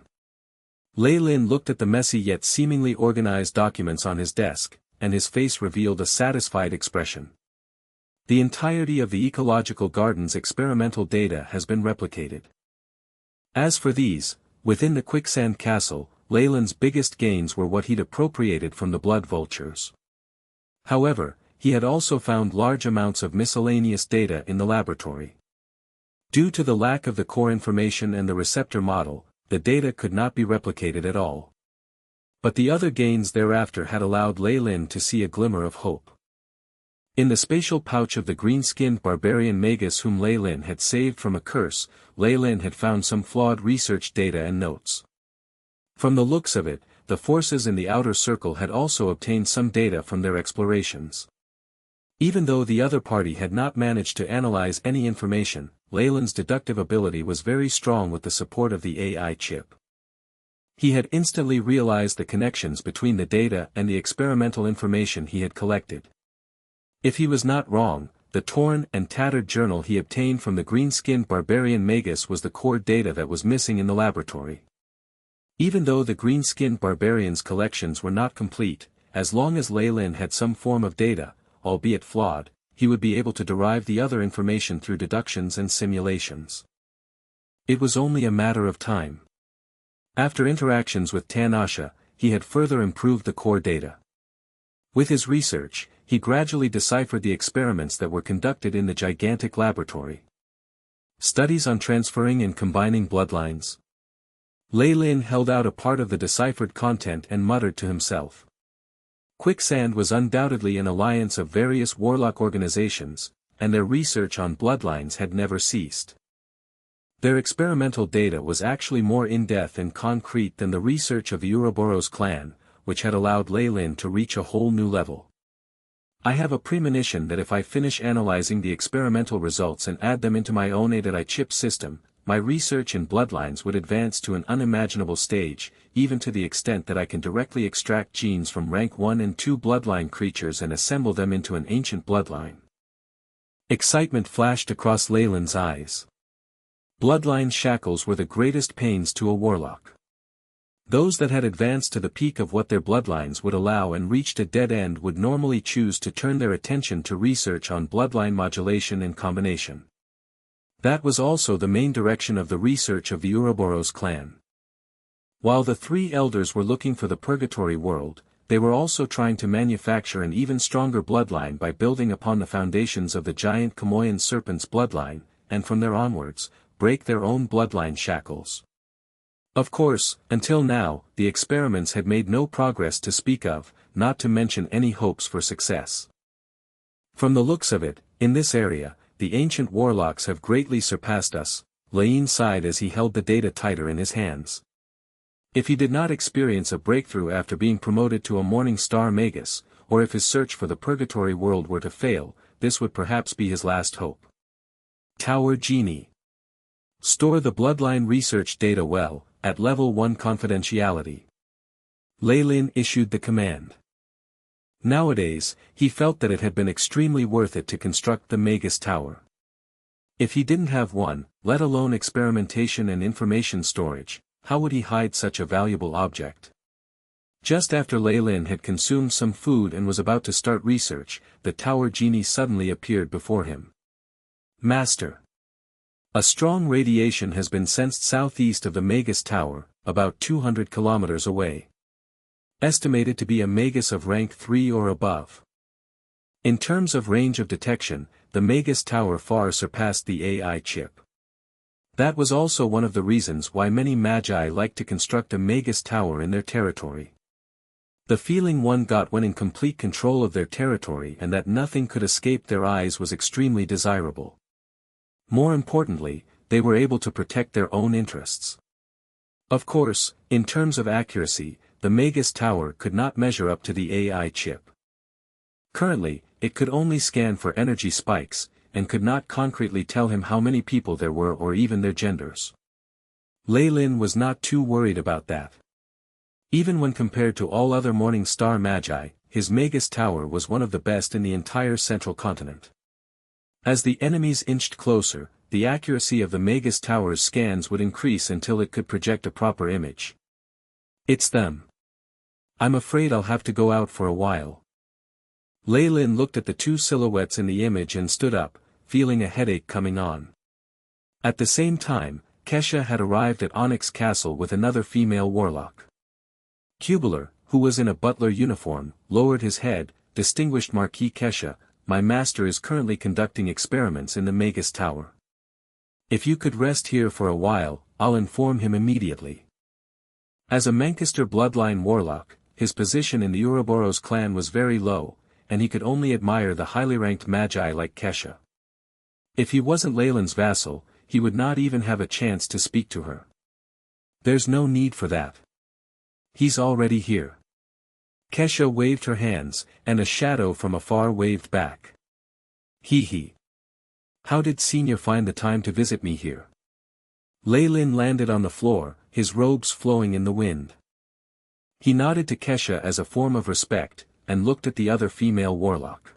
Lei Lin looked at the messy yet seemingly organized documents on his desk, and his face revealed a satisfied expression. The entirety of the ecological garden's experimental data has been replicated. As for these, within the quicksand castle, Lei Lin's biggest gains were what he'd appropriated from the blood vultures. However, he had also found large amounts of miscellaneous data in the laboratory. Due to the lack of the core information and the receptor model, the data could not be replicated at all. But the other gains thereafter had allowed Lei Lin to see a glimmer of hope. In the spatial pouch of the green-skinned barbarian Magus whom Lei Lin had saved from a curse, Lei Lin had found some flawed research data and notes. From the looks of it, the forces in the outer circle had also obtained some data from their explorations. Even though the other party had not managed to analyze any information, Lei Lin's deductive ability was very strong with the support of the AI chip. He had instantly realized the connections between the data and the experimental information he had collected. If he was not wrong, the torn and tattered journal he obtained from the green-skinned barbarian Magus was the core data that was missing in the laboratory. Even though the green-skinned barbarian's collections were not complete, as long as Lei Lin had some form of data, albeit flawed, he would be able to derive the other information through deductions and simulations. It was only a matter of time. After interactions with Tanasha, he had further improved the core data. With his research, he gradually deciphered the experiments that were conducted in the gigantic laboratory. Studies on transferring and combining bloodlines. Lei Lin held out a part of the deciphered content and muttered to himself. Quicksand was undoubtedly an alliance of various warlock organizations, and their research on bloodlines had never ceased. Their experimental data was actually more in-depth and concrete than the research of the Ouroboros clan, which had allowed Lei Lin to reach a whole new level. I have a premonition that if I finish analyzing the experimental results and add them into my own AI chip system, my research in bloodlines would advance to an unimaginable stage, even to the extent that I can directly extract genes from rank 1 and 2 bloodline creatures and assemble them into an ancient bloodline. Excitement flashed across Lei Lin's eyes. Bloodline shackles were the greatest pains to a warlock. Those that had advanced to the peak of what their bloodlines would allow and reached a dead end would normally choose to turn their attention to research on bloodline modulation and combination. That was also the main direction of the research of the Ouroboros clan. While the three elders were looking for the purgatory world, they were also trying to manufacture an even stronger bloodline by building upon the foundations of the giant Kamoyan serpent's bloodline, and from there onwards, break their own bloodline shackles. Of course, until now, the experiments had made no progress to speak of, not to mention any hopes for success. From the looks of it, in this area, the ancient warlocks have greatly surpassed us, Lei sighed as he held the data tighter in his hands. If he did not experience a breakthrough after being promoted to a Morning Star Magus, or if his search for the purgatory world were to fail, this would perhaps be his last hope. Tower Genie. Store the bloodline research data well, at level 1 confidentiality. Lei Lin issued the command. Nowadays, he felt that it had been extremely worth it to construct the Magus Tower. If he didn't have one, let alone experimentation and information storage, how would he hide such a valuable object? Just after Lei Lin had consumed some food and was about to start research, the Tower Genie suddenly appeared before him. Master. A strong radiation has been sensed southeast of the Magus Tower, about 200 kilometers away. Estimated to be a Magus of rank 3 or above. In terms of range of detection, the Magus Tower far surpassed the AI chip. That was also one of the reasons why many Magi like to construct a Magus Tower in their territory. The feeling one got when in complete control of their territory and that nothing could escape their eyes was extremely desirable. More importantly, they were able to protect their own interests. Of course, in terms of accuracy, the Magus Tower could not measure up to the AI chip. Currently, it could only scan for energy spikes, and could not concretely tell him how many people there were or even their genders. Lei Lin was not too worried about that. Even when compared to all other Morning Star Magi, his Magus Tower was one of the best in the entire central continent. As the enemies inched closer, the accuracy of the Magus Tower's scans would increase until it could project a proper image. It's them. I'm afraid I'll have to go out for a while. Lei Lin looked at the two silhouettes in the image and stood up, feeling a headache coming on. At the same time, Kesha had arrived at Onyx Castle with another female warlock. Cubular, who was in a butler uniform, lowered his head. Distinguished Marquis Kesha, my master is currently conducting experiments in the Magus Tower. If you could rest here for a while, I'll inform him immediately. As a Manchester Bloodline warlock, his position in the Ouroboros clan was very low, and he could only admire the highly ranked magi like Kesha. If he wasn't Lei Lin's vassal, he would not even have a chance to speak to her. There's no need for that. He's already here. Kesha waved her hands, and a shadow from afar waved back. Hee. How did Senior find the time to visit me here? Lei Lin landed on the floor, his robes flowing in the wind. He nodded to Kesha as a form of respect, and looked at the other female warlock.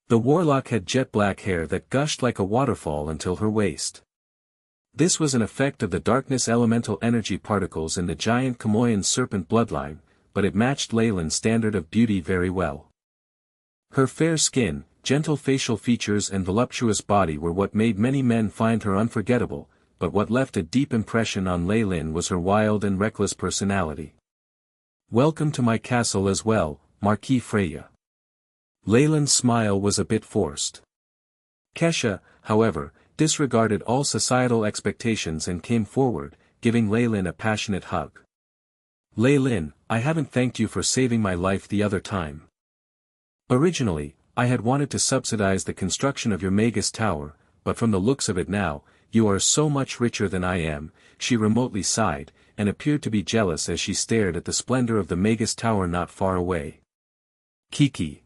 The warlock had jet black hair that gushed like a waterfall until her waist. This was an effect of the darkness elemental energy particles in the giant Kamoyan serpent bloodline, but it matched Lei Lin's standard of beauty very well. Her fair skin, gentle facial features and voluptuous body were what made many men find her unforgettable, but what left a deep impression on Lei Lin was her wild and reckless personality. Welcome to my castle as well, Marquis Freya. Lei Lin's smile was a bit forced. Kesha, however, disregarded all societal expectations and came forward, giving Lei Lin a passionate hug. Lei Lin, I haven't thanked you for saving my life the other time. Originally, I had wanted to subsidize the construction of your Magus Tower, but from the looks of it now, you are so much richer than I am. She remotely sighed, and appeared to be jealous as she stared at the splendor of the Magus Tower not far away. Kiki.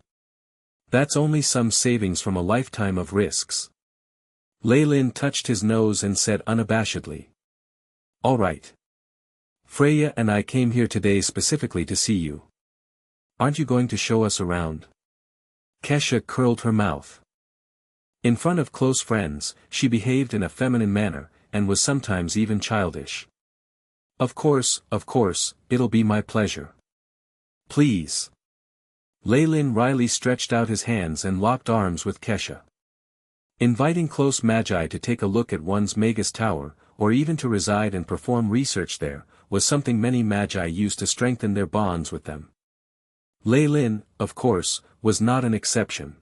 That's only some savings from a lifetime of risks. Lei Lin touched his nose and said unabashedly. All right. Freya and I came here today specifically to see you. Aren't you going to show us around? Kesha curled her mouth. In front of close friends, she behaved in a feminine manner, and was sometimes even childish. Of course, it'll be my pleasure. Please. Lei Lin wryly stretched out his hands and locked arms with Kesha. Inviting close magi to take a look at one's Magus Tower, or even to reside and perform research there, was something many magi used to strengthen their bonds with them. Lei Lin, of course, was not an exception.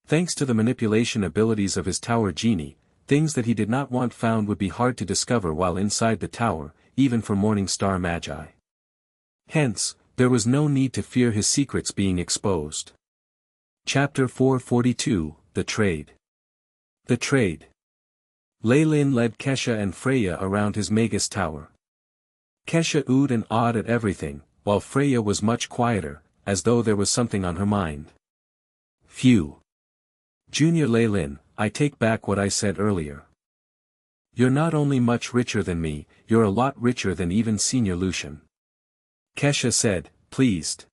Thanks to the manipulation abilities of his tower genie, things that he did not want found would be hard to discover while inside the tower, even for Morning Star Magi. Hence, there was no need to fear his secrets being exposed. Chapter 442, The Trade. The Trade. Lei Lin led Kesha and Freya around his Magus Tower. Kesha oohed and awed at everything, while Freya was much quieter, as though there was something on her mind. Phew. Junior Lei Lin, I take back what I said earlier. You're not only much richer than me, you're a lot richer than even Senior Lucian. Kesha said, pleased.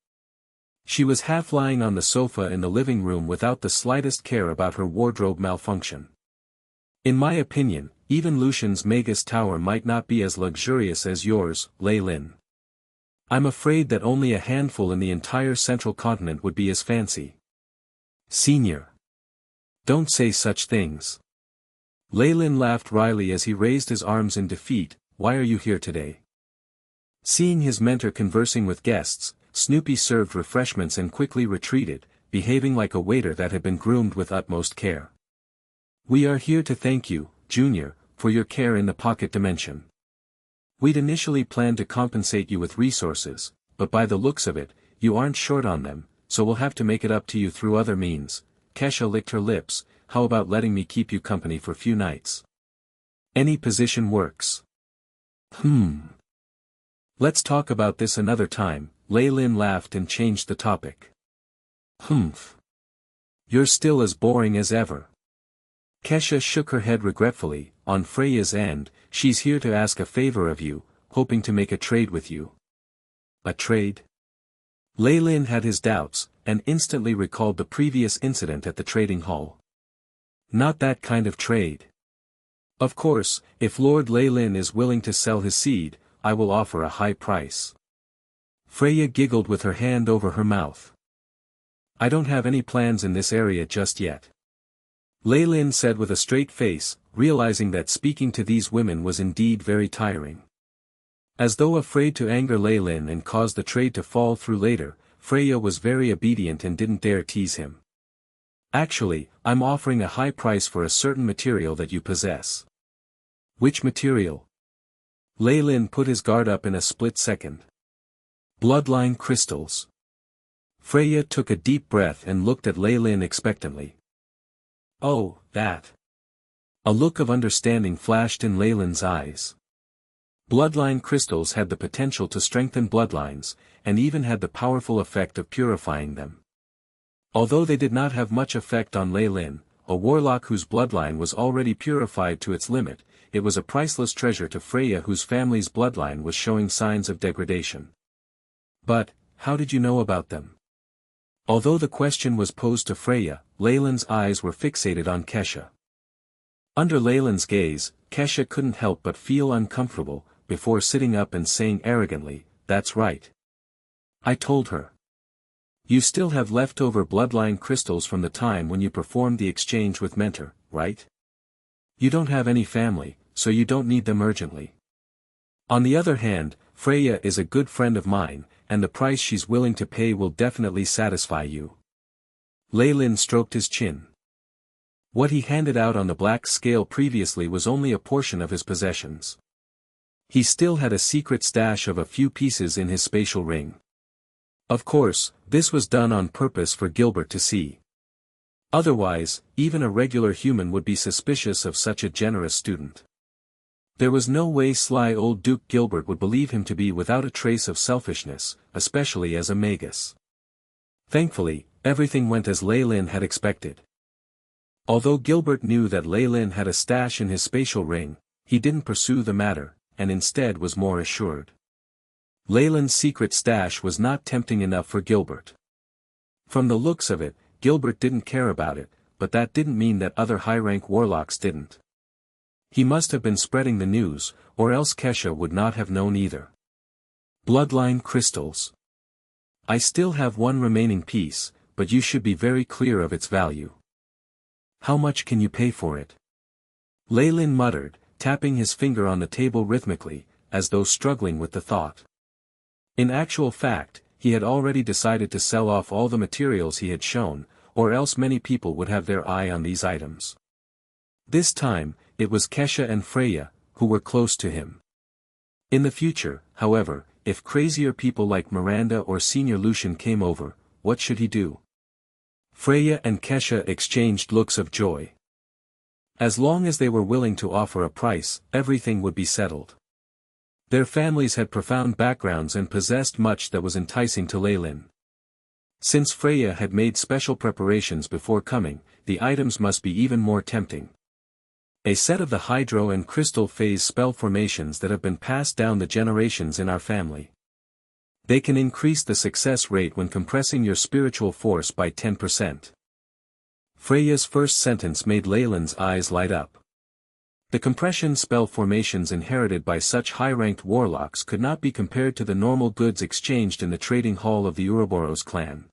She was half lying on the sofa in the living room without the slightest care about her wardrobe malfunction. In my opinion, even Lucian's Magus Tower might not be as luxurious as yours, Lei Lin. I'm afraid that only a handful in the entire central continent would be as fancy. Senior. Don't say such things. Lei Lin laughed wryly as he raised his arms in defeat. Why are you here today? Seeing his mentor conversing with guests, Snoopy served refreshments and quickly retreated, behaving like a waiter that had been groomed with utmost care. We are here to thank you, Junior, for your care in the pocket dimension. We'd initially planned to compensate you with resources, but by the looks of it, you aren't short on them, so we'll have to make it up to you through other means. Kesha licked her lips. How about letting me keep you company for a few nights? Any position works. Let's talk about this another time. Lei Lin laughed and changed the topic. You're still as boring as ever. Kesha shook her head regretfully. On Freya's end, she's here to ask a favor of you, hoping to make a trade with you. A trade? Leylin had his doubts, and instantly recalled the previous incident at the trading hall. Not that kind of trade. Of course, if Lord Leylin is willing to sell his seed, I will offer a high price. Freya giggled with her hand over her mouth. I don't have any plans in this area just yet. Leylin said with a straight face, realizing that speaking to these women was indeed very tiring. As though afraid to anger Leylin and cause the trade to fall through later, Freya was very obedient and didn't dare tease him. Actually, I'm offering a high price for a certain material that you possess. Which material? Leylin put his guard up in a split second. Bloodline crystals. Freya took a deep breath and looked at Leylin expectantly. Oh, that. A look of understanding flashed in Leylin's eyes. Bloodline crystals had the potential to strengthen bloodlines, and even had the powerful effect of purifying them. Although they did not have much effect on Leylin, a warlock whose bloodline was already purified to its limit, it was a priceless treasure to Freya whose family's bloodline was showing signs of degradation. But, how did you know about them? Although the question was posed to Freya, Leylin's eyes were fixated on Kesha. Under Leylin's gaze, Kesha couldn't help but feel uncomfortable, before sitting up and saying arrogantly, "That's right. I told her. You still have leftover bloodline crystals from the time when you performed the exchange with Mentor, right? You don't have any family, so you don't need them urgently. On the other hand, Freya is a good friend of mine, and the price she's willing to pay will definitely satisfy you." Leylin stroked his chin. What he handed out on the black scale previously was only a portion of his possessions. He still had a secret stash of a few pieces in his spatial ring. Of course, this was done on purpose for Gilbert to see. Otherwise, even a regular human would be suspicious of such a generous student. There was no way sly old Duke Gilbert would believe him to be without a trace of selfishness, especially as a Magus. Thankfully, everything went as Leylin had expected. Although Gilbert knew that Leylin had a stash in his spatial ring, he didn't pursue the matter, and instead was more assured. Leylin's secret stash was not tempting enough for Gilbert. From the looks of it, Gilbert didn't care about it, but that didn't mean that other high-rank warlocks didn't. He must have been spreading the news, or else Kesha would not have known either. Bloodline crystals. I still have one remaining piece, but you should be very clear of its value. How much can you pay for it? Leylin muttered, tapping his finger on the table rhythmically, as though struggling with the thought. In actual fact, he had already decided to sell off all the materials he had shown, or else many people would have their eye on these items. This time, it was Kesha and Freya, who were close to him. In the future, however, if crazier people like Miranda or Senior Lucian came over, what should he do? Freya and Kesha exchanged looks of joy. As long as they were willing to offer a price, everything would be settled. Their families had profound backgrounds and possessed much that was enticing to Leylin. Since Freya had made special preparations before coming, the items must be even more tempting. A set of the hydro and crystal phase spell formations that have been passed down the generations in our family. They can increase the success rate when compressing your spiritual force by 10%. Freya's first sentence made Leylin's eyes light up. The compression spell formations inherited by such high-ranked warlocks could not be compared to the normal goods exchanged in the trading hall of the Ouroboros clan.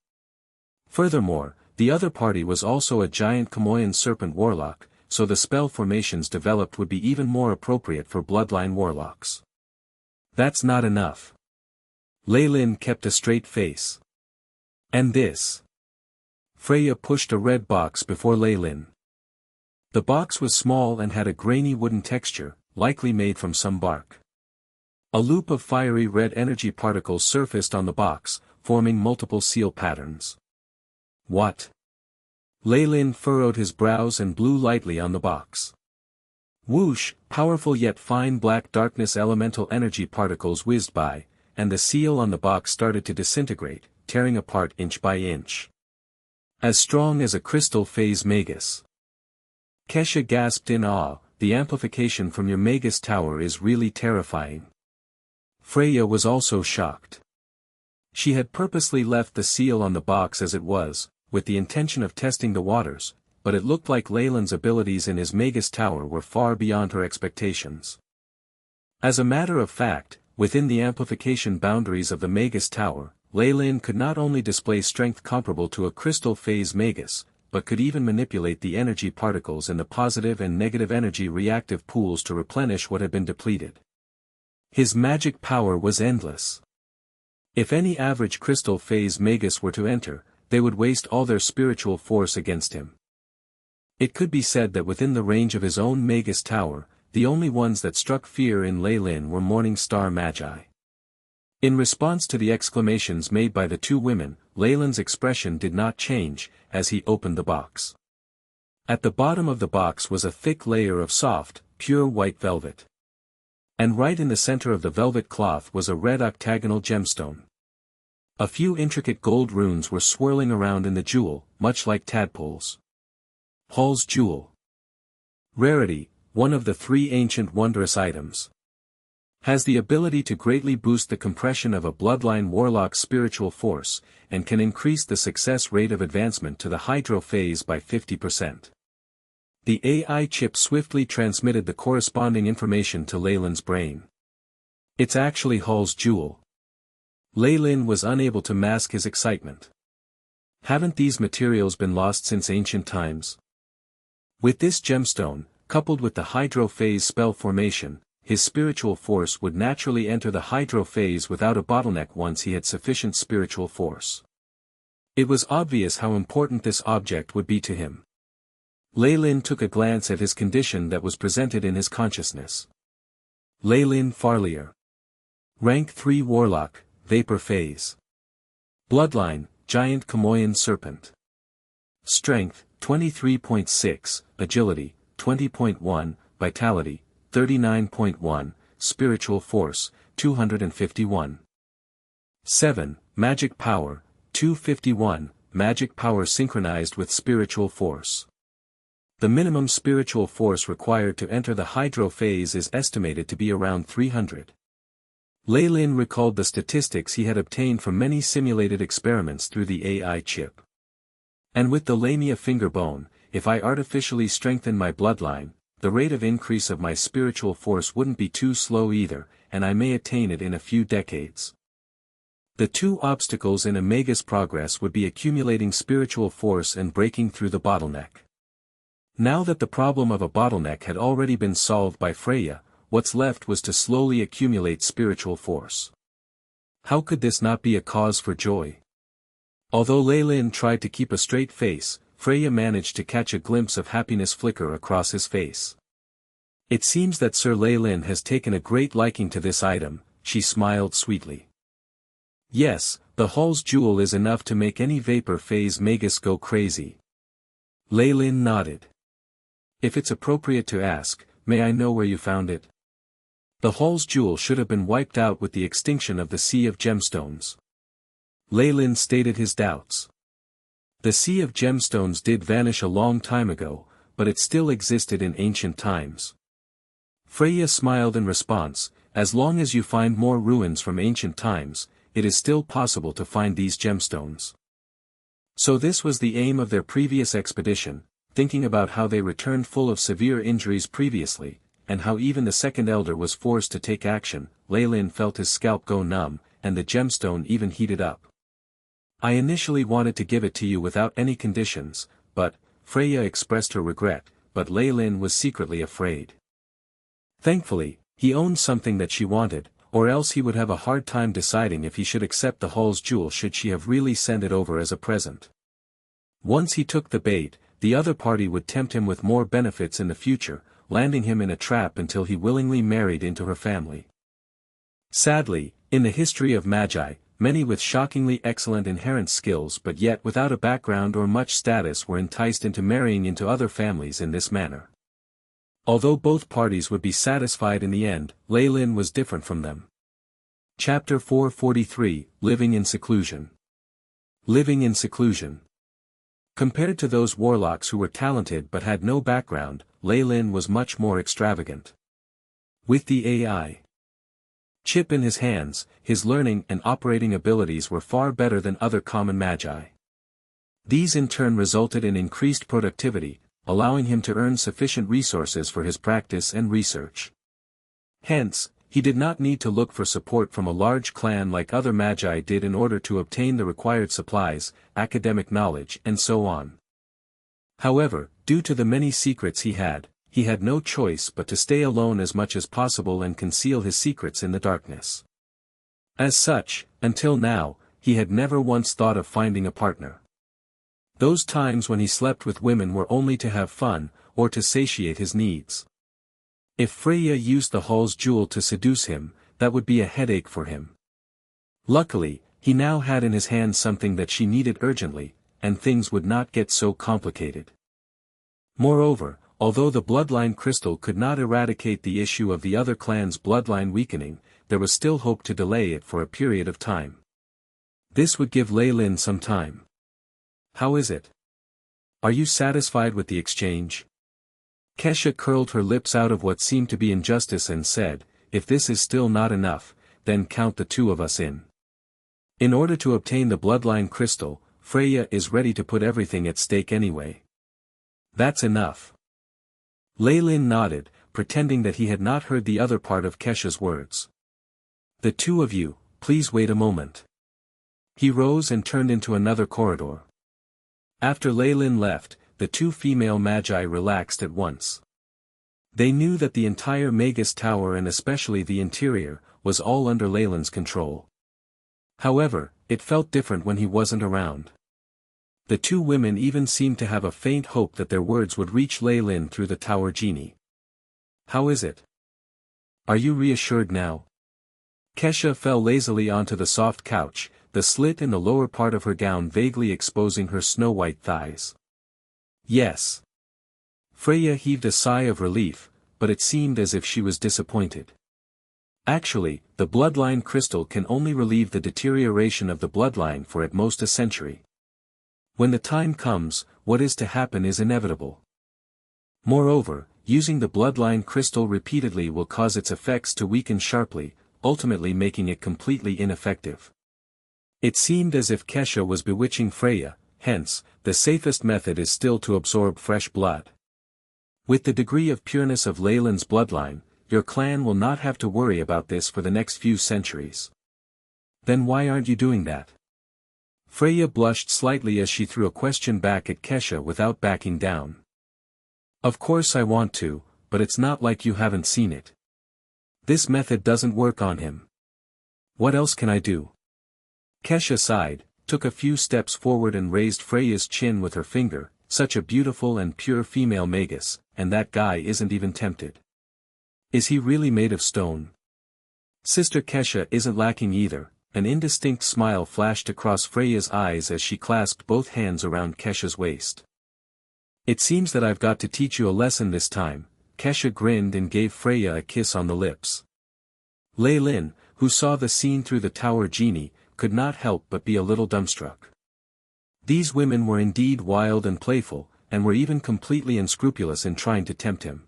Furthermore, the other party was also a giant Kamoyan serpent warlock, so the spell formations developed would be even more appropriate for bloodline warlocks. That's not enough. Leylin kept a straight face. And this? Freya pushed a red box before Leylin. The box was small and had a grainy wooden texture, likely made from some bark. A loop of fiery red energy particles surfaced on the box, forming multiple seal patterns. What? Leylin furrowed his brows and blew lightly on the box. Whoosh, powerful yet fine black darkness elemental energy particles whizzed by, and the seal on the box started to disintegrate, tearing apart inch by inch. As strong as a crystal phase Magus. Kesha gasped in awe, the amplification from your Magus tower is really terrifying. Freya was also shocked. She had purposely left the seal on the box as it was, with the intention of testing the waters, but it looked like Leyland's abilities in his Magus tower were far beyond her expectations. As a matter of fact, within the amplification boundaries of the Magus tower, Leyland could not only display strength comparable to a crystal phase Magus, but could even manipulate the energy particles in the positive and negative energy reactive pools to replenish what had been depleted. His magic power was endless. If any average crystal phase Magus were to enter, they would waste all their spiritual force against him. It could be said that within the range of his own Magus tower, the only ones that struck fear in Leyland were Morning Star Magi. In response to the exclamations made by the two women, Leyland's expression did not change, as he opened the box. At the bottom of the box was a thick layer of soft, pure white velvet. And right in the center of the velvet cloth was a red octagonal gemstone. A few intricate gold runes were swirling around in the jewel, much like tadpoles. Hall's Jewel. Rarity, one of the 3 ancient wondrous items. Has the ability to greatly boost the compression of a bloodline warlock's spiritual force, and can increase the success rate of advancement to the hydro phase by 50%. The AI chip swiftly transmitted the corresponding information to Leyland's brain. It's actually Hall's Jewel. Leyland was unable to mask his excitement. Haven't these materials been lost since ancient times? With this gemstone, coupled with the hydro phase spell formation, his spiritual force would naturally enter the hydro phase without a bottleneck once he had sufficient spiritual force. It was obvious how important this object would be to him. Leyland took a glance at his condition that was presented in his consciousness. Leyland Farlier. Rank 3 Warlock, Vapor Phase. Bloodline, Giant Kamoyan Serpent. Strength, 23.6, Agility, 20.1, Vitality, 39.1, Spiritual Force, 251. 7. Magic Power, 251, Magic Power synchronized with Spiritual Force. The minimum spiritual force required to enter the hydro phase is estimated to be around 300. Leyland recalled the statistics he had obtained from many simulated experiments through the AI chip. And with the Lamia finger bone, if I artificially strengthen my bloodline, the rate of increase of my spiritual force wouldn't be too slow either, and I may attain it in a few decades. The two obstacles in a Magus progress would be accumulating spiritual force and breaking through the bottleneck. Now that the problem of a bottleneck had already been solved by Freya, what's left was to slowly accumulate spiritual force. How could this not be a cause for joy? Although Leyland tried to keep a straight face, Freya managed to catch a glimpse of happiness flicker across his face. It seems that Sir Leyland has taken a great liking to this item, she smiled sweetly. Yes, the Hall's Jewel is enough to make any vapor phase Magus go crazy. Leyland nodded. If it's appropriate to ask, may I know where you found it? The Hall's Jewel should have been wiped out with the extinction of the Sea of Gemstones. Leyland stated his doubts. The Sea of Gemstones did vanish a long time ago, but it still existed in ancient times. Freya smiled in response, as long as you find more ruins from ancient times, it is still possible to find these gemstones. So this was the aim of their previous expedition, thinking about how they returned full of severe injuries previously, and how even the second elder was forced to take action. Leyland felt his scalp go numb, and the gemstone even heated up. I initially wanted to give it to you without any conditions, but, Freya expressed her regret, but Leyland was secretly afraid. Thankfully, he owned something that she wanted, or else he would have a hard time deciding if he should accept the Hall's Jewel should she have really sent it over as a present. Once he took the bait, the other party would tempt him with more benefits in the future, landing him in a trap until he willingly married into her family. Sadly, in the history of Magi, many with shockingly excellent inherent skills but yet without a background or much status were enticed into marrying into other families in this manner. Although both parties would be satisfied in the end, Leyland was different from them. Chapter 443, Living in Seclusion. Living in Seclusion. Compared to those warlocks who were talented but had no background, Lei Lin was much more extravagant. With the AI chip in his hands, his learning and operating abilities were far better than other common magi. These in turn resulted in increased productivity, allowing him to earn sufficient resources for his practice and research. Hence, he did not need to look for support from a large clan like other magi did in order to obtain the required supplies, academic knowledge and so on. However, due to the many secrets he had no choice but to stay alone as much as possible and conceal his secrets in the darkness. As such, until now, he had never once thought of finding a partner. Those times when he slept with women were only to have fun, or to satiate his needs. If Freya used the Hall's jewel to seduce him, that would be a headache for him. Luckily, he now had in his hand something that she needed urgently, and things would not get so complicated. Moreover, although the bloodline crystal could not eradicate the issue of the other clan's bloodline weakening, there was still hope to delay it for a period of time. This would give Lei Lin some time. How is it? Are you satisfied with the exchange? Kesha curled her lips out of what seemed to be injustice and said, if this is still not enough, then count the two of us in. In order to obtain the bloodline crystal, Freya is ready to put everything at stake anyway. That's enough. Lei Lin nodded, pretending that he had not heard the other part of Kesha's words. The two of you, please wait a moment. He rose and turned into another corridor. After Lei Lin left, the two female magi relaxed at once. They knew that the entire Magus Tower and especially the interior, was all under Lei Lin's control. However, it felt different when he wasn't around. The two women even seemed to have a faint hope that their words would reach Lei Lin through the tower genie. How is it? Are you reassured now? Kesha fell lazily onto the soft couch, the slit in the lower part of her gown vaguely exposing her snow-white thighs. Yes. Freya heaved a sigh of relief, but it seemed as if she was disappointed. Actually, the bloodline crystal can only relieve the deterioration of the bloodline for at most a century. When the time comes, what is to happen is inevitable. Moreover, using the bloodline crystal repeatedly will cause its effects to weaken sharply, ultimately making it completely ineffective. It seemed as if Kesha was bewitching Freya, hence, the safest method is still to absorb fresh blood. With the degree of pureness of Lei Lin's bloodline, your clan will not have to worry about this for the next few centuries. Then why aren't you doing that? Freya blushed slightly as she threw a question back at Kesha without backing down. Of course I want to, but it's not like you haven't seen it. This method doesn't work on him. What else can I do? Kesha sighed, took a few steps forward and raised Freya's chin with her finger, such a beautiful and pure female Magus, and that guy isn't even tempted. Is he really made of stone? Sister Kesha isn't lacking either. An indistinct smile flashed across Freya's eyes as she clasped both hands around Kesha's waist. It seems that I've got to teach you a lesson this time. Kesha grinned and gave Freya a kiss on the lips. Lei Lin, who saw the scene through the tower genie, could not help but be a little dumbstruck. These women were indeed wild and playful, and were even completely unscrupulous in trying to tempt him.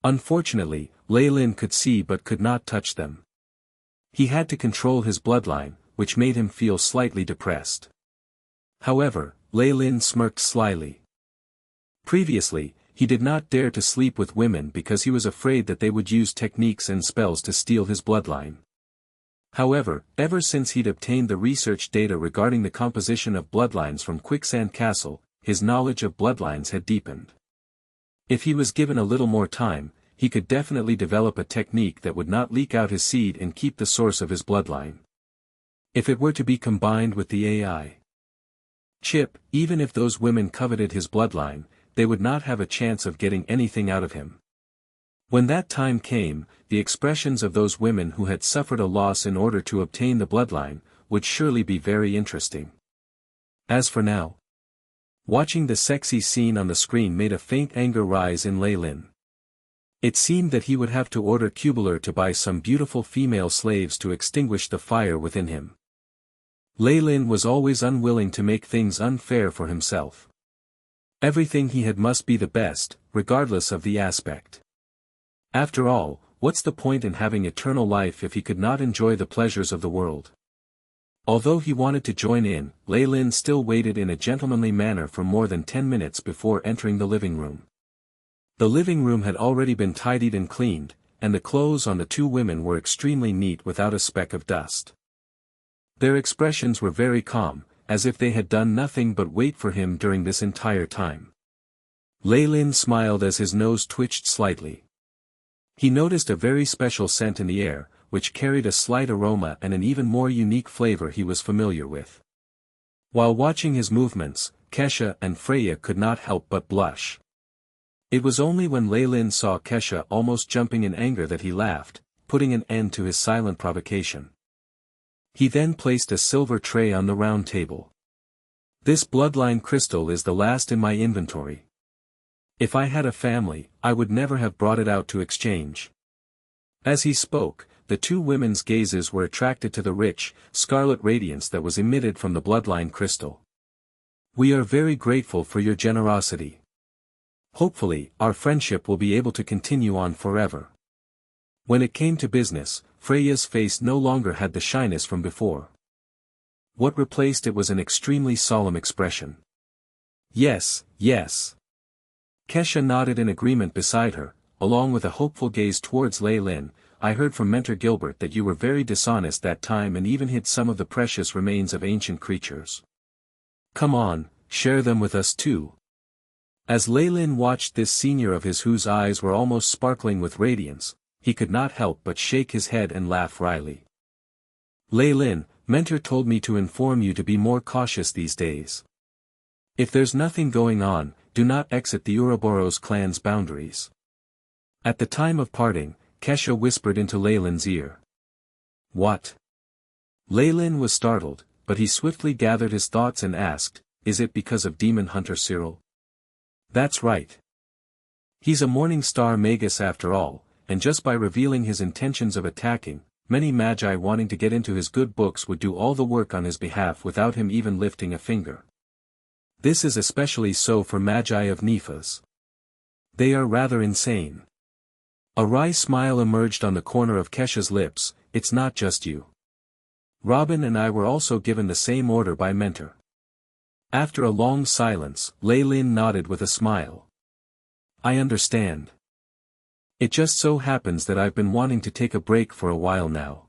Unfortunately, Lei Lin could see but could not touch them. He had to control his bloodline, which made him feel slightly depressed. However, Lei Lin smirked slyly. Previously, he did not dare to sleep with women because he was afraid that they would use techniques and spells to steal his bloodline. However, ever since he'd obtained the research data regarding the composition of bloodlines from Quicksand Castle, his knowledge of bloodlines had deepened. If he was given a little more time, he could definitely develop a technique that would not leak out his seed and keep the source of his bloodline. If it were to be combined with the AI chip, even if those women coveted his bloodline, they would not have a chance of getting anything out of him. When that time came, the expressions of those women who had suffered a loss in order to obtain the bloodline, would surely be very interesting. As for now, watching the sexy scene on the screen made a faint anger rise in Lei Lin. It seemed that he would have to order Cubular to buy some beautiful female slaves to extinguish the fire within him. Lei Lin was always unwilling to make things unfair for himself. Everything he had must be the best, regardless of the aspect. After all, what's the point in having eternal life if he could not enjoy the pleasures of the world? Although he wanted to join in, Lei Lin still waited in a gentlemanly manner for more than 10 minutes before entering the living room. The living room had already been tidied and cleaned, and the clothes on the two women were extremely neat without a speck of dust. Their expressions were very calm, as if they had done nothing but wait for him during this entire time. Lei Lin smiled as his nose twitched slightly. He noticed a very special scent in the air, which carried a slight aroma and an even more unique flavor he was familiar with. While watching his movements, Kesha and Freya could not help but blush. It was only when Lei Lin saw Kesha almost jumping in anger that he laughed, putting an end to his silent provocation. He then placed a silver tray on the round table. This bloodline crystal is the last in my inventory. If I had a family, I would never have brought it out to exchange. As he spoke, the two women's gazes were attracted to the rich, scarlet radiance that was emitted from the bloodline crystal. We are very grateful for your generosity. Hopefully, our friendship will be able to continue on forever. When it came to business, Freya's face no longer had the shyness from before. What replaced it was an extremely solemn expression. Yes, yes. Kesha nodded in agreement beside her, along with a hopeful gaze towards Lei Lin. I heard from Mentor Gilbert that you were very dishonest that time and even hid some of the precious remains of ancient creatures. Come on, share them with us too. As Lei Lin watched this senior of his whose eyes were almost sparkling with radiance, he could not help but shake his head and laugh wryly. Lei Lin, Mentor told me to inform you to be more cautious these days. If there's nothing going on, do not exit the Ouroboros clan's boundaries. At the time of parting, Kesha whispered into Lei Lin's ear. What? Lei Lin was startled, but he swiftly gathered his thoughts and asked, is it because of Demon Hunter Cyril? That's right. He's a Morning Star Magus after all, and just by revealing his intentions of attacking, many magi wanting to get into his good books would do all the work on his behalf without him even lifting a finger. This is especially so for magi of Nephas. They are rather insane. A wry smile emerged on the corner of Kesha's lips. It's not just you. Robin and I were also given the same order by Mentor. After a long silence, Lei Lin nodded with a smile. I understand. It just so happens that I've been wanting to take a break for a while now.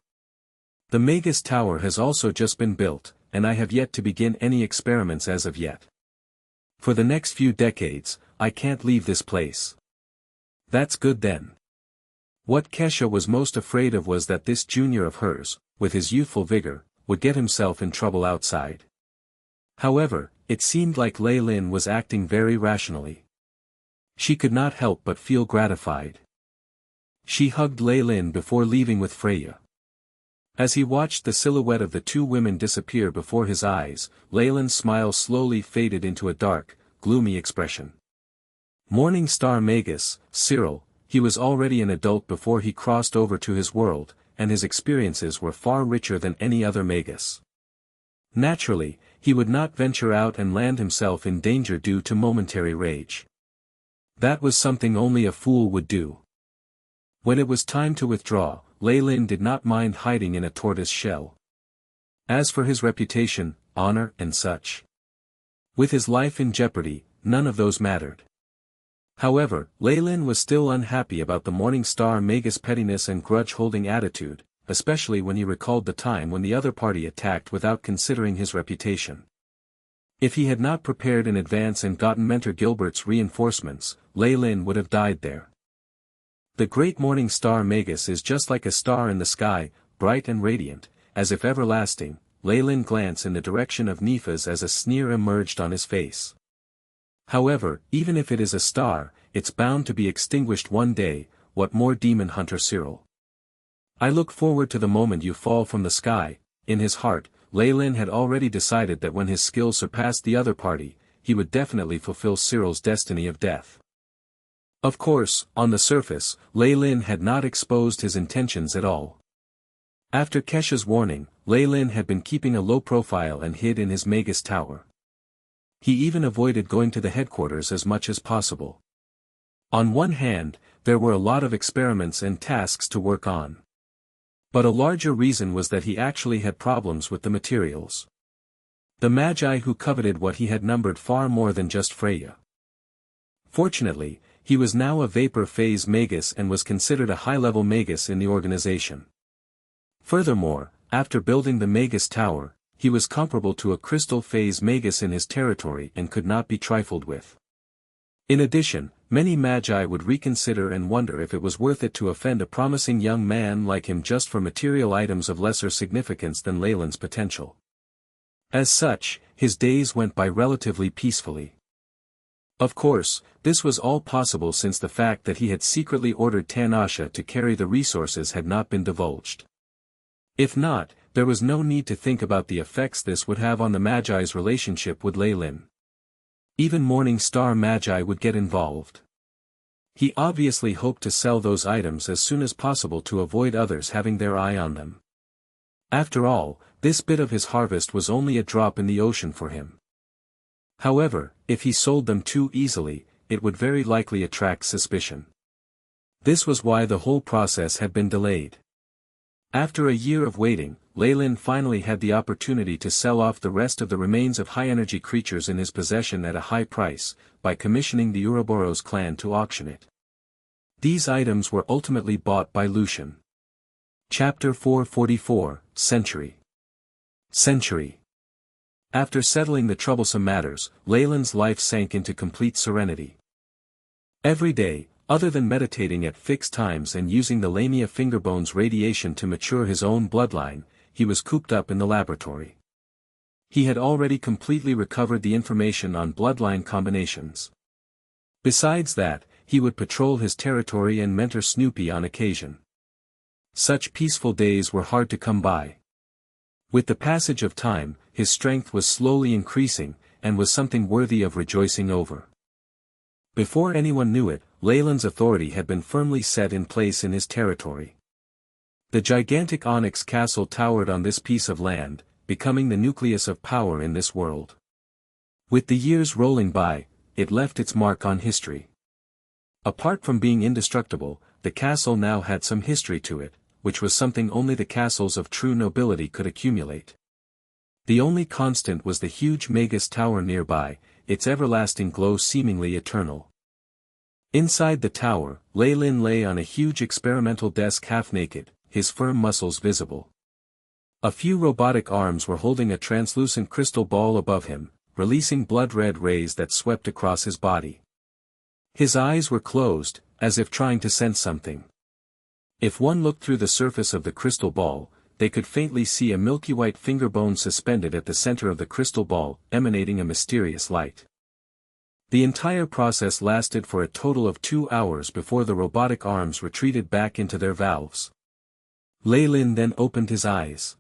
The Magus Tower has also just been built, and I have yet to begin any experiments as of yet. For the next few decades, I can't leave this place. That's good then. What Kesha was most afraid of was that this junior of hers, with his youthful vigor, would get himself in trouble outside. However, it seemed like Lei Lin was acting very rationally. She could not help but feel gratified. She hugged Lei Lin before leaving with Freya. As he watched the silhouette of the two women disappear before his eyes, Lei Lin's smile slowly faded into a dark, gloomy expression. Morning Star Magus, Cyril, he was already an adult before he crossed over to his world, and his experiences were far richer than any other Magus. Naturally, he would not venture out and land himself in danger due to momentary rage. That was something only a fool would do. When it was time to withdraw, Lei Lin did not mind hiding in a tortoise shell. As for his reputation, honor and such. With his life in jeopardy, none of those mattered. However, Lei Lin was still unhappy about the Morning Star Magus' pettiness and grudge-holding attitude, especially when he recalled the time when the other party attacked without considering his reputation. If he had not prepared in advance and gotten Mentor Gilbert's reinforcements, Lei Lin would have died there. The great Morning Star Magus is just like a star in the sky, bright and radiant, as if everlasting. Lei Lin glanced in the direction of Nephas as a sneer emerged on his face. However, even if it is a star, it's bound to be extinguished one day. What more, Demon Hunter Cyril? I look forward to the moment you fall from the sky. In his heart, Lei Lin had already decided that when his skill surpassed the other party, he would definitely fulfill Cyril's destiny of death. Of course, on the surface, Lei Lin had not exposed his intentions at all. After Kesha's warning, Lei Lin had been keeping a low profile and hid in his Magus Tower. He even avoided going to the headquarters as much as possible. On one hand, there were a lot of experiments and tasks to work on. But a larger reason was that he actually had problems with the materials. The Magi who coveted what he had numbered far more than just Freya. Fortunately, he was now a vapor phase Magus and was considered a high-level Magus in the organization. Furthermore, after building the Magus Tower, he was comparable to a crystal phase Magus in his territory and could not be trifled with. In addition, many Magi would reconsider and wonder if it was worth it to offend a promising young man like him just for material items of lesser significance than Leyland's potential. As such, his days went by relatively peacefully. Of course, this was all possible since the fact that he had secretly ordered Tanasha to carry the resources had not been divulged. If not, there was no need to think about the effects this would have on the Magi's relationship with Leyland. Even Morning Star Magi would get involved. He obviously hoped to sell those items as soon as possible to avoid others having their eye on them. After all, this bit of his harvest was only a drop in the ocean for him. However, if he sold them too easily, it would very likely attract suspicion. This was why the whole process had been delayed. After a year of waiting, Leyland finally had the opportunity to sell off the rest of the remains of high-energy creatures in his possession at a high price, by commissioning the Ouroboros clan to auction it. These items were ultimately bought by Lucian. Chapter 444, Century. After settling the troublesome matters, Leyland's life sank into complete serenity. Every day, other than meditating at fixed times and using the Lamia fingerbones radiation to mature his own bloodline, he was cooped up in the laboratory. He had already completely recovered the information on bloodline combinations. Besides that, he would patrol his territory and mentor Snoopy on occasion. Such peaceful days were hard to come by. With the passage of time, his strength was slowly increasing, and was something worthy of rejoicing over. Before anyone knew it, Leyland's authority had been firmly set in place in his territory. The gigantic onyx castle towered on this piece of land, becoming the nucleus of power in this world. With the years rolling by, it left its mark on history. Apart from being indestructible, the castle now had some history to it, which was something only the castles of true nobility could accumulate. The only constant was the huge Magus tower nearby, its everlasting glow seemingly eternal. Inside the tower, Leyland lay on a huge experimental desk half-naked, his firm muscles visible. A few robotic arms were holding a translucent crystal ball above him, releasing blood-red rays that swept across his body. His eyes were closed, as if trying to sense something. If one looked through the surface of the crystal ball, they could faintly see a milky white fingerbone suspended at the center of the crystal ball, emanating a mysterious light. The entire process lasted for a total of 2 hours before the robotic arms retreated back into their valves. Leyland then opened his eyes.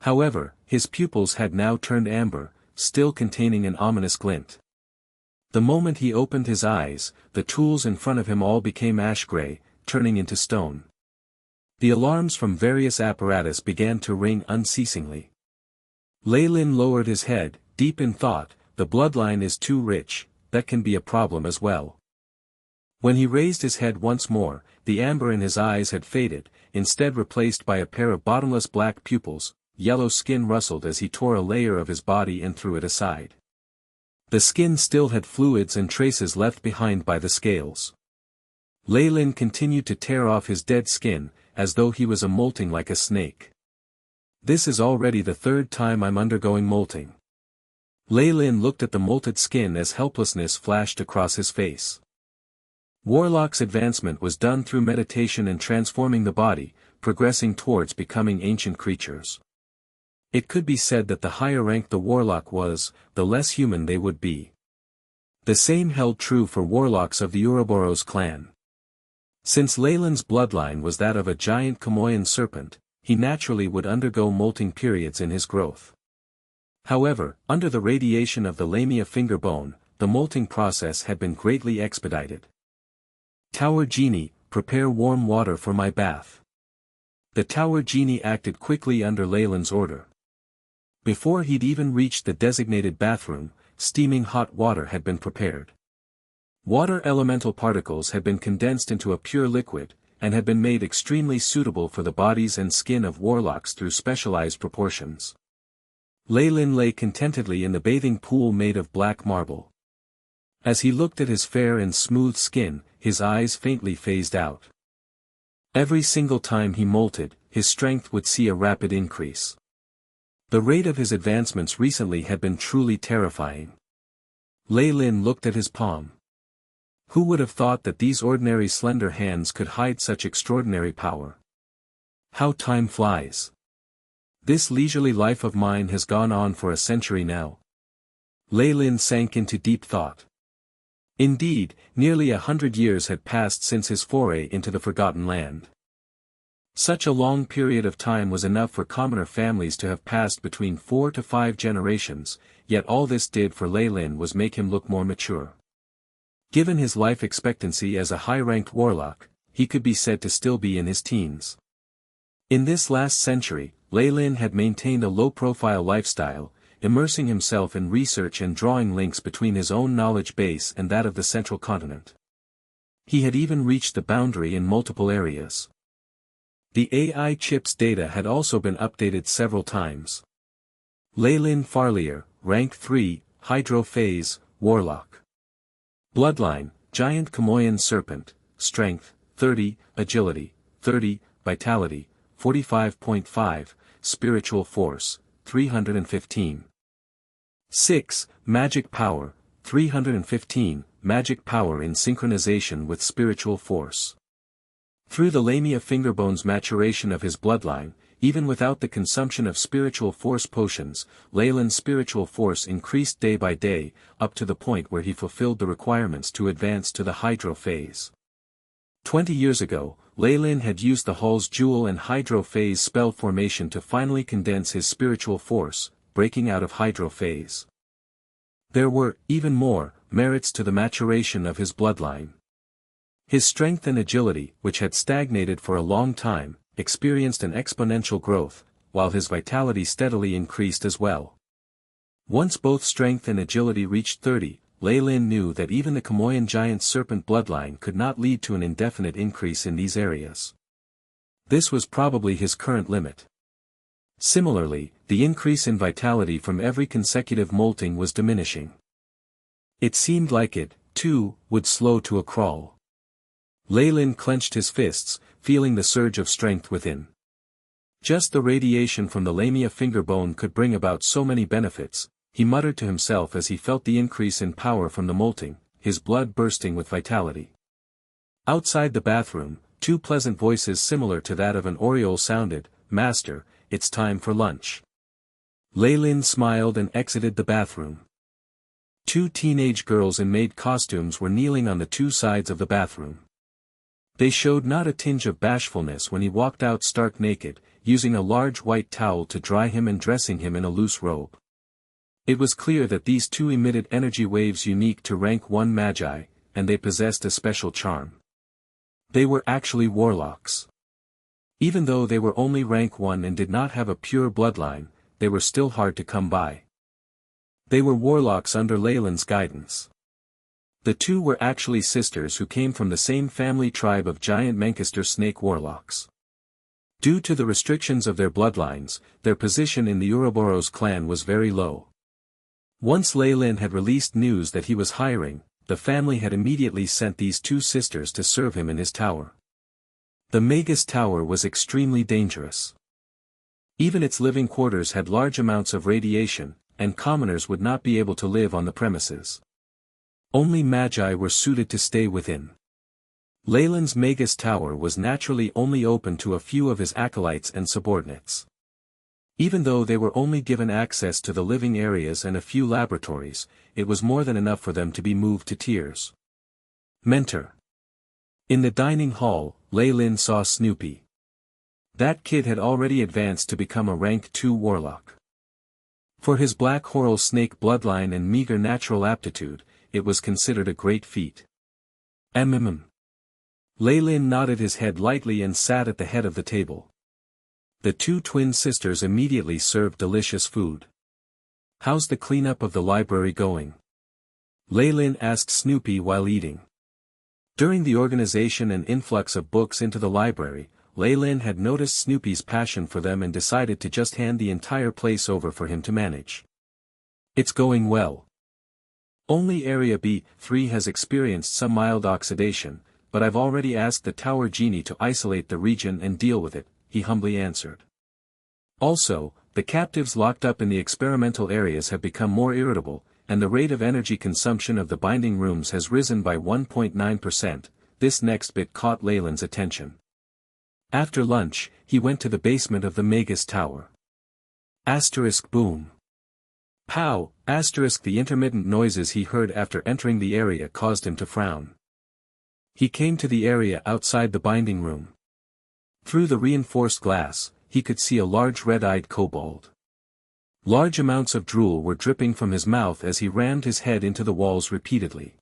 However, his pupils had now turned amber, still containing an ominous glint. The moment he opened his eyes, the tools in front of him all became ash-gray, turning into stone. The alarms from various apparatus began to ring unceasingly. Leyland lowered his head, deep in thought. The bloodline is too rich, that can be a problem as well. When he raised his head once more, the amber in his eyes had faded, instead replaced by a pair of bottomless black pupils. Yellow skin rustled as he tore a layer of his body and threw it aside. The skin still had fluids and traces left behind by the scales. Leyland continued to tear off his dead skin, as though he was molting like a snake. This is already the 3rd time I'm undergoing molting. Leyland looked at the molted skin as helplessness flashed across his face. Warlock's advancement was done through meditation and transforming the body, progressing towards becoming ancient creatures. It could be said that the higher rank the warlock was, the less human they would be. The same held true for warlocks of the Ouroboros clan. Since Leyland's bloodline was that of a giant Kamoyan serpent, he naturally would undergo molting periods in his growth. However, under the radiation of the Lamia fingerbone, the molting process had been greatly expedited. Tower Genie, prepare warm water for my bath. The Tower Genie acted quickly under Leyland's order. Before he'd even reached the designated bathroom, steaming hot water had been prepared. Water elemental particles had been condensed into a pure liquid, and had been made extremely suitable for the bodies and skin of warlocks through specialized proportions. Lei Lin lay contentedly in the bathing pool made of black marble. As he looked at his fair and smooth skin, his eyes faintly phased out. Every single time he molted, his strength would see a rapid increase. The rate of his advancements recently had been truly terrifying. Lei Lin looked at his palm. Who would have thought that these ordinary slender hands could hide such extraordinary power? How time flies. This leisurely life of mine has gone on for a century now. Lei Lin sank into deep thought. Indeed, nearly 100 years had passed since his foray into the Forgotten Land. Such a long period of time was enough for commoner families to have passed between 4 to 5 generations, yet all this did for Lei Lin was make him look more mature. Given his life expectancy as a high-ranked warlock, he could be said to still be in his teens. In this last century, Lei Lin had maintained a low-profile lifestyle, immersing himself in research and drawing links between his own knowledge base and that of the central continent. He had even reached the boundary in multiple areas. The AI chip's data had also been updated several times. Lei Lin Farlier, Rank 3, Hydro-Phase, Warlock. Bloodline, Giant Kamoyan Serpent, Strength, 30, Agility, 30, Vitality, 45.5, Spiritual Force, 315. 6. Magic Power, 315, Magic Power in synchronization with Spiritual Force. Through the Lamia Fingerbone's maturation of his bloodline, even without the consumption of spiritual force potions, Lei Lin's spiritual force increased day by day, up to the point where he fulfilled the requirements to advance to the Hydro phase. 20 years ago, Lei Lin had used the Hall's Jewel and Hydro phase spell formation to finally condense his spiritual force, breaking out of Hydro phase. There were, even more, merits to the maturation of his bloodline. His strength and agility, which had stagnated for a long time, experienced an exponential growth, while his vitality steadily increased as well. Once both strength and agility reached 30, Lei Lin knew that even the Kamoyan giant serpent bloodline could not lead to an indefinite increase in these areas. This was probably his current limit. Similarly, the increase in vitality from every consecutive molting was diminishing. It seemed like it, too, would slow to a crawl. Lei Lin clenched his fists, feeling the surge of strength within. Just the radiation from the Lamia fingerbone could bring about so many benefits, he muttered to himself as he felt the increase in power from the molting, his blood bursting with vitality. Outside the bathroom, two pleasant voices similar to that of an oriole sounded, "Master, it's time for lunch." Lei Lin smiled and exited the bathroom. Two teenage girls in maid costumes were kneeling on the two sides of the bathroom. They showed not a tinge of bashfulness when he walked out stark naked, using a large white towel to dry him and dressing him in a loose robe. It was clear that these two emitted energy waves unique to rank 1 magi, and they possessed a special charm. They were actually warlocks. Even though they were only rank 1 and did not have a pure bloodline, they were still hard to come by. They were warlocks under Lei Lin's guidance. The two were actually sisters who came from the same family tribe of giant Manchester snake warlocks. Due to the restrictions of their bloodlines, their position in the Ouroboros clan was very low. Once Lei Lin had released news that he was hiring, the family had immediately sent these two sisters to serve him in his tower. The Magus tower was extremely dangerous. Even its living quarters had large amounts of radiation, and commoners would not be able to live on the premises. Only magi were suited to stay within. Lei Lin's Magus tower was naturally only open to a few of his acolytes and subordinates. Even though they were only given access to the living areas and a few laboratories, it was more than enough for them to be moved to tears. Mentor. In the dining hall, Lei Lin saw Snoopy. That kid had already advanced to become a rank 2 warlock. For his black Horal snake bloodline and meager natural aptitude, it was considered a great feat. Lei Lin nodded his head lightly and sat at the head of the table. The two twin sisters immediately served delicious food. How's the cleanup of the library going? Leylin asked Snoopy while eating. During the organization and influx of books into the library, Leylin had noticed Snoopy's passion for them and decided to just hand the entire place over for him to manage. It's going well. Only Area B3 has experienced some mild oxidation, but I've already asked the Tower Genie to isolate the region and deal with it, he humbly answered. Also, the captives locked up in the experimental areas have become more irritable, and the rate of energy consumption of the binding rooms has risen by 1.9%, this next bit caught Leyland's attention. After lunch, he went to the basement of the Magus Tower. Boom. Pow! The intermittent noises he heard after entering the area caused him to frown. He came to the area outside the binding room. Through the reinforced glass, he could see a large red-eyed kobold. Large amounts of drool were dripping from his mouth as he rammed his head into the walls repeatedly.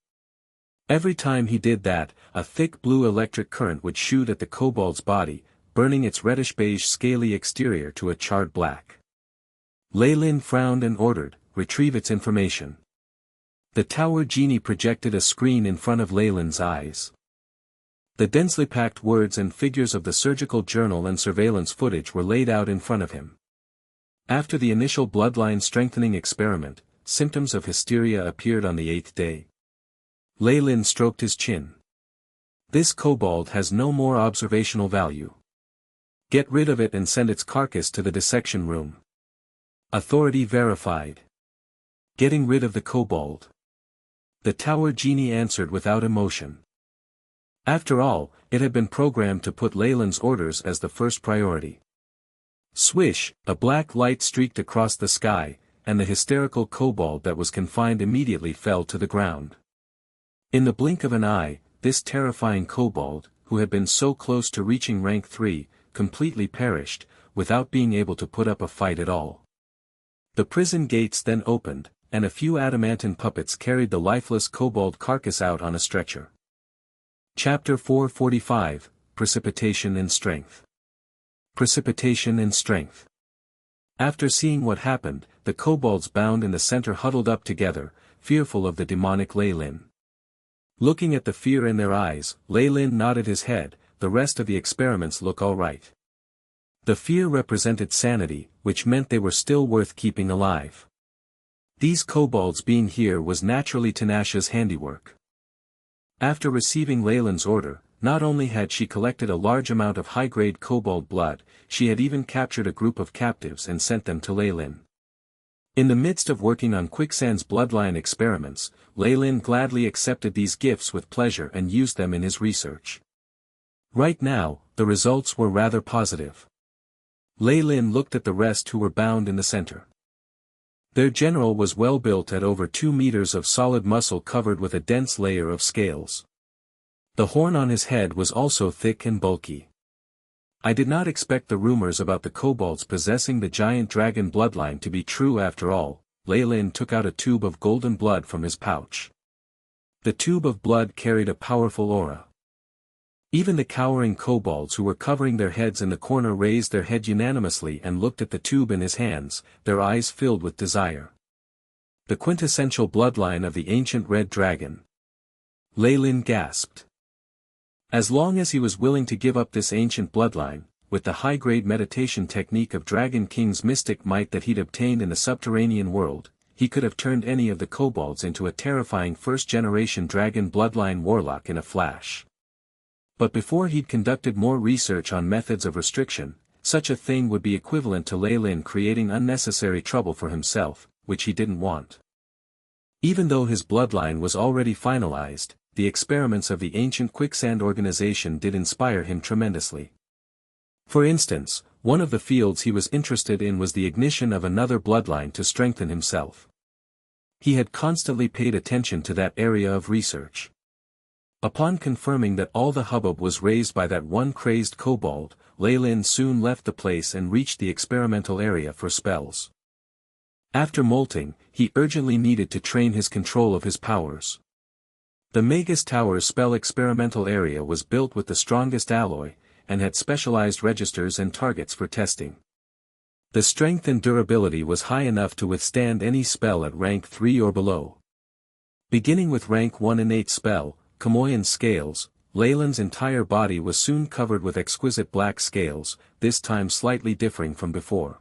Every time he did that, a thick blue electric current would shoot at the kobold's body, burning its reddish-beige scaly exterior to a charred black. Leylin frowned and ordered, "Retrieve its information." The Tower Genie projected a screen in front of Leylin's eyes. The densely packed words and figures of the surgical journal and surveillance footage were laid out in front of him. After the initial bloodline strengthening experiment, symptoms of hysteria appeared on the 8th day. Leylin stroked his chin. This kobold has no more observational value. Get rid of it and send its carcass to the dissection room. Authority verified. Getting rid of the kobold. The Tower Genie answered without emotion. After all, it had been programmed to put Leyland's orders as the first priority. Swish, a black light streaked across the sky, and the hysterical kobold that was confined immediately fell to the ground. In the blink of an eye, this terrifying kobold, who had been so close to reaching rank 3, completely perished, without being able to put up a fight at all. The prison gates then opened, and a few adamantine puppets carried the lifeless kobold carcass out on a stretcher. Chapter 445, Precipitation and Strength. Precipitation and Strength. After seeing what happened, the kobolds bound in the center huddled up together, fearful of the demonic Leylin. Looking at the fear in their eyes, Leylin nodded his head, "The rest of the experiments look all right." The fear represented sanity, which meant they were still worth keeping alive. These kobolds being here was naturally Tanasha's handiwork. After receiving Leyland's order, not only had she collected a large amount of high-grade kobold blood, she had even captured a group of captives and sent them to Leylin. In the midst of working on Quicksand's bloodline experiments, Leylin gladly accepted these gifts with pleasure and used them in his research. Right now, the results were rather positive. Leylin looked at the rest who were bound in the center. Their general was well built at over 2 meters of solid muscle covered with a dense layer of scales. The horn on his head was also thick and bulky. I did not expect the rumors about the kobolds possessing the giant dragon bloodline to be true after all. Leylin took out a tube of golden blood from his pouch. The tube of blood carried a powerful aura. Even the cowering kobolds who were covering their heads in the corner raised their head unanimously and looked at the tube in his hands, their eyes filled with desire. The quintessential bloodline of the ancient red dragon. Leylin gasped. As long as he was willing to give up this ancient bloodline, with the high-grade meditation technique of Dragon King's mystic might that he'd obtained in the subterranean world, he could have turned any of the kobolds into a terrifying first-generation dragon bloodline warlock in a flash. But before he'd conducted more research on methods of restriction, such a thing would be equivalent to Leylin creating unnecessary trouble for himself, which he didn't want. Even though his bloodline was already finalized, the experiments of the ancient Quicksand organization did inspire him tremendously. For instance, one of the fields he was interested in was the ignition of another bloodline to strengthen himself. He had constantly paid attention to that area of research. Upon confirming that all the hubbub was raised by that one crazed kobold, Leylin soon left the place and reached the experimental area for spells. After molting, he urgently needed to train his control of his powers. The Magus Tower's spell experimental area was built with the strongest alloy, and had specialized registers and targets for testing. The strength and durability was high enough to withstand any spell at rank 3 or below. Beginning with rank 1 innate spell, Chamoyan Scales, Leyland's entire body was soon covered with exquisite black scales, this time slightly differing from before.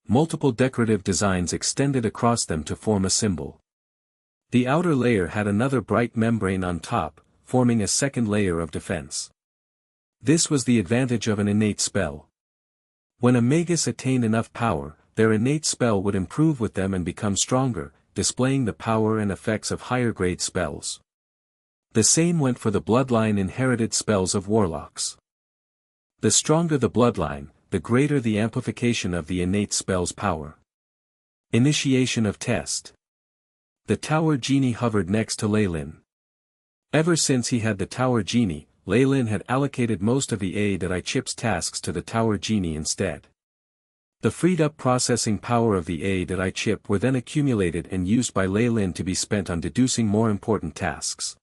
Multiple decorative designs extended across them to form a symbol. The outer layer had another bright membrane on top, forming a second layer of defense. This was the advantage of an innate spell. When a Magus attained enough power, their innate spell would improve with them and become stronger, displaying the power and effects of higher-grade spells. The same went for the Bloodline inherited spells of warlocks. The stronger the Bloodline, the greater the amplification of the innate spell's power. Initiation of test. The Tower Genie hovered next to Leyland. Ever since he had the Tower Genie, Leyland had allocated most of the AI chip's tasks to the Tower Genie instead. The freed-up processing power of the AI chip were then accumulated and used by Leyland to be spent on deducing more important tasks.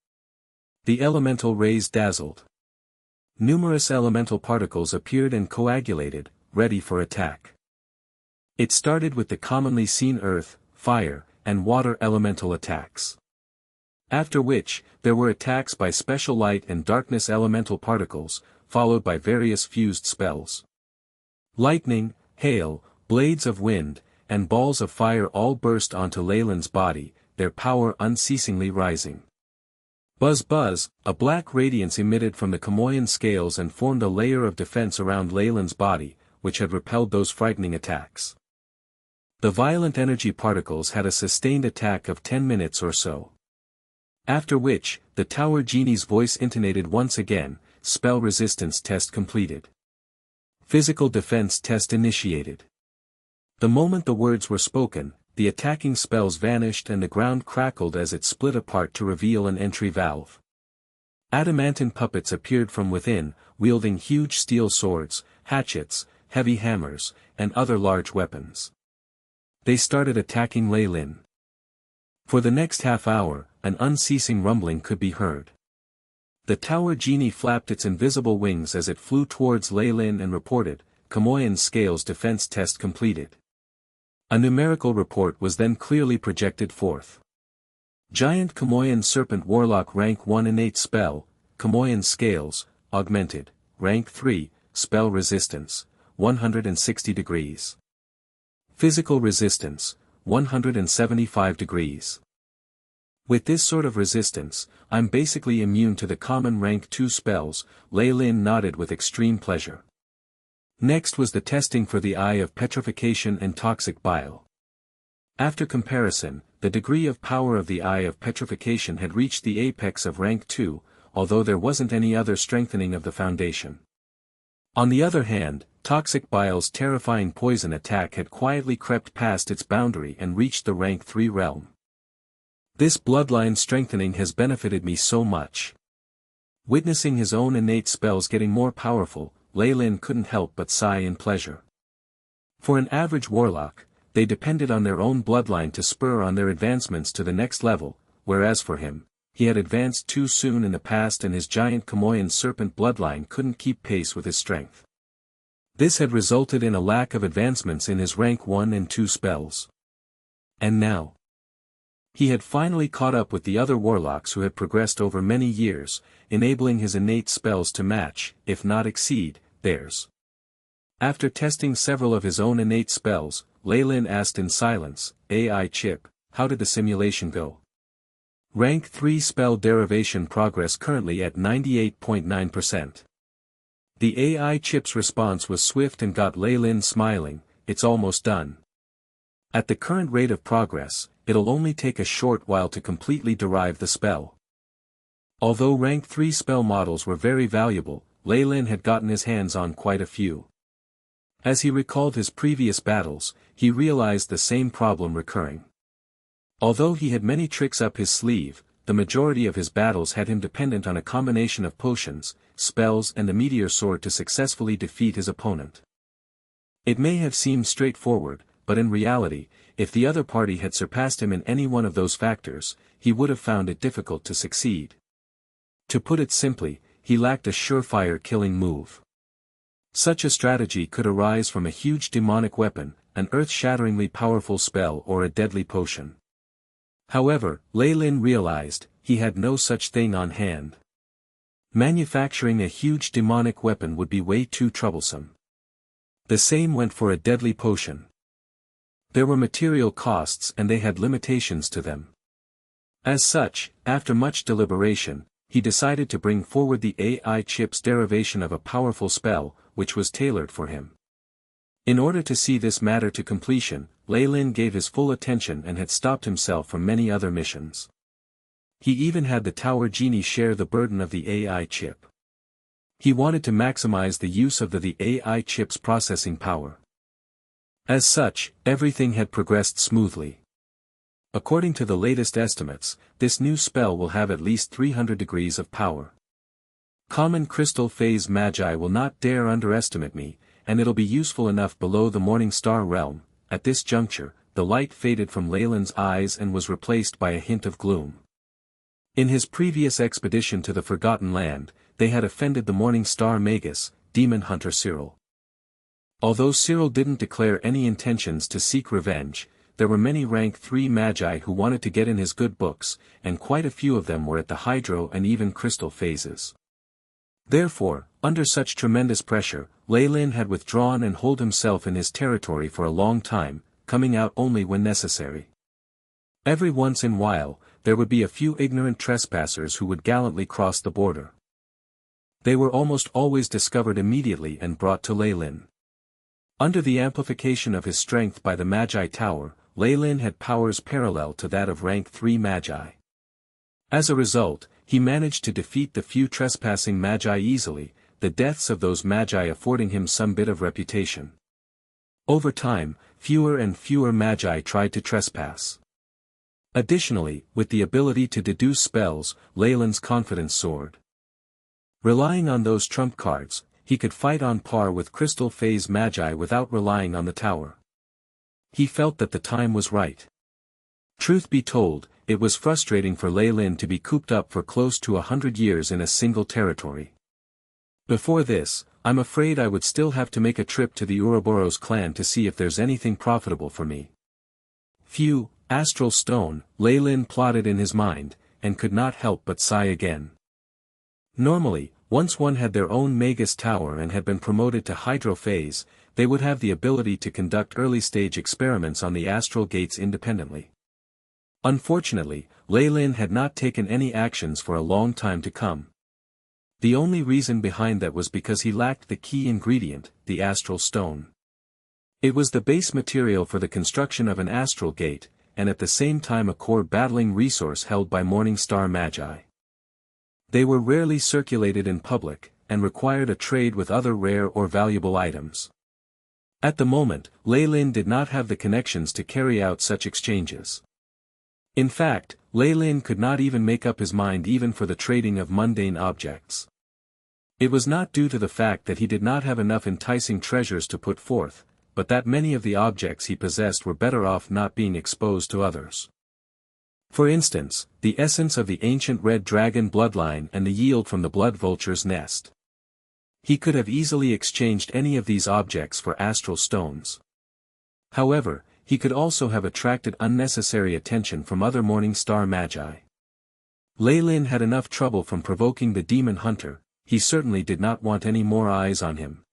The elemental rays dazzled. Numerous elemental particles appeared and coagulated, ready for attack. It started with the commonly seen earth, fire, and water elemental attacks. After which, there were attacks by special light and darkness elemental particles, followed by various fused spells. Lightning, hail, blades of wind, and balls of fire all burst onto Leyland's body, their power unceasingly rising. Buzz buzz, a black radiance emitted from the Chamoyan Scales and formed a layer of defense around Leyland's body, which had repelled those frightening attacks. The violent energy particles had a sustained attack of 10 minutes or so. After which, the Tower Genie's voice intonated once again, spell resistance test completed. Physical defense test initiated. The moment the words were spoken, the attacking spells vanished and the ground crackled as it split apart to reveal an entry valve. Adamantine puppets appeared from within, wielding huge steel swords, hatchets, heavy hammers, and other large weapons. They started attacking Leyland. For the next half hour, an unceasing rumbling could be heard. The Tower Genie flapped its invisible wings as it flew towards Leyland and reported, Chamoyan Scales defense test completed. A numerical report was then clearly projected forth. Giant Chamoyan Serpent Warlock rank 1 innate spell, Chamoyan Scales, augmented, rank 3, spell resistance, 160 degrees. Physical resistance, 175 degrees. With this sort of resistance, I'm basically immune to the common rank 2 spells, Leyland nodded with extreme pleasure. Next was the testing for the Eye of Petrification and Toxic Bile. After comparison, the degree of power of the Eye of Petrification had reached the apex of rank 2, although there wasn't any other strengthening of the foundation. On the other hand, Toxic Bile's terrifying poison attack had quietly crept past its boundary and reached the rank 3 realm. This bloodline strengthening has benefited me so much. Witnessing his own innate spells getting more powerful, Leyland couldn't help but sigh in pleasure. For an average warlock, they depended on their own bloodline to spur on their advancements to the next level, whereas for him, he had advanced too soon in the past and his giant Chamoyan serpent bloodline couldn't keep pace with his strength. This had resulted in a lack of advancements in his rank 1 and 2 spells. And now, he had finally caught up with the other warlocks who had progressed over many years, enabling his innate spells to match, if not exceed, theirs. After testing several of his own innate spells, Leyland asked in silence, AI chip, how did the simulation go? Rank 3 spell derivation progress currently at 98.9%. The AI chip's response was swift and got Leyland smiling, it's almost done. At the current rate of progress, it'll only take a short while to completely derive the spell. Although rank 3 spell models were very valuable, Leyland had gotten his hands on quite a few. As he recalled his previous battles, he realized the same problem recurring. Although he had many tricks up his sleeve, the majority of his battles had him dependent on a combination of potions, spells and the meteor sword to successfully defeat his opponent. It may have seemed straightforward, but in reality, if the other party had surpassed him in any one of those factors, he would have found it difficult to succeed. To put it simply, he lacked a surefire killing move. Such a strategy could arise from a huge demonic weapon, an earth-shatteringly powerful spell or a deadly potion. However, Lei Lin realized, he had no such thing on hand. Manufacturing a huge demonic weapon would be way too troublesome. The same went for a deadly potion. There were material costs and they had limitations to them. As such, after much deliberation, he decided to bring forward the AI chip's derivation of a powerful spell, which was tailored for him. In order to see this matter to completion, Lei Lin gave his full attention and had stopped himself from many other missions. He even had the Tower Genie share the burden of the AI chip. He wanted to maximize the use of the AI chip's processing power. As such, everything had progressed smoothly. According to the latest estimates, this new spell will have at least 300 degrees of power. Common crystal phase magi will not dare underestimate me, and it'll be useful enough below the Morning Star realm. At this juncture, the light faded from Lei Lin's eyes and was replaced by a hint of gloom. In his previous expedition to the Forgotten Land, they had offended the Morning Star Magus, demon hunter Cyril. Although Cyril didn't declare any intentions to seek revenge, there were many rank 3 magi who wanted to get in his good books, and quite a few of them were at the hydro and even crystal phases. Therefore, under such tremendous pressure, Lei Lin had withdrawn and holed himself in his territory for a long time, coming out only when necessary. Every once in a while, there would be a few ignorant trespassers who would gallantly cross the border. They were almost always discovered immediately and brought to Lei Lin. Under the amplification of his strength by the Magi Tower, Lei Lin had powers parallel to that of rank 3 Magi. As a result, he managed to defeat the few trespassing Magi easily, the deaths of those Magi affording him some bit of reputation. Over time, fewer and fewer Magi tried to trespass. Additionally, with the ability to deduce spells, Lei Lin's confidence soared. Relying on those trump cards, he could fight on par with crystal phase Magi without relying on the tower. He felt that the time was right. Truth be told, it was frustrating for Lei Lin to be cooped up for close to 100 years in a single territory. Before this, I'm afraid I would still have to make a trip to the Ouroboros clan to see if there's anything profitable for me. Phew, astral stone, Lei Lin plotted in his mind, and could not help but sigh again. Normally, once one had their own Magus tower and had been promoted to hydro phase, they would have the ability to conduct early-stage experiments on the astral gates independently. Unfortunately, Lei Lin had not taken any actions for a long time to come. The only reason behind that was because he lacked the key ingredient, the astral stone. It was the base material for the construction of an astral gate, and at the same time a core battling resource held by Morning Star Magi. They were rarely circulated in public, and required a trade with other rare or valuable items. At the moment, Lei Lin did not have the connections to carry out such exchanges. In fact, Lei Lin could not even make up his mind even for the trading of mundane objects. It was not due to the fact that he did not have enough enticing treasures to put forth, but that many of the objects he possessed were better off not being exposed to others. For instance, the essence of the ancient red dragon bloodline and the yield from the blood vulture's nest. He could have easily exchanged any of these objects for astral stones. However, he could also have attracted unnecessary attention from other Morning Star Magi. Lei Lin had enough trouble from provoking the demon hunter, he certainly did not want any more eyes on him.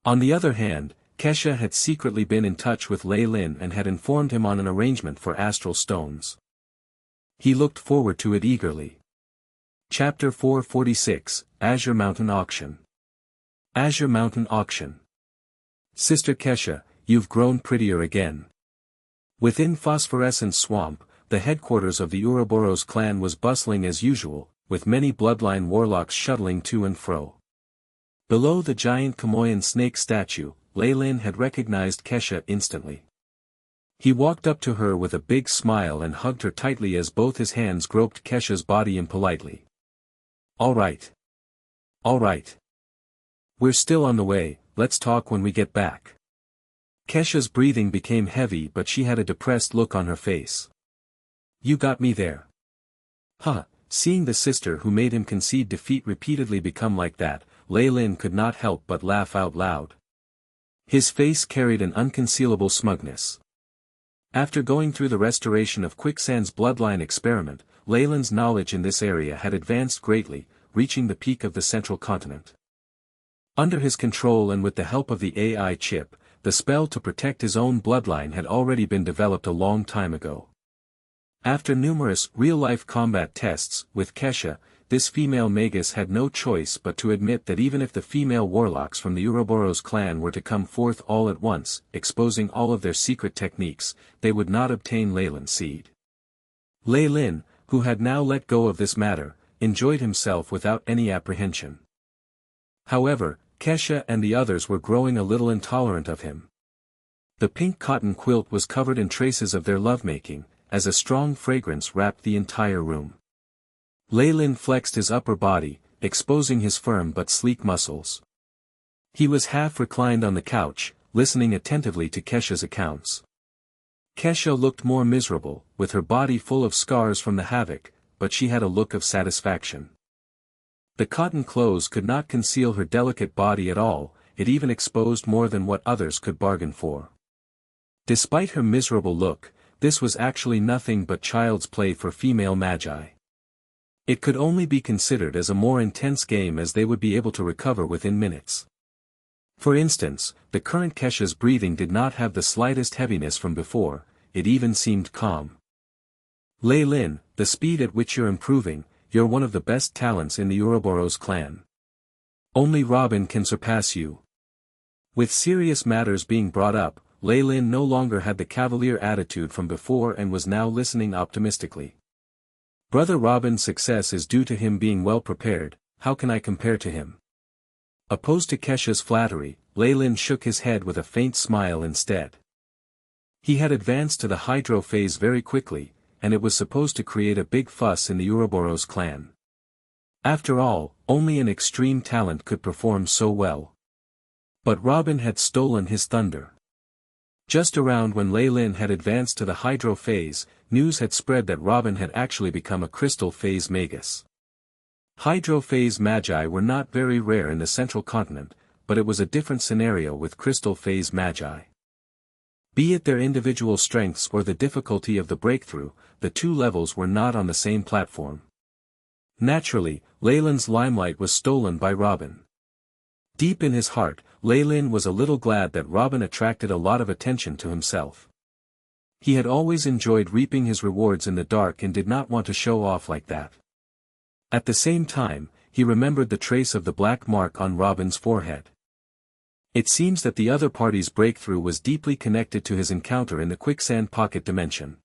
On the other hand, Kesha had secretly been in touch with Lei Lin and had informed him on an arrangement for astral stones. He looked forward to it eagerly. Chapter 446, Azure Mountain Auction. Azure Mountain Auction. Sister Kesha, you've grown prettier again. Within Phosphorescent Swamp, the headquarters of the Ouroboros clan was bustling as usual, with many bloodline warlocks shuttling to and fro. Below the giant Kamoyan snake statue, Lei Lin had recognized Kesha instantly. He walked up to her with a big smile and hugged her tightly as both his hands groped Kesha's body impolitely. All right. All right. We're still on the way, let's talk when we get back. Kesha's breathing became heavy but she had a depressed look on her face. You got me there. Huh, seeing the sister who made him concede defeat repeatedly become like that, Lei Lin could not help but laugh out loud. His face carried an unconcealable smugness. After going through the restoration of Quicksand's bloodline experiment, Lei Lin's knowledge in this area had advanced greatly, reaching the peak of the central continent. Under his control and with the help of the AI chip, the spell to protect his own bloodline had already been developed a long time ago. After numerous real-life combat tests with Kesha, this female Magus had no choice but to admit that even if the female warlocks from the Ouroboros clan were to come forth all at once, exposing all of their secret techniques, they would not obtain Lei Lin's seed. Lei Lin, who had now let go of this matter, enjoyed himself without any apprehension. However, Kesha and the others were growing a little intolerant of him. The pink cotton quilt was covered in traces of their lovemaking, as a strong fragrance wrapped the entire room. Lei Lin flexed his upper body, exposing his firm but sleek muscles. He was half reclined on the couch, listening attentively to Kesha's accounts. Kesha looked more miserable, with her body full of scars from the havoc, but she had a look of satisfaction. The cotton clothes could not conceal her delicate body at all, it even exposed more than what others could bargain for. Despite her miserable look, this was actually nothing but child's play for female magi. It could only be considered as a more intense game as they would be able to recover within minutes. For instance, the current Kesha's breathing did not have the slightest heaviness from before, it even seemed calm. Lei Lin, the speed at which you're improving, you're one of the best talents in the Ouroboros clan. Only Robin can surpass you. With serious matters being brought up, Lei Lin no longer had the cavalier attitude from before and was now listening optimistically. Brother Robin's success is due to him being well prepared, how can I compare to him? Opposed to Kesha's flattery, Lei Lin shook his head with a faint smile instead. He had advanced to the hydro phase very quickly, and it was supposed to create a big fuss in the Ouroboros clan. After all, only an extreme talent could perform so well. But Robin had stolen his thunder. Just around when Lei Lin had advanced to the hydro phase, news had spread that Robin had actually become a crystal phase magus. Hydro phase magi were not very rare in the central continent, but it was a different scenario with crystal phase magi. Be it their individual strengths or the difficulty of the breakthrough, the two levels were not on the same platform. Naturally, Lei Lin's limelight was stolen by Robin. Deep in his heart, Lei Lin was a little glad that Robin attracted a lot of attention to himself. He had always enjoyed reaping his rewards in the dark and did not want to show off like that. At the same time, he remembered the trace of the black mark on Robin's forehead. It seems that the other party's breakthrough was deeply connected to his encounter in the quicksand pocket dimension.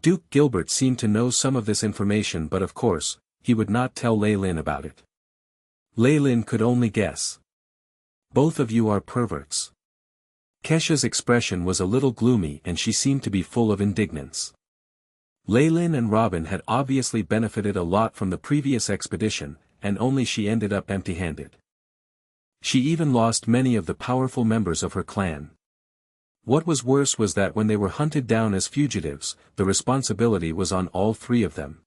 Duke Gilbert seemed to know some of this information, but of course, he would not tell Lei Lin about it. Lei Lin could only guess. Both of you are perverts. Kesha's expression was a little gloomy and she seemed to be full of indignance. Lei Lin and Robin had obviously benefited a lot from the previous expedition, and only she ended up empty-handed. She even lost many of the powerful members of her clan. What was worse was that when they were hunted down as fugitives, the responsibility was on all three of them.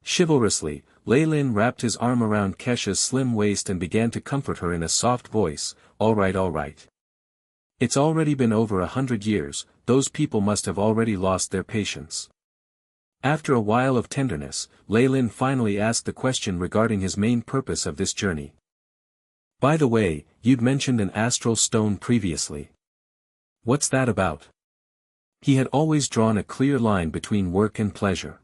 Chivalrously, Lei Lin wrapped his arm around Kesha's slim waist and began to comfort her in a soft voice, all right. It's already been over 100 years, those people must have already lost their patience. After a while of tenderness, Lei Lin finally asked the question regarding his main purpose of this journey. By the way, you'd mentioned an astral stone previously. What's that about? He had always drawn a clear line between work and pleasure.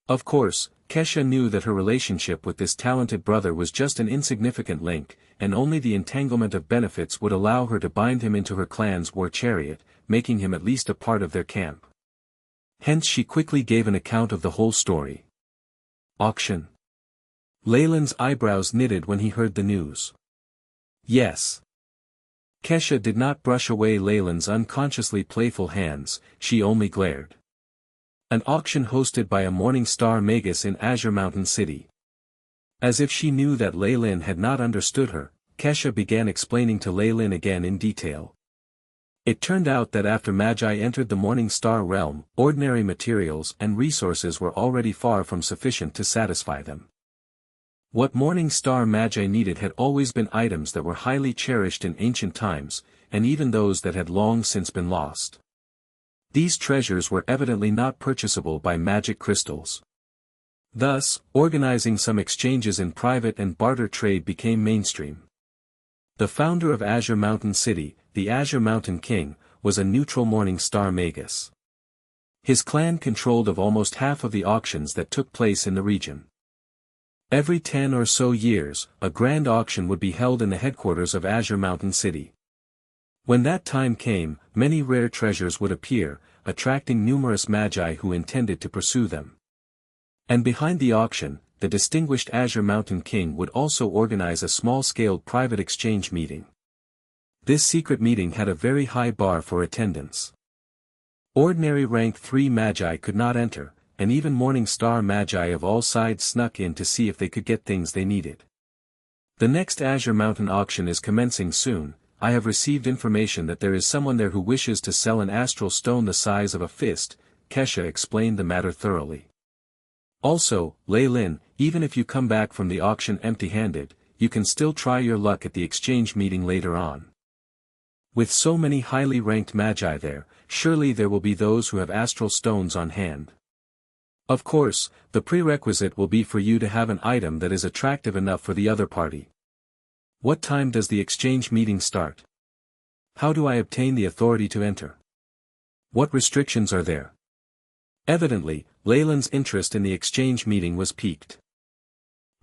Of course, Kesha knew that her relationship with this talented brother was just an insignificant link, and only the entanglement of benefits would allow her to bind him into her clan's war chariot, making him at least a part of their camp. Hence she quickly gave an account of the whole story. Auction. Lei Lin's eyebrows knitted when he heard the news. Yes. Kesha did not brush away Lei Lin's unconsciously playful hands, she only glared. An auction hosted by a Morning Star Magus in Azure Mountain City. As if she knew that Lei Lin had not understood her, Kesha began explaining to Lei Lin again in detail. It turned out that after Magi entered the Morning Star realm, ordinary materials and resources were already far from sufficient to satisfy them. What Morning Star Magi needed had always been items that were highly cherished in ancient times, and even those that had long since been lost. These treasures were evidently not purchasable by magic crystals. Thus, organizing some exchanges in private and barter trade became mainstream. The founder of Azure Mountain City, the Azure Mountain King, was a neutral Morning Star Magus. His clan controlled of almost half of the auctions that took place in the region. Every 10 or so years, a grand auction would be held in the headquarters of Azure Mountain City. When that time came, many rare treasures would appear, attracting numerous magi who intended to pursue them. And behind the auction, the distinguished Azure Mountain King would also organize a small-scale private exchange meeting. This secret meeting had a very high bar for attendance. Ordinary rank 3 magi could not enter, and even Morning Star Magi of all sides snuck in to see if they could get things they needed. The next Azure Mountain auction is commencing soon. I have received information that there is someone there who wishes to sell an astral stone the size of a fist. Kesha explained the matter thoroughly. Also, Lei Lin, even if you come back from the auction empty-handed, you can still try your luck at the exchange meeting later on. With so many highly ranked magi there, surely there will be those who have astral stones on hand. Of course, the prerequisite will be for you to have an item that is attractive enough for the other party. What time does the exchange meeting start? How do I obtain the authority to enter? What restrictions are there? Evidently, Leyland's interest in the exchange meeting was piqued.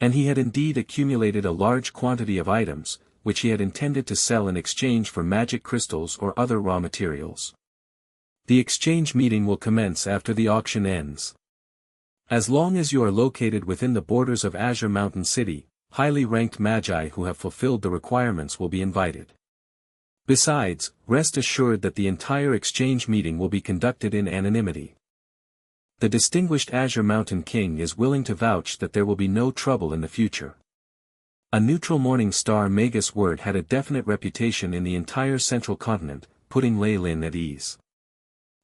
And he had indeed accumulated a large quantity of items, which he had intended to sell in exchange for magic crystals or other raw materials. The exchange meeting will commence after the auction ends. As long as you are located within the borders of Azure Mountain City, highly ranked magi who have fulfilled the requirements will be invited. Besides, rest assured that the entire exchange meeting will be conducted in anonymity. The distinguished Azure Mountain King is willing to vouch that there will be no trouble in the future. A neutral Morning Star Magus word had a definite reputation in the entire central continent, putting Lei Lin at ease.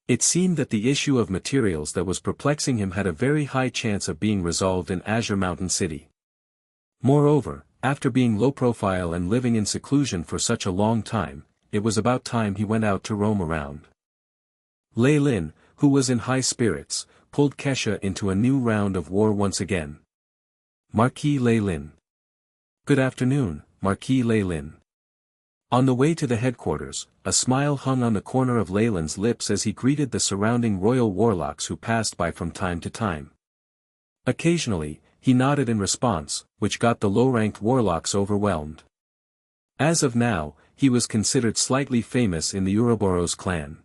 It seemed that the issue of materials that was perplexing him had a very high chance of being resolved in Azure Mountain City. Moreover, after being low profile and living in seclusion for such a long time, it was about time he went out to roam around. Lei Lin, who was in high spirits, pulled Kesha into a new round of war once again. Marquis Lei Lin. Good afternoon, Marquis Lei Lin. On the way to the headquarters, a smile hung on the corner of Leyland's lips as he greeted the surrounding royal warlocks who passed by from time to time. Occasionally, he nodded in response, which got the low-ranked warlocks overwhelmed. As of now, he was considered slightly famous in the Ouroboros clan.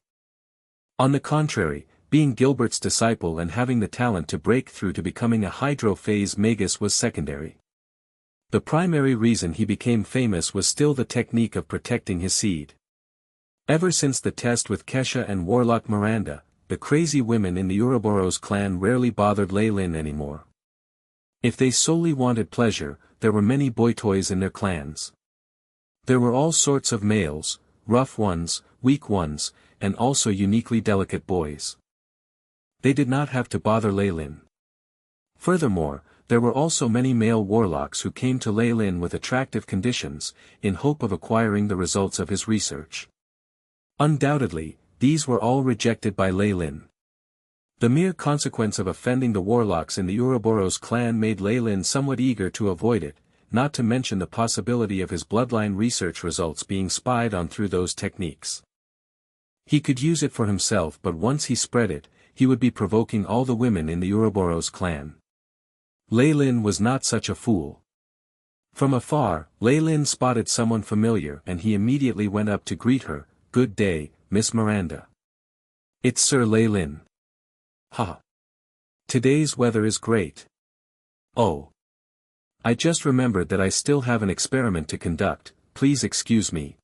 On the contrary, being Gilbert's disciple and having the talent to break through to becoming a hydrophase magus was secondary. The primary reason he became famous was still the technique of protecting his seed. Ever since the test with Kesha and Warlock Miranda, the crazy women in the Ouroboros clan rarely bothered Lei Lin anymore. If they solely wanted pleasure, there were many boy toys in their clans. There were all sorts of males, rough ones, weak ones, and also uniquely delicate boys. They did not have to bother Lei Lin. Furthermore, there were also many male warlocks who came to Lei Lin with attractive conditions, in hope of acquiring the results of his research. Undoubtedly, these were all rejected by Lei Lin. The mere consequence of offending the warlocks in the Ouroboros clan made Lei Lin somewhat eager to avoid it, not to mention the possibility of his bloodline research results being spied on through those techniques. He could use it for himself, but once he spread it, he would be provoking all the women in the Ouroboros clan. Lei Lin was not such a fool. From afar, Lei Lin spotted someone familiar and he immediately went up to greet her. Good day, Miss Miranda. It's Sir Lei Lin. Ha! Today's weather is great. Oh. I just remembered that I still have an experiment to conduct, please excuse me.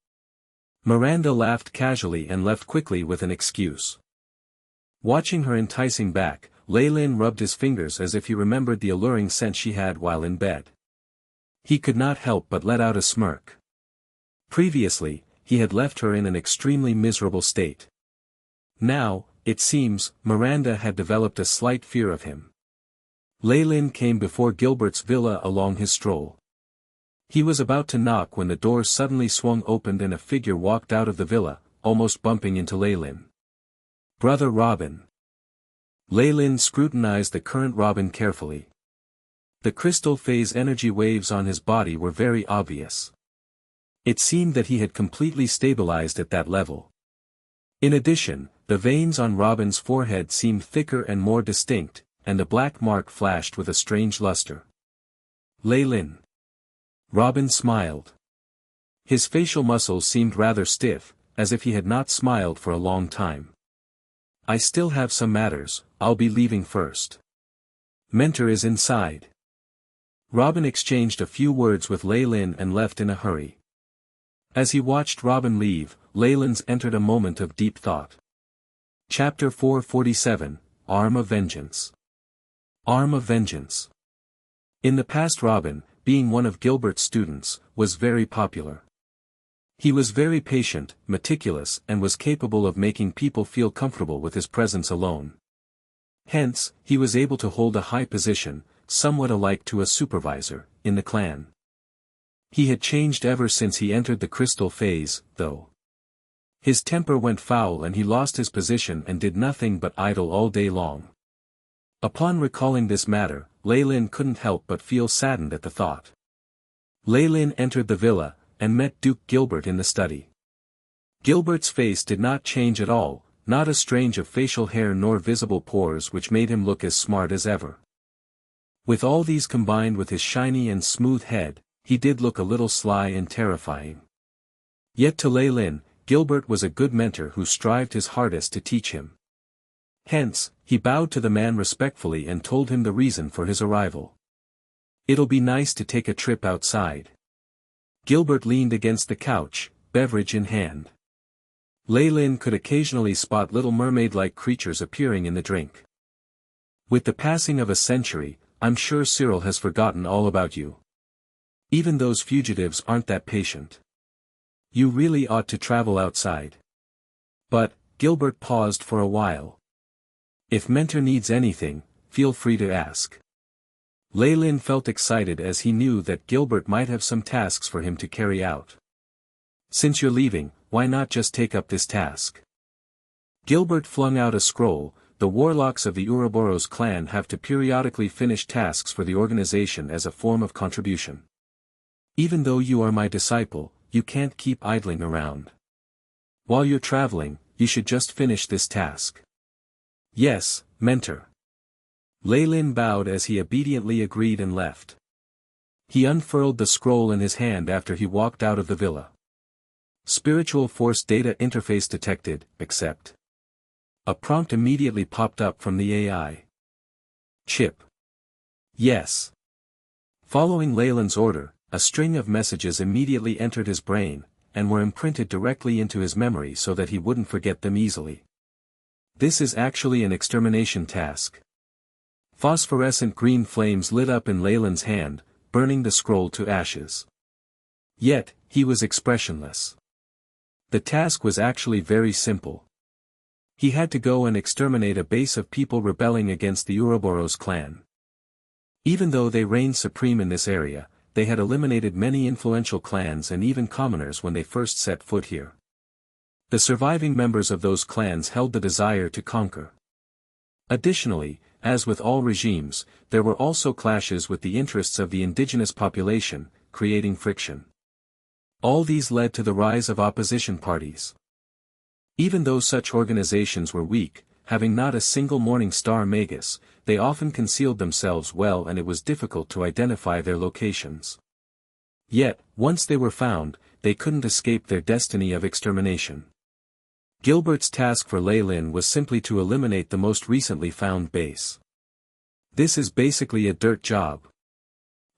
Miranda laughed casually and left quickly with an excuse. Watching her enticing back, Lei Lin rubbed his fingers as if he remembered the alluring scent she had while in bed. He could not help but let out a smirk. Previously, he had left her in an extremely miserable state. Now, it seems, Miranda had developed a slight fear of him. Ley came before Gilbert's villa along his stroll. He was about to knock when the door suddenly swung open and a figure walked out of the villa, almost bumping into Ley. "Brother Robin." Ley scrutinized the current Robin carefully. The crystal phase energy waves on his body were very obvious. It seemed that he had completely stabilized at that level. In addition, the veins on Robin's forehead seemed thicker and more distinct, and the black mark flashed with a strange luster. "Ley." Robin smiled. His facial muscles seemed rather stiff, as if he had not smiled for a long time. "I still have some matters, I'll be leaving first. Mentor is inside." Robin exchanged a few words with Ley and left in a hurry. As he watched Robin leave, Leyland's entered a moment of deep thought. Chapter 447, Arm of Vengeance. Arm of Vengeance. In the past Robin, being one of Gilbert's students, was very popular. He was very patient, meticulous and was capable of making people feel comfortable with his presence alone. Hence, he was able to hold a high position, somewhat alike to a supervisor, in the clan. He had changed ever since he entered the crystal phase, though. His temper went foul and he lost his position and did nothing but idle all day long. Upon recalling this matter, Ley couldn't help but feel saddened at the thought. Ley entered the villa, and met Duke Gilbert in the study. Gilbert's face did not change at all, not a strange of facial hair nor visible pores which made him look as smart as ever. With all these combined with his shiny and smooth head, he did look a little sly and terrifying. Yet to Ley, Gilbert was a good mentor who strived his hardest to teach him. Hence, he bowed to the man respectfully and told him the reason for his arrival. "It'll be nice to take a trip outside." Gilbert leaned against the couch, beverage in hand. Ley could occasionally spot little mermaid-like creatures appearing in the drink. "With the passing of a century, I'm sure Cyril has forgotten all about you. Even those fugitives aren't that patient. You really ought to travel outside." But, Gilbert paused for a while. "If Mentor needs anything, feel free to ask." Ley felt excited as he knew that Gilbert might have some tasks for him to carry out. "Since you're leaving, why not just take up this task?" Gilbert flung out a scroll. "The warlocks of the Ouroboros clan have to periodically finish tasks for the organization as a form of contribution. Even though you are my disciple, you can't keep idling around. While you're traveling, you should just finish this task." "Yes, Mentor." Ley bowed as he obediently agreed and left. He unfurled the scroll in his hand after he walked out of the villa. "Spiritual force data interface detected, accept." A prompt immediately popped up from the AI. "Chip." "Yes." Following Leyland's order, a string of messages immediately entered his brain, and were imprinted directly into his memory so that he wouldn't forget them easily. This is actually an extermination task. Phosphorescent green flames lit up in Leyland's hand, burning the scroll to ashes. Yet, he was expressionless. The task was actually very simple. He had to go and exterminate a base of people rebelling against the Ouroboros clan. Even though they reigned supreme in this area, they had eliminated many influential clans and even commoners when they first set foot here. The surviving members of those clans held the desire to conquer. Additionally, as with all regimes, there were also clashes with the interests of the indigenous population, creating friction. All these led to the rise of opposition parties. Even though such organizations were weak, having not a single morning star Magus, they often concealed themselves well and it was difficult to identify their locations. Yet, once they were found, they couldn't escape their destiny of extermination. Gilbert's task for Ley was simply to eliminate the most recently found base. This is basically a dirt job.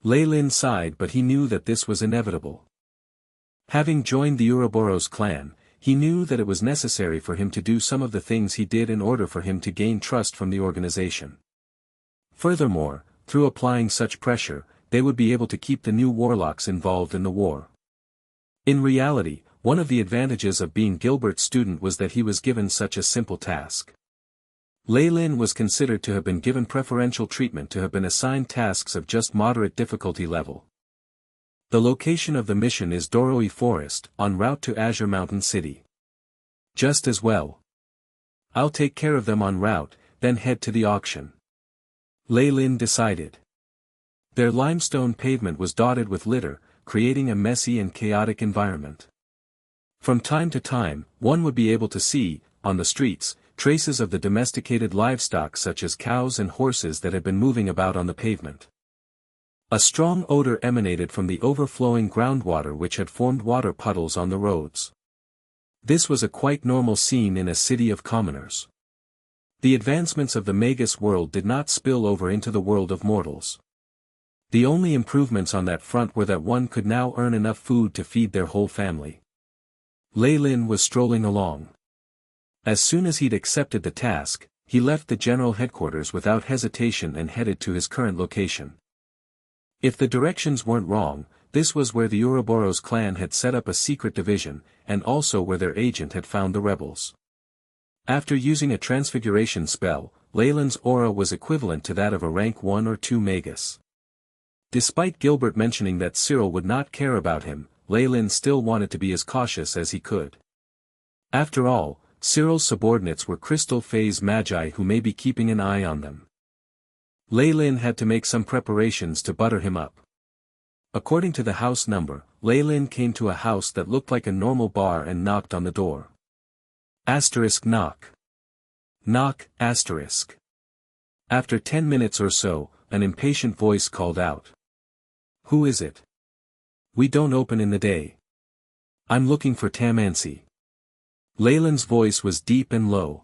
Ley sighed, but he knew that this was inevitable. Having joined the Ouroboros clan, he knew that it was necessary for him to do some of the things he did in order for him to gain trust from the organization. Furthermore, through applying such pressure, they would be able to keep the new warlocks involved in the war. In reality, one of the advantages of being Gilbert's student was that he was given such a simple task. Lei Lin was considered to have been given preferential treatment to have been assigned tasks of just moderate difficulty level. The location of the mission is Doroi Forest, en route to Azure Mountain City. Just as well. I'll take care of them en route, then head to the auction. Lei Lin decided. Their limestone pavement was dotted with litter, creating a messy and chaotic environment. From time to time, one would be able to see, on the streets, traces of the domesticated livestock such as cows and horses that had been moving about on the pavement. A strong odor emanated from the overflowing groundwater which had formed water puddles on the roads. This was a quite normal scene in a city of commoners. The advancements of the Magus world did not spill over into the world of mortals. The only improvements on that front were that one could now earn enough food to feed their whole family. Lei Lin was strolling along. As soon as he'd accepted the task, he left the general headquarters without hesitation and headed to his current location. If the directions weren't wrong, this was where the Ouroboros clan had set up a secret division, and also where their agent had found the rebels. After using a transfiguration spell, Lei Lin's aura was equivalent to that of a rank 1 or 2 Magus. Despite Gilbert mentioning that Cyril would not care about him, Lei Lin still wanted to be as cautious as he could. After all, Cyril's subordinates were crystal phase magi who may be keeping an eye on them. Lei Lin had to make some preparations to butter him up. According to the house number, Lei Lin came to a house that looked like a normal bar and knocked on the door. Knock. Knock, asterisk. After 10 minutes or so, an impatient voice called out. Who is it? We don't open in the day. I'm looking for Tamansi. Lei Lin's voice was deep and low.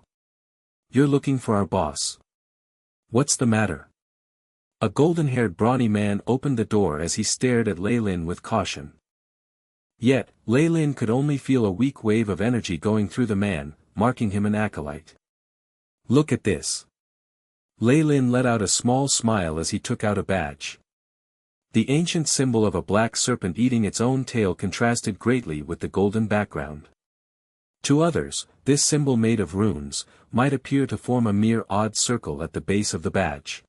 You're looking for our boss. What's the matter? A golden-haired brawny man opened the door as he stared at Lei Lin with caution. Yet, Lei Lin could only feel a weak wave of energy going through the man, marking him an acolyte. Look at this. Lei Lin let out a small smile as he took out a badge. The ancient symbol of a black serpent eating its own tail contrasted greatly with the golden background. To others, this symbol made of runes might appear to form a mere odd circle at the base of the badge.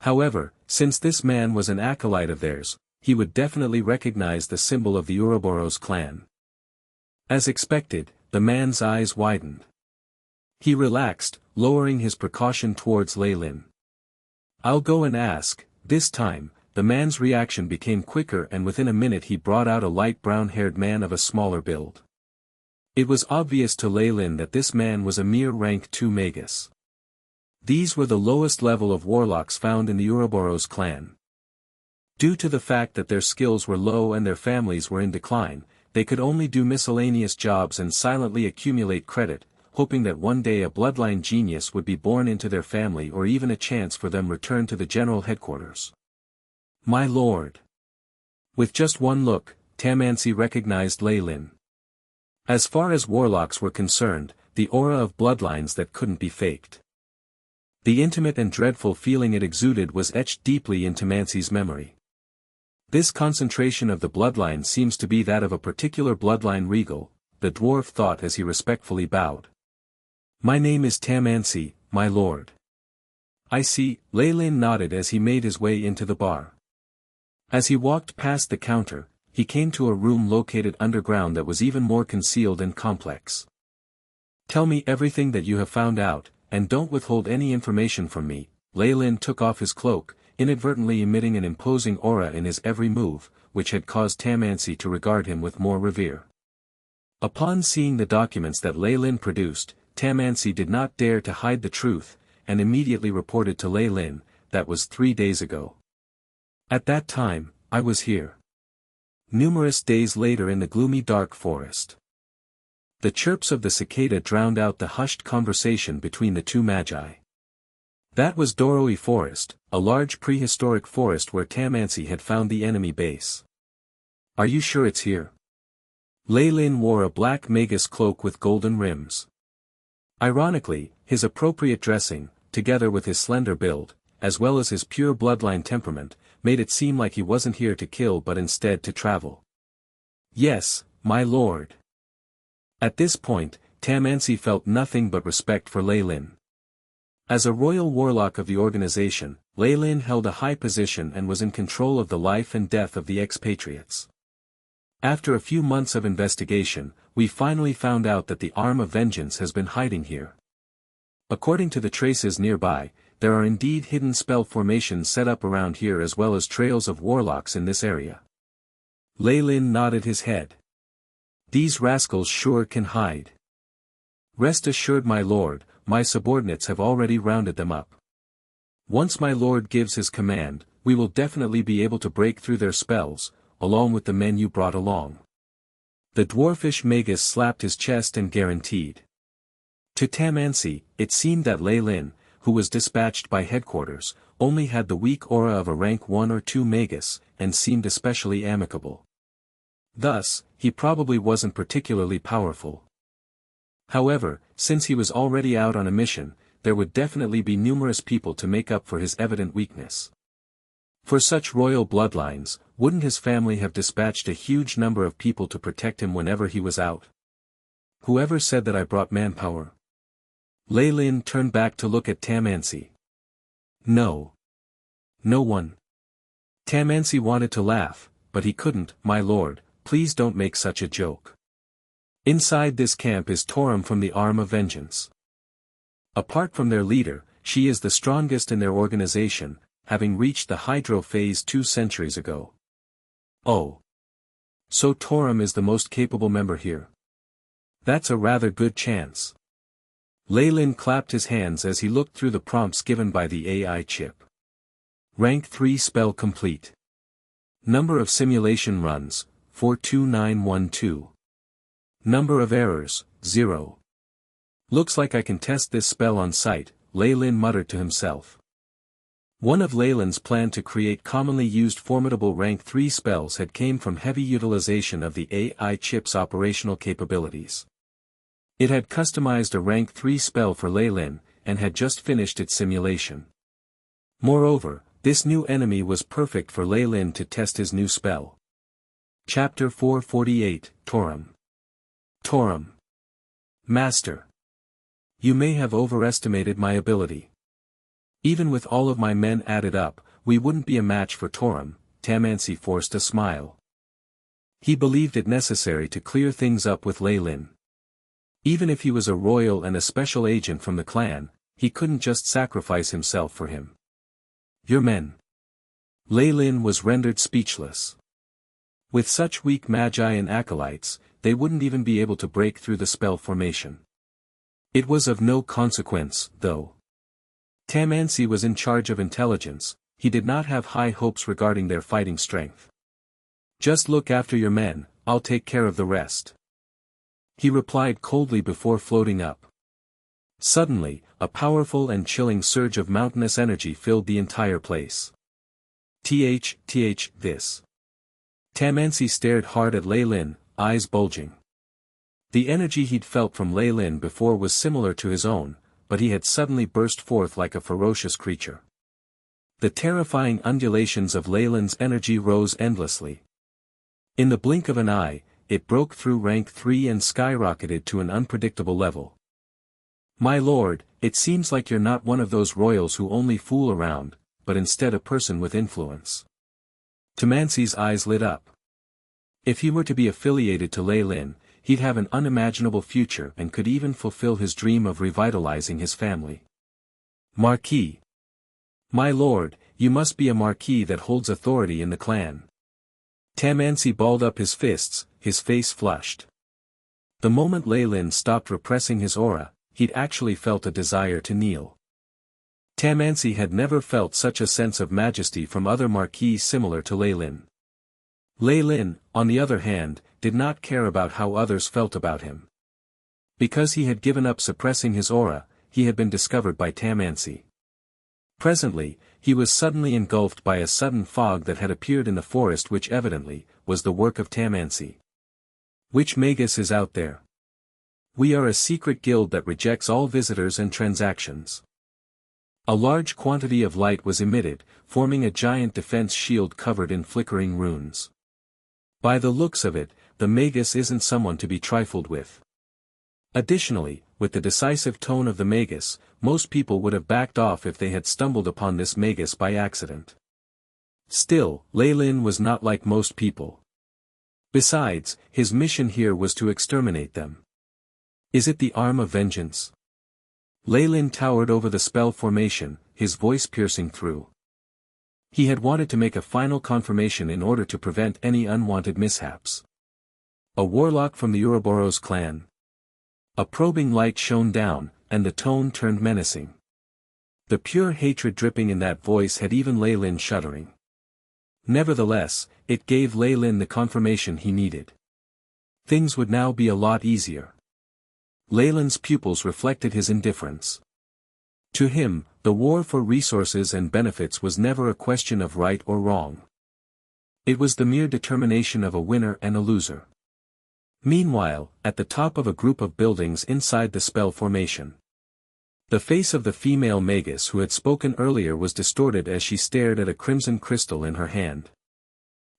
However, since this man was an acolyte of theirs, he would definitely recognize the symbol of the Ouroboros clan. As expected, the man's eyes widened. He relaxed, lowering his precaution towards Lei Lin. I'll go and ask. This time, the man's reaction became quicker and within a minute he brought out a light brown-haired man of a smaller build. It was obvious to Lei Lin that this man was a mere rank 2 Magus. These were the lowest level of warlocks found in the Ouroboros clan. Due to the fact that their skills were low and their families were in decline, they could only do miscellaneous jobs and silently accumulate credit, hoping that one day a bloodline genius would be born into their family or even a chance for them return to the general headquarters. My lord. With just one look, Tamansi recognized Lei Lin. As far as warlocks were concerned, the aura of bloodlines that couldn't be faked. The intimate and dreadful feeling it exuded was etched deeply into Tamansi's memory. This concentration of the bloodline seems to be that of a particular bloodline regal, the dwarf thought as he respectfully bowed. My name is Tamansi, my lord. I see, Lei Lin nodded as he made his way into the bar. As he walked past the counter, he came to a room located underground that was even more concealed and complex. Tell me everything that you have found out, and don't withhold any information from me. Lei Lin took off his cloak, inadvertently emitting an imposing aura in his every move, which had caused Tamansi to regard him with more revere. Upon seeing the documents that Lei Lin produced, Tamansi did not dare to hide the truth, and immediately reported to Lei Lin, that was 3 days ago. At that time, I was here. Numerous days later in the gloomy dark forest. The chirps of the cicada drowned out the hushed conversation between the two magi. That was Doroi Forest, a large prehistoric forest where Tamansi had found the enemy base. Are you sure it's here? Lei Lin wore a black Magus cloak with golden rims. Ironically, his appropriate dressing, together with his slender build, as well as his pure bloodline temperament, made it seem like he wasn't here to kill but instead to travel. Yes, my lord. At this point, Tamansi felt nothing but respect for Lei Lin. As a royal warlock of the organization, Lei Lin held a high position and was in control of the life and death of the expatriates. After a few months of investigation, we finally found out that the Arm of Vengeance has been hiding here. According to the traces nearby, there are indeed hidden spell formations set up around here as well as trails of warlocks in this area. Lei Lin nodded his head. These rascals sure can hide. Rest assured, my lord, my subordinates have already rounded them up. Once my lord gives his command, we will definitely be able to break through their spells, along with the men you brought along. The dwarfish Magus slapped his chest and guaranteed. To Tamansi, it seemed that Lei Lin, who was dispatched by headquarters, only had the weak aura of a rank 1 or 2 Magus, and seemed especially amicable. Thus, he probably wasn't particularly powerful. However, since he was already out on a mission, there would definitely be numerous people to make up for his evident weakness. For such royal bloodlines, wouldn't his family have dispatched a huge number of people to protect him whenever he was out? Whoever said that I brought manpower? Lei Lin turned back to look at Tamansi. No. No one. Tamansi wanted to laugh, but he couldn't. My lord, please don't make such a joke. Inside this camp is Torm from the Arm of Vengeance. Apart from their leader, she is the strongest in their organization, having reached the Hydro phase 2 centuries ago. Oh. So Torm is the most capable member here. That's a rather good chance. Lei Lin clapped his hands as he looked through the prompts given by the AI chip. Rank 3 spell complete. Number of simulation runs, 42912. Number of errors, 0. Looks like I can test this spell on sight, Lei Lin muttered to himself. One of Lei Lin's plan to create commonly used formidable rank 3 spells had came from heavy utilization of the AI chip's operational capabilities. It had customized a rank 3 spell for Lei Lin, and had just finished its simulation. Moreover, this new enemy was perfect for Lei Lin to test his new spell. Chapter 448, Torm. Torm. Master. You may have overestimated my ability. Even with all of my men added up, we wouldn't be a match for Torm. Tamansi forced a smile. He believed it necessary to clear things up with Lei Lin. Even if he was a royal and a special agent from the clan, he couldn't just sacrifice himself for him. Your men. Lei Lin was rendered speechless. With such weak magi and acolytes, they wouldn't even be able to break through the spell formation. It was of no consequence, though. Tamansi was in charge of intelligence, he did not have high hopes regarding their fighting strength. Just look after your men, I'll take care of the rest. He replied coldly before floating up. Suddenly, a powerful and chilling surge of mountainous energy filled the entire place. This. Tamansi stared hard at Lei Lin, eyes bulging. The energy he'd felt from Lei Lin before was similar to his own, but he had suddenly burst forth like a ferocious creature. The terrifying undulations of Lei Lin's energy rose endlessly. In the blink of an eye, it broke through rank 3 and skyrocketed to an unpredictable level. My lord, it seems like you're not one of those royals who only fool around, but instead a person with influence. Tamansi's eyes lit up. If he were to be affiliated to Lei Lin, he'd have an unimaginable future and could even fulfill his dream of revitalizing his family. Marquis. My lord, you must be a marquis that holds authority in the clan. Tamansi balled up his fists, his face flushed. The moment Lei Lin stopped repressing his aura, he'd actually felt a desire to kneel. Tamansi had never felt such a sense of majesty from other marquis similar to Lei Lin. Lei Lin, on the other hand, did not care about how others felt about him. Because he had given up suppressing his aura, he had been discovered by Tamansi. Presently, he was suddenly engulfed by a sudden fog that had appeared in the forest, which evidently was the work of Tamansi. Which Magus is out there? We are a secret guild that rejects all visitors and transactions. A large quantity of light was emitted, forming a giant defense shield covered in flickering runes. By the looks of it, the Magus isn't someone to be trifled with. Additionally, with the decisive tone of the Magus, most people would have backed off if they had stumbled upon this Magus by accident. Still, Lei Lin was not like most people. Besides, his mission here was to exterminate them. Is it the arm of vengeance? Lei Lin towered over the spell formation, his voice piercing through. He had wanted to make a final confirmation in order to prevent any unwanted mishaps. A warlock from the Ouroboros clan. A probing light shone down, and the tone turned menacing. The pure hatred dripping in that voice had even Lei Lin shuddering. Nevertheless, it gave Lei Lin the confirmation he needed. Things would now be a lot easier. Lei Lin's pupils reflected his indifference. To him, the war for resources and benefits was never a question of right or wrong. It was the mere determination of a winner and a loser. Meanwhile, at the top of a group of buildings inside the spell formation, the face of the female Magus who had spoken earlier was distorted as she stared at a crimson crystal in her hand.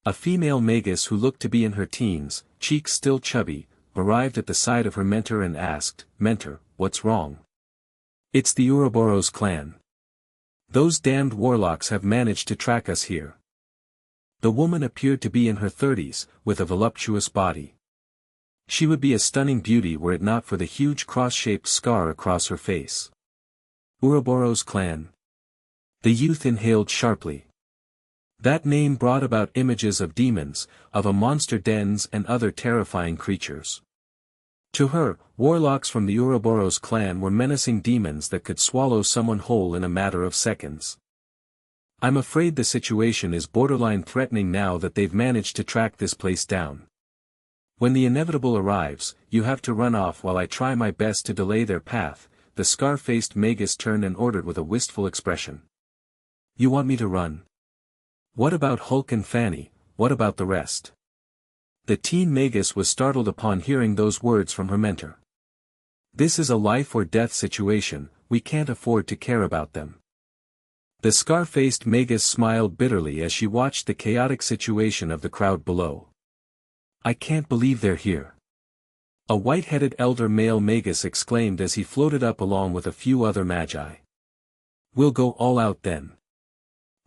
A female Magus who looked to be in her teens, cheeks still chubby, arrived at the side of her mentor and asked, "Mentor, what's wrong?" "It's the Ouroboros clan. Those damned warlocks have managed to track us here." The woman appeared to be in her 30s, with a voluptuous body. She would be a stunning beauty were it not for the huge cross-shaped scar across her face. Ouroboros clan. The youth inhaled sharply. That name brought about images of demons, of a monster dens and other terrifying creatures. To her, warlocks from the Ouroboros clan were menacing demons that could swallow someone whole in a matter of seconds. "I'm afraid the situation is borderline threatening now that they've managed to track this place down. When the inevitable arrives, you have to run off while I try my best to delay their path." The scar-faced Magus turned and ordered with a wistful expression. "You want me to run? What about Hulk and Fanny, what about the rest?" The teen Magus was startled upon hearing those words from her mentor. "This is a life-or-death situation, we can't afford to care about them." The scar-faced Magus smiled bitterly as she watched the chaotic situation of the crowd below. "I can't believe they're here." A white-headed elder male Magus exclaimed as he floated up along with a few other magi. "We'll go all out then."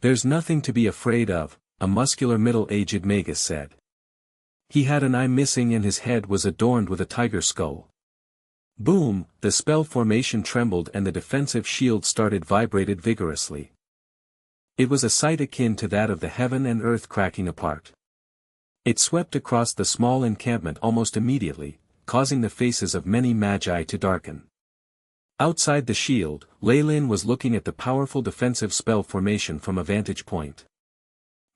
"There's nothing to be afraid of," a muscular middle-aged Magus said. He had an eye missing and his head was adorned with a tiger skull. Boom, the spell formation trembled and the defensive shield started vibrated vigorously. It was a sight akin to that of the heaven and earth cracking apart. It swept across the small encampment almost immediately, causing the faces of many magi to darken. Outside the shield, Lei Lin was looking at the powerful defensive spell formation from a vantage point.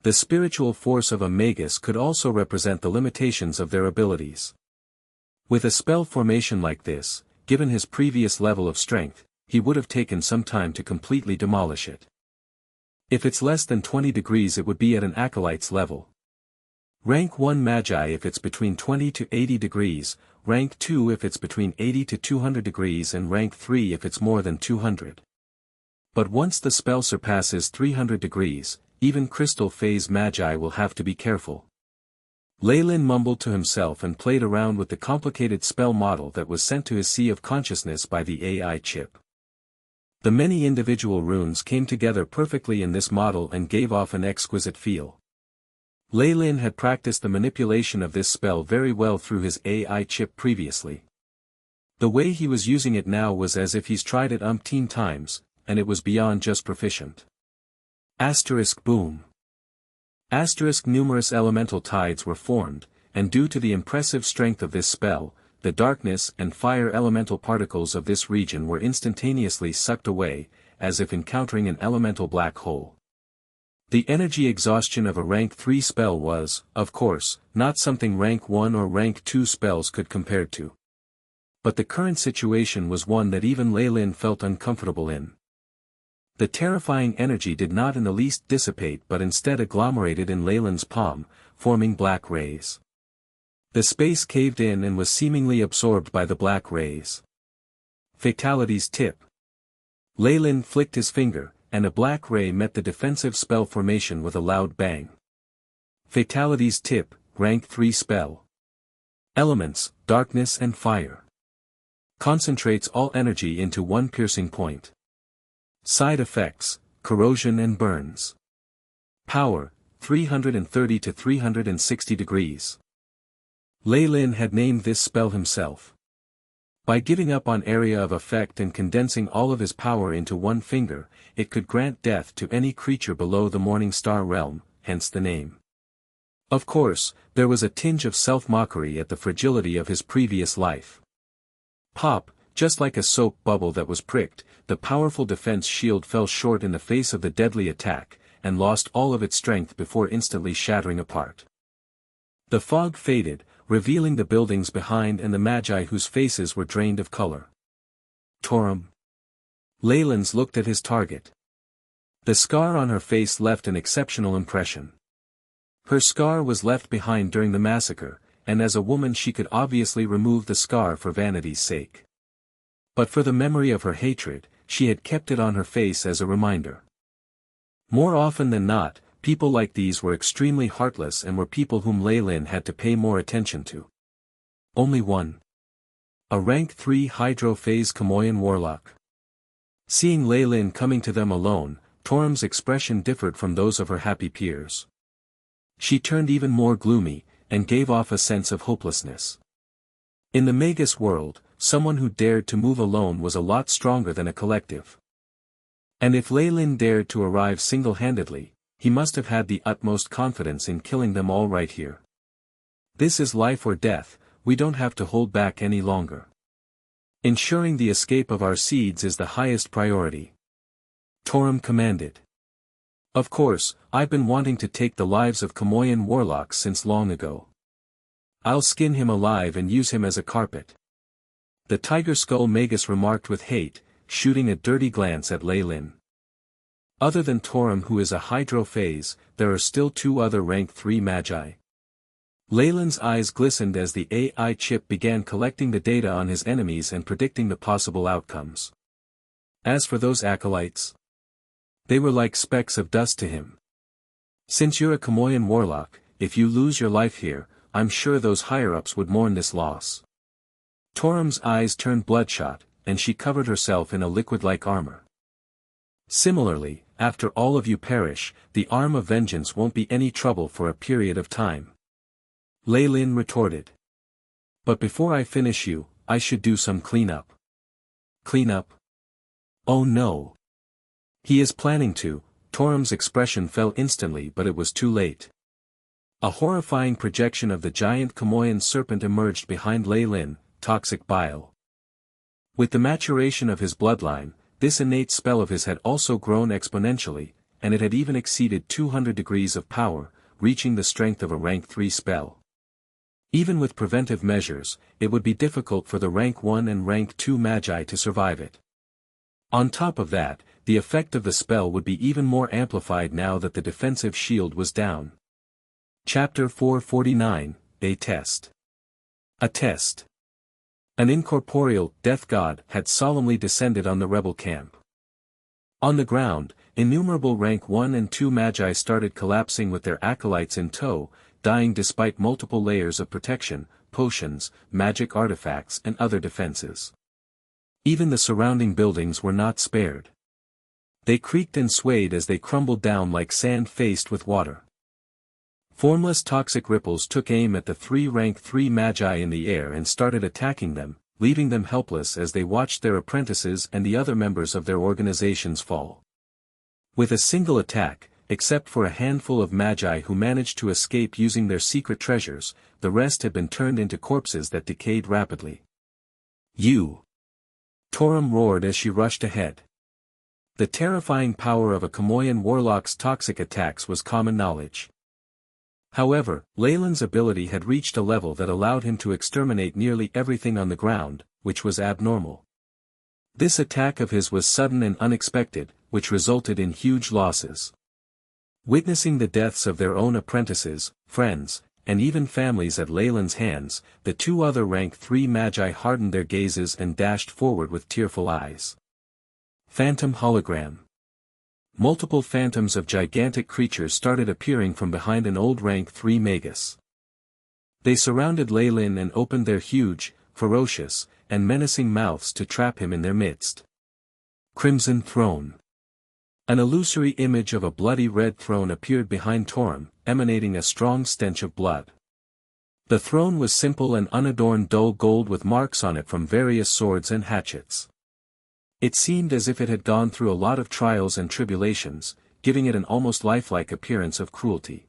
The spiritual force of a Magus could also represent the limitations of their abilities. With a spell formation like this, given his previous level of strength, he would have taken some time to completely demolish it. If it's less than 20 degrees it would be at an acolyte's level. Rank 1 Magi if it's between 20 to 80 degrees, rank 2 if it's between 80 to 200 degrees and rank 3 if it's more than 200. But once the spell surpasses 300 degrees, even crystal phase Magi will have to be careful. Lei Lin mumbled to himself and played around with the complicated spell model that was sent to his sea of consciousness by the AI chip. The many individual runes came together perfectly in this model and gave off an exquisite feel. Lei Lin had practiced the manipulation of this spell very well through his AI chip previously. The way he was using it now was as if he's tried it umpteen times, and it was beyond just proficient. Asterisk boom. Asterisk numerous elemental tides were formed, and due to the impressive strength of this spell, the darkness and fire elemental particles of this region were instantaneously sucked away, as if encountering an elemental black hole. The energy exhaustion of a rank 3 spell was, of course, not something rank 1 or rank 2 spells could compare to. But the current situation was one that even Lei Lin felt uncomfortable in. The terrifying energy did not in the least dissipate but instead agglomerated in Lei Lin's palm, forming black rays. The space caved in and was seemingly absorbed by the black rays. Fatality's tip. Lei Lin flicked his finger, and a black ray met the defensive spell formation with a loud bang. Fatality's tip, rank 3 spell. Elements, darkness and fire. Concentrates all energy into one piercing point. Side effects, corrosion and burns. Power, 330 to 360 degrees. Lei Lin had named this spell himself. By giving up on area of effect and condensing all of his power into one finger, it could grant death to any creature below the Morning Star realm, hence the name. Of course, there was a tinge of self-mockery at the fragility of his previous life. Pop, just like a soap bubble that was pricked, the powerful defense shield fell short in the face of the deadly attack, and lost all of its strength before instantly shattering apart. The fog faded, revealing the buildings behind and the magi whose faces were drained of color. Torm. Leyland's looked at his target. The scar on her face left an exceptional impression. Her scar was left behind during the massacre, and as a woman she could obviously remove the scar for vanity's sake. But for the memory of her hatred, she had kept it on her face as a reminder. More often than not, people like these were extremely heartless and were people whom Lei Lin had to pay more attention to. Only one. A rank 3 Hydro-Phase Kamoyan warlock. Seeing Lei Lin coming to them alone, Torm's expression differed from those of her happy peers. She turned even more gloomy, and gave off a sense of hopelessness. In the Magus world, someone who dared to move alone was a lot stronger than a collective. And if Lei Lin dared to arrive single-handedly, he must have had the utmost confidence in killing them all right here. This is life or death, we don't have to hold back any longer. Ensuring the escape of our seeds is the highest priority. Torm commanded. Of course, I've been wanting to take the lives of Kamoyan warlocks since long ago. I'll skin him alive and use him as a carpet. The tiger skull Magus remarked with hate, shooting a dirty glance at Lei Lin. Other than Torm, who is a Hydro-Phase, there are still 2 other rank 3 magi. Lei Lin's eyes glistened as the AI chip began collecting the data on his enemies and predicting the possible outcomes. As for those acolytes, they were like specks of dust to him. Since you're a Kamoyan warlock, if you lose your life here, I'm sure those higher-ups would mourn this loss. Torm's eyes turned bloodshot, and she covered herself in a liquid-like armor. Similarly, after all of you perish, the arm of vengeance won't be any trouble for a period of time. Lei Lin retorted. But before I finish you, I should do some cleanup. Cleanup? Oh no. He is planning to. Torm's expression fell instantly, but it was too late. A horrifying projection of the giant Kamoyan serpent emerged behind Lei Lin, toxic bile. With the maturation of his bloodline, this innate spell of his had also grown exponentially, and it had even exceeded 200 degrees of power, reaching the strength of a rank 3 spell. Even with preventive measures, it would be difficult for the rank 1 and rank 2 magi to survive it. On top of that, the effect of the spell would be even more amplified now that the defensive shield was down. Chapter 449, A Test. A test. An incorporeal, death god, had solemnly descended on the rebel camp. On the ground, innumerable rank 1 and 2 magi started collapsing with their acolytes in tow, dying despite multiple layers of protection, potions, magic artifacts and other defenses. Even the surrounding buildings were not spared. They creaked and swayed as they crumbled down like sand faced with water. Formless toxic ripples took aim at the 3 rank 3 magi in the air and started attacking them, leaving them helpless as they watched their apprentices and the other members of their organizations fall. With a single attack, except for a handful of magi who managed to escape using their secret treasures, the rest had been turned into corpses that decayed rapidly. You! Torm roared as she rushed ahead. The terrifying power of a Kamoyan warlock's toxic attacks was common knowledge. However, Lei Lin's ability had reached a level that allowed him to exterminate nearly everything on the ground, which was abnormal. This attack of his was sudden and unexpected, which resulted in huge losses. Witnessing the deaths of their own apprentices, friends, and even families at Lei Lin's hands, the 2 other rank 3 magi hardened their gazes and dashed forward with tearful eyes. Phantom hologram. Multiple phantoms of gigantic creatures started appearing from behind an old rank 3 Magus. They surrounded Lei Lin and opened their huge, ferocious, and menacing mouths to trap him in their midst. Crimson Throne. An illusory image of a bloody red throne appeared behind Torm, emanating a strong stench of blood. The throne was simple and unadorned dull gold with marks on it from various swords and hatchets. It seemed as if it had gone through a lot of trials and tribulations, giving it an almost lifelike appearance of cruelty.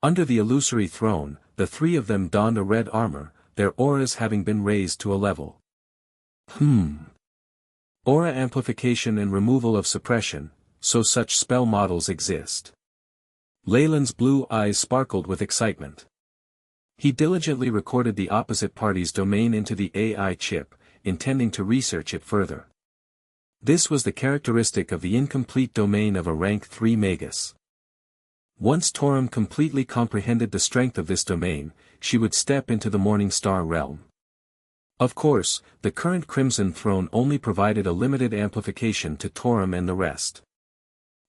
Under the illusory throne, the three of them donned a red armor, their auras having been raised to a level. Aura amplification and removal of suppression, so such spell models exist. Leyland's blue eyes sparkled with excitement. He diligently recorded the opposite party's domain into the AI chip, intending to research it further. This was the characteristic of the incomplete domain of a rank 3 Magus. Once Torm completely comprehended the strength of this domain, she would step into the Morning Star realm. Of course, the current Crimson Throne only provided a limited amplification to Torm and the rest.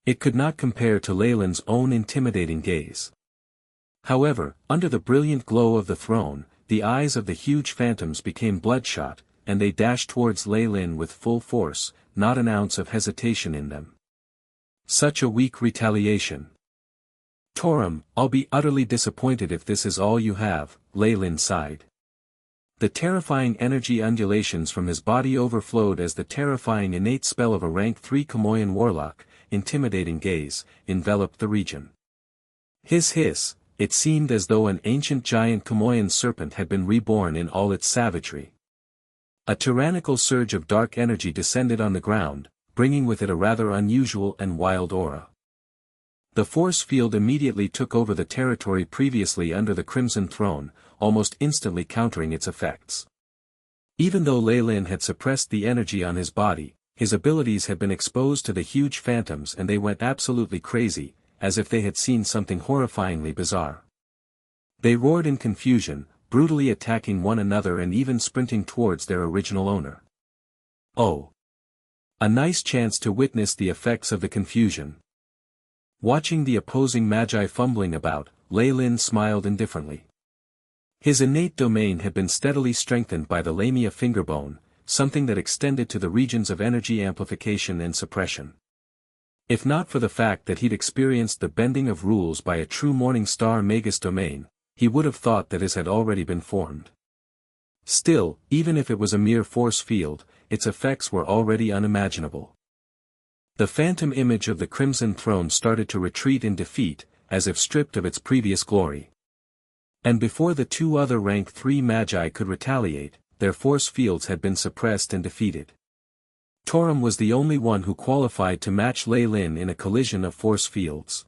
It could not compare to Leyland's own intimidating gaze. However, under the brilliant glow of the throne, the eyes of the huge phantoms became bloodshot, and they dashed towards Leyland with full force, not an ounce of hesitation in them. Such a weak retaliation. Torm, I'll be utterly disappointed if this is all you have, Leyland sighed. The terrifying energy undulations from his body overflowed as the terrifying innate spell of a rank 3 Kamoyan warlock, intimidating gaze, enveloped the region. Hiss, it seemed as though an ancient giant Kamoyan serpent had been reborn in all its savagery. A tyrannical surge of dark energy descended on the ground, bringing with it a rather unusual and wild aura. The force field immediately took over the territory previously under the Crimson Throne, almost instantly countering its effects. Even though Leyland had suppressed the energy on his body, his abilities had been exposed to the huge phantoms and they went absolutely crazy, as if they had seen something horrifyingly bizarre. They roared in confusion, brutally attacking one another and even sprinting towards their original owner. Oh! A nice chance to witness the effects of the confusion. Watching the opposing magi fumbling about, Leyland smiled indifferently. His innate domain had been steadily strengthened by the Lamia fingerbone, something that extended to the regions of energy amplification and suppression. If not for the fact that he'd experienced the bending of rules by a true Morning Star Magus domain, he would have thought that his had already been formed. Still, even if it was a mere force field, its effects were already unimaginable. The phantom image of the Crimson Throne started to retreat in defeat, as if stripped of its previous glory. And before the two other rank 3 magi could retaliate, their force fields had been suppressed and defeated. Torm was the only one who qualified to match Leyland in a collision of force fields.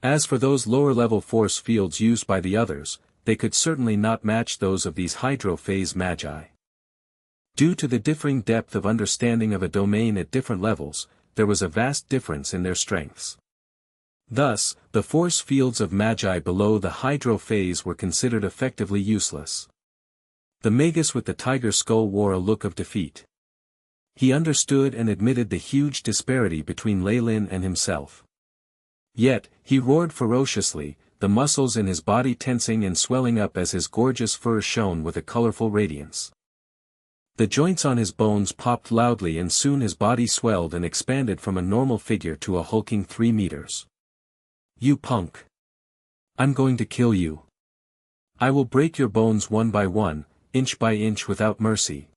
As for those lower-level force fields used by the others, they could certainly not match those of these hydro-phase magi. Due to the differing depth of understanding of a domain at different levels, there was a vast difference in their strengths. Thus, the force fields of magi below the hydro phase were considered effectively useless. The Magus with the tiger skull wore a look of defeat. He understood and admitted the huge disparity between Leyland and himself. Yet, he roared ferociously, the muscles in his body tensing and swelling up as his gorgeous fur shone with a colorful radiance. The joints on his bones popped loudly and soon his body swelled and expanded from a normal figure to a hulking 3 meters. You punk! I'm going to kill you. I will break your bones one by one, inch by inch without mercy.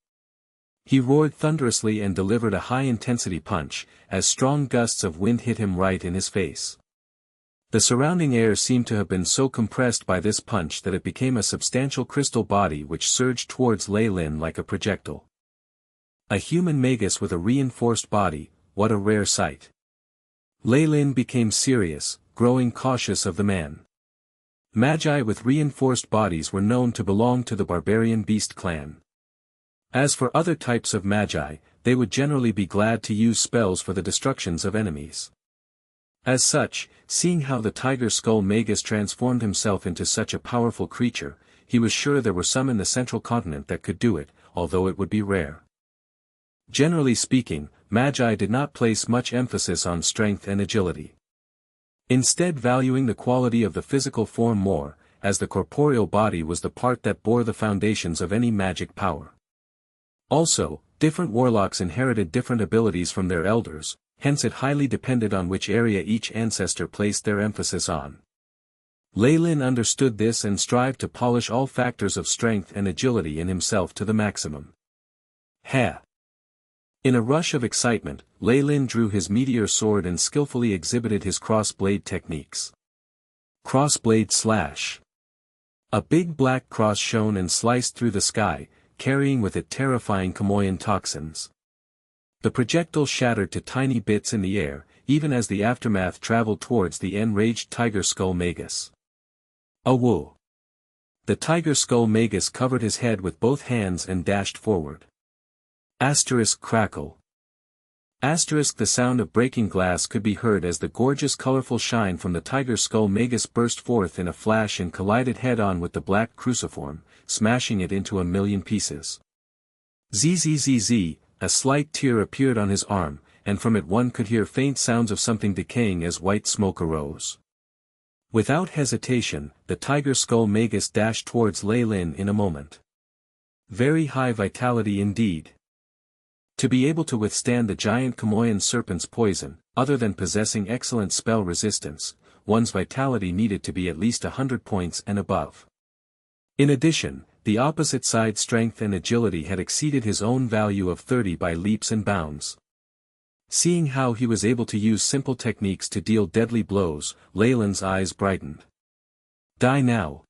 He roared thunderously and delivered a high-intensity punch, as strong gusts of wind hit him right in his face. The surrounding air seemed to have been so compressed by this punch that it became a substantial crystal body which surged towards Leyland like a projectile. A human Magus with a reinforced body, what a rare sight. Leyland became serious, growing cautious of the man. Magi with reinforced bodies were known to belong to the barbarian beast clan. As for other types of magi, they would generally be glad to use spells for the destructions of enemies. As such, seeing how the tiger skull Magus transformed himself into such a powerful creature, he was sure there were some in the central continent that could do it, although it would be rare. Generally speaking, magi did not place much emphasis on strength and agility. Instead valuing the quality of the physical form more, as the corporeal body was the part that bore the foundations of any magic power. Also, different warlocks inherited different abilities from their elders, hence it highly depended on which area each ancestor placed their emphasis on. Lei Lin understood this and strived to polish all factors of strength and agility in himself to the maximum. Ha! In a rush of excitement, Lei Lin drew his meteor sword and skillfully exhibited his cross-blade techniques. Cross-blade slash. A big black cross shone and sliced through the sky, carrying with it terrifying Kamoyan toxins. The projectile shattered to tiny bits in the air, even as the aftermath traveled towards the enraged tiger skull Magus. Awoo! The tiger skull Magus covered his head with both hands and dashed forward. Asterisk crackle. Asterisk the sound of breaking glass could be heard as the gorgeous colorful shine from the tiger skull Magus burst forth in a flash and collided head-on with the black cruciform, smashing it into a million pieces. Zzz, a slight tear appeared on his arm, and from it one could hear faint sounds of something decaying as white smoke arose. Without hesitation, the tiger skull Magus dashed towards Lei Lin in a moment. Very high vitality indeed. To be able to withstand the giant Kamoyan serpent's poison, other than possessing excellent spell resistance, one's vitality needed to be at least 100 points and above. In addition, the opposite side's strength and agility had exceeded his own value of 30 by leaps and bounds. Seeing how he was able to use simple techniques to deal deadly blows, Lei Lin's eyes brightened. Die now.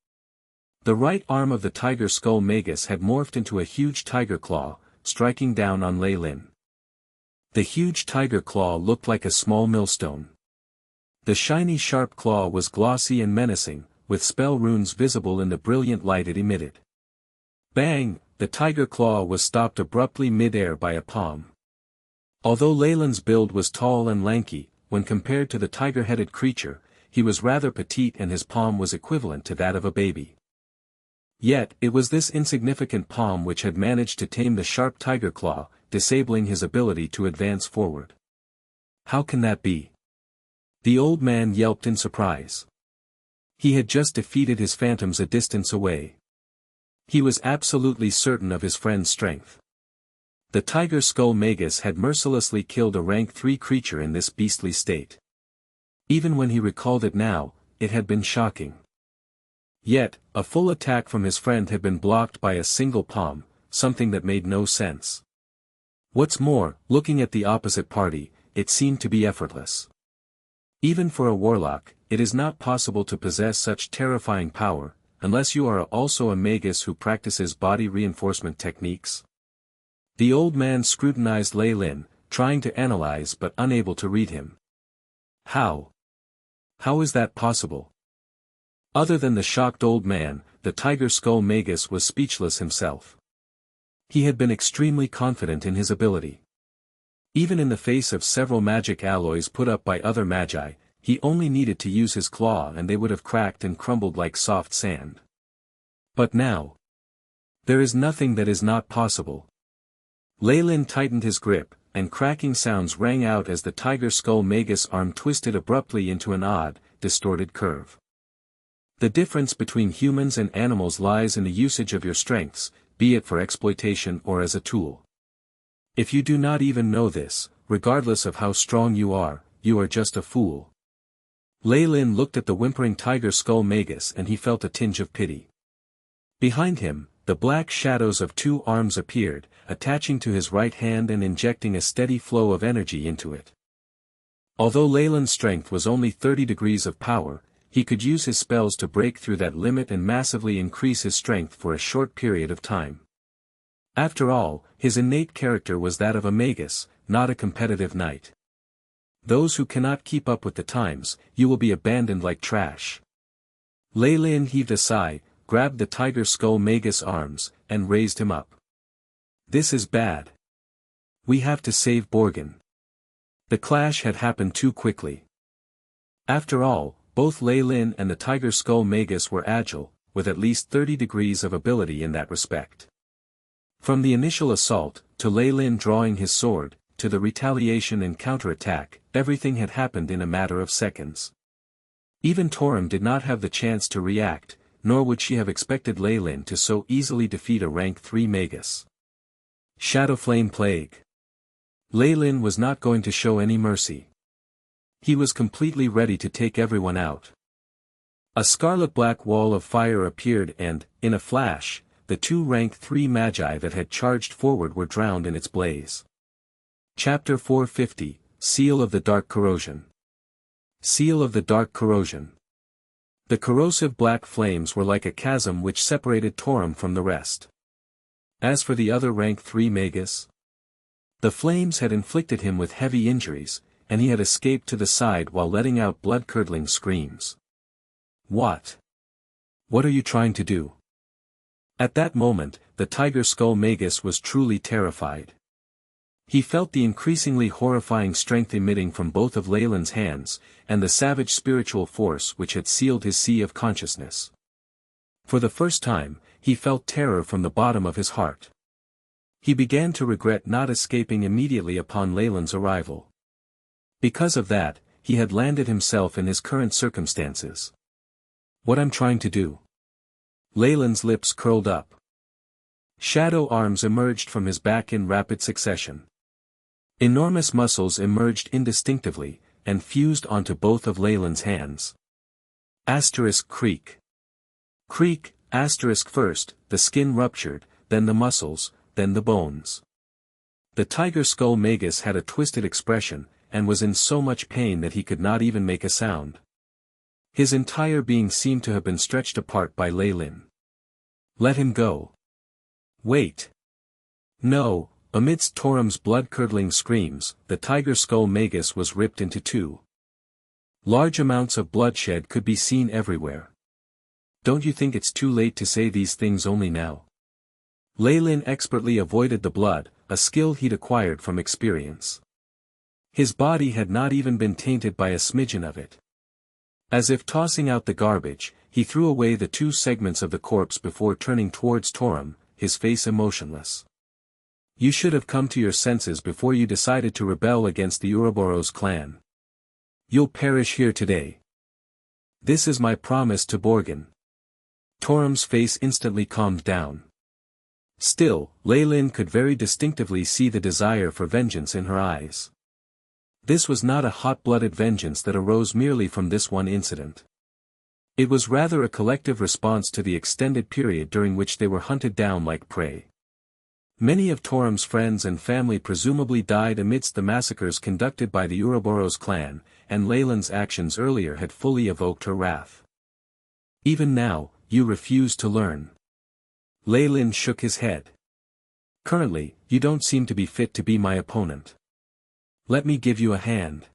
The right arm of the tiger skull Magus had morphed into a huge tiger claw, striking down on Lei Lin. The huge tiger claw looked like a small millstone. The shiny sharp claw was glossy and menacing, with spell runes visible in the brilliant light it emitted. Bang! The tiger claw was stopped abruptly mid-air by a palm. Although Lei Lin's build was tall and lanky, when compared to the tiger-headed creature, he was rather petite and his palm was equivalent to that of a baby. Yet, it was this insignificant palm which had managed to tame the sharp tiger claw, disabling his ability to advance forward. How can that be? The old man yelped in surprise. He had just defeated his phantoms a distance away. He was absolutely certain of his friend's strength. The tiger skull Magus had mercilessly killed a rank 3 creature in this beastly state. Even when he recalled it now, it had been shocking. Yet, a full attack from his friend had been blocked by a single palm, something that made no sense. What's more, looking at the opposite party, it seemed to be effortless. Even for a warlock, it is not possible to possess such terrifying power, unless you are also a magus who practices body reinforcement techniques. The old man scrutinized Lei Lin, trying to analyze but unable to read him. How? How is that possible? Other than the shocked old man, the tiger skull Magus was speechless himself. He had been extremely confident in his ability. Even in the face of several magic alloys put up by other magi, he only needed to use his claw and they would have cracked and crumbled like soft sand. But now, there is nothing that is not possible. Lei Lin tightened his grip, and cracking sounds rang out as the tiger skull Magus arm twisted abruptly into an odd, distorted curve. The difference between humans and animals lies in the usage of your strengths, be it for exploitation or as a tool. If you do not even know this, regardless of how strong you are just a fool. Lei Lin looked at the whimpering tiger skull Magus and he felt a tinge of pity. Behind him, the black shadows of 2 arms appeared, attaching to his right hand and injecting a steady flow of energy into it. Although Lei Lin's strength was only 30 degrees of power, he could use his spells to break through that limit and massively increase his strength for a short period of time. After all, his innate character was that of a magus, not a competitive knight. Those who cannot keep up with the times, you will be abandoned like trash. Lei Lin heaved a sigh, grabbed the tiger skull Magus' arms, and raised him up. This is bad. We have to save Borgin. The clash had happened too quickly. After all, both Lei Lin and the tiger skull Magus were agile, with at least 30 degrees of ability in that respect. From the initial assault, to Lei Lin drawing his sword, to the retaliation and counterattack, everything had happened in a matter of seconds. Even Torm did not have the chance to react, nor would she have expected Lei Lin to so easily defeat a rank 3 Magus. Shadow Flame Plague. Lei Lin was not going to show any mercy. He was completely ready to take everyone out. A scarlet-black wall of fire appeared and, in a flash, the 2 rank 3 magi that had charged forward were drowned in its blaze. Chapter 450, Seal of the Dark Corrosion. Seal of the Dark Corrosion. The corrosive black flames were like a chasm which separated Torm from the rest. As for the other rank 3 Magus, the flames had inflicted him with heavy injuries, and he had escaped to the side while letting out blood-curdling screams. What? What are you trying to do? At that moment, the Tiger Skull Magus was truly terrified. He felt the increasingly horrifying strength emitting from both of Lei Lin's hands, and the savage spiritual force which had sealed his sea of consciousness. For the first time, he felt terror from the bottom of his heart. He began to regret not escaping immediately upon Lei Lin's arrival. Because of that, he had landed himself in his current circumstances. What I'm trying to do? Lei Lin's lips curled up. Shadow arms emerged from his back in rapid succession. Enormous muscles emerged indistinctively, and fused onto both of Lei Lin's hands. Asterisk creak. Creak, asterisk first, the skin ruptured, then the muscles, then the bones. The Tiger Skull Magus had a twisted expression, and was in so much pain that he could not even make a sound. His entire being seemed to have been stretched apart by Lei Lin. Let him go. Wait. No. Amidst Torm's blood-curdling screams, the Tiger Skull Magus was ripped into 2. Large amounts of bloodshed could be seen everywhere. Don't you think it's too late to say these things only now? Lei Lin expertly avoided the blood, a skill he'd acquired from experience. His body had not even been tainted by a smidgen of it. As if tossing out the garbage, he threw away the 2 segments of the corpse before turning towards Torm, his face emotionless. You should have come to your senses before you decided to rebel against the Ouroboros clan. You'll perish here today. This is my promise to Borgin. Torm's face instantly calmed down. Still, Lei Lin could very distinctively see the desire for vengeance in her eyes. This was not a hot-blooded vengeance that arose merely from this one incident. It was rather a collective response to the extended period during which they were hunted down like prey. Many of Torm's friends and family presumably died amidst the massacres conducted by the Ouroboros clan, and Lei Lin's actions earlier had fully evoked her wrath. Even now, you refuse to learn. Lei Lin shook his head. Currently, you don't seem to be fit to be my opponent. Let me give you a hand.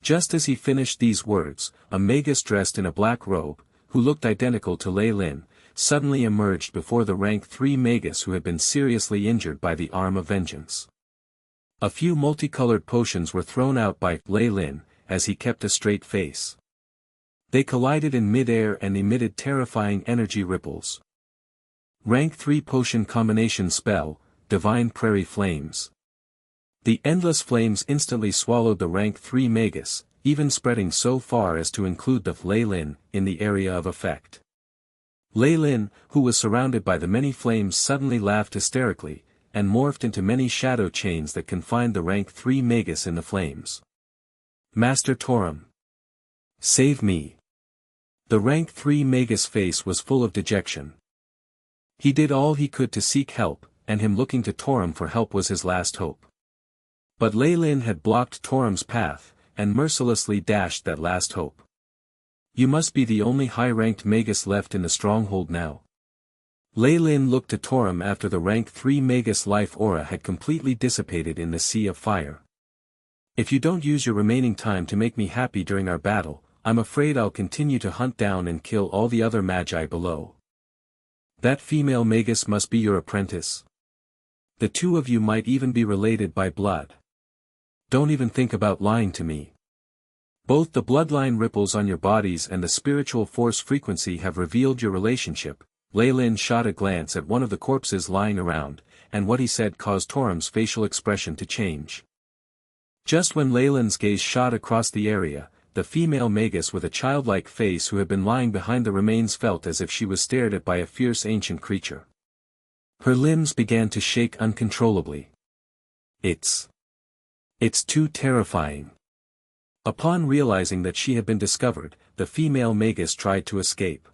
Just as he finished these words, a Magus dressed in a black robe, who looked identical to Lei Lin, suddenly emerged before the rank 3 Magus who had been seriously injured by the arm of vengeance. A few multicolored potions were thrown out by Lei Lin, as he kept a straight face. They collided in mid-air and emitted terrifying energy ripples. Rank 3 Potion Combination Spell, Divine Prairie Flames. The endless flames instantly swallowed the rank 3 Magus, even spreading so far as to include the Lei Lin in the area of effect. Lei Lin, who was surrounded by the many flames, suddenly laughed hysterically, and morphed into many shadow chains that confined the rank 3 Magus in the flames. Master Torm. Save me. The rank 3 Magus' face was full of dejection. He did all he could to seek help, and him looking to Torm for help was his last hope. But Lei Lin had blocked Torm's path, and mercilessly dashed that last hope. You must be the only high-ranked Magus left in the stronghold now. Lei Lin looked to Torm after the rank 3 Magus life aura had completely dissipated in the sea of fire. If you don't use your remaining time to make me happy during our battle, I'm afraid I'll continue to hunt down and kill all the other magi below. That female Magus must be your apprentice. The 2 of you might even be related by blood. Don't even think about lying to me. Both the bloodline ripples on your bodies and the spiritual force frequency have revealed your relationship. Lei Lin shot a glance at one of the corpses lying around, and what he said caused Torm's facial expression to change. Just when Lei Lin's gaze shot across the area, the female Magus with a childlike face who had been lying behind the remains felt as if she was stared at by a fierce ancient creature. Her limbs began to shake uncontrollably. It's too terrifying. Upon realizing that she had been discovered, the female Magus tried to escape.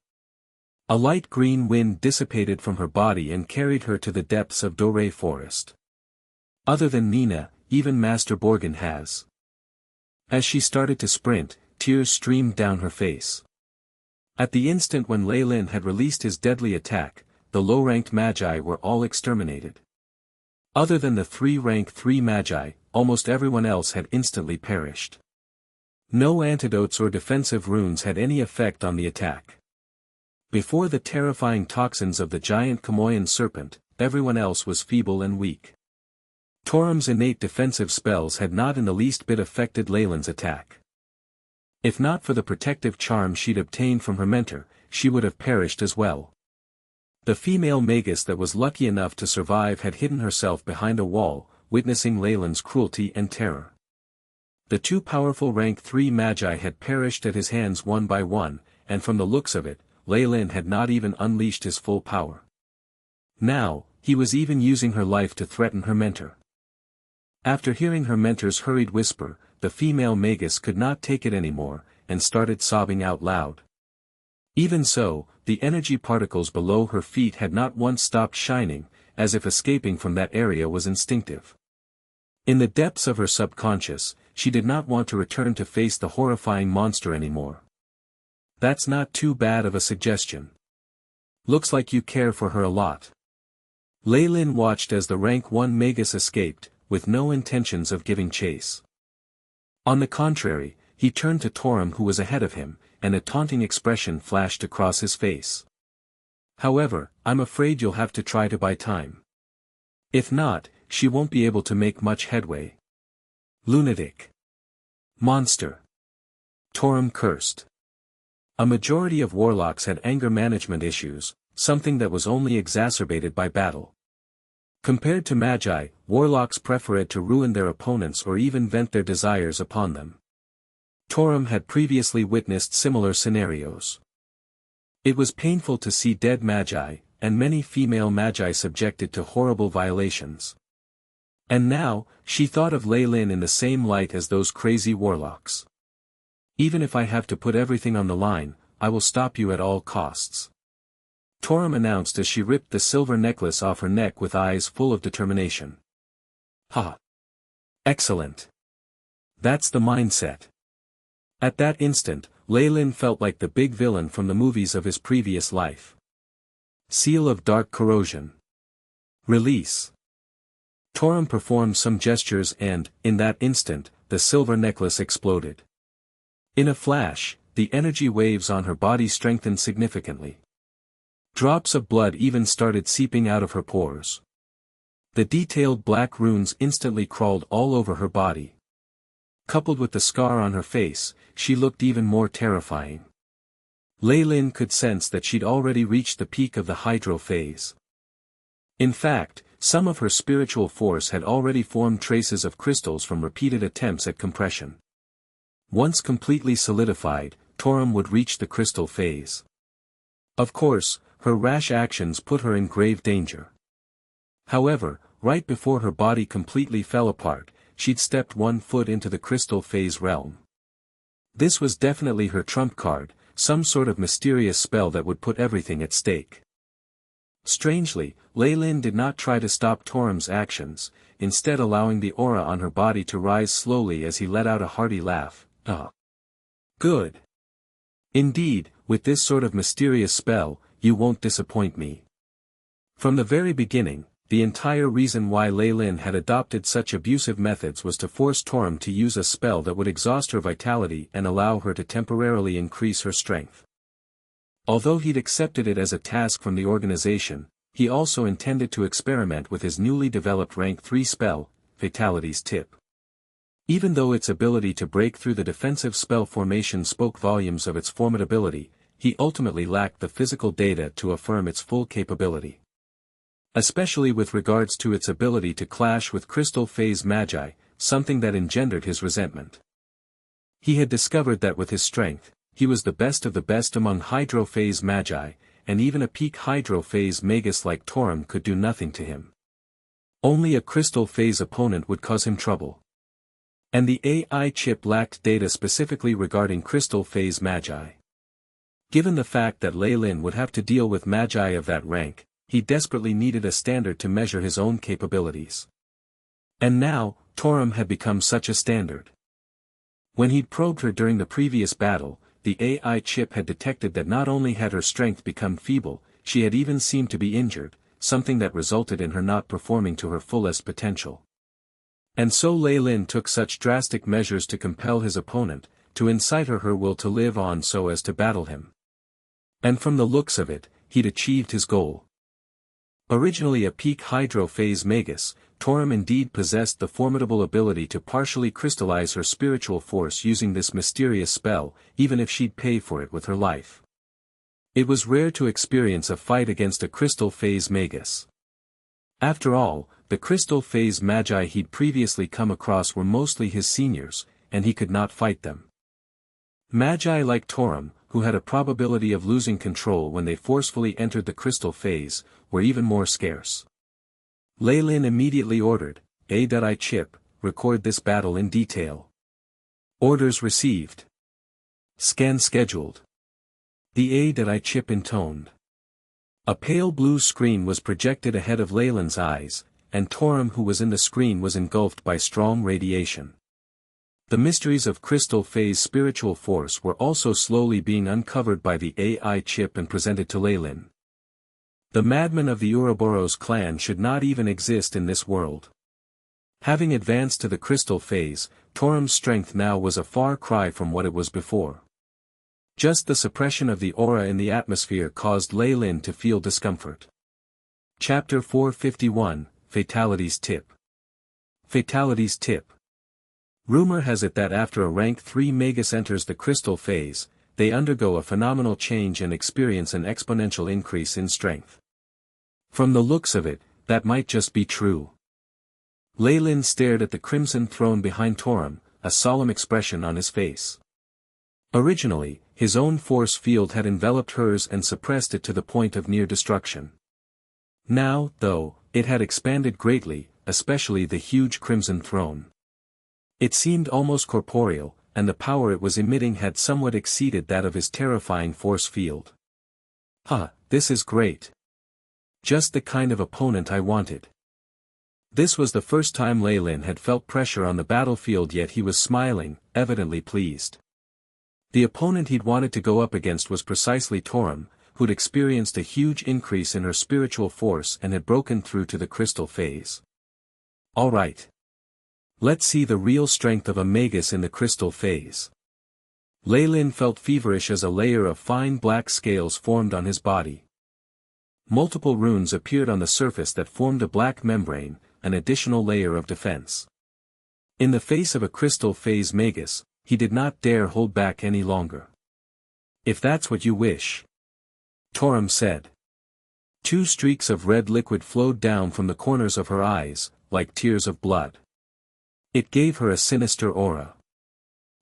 A light green wind dissipated from her body and carried her to the depths of Doré Forest. Other than Nina, even Master Borgin has. As she started to sprint, tears streamed down her face. At the instant when Lei Lin had released his deadly attack, the low-ranked Magi were all exterminated. Other than the 3 rank 3 Magi, almost everyone else had instantly perished. No antidotes or defensive runes had any effect on the attack. Before the terrifying toxins of the giant Chamoyan serpent, everyone else was feeble and weak. Torm's innate defensive spells had not in the least bit affected Leyland's attack. If not for the protective charm she'd obtained from her mentor, she would have perished as well. The female Magus that was lucky enough to survive had hidden herself behind a wall, witnessing Leyland's cruelty and terror. The 2 powerful rank 3 Magi had perished at his hands one by one, and from the looks of it, Leyland had not even unleashed his full power. Now, he was even using her life to threaten her mentor. After hearing her mentor's hurried whisper, the female Magus could not take it anymore, and started sobbing out loud. Even so, the energy particles below her feet had not once stopped shining, as if escaping from that area was instinctive. In the depths of her subconscious, she did not want to return to face the horrifying monster anymore. That's not too bad of a suggestion. Looks like you care for her a lot. Lei Lin watched as the rank 1 Magus escaped, with no intentions of giving chase. On the contrary, he turned to Torm who was ahead of him, and a taunting expression flashed across his face. However, I'm afraid you'll have to try to buy time. If not, she won't be able to make much headway. Lunatic. Monster. Torm cursed. A majority of warlocks had anger management issues, something that was only exacerbated by battle. Compared to Magi, warlocks preferred to ruin their opponents or even vent their desires upon them. Torm had previously witnessed similar scenarios. It was painful to see dead Magi, and many female Magi subjected to horrible violations. And now, she thought of Lei Lin in the same light as those crazy warlocks. Even if I have to put everything on the line, I will stop you at all costs. Torm announced as she ripped the silver necklace off her neck with eyes full of determination. Ha! Excellent! That's the mindset. At that instant, Lei Lin felt like the big villain from the movies of his previous life. Seal of Dark Corrosion. Release. Torm performed some gestures and, in that instant, the silver necklace exploded. In a flash, the energy waves on her body strengthened significantly. Drops of blood even started seeping out of her pores. The detailed black runes instantly crawled all over her body. Coupled with the scar on her face, she looked even more terrifying. Lei Lin could sense that she'd already reached the peak of the hydro phase. In fact, some of her spiritual force had already formed traces of crystals from repeated attempts at compression. Once completely solidified, Torm would reach the crystal phase. Of course, her rash actions put her in grave danger. However, right before her body completely fell apart, she'd stepped 1 foot into the crystal phase realm. This was definitely her trump card, some sort of mysterious spell that would put everything at stake. Strangely, Lei Lin did not try to stop Torm's actions, instead allowing the aura on her body to rise slowly as he let out a hearty laugh. Good. Indeed, with this sort of mysterious spell, you won't disappoint me. From the very beginning, the entire reason why Lei Lin had adopted such abusive methods was to force Torm to use a spell that would exhaust her vitality and allow her to temporarily increase her strength. Although he'd accepted it as a task from the organization, he also intended to experiment with his newly developed rank 3 spell, Fatality's Tip. Even though its ability to break through the defensive spell formation spoke volumes of its formidability, he ultimately lacked the physical data to affirm its full capability. Especially with regards to its ability to clash with crystal phase magi, something that engendered his resentment. He had discovered that with his strength, he was the best of the best among hydrophase magi, and even a peak hydrophase magus like Torm could do nothing to him. Only a crystal phase opponent would cause him trouble. And the AI chip lacked data specifically regarding crystal phase magi. Given the fact that Lei Lin would have to deal with magi of that rank, he desperately needed a standard to measure his own capabilities. And now, Torm had become such a standard. When he'd probed her during the previous battle, the AI chip had detected that not only had her strength become feeble, she had even seemed to be injured, something that resulted in her not performing to her fullest potential. And so Lei Lin took such drastic measures to compel his opponent, to incite her will to live on so as to battle him. And from the looks of it, he'd achieved his goal. Originally a peak hydrophase magus, Torm indeed possessed the formidable ability to partially crystallize her spiritual force using this mysterious spell, even if she'd pay for it with her life. It was rare to experience a fight against a crystal phase magus. After all, the crystal phase magi he'd previously come across were mostly his seniors, and he could not fight them. Magi like Torm, who had a probability of losing control when they forcefully entered the crystal phase, were even more scarce. Lei Lin immediately ordered, AI chip, record this battle in detail. Orders received. Scan scheduled. The AI chip intoned. A pale blue screen was projected ahead of Lei Lin's eyes, and Torm who was in the screen was engulfed by strong radiation. The mysteries of crystal phase spiritual force were also slowly being uncovered by the AI chip and presented to Lei Lin. The madmen of the Ouroboros clan should not even exist in this world. Having advanced to the crystal phase, Torm's strength now was a far cry from what it was before. Just the suppression of the aura in the atmosphere caused Lei Lin to feel discomfort. Chapter 451, Fatalities Tip. Fatalities Tip. Rumor has it that after a rank 3 magus enters the crystal phase, they undergo a phenomenal change and experience an exponential increase in strength. From the looks of it, that might just be true. Lei Lin stared at the crimson throne behind Torm, a solemn expression on his face. Originally, his own force field had enveloped hers and suppressed it to the point of near destruction. Now, though, it had expanded greatly, especially the huge crimson throne. It seemed almost corporeal, and the power it was emitting had somewhat exceeded that of his terrifying force field. This is great. Just the kind of opponent I wanted. This was the first time Lei Lin had felt pressure on the battlefield, yet he was smiling, evidently pleased. The opponent he'd wanted to go up against was precisely Torm, who'd experienced a huge increase in her spiritual force and had broken through to the crystal phase. All right. Let's see the real strength of a magus in the crystal phase. Lei Lin felt feverish as a layer of fine black scales formed on his body. Multiple runes appeared on the surface that formed a black membrane, an additional layer of defense. In the face of a crystal phase magus, he did not dare hold back any longer. If that's what you wish. Torm said. 2 streaks of red liquid flowed down from the corners of her eyes, like tears of blood. It gave her a sinister aura.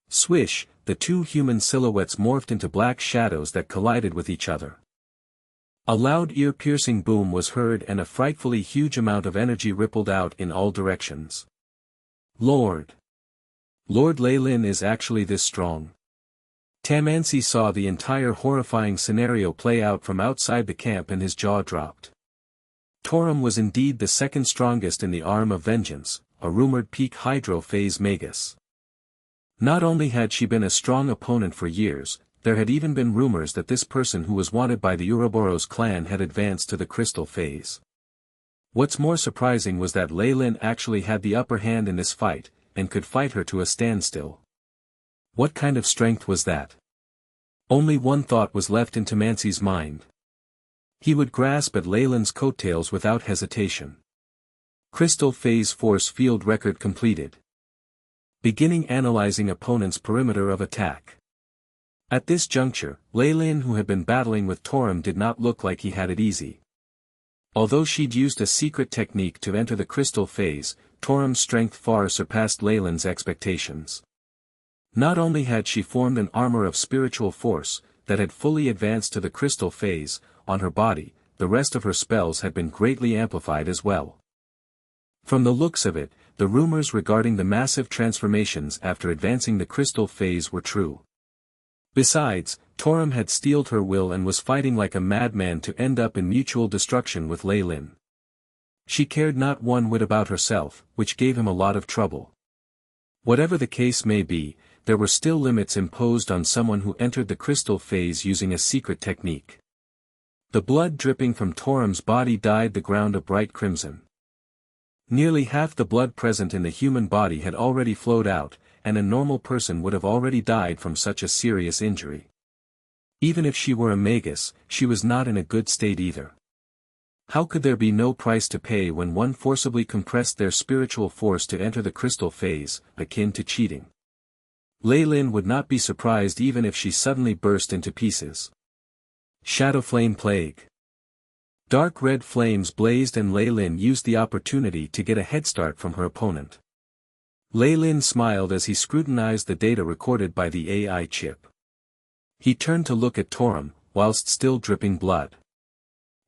Swish, the 2 human silhouettes morphed into black shadows that collided with each other. A loud ear-piercing boom was heard and a frightfully huge amount of energy rippled out in all directions. Lord Lei Lin is actually this strong. Tamansi saw the entire horrifying scenario play out from outside the camp and his jaw dropped. Torm was indeed the second strongest in the Arm of Vengeance, a rumored peak hydrophase magus. Not only had she been a strong opponent for years, there had even been rumors that this person who was wanted by the Ouroboros clan had advanced to the crystal phase. What's more surprising was that Lei Lin actually had the upper hand in this fight, and could fight her to a standstill. What kind of strength was that? Only one thought was left in Tamansi's mind. He would grasp at Lei Lin's coattails without hesitation. Crystal phase force field record completed. Beginning analyzing opponent's perimeter of attack. At this juncture, Lei Lin, who had been battling with Torm, did not look like he had it easy. Although she'd used a secret technique to enter the crystal phase, Torm's strength far surpassed Lei Lin's expectations. Not only had she formed an armor of spiritual force, that had fully advanced to the crystal phase, on her body, the rest of her spells had been greatly amplified as well. From the looks of it, the rumors regarding the massive transformations after advancing the crystal phase were true. Besides, Torm had steeled her will and was fighting like a madman to end up in mutual destruction with Lei Lin. She cared not one whit about herself, which gave him a lot of trouble. Whatever the case may be, there were still limits imposed on someone who entered the crystal phase using a secret technique. The blood dripping from Torm's body dyed the ground a bright crimson. Nearly half the blood present in the human body had already flowed out, and a normal person would have already died from such a serious injury. Even if she were a Magus, she was not in a good state either. How could there be no price to pay when one forcibly compressed their spiritual force to enter the crystal phase, akin to cheating? Lei Lin would not be surprised even if she suddenly burst into pieces. Shadow Flame Plague. Dark red flames blazed and Lei Lin used the opportunity to get a head start from her opponent. Lei Lin smiled as he scrutinized the data recorded by the AI chip. He turned to look at Torm, whilst still dripping blood.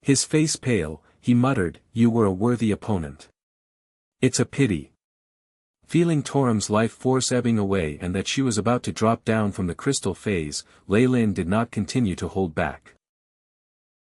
His face pale, he muttered, "You were a worthy opponent. It's a pity." Feeling Torm's life force ebbing away and that she was about to drop down from the crystal phase, Lei Lin did not continue to hold back.